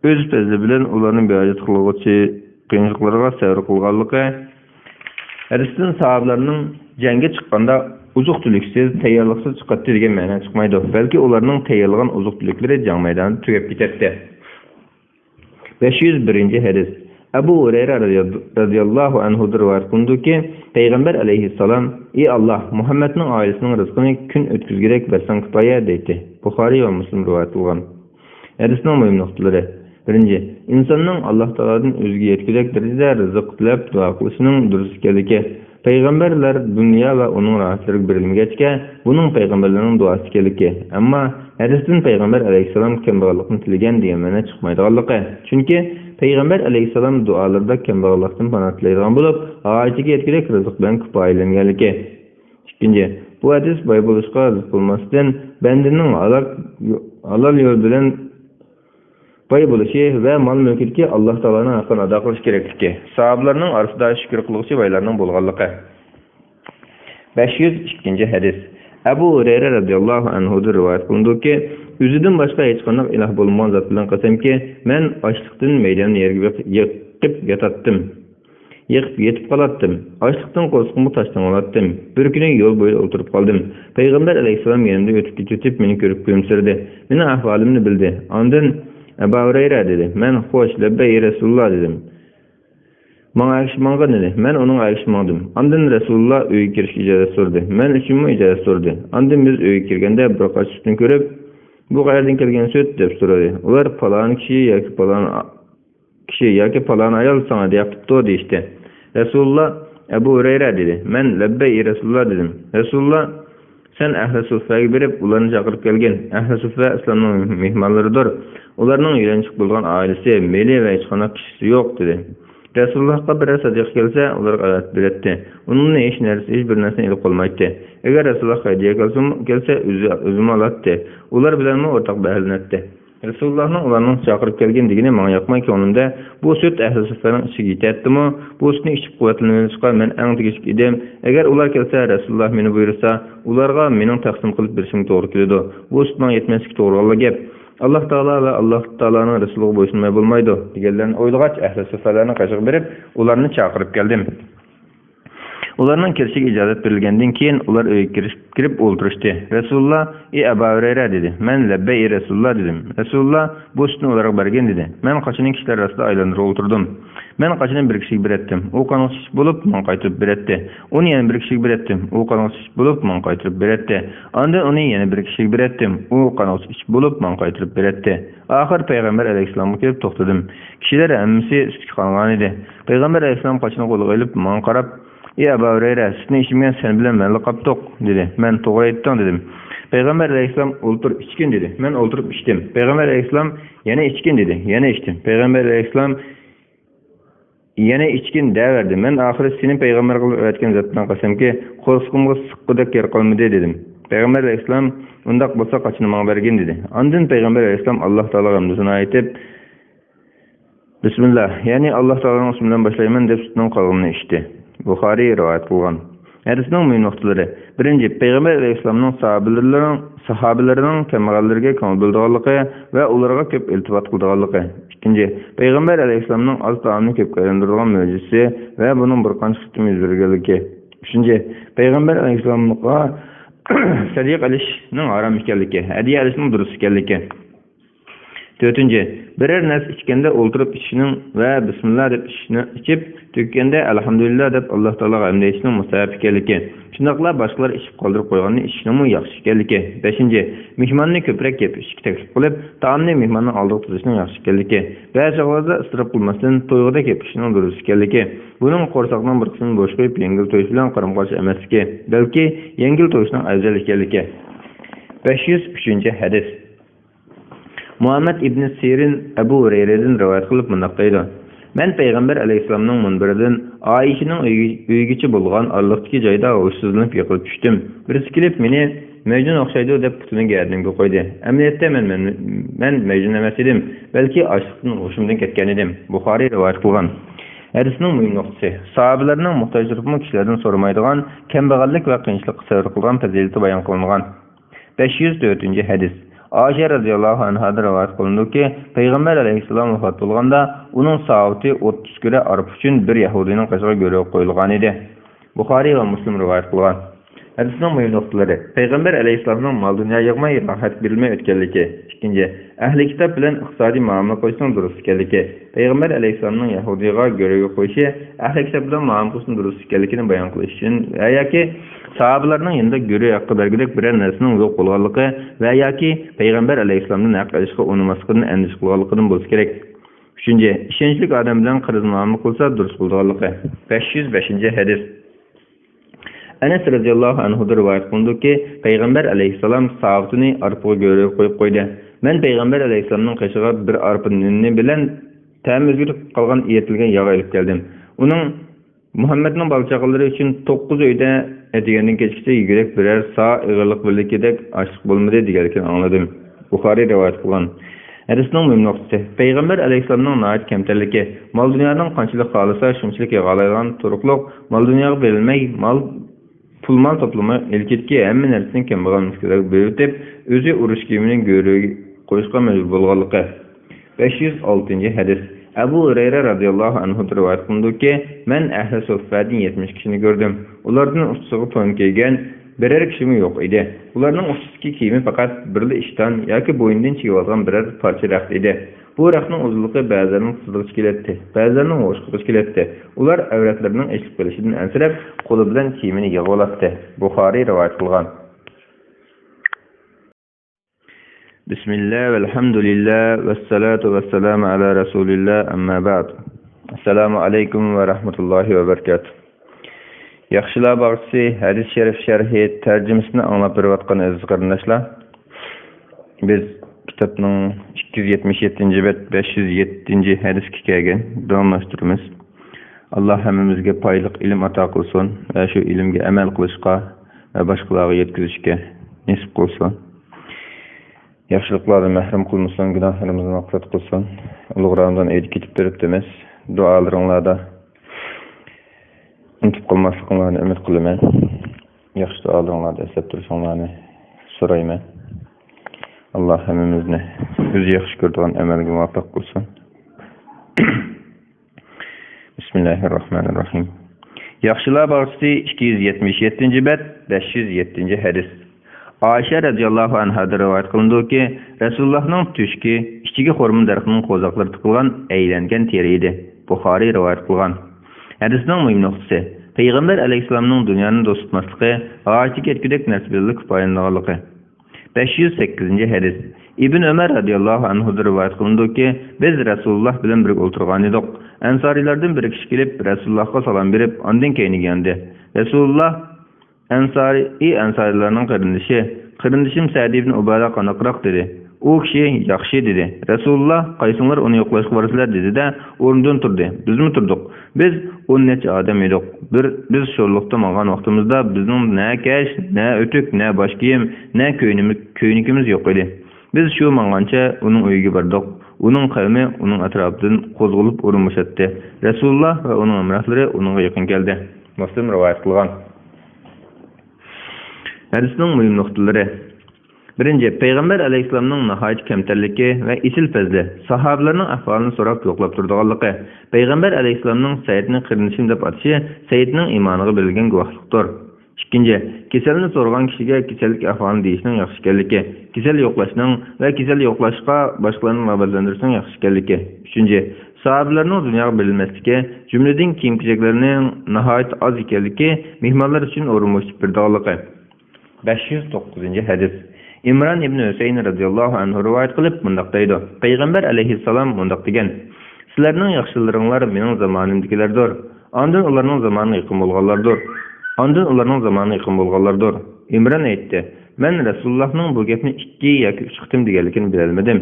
o'z fazli bilan ularni bejat qiluvchi qiyinchiliklarga sabr qilganligi. Hadisdan sahobalarning jangga chiqqanda uzuq-tuluksiz, tayyorliksiz chiqadi degan ma'no chiqmaydi. Balki ularning tayyorlagan uzuq-tuluklari jang maydonida tugab ketadi. 501-hadis. Abu Hurayra radhiyallohu anhu rivoyat qilindiki, payg'ambar alayhissalom: "Ey Alloh, Muhammadning oilasining rizqini kun o'tkazgirak bersang kifoya" dedi. Buxoriy va Muslim rivoyat qilgan. Hadisning muhim nuqtalari: 1. İnsanning Alloh taolodan o'ziga yetkazak darajada rizq tilab duo qilishining durust ekanligi. Payg'ambarlar dunyo va uning rohatlariga berilmagachga, buning payg'ambarlarning duosi ekanligi. Ammo hadisdan payg'ambar alayhissalom kambag'allikni tilagan degan ma'no chiqmaydiganligi. Chunki payg'ambar alayhissalom duolarida kambag'allikdan panoh tilaydigan bo'lib, hojatiga yetkazak rizq bilan kifoyalanganligi. 2. Bu hadis boy bo'lishga rizq bo'lmasdan, bandaning halol yo'l bilan boy bo'lishi va mol mulkidagi Alloh taoloning haqqini ado qilish kerakligi. Sahobalarning orasida shukr qiluvchi baylarning bo'lganligi. 502-hadis. Abu Hurayra radhiyallohu anhu rivoyat qilindiki, o'zidan boshqa hech qanday iloh bo'lmagan zot bilan qasamki, men ochliqdan maydonni yerga yiqib yotatdim. Yıkıp yetip kalatdım. Açlıktan korkumu taştan olattım. Bir günü yol boyu oturup kaldım. Peygamber aleyhisselam yanımda ötüp geçip beni görüp gülümserdi. Benim ahvalımı bildi. Ondan Ebu Hureyre dedi. Men hoş lebbeyi Resulullah dedim. Bana ayışmanğa dedi. Men onun ayışmadım. Ondan Resulullah öye giriş icazet sordu. Men üçünmü icazet sordu. Ondan biz öye girgende bir kaç sütünü görüp bu qayerden kelgen söt dep soradı. Ular falan kişi yoki falan ayol sana deyaptı deyişti. Resulullah Ebu Hureyre dedi. Men lebbeyi Resulullah dedim. Resulullah sen Ahl-i Suffa'ya berip ularını çakırıp gelgen. Ahl-i Suffa İslam'ın mihmanlarıdır. Ularının öğrençik bulgan ailesi, meli ve hiçkana kişisi yok dedi. Resulullah'a bir sadık gelse ular ayat biletti. Onun ne iş neresi hiçbir nesine ilip olmaydı. Eğer Resulullah hediye gelse özümü alattı. Ular bilenme ortak behlinetti. Resulullah'ın ularının çakırıp gelgen digine bana yakmay ki onun da bu süt Ahl-i Suffa'nın işi giytetti mi? Bu sütünü içip kuvvetlenmeli çıkar men en tigişik idem. Eğer ular gelse Resulullah meni buyursa ularga menin taksim kılıp birişim doğru kilidu. Bu sütünden yetmezlik doğru gep. Allah Taala ve Allah Taala'nın Resulüne boysunmay bolmaydı. Digellerin oylagaç Ahl-i Suffa'larına kaşık berip ularını çakırıp geldim. Ularının kirişik icazet berilgenden keyin ular öye kirip olturuştu. Resulullah Ebu Hureyre dedi. Men lebbeyi Resulullah dedim. Resulullah bu sütünü olarak bergen dedi. Men kaçının kişiler arasında aylanır oturdum. Men kaçının bir kişiyi bir ettim. O kanal şiş bulup man kaytırıp bir etti. Onu yeni bir kişiyi bir ettim. O kanal şiş bulup man kaytırıp bir etti. Andan onu yeni bir kişiyi bir ettim. O kanal şiş bulup man kaytırıp bir etti. Ahir Peygamber Aleyhisselam'a gelip toxtadım. Kişiler emmisi sütü kalgan idi. Peygamber Aleyhisselam kaçına kolu gelip man karab Ebu Hureyre, sütünü içimgen sen bilen men lakaptok dedi. Men toğra ettim dedim. Peygamber Aleyhisselam oturup içkin dedi. Men oturup içtim. Peygamber Aleyhisselam yine içkin dedi. Yine içtim. Peygamber Aleyhisselam yine içkin deverdi. Men ahire senin peygamber kılıp öğretken zattan kasem ki korkuskumga sıkkıdak yer kalmadı dedim. Peygamber Aleyhisselam undak bolsa kaçını bana bergen dedi. Andın Peygamber Aleyhisselam Allah Teala hamdısını ayetip Bismillah. Yani Allah Teala'nın isminden başlayman dep sütünün kalgını içti. Bukhari rivayet kılgan. Hadisning mühim noktaları. Birinci, Peygamber Aleyhisselam'ın sahabelerinin kemallerine köngül bildiğanlığı ve ularga köp iltifat kıldığı. İkinci, Peygamber Aleyhisselam'ın az taamını köp kayandırılan mucizesi ve bunun bir qancha sütüm yüz bergenligi. Üçüncü, Peygamber Aleyhisselam'a sadiq alishning haram ekanligi, hadiya alishning durust ekanligi. Dördüncü, birer nas içkende oturup içinin ve Bismillah dep içini içip tükende Elhamdülillah dep Allah Teala'ga hamd etishning mustahab ekanligi. Shundaqla boshqalar içip qoldirib qo'yganni ishning yaxshi ekanligi. Beshinchi, mehmonni ko'proq yeb ishga taklif qilib, taomni mehmonning oldiga tuzishning yaxshi ekanligi. Ba'zi vaqtda isrof qilmasdan to'yg'ida yeb ishning durust ekanligi. Buning qo'rsaqning bir qismini bo'sh qo'yib, yengil to'yish bilan qaram-qarshi emasligi, balki yengil to'yishning afzal ekanligi. 503 hadis. Muhammed İbn Sirin Ebu Hureyre'den rivayet kılıp mındaqdaydı. Men Peygamber Aleyhisselam'ın munbirinden Ayşe'nin uygiçi bulgan arlıqdaki joyda hoşsuzlanıp yıkılıp düştüm. Birisi kelip meni Mecnun oxşaydı dep putunu gerdimge qo'ydi. Emniyette men Mecnun emas edim, balki açlıktan hoşumdan ketken edim. Bukhari rivayet kılgan. Hadisning mühim noktası. Sahabelerinin muhtaçlıqını kişilerden sormaydigan, kembagallik ve qiyinchilik sabr qilgan fazilati bayon qilingan. 504 hadis. Ayşe radıyallahu anh'a rivayet kılındı ki Peygamber Aleyhisselam vefat bulganda onun saati 30 göre arp üçün bir Yahudinin kaşığa göre koyulgan idi. Bukhari ve Müslim rivayet kılgan. Hadisinin mühim noktaları. Peygamber Aleyhisselam'ın mal dünya yığmayı rahat birilme ötkenliki. İkinci, ehli kitap bilen iqtisadi muamele koyuşun durust ekanligi. Peygamber Aleyhisselam'ın Yahudiga göre koyuşu ehli kitap bilen muamele koyuşun durust ekanligini bayon qilish uchun va yoki sahabelerinin yanında göre hakkı belgilek birer nersinin yok olganlığı ve yoki Peygamber Aleyhisselam'ın hak edişke unumaslıkının endişik olganlığının bolsa gerek. Üçüncü, işençlik adam bilen kırız muamele kılsa durust olganlığı. 505 hadis. Enes radıyallahu anhu'da rivayet kılındı ki Peygamber Aleyhisselam saatini arpıga göre koyup koydu. Men Peygamber Aleyhisselam'ın kaşığa bir arpının bilen temizlik kalgan iyetilgen yağa ilip geldim. Onun Muhammed'in balçakları için 9 öyde etigenden geçkisi yigirek birer sağ ığırlık birlikidek açlık bulmadı digerken anladım. Bukhari rivayet kılgan. Hadisning mühim noktası. Peygamber Aleyhisselam'ın naat kemterligi, mal dünyanın qanchalik xalisa shunchalik yig'alaydigan turuqliq, mal dunyoga berilmay, pul-mal toplama ilkitki hamma narsaning kambag'al mushkullarga berib, o'zi urush kiyimining go'riga qo'yishga majbur bo'lganligi. 506 hadis. Ebu Hureyre radıyallahu anhu rivayet kılındı ki, men ehli sohbetin 70 kişini gördüm. Ulardan 30'u toyun kiygen, birer kişimi yok idi. Ularning 32 kiyimi fakat birli işten yoki bo'yindan chigib olgan birer parcha raxt edi. Bu raxtning uzunligi ba'zilarining sızg'ich kelatdi, ba'zilarining o'shqich kelatdi. Ular avratlarining eshib kelishidan ansirab, qo'li bilan kiyimini yig'ib oladi. Buxoriy rivoyat qilgan. Bismillah velhamdülillah vessalatu vesselamu ala Rasulillah amma ba'd. Assalamu alaikum ve rahmetullahi ve berekatuh. Yaxşılar bağısı hadis şerif şerhi tercümesini anlap beriyotgan aziz qarindoshlar. Biz kitapning 277-bet 507 hadisga kelgan davomlashtiramiz. Alloh hammamizga foydali ilm ato qilsin va shu ilmga amal qilishga va boshqalarga yetkazishga nasib qilsin. Yaxshiliklardan mahrum qilmasin, gunohlarimizni mag'firat qilsin. Ulug' Ramazon oyida ketib beribmiz. Duolaringlarda unutib qolmasliklarini umid qilaman. Yaxshi duolaringlarda eslab turishinglarni so'rayman. Alloh hammamizni o'zi yaxshi ko'radigan amalga muvaffaq qilsin. Bismillahirrahmanirrahim. Yaxshilar bağısı 277-bet 507 hadis. Ayşe radıyallahu anha rivayet kılındı ki, Resulullah'ın tüşki içki xormun darxining qo'zoqlari tiqilgan aylangan teri edi. Buxoriy rivayet kılgan. Hadisning muhim nuqtasi: Peygamber aleyhisselamning dunyoni do'st tutmasligi, ağaçı ketgudek narsalarga kifoyalanganligi. 508 hadis. İbn Ömer radıyallahu anhu rivayet kılındı ki, biz Resulullah bilan birga o'tirgan edik. Ansarilardan bir kishi kelib Resulullahga salom berib, ondan keyin geldi. Resulullah Ansarilarning qarindishim Sa'd ibn Ubada qanaqroq dedi. U kishi yaxshi dedi. Rasulullah qaysinglar uni yo'qlashga borsizlar dedi-da, o'rnidan turdi. Bizmi turdik. Biz 10 necha odam edik. Biz sho'rliqda mang'an vaqtimizda bizning na kash, na o'tuk, na bosh kiyim, na ko'ynikimiz yo'q edi. Biz shu mang'ancha uning uyiga bordik. Uning qavmi uning atrofidan qo'zg'alib o'rin bo'shatdi. Rasulullah va uning amrahlari uningga yaqin keldi. Muslim rivoyat qilgan. Hadisning muhim nuqtalari. Birinci, Peygamber aleyhisselamның nihayet kamtarligi ve isil fazli, sahabalarning ahvolini so'rab yo'qlab turganligi, Peygamber aleyhisselamның Sayyidni qirnishim deb atishi Sayyidning iymoniga berilgan guvohlikdir. Ikkinchi, kasalni so'rgan kishiga kasallik ahvolini deyishning yaxshi ekanligi, kasal yo'qlashning va kasal yo'qlashga boshqalarni rag'batlantirishning yaxshi ekanligi. Uchinchi, sahabalarning dunyoga berilmasligi, jumladan kiyim-kechaklarning nihayet az ekanligi mehmonlar uchun o'rin bo'shab berganligi. 509 hadis. İmran ibn Hüseyin radıyallahu anhu rivayet qilib mundaq deydi. Peygamber aleyhisselam mundaq degan: "Sizlarning yaxshilaringlar mening zamonimdagilardir. Ondan ularning zamoni yaqin bo'lganlardir." İmran aytdi: "Men Rasulullahning bu gapni 2 yoki 3 qitim deganligini bilmadim."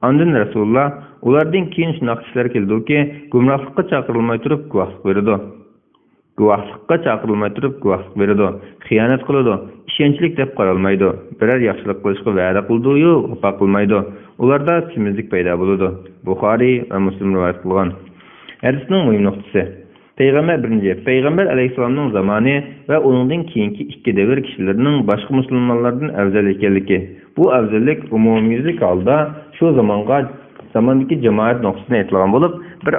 Ondan Rasulullah ulardan keyin shunaqa kishilar keldiki, gumrohlikqa chaqirilmay turib guvohlik beradi. Xiyonat qiladi, ishonchlik deb qaralmaydi. Biror yaxshilik qilishga va'da qildi-yu, vafo qilmaydi. Ularda semizlik paydo bo'ladi. Buxoriy va Muslim rivoyat qilgan. Hadisning muhim nuqtasi. Peygamber aleyhisselamның zamani ve onundan keyingi 2 devir kişilerinin başka Müslümanlardan afzal ekanligi. Bu afzallik umumiylik halda şu zamandaki cemaat noktasına aytilgan bulup, bir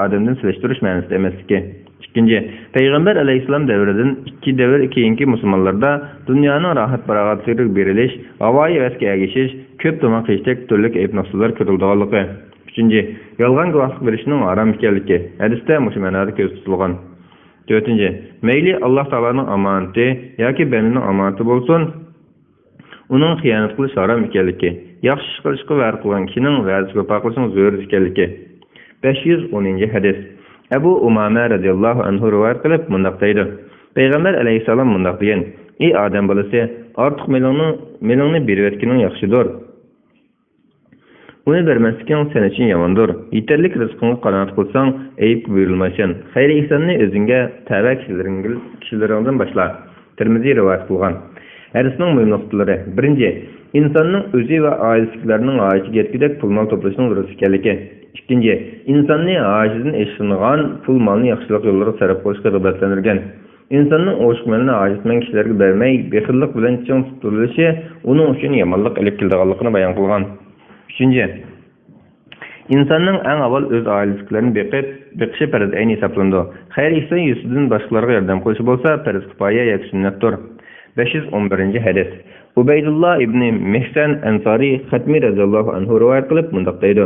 adamdan sileshtirish ma'nosida emasligi. İkinci, Peygamber aleyhisselam devreden 2 devir keyingi Müslümanlarda dünyanın rahat baragatlığı berilish, havai vaskiga geçiş, köp tomoq yeyishdak turli ayb nuqtalar ko'rilganligi. Üçüncü, yolg'on guvohlik berishning harom ekanligi. Hadisda mushu ma'noda ko'z tutilgan. 4. Meyli Allah Taoloning omonati yoki bandining omonati bo'lsin, uning xiyonat qilish harom ekanligi. Yaxshi ish qilishga va'da qilgan kishining va'dasiga vafo qilishning zo'r ekanligi. 510 hadis. Ebu Umame radıyallahu anhu rivayet qilib mundaq deydi. Peygamber aleyhisselam mundaq degan: "Ey odam bolasi, ortiq melingni berib etganing yaxshidir. Uni bermasliging sen uchun yomondir. Yetarlik rizqingga qanoat qilsang, ayib buyurilmaysan. Xayr ihsonni o'zingga tava kishilaringdan boshla." Tirmiziy rivoyat qilgan. Hadisning muhim nuqtalari. 1. İnsanning o'zi va oilasining ojiga yetgudek pul mol to'plashning durust ekanligi. 2. İnsanni ajizdan eshitilgan pul molni yaxshilik yo'llariga sarf qilishga rag'batlantirgan. İnsanning o'shqmanini ajizman kishilarga bermay, bexillik bilan ching tutilishi uning uchun yomonlik ilib kelganligini bayon qilgan. 3. İnsanның әң avval öz ailesikilerini beqishi farz ayni hisoblanadi. Xayr ihson yusidan boshqalarga yordam qilish bo'lsa, farz kifoya yoki sunnatdir. 511-hadis. Ubaydullah ibn Mihsan Ansari Xatmi radhiyallohu anhu rivoyat qilib mundaq deydi.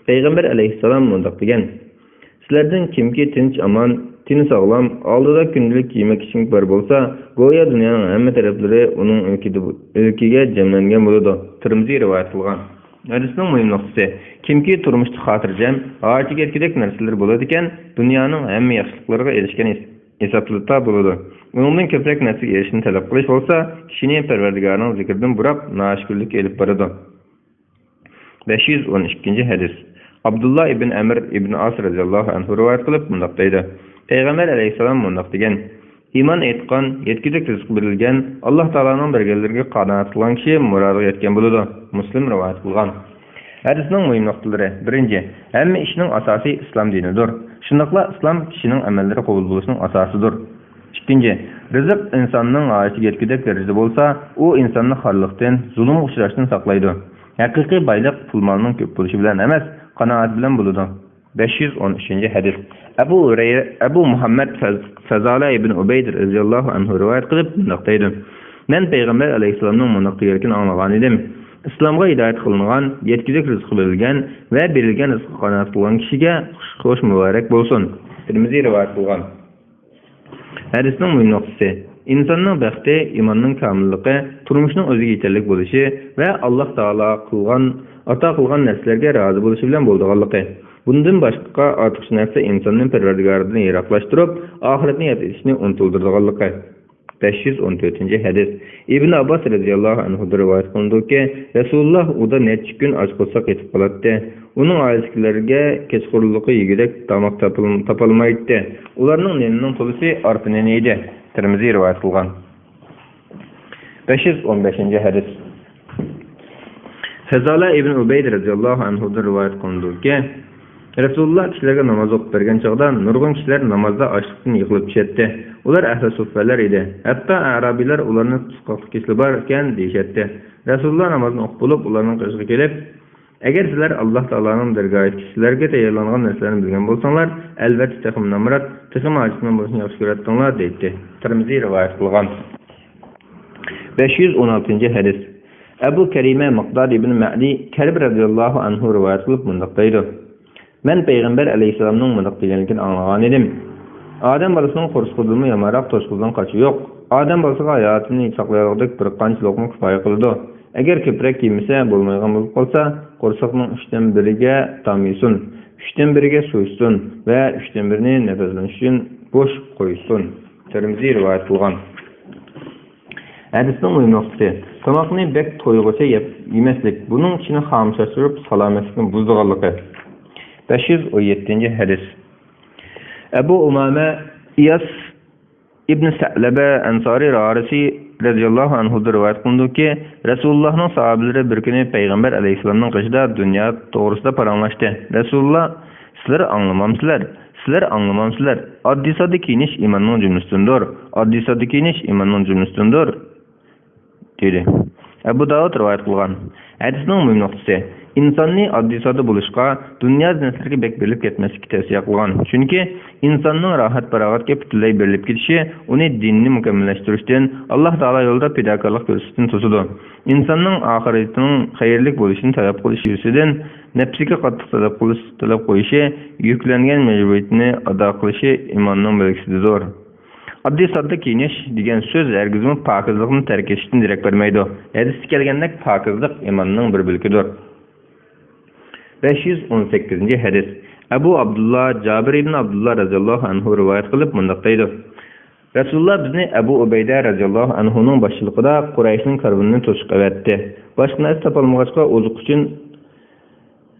Payg'ambar alayhissalom mundaq degan: Sizlardan kimki tinch aman, tini sog'lom, oldida kundalik kiyim-kechak bor bo'lsa, go'yo dunyoning hamma taraflari uning ilkiga jamlangan bo'ladi. Tirmiziy rivoyat qilgan. Hadisning muhim nuqtasi: kimki turmushda xotirjam, ochiq erkidek narsalar bo'ladi ekan, dunyoning hamma yaxshiliklarga erishgan hisobda bo'ladi. Uningdan ko'proq narsaga erishishni talab qilish bo'lsa, kishini Parvardigorning zikridan burab, noshukirlikka elib boradi. 512-hadis. Abdullah ibn Amr ibn As radhiyallohu anhu rivoyat qilib mundaq deydi. Payg'ambar alayhisalom mundaq degan: Iymon etgan, yetkizik rizq berilgan, Alloh taolaning berganlariga qanoat qilgan kishi murodiga yetgan bo'ladi. Muslim rivoyat qilgan. Hadisning muhim nuqtalari: 1. Hamma ishning asosi islom dinidir. Shundaqla islom kishining amallari qabul bo'lishining asosidir. 2. Rizq insonning ochiq yetkizik darajada bo'lsa, u insonni xorliqdan, zulmga uchrashdan saqlaydi. Haqiqiy boylik pul molning ko'p bo'lishi bilan emas, qanoat bilan bo'ladi. 513-hadis. Abu Muhammad Fazala ibn Ubayd radhiyallohu anhu rivoyat qilib mundaq deydi: Men payg'ambar alayhissalomning mundaq deganini anglagan edim. Islomga hidoyat qilingan, yetkizik rizq berilgan va berilgan rizq qanoat qilgan kishiga xush muborak bo'lsin. Tirmiziy rivoyat qilgan. Hadisning muhim nuqtasi: insonning baxti, iymonning komilligi, turmushning o'ziga yetarlik bo'lishi va Alloh taolo ato qilgan narsalarga rozi bo'lishi bilan bo'lganligi. Bundan boshqa ortiqcha narsa insonning Parvardigoridan yiroqlashtirib, oxiratni yod etishni unutildirganligi. 514-hadis. Ibn Abbas radhiyallohu anhu rivoyat qilindiki, Rasululloh uda necha kun och qolsa ketib qoladi. Uning oilasiga kechqurunlikqa yegidek tomoq topolmaydi. Ularning nenining pulisi orpinen edi. Tirmiziy rivoyat qilgan. 515-hadis. Fazala ibn Ubayd radhiyallohu anhu rivoyat qilindiki, Rasululloh kishilarga namoz o'qib bergan chog'da nurg'un kishilar namozda ochlikdan yiqilib tushadi. Ular ahli suffalar edi. Hatto arabiylar ularni tutqoqlik kesli bor ekan deyishadi. Rasululloh namozni o'qib bo'lib, ularning qishiga kelib, agar sizlar Alloh taolaning dargohiga kishilarga tayyorlangan narsalarni bilgan bo'lsanglar, albatta texim namrat, texim ajisman bo'lishni yaxshi ko'radinglar deydi. Tirmiziy rivoyat qilgan. 516-hadis. Abu Karima Maqdad ibn Ma'di Karib radhiyallohu anhu rivoyat qilib mundaq deydi: Men payg'ambar alayhissalomning mundaq deganligini anglagan edim. Odam bolasining qo'rquvdan yomonroq to'shqizdan qochi yo'q. Odam bolasiga hayotini saqlayotgan bir qancha luqma kifoya qiladi. Agar ko'proq yemasa bo'lmaydigan bo'lib qolsa, qo'rsoqning 3dan 1iga to'ysin, 3dan 1iga so'ysin va 3dan 1ni nafas uchun bo'sh qo'ysin. Tirmiziy rivoyat qilgan. Hadisning muhim nuqtasi: tomoqni bek to'yg'icha yemaslik, buning ichini xomshashtirib salomatlikni buzdiganligi. 517-hadis. Abu Umama Iyas ibn Sa'laba Ansari Rarisi radhiyallohu anhu rivoyat qilindiki, Rasulullohning sahobalari bir kuni payg'ambar alayhissalomning qishida dunyo to'g'risida paranglashdi. Rasululloh: Sizlar anglamamsizlar. Oddiy sodda kiyinish iymonning jumlasidandir. Oddiy sodda kiyinish iymonning jumlasidandir dedi. Abu Davud rivoyat qilgan. Hadisning muhim nuqtasi: insonni oddiy sodda bo'lishga, dunyo zinatlarga bek berilib ketmaslikka tavsiya qilgan. Chunki insonning rohat farog'atga butunlay berilib ketishi uni dinni mukammallashtirishdan, Alloh taolo yo'lida fidokorlik ko'rsatishdan to'sadi. Insonning oxiratining xayrli bo'lishini talab qilish yusidan nafsiga qattiq talab qo'yishi, yuklangan majburiyatni ado qilishi iymonning belgisidir. Oddiy sodda kiyinish degan so'z hargizmi pokizlikni tark etishdan darak bermaydi. Hadisda kelgandek pokizlik iymonning bir bo'lkidir. 518-hadis. Abu Abdullah Jabir ibn Abdullah radhiyallohu anhu rivoyat qilib mundaq deydi: Rasululloh bizni Abu Ubayda radhiyallohu anhuning boshchiligida Qurayshning karvonini to'sib qavatdi. Boshqa narsa topolmag'achqa oziq uchun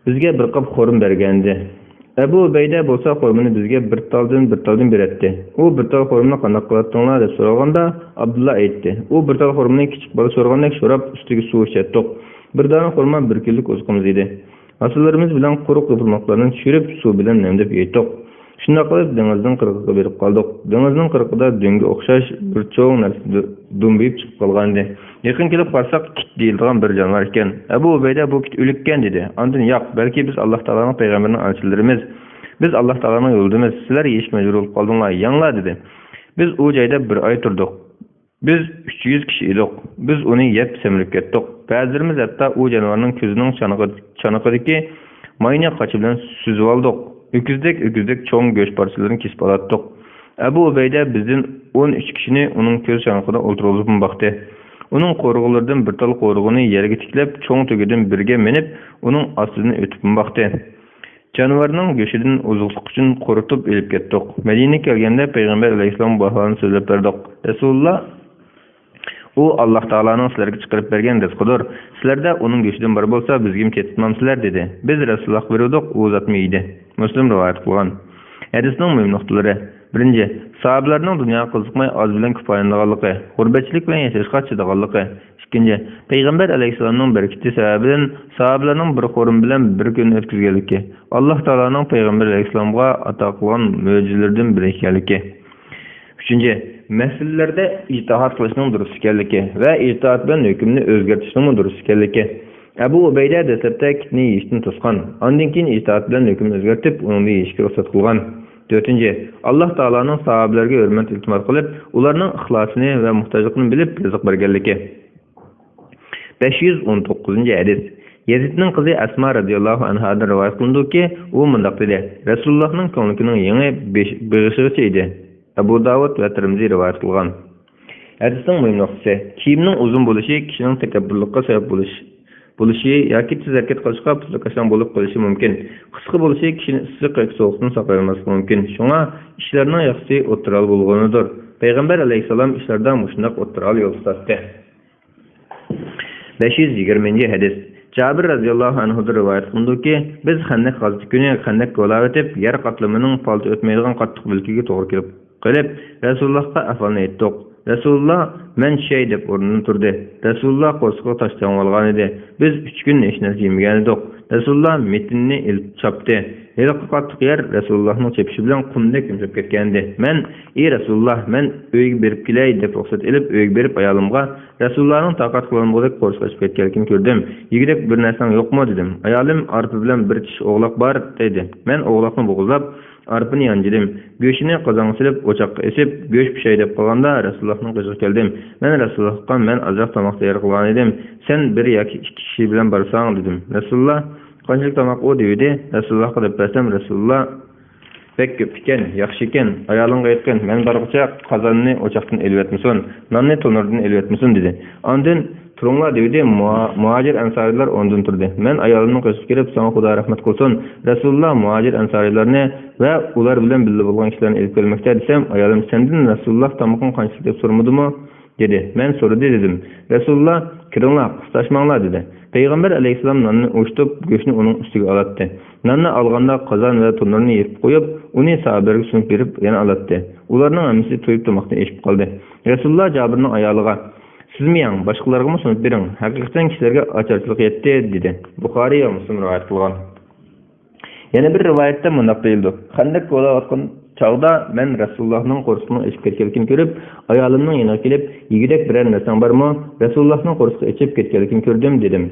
bizga bir qop xo'rim bergandi. Abu Ubayda bo'lsa xo'rimini bizga bir taldan beradi. U bir tal xo'rimni qanday qilasizlar deb so'raganda Abdullah aytdi. U bir tal xo'rimni kichik bola so'ragandek so'rab ustiga suv ichirdik. Bir dona xurmo 1 kunlik o'zimiz edi. Asallarimiz bilan quruq yopirmoqlarni tushirib suv bilan namdab yedik. Şunda qılıp dengizden qırğıga berip qaldık. Dengizning qırğıda döngü oqşaş bir çoğun narsa dumbuyup çıkıp qalgandi. Yakın kelip qarsaq kit deyildigan bir canvar ekan. Abu Ubeyda bu kit ölükken dedi. Andın yo'q, belki biz Allah Taalaning payg'ambarining elchilarimiz. Biz Allah Taalaning yo'ldamiz. Sizlar yeyish majbur bo'lib qoldinglar. Yanglar dedi. Biz u joyda bir oy turdik. Biz 300 kishi edik. Biz uni yeb semirib ketdik. Ba'zilarimiz hatto u jonivorning ko'zining chanoqidagi mayni qachi bilan suzib oldik. Öküzdek çoğun göç parçalarını kesip alattık. Abu Ubeyda bizden 13 kişini onun köz çanıqıda oturulup baktı. Onun qoruğulardan bir tal qoruğunu yerge tiklep, çoğun tögeden birge menip, onun aslını ötüp baktı. Canavarının göçüdün uzunluk için korutup elip kettik. Medine kelgende Peygamber Aleyhisselam bahlarını söylep verdik. Resulullah o Allah Taala'nın sizlerge çıkarıp bergen rizqidir. Sizlerde onun göçüdün bar bolsa bizgim ketitmamsizlar dedi. Biz Resulullah veriyorduk, o uzatmaydı. Müslim rivayet kılgan. Hadisning mühim noktaları. Birinci, sahabelerinin dünya kızıkmay az bilen küpayandığalıqı, gurbetçilik bilen yaşayışqa çıdığalıqı. İkinci, Peygamber Aleyhisselam'ın bereketi sebebiden sahabelerinin bir korun bilen bir gün ötküzgeliki. Allah Taala'nın Peygamber Aleyhisselam'a ata kılgan möcüzelerden bir ekanligi. Üçüncü, meselelerde ictihat kılışının durus ekanligi ve ictihat bilen hükümni özgertişinin durus ekanligi. Abu Ubeyda dastlabda kitni yeyishni to'sgan. Ondan keyin ijtihod bilan hukm o'zgartib, uni yeyishga ruxsat qilgan. 4. Allah Taalaning sahobalarga hurmat iltimos qilib, ularning ixlosini va muhtojligini bilib rizq berganligi. 519-hadis. Yazidning qizi Asma radhiyallohu anhadan rivoyat qilindiki, u mundaq dedi: Rasulullohning ko'nglining yangi beg'ishigacha edi. Abu Davud va Tirmiziy rivoyat qilgan. Hadisning muhim nuqtasi: kiyimning uzun bo'lishi kishining takabburlikka sabab bo'lishi yoki tez harakat qilishga puslakashdan bo'lib qolishi mumkin. Qisqa bo'lishi kishini issiq yoki sovuqdan saqlayolmasligi mumkin. Shunga ishlarning yaxshisi o'tiral bo'lganidir. Payg'ambar alayhisalom ishlarda mushundoq o'tiral yo'l tutdi. 520-hadis. Jabir radhiyallohu anhu rivoyat qilindiki, biz Xandaq g'azoti kuni Xandaq yo'lab o'tib, yer qatlamining palto o'tmaydigan qattiq bilkiga to'g'ri kelib qilib, Rasulullohga ahvolni aytdik. Rasulullah men şey deb o'rnidan turdi. Rasulullah qo'rqib tashlanib olgan edi. Biz 3 kun hech narsa yemagan edik. Rasulullah metinni ilib chopdi. Yilqi qattiq yer Rasulullohning chepishi bilan qumdek yumshab ketgandi. Men, "Ey Rasulullah, men uyga berib kelay" deb ruxsat elib, uyga berib ayolimga Rasulullohning taqat qilganidek qo'rqib ketganligini ko'rdim. "Yigidek bir narsang yo'qmi?" dedim. Ayolim arpa bilan bir tish o'g'loq bor dedi. Men o'g'loqni bo'g'izlab arpini yanjidim. Go'shini qozonga silib, o'choqqa esib, go'sh pishay deb qolganda Rasulullohning qiziga keldim. Men Rasulullohga men azroq tomoq tayyor qilgan edim. Sen bir yoki 2 kishi bilan borsang dedim. Rasululloh qanchalik tomoq o dedi. Rasulullohga deb bersam, Rasululloh pek ko'p ekan, yaxshi ekan. Ayolimga aytgan, men borguncha qozonni o'choqdan elib etmisin, nonni to'nirdan elib etmisin dedi. Ondan turunglar dedi, muhacir ansarilar ondan turdi. Men ayolimning qo'shib kelib, "Sana Xudo rahmat qilsin." Rasululloh muhacir ansarilarni va ular bilan birga bo'lgan kishilarni elib kelmoqda desam, ayolim "Sendan Rasululloh tomoqni qanchalik deb so'ramadimi?" dedi. Men so'radi dedim. Rasululloh "Kiringlar, qustashmanglar" dedi. Payg'ambar alayhisalom nonni o'shtib, go'shni uning ustiga olatdi. Nonni olganda qozon va to'nirni yeb qo'yib, uni sahobalarga sunib berib, yana olatdi. Ularning hammasi to'yib tomoqdan eshib qoldi. Rasululloh Jabirning ayoliga "Sizmiyang, boshqalarga ham sunib bering. Haqiqatan kishilarga ocharchilik yetdi" dedi. Buxoriy va Muslim rivoyat qilgan. Yana bir rivoyatda mundaq deyildi: Xandaq bo'layotgan chog'da men Rasulullohning qo'rqisini eshib ketganligini ko'rib, ayolimning yoniga kelib, "Yigidek biror narsang bormi?" Rasulullohning qo'rqisini eshib ketganligini ko'rdim dedim.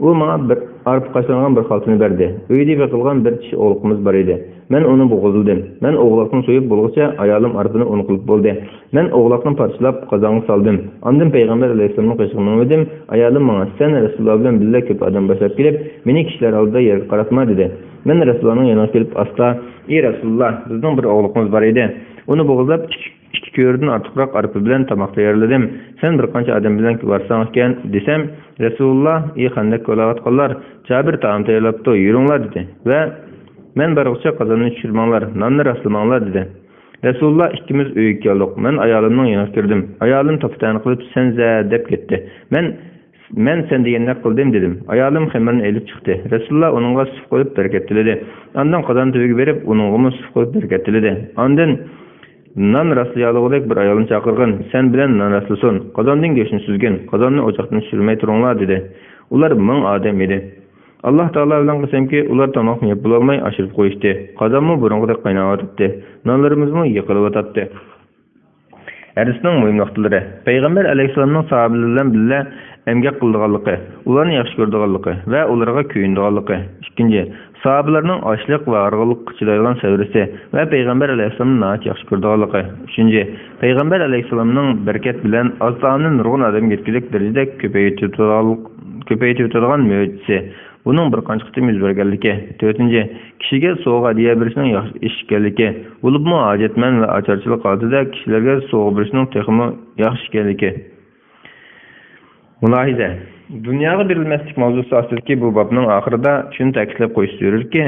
U menga bir arpa qashlangan bir xaltani berdi. Uyda yiqilgan bir tish o'g'liqimiz bor edi. Men uni bo'g'izladim. Men o'g'loqni so'yib bo'lguncha ayolim arpani uni qilib bo'ldi. Men o'g'loqni parchalab qozonga soldim. Ondan Payg'ambar alayhisolamning qo'shig'ini mindim. Ayolim menga "Sen Rasululloh bilan birga ko'p odam boshlab kelib, meni kishilar oldida yerga qaratma" dedi. Men Rasulullohning yoniga kelib asta, "Ey Rasululloh, bizning bir o'g'liqimiz bor edi. Uni bo'g'izlab 2 ko'rdan ortiqroq arpa bilan tomoq tayyorladim. Sen bir qancha odam bilan borsang ekan" desam, Rasululloh "Ey Xandaq qo'layotganlar, Jabir taom tayyorlabdi, yuringlar" dedi. Va men barg'cha qozonni tushirmanglar, nonni rastlamanglar dedi. Rasululloh ikkimiz uyga keldik. Men ayolimning yoniga kirdim. Ayolim to'pdan qilib "Senza" deb ketdi. Men sen degandek qildim dedim. Ayolim xamirni elib chiqdi. Rasululloh uningga suf qo'yib barakat tiladi. Ondan qozon tubiga berib, uningga suf qo'yib barakat tiladi. Ondan non rastlayolg'idek bir ayolni chaqirgan. "Sen bilan non rastlasin. Qozondan go'shni suzgin. Qozonni o'choqdan tushirmay turinglar" dedi. Ular 1000 odam edi. Allah Taala bilan qasamki, ular tamoqni yeb bo'lolmay ashirib qo'yishdi. Qazonmi burung'idek qaynayotibdi. Nonlarimizmi yiqilib o'tibdi. Hadisning muhim nuqtalari: Payg'ambar alayhisolamning sahobalar bilan birga emgak qildiganligi, ularni yaxshi ko'rdiganligi va ularga kuyindiganligi. Ikkinchi, sahobalarning ochliq va og'irlikqa chidaydigan sabrisi va Payg'ambar alayhisolamni nihoyat yaxshi ko'rdiganligi. Uchinchi, Payg'ambar alayhisolamning barakat bilan oz-taomni nurg'un odamga yetkazib darajada ko'paytiradigan mo'jizasi. Bunun bir qancha qitim yuz berganligi. To'rtinchi, kishiga sovg'a deya berishning yaxshi ish ekanligi. Bo'libmi hojatman va ocharchilik oldida kishilarga sovg'a berishning texmi yaxshi ekanligi. Mulohiza: Dunyoga berilmaslik mavzusi ostidagi bu bobning oxirida shuni ta'kidlab qo'yish zarurki,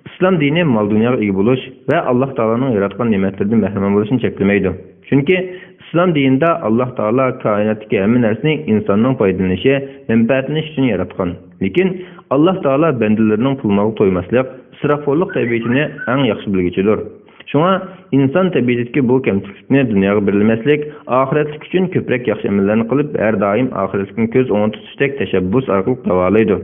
islom dini mol dunyoga ega bo'lish va Alloh taoloning yaratgan ne'matlaridan mahrum bo'lishni cheklamaydi. Chunki islom dinida Alloh taolo koinotdagi hamma narsani insonning foydalanishi, manfaatlanishi uchun yaratgan. Lekin Alloh taolo bandalarining pulmoq to'ymaslik, israfxo'rlik tabiatini eng yaxshi bilguchidir. Shunga inson tabiatidagi bu kamchilikni dunyoga berilmaslik, oxiratlik uchun ko'proq yaxshi amallarni qilib, har doim oxiratlikni ko'z o'ngida tutishdek tashabbus orqali davolaydi.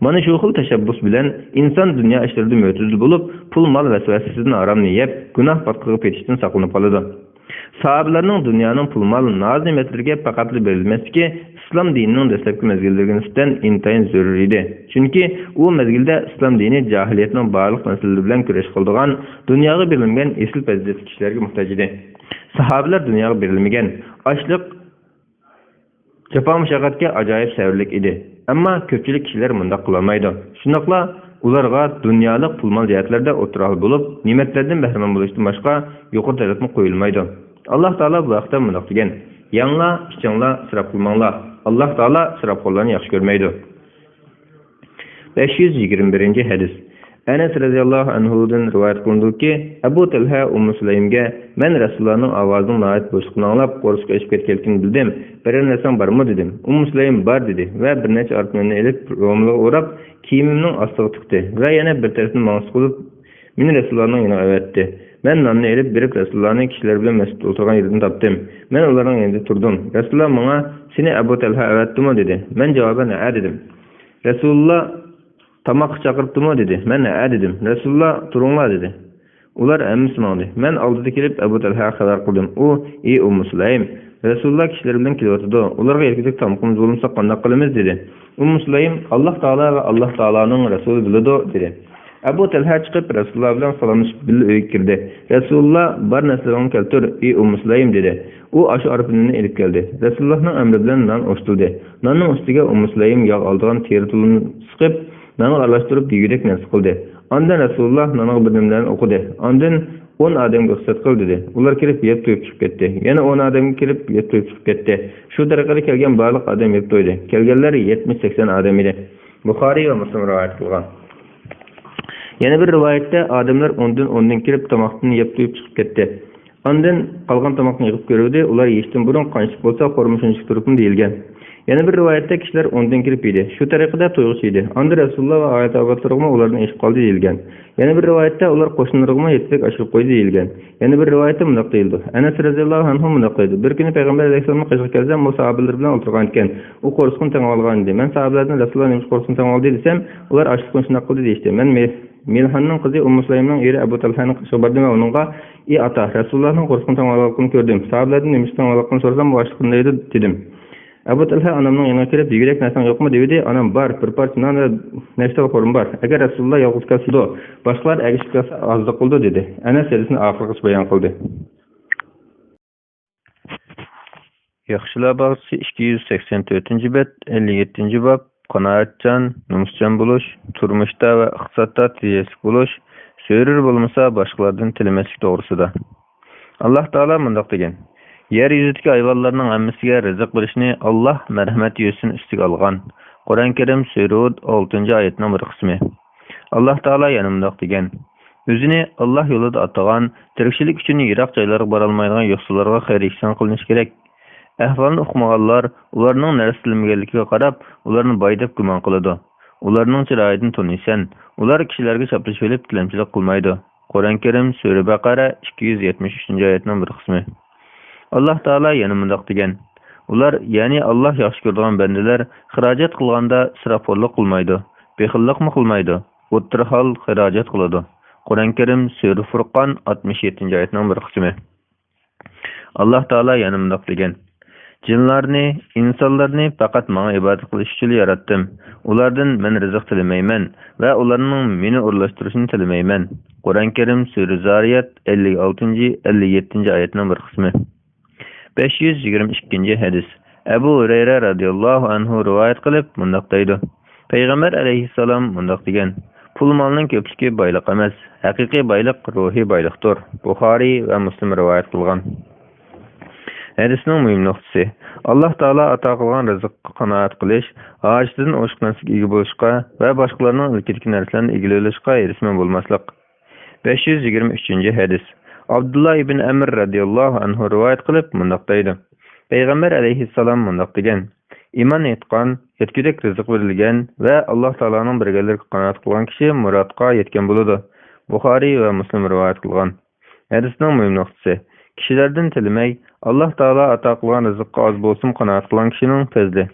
Mana shu xil tashabbus bilan inson dunyo ishlarida mo'tadil bo'lib, pul mol vasvasasidan oromni yeb, gunoh batqilib ketishdan saqlanib qoladi. Sahabalarning dunyoning pul mol noz-ne'matlariga faqat berilmasligi islom dinining dastlabki mezgillariga nisbatan intayin zarur edi. Chunki u mezgilda islom dini jahiliyatning barliq masalalari bilan kurash qiladigan, dunyoga berilmagan esil fazilatli kishilarga muhtoj edi. Sahabalar dunyoga berilmagan ochliq, jafo mushaqqatga ajoyib sabrlik edi. Ammo ko'pchilik kishilar bunday qila olmaydi. Shundoqla ularga dunyolik pul mol jihatlarda o'tiroq bo'lib, ne'matlardan bahramand bo'lishdan boshqa yuqori talabni qo'yilmaydi. Alloh taolo bu vaqtda bunday degan: "Yanglar, ichinglar, isrof qilmanglar. Alloh taolo isrofxo'rlarni yaxshi ko'rmaydi." 521 hadis. Anas radhiyallohu anhudan rivoyat qilindiki, Abu Talha Sulaymga "Men Rasulullohning ovozini nihoyat bo'shliqni anglab, qo'rqishga ishib ketganligini bildim. Bir narsang bormi?" dedim. Sulaym "Bor" dedi va bir necha artmanni elib, ro'mliga o'rab, kiyimimning ostiga tiqdi va yana bir tarafini ma'nus qilib, meni Rasulullohning yoniga avatdi. Men nonni elib berib Rasulullohning kishilar bilan masjidda o'tirgan yerini topdim. Men ularning yonida turdim. Rasululloh menga "Seni Abu Talha avatdimi?" dedi. Men javoban "Ha" dedim. Rasululloh "Tamoq chaqiribdimi?" dedi. Men "Ha" dedim. Rasululloh "Turinglar" dedi. Ular hammasi mandi. Men oldida kelib Abu Talha xabar qildim. U "Ey Sulaym, Rasululloh kishilar bilan kelyapti. Ularga erkak tamoqimiz bo'lmasa qanday qilamiz?" dedi. Sulaym "Alloh taolo va Alloh taoloning rasuli biladi" dedi. Abu Talha chiqib Rasululloh bilan salomlashib uyga kirdi. Rasululloh "Bar narsalarni keltir, ey Sulaym" dedi. U aşı arpinini elib keldi. Rasulullohning amri bilan non o'stildi. Nonning ustiga Sulaym yog' oldigan teri tulini siqib, nonni aralashtirib yegidek narsa qildi. Ondan Rasululloh nonga bir nimlarni o'qidi. Ondan 10 odamga ruxsat qil dedi. Ular kelib yeb to'yib chiqib ketdi. Yana 10 odamga kelib yeb to'yib chiqib ketdi. Shu tariqada kelgan barliq odam yeb to'ydi. Kelganlar 70-80 odam edi. Buxoriy va Muslim rivoyat qilgan. Yana bir rivoyatda odamlar ondan kirib tomoqni yeb to'yib chiqib ketdi. Ondan qolgan tomoqni yig'ib ko'rdi. Ular yeshdan burun qanchlik bo'lsa qo'rmishunchlik turibmi deyilgan. Yana bir rivoyatda kishilar ondan kirib yedi. Shu tariqada to'yg'ish edi. Onda Rasululloh va oyat obatlarga ularni eshib qoldi deyilgan. Yana bir rivoyatda ular qo'shnilarga yetkazib ashirib qo'ydi deyilgan. Yana bir rivoyatda bunday deyildi. Anas radhiyallohu anhu bunday dedi. Bir kuni payg'ambar alayhisolamga qishga kelsa, bu sahobalar bilan o'tirgan ekan. U qo'rsqin tang olgan edi. Men sahobalardan Rasululloh nima qo'rsqin tang oldi desam, ular ashliqni shunday qildi deydi. Men Milhanning qizi Sulaymning eri Abu Talhaning qishiga bordim va uningga "Ey ata, Rasulullohning qo'rsqin tang olganini ko'rdim. Sahobalardan nima tang olganini so'rasam, bu ashliqni edi" dedim. Abu Talha onamning yoniga kelib, "Yugurek narsang yo'qmi?" dedi. Onam "Bor, bir parcha non va nechta qo'rim bor. Agar Rasululloh yolg'iz kelsa, boshqalar agishib kelsa, ozliq qildi" dedi. Ana hadisni oxirgacha bayon qildi. Yaxshilar bog'chisi 284-bet, 57-bob, qanoatchan, nomuschan bo'lish, turmushda va iqtisodda tejaslik bo'lish, so'rir bo'lmasa boshqalardan tilamaslik to'g'risida. Alloh taolo bunday degan: Yer yuzidagi hayvonlarning hammasiga rizq berishni Alloh marhamat yo'sin ustiga olgan. Qur'on Karim Sura 6-oyatning bir qismi. Alloh taolo yana bunday degan: O'zini Alloh yo'lida atagan, tirikchilik uchun yiroq joylarga bora olmaydigan yo'qsullarga xayr ihson qilinish kerak. Ahvolni o'qimaganlar ularning narsatilmaganligiga qarab, ularni boy deb gumon qiladi. Ularning chiroyidan taniysan, ular kishilarga chaplashib olib tilamchilik qilmaydi. Qur'on Karim Sura Baqara 273-oyatning bir qismi. Alloh taolo yana bunday degan: Ular, ya'ni Alloh yaxshi ko'rgan bandalar xarajat qilganda israfxo'rlik qilmaydi. bexillikmi qilmaydi, o'ttirhol xarajat qiladi. Qur'on Karim Sura Furqon 67-oyatning bir qismi. Alloh taolo yana bunday degan: Jinlarni, insonlarni faqat menga ibodat qilish uchun yaratdim. Ulardan men rizq tilamayman va ularning meni o'rlashtirishini tilamayman. Qur'on Karim Sura Zariyat 56-57-oyatning bir qismi. 522-hadis. Abu Hurayra radhiyallohu anhu rivoyat qilib bunday deydi: Payg'ambar alayhissalom bunday degan: Pul molning ko'pligi boylik emas, haqiqiy boylik ruhiy boylikdir. Buxoriy va Muslim rivoyat qilgan. Hadisning muhim nuqtasi: Alloh taolo ato qilgan rizqqa qanoat qilish, hojatidan oshqansiga ega bo'lishga va boshqalarning ilkidagi narsalarni egallashga erishman bo'lmaslik. 523-hadis. Abdullah ibn Amr radhiyallohu anhu rivoyat qilib bunday deydi: Payg'ambar alayhissalom bunday degan: Iymon etgan, yetkidek rizq berilgan va Alloh taoloning birgalariga qanoat qilgan kishi murodga yetgan bo'ladi. Buxoriy va Muslim rivoyat qilgan. Hadisning muhim nuqtasi: kishilardan tilamay, Alloh taolo ato qilgan rizqqa oz bo'lsin qanoat qilgan kishining fazli.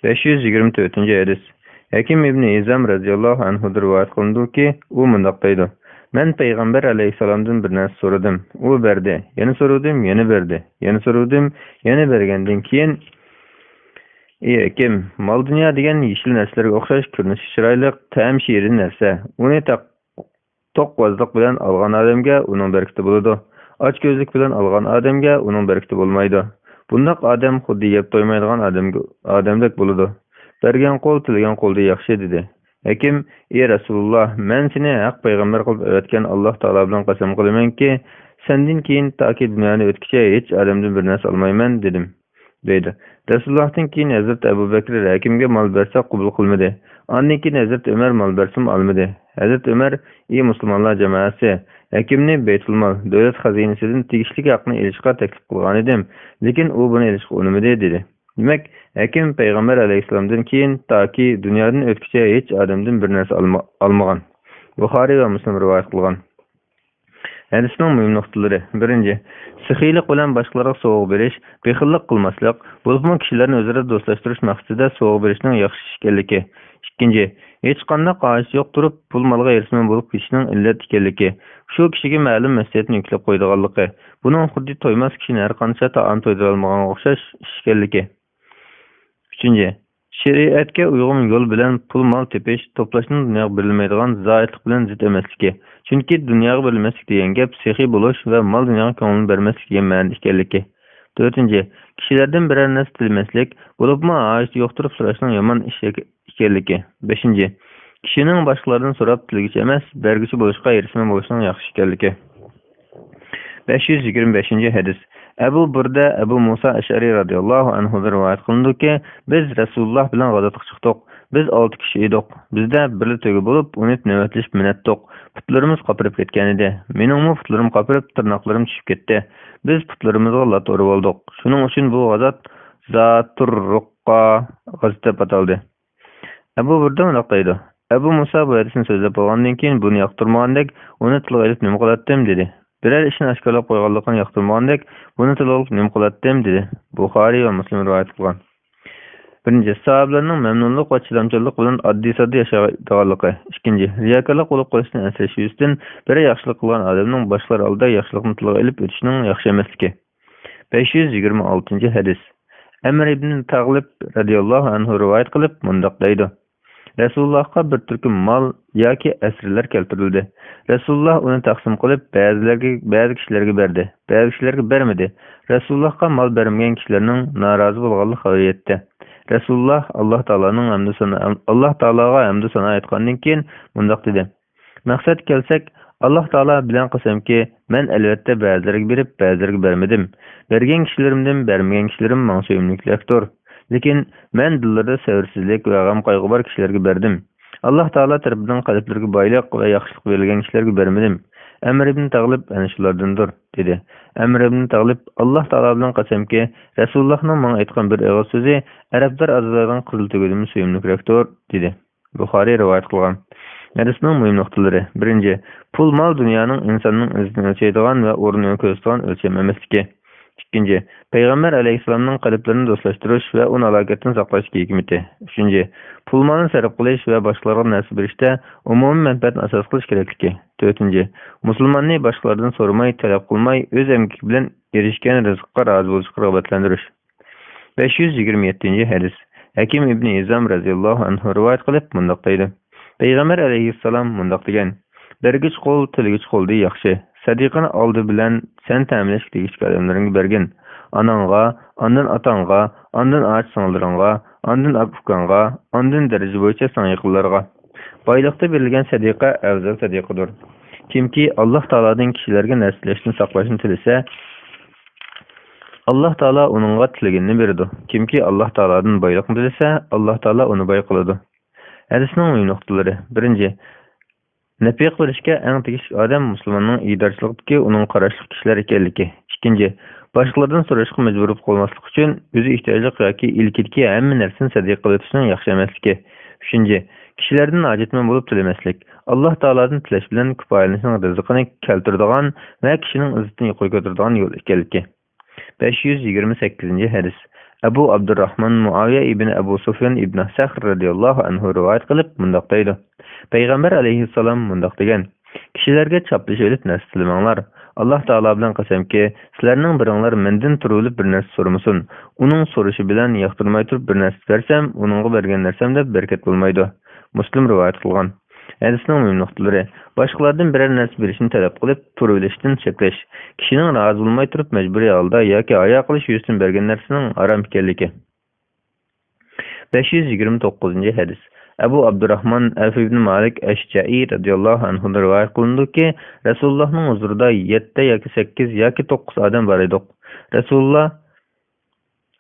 524-hadis. Hakim ibn Hizam radhiyallohu anhu rivoyat qilindiki, u bunday deydi: Men payg'ambar alayhissalomdan bir narsa so'radim, u berdi. Yana so'radim, yana berdi. Yana so'radim, yana bergandan keyin Hakim, mol dunyo degan yeshil narsalarga o'xshash ko'rinishi chiroyli, ta'm shirin narsa. Uni to'qqozlik bilan olgan odamga uning barakati bo'ladi. Ochko'zlik bilan olgan odamga uning barakati bo'lmaydi. Bundoq odam xuddi yeb to'ymaydigan odamdek bo'ladi. Bergan qo'l tilgan qo'lda yaxshi dedi. Hakim: "Ey Rasululloh, men seni haq payg'ambar qilib o'tgan Alloh taolo bilan qasam qilamanki, sendan keyin toki dunyoni o'tkicha hech odamdan bir narsa olmayman" dedim. Deydi. Rasulullohdan keyin Hazrat Abu Bakr Hakimga mol bersa qabul qilmadi. Ondan keyin Hazrat Umar mol bersam olmadi. Hazrat Umar: "Ey musulmonlar jamoasi, Hakimni Baytul Mal, davlat xazinasidan tegishli haqni elishga taklif qilgan edim, lekin u buni elishga urinmadi" dedi. Demak, Hakim payg'ambar alayhissalomdan keyin toki dunyodan o'tkicha hech odamdan bir narsa olmagan. Buxoriy va Muslim rivoyat qilgan. Hadisning muhim nuqtalari: 1. Saxiylik bilan boshqalarga sovg'a berish, bexillik qilmaslik, bo'libmi kishilarni o'zaro do'stlashtirish maqsadida sovg'a berishning yaxshi ekanligi. 2. Hech qanday qarshi yo'q turib pul molga erishman bo'lib ketishning illat ekanligi. Shu kishiga ma'lum mas'uliyatni yuklab qo'ydiganligi. Buning xuddi to'ymas kishini har qancha taom to'ydira olmaganga o'xshash ish ekanligi. 3. Shariatga uyg'un yo'l bilan pul mol tepish, to'plashning dunyoga berilmaydigan zoitlik bilan zid emasligi. Chunki dunyoga berilmaslik degan gap sehiy bo'lish va mol dunyoga ko'ngil bermaslik degan ma'noda ekanligi. 4. Kishilardan biror narsa tilmaslik, bo'libmi hojat yo'qtirib so'rashning yomon ish ekanligi. 5. Kishining boshqalardan so'rab tilgichi emas, bergichi bo'lishga erishman bo'lishning yaxshi ekanligi. 525-hadis. Abu Burda Abu Musa Ash'ari radhiyallohu anhu rivoyat qilindiki, biz Rasululloh bilan g'azotga chiqdik. Biz 6 kishi edik. Bizda birli to'gi bo'lib, uni navbatlashib minatdik. Putlarimiz qopirib ketgan edi. Meningmi putlarim qopirib, tirnoqlarim tushib ketdi. Biz putlarimizga lat urib oldik. Shuning uchun bu g'azot Zaturruqqa g'azot deb ataldi. Abu Burda bunday deydi: Abu Musa bu hadisni so'zlab bo'lgandan keyin buni yoqtirmagandek, uni tilga olib nima qilatdim dedi. Biror ishni oshkorlab qo'yganligini yoqtirmagandek, buni tilga olib nima qilatdim dedi. Buxoriy va Muslim rivoyat qilgan. 1. Sahobalarning mamnunlik va chidamchanlik bilan oddiy-sodda yashaydiganligi. 2. Riyokorlik bo'lib qolishdan asrash yuzasidan bir yaxshilik qilgan odamning boshqalar oldida yaxshilikni tilga olib o'tishning yaxshi emasligi. 526-hadis. Amr ibn Tag'lib radhiyallohu anhu rivoyat qilib bunday deydi: Rasulullohga bir turkum mol yoki asirlar keltirildi. Rasululloh uni taqsim qilib, ba'zi kishilarga berdi, ba'zi kishilarga bermadi. Rasulullohga mol bermagan kishilarning norozi bo'lganligi xabar yetdi. Rasululloh Alloh taologa hamd sano aytgandan keyin bunday dedi: Maqsad kelsak, Alloh taolo bilan qasamki, men albatta ba'zilarga berib, ba'zilarga bermadim. Bergan kishilarimdan bermagan kishilarim menga suyimlikdir. Lekin men dillarda sabrsizlik va g'am qayg'u bor kishilarga berdim. Alloh taolo tarafidan qalblariga boylik va yaxshilik berilgan kishilarga bermadim. Amr ibn Tag'lib ana shulardandir dedi. Amr ibn Tag'lib Alloh taolo bilan qasamki, Rasulullohning menga aytgan bir og'iz so'zi arablar azizlardan qizil tugudim suyimlikdir dedi. Buxoriy rivoyat qilgan. Hadisning muhim nuqtalari: 1. Pul mol dunyoning insonning o'zini o'lchaydigan va o'rnini ko'rsatadigan o'lcham emasligi. Ikkinchi, Peygamber aleyhisselamның qalblarini dostlashtirish va uni halokatdan saqlash hikmati. Uchinchi, pul-molni sarf qilish va boshqalarga nasib berishda umumiy manfaatni asos qilish kerakligi. To'rtinchi, musulmonni boshqalardan so'ramay, talab qilmay, o'z emgiki bilan erishgan rizqqa rozi bo'lishga rag'batlantirish. 527 hadis. Hakim ibn Hizam radhiyallohu anhu rivoyat qilib mundaq deydi. Payg'ambar alayhissalom mundaq degan: "Bergich qo'l tilgich qo'lda yaxshi. Sadiqani oldi bilan sen ta'minlash tegishli odamlarga bergin. Anangga, ondan otangga, ondan och singillarga, ondan akukanga, ondan daraja bo'yicha san yaqinlarga. Boyliqda berilgan sadiqa afzal sadiqadir. Kimki Alloh taoladan kishilarga naslashni saqlashni tilasa, Allah Taala onunğa tiligini berdi. Kimki Allah Taala'dan boyliqni dilese, Allah Taala onu boy qiladi. Hadisning mühim noktaları. Birinci, nafiq bo'lishga eng tegishli odam musulmonning iydorchiligidagi uning qarashli kishilar ekanligi. Ikkinchi, boshqalardan so'rashga majbur bo'lib qolmaslik uchun o'zi ehtiyojli yoki ilkidagi hamma narsani sadiqa qilib o'tishning yaxshi emasligi. Uchinchi, kishilardan hojatmand bo'lib tilamaslik. Alloh taoladan tilash bilan kifoyalanishning rizqini keltiradigan va kishining izzetini yuqoriga ko'taradigan yo'l ekanligi. 528 hadis. Abu Abdurrahman Muaviye ibn Abu Sufyan ibn Sakhr radhiyallohu anhu rivoyat qilib mundaq deydi. Payg'ambar alayhissalom mundaq degan: "Kishilarga chaplashib olib narsa tilamanglar. Alloh taolo bilan qasamki, sizlarning biringlar mendan turilib bir narsa so'ramasin. Uning so'rashi bilan yoqtirmay turib bir narsa bersam, uningga bergan narsamda barakat bo'lmaydi." Muslim rivoyat qilgan. Hadisning mühim noktaları. Başqalardan birər narsa berishni talab qilib, turib cheklash. Kishining rozi bo'lmay turib majburiy holda yoki oyoq qilish yuzasidan bergan narsaning harom ekanligi. 529 hadis. Abu Abdurrahman Auf ibn Malik Ashja'i radhiyallohu anhu rivoyat qilindiki, Rasulullohning huzurida 7 yoki 8 yoki 9 odam bor edi. Rasululloh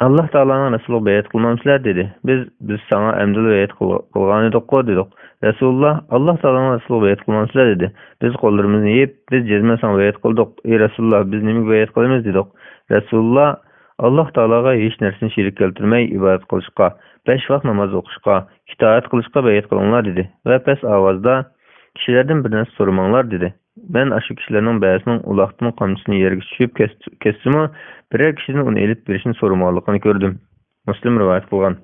Allah Taalaning Rasuluga bayat qilmamsizlar dedi. Biz sana emdil bayat qilgan edik dedik. Rasululloh Allah Taalaning Rasuluga bayat qilmamsizlar dedi. Biz qo'llarimizni yeb, biz jazma sana bayat qildik. Ey Rasululloh, biz nima bayat qilamiz dedik. Rasululloh Allah Taalaga hech narsani shirik keltirmay ibodat qilishga, 5 vaqt namoz o'qishga, itoat qilishga bayat qilinglar dedi. Va past ovozda kishilardan bir narsa so'ramanglar dedi. Ben aşı kişilerinin bəyəsinin ulaqdının qamçısını yerə düşüb kəsdimi, birər kişinin onu elib verişini sorumluluğunu gördüm. Muslim rivayet qılğan.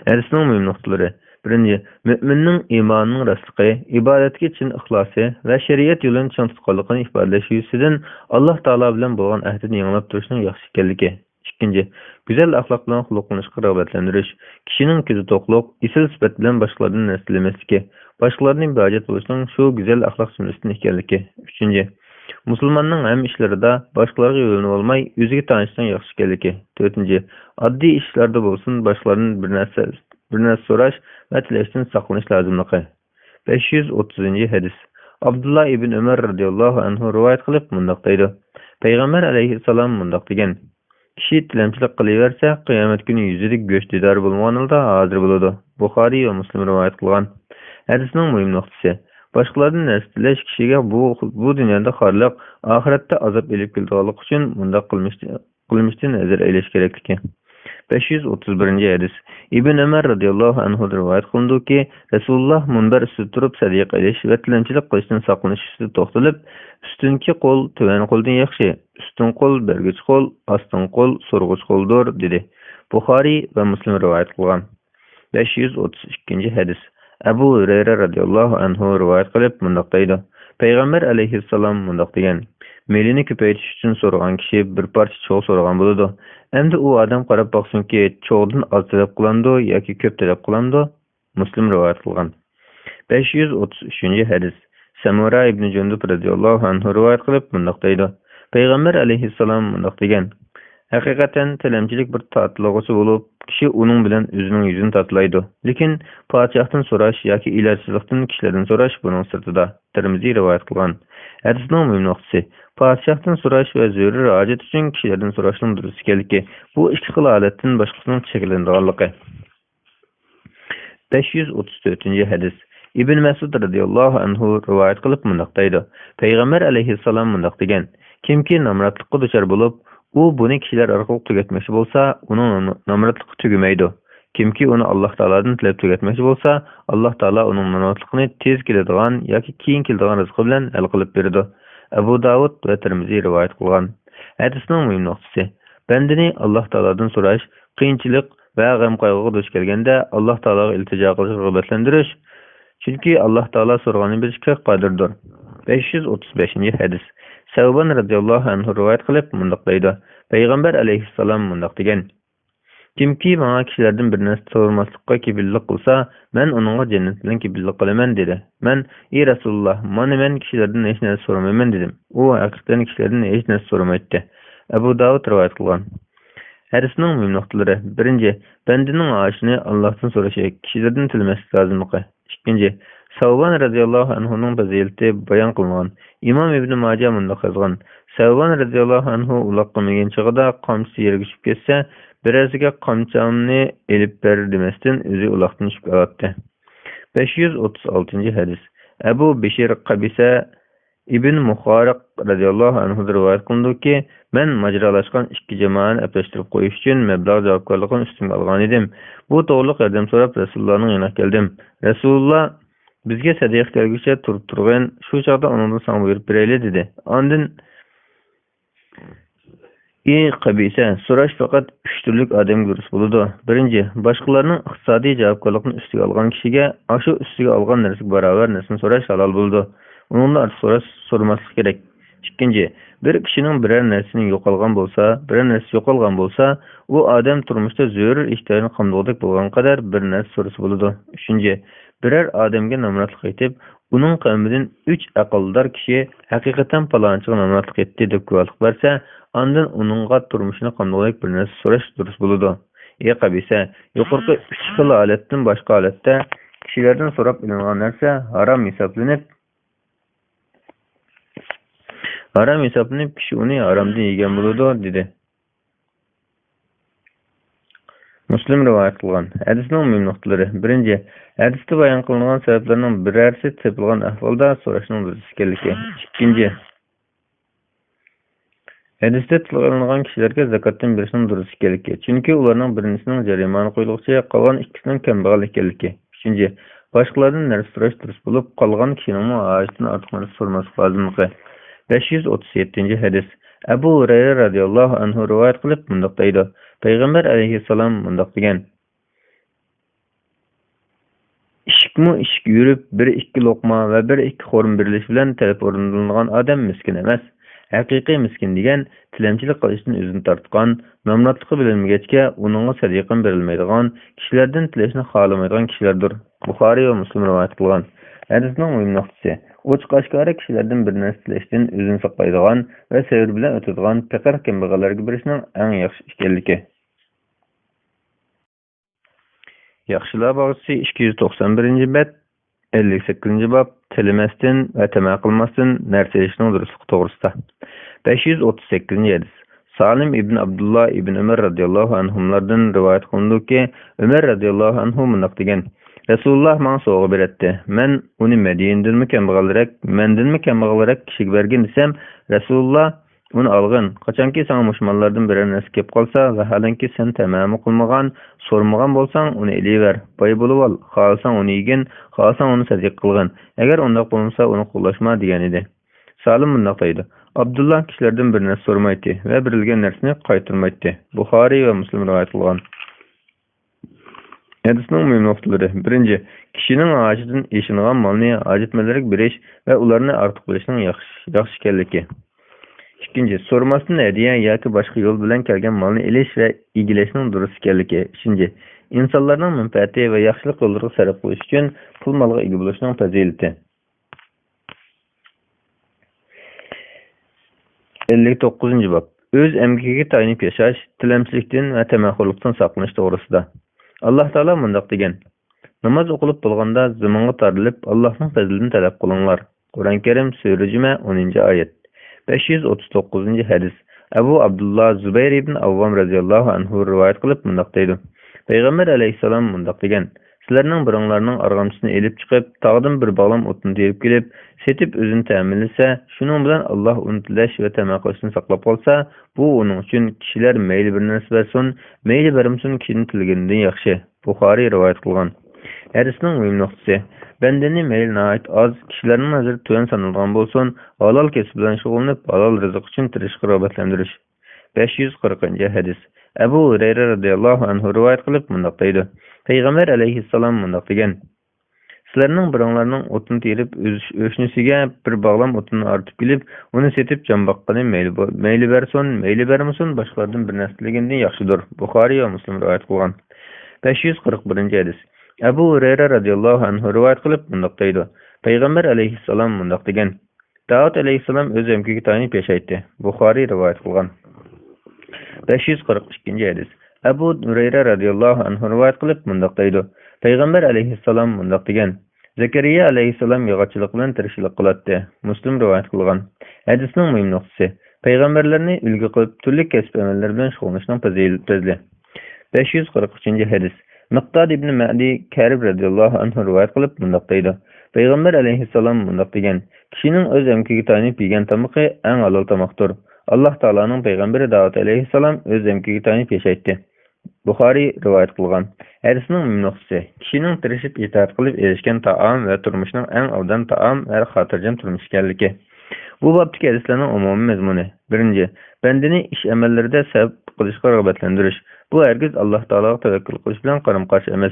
Hadisning mühim noktaları. Birinci, müminning imanının rastlığı, ibadetki için ixlası və şeriat yolunu çın tutqanlığını ifadələş yüzüdən Allah Taala bilan bolğan əhdini yanılab duruşunun yaxşı ekanligi. İkinci, güzel ahlak bilan xuluqlanışqa rəğbətlendiriş, kişinin közü toqluq, isil sifət bilan başqalardan nəsliləməsligi, başqalarının ibadet oluşunun şu güzel ahlak sünnəsinin ekanligi. Üçüncü, musulmanның hem işlərində başqalarına yönelib olmay, özüge tanışdan yaxşı ekanligi. Dördüncü, addi işlərdə bolsun başqalarının bir narsa soraş və tiləşdən saqlanış lazımlığı. 530 hadis. Abdullah ibn Ömer radhiyallohu anhu rivoyat qilib mundaq deydi. Payg'ambar alayhissalom mundaq degan: "Kishi tilamchilik qilaversa, qiyomat kuni yuzida go'shtidor bo'lmagan holda hozir bo'ladi." Buxoriy va Muslim rivoyat qilgan. Hadisning muhim nuqtasi. Başqalardan narsa tilash kishiga bu dunyoda xorliq, oxiratda azob elib keladiganlik uchun bundaq qilmishdan nazar aylash kerakligi. 531 hadis. İbn Ömer radhiyallohu anhu rivoyat qilindiki, Rasululloh munbar ustida turib sadiqa ilish va tilanchilik qilishdan saqlanish ustida to'xtalib, ustunki qo'l tuvan qo'ldan yaxshi, ustun qo'l bergich qo'l, ostun qo'l so'rg'ich qo'ldir dedi. Buxoriy va Muslim rivoyat qilgan. 532 hadis. Abu Hurayra radhiyallohu anhu rivoyat qilib mundaq deydi. Payg'ambar alayhissalom mundaq degan: "Melini ko'paytirish uchun so'ragan kishi bir parcha cho'g' so'ragan bo'ladi. Endi u odam qarab boqsinki, cho'g'dan oz talab qilandi yoki ko'p talab qilandi." Muslim rivoyat qilgan. 533 hadis. Samura ibn Jundub radhiyallohu anhu rivoyat qilib mundaq deydi. Payg'ambar alayhissalom mundaq degan: "Haqiqatan tilamchilik bir tatlıqçı bo'lib, kishi uning bilan o'zining yuzini tatlaydi. Lekin podshohdan so'rash yoki ilojsizlikdan kishilardan so'rash buning sirtida." Tirmiziy rivoyat qilgan. Hadisning muhim nuqtasi. Podshohdan so'rash va zarur hojat uchun kishilardan so'rashning durust ekanligi. Bu ikki xil holatdan boshqasining cheklanganligi. 534 hadis. İbn Mas'ud radhiyallohu anhu rivoyat qilib mundaq deydi. Payg'ambar alayhissalom mundaq degan: "Kimki namratlikqa duchor bo'lib, u buni kishilar orqali tugatmoqchi bo'lsa, uning namratligi tugamaydi. Kimki uni Alloh taoladan tilab tugatmoqchi bo'lsa, Alloh taolo uning namratligini tez keladigan yoki keyin keladigan rizqi bilan hal qilib beradi." Abu Davud va Tirmiziy rivoyat qilgan. Hadisning muhim nuqtasi: bandani Alloh taoladan so'rash, qiyinchilik va g'am qayg'uga duch kelganda Alloh taolaga iltijo qilish rag'batlantirish. Chunki Alloh taolo so'raganini berishga qodirdir. 535-hadis. Savban radhiyallohu anhu rivoyat qilib mundaq deydi: Payg'ambar alayhissalom mundaq degan: Kimki bana kishilardan bir narsa so'ramaslikqa kepillik qilsa, men uningga jannat bilan kepillik qilaman dedi. Men: "Ey Rasululloh, mana men kishilardan hech narsa so'ramayman" dedim. U haqiqatan kishilardan hech narsa so'ramaydi. Abu Davud rivoyat qilgan. Hadisning muhim nuqtalari: 1. Bandining oshini Allohdan so'rashi, kishilardan tilmaslik lozimligi. 2. Savban radhiyallohu anhuning fazilati bayon qilingan. Imom Ibn Majah mundaq yozgan: Savban radhiyallohu anhu uloqqa mingan chog'ida qamchisi yerga tushib ketsa, birasiga qamchamni elib ber demasdan o'zi uloqdan tushib qoladi. 536-hadis. Abu Bishir Qabisa ibn Muhariq radhiyallohu anhu rivoyat qildiki, men majralashgan ikki jamoani aplashtirib qo'yish uchun mablag' javobgarligini ustimga olgan edim. Bu to'g'riliq yordam so'rab Rasulullohning yoniga keldim. Rasululloh bizga sadiq kelguncha turib turgan, shu chog'da uningdan sang buyurib berayli dedi. Ondan: Ey Qabisa, so'rash faqat 3 turlik odamga durust bo'ladi. 1. Boshqalarning iqtisodiy javobgarlikni ustiga olgan kishiga shu ustiga olgan narsaga barobar narsani so'rash halol bo'ladi. Uningdan ortiq so'ramaslik kerak. 2. Bir kishining biror narsani yo'qolgan bo'lsa, u odam turmushda zarur ehtiyojni qamdog'idek bo'lgan qadar bir narsa so'rasa bo'ladi. 3. Biror odamga nomratlik aytib, uning qavmidan 3 aqldor kishi haqiqatan palonchiga nomratlik etdi deb guvohlik bersa, ondan uningga turmushini qamdog'idek bir narsa so'rash durust bo'ladi. Ey Qabisa, yuqorqi 3 xil holatdan boshqa holatda kishilardan so'rab ilingan narsa harom hisoblanib kishi uni haromdan yegan bo'ladi dedi. Muslim rivoyat qilgan. Hadisning muhim nuqtalari: 1. Hadisda bayon qilingan sabablarning birarsi tepilgan ahvolda so'rashning durust ekanligi. 2. Hadisda tilga kishilarga zakotdan berishning durust ekanligi. Chunki ularning birinchisining jarimani qo'yilguncha qolgan ikkisining kambag'al ekanligi. 3. Boshqalardan narsa so'rash durust bo'lib, qolgan kishining hojatini ortiq narsa so'ramaslik lozimligi. 537-hadis. Abu Hurayra radhiyallohu anhu rivoyat qilib mundaq deydi: Payg'ambar alayhissalom mundaq degan: Ishik yurib, 1-2 loqma va 1-2 xo'rim berilish bilan talab o'rnilgan odam miskin emas. Haqiqiy miskin degan tilamchilik qilishdan o'zini tortgan, nomratligi bilinmagachga uningga sadiqan berilmaydigan, kishilardan tilashni xohlamaydigan kishilardir. Buxoriy va Muslim rivoyat qilgan. Hadisning muhim nuqtasi: ochiq oshkora kishilardan bir narsa tilashdan o'zini saqlaydigan va sabr bilan o'tadigan faqir kambag'allarga berishning eng yaxshi ekanligi. Yaxshilar bog'chisi 291-bab, 58-bab tilmasdan va tama qilmasdan narsa yeyishning durustligi to'g'risida. 538-hadis. Salim ibn Abdullah ibn Umar radhiyallohu anhulardan rivoyat qilindiki, Umar radhiyallohu anhu mundaq degan: Rasululloh menga sovg'a berdi. Men uni Madinadan kambag'alroq kishiga bergan desam, Rasululloh uni olgin. Qachonki sana musulmonlardan bir narsa kelib qolsa, vaholanki sen tamom qilmagan, so'rmagan bo'lsang, uni eliver. Boy bo'lib ol. Xohlasang uni yegin, xohlasang uni sadiq qilgin. Agar undaq bo'lmasa, uni qo'llashma degan edi. Salim mundaq deydi: Abdullah kishilardan bir narsa so'ramaydi va berilgan narsani qaytarmaydi. Buxoriy va Muslim rivoyat qilgan. Hadisning muhim nuqtalari: 1. Kishining hojatidan eshingan molni hojatmandlarga berish va ularni ortiq bilishning yaxshi ekanligi. 2. So'ramasdan hadiya yoki boshqa yo'l bilan kelgan molni elish va egilishning durust ekanligi. 3. Insonlarning manfaati va yaxshilik yo'llariga sarf qilish uchun pul molga ega bo'lishning fazilati. 59-bab. O'z emgiga tayinib yashash, tilamchilikdan va tamaxurlikdan saqlanish to'g'risida. Alloh taolo mundaq degan: Namoz o'qilib bo'lganda zamonga tarilib, Allohning fazlini talab qilinglar. Qur'on Karim Sura Juma 10-oyat. 539-hadis. Abu Abdullah Zubayr ibn Avvam radhiyallohu anhu rivoyat qilib mundaq deydi: Payg'ambar alayhissalom mundaq degan: Sizlarning biringlarning arg'amchisini elib chiqib, tog'dan bir bog'lam o'tni terib kelib, setib o'zini ta'minlasa, shuning bilan Alloh uni tilash va tama qilishni saqlab qolsa, bu uning uchun kishilar mayli bir narsa bersin, mayli bermasin kishining tilganidan yaxshi. Buxoriy rivoyat qilgan. Hadisning muhim nuqtasi: Bendeni meyli nahayet az, kişilerin nazarı tüven sanılgan bolsun, halal kesip bilen şugulunip, halal rızık için tirişki rağbetlendiriş. 540. hadis. Ebu Hureyre radıyallahu anhu rivayet kılıp mundaqdaydı. Peygamber aleyhissalam mundaq degen. Sizlerinin biranlarının otunu terip, öşnüsüge bir bağlam otunu artıp bilip, onu setip can baqqanı meyli berson, meyli bermusun, başkalardan bir nesliginden yaxşıdır. Bukhari ve Müslim rivayet kılgan. 541. hadis. Ebu Hureyre radıyallahu anhu rivayet kılıp mundaqdaydı. Peygamber aleyhissalam mundaq degen. Davud aleyhissalam öz emkigi tayinip yaşaytdı. Bukhari rivayet kılgan. 542. hadis. Ebu Hureyre radıyallahu anhu rivayet kılıp mundaqdaydı. Peygamber aleyhissalam mundaq degen. Zekeriya aleyhissalam yağaççılık bilen tirişçilik kılatdı. Müslim rivayet kılgan. Hadisning mühim noktası. Peygamberlerini ülgü kılıp türlü kesip emeller bilen şugullanışning faziletli. 543. hadis. Miqdad ibn Ma'di Kərib radıyallahu anhu rivayet kılıp mundaqdaydı. Peygamber aleyhissalam mundaq degen. Kişinin öz emkigi tayinip yegen tamaqı en halal tamaqdır. Allah Taala'nın peygamberi Davud aleyhissalam öz emkigi tayinip yaşaytdı. Bukhari rivayet kılgan. Hadisning mümnoqsi. Kişinin tirişip itaat kılıp erişken taam ve turmuşning en avdan taam ve hatırcam turmuş ekanligi. Bu babdagi hadislarning umumiy mazmuni. 1. Bendini iş emellerinde sebep kılışga rağbetlendiriş. Bu herkes Allah Taala'ga tevekkül kılış bilen qarım-qarşı emas.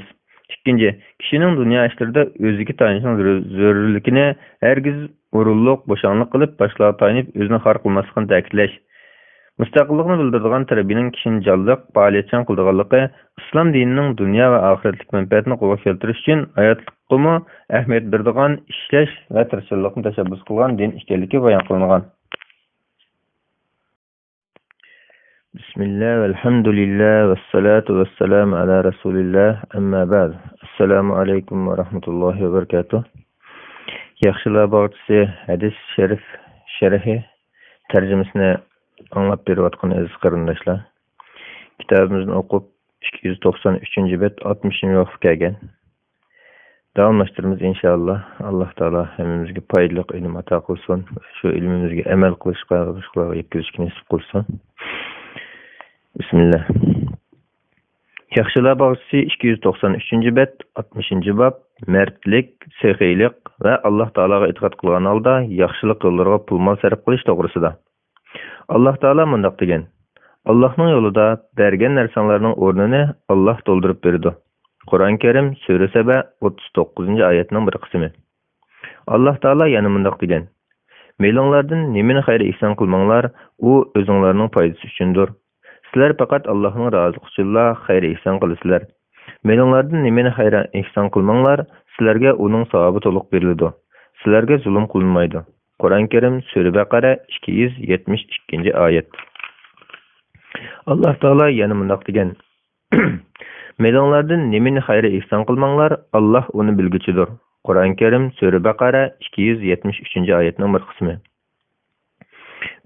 2. Kişinin dünya işlerinde özüki tayinishning zörürlükine herkes urulluq, boşanlık kılıp başlığa tayinip özünü har kılmaslıqını ta'kidlash. Müstakillikni bildirdigan terbiyenin kişinin canlıq, faaliyetçan kıldıqanlıqı, İslam dininin dünya ve ahiretlik menfaatini qo'lga keltirish uchun hayotlikqa ahamiyat berdigan ishlash va tirishchilikni tashabbus qilgan din ekanligi bayon qilingan. Bismillah, velhamdülillah, vessalatu vesselamu ala Rasulillah, amma ba'd. Assalamu alaikum ve rahmetullahi ve berekatuh. Yaxşılar bağırtısı hadis şerif şerhi tercümesine anlap berip atkan aziz qarindoshlar. Kitabımızın okup 293. bet 60. vaqf kelgan. Davamlaştırımız inşallah. Allah Taala hemimizge paylı ilim ata kılsın. Şu ilmimizge emel kılışqa yetkizishga nasip kılsın. Bismillah. Yaxşılar bağısı 293. bet 60. bab mertlik, sehiylik ve Allah Taala'ga itaat kılgan halda yaxşılık yollarına pul mal sarf kılış toğrısıda. Allah Taala mundaq degen. Allah'ın yolunda bergen narsalarning o'rnini Allah doldurup berdi. Kur'an-ı Kerim Sure Saba 39. ayetinin bir kısmı. Allah Taala yana mundaq degen. Meylinglardan nemini xayr ihsan qilmanglar, u o'zinglarning foydasi uchundir. Sizlar faqat Allah'ın razılıq uchunla xayr ihsan qilasizlar. Meylinglardan nemini xayr ihsan qilmanglar, sizlarga uning savobi to'liq beriladi. Sizlarga zulm qilinmaydi. Kur'an-ı Kerim Sure Baqara 272. ayet. Allah Taala yana mundaq degen. Meylinglardan nemini xayr ihsan qilmanglar, Allah uni bilguchidir. Kur'an-ı Kerim Sure Baqara 273. ayetning bir qismi.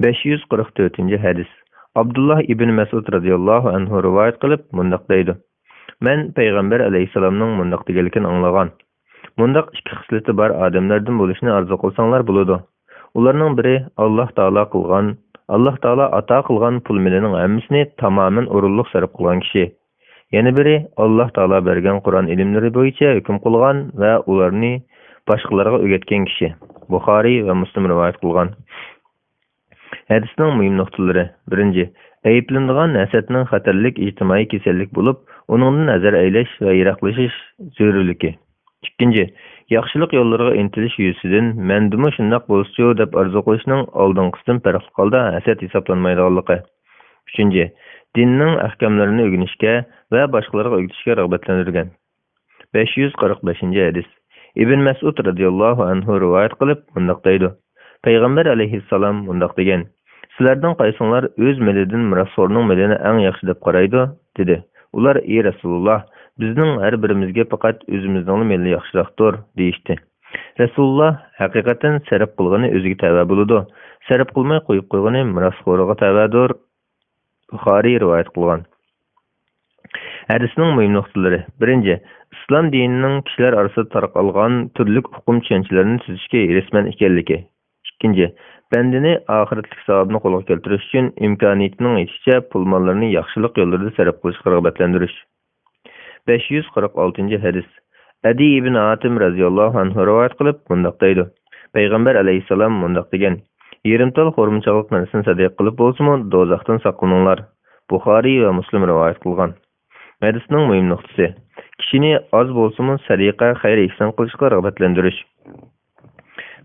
544. hadis. Abdullah ibn Mas'ud radıyallahu anhu rivayet qilib mundaq deydi. Men Peygamber aleyhissalamning mundaq deganligini anglagan. Mundaq ikki xislati bar odamlardan bo'lishni arzu qilsanglar bo'ladi. Ularning biri Allah Taala ata qilgan pul milining hammasini tamoman o'rinliq sarf qilgan kishi. Yana biri Allah Taala bergan Qur'on ilmlari bo'yicha hukm qilgan va ularni boshqalarga o'rgatgan kishi. Bukhari va Muslim rivoyat qilgan. Hadisning muhim nuqtalari. 1. Ayıplanadigan hasadning xatarlik ijtimoiy kasallik bo'lib, uningdan nazar aylash va yiroqlashish zarurligi. 2. Yaxshilik yo'llariga intilish yuzidan mendimi shundoq bo'lsa deb arzu qilishning oldinqisidan farqli holda hasad hisoblanmaydiganligi. 3. Dinning ahkamlarini o'rganishga va boshqalarga o'rgatishga rag'batlantirgan. 545. hadis. Ibn Mas'ud radıyallahu anhu rivayet qilib mundaq deydi. Peygamber aleyhissalam mundaq degan. Sizlardan qaysinglar o'z milidan mirosxo'rning milini eng yaxshi deb qaraydi, dedi. Ular: "Ey Rasulullah, bizning har birimizga faqat o'zimizning mili yaxshiroqdir", deyishdi. Rasulullah haqiqatan sarf qilgani o'ziga tava bo'ladi. Sarf qilmay qo'yib qo'ygani mirosxo'riga tavadir. Buxoriy rivoyat qilgan. Hadisning muhim nuqtalari. 1. İslam dinining kishilar orasida tarqalgan turli hukm tushunchalarini tuzishga rasman ekanligi. 2. Bendini ahiretlik savabını qo'lga keltirish uchun imkoniyatining yetishi pul mollarini yaxshilik yo'llarida sarf qilishga rag'batlantirish. 546. hadis. Adi ibn Atim radhiyallohu anhu rivoyat qilib mundaq deydi. Payg'ambar alayhissalom mundaq degan: "Yerimtal xurmachalik narsani sadiq qilib bo'lsa-mu, do'zaxdan saqlaninglar." Buxoriy va Muslim rivoyat qilgan. Hadisning muhim nuqtasi: kishini oz bo'lsa-mu sadiqa, xayr ihson qilishga rag'batlantirish.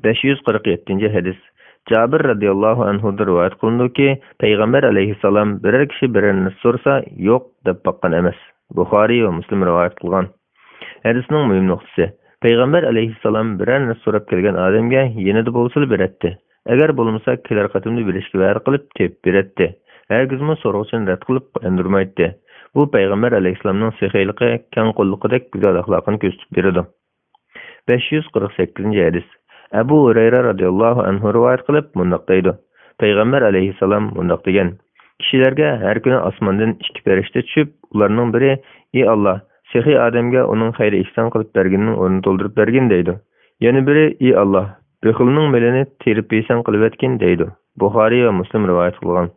547-hadis. Jabir radhiyallohu anhu rivoyat qilindiki, Payg'ambar alayhissalom biror kishi biror narsa so'rasa, yo'q deb boqqan emas. Buxoriy va Muslim rivoyat qilgan. Hadisning muhim nuqtasi: Payg'ambar alayhissalom biror narsa so'rab kelgan odamga yenida bo'lsa beradi. Agar bo'lmasa, kelar qatimni berishga va'da qilib tep beradi. Hargizmi so'rovchini rad qilib qo'ydirmaydi. Bu Payg'ambar alayhissalomning sehiyligi, keng qo'lliqidek go'zal axloqini ko'rsatib beradi. 548-hadis. Abu Hurayra radhiyallohu anhu rivoyat qilib mundaq deydi: Payg'ambar alayhissalom mundaq degan: kishilarga har kuni osmondan ikki farishta tushib, ularning biri: "Ey Alloh, sehiy odamga uning xayri ihson qilib berganining o'rnini to'ldirib bergin" deydi. Yana biri: "Ey Alloh, bexilning melini terib ihson qilib etgin" deydi. Buxoriy va Muslim rivoyat qilgan.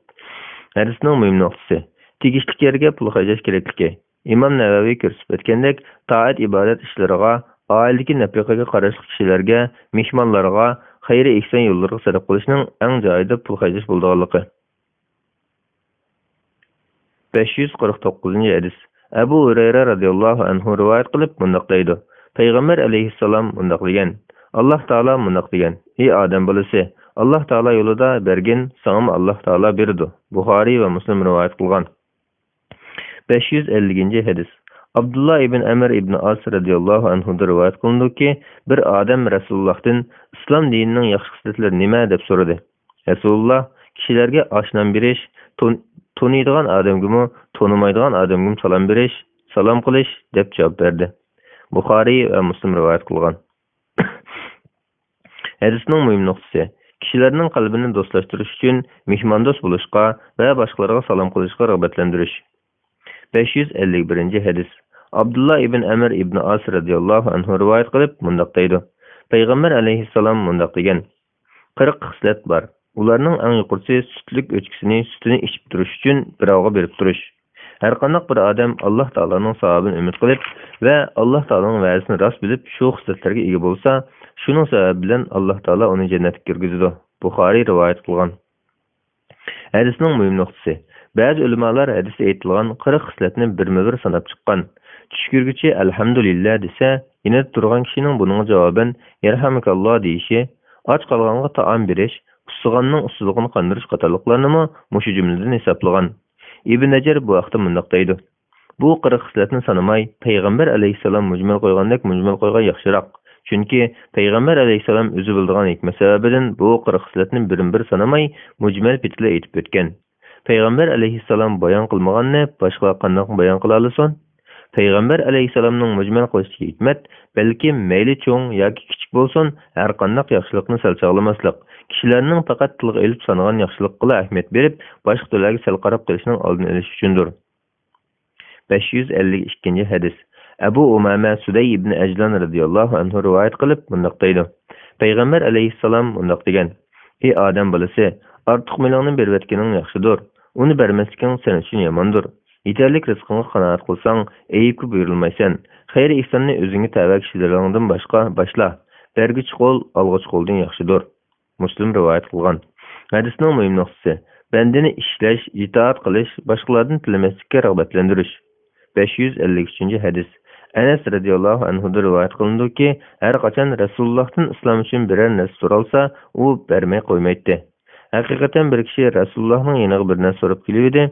Hadisning muhim nuqtasi: tegishli yerga pul xarajlash kerakligi. Imom Navaviy ko'rsatib o'tgandek, toat ibodat ishlariga, oiladagi nafaqaga qarashli kishilarga, mehmonlarga, xayri ihson yo'llariga sarf qilishning eng joyida pul xarajlash bo'lganligi. 549-hadis. Abu Hurayra radhiyallohu anhu rivoyat qilib mundaq deydi: Payg'ambar alayhissalom mundaq degan: Alloh taolo mundaq degan: "Ey odam bolasi, Alloh taolo yo'lida bergin, sana Alloh taolo berdi." Buxoriy va Muslim rivoyat qilgan. 550-hadis. Abdullah ibn Amr ibn As radhiyallohu anhu rivoyat qilindiki, bir odam Rasulullohdan islom dinining yaxshi xislatlari nima deb so'radi. Rasululloh kishilarga oshnom berish, taniydigan odamga, tanimaydigan odamga salom berish, salom qilish deb javob berdi. Buxoriy va Muslim rivoyat qilgan. Hadisning muhim nuqtasi: kishilarning qalbini do'stlashtirish uchun mehmondo'st bo'lishga va boshqalarga salom qilishga rag'batlantirish. 551-hadis. Abdullah ibn Amr ibn As radhiyallohu anhu rivoyat qilib mundaq deydi: Payg'ambar alayhissalom mundaq degan: 40 xislat bor. Ularning eng yuqorisi sutlik sutini ichib turish uchun birovga berib turish. Har qanday bir odam Alloh taoloning savobini umid qilib va Alloh taoloning va'dasini rost bilib, shu xislatlarga ega bo'lsa, shuning sababi bilan Alloh taolo uni jannatga kirgizadi. Buxoriy rivoyat qilgan. Hadisning muhim nuqtasi: ba'zi ulamolar hadisda aytilgan 40 xislatni birma-bir sanab chiqqan. Tushkirguchi alhamdulillah desa, yana turgan kishining buning javoban yarhamakalloh deyishi, och qolganga taom berish, ussiganning ussizligini qandirish qatorliqlarni mushu jumladan hisoblagan. Ibn Hajar bu vaqtda mundaq deydi: bu 40 xislatni sanamay, Payg'ambar alayhissalom mujmal qo'ygandek mujmal qo'ygan yaxshiroq. Chunki Payg'ambar alayhissalom o'zi bildigan hikmat sababidan bu 40 xislatni birin-bir sanamay, mujmal pitla aytib o'tgan. Payg'ambar alayhissalom bayon qilmaganni boshqa qanday bayon qila olasan? Payg'ambar alayhissalomning mujmal qilishiga hikmat, balki mayli cho'ng yoki kichik bo'lsin, har qanday yaxshilikni salchog'lamaslik, kishilarning faqat tilga ilib sanagan yaxshilikqa ahamiyat berib, boshqalarga sal qarab qilishning oldini olish uchundir. 552-hadis. Abu Umama Suday ibn Ajlan radhiyallohu anhu rivoyat qilib mundaq deydi: Payg'ambar alayhissalom mundaq degan: Ey odam bolasi, ortiq milonni berib etganing yaxshidir. Uni bermasliging sen uchun yomondir. Yetarlik rizqingga qanoat qilsang, ayibga buyurilmaysan. Xayr ihsonni o'zingga tava kishilardan boshla. Berguchi qo'l olg'uchi qo'ldan yaxshidir. Muslim rivoyat qilgan. Hadisning muhim nuqtasi: bandani ishlash, itoat qilish, boshqalardan tilamaslikka rag'batlantirish. 553-hadis. Anas radhiyallohu anhu rivoyat qilindiki, har qachon Rasulullohdan islom uchun biror narsa so'ralsa, u bermay qo'ymaydi. Haqiqatan bir kishi Rasulullohning yoniga bir narsa so'rab keldi.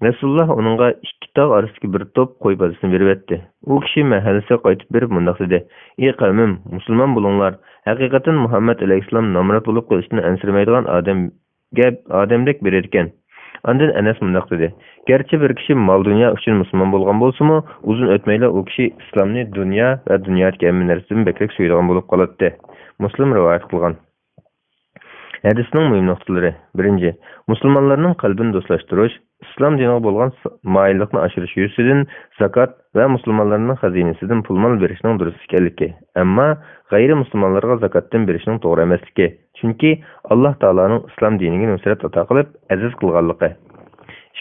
Rasululloh uningga ikki tog' orasidagi bir to'p qo'y bazasini berib etdi. U kishi mahallasiga qaytib berib mundaq dedi: "Ey qavmim, musulmon bo'linglar. Haqiqatan Muhammad alayhissalom nomrod bo'lib qolishni ansirmaydigan odamdek bir ekan." Ondan Anas mundaq dedi: "Garchi bir kishi mol dunyo uchun musulmon bo'lgan bo'lsa-mu, uzun o'tmayla u kishi islomni dunyo va dunyodagi hamma narsadan bekrak suyadigan bo'lib qoladi." Muslim rivoyat qilgan. Hadisning muhim nuqtalari: 1. Musulmonlarning qalbini do'stlashtirish, islom diniga bo'lgan moyillikni oshirish yuzasidan zakat va musulmonlarning xazinasidan pul-mol berishning durust ekanligi, ammo g'ayri musulmonlarga zakatdan berishning to'g'ri emasligi. Chunki Alloh taolaning islom diniga nusrat ato qilib, aziz qilganligi.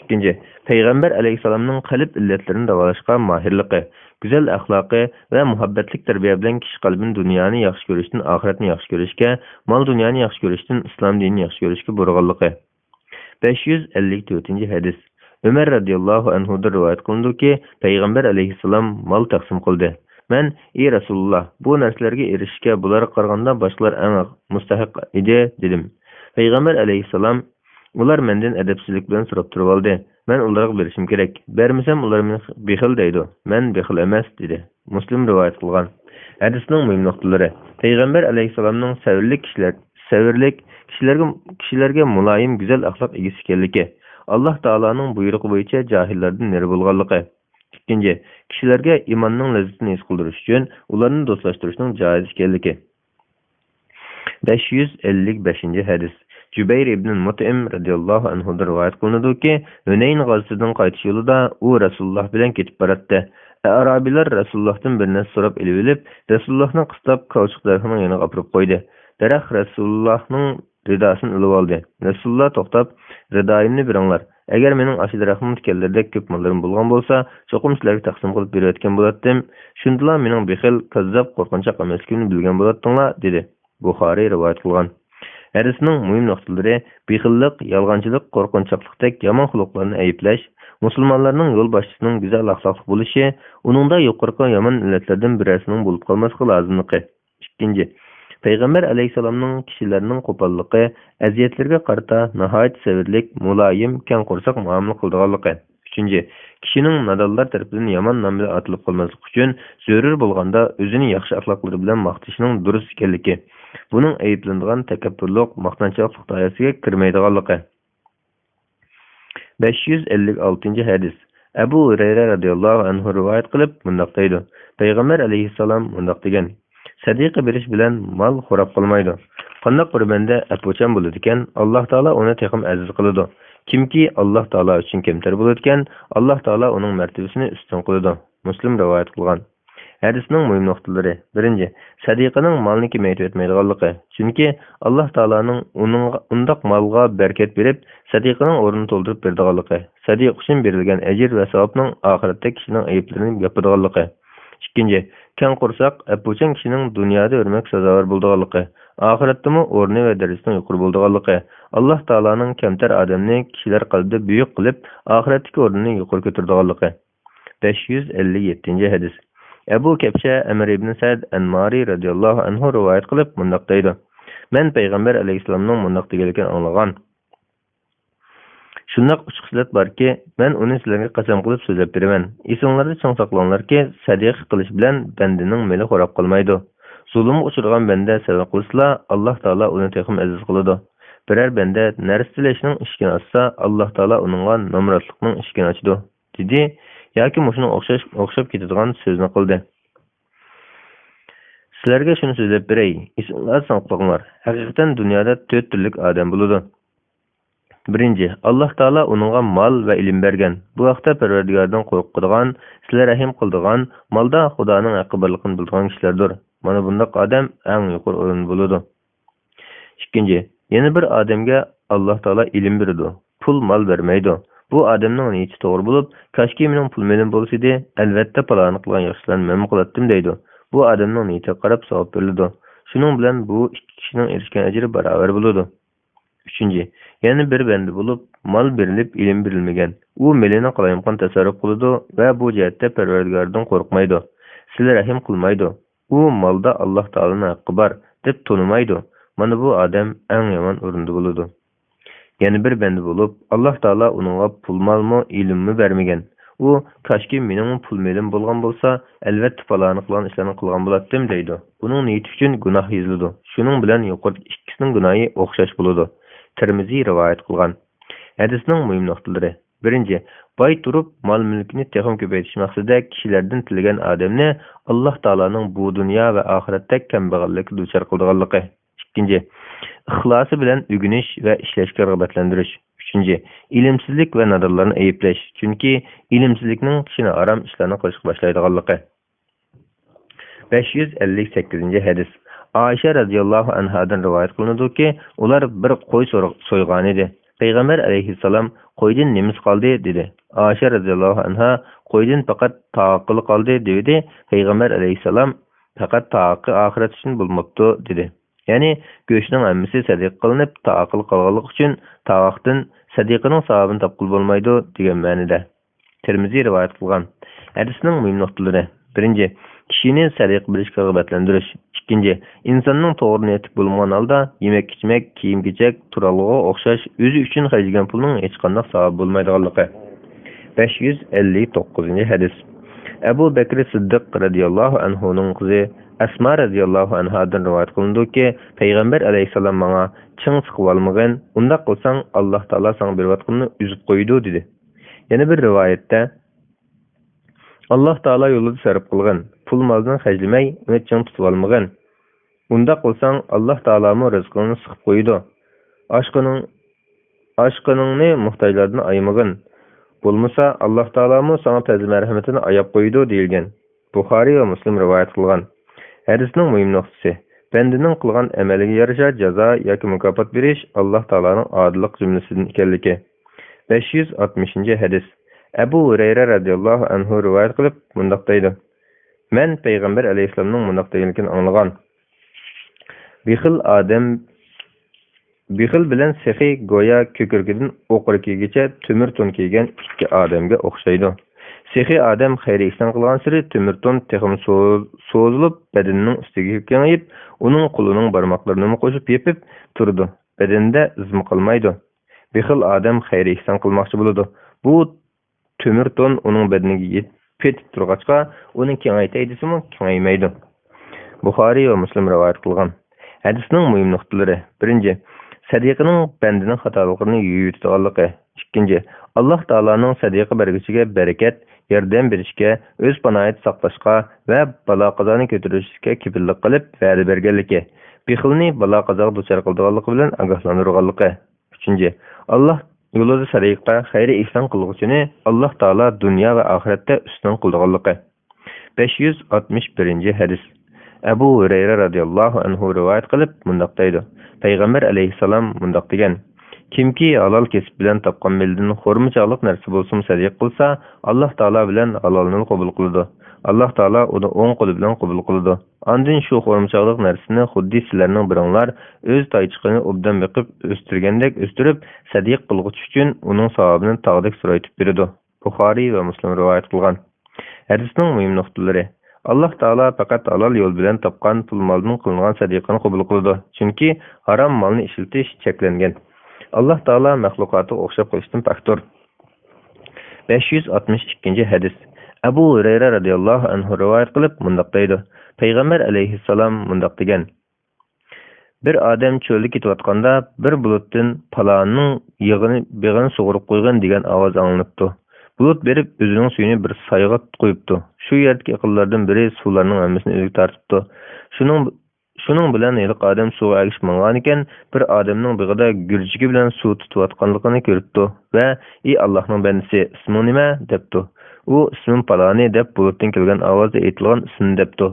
İkinci, Peygamber aleyhisselamның qalb illetlerini davalashqa mahirligi, güzel axloqi va muhabbatlik tarbiya bilan kishi qalbini dunyoni yaxshi ko'rishdan oxiratni yaxshi ko'rishga, mol dunyoni yaxshi ko'rishdan islom dinini yaxshi ko'rishga burg'anligi. 554 hadis. Ömer radıyallahu anhu'dan rivayet kılındı ki Peygamber aleyhisselam mal taksim kıldı. Men, ey Rasulullah, bu narsalarga erishishga bular qaraganda boshqalar eng mustahiq edi dedim. Peygamber aleyhisselam ular menden edepsizlik bilan so'rab turib oldi. Men ularga berishim kerak. Bermasam ular meni bexil deydi. Men bexil emas dedi. Muslim rivayet qilgan. Hadisning muhim nuqtalari. Peygamber aleyhisselamning savirlik kishilarga muloyim go'zal axloq egasi ekanligi. Allah Taala'nın buyrug'i bo'yicha jahillardan neri bo'lganligi. Ikkinchi, kishilarga imonning lazzatini his qildirish uchun ularni do'stlashtirishning joiz ekanligi. 555 hadis. Jubayr ibn Mut'im radhiyallohu anhudan rivoyat qilinadiki, Hunayn g'azosidan qaytish yo'lida u Rasululloh bilan ketib boradi. Arabiylar Rasulullohdan bir narsa so'rab olib, Rasulullohni qistab qavchiq daraxtining yoniga olib qo'ydi. Daraxt Rasulullohning ridosini olib oldi. Rasululloh to'xtab, ridoyimni beringlar. Agar mening ashi daraxtimning tikanlaridek ko'p mollarim bo'lgan bo'lsa, cho'qim sizlarga taqsim qilib berayotgan bo'lardim. Shundala mening bexil, kazzab, qo'rqinchoq emasligimni bilgan bo'lardinglar, dedi. Buxoriy rivoyat qilgan. Hadisning muhim nuqtalari bexillik, yolg'onchilik, qo'rqinchoqlikdek yomon xuluqlarni ayiblash, musulmonlarning yo'l boshchisining go'zal axloqli bo'lishi, uningda yuqorqi yomon illatlardan birasining bo'lib qolmasligi lozimligi. Ikkinchi, Peygamber aleyhisselamның kishilarning qo'polligi, aziyatlarga qarata nihoyat sevirlik, muloyim, keng qo'rsoq muomala qildiganligi. Uchinchi, kishining nodonlar tarafidan yomon nom bilan atilib qolmaslik uchun zarur bo'lganda o'zini yaxshi axloqlari bilan maqtashining durust ekanligi. Buning ayiblanadigan takabburlik, maqtanchoqlik doirasiga kirmaydiganligi. 556 hadis. Abu Hurayra radhiyallohu anhu rivoyat qilib bunday deydi. Peygamber aleyhisselam bunday degan: Sadiqa berish bilan mal xo'rab qolmaydi. Qanday bir banda apocham bo'ladi ekan, Alloh taolo uni texim aziz qiladi. Kimki Alloh taolo uchun kamtar bo'ladi ekan, Alloh taolo uning martabasini ustun qiladi. Muslim rivoyat qilgan. Hadisning muhim nuqtalari. Birinchi, sadiqaning malni kemaytirib etmaydiganligi. Chunki Alloh taoloning undaq malga barakat berib, sadiqaning o'rnini to'ldirib berdiganligi. Sadiq uchun berilgan ajr va savobning oxiratda kishining ayiblarini yopadiganligi. Ikkinchi, keng qo'rsoq apochang kishining dunyoda o'rmak sazovor bo'ldiganligi, oxiratdami o'rni va darajasining yuqori bo'ldiganligi, Alloh taoloning kamtar odamni kishilar qalbida buyuk qilib, oxiratdagi o'rnini yuqori ko'tardiganligi. 557 hadis. Abu Kabsha Amr ibn Sa'd an-Mari radhiyallohu anhu rivoyat qilib bunday deydi: Men Payg'ambar alayhisolamning bunday deganligini anglagan. Shundoq uch xislat borki, men uni sizlarga qasam qilib so'zlab beraman. Esinglarda cho'ng saqlanglarki, sadiq qilish bilan bandaning meli xo'rab qolmaydi. Zulmga uchragan banda sabr qilsa, Alloh taolo uni texim aziz qiladi. Biror banda narsilashning ishini açsa, Alloh taolo uningga nomratlikning ishini ochadi. Dedi, yoki mushuni o'xshab ketadigan so'zni qildi. Sizlarga shuni so'zlab beray. Esinglarda saqlanglar. Haqiqatan dunyoda 4 turlik odam bo'ladi. Birinci, Allah Taala onunğa mal ve ilim bergen. Bu vaqtda Parvardigordan qo'rqadigan, sizlar rahim qildigan, malda Xudoning haqqi borligini bilgan kishilardir. Mana bundaq odam eng yuqori o'rin bo'ladi. Ikkinchi, yana bir odamga Alloh Taala ilim beradi. Pul mal bermaydi. Bu odamning niyati to'g'ri bo'lib, kashki mening pul menim bo'lsa-da, albatta paloni qilgan yaxshilarni men qilatdim deydi. Bu odamning niyatiga qarab savob beriladi. Shuning bilan bu ikki kishining erishgan ajri barobar bo'ladi. Üçüncü, yani bir bende bulup mal berilip ilim berilmegen. U melini qalayimqan tasarruf qiladi ve bu cihette Parvardigordan qo'rqmaydi. Sizlar rahim qilmaydi. U malda Alloh taolaning haqqi bor deb tonimaydi. Mana bu odam eng yomon o'rinda bo'ladi. Yani bir bende bulup Alloh taolo uningga pul malmi, ilimmi bermegen. U kashki mening pul melim bo'lgan bo'lsa, albatta faloni qilgan ishlarni qilgan bo'lardim deydi. Buning niyati uchun gunoh yoziladi. Shuning bilan yuqori ikkisining gunohi o'xshash bo'ladi. Tirmizi rivoyat qilgan. Hadisning muhim nuqtalari. Birinchi, boy turib mol mulkini texim ko'paytirish maqsadida kishilardan tilgan odamni Alloh taolaning bu dunyo va oxiratda kambag'allikka duchor qildiganligi. Ikkinchi, ixlosi bilan o'rganish va ishlashga rag'batlantirish. Uchinchi, ilimsizlik va nodonlarni ayiblash. Chunki ilimsizlikning kishini aram ishlarni qilishga boshlaydiganligi. 558 hadis. Ayşe radhiyallohu anhadan rivoyat qilinadiki, ular bir qo'y so'ygan edi. Peygamber aleyhisselam qo'ydan nemiz qoldi dedi. Aşa radhiyallohu anha qo'ydan faqat taqil qoldi dedi. Peygamber aleyhisselam faqat taqi ahiret için bulmaptı dedi. Yani göçnün hammasi sadiq qilinib taqil qolganlik uchun taqdan sadiqining savabini topqil bo'lmaydi degan ma'noda. Tirmizi rivoyat qilgan. Hadisning muhim nuqtalari. Birinchi, kishini sadiq bilishga rag'batlantirish. Ikkinchi, insonning to'g'ri niyati bo'lmagan holda yemak, ichmak, kiyim-kechak, turalg'iga o'xshash o'zi uchun xarjlagan pulning hech qanday savob bo'lmaydiganligi. 559 hadis. Abu Bakr Siddiq radhiyallohu anhuning qizi Asma radhiyallohu anhadan rivoyat qilindiki, Payg'ambar alayhisalom menga ching siqib olmagan, unda qilsang Alloh taolo senga berayotganini uzib qo'ydi dedi. Yana bir rivoyatda Alloh taolo yo'lida sarf qilgan, pul moldan xajlamay, uni ching tutib olmagan. Unda qilsang Alloh taolami rizqini siqib qo'ydi. Oshqiningni muhtojlardan ayamagan. Bo'lmasa Alloh taolami senga fazl marhamatini ayab qo'ydi deyilgan. Buxoriy va Muslim rivoyat qilgan. Hadisning muhim nuqtasi: bandining qilgan amaliga yarasha jazo yoki mukofot berish Alloh taolaning odillik jumlasidan ekanligi. 560 hadis. Abu Hurayra radhiyallohu anhu rivoyat qilib mundaq deydi: Men Payg'ambar alayhisolamning mundaq deganligini anglagan. Bixil bilan sehi go'yo ko'kirgidan o'qir kiygacha temir to'n kiygan ikki odamga o'xshaydi. Sehi odam xayri ihson qilgan siri temir to'n texim so'zilib, badanining ustiga kengayib, uning qo'lining barmoqlarini qo'shib yepib turdi. Badanda izm qolmaydi. Bixil odam xayri ihson qilmoqchi bo'ladi. Bu temir to'n uning badaniga yetib turg'achqa, uning kengaytay desimi kengaymaydi. Buxoriy va Muslim rivoyat qilgan. Hadisning muhim nuqtalari. Birinchi, sadiqining bandining xatoligini yuyutganligi. Ikkinchi, Alloh taolaning sadiqi bergisiga barakat, yordam berishga, o'z panohini saqlashga va balo qazoni ko'tarishga kifillik qilib va'da berganligi. Bixilni balo qazoga duchor qilganligi bilan ogohlantirganligi. Uchinchi, Alloh yo'lida sadiqqa xayri ihson qilguvchini Alloh taolo dunyo va oxiratda ustun qilganligi. 561 hadis. Abu Hurayra radhiyallohu anhu rivoyat qilib mundaq deydi: Payg'ambar alayhisalom mundaq degan: Kimki halol kesib bilan topgan mildan xurmachoqlik narsa bo'lsin sadiq qilsa, Alloh taolo bilan halolni qabul qiladi. Alloh taolo uni o'ng qo'li bilan qabul qiladi. Ondan shu xurmachoqlik narsani xuddi sizlarning biringlar o'z toychiqini obdan biqib o'stirgandek o'stirib, sadiq qilg'uchi uchun uning savobini tog'dek suraytib beradi. Buxoriy va Muslim rivoyat qilgan. Hadisning muhim nuqtalari. Alloh taolo faqat halol yo'l bilan topgan pul moldan qilingan sadiqani qabul qiladi. Chunki harom molni ishlatish cheklangan. Alloh taolo maxluqotga o'xshab qilishdan paktur. 562 hadis. Abu Hurayra radhiyallohu anhu rivoyat qilib mundaq deydi: Payg'ambar alayhissalom mundaq degan: Bir odam cho'lda ketayotganda bir bulutdan palonning beg'ini sug'urib qo'ygan degan ovoz anglanibdi. Bulut berib o'zining suyini bir soyga qo'yibdi. Shu yerdagi aqllardan biri suvlarning hammasini o'ziga tortibdi. Shuning bilan eliq odam suvga agishib mangan ekan, bir odamning big'ida gurjigi bilan suv tutayotganligini ko'ribdi va "Ey Allohning bandasi, isming nima?" debdi. U "Ismim paloni" deb bulutdan kelgan ovozda aytilgan ismini debdi.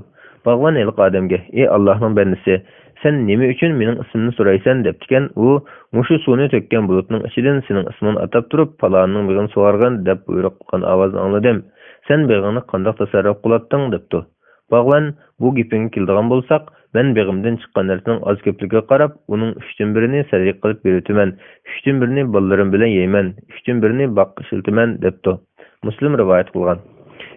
Bag'van eliq odamga "Ey Allohning bandasi, sen nima uchun mening ismimni so'raysan?" debdikan, u "Mushu suvni to'kkan bulutning ichidan sening ismini atab turib, palonning big'ini sug'argan" deb buyruq qilgan ovozni angladim. "Sen big'ini qanday tasarruf qilatding?" debdi. Bag'van "Bu gapingga keladigan bo'lsak, men beg'imdan chiqqan narsaning oz ko'pligiga qarab, uning 3dan birini sadiq qilib beritaman, 3dan birini bolalarim bilan yeyman, 3dan birini boqqa ishiltaman" debdi. Muslim rivoyat qilgan.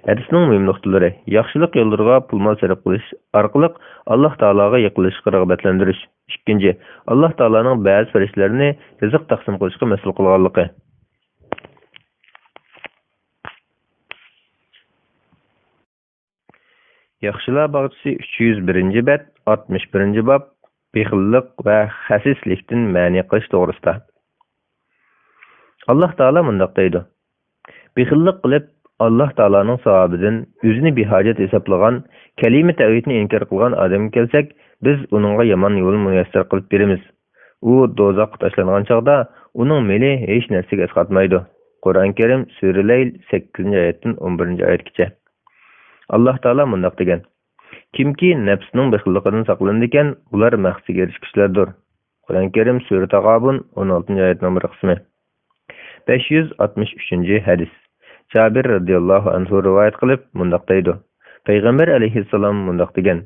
Hadisning muhim nuqtalari: yaxshilik yo'llariga pul mol sarf qilish orqali Alloh taologa yaqinlashishga rag'batlantirish. Ikkinchi, Alloh taoloning ba'zi farishlarini rizq taqsim qilishga mas'ul qilganligi. Yaxshilar bog'chisi 301-bab, 61-bob bexillik va xasislikdan ma'ni qilish to'g'risida. Alloh taolo mundaq deydi: Bexillik qilib Alloh taoloning savobidan o'zini behojat hisoblagan, kalima tavhidni inkor qilgan odamga kelsak, biz uningga yomon yo'l muyassar qilib beramiz. U do'zaxga tashlangan chaqda uning meli hech narsaga asqatmaydi. Qur'on Karim Sura Layl 8-oyatdan 11-oyatgacha. Alloh taolo mundaq degan: Kimki nafsining bexilligidan saqlanadi ekan, ular maqsadiga erishkichlardir. Kur'an-ı Kerim Sure Tagabun 16. ayetinin bir kısmı. 563. hadis. Cabir radıyallahu anhu rivayet kılıp mundaq deydi. Peygamber aleyhisselam mundaq degen.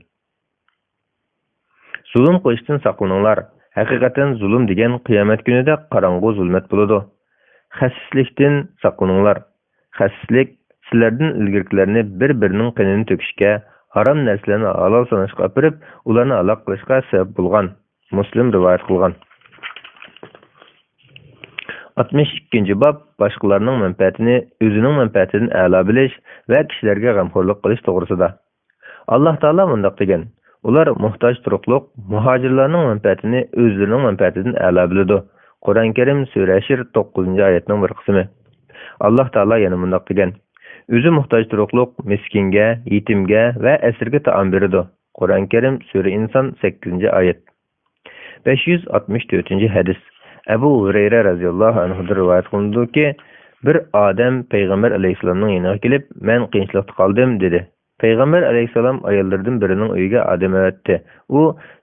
Zulüm qo'yishdan saqlaninglar. Haqiqatan zulüm degan qiyomat kunida qarang'u zulmat bo'ladi. Xasislikdan saqlaninglar. Xasislik sizlardan ilgirkilarni bir-birining qinini to'kishga, harom narsalarni halol sanashga opirib, ularni aloq qilishga sabab bo'lgan. Muslim rivoyat qilgan. 62. bab boshqalarning manfaatini o'zining manfaatidan a'lo bilish va kishilarga g'amxo'rlik qilish to'g'risida. Alloh taolo mundaq degan: ular muhtoj turuqliq muhojirlarning manfaatini o'zlarining manfaatidan a'lo biladi. Qur'on Karim Sura Ashir 9-oyatning bir qismi. Alloh taolo yana mundaq degan: o'zi muhtoj turuqliq miskinga, yetimga va asirga taom beradi. Qur'on Karim Sura Inson 8-oyat. 564. hadis. Abu Hurayra radhiyallohu anhu rivoyat qilindiki, bir odam Payg'ambar alayhisolamning yoniga kelib, "Men qiyinchilikda qoldim" dedi. Payg'ambar alayhisalom ayollardan birining uyiga odam avatdi. U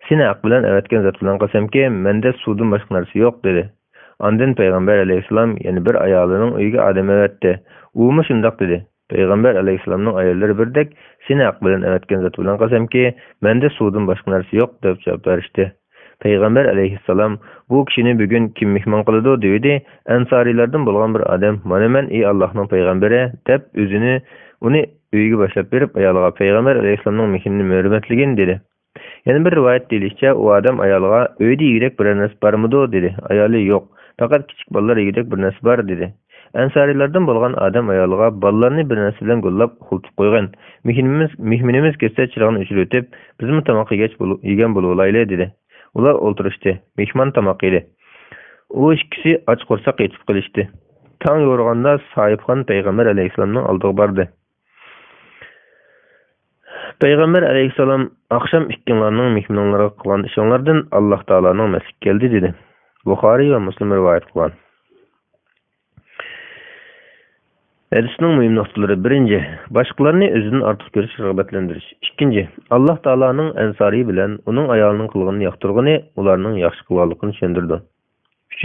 "Seni haq bilan avatgan zot bilan qasamki, menda suvdan boshqa narsa yo'q" dedi. Ondan Payg'ambar alayhisalom yana bir ayolining uyiga odam avatdi. U mu shundoq dedi. Payg'ambar alayhisalomning ayollari birdek "Seni haq bilan avatgan zot bilan qasamki, menda suvdan boshqa narsa yo'q" deb javob berishdi. Payg'ambar alayhissalom bu kishini bugun kim mehmon qiladi dedi. Ansorilardan bo'lgan bir odam "Mana men ey Allohning payg'ambari" deb uni uyiga boshlab berib, ayoliga Payg'ambar alayhissalomning mehnini hurmatligin dedi. Yana bir rivoyat deyilishicha, u odam ayoliga "Uyda yegidek bir narsa bormidi" dedi. Ayoli "Yo'q, faqat kichik bolalar yegidek bir narsa bor" dedi. Ansorilardan bo'lgan odam ayoliga "Bolalarni bir narsa bilan qo'llab xultib qo'ygan. Mehminimiz ketsa chirog'ni o'chirib o'tib, bizmi tomoq yegan bo'lib olayli" dedi. Ular o'ltirishdi. Mehmon tomoq yedi. U ikkisi och qo'rsoq yetib qilishdi. Tong yo'rg'anda Sohibxon Payg'ambar alayhissalomning oldiga bordi. Payg'ambar alayhissalom "Oqshom ikkinglarning mehmonlarga qilgan ishinglardan Alloh taoloning maslik keldi" dedi. Buxoriy va Muslim rivoyat qilgan. Hadisning muhim nuqtalari: 1. Boshqalarni o'zidan ortiq ko'rishga rag'batlantirish. 2. Alloh taoloning ansoriy bilan uning ayolining qilganini yoqtirgani ularning yaxshi qilganligini tushundirdi.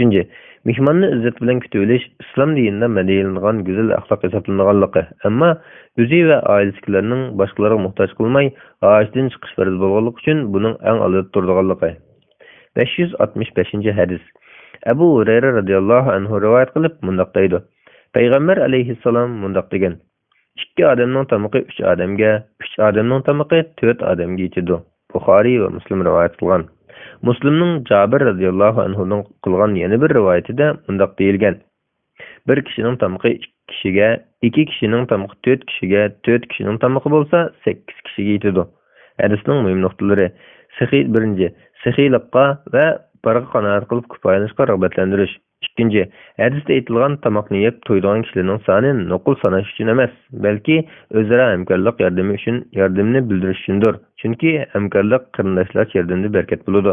3. Mehmonni izzat bilan kutib olish islom dinida madaniyalangan go'zal axloq hisoblanganligi, ammo o'zi va oilasidagilarning boshqalarga muhtoj qilmay, g'oyatdan chiqish farz bo'lganligi uchun buning eng oldida turadiganligi. 565. hadis. Abu Hurayra radhiyallohu anhu rivoyat qilib mundaq deydi. Payg'ambar alayhissalom mundaq degan: 2 odamning tamoqi 3 odamga, 3 odamning tamoqi 4 odamga yetadi. Buxoriy va Muslim rivoyat qilgan. Muslimning Jabir radhiyallohu anhuning qilgan yana bir rivoyatida mundaq deyilgan: bir kishining tamoqi 2 kishiga, 2 kishining tamoqi 4 kishiga, 4 kishining tamoqi bo'lsa 8 kishiga yetadi. Hadisning muhim nuqtalari: 1. Sahiylikqa va barga qanoat qilib kifoyalanishga rag'batlantirish. 2. Hadisda aytilgan tamoqni yeb to'ydigan kishilarning soni nuqul sanash uchun emas, balki o'zaro hamkorlik yordamini bildirish uchundir. Chunki hamkorlik qarindoshlar yordamida barakat bo'ladi.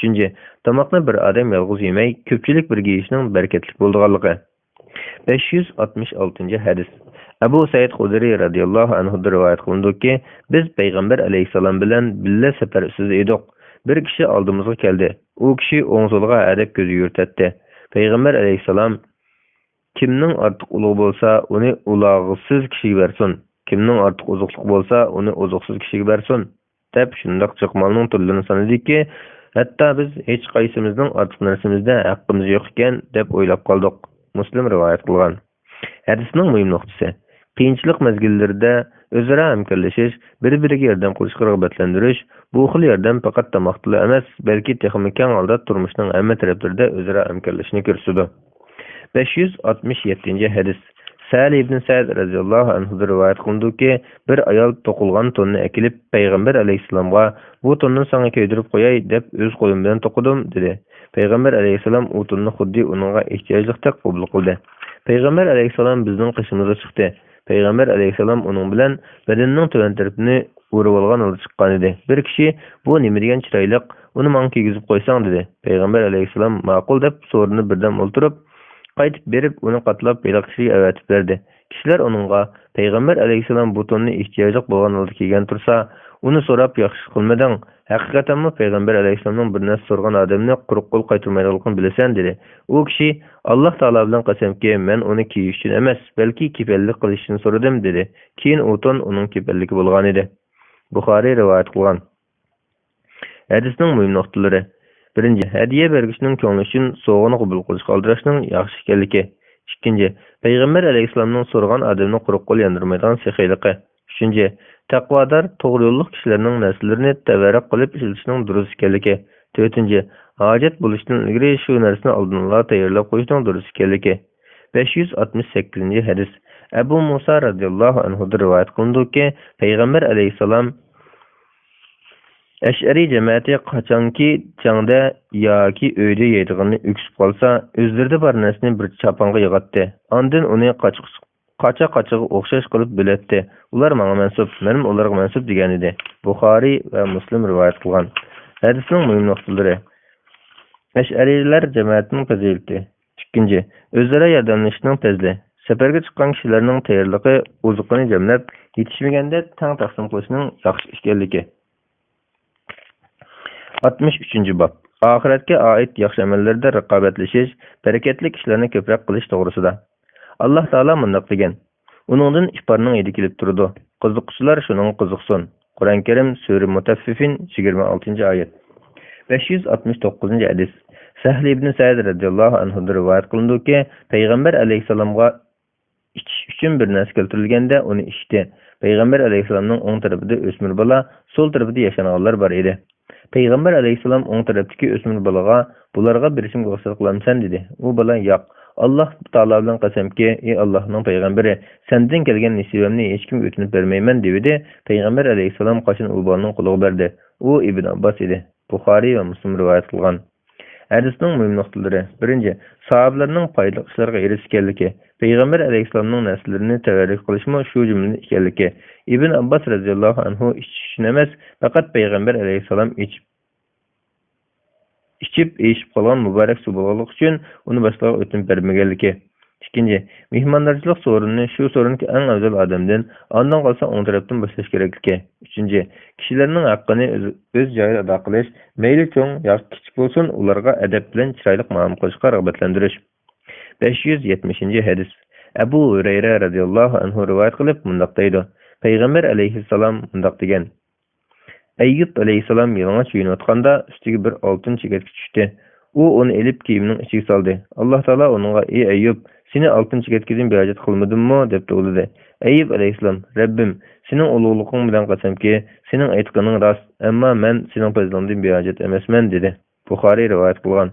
3. Tamoqni bir odam yolg'iz yemay, ko'pchilik birga yeyishning barakatli bo'lganligi. 566. hadis. Abu Said Xudri radhiyallohu anhu rivoyat qilindiki, biz Payg'ambar alayhissalom bilan billa safar ustida edik. Bir kishi oldimizga keldi. U kishi o'ng so'lga adab ko'zi yurtatdi. Payg'ambar alayhissalom kimning ortiq ulug' bo'lsa, uni ulug'siz kishiga bersin. Kimning ortiq uzuqliq bo'lsa, uni uzuqsiz kishiga bersin. deb shundoq chiqmalning turlarini sanadiki, hatto biz hech qaysimizning ortiq narsamizda haqqimiz yo'q ekan deb o'ylab qoldik. Muslim rivoyat qilgan. Hadisning muhim nuqtasi: qiyinchilik mezgillarida o'zaro hamkorlashish, bir-biriga yordam qilishga rag'batlantirish. Bu xil yordam faqat tamoqda emas, balki texnik keng holda turmushning hamma taraflarida o'zaro hamkorlashishni ko'rsatadi. 567. hadis. Sa'd ibn Sa'd radhiyallohu anhu rivoyat qilindiki, bir ayol to'qilgan tonni akilib Payg'ambar alayhissalomga "Bu tonni sana ko'ydirib qo'yay" deb o'z qo'lim bilan to'qidim dedi. Payg'ambar alayhissalom u tonni xuddi uningga ehtiyojliqdek qabul qildi. Payg'ambar alayhissalom bizning qishimizga chiqdi. Payg'ambar alayhissalom uning bilan badanining tuvan tarafini o'rib olgan holda chiqqan edi. Bir kishi "Bu nima degan chiroyli, uni menga kiygizib qo'ysang" dedi. Payg'ambar alayhissalom ma'qul deb so'rini birdan o'ltirib, qaytib berib uni qatlab beliq kishiga avatib berdi. Kişiler onunğa Peygamber aleyhisselam butonunu ihtiyacık bolgan halda kiygen tursa, onu sorap yaxşı kılmadan, hakikatenmi Peygamber aleyhisselamның bir näse sorgan adamni quruq qol qaytırmaydiganligini bilesen dedi. O kişi Allah Taala bilan qasamki, men onu kiyiş üçün emas, belki kipellik qilish üçün soradım dedi. Keyin oton onun kipelligi bolgan edi. Buxari rivayet qılgan. Hadisning mühim noktaları. Birinci, hediye bergişinin köngli üçün soğunu qabul qilish qaldıraşning yaxşı ekanligi. İkinci, Peygamber aleyhisselamның sorgan adamni quruq qol yandırmaydigan sehiyligi. Üçüncü, taqvodor, to'g'ri yo'lliq kishilarning narsalarini tavarruq qilib ishlatishning durust ekanligi. To'rtinchi, hojat bo'lishdan ilgari shu narsani oldinla tayyorlab qo'yishning durust ekanligi. 568 hadis. Abu Musa radhiyallohu anhu rivoyat qilindiki, Peygamber aleyhisselam Eş'ari cemaati qachonki jangda yoki uyda yeydiganini o'ksib qolsa, o'zlarida bor narsani bir chapanga yig'atdi. Ondan uni qacha-qachaga o'xshash qilib biletdi. Ular menga mansub, menim ularga mansub degan edi. Buxori va Muslim rivoyat qilgan. Hadisning muhim nuqtalari. Eş'arilar cemaatining fazilati. Ikkinchi, o'zaro yordamlashishning tezli. Safarga chiqqan kishilarning tayyorligi ozuqini jamlab, yetishmaganda tang taqsim qilishning yaxshi ekanligi. 63. bab. Ahiretke ait yaxshi amallarda raqobatlashish, barakatli ishlarni ko'proq qilish to'g'risida. Alloh taolo mundaq degan: "Uningdan iparning edi kelib turdi. Qiziqchilar shuning qiziqsin." Qur'on Karim Sura Mutaffifin 26-oyat. 569-hadis. Sahl ibn Sa'd radhiyallohu anhu rivoyat qilindiki, Peygamber aleyhisselamga ichish uchun bir narsa keltirilganda uni ichdi. Peygamber aleyhisselamning o'ng tarafida o'smir bola, so'l tarafida yashanganlar bor edi. Peygamber aleyhisselam o'ng tarafdagi o'smir bolaga, "Bularga birishimga ruxsat qilamsan?" dedi. U bola, "Yo'q. Allah Taala bilan qasamki, ey Allohning payg'ambari, sendan kelgan nisibamni hech kimga o'tinib bermayman" dedi. Peygamber aleyhisselam qachon u bolaning quliga berdi. U Ibn Abbas edi. Buxoriy va Muslim rivoyat qilgan. Hadisning muhim nuqtalari. Birinchi, sahabalarning foydali ishlarga erishganligi. Peygamber aleyhisselamning naslarini tavarruk qilishmi shu jumladan ekanligi. Ibn Abbas radhiyallohu anhu ishni emas, faqat Peygamber aleyhisselam içip qolgan mübarek su bo'lganligi uchun uni boshqaga o'tinib bermaganligi. İkinci, mehmondarchilik so'rinni shu so'rinki eng afzal odamdan, ondan qolsa o'ng tarafdan boshlash kerakligi. Uchinchi, kishilarning haqqini o'z joyida ado qilish, mayli cho'ng yoki kichik bo'lsin, ularga adab bilan chiroyli muomala qilishga rag'batlantirish. 570-hadis. Abu Hurayra radhiyallohu anhu rivoyat qilib mundaq deydi: Peygamber aleyhisselam mundaq degan: Ayyub aleyhisselam yalang'och yuyinayotganda ustiga bir oltin chigirtka tushdi. U uni elib kiyimining ichiga soldi. Alloh taolo unga: "Ey Ayyub, seni oltin chigirtkadan behojat qilmadimmi?" deb so'radi. Ayyub aleyhisselam: "Rabbim, sening ulug'liging bilan qasamki, sening aytganing rost, ammo men sening fazlingdan behojat emasman" dedi. Buxoriy rivoyat qilgan.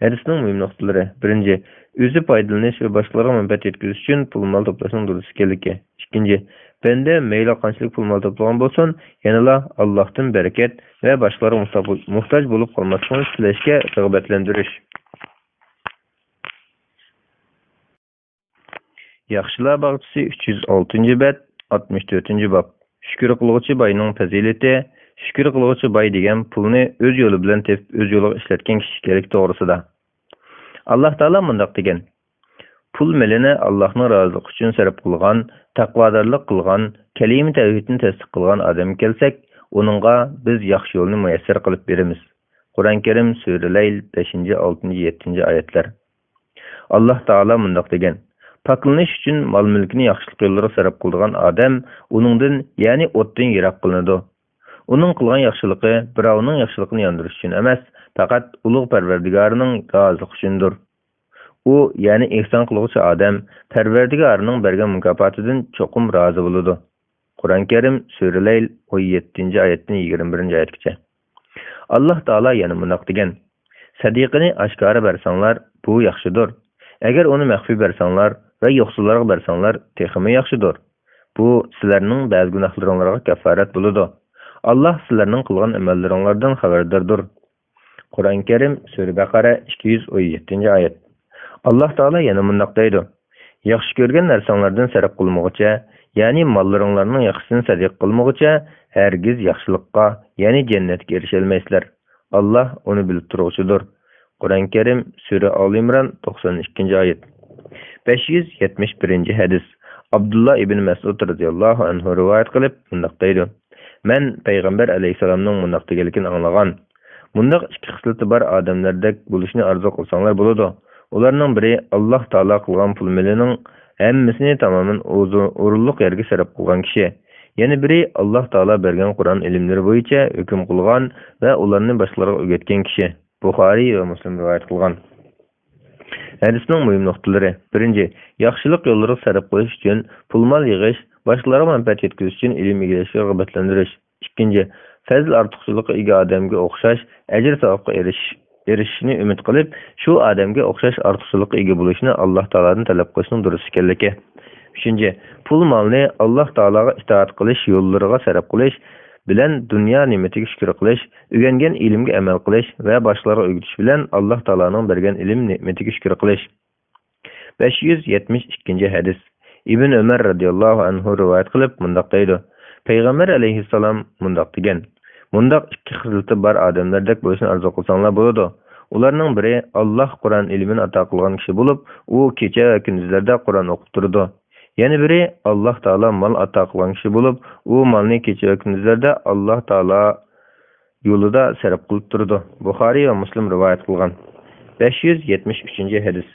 Hadisning muhim nuqtalari. Birinchi, o'zi foydalanish va boshqalarga manfaat yetkazish uchun pul-mol to'plashning durust ekanligi. Ikkinchi, banda mayli qanchalik pul-mol to'plagan bo'lsin, yanala Allohdan barakat va boshqalarga muhtoj bo'lib qolmasligini tilashga rag'batlantirish. Yaxshilar bog'chisi 306-bab, 64-bab. Shukr qiluvchi boyning fazilati. Shukr qiluvchi boy degan pulni o'z yo'li bilan tepib, o'z yo'liga ishlatgan kishi kerak to'g'risida. Alloh taolo mundaq degan: Pul melini Allohning roziligi uchun sarf qilgan, taqvodorlik qilgan, kalima tavhidni tasdiq qilgan odam kelsak, uningga biz yaxshi yo'lni muyassar qilib beramiz. Qur'on Karim Sura Layl 5-6-7-oyatlar. Alloh taolo mundaq degan: Paklanish uchun mol-mulkini yaxshilik yo'llariga sarf qilgan odam uningdan, ya'ni o'tdan yiroq qilinadi. Uning qilgan yaxshiligi birovning yaxshiligini yondirish uchun emas, faqat ulug' Parvardigorining roziligi uchundir. U, ya'ni ihson qiluvchi odam Parvardigorining bergan mukofotidan cho'qim rozi bo'ladi. Qur'on Karim Sura Layl 17-oyatdan 21-oyatgacha. Alloh taolo yana mundaq degan: Sadiqini oshkora bersanglar, bu yaxshidir. Agar uni maxfiy bersanglar va yo'qsullarga bersanglar, texmi yaxshidir. Bu sizlarning ba'zi gunohlaringizga kafarat bo'ladi. Allah sizlarning qilgan amallaringlardan xabardordir. Qur'on Karim Sura Baqara 217-oyat. Alloh taolo yana mundaq deydi: Yaxshi ko'rgan narsanglardan sarf qilmoqcha, ya'ni mollaringlarning yaxshisini sadiq qilmoqcha, hargiz yaxshilikqa, ya'ni jannatga erisha olmaysizlar. Alloh uni bilib turuvchidir. Qur'on Karim Sura Al-Imron 92-oyat. 571-hadis. Abdullah ibn Mas'ud radhiyallahu anhu riwayat qilib bundaq deydi. Men Peygamber aleyhisselamның bundaq deganligini anglagan. Bundaq ikki xislati bor odamlardek bo'lishni arzu qilsanglar bo'ladi. Ularning biri Alloh taolo qilgan pul milining hammasini tamoman o'rinliq yerga sarf qilgan kishi. Yana biri Alloh taolo bergan Qur'on ilmlari bo'yicha hukm qilgan va ularni boshqalarga o'rgatgan kishi. Buxoriy va Muslim rivoyat qilgan. Hadisning muhim nuqtalari: birinchi, yaxshilik yo'llariga sarf qilish uchun pul-mol yig'ish, boshqalarga manfaat yetkazish uchun ilm egallashga rag'batlantirish. Ikkinchi, fazl ortiqchiligi ega odamga o'xshash ajr savobga erishishni umid qilib, shu odamga o'xshash ortiqchiligi ega bo'lishni Alloh taoladan talab qilishning durust ekanligi. Uchinchi, pul-molni Alloh taolaga itoat qilish yo'llariga sarf qilish bilan dunyo ne'matiga shukr qilish, o'rgangan ilmga amal qilish va boshqalarga o'rgatish bilan Alloh taolaning bergan ilm ne'matiga shukr qilish. 572 hadis. Ibn Umar radhiyallohu anhu rivoyat qilib mundaq deydi: Payg'ambar alayhissalom mundaq degan: Mundaq ikki xislati bor odamlardek bo'lishni arzu qilsanglar bo'ladi. Ularning biri Alloh Qur'on ilmini ato qilgan kishi bo'lib, u kecha va kunduzlarda Qur'on o'qib turdi. Yana biri Alloh taolo mol ato qilgan kishi bo'lib, u molni kecha va kunduzlarda Alloh taolo yo'lida sarf qilib turdi. Buxoriy va Muslim rivoyat qilgan. 573 hadis.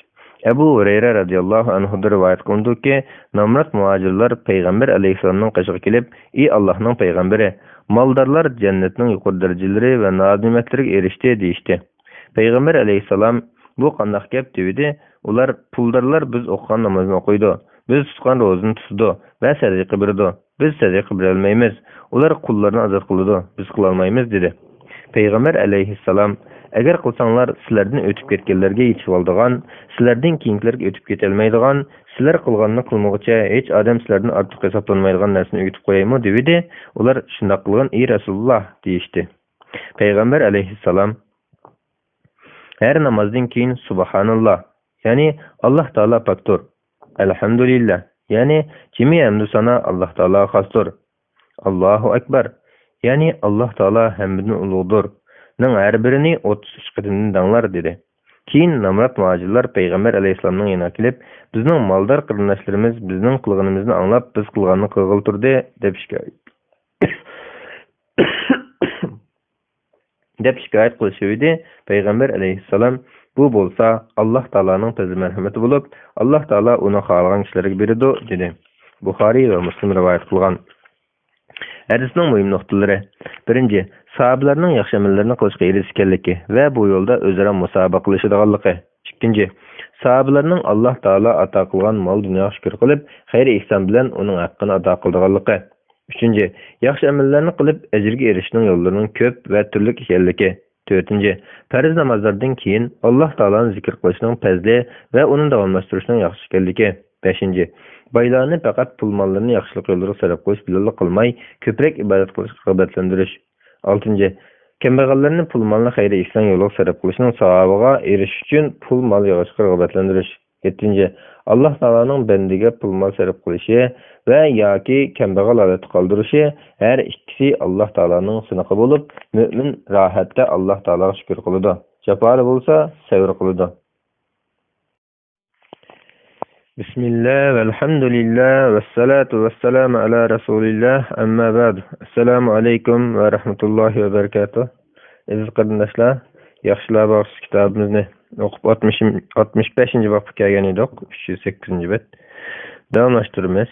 Abu Hurayra radhiyallohu anhu rivoyat qilindiki, Namrat muhojirlar Payg'ambar alayhissalomning qashiga kelib, "Ey Allohning payg'ambari, moldorlar jannatning yuqori darajalari va ne'matlariga erishdi" deyishdi. Payg'ambar alayhissalom bu qanday gap dedi? Ular puldorlar biz o'qigan namozni o'qiydi, biz tutgan ro'zani tutadi va sadaqa beradi. Biz sadaqa bera olmaymiz. Ular qullarni ozod qiladi, biz qila olmaymiz dedi. Payg'ambar alayhissalom: Agar qilsanglar sizlardan o'tib ketganlarga yetib oladigan, sizlardan keyingilarga o'tib ketolmaydigan, sizlar qilganni qilmoqcha hech odam sizlardan ortiq hisoblanmaydigan narsani o'tib qo'yaymi dedi. Ular shunday qilgan, ey Rasululloh deyishdi. Payg'ambar alayhissalom her namazdan keyin subhanalloh, ya'ni Alloh taolo pokdir. Alhamdulillah, ya'ni jami hamdu sana Alloh taolo xosdir. Allohu akbar, ya'ni Alloh taolo hammadan ulug'dir. Ning har birini 33 qadamdan danglar dedi. Keyin Namrat muhojirlar Payg'ambar alayhissalomning yanına kelib, bizning moldor qarindoshlarimiz bizning qilganimizni anglab, biz qilganni qilg'il turdi deb shikoyat qilishdi. Payg'ambar alayhissalom: bu bo'lsa Alloh taolaning fazl marhamati bo'lib, Alloh taolo uni xohlagan kishilarga beradi dedi. Buxoriy va Muslim rivoyat qilgan. Hadisning muhim nuqtalari: birinchi, sahobalarning yaxshi amallarni qilishga erishganligi va bu yo'lda o'zaro musobaqa qilishadiganligi. Ikkinchi, sahobalarning Alloh taolo ato qilgan mol dunyoga shukr qilib, xayr ihson bilan uning haqqini ato qildiganligi. Uchinchi, yaxshi amallarni qilib ajrga erishishning yo'llarining ko'p va turli ekanligi. To'rtinchi, farz namozlardan keyin Alloh taoloni zikr qilishning fazli va uni davomlashtirishning yaxshi ekanligi. Beshinchi, baylarni faqat pul mollarini yaxshilik yo'llariga sarf qilish bilan qilmay, ko'proq ibodat qilishga rag'batlantirish. Oltinchi, kambag'allarni pul molni xayr ihson yo'liga sarf qilishning savobiga erishish uchun pul mol yig'ishga rag'batlantirish. Yettinchi, Alloh taoloning bandiga pul mol sarf qilishi va yoki kambag'al holatda qoldirishi har ikkisi Alloh taoloning sinovi bo'lib, mu'min rohatda Alloh taologa shukr qiladi. Jafoli bo'lsa, sabr qiladi. Bismillah velhamdülillah ve salatu ve selamu ala Resulillah amma ba'd. Assalamu alaykum ve rahmetullahi ve berekatuh. Aziz qarindoshlar, yaxshilar baxsh kitobimizni o'qib 65-bobga kelgan edik, 308-bob. Davomlashtiramiz.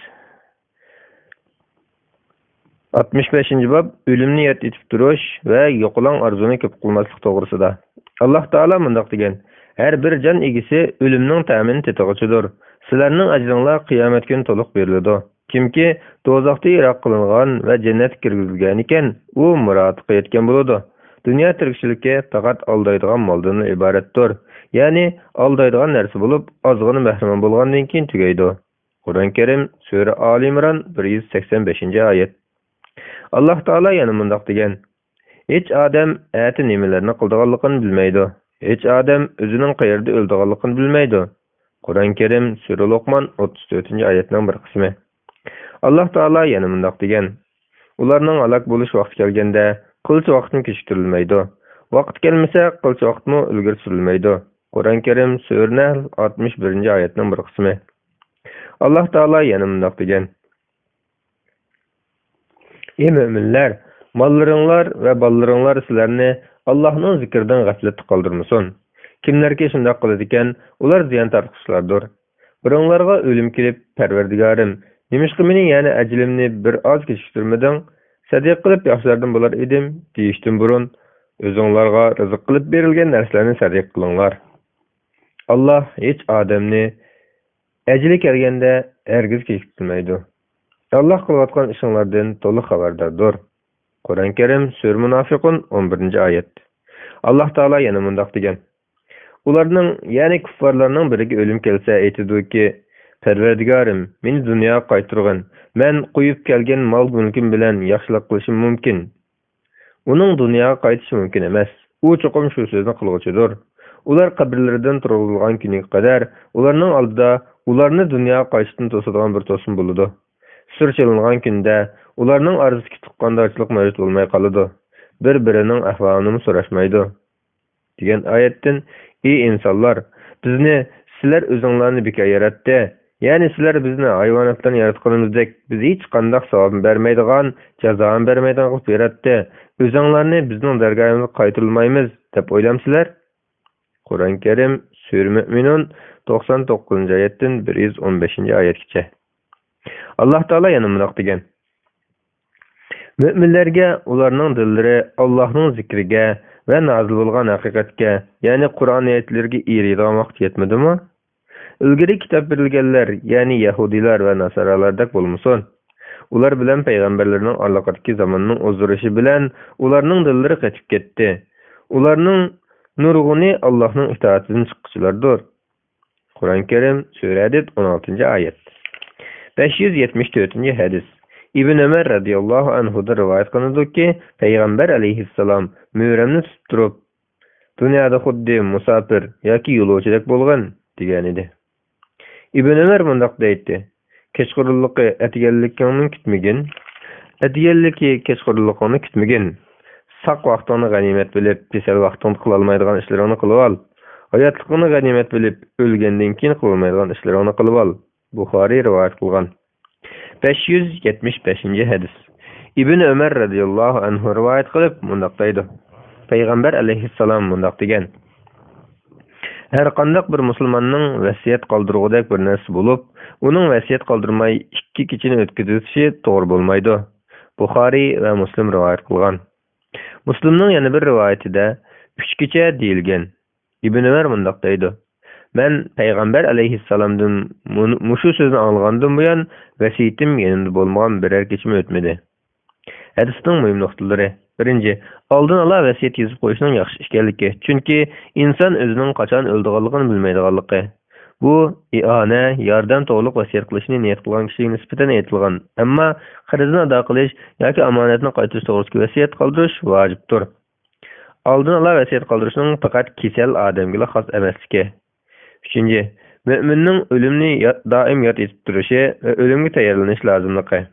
65-bob o'limni yod etib turish va yo'qolan arzuni ko'p qilmaslik to'g'risida. Alloh taolo mundaq degan: Her bir can egisi ölümning ta'mini tetig'ichidir. Sizlarning ajringlar qiyomat kuni to'liq beriladi. Kimki do'zaxda yiroq qilingan va jannatga kirgizilgan ekan, u murodiga yetgan bo'ladi. Dunyo tirikchiligi faqat aldaydigan moldan iboratdir. Ya'ni aldaydigan narsa bo'lib, ozg'ini mahrum bo'lgandan keyin tugaydi. Qur'on Karim sura Ali Imron 185-oyat. Alloh taolo yana mundaq degan: Hech odam ati nimalarni qildiganligini bilmaydi. Hech odam o'zining qayerda o'ldiganligini bilmaydi. Qur'on Karim sura Luqman 34-oyatning bir qismi. Alloh taolo yana mundaq degan: Ularning halok bo'lish vaqti kelganda qilcha vaqtni kechiktirilmaydi. Vaqt kelmasa qilcha vaqtni ilgari surilmaydi. Qur'on Karim sura 61-oyatning bir qismi. Allah Taala yana mundaq degan: "Ey müminler, mallarыңlar ve ballarыңlar sizlarni Allah'ның zikirden gafletli kaldırmasın. Kimlerki şundaq kılıdı iken, ular ziyan tartışlardır. Biroңlarga ölüm kelip, Perverdigarim, nimişki meni yani ecilimni bir az kechiktirmedin, sadiq kılıp yaxşılardan bular edim, deyiştin burun, özüңlarga rızık kılıp berilgen derslerini sadiq kılыңlar. Allah hiç adamni ecili kelgende hergiz kechiktirmeydi. Allah kılayotgan işinglardan to'liq xabardardır." Kur'an-ı Kerim Sure Munafiqun 11. ayet. Allah Taala yana mundaq degan: "Ularning, yani kuffarlarning biriga ölüm kelse aytidi ki, Perverdigarim, meni dunyoga qaytirgin. Men qo'yib kelgan mol mulkim bilan yaxshilik qilishim mumkin." Uning dunyoga qaytishi mumkin emas. U cho'qim shu so'zni qilg'uchidir. Ular qabrlaridan turg'izilgan kuniga qadar ularning oldida ularni dunyoga qaytishdan to'sadigan bir to'sin bo'ladi. Sürçelingan kunda ularning orasida tuqqandarchilik mavjud bo'lmay qoladi. Bir-birining ahvolini so'rashmaydi. degan oyatdan: "Ey insonlar, bizni sizlar o'zinglarni bekor yaratdi. Ya'ni sizlar bizni hayvonotdan yaratganimizdek biz hech qanday savob bermaydigan, jazo bermaydigan qilib yaratdi. O'zinglarni bizning dargohimizga qaytarilmaymiz deb o'ylamsizlar?" Qur'on-i Karim Sure Mü'minun 99. oyatdan 115. oyatgacha. Allah Taala yana mundaq degan: "Müminlerge ularning dillari Allohning zikriga ve nazil bo'lgan haqiqatga, ya'ni Qur'on oyatlariga eriydigan vaqt yetmadimi? Ilgari kitap berilganlar, ya'ni Yahudilar ve Nasaralardek bo'lmasin. Ular bilan payg'ambarlarning orliqdagi zamonning o'zdirishi bilan ularning dillari qetib ketdi. Ularning nurg'uni Allohning itoatidan chiquvchilardir." Qur'on-i Karim Sure Hadid 16. oyat. 574. hadis. İbn Ömer radıyallahu anhu'da rivayet kılınadı ki, Peygamber aleyhisselam mühremni tutib turib, "Dünyada xuddi musafir yoki yo'lovchilik bo'lgan" degan edi. Ibn Ömer mundaq deydi: "Kechqurunlikka atiganlikni kutmagin, atiganlikki kechqurunlikni kutmagin. Saq vaqtini g'animat bilib, pesal vaqtini qila olmaydigan ishlarni qilib ol. Hayotlikni g'animat bilib, o'lgandan keyin qila olmaydigan ishlarni qilib ol." Buxoriy rivayet kılgan. 575. hadis. İbn Ömer radıyallahu anhu rivayet kılıp mundaq deydi: Peygamber aleyhisselam mundaq degan: "Her qandaq bir musulmonning vasiyat qoldirgudek bir narsa bo'lib, uning vasiyat qoldirmay ikki kechini o'tkazishi to'g'ri bo'lmaydi." Buxoriy va Muslim rivayet kılgan. Muslimning yana bir rivayetida 3 kecha deyilgan. İbn Ömer mundaq deydi: "Men Peygamber aleyhisselamdan muşu sözünü algandan buyan vasiyetim yanımda bolmagan birer keçim ötmedi." Hadisning muhim nuqtalari: 1. Oldin ala vasiyet yazib qo'yishning yaxshi ekanligi. Chunki inson o'zining qachon o'ldiganligini bilmaydiganligi. Bu i'ona, yordam to'liq vasiyat qilishni niyat qilgan kishiga nisbatan aytilgan. Ammo qarzni ado qilish yoki omonatni qaytarish to'g'risida vasiyat qoldirish vojibdir. Oldin ala vasiyat qoldirishning faqat kasal odamga xos emasligi. 3. Müminning ölümni daim yod etib turishi ve ölümge tayyorlanish lozimligi.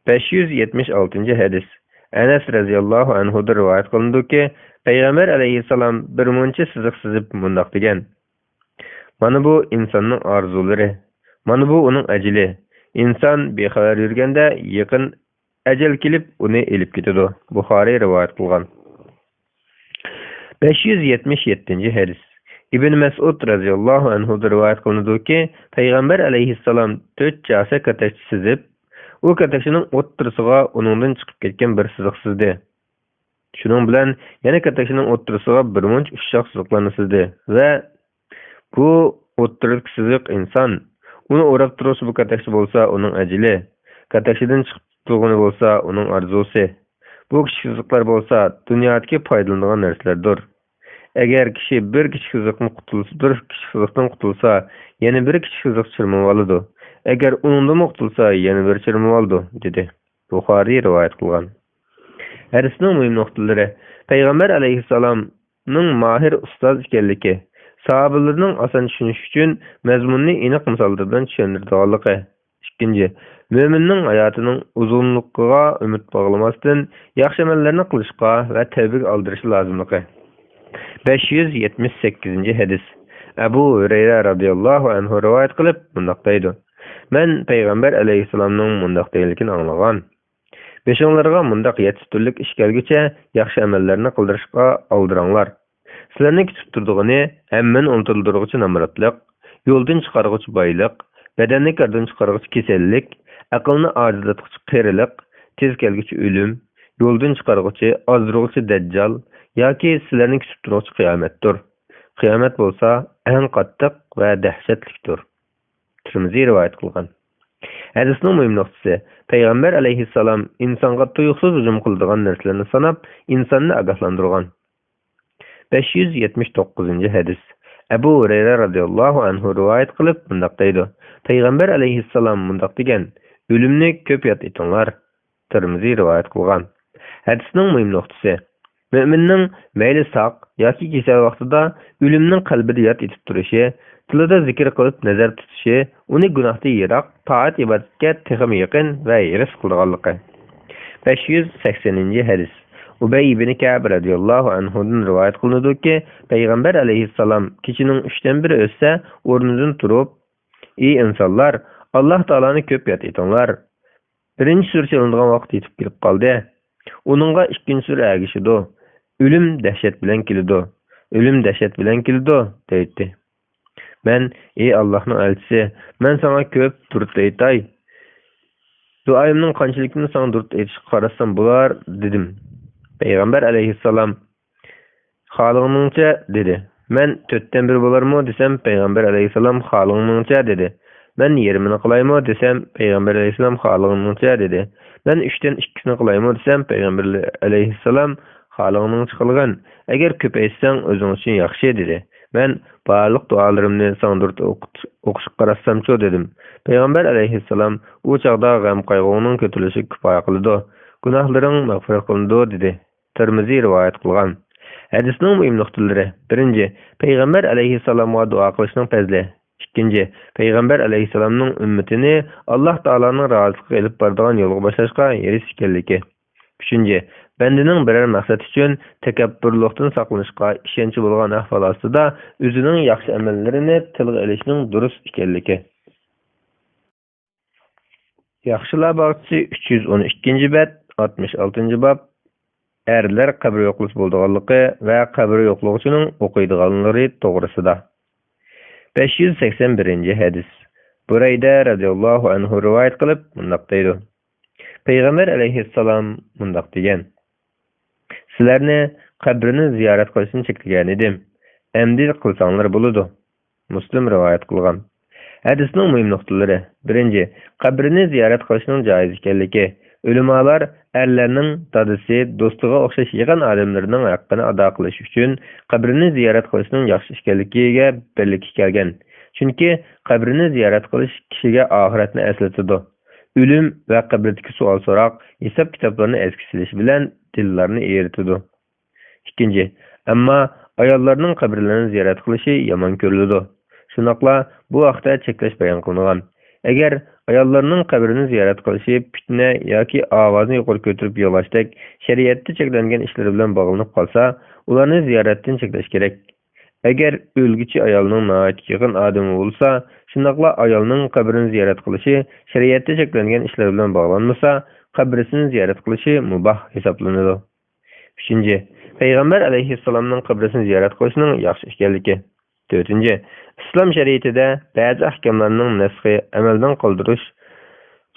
576. hadis. Enes radıyallahu anhu'da rivayet kılındı ki, Peygamber aleyhisselam bir muncha siziq sizib mundaq degan: "Mana bu insonning orzulari, mana bu uning ajali. İnson bexabar yurganda yaqin ajal kelib uni elib ketadi." Buxoriy rivayet kılgan. 577. hadis. İbn Mes'ud radıyallahu anhu'da rivayet kılındı ki, Peygamber aleyhisselam 4 jasa katakchi sizib, u katakchining o'ttirisiga uningdan chiqib ketgan bir siziq sizdi. Shuning bilan yana katakchining o'ttirisiga bir munch ushshoq siziqlarni sizdi va bu o'ttirik siziq inson. Uni o'rab turuvchi bu katakchi bo'lsa, uning ajali. Katakchidan chiqib turgani bo'lsa, uning orzusi. Bu kichik siziqlar bo'lsa, dunyodagi foydalanadigan narsalardir. Eğer kişi bir kichik siziqdan qutulsa, yana bir kichik siziq chirmab oladi. Eğer undan qutulsa, yana bir chirmab oladi, dedi. Buxoriy rivayet kılgan. Hadisning muhim nuqtalari: Peygamber aleyhisselamning mahir ustoz ekanligi, sahobalarning oson tushunish uchun mazmunni aniq misollar bilan tushuntirganligi. 2. Müminning hayotining uzunligiga umid bog'lamasdan yaxshi amallarni qilishga va tavbaga aldirish lozimligi. 578. hadis. Abu Hurayra radıyallahu anhu rivayet kılıp mundaq deydi. Men Peygamber aleyhissalamның mundaq deyilgini anlagan. Beşoңlarga mundaq 7 türlük iş gelgiçe yaxşı amellerini kıldırışqa aldırаңlar. Sizlerni kütüp turduğunu hemmen unutulduruğucu namaratlık, yoldan çıkarğıcı baylık, bedenni kardan çıkarğıcı kesellik, aqlını acizlatqıcı qerilik, tez kelgiçi ölüm, yoldan çıkarğıcı azdırğıcı deccal, yoki sizlerni kütüp turğucu kıyamettir. Kıyamet bolsa en qattiq ve dehşetlikdir. Tirmizi rivayet kılgan. Hadisning muhim nuqtasi Peygamber aleyhissalam insonga tuyuqsiz hujum qildigan narsalarni sanab, insonni ogohlantirgan. 579 hadis. Abu Hurayra radıyallahu anhu rivayet qilib bundaq deydi. Peygamber aleyhissalam bundaq degan: "Ölümni köp yat etinglar." Tirmizi rivayet qilgan. Hadisning muhim nuqtasi müminning mayli saq yoki kesal vaqtida ölümning qalbida yat etib turishi, tilida zikr qilib nazar tutishi, uni gunohdan yiroq, toat ibodatga texim yaqin va yiris qilganligi. 580 hadis. Ubay ibn Ka'b radıyallahu anhu'dan rivayet kılındı ki Peygamber aleyhissalam kişinin 3'ten biri ölse o'rnidan turib: "Ey insanlar, Allah Taala'nı köp yat etinglar." Birinci sure çalındıgan vaqt yetip kelip qaldı. Onunğa ikinci sure agişidi. Ölüm dehşet bilen kelidi. Ölüm dehşet bilen kelidi deydi. Men: "Ey Allah'ın elçisi, men sana köp durut aytay. Duayımның qanchalikini sana durut aytishga qarasam bular" dedim. Peygamber aleyhissalam "Xalığınыңcha" dedi. Men 4'ten 1 bolarmı desem Peygamber aleyhissalam "Xalığınыңcha" dedi. Men 20'ni qılaymı desem Peygamber aleyhissalam "Xalığınыңcha" dedi. Men 3'ten 2'sini qılaymı desem Peygamber aleyhissalam "Xalığınыңcha qılgan. Eğer köp aytsaң özüň üçün yaxşı" dedi. Men barlyk dualarymny sana durut okuşup qarassamçı dedim. Peygamber aleyhissalam o çağda gam qaygınyň kötülüşi kifaya kıldı. Günahlarың mağfiret kılındı dedi. Tirmizi rivayet kılgan. Hadisning muhim nuqtalari: 1. Peygamber aleyhissalamga dua qilishning fazli. 2. Peygamber aleyhissalamning ümmetini Allah Taala'nın razılığı elip bardigan yolga başlashga erish ekanligi. 3. Bendining birer maqsad üçün tekabburlikdan saqlanishga ishonchi bo'lgan ahvol ostida o'zining yaxshi amallarini tilga ilishning durust ekanligi. Yaxshilar bag'chisi 312 bab, 66 bab. Erler qabr yo'qluq bo'lganligi va qabr yo'qluqchining o'qiydiganlari to'g'risida. 581 hadis. Burayda radıyallahu anhu rivayet qilib mundaq deydi. Peygamber aleyhissalam mundaq degan: "Sizlarni qabrini ziyorat qilishni cheklagan edim. Endi qilsanglar bo'ladi." Muslim rivayet qilgan. Hadisning muhim nuqtalari: 1. Qabrini ziyorat qilishning joiz ekanligi. Ülemalar erlerinin dadısı, dostuğa oxşaş yığan adamlarının haqqını ada qilish üçün qabrini ziyorat qilishning yaxshi ekanligiga birlikka kelgan. Chunki qabrini ziyorat qilish kishiga oxiratni eslatadi. Ölüm va qabrdagi savol so'roq hisob kitoblarini eski silish bilan dillarni eritadi. 2. Ammo ayollarning qabrlarini ziyorat qilishi yomon ko'riladi. Shunaqla bu vaqtda cheklash bayon qilingan. Eğer ayollarının qabrini ziyorat qilishi fitna yoki ovozni yuqori ko'tarib yig'lashdak shariatda cheklangan ishlar bilan bog'lanib qolsa, ularni ziyoratdan cheklash kerak. Eğer o'lguchi ayolning yaqin odami bo'lsa, shunaqla ayolning qabrini ziyorat qilishi shariatda cheklangan ishlar bilan bog'lanmasa, qabrisini ziyorat qilishi mubah hisoblanadi. 3. Peygamber aleyhissalamning qabrisini ziyorat qilishning yaxshi ekanligi. 4. İslam şeriatida ba'zi ahkamlarning nasxi amaldan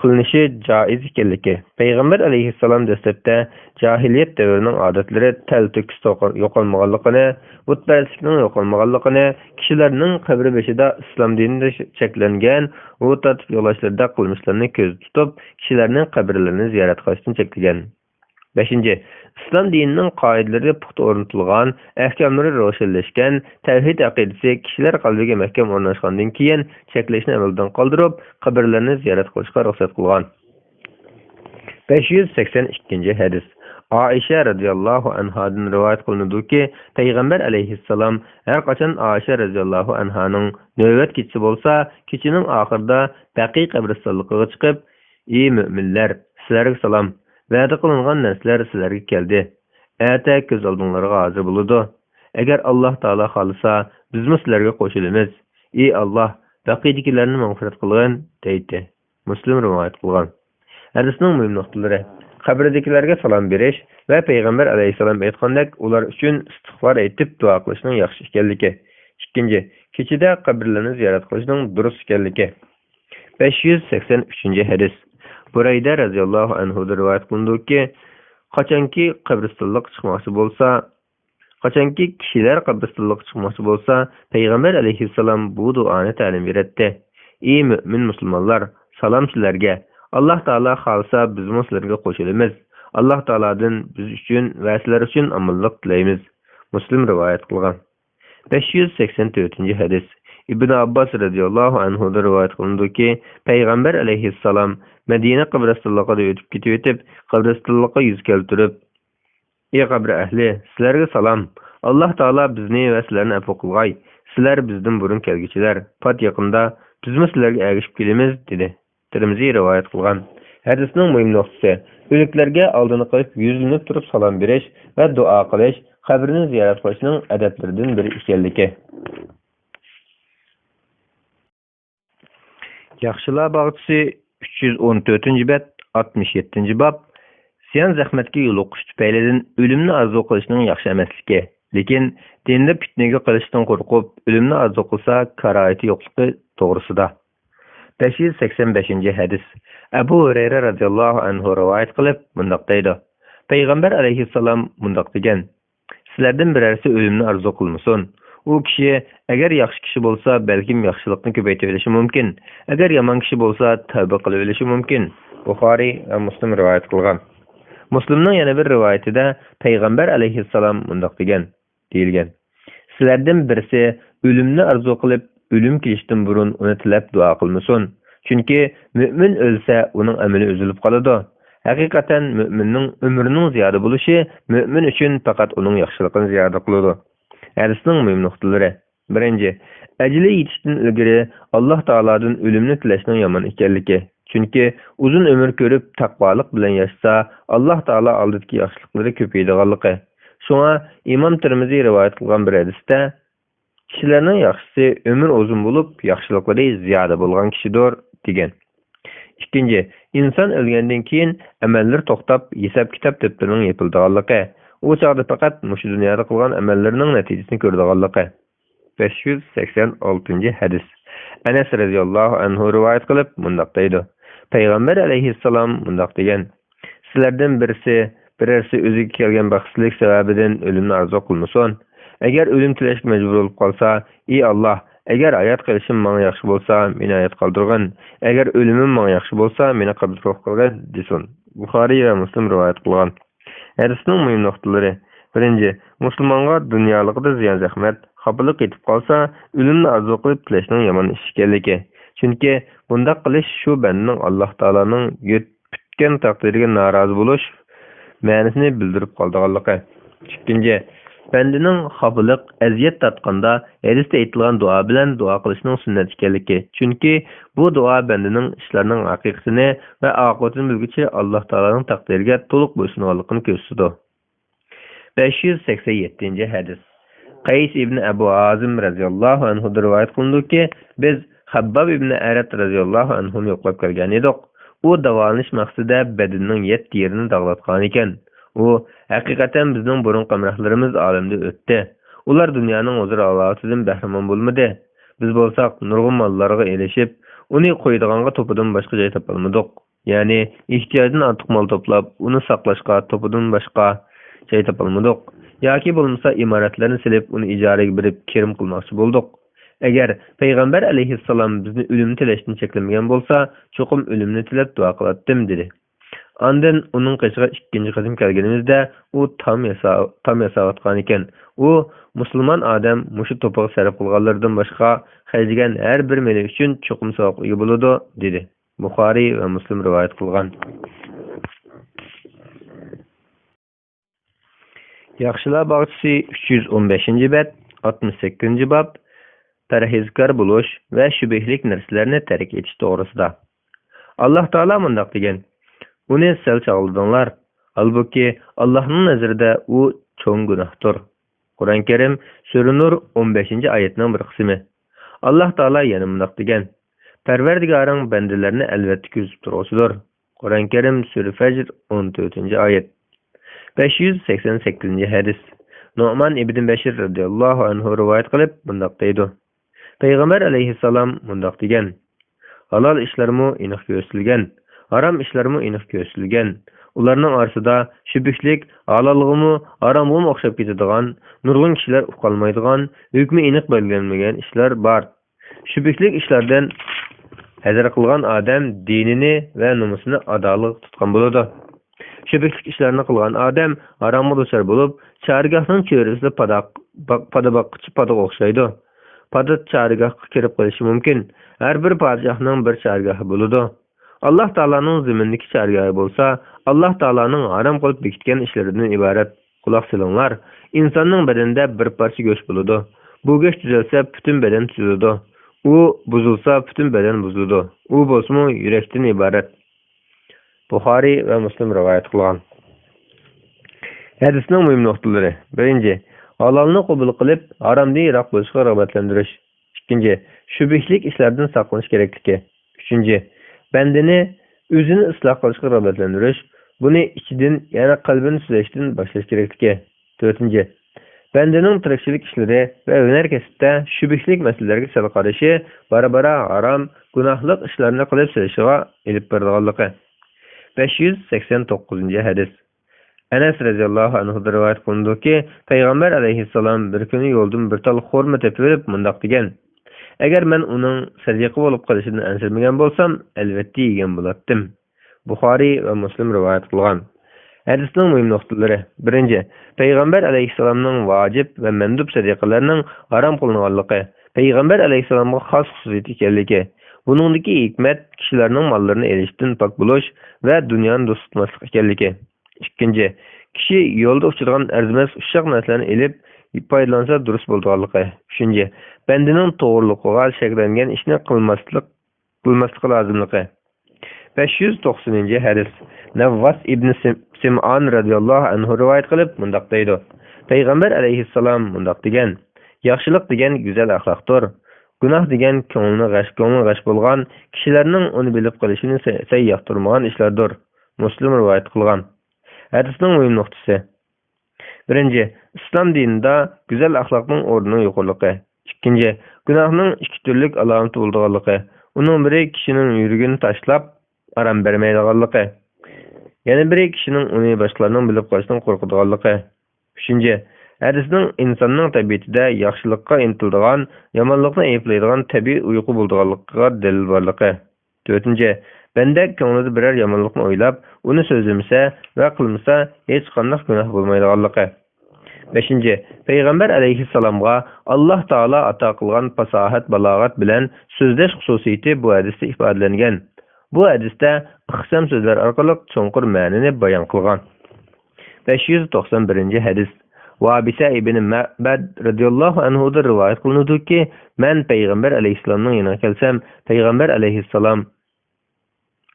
qilinishi joiz ekanligi. Peygamber aleyhissalam dastlabda jahiliyat davrining odatlari talto'kis yo'qolmaganligini, butparastlikning yo'qolmaganligini, kishilarning qabri beshida islom dinida cheklangan va tatib yo'lashlarda qilmishlarni ko'z tutib, kishilarning qabrlarini ziyorat qilishdan cheklagan. 5. İslam dininin qoidalari puxta o'rnatilgan, ahkamlari ro'shanlashgan, tavhid aqidasi kishilar qalbiga mahkam o'rnashgandan keyin cheklashni amaldan qoldirib, qabrlarni ziyorat qilishga ruxsat qilgan. 582 hadis. Aisha radıyallahu anhadan rivayet qilinadiki, Peygamber aleyhissalam her qachon Aisha radıyallahu anhaning navbat ketsa bo'lsa, kechining oxirida Baqi qabristonligiga chiqib: "Ey mu'minlar, sizlarga salom. Va'da qilingan narsalar sizlarga keldi. Ata ko'z oldinglarga hozir bo'ladi. Agar Alloh taolo xolisa, bizmi sizlarga qo'shilamiz. Ey Alloh, baqidagilarni mag'firat qilgin, deydi. Muslim rivoyat qilgan. Hadisning muhim nuqtalari: qabrdagilarga salom berish va payg'ambar alayhisalom aytgandek, ular uchun istig'for aytib duo qilishning yaxshi ekanligi. Ikkinchi, kechida qabrlarni ziyorat qilishning durust ekanligi. 583 hadis. Burayda radhiyallohu anhu rivoyat qilindiki, qachonki qabristonlik chiqmoqchi bo'lsa, qachonki kishilar qabristonlik chiqmoqchi bo'lsa, payg'ambar alayhisalom bu duoni ta'lim beradi. Ey mu'min musulmonlar, salom sizlarga. Alloh taolo xolsa biz sizlarga qo'shilamiz. Alloh taoladan biz uchun va sizlar uchun omonlik tilaymiz. Muslim rivoyat qilgan. 584 hadis. Ibn Abbas radhiyallohu anhu rivoyat qilindiki, payg'ambar alayhissalom Madina qabristonligiga o'tib ketib, qabristonlikqa yuz keltirib, ey qabr ahli, sizlarga salom. Alloh taolo bizni va sizlarni afv qilg'ay. Sizlar bizdan burun kelguchilar. Pat yaqinda bizmi sizlarga ergishib kelamiz, dedi. Tirmiziy rivoyat qilgan. Hadisning muhim nuqtasi: o'liklarga oldini qo'yib yuzlanib turib salom berish va duo qilish qabrini ziyorat qilishning odatlaridan biri ekanligi. Yaxshilar bog'chisi 314-bab, 67-bab. Sen zahmatga yo'l o'qish tufaylidan o'limni arzu qilishning yaxshi emasligi, lekin dinda fitnaga qilishdan qo'rqib, o'limni arzu qilsa karoyati yo'qligi to'g'risida. 585 hadis. Abu Hurayra radhiyallohu anhu rivoyat qilib, mundaq deydi: Payg'ambar alayhissalom mundaq degan: sizlardan birarsi o'limni arzu qilmasin. U kishi agar yaxshi kishi bo'lsa, balkim yaxshilikni ko'paytirib olishi mumkin. Agar yomon kishi bo'lsa, tavba qilib olishi mumkin. Buxoriy va Muslim rivoyat qilgan. Muslimning yana bir rivoyatida payg'ambar alayhissalom mundaq degan deyilgan: sizlardan birisi o'limni arzu qilib, o'lim kelishdan burun uni tilab duo qilmasin. Chunki mu'min o'lsa, uning amali uzilib qoladi. Haqiqatan mu'minning umrining ziyoda bo'lishi mu'min uchun faqat uning yaxshiligini ziyoda qiladi. Hadisning muhim nuqtalari: birinchi, ajli yetishdan ilgari Alloh taolodan o'limni tilashning yomon ekanligi. Chunki uzun umr ko'rib taqvolik bilan yashasa, Alloh taolo oldidagi yaxshiliklari ko'payadiganligi. Shunga Imom Tirmiziy rivoyat qilgan bir hadisda kishilarning yaxshisi umr uzun bo'lib, yaxshiliklari ziyoda bo'lgan kishidir degan. Ikkinchi, inson o'lgandan keyin amallar to'xtab, hisob-kitob defterining yopiladiganligi. U chaqda faqat mushu dunyoda qilgan amallarining natijasini ko'radiganligi. 586 hadis. Anas radhiyallohu anhu rivoyat qilib, mundaq deydi: payg'ambar alayhissalom mundaq degan: sizlardan birarsi o'ziga kelgan baxtsizlik sababidan o'limni arzu qilmasin. Agar o'lim tilashga majbur bo'lib qolsa, ey Alloh, agar hayot qilishim menga yaxshi bo'lsa, meni hayot qoldirgin. Agar o'limim menga yaxshi bo'lsa, meni qabriston qilgin, desin. Buxoriy va Muslim rivoyat qilgan. Hadisning muhim nuqtalari: birinchi, musulmonga dunyolikda ziyon zahmat, xafalik yetib qolsa, o'limni arzu qilib tilashning yomon ish ekanligi. Chunki bunda qilish shu bandaning Alloh taolaning yetgan taqdiriga norozi bo'lish ma'nosini bildirib qoldiganligi. Ikkinchi, bandaning xafalik, aziyat tatqanda hadisda aytilgan duo bilan duo qilishning sunnat ekanligi. Chunki bu duo bandaning ishlarining haqiqatini va oqibatini bilguchi Alloh taolaning taqdiriga to'liq bo'ysunganligini ko'rsatadi. 587 hadis. Qays ibn Abu Azim radhiyallohu anhu rivoyat qilindiki, biz Habbab ibn Arat radhiyallohu anhu yo'qlab kelgan edik. U davolanish maqsadida badanining 7 yerini dog'latgan ekan. U haqiqatan bizning burun qamroqlarimiz olamda o'tdi. Ular dunyoning huzur holatidan bahramon bo'lmadi. Biz bo'lsak nurg'un mollarga erishib, uni qo'ydiganga to'pidan boshqa joy topolmadik. Ya'ni ehtiyojdan ortiq mol to'plab, uni saqlashga to'pidan boshqa joy topolmadik. Yoki bo'lmasa imoratlarni silib, uni ijaraga berib kirim qilmoqchi bo'ldik. Agar payg'ambar alayhissalom bizni o'limni tilashdan cheklamagan bo'lsa, cho'qim o'limni tilab duo qilardim, dedi. Ondan uning qishiga ikkinchi qatim kelganimizda u tam yasayotgan ekan. U musulmon odam mushu to'piq sarf qilganlardan boshqa xayjigan har bir meli uchun cho'qim savobga bo'ladi, dedi. Buxoriy va Muslim rivoyat qilgan. Yaxshilar bog'chisi 315-bab, 68-bab. Parhezkor bo'lish va shubhlik narsalarni tark etish to'g'risida. Alloh taolo mundaq degan: uni sal chog'ladinglar. Albuki Allohning nazarida u cho'ng gunohdir. Kur'an-ı Kerim Sure Nur 15. ayetinin bir kısmı. Allah Taala yana mundaq degan: Perverdigarın bendelerini elbette küzüp turğusudur. Kur'an-ı Kerim Sure Fecr 14. ayet. 588. hadis. Nu'man ibn Beşir radıyallahu anhu rivayet kılıp mundaq deydi: Peygamber aleyhisselam mundaq degan: Halal işlerimi iniq göğüsülgen, haram işlerimi iniq göğüsülgen. Ularning orasida şübihlik, halalligimi, haramligimi o'xshab ketadigan, nurg'un kishilar uqalmaydigan, hukmi aniq belgilanmagan ishlar bor. Şübihlik ishlardan hazar qilgan odam dinini va nomusini adolik tutgan bo'ladi. Şübihlik ishlarni qilgan odam haromga duchor bo'lib, chargohning cho'risida pada boqqich pada o'xshaydi. Pada chargohga kirib qolishi mumkin. Har bir podshohning bir chargohi bo'ladi. Allah Taala'nın zimindeki çargahı bolsa, Allah Taala'nın haram qilib bekitgan ishlaridan iborat. Quloq solinglar. İnsanның bedeninde bir parça go'sht bo'ladi. Bu go'sht tuzalsa, bütün beden tuzaladi. U buzulsa, bütün beden buzuladi. U bo'lsa, yurakdan iborat. Buxoriy va Muslim rivoyat qilgan. Hadisning muhim nuqtalari. Birinchi, halalni qabul qilib, haromdan yiroq bo'lishga rag'batlantirish. Ikkinchi, shubihlik ishlardan saqlanish kerakligi. Uchinchi, bendini o'zini isloh qilishga rag'batlantirish. Buni ichidan, yana qalbini tuzashdan boshlash kerakligi. To'rtinchi, bendining tirikchilik ishlari va hunar kasbda shubihlik masalalarga sal qarashi, bara-bara harom, gunohlik ishlarni qilib silishiga ilib borganligi. 589. hadis. Enes radıyallahu anhu rivayet qilindi ki, Peygamber aleyhisselam bir kuni yo'ldan bir tal xurma tepib olib mundaq degan: Agar men uning sadiqa bo'lib qolishidan ansirmagan bo'lsam, albatta yegan bo'lardim. Buxoriy va Muslim rivoyat qilgan. Hadisning muhim nuqtalari. Birinchi, Peygamber aleyhisselamning vojib va mandub sadiqalarining harom qilinganligi, Peygamber aleyhisselamga xos xususiyat ekanligi. Buningdagi hikmat kishilarning mollarini elishdan pok bo'lish va dunyoni do'st tutmaslik ekanligi. Ikkinchi, kishi yo'lda uchragan arzimas ushaq narsalarni elib foydalansa durust bo'lganligi. Uchinchi, bendining to'g'riligiga shaklangan ishni qilmaslik lozimligi. 590. hadis. Navvas ibn Sim'an radıyallahu anhu rivayet qilib mundaq deydi: Peygamber aleyhisselam mundaq degan: Yaxshilik degan go'zal axloqdir. Gunoh degan ko'ngli g'ash bo'lgan kishilarning uni bilib qolishini yoqtirmagan ishlardir. Muslim rivoyat qilgan. Hadisning muhim nuqtasi. Birinchi, islom dinida go'zal axloqning o'rni yuqorligi. Ikkinchi, gunohning ikki turlik alomati bo'lganligi. Uning biri kishining yuragini tashlab aram bermaydiganligi. Yana biri kishining uni boshqalarning bilib qolishidan qo'rqadiganligi. Uchinchi, hadisning insonning tabiatida yaxshilikqa intiladigan, yomonlikni ayiblaydigan tabiiy uyqu bo'lganligiga dalil borligi. To'rtinchi, banda ko'nglida biror yomonlikni o'ylab, uni so'zlamasa va qilmasa hech qanday gunoh bo'lmaydiganligi. 5. Peygamber aleyhisselamga Allah Taala ato qilgan fasohat, balog'at bilan so'zlash xususiyati bu hadisda ifodalangan. Bu hadisda ixcham so'zlar orqali cho'nqur ma'noni bayon qilgan. 591. hadis. Vabisa ibn Ma'bad radıyallahu anhu'dan rivayet qilindi ki, men Peygamber aleyhisselamning yanına kelsam, Peygamber aleyhisselam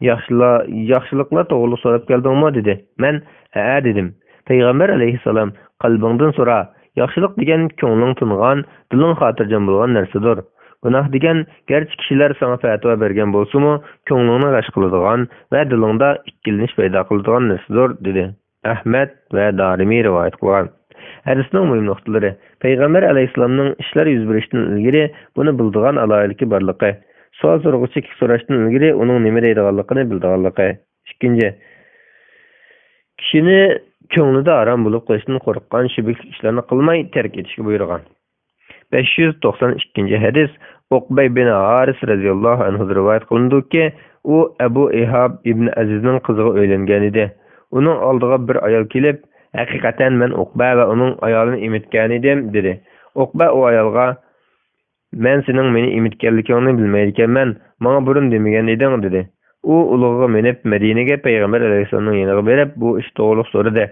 yaxshiliklar to'g'ri so'rab keldingmi dedi. Men ha dedim. Peygamber aleyhisselam qalbingdan so'ra. Yaxshilik degan ko'ngling tingan, diling xotirjam bo'lgan narsadir. Gunoh degan garchi kishilar sana fatvo bergan bo'lsa-mu, ko'nglingni g'ash qiladigan va dilingda ikkilanish paydo qiladigan narsadir dedi. Ahmad va Darimi rivoyat qilgan. Hadisning muhim nuqtalari. Peygamber aleyhisselamning ishlar yuz berishdan ilgari buni bildigan aloyiligi borligi. Savol so'rag'uchi so'rashdan ilgari uning nima deydiganligini bildiganligi. Ikkinchi, kishini ko'nglida harom bo'lib qolishdan qo'rqqan shubihli ishlarni qilmay tark etishga buyurgan. 592. hadis. Uqba ibn Haris radhiyallohu anhu rivoyat qilindiki, u Abu Ihab ibn Azizning qiziga uylangan edi. Uning oldiga bir ayol kelib, haqiqatan men Uqba va uning ayolini emitgan edim dedi. Uqba o ayolga: "Men sening meni emitganligingni bilmaydiganman, menga burun demagan eding" dedi. U ulug'iga minib Madinaga Peygamber aleyhisselamning yoniga berib, bu ish to'g'rilik so'radi.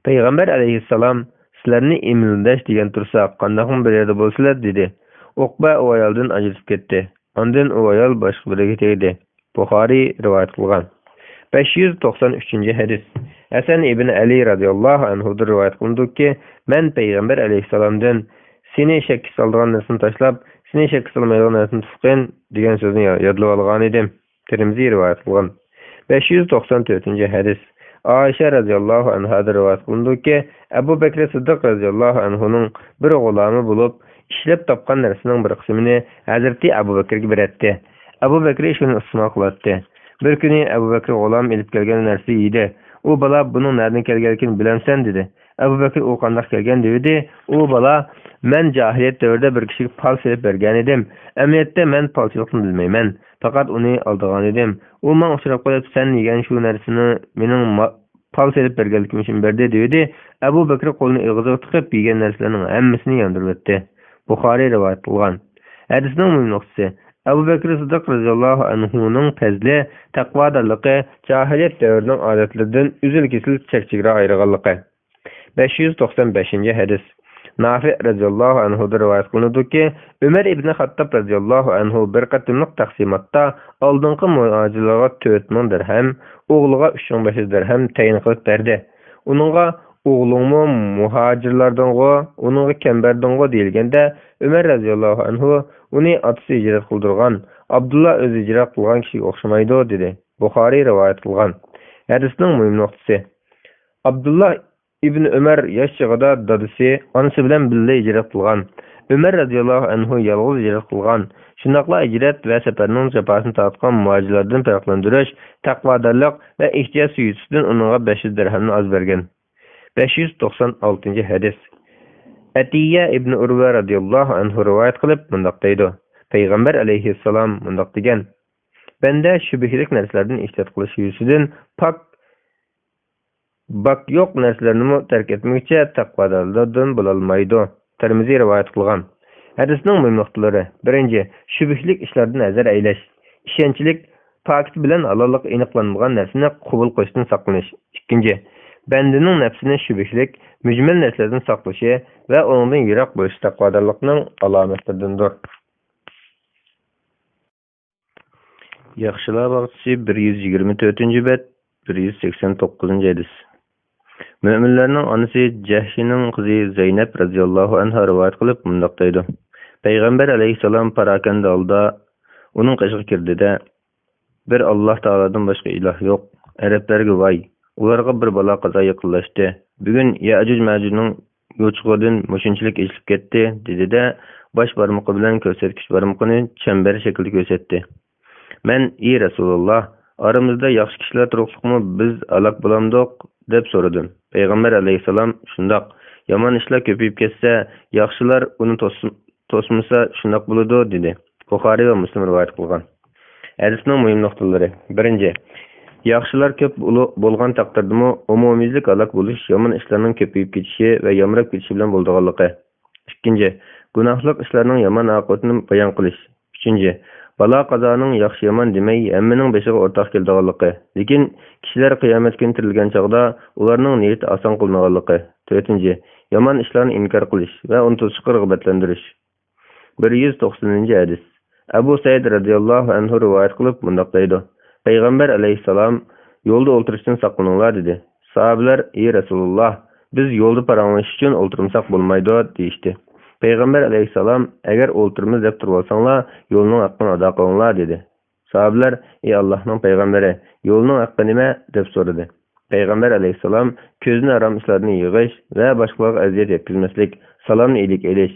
Peygamber aleyhisselam: "Sizlarni emildash degan tursa, qandaqmi bir yerda bo'lsalar" dedi. Uqba o ayoldan ajrashib ketdi. Ondan o ayol boshqa biriga tegdi. Buxoriy rivoyat qilgan. 593. hadis. Hasan ibn Ali radıyallahu anhu'dur rivayet kılındı ki men Peygamber aleyhisselamdan seni şekki saldırgan nersini taşlap seni şekki salmaydigan nersini tutqin degan so'zni yodlab olgan edim. Tirmizi rivayet kılgan. 594. hadis. Ayşe radıyallahu anha'dır rivayet kılındı ki Ebu Bekir Sıddık radıyallahu anhu'nun bir gulamy bulup işlep tapkan nersinin bir kısmını Hazreti Ebu Bekir'e beretdi. Ebu Bekir şunu ısma kılattı. Bir günü Ebu Bekir gulam elip kelgen nersi yedi. O bala bunun nereden kelgenligini bilemsen dedi. Ebu Bekir o kandak kelgen dedi. O bala men cahiliyet dövrde bir kişilik pal selip bergen edim. Emniyette men palçılıkını bilmeymen. Fakat onu aldıgan edim. O man uçurap koyup sen yegen şu nersini menin pal selip bergenlikim için berdi dedi. Ebu Bekir kolunu ılgızı tıkıp yegen nersilerinin emmesini yandırıp etti. Bukhari rivayet kılgan. Hadisinin mühim noktası. Ebu Bekir Sıddık radıyallahu anhu'nun fezli, takvadarlığı, cahiliyet dövrünün adetlerden üzül kesil çekçigire ayrıgallığı. 595. hadis. Nafi radıyallahu anhu'da rivayet kılındı ki Ömer ibn Hattab radıyallahu anhu bir katımlık taksimatta aldığınki muhacirlığa 4.000 dirhem, oğluğa 3.500 dirhem tayin kılıp berdi. Onunla oğlumu muhacirlardan go, onunla kemberden go deyilgende Ömer radıyallahu anhu onu atısı icret kıldırgan, Abdullah öz icret kılgan kişiye okşamaydı dedi. Bukhari rivayet kılgan. Hadisinin mühim noktası. Abdullah İbn Ömer yaş çağda dadısı, anısı bilen bille icret kılgan. Ömer radıyallahu anhu yalğız icret kılgan. Şundakla icret ve seferinin cepasını tatkan muhacirlardan farklandırış, takvadarlık ve ihtiyaç suyutusundan onunla 500 dirhemini az bergen. 596. hadis. Atiye ibn Urve radıyallahu anhu rivayet kılıp mundaqdaydı. Peygamber aleyhisselam mundaq degen. Bende şübihlik nerslerden işlet kılışı yüzüden bak yok nerslerini terk etmekçe takvadarlardan bulalmaydı. Tirmizi rivayet kılgan. Hadisinin mühim noktaları. Birinci, şübihlik işlerden ezer eyleş. İşençilik, pakit bilen Allah'lık iniqlanmagan nersini kubul koştan saklanış. İkinci, bendinin nefsinin şübihlik, mücmel nerslerden saklışı ve onundan yirak boyuş takvadarlıkның alametlerindendir. Yaxşılar bağçısı 124. bet 189. hadis. Müminlerinin anısı Cehşinin kızı Zeynep radıyallahu anha rivayet kılıp mundaqdaydı. Peygamber aleyhisselam parakende alda onun kaşığı kirdi de bir Allah Ta'aladan başka ilah yok. Araplarga vay. Ularga bir bala qaza yaqinlashdi. Bugun Ya'juj Ma'jujning yo'chig'idan mushinchilik eshilib ketdi, dedi de bosh barmoqi bilan ko'rsatkich barmoqini chambar shaklida ko'rsatdi. Men, ey Rasululloh, aramizda yaxshi kishilar turibmi, biz alaq bo'lamdiq deb so'radim. Payg'ambar alayhisalom shundoq, yomon ishlar ko'payib ketsa, yaxshilar uni to'smasa shundoq bo'ladi dedi. Buxoriy va Muslim rivoyat qilgan. Hadisning muhim nuqtalari. Birinchi, yaxshilar ko'p bo'lgan taqdirdami umumiylik alaq bo'lish yomon ishlarning ko'payib ketishi va yomrab ketishi bilan bo'lganligi. Ikkinchi, gunohlik ishlarning yomon oqibatini bayon qilish. Uchinchi, balo qazoning yaxshi yomon demay hammaning beshiga o'rtaq kelganligi. Lekin kishilar qiyomat kuni tirilgan chog'da ularning niyati oson qilinganligi. To'rtinchi, yomon ishlarni inkor qilish va unutishga rag'batlantirish. 190. hadis. Abu Said radıyallahu anhu rivayet qilib mundaq deydi. Peygamber aleyhisselam yolda o'tirishdan saqlaninglar dedi. Sahabeler, ey Rasululloh, biz yolda paranlash uchun o'tirmasak bo'lmaydi deyishdi. Peygamber aleyhisselam, agar o'ltirimiz deb turib olsanglar, yo'lning haqqini ado qilinglar dedi. Sahabeler, ey Allohning payg'ambari, yo'lning haqqi nima deb so'radi. Peygamber aleyhisselam ko'zni harom ishlarni yig'ish va boshqalarga aziyat yetkazmaslik, salomni ilik elish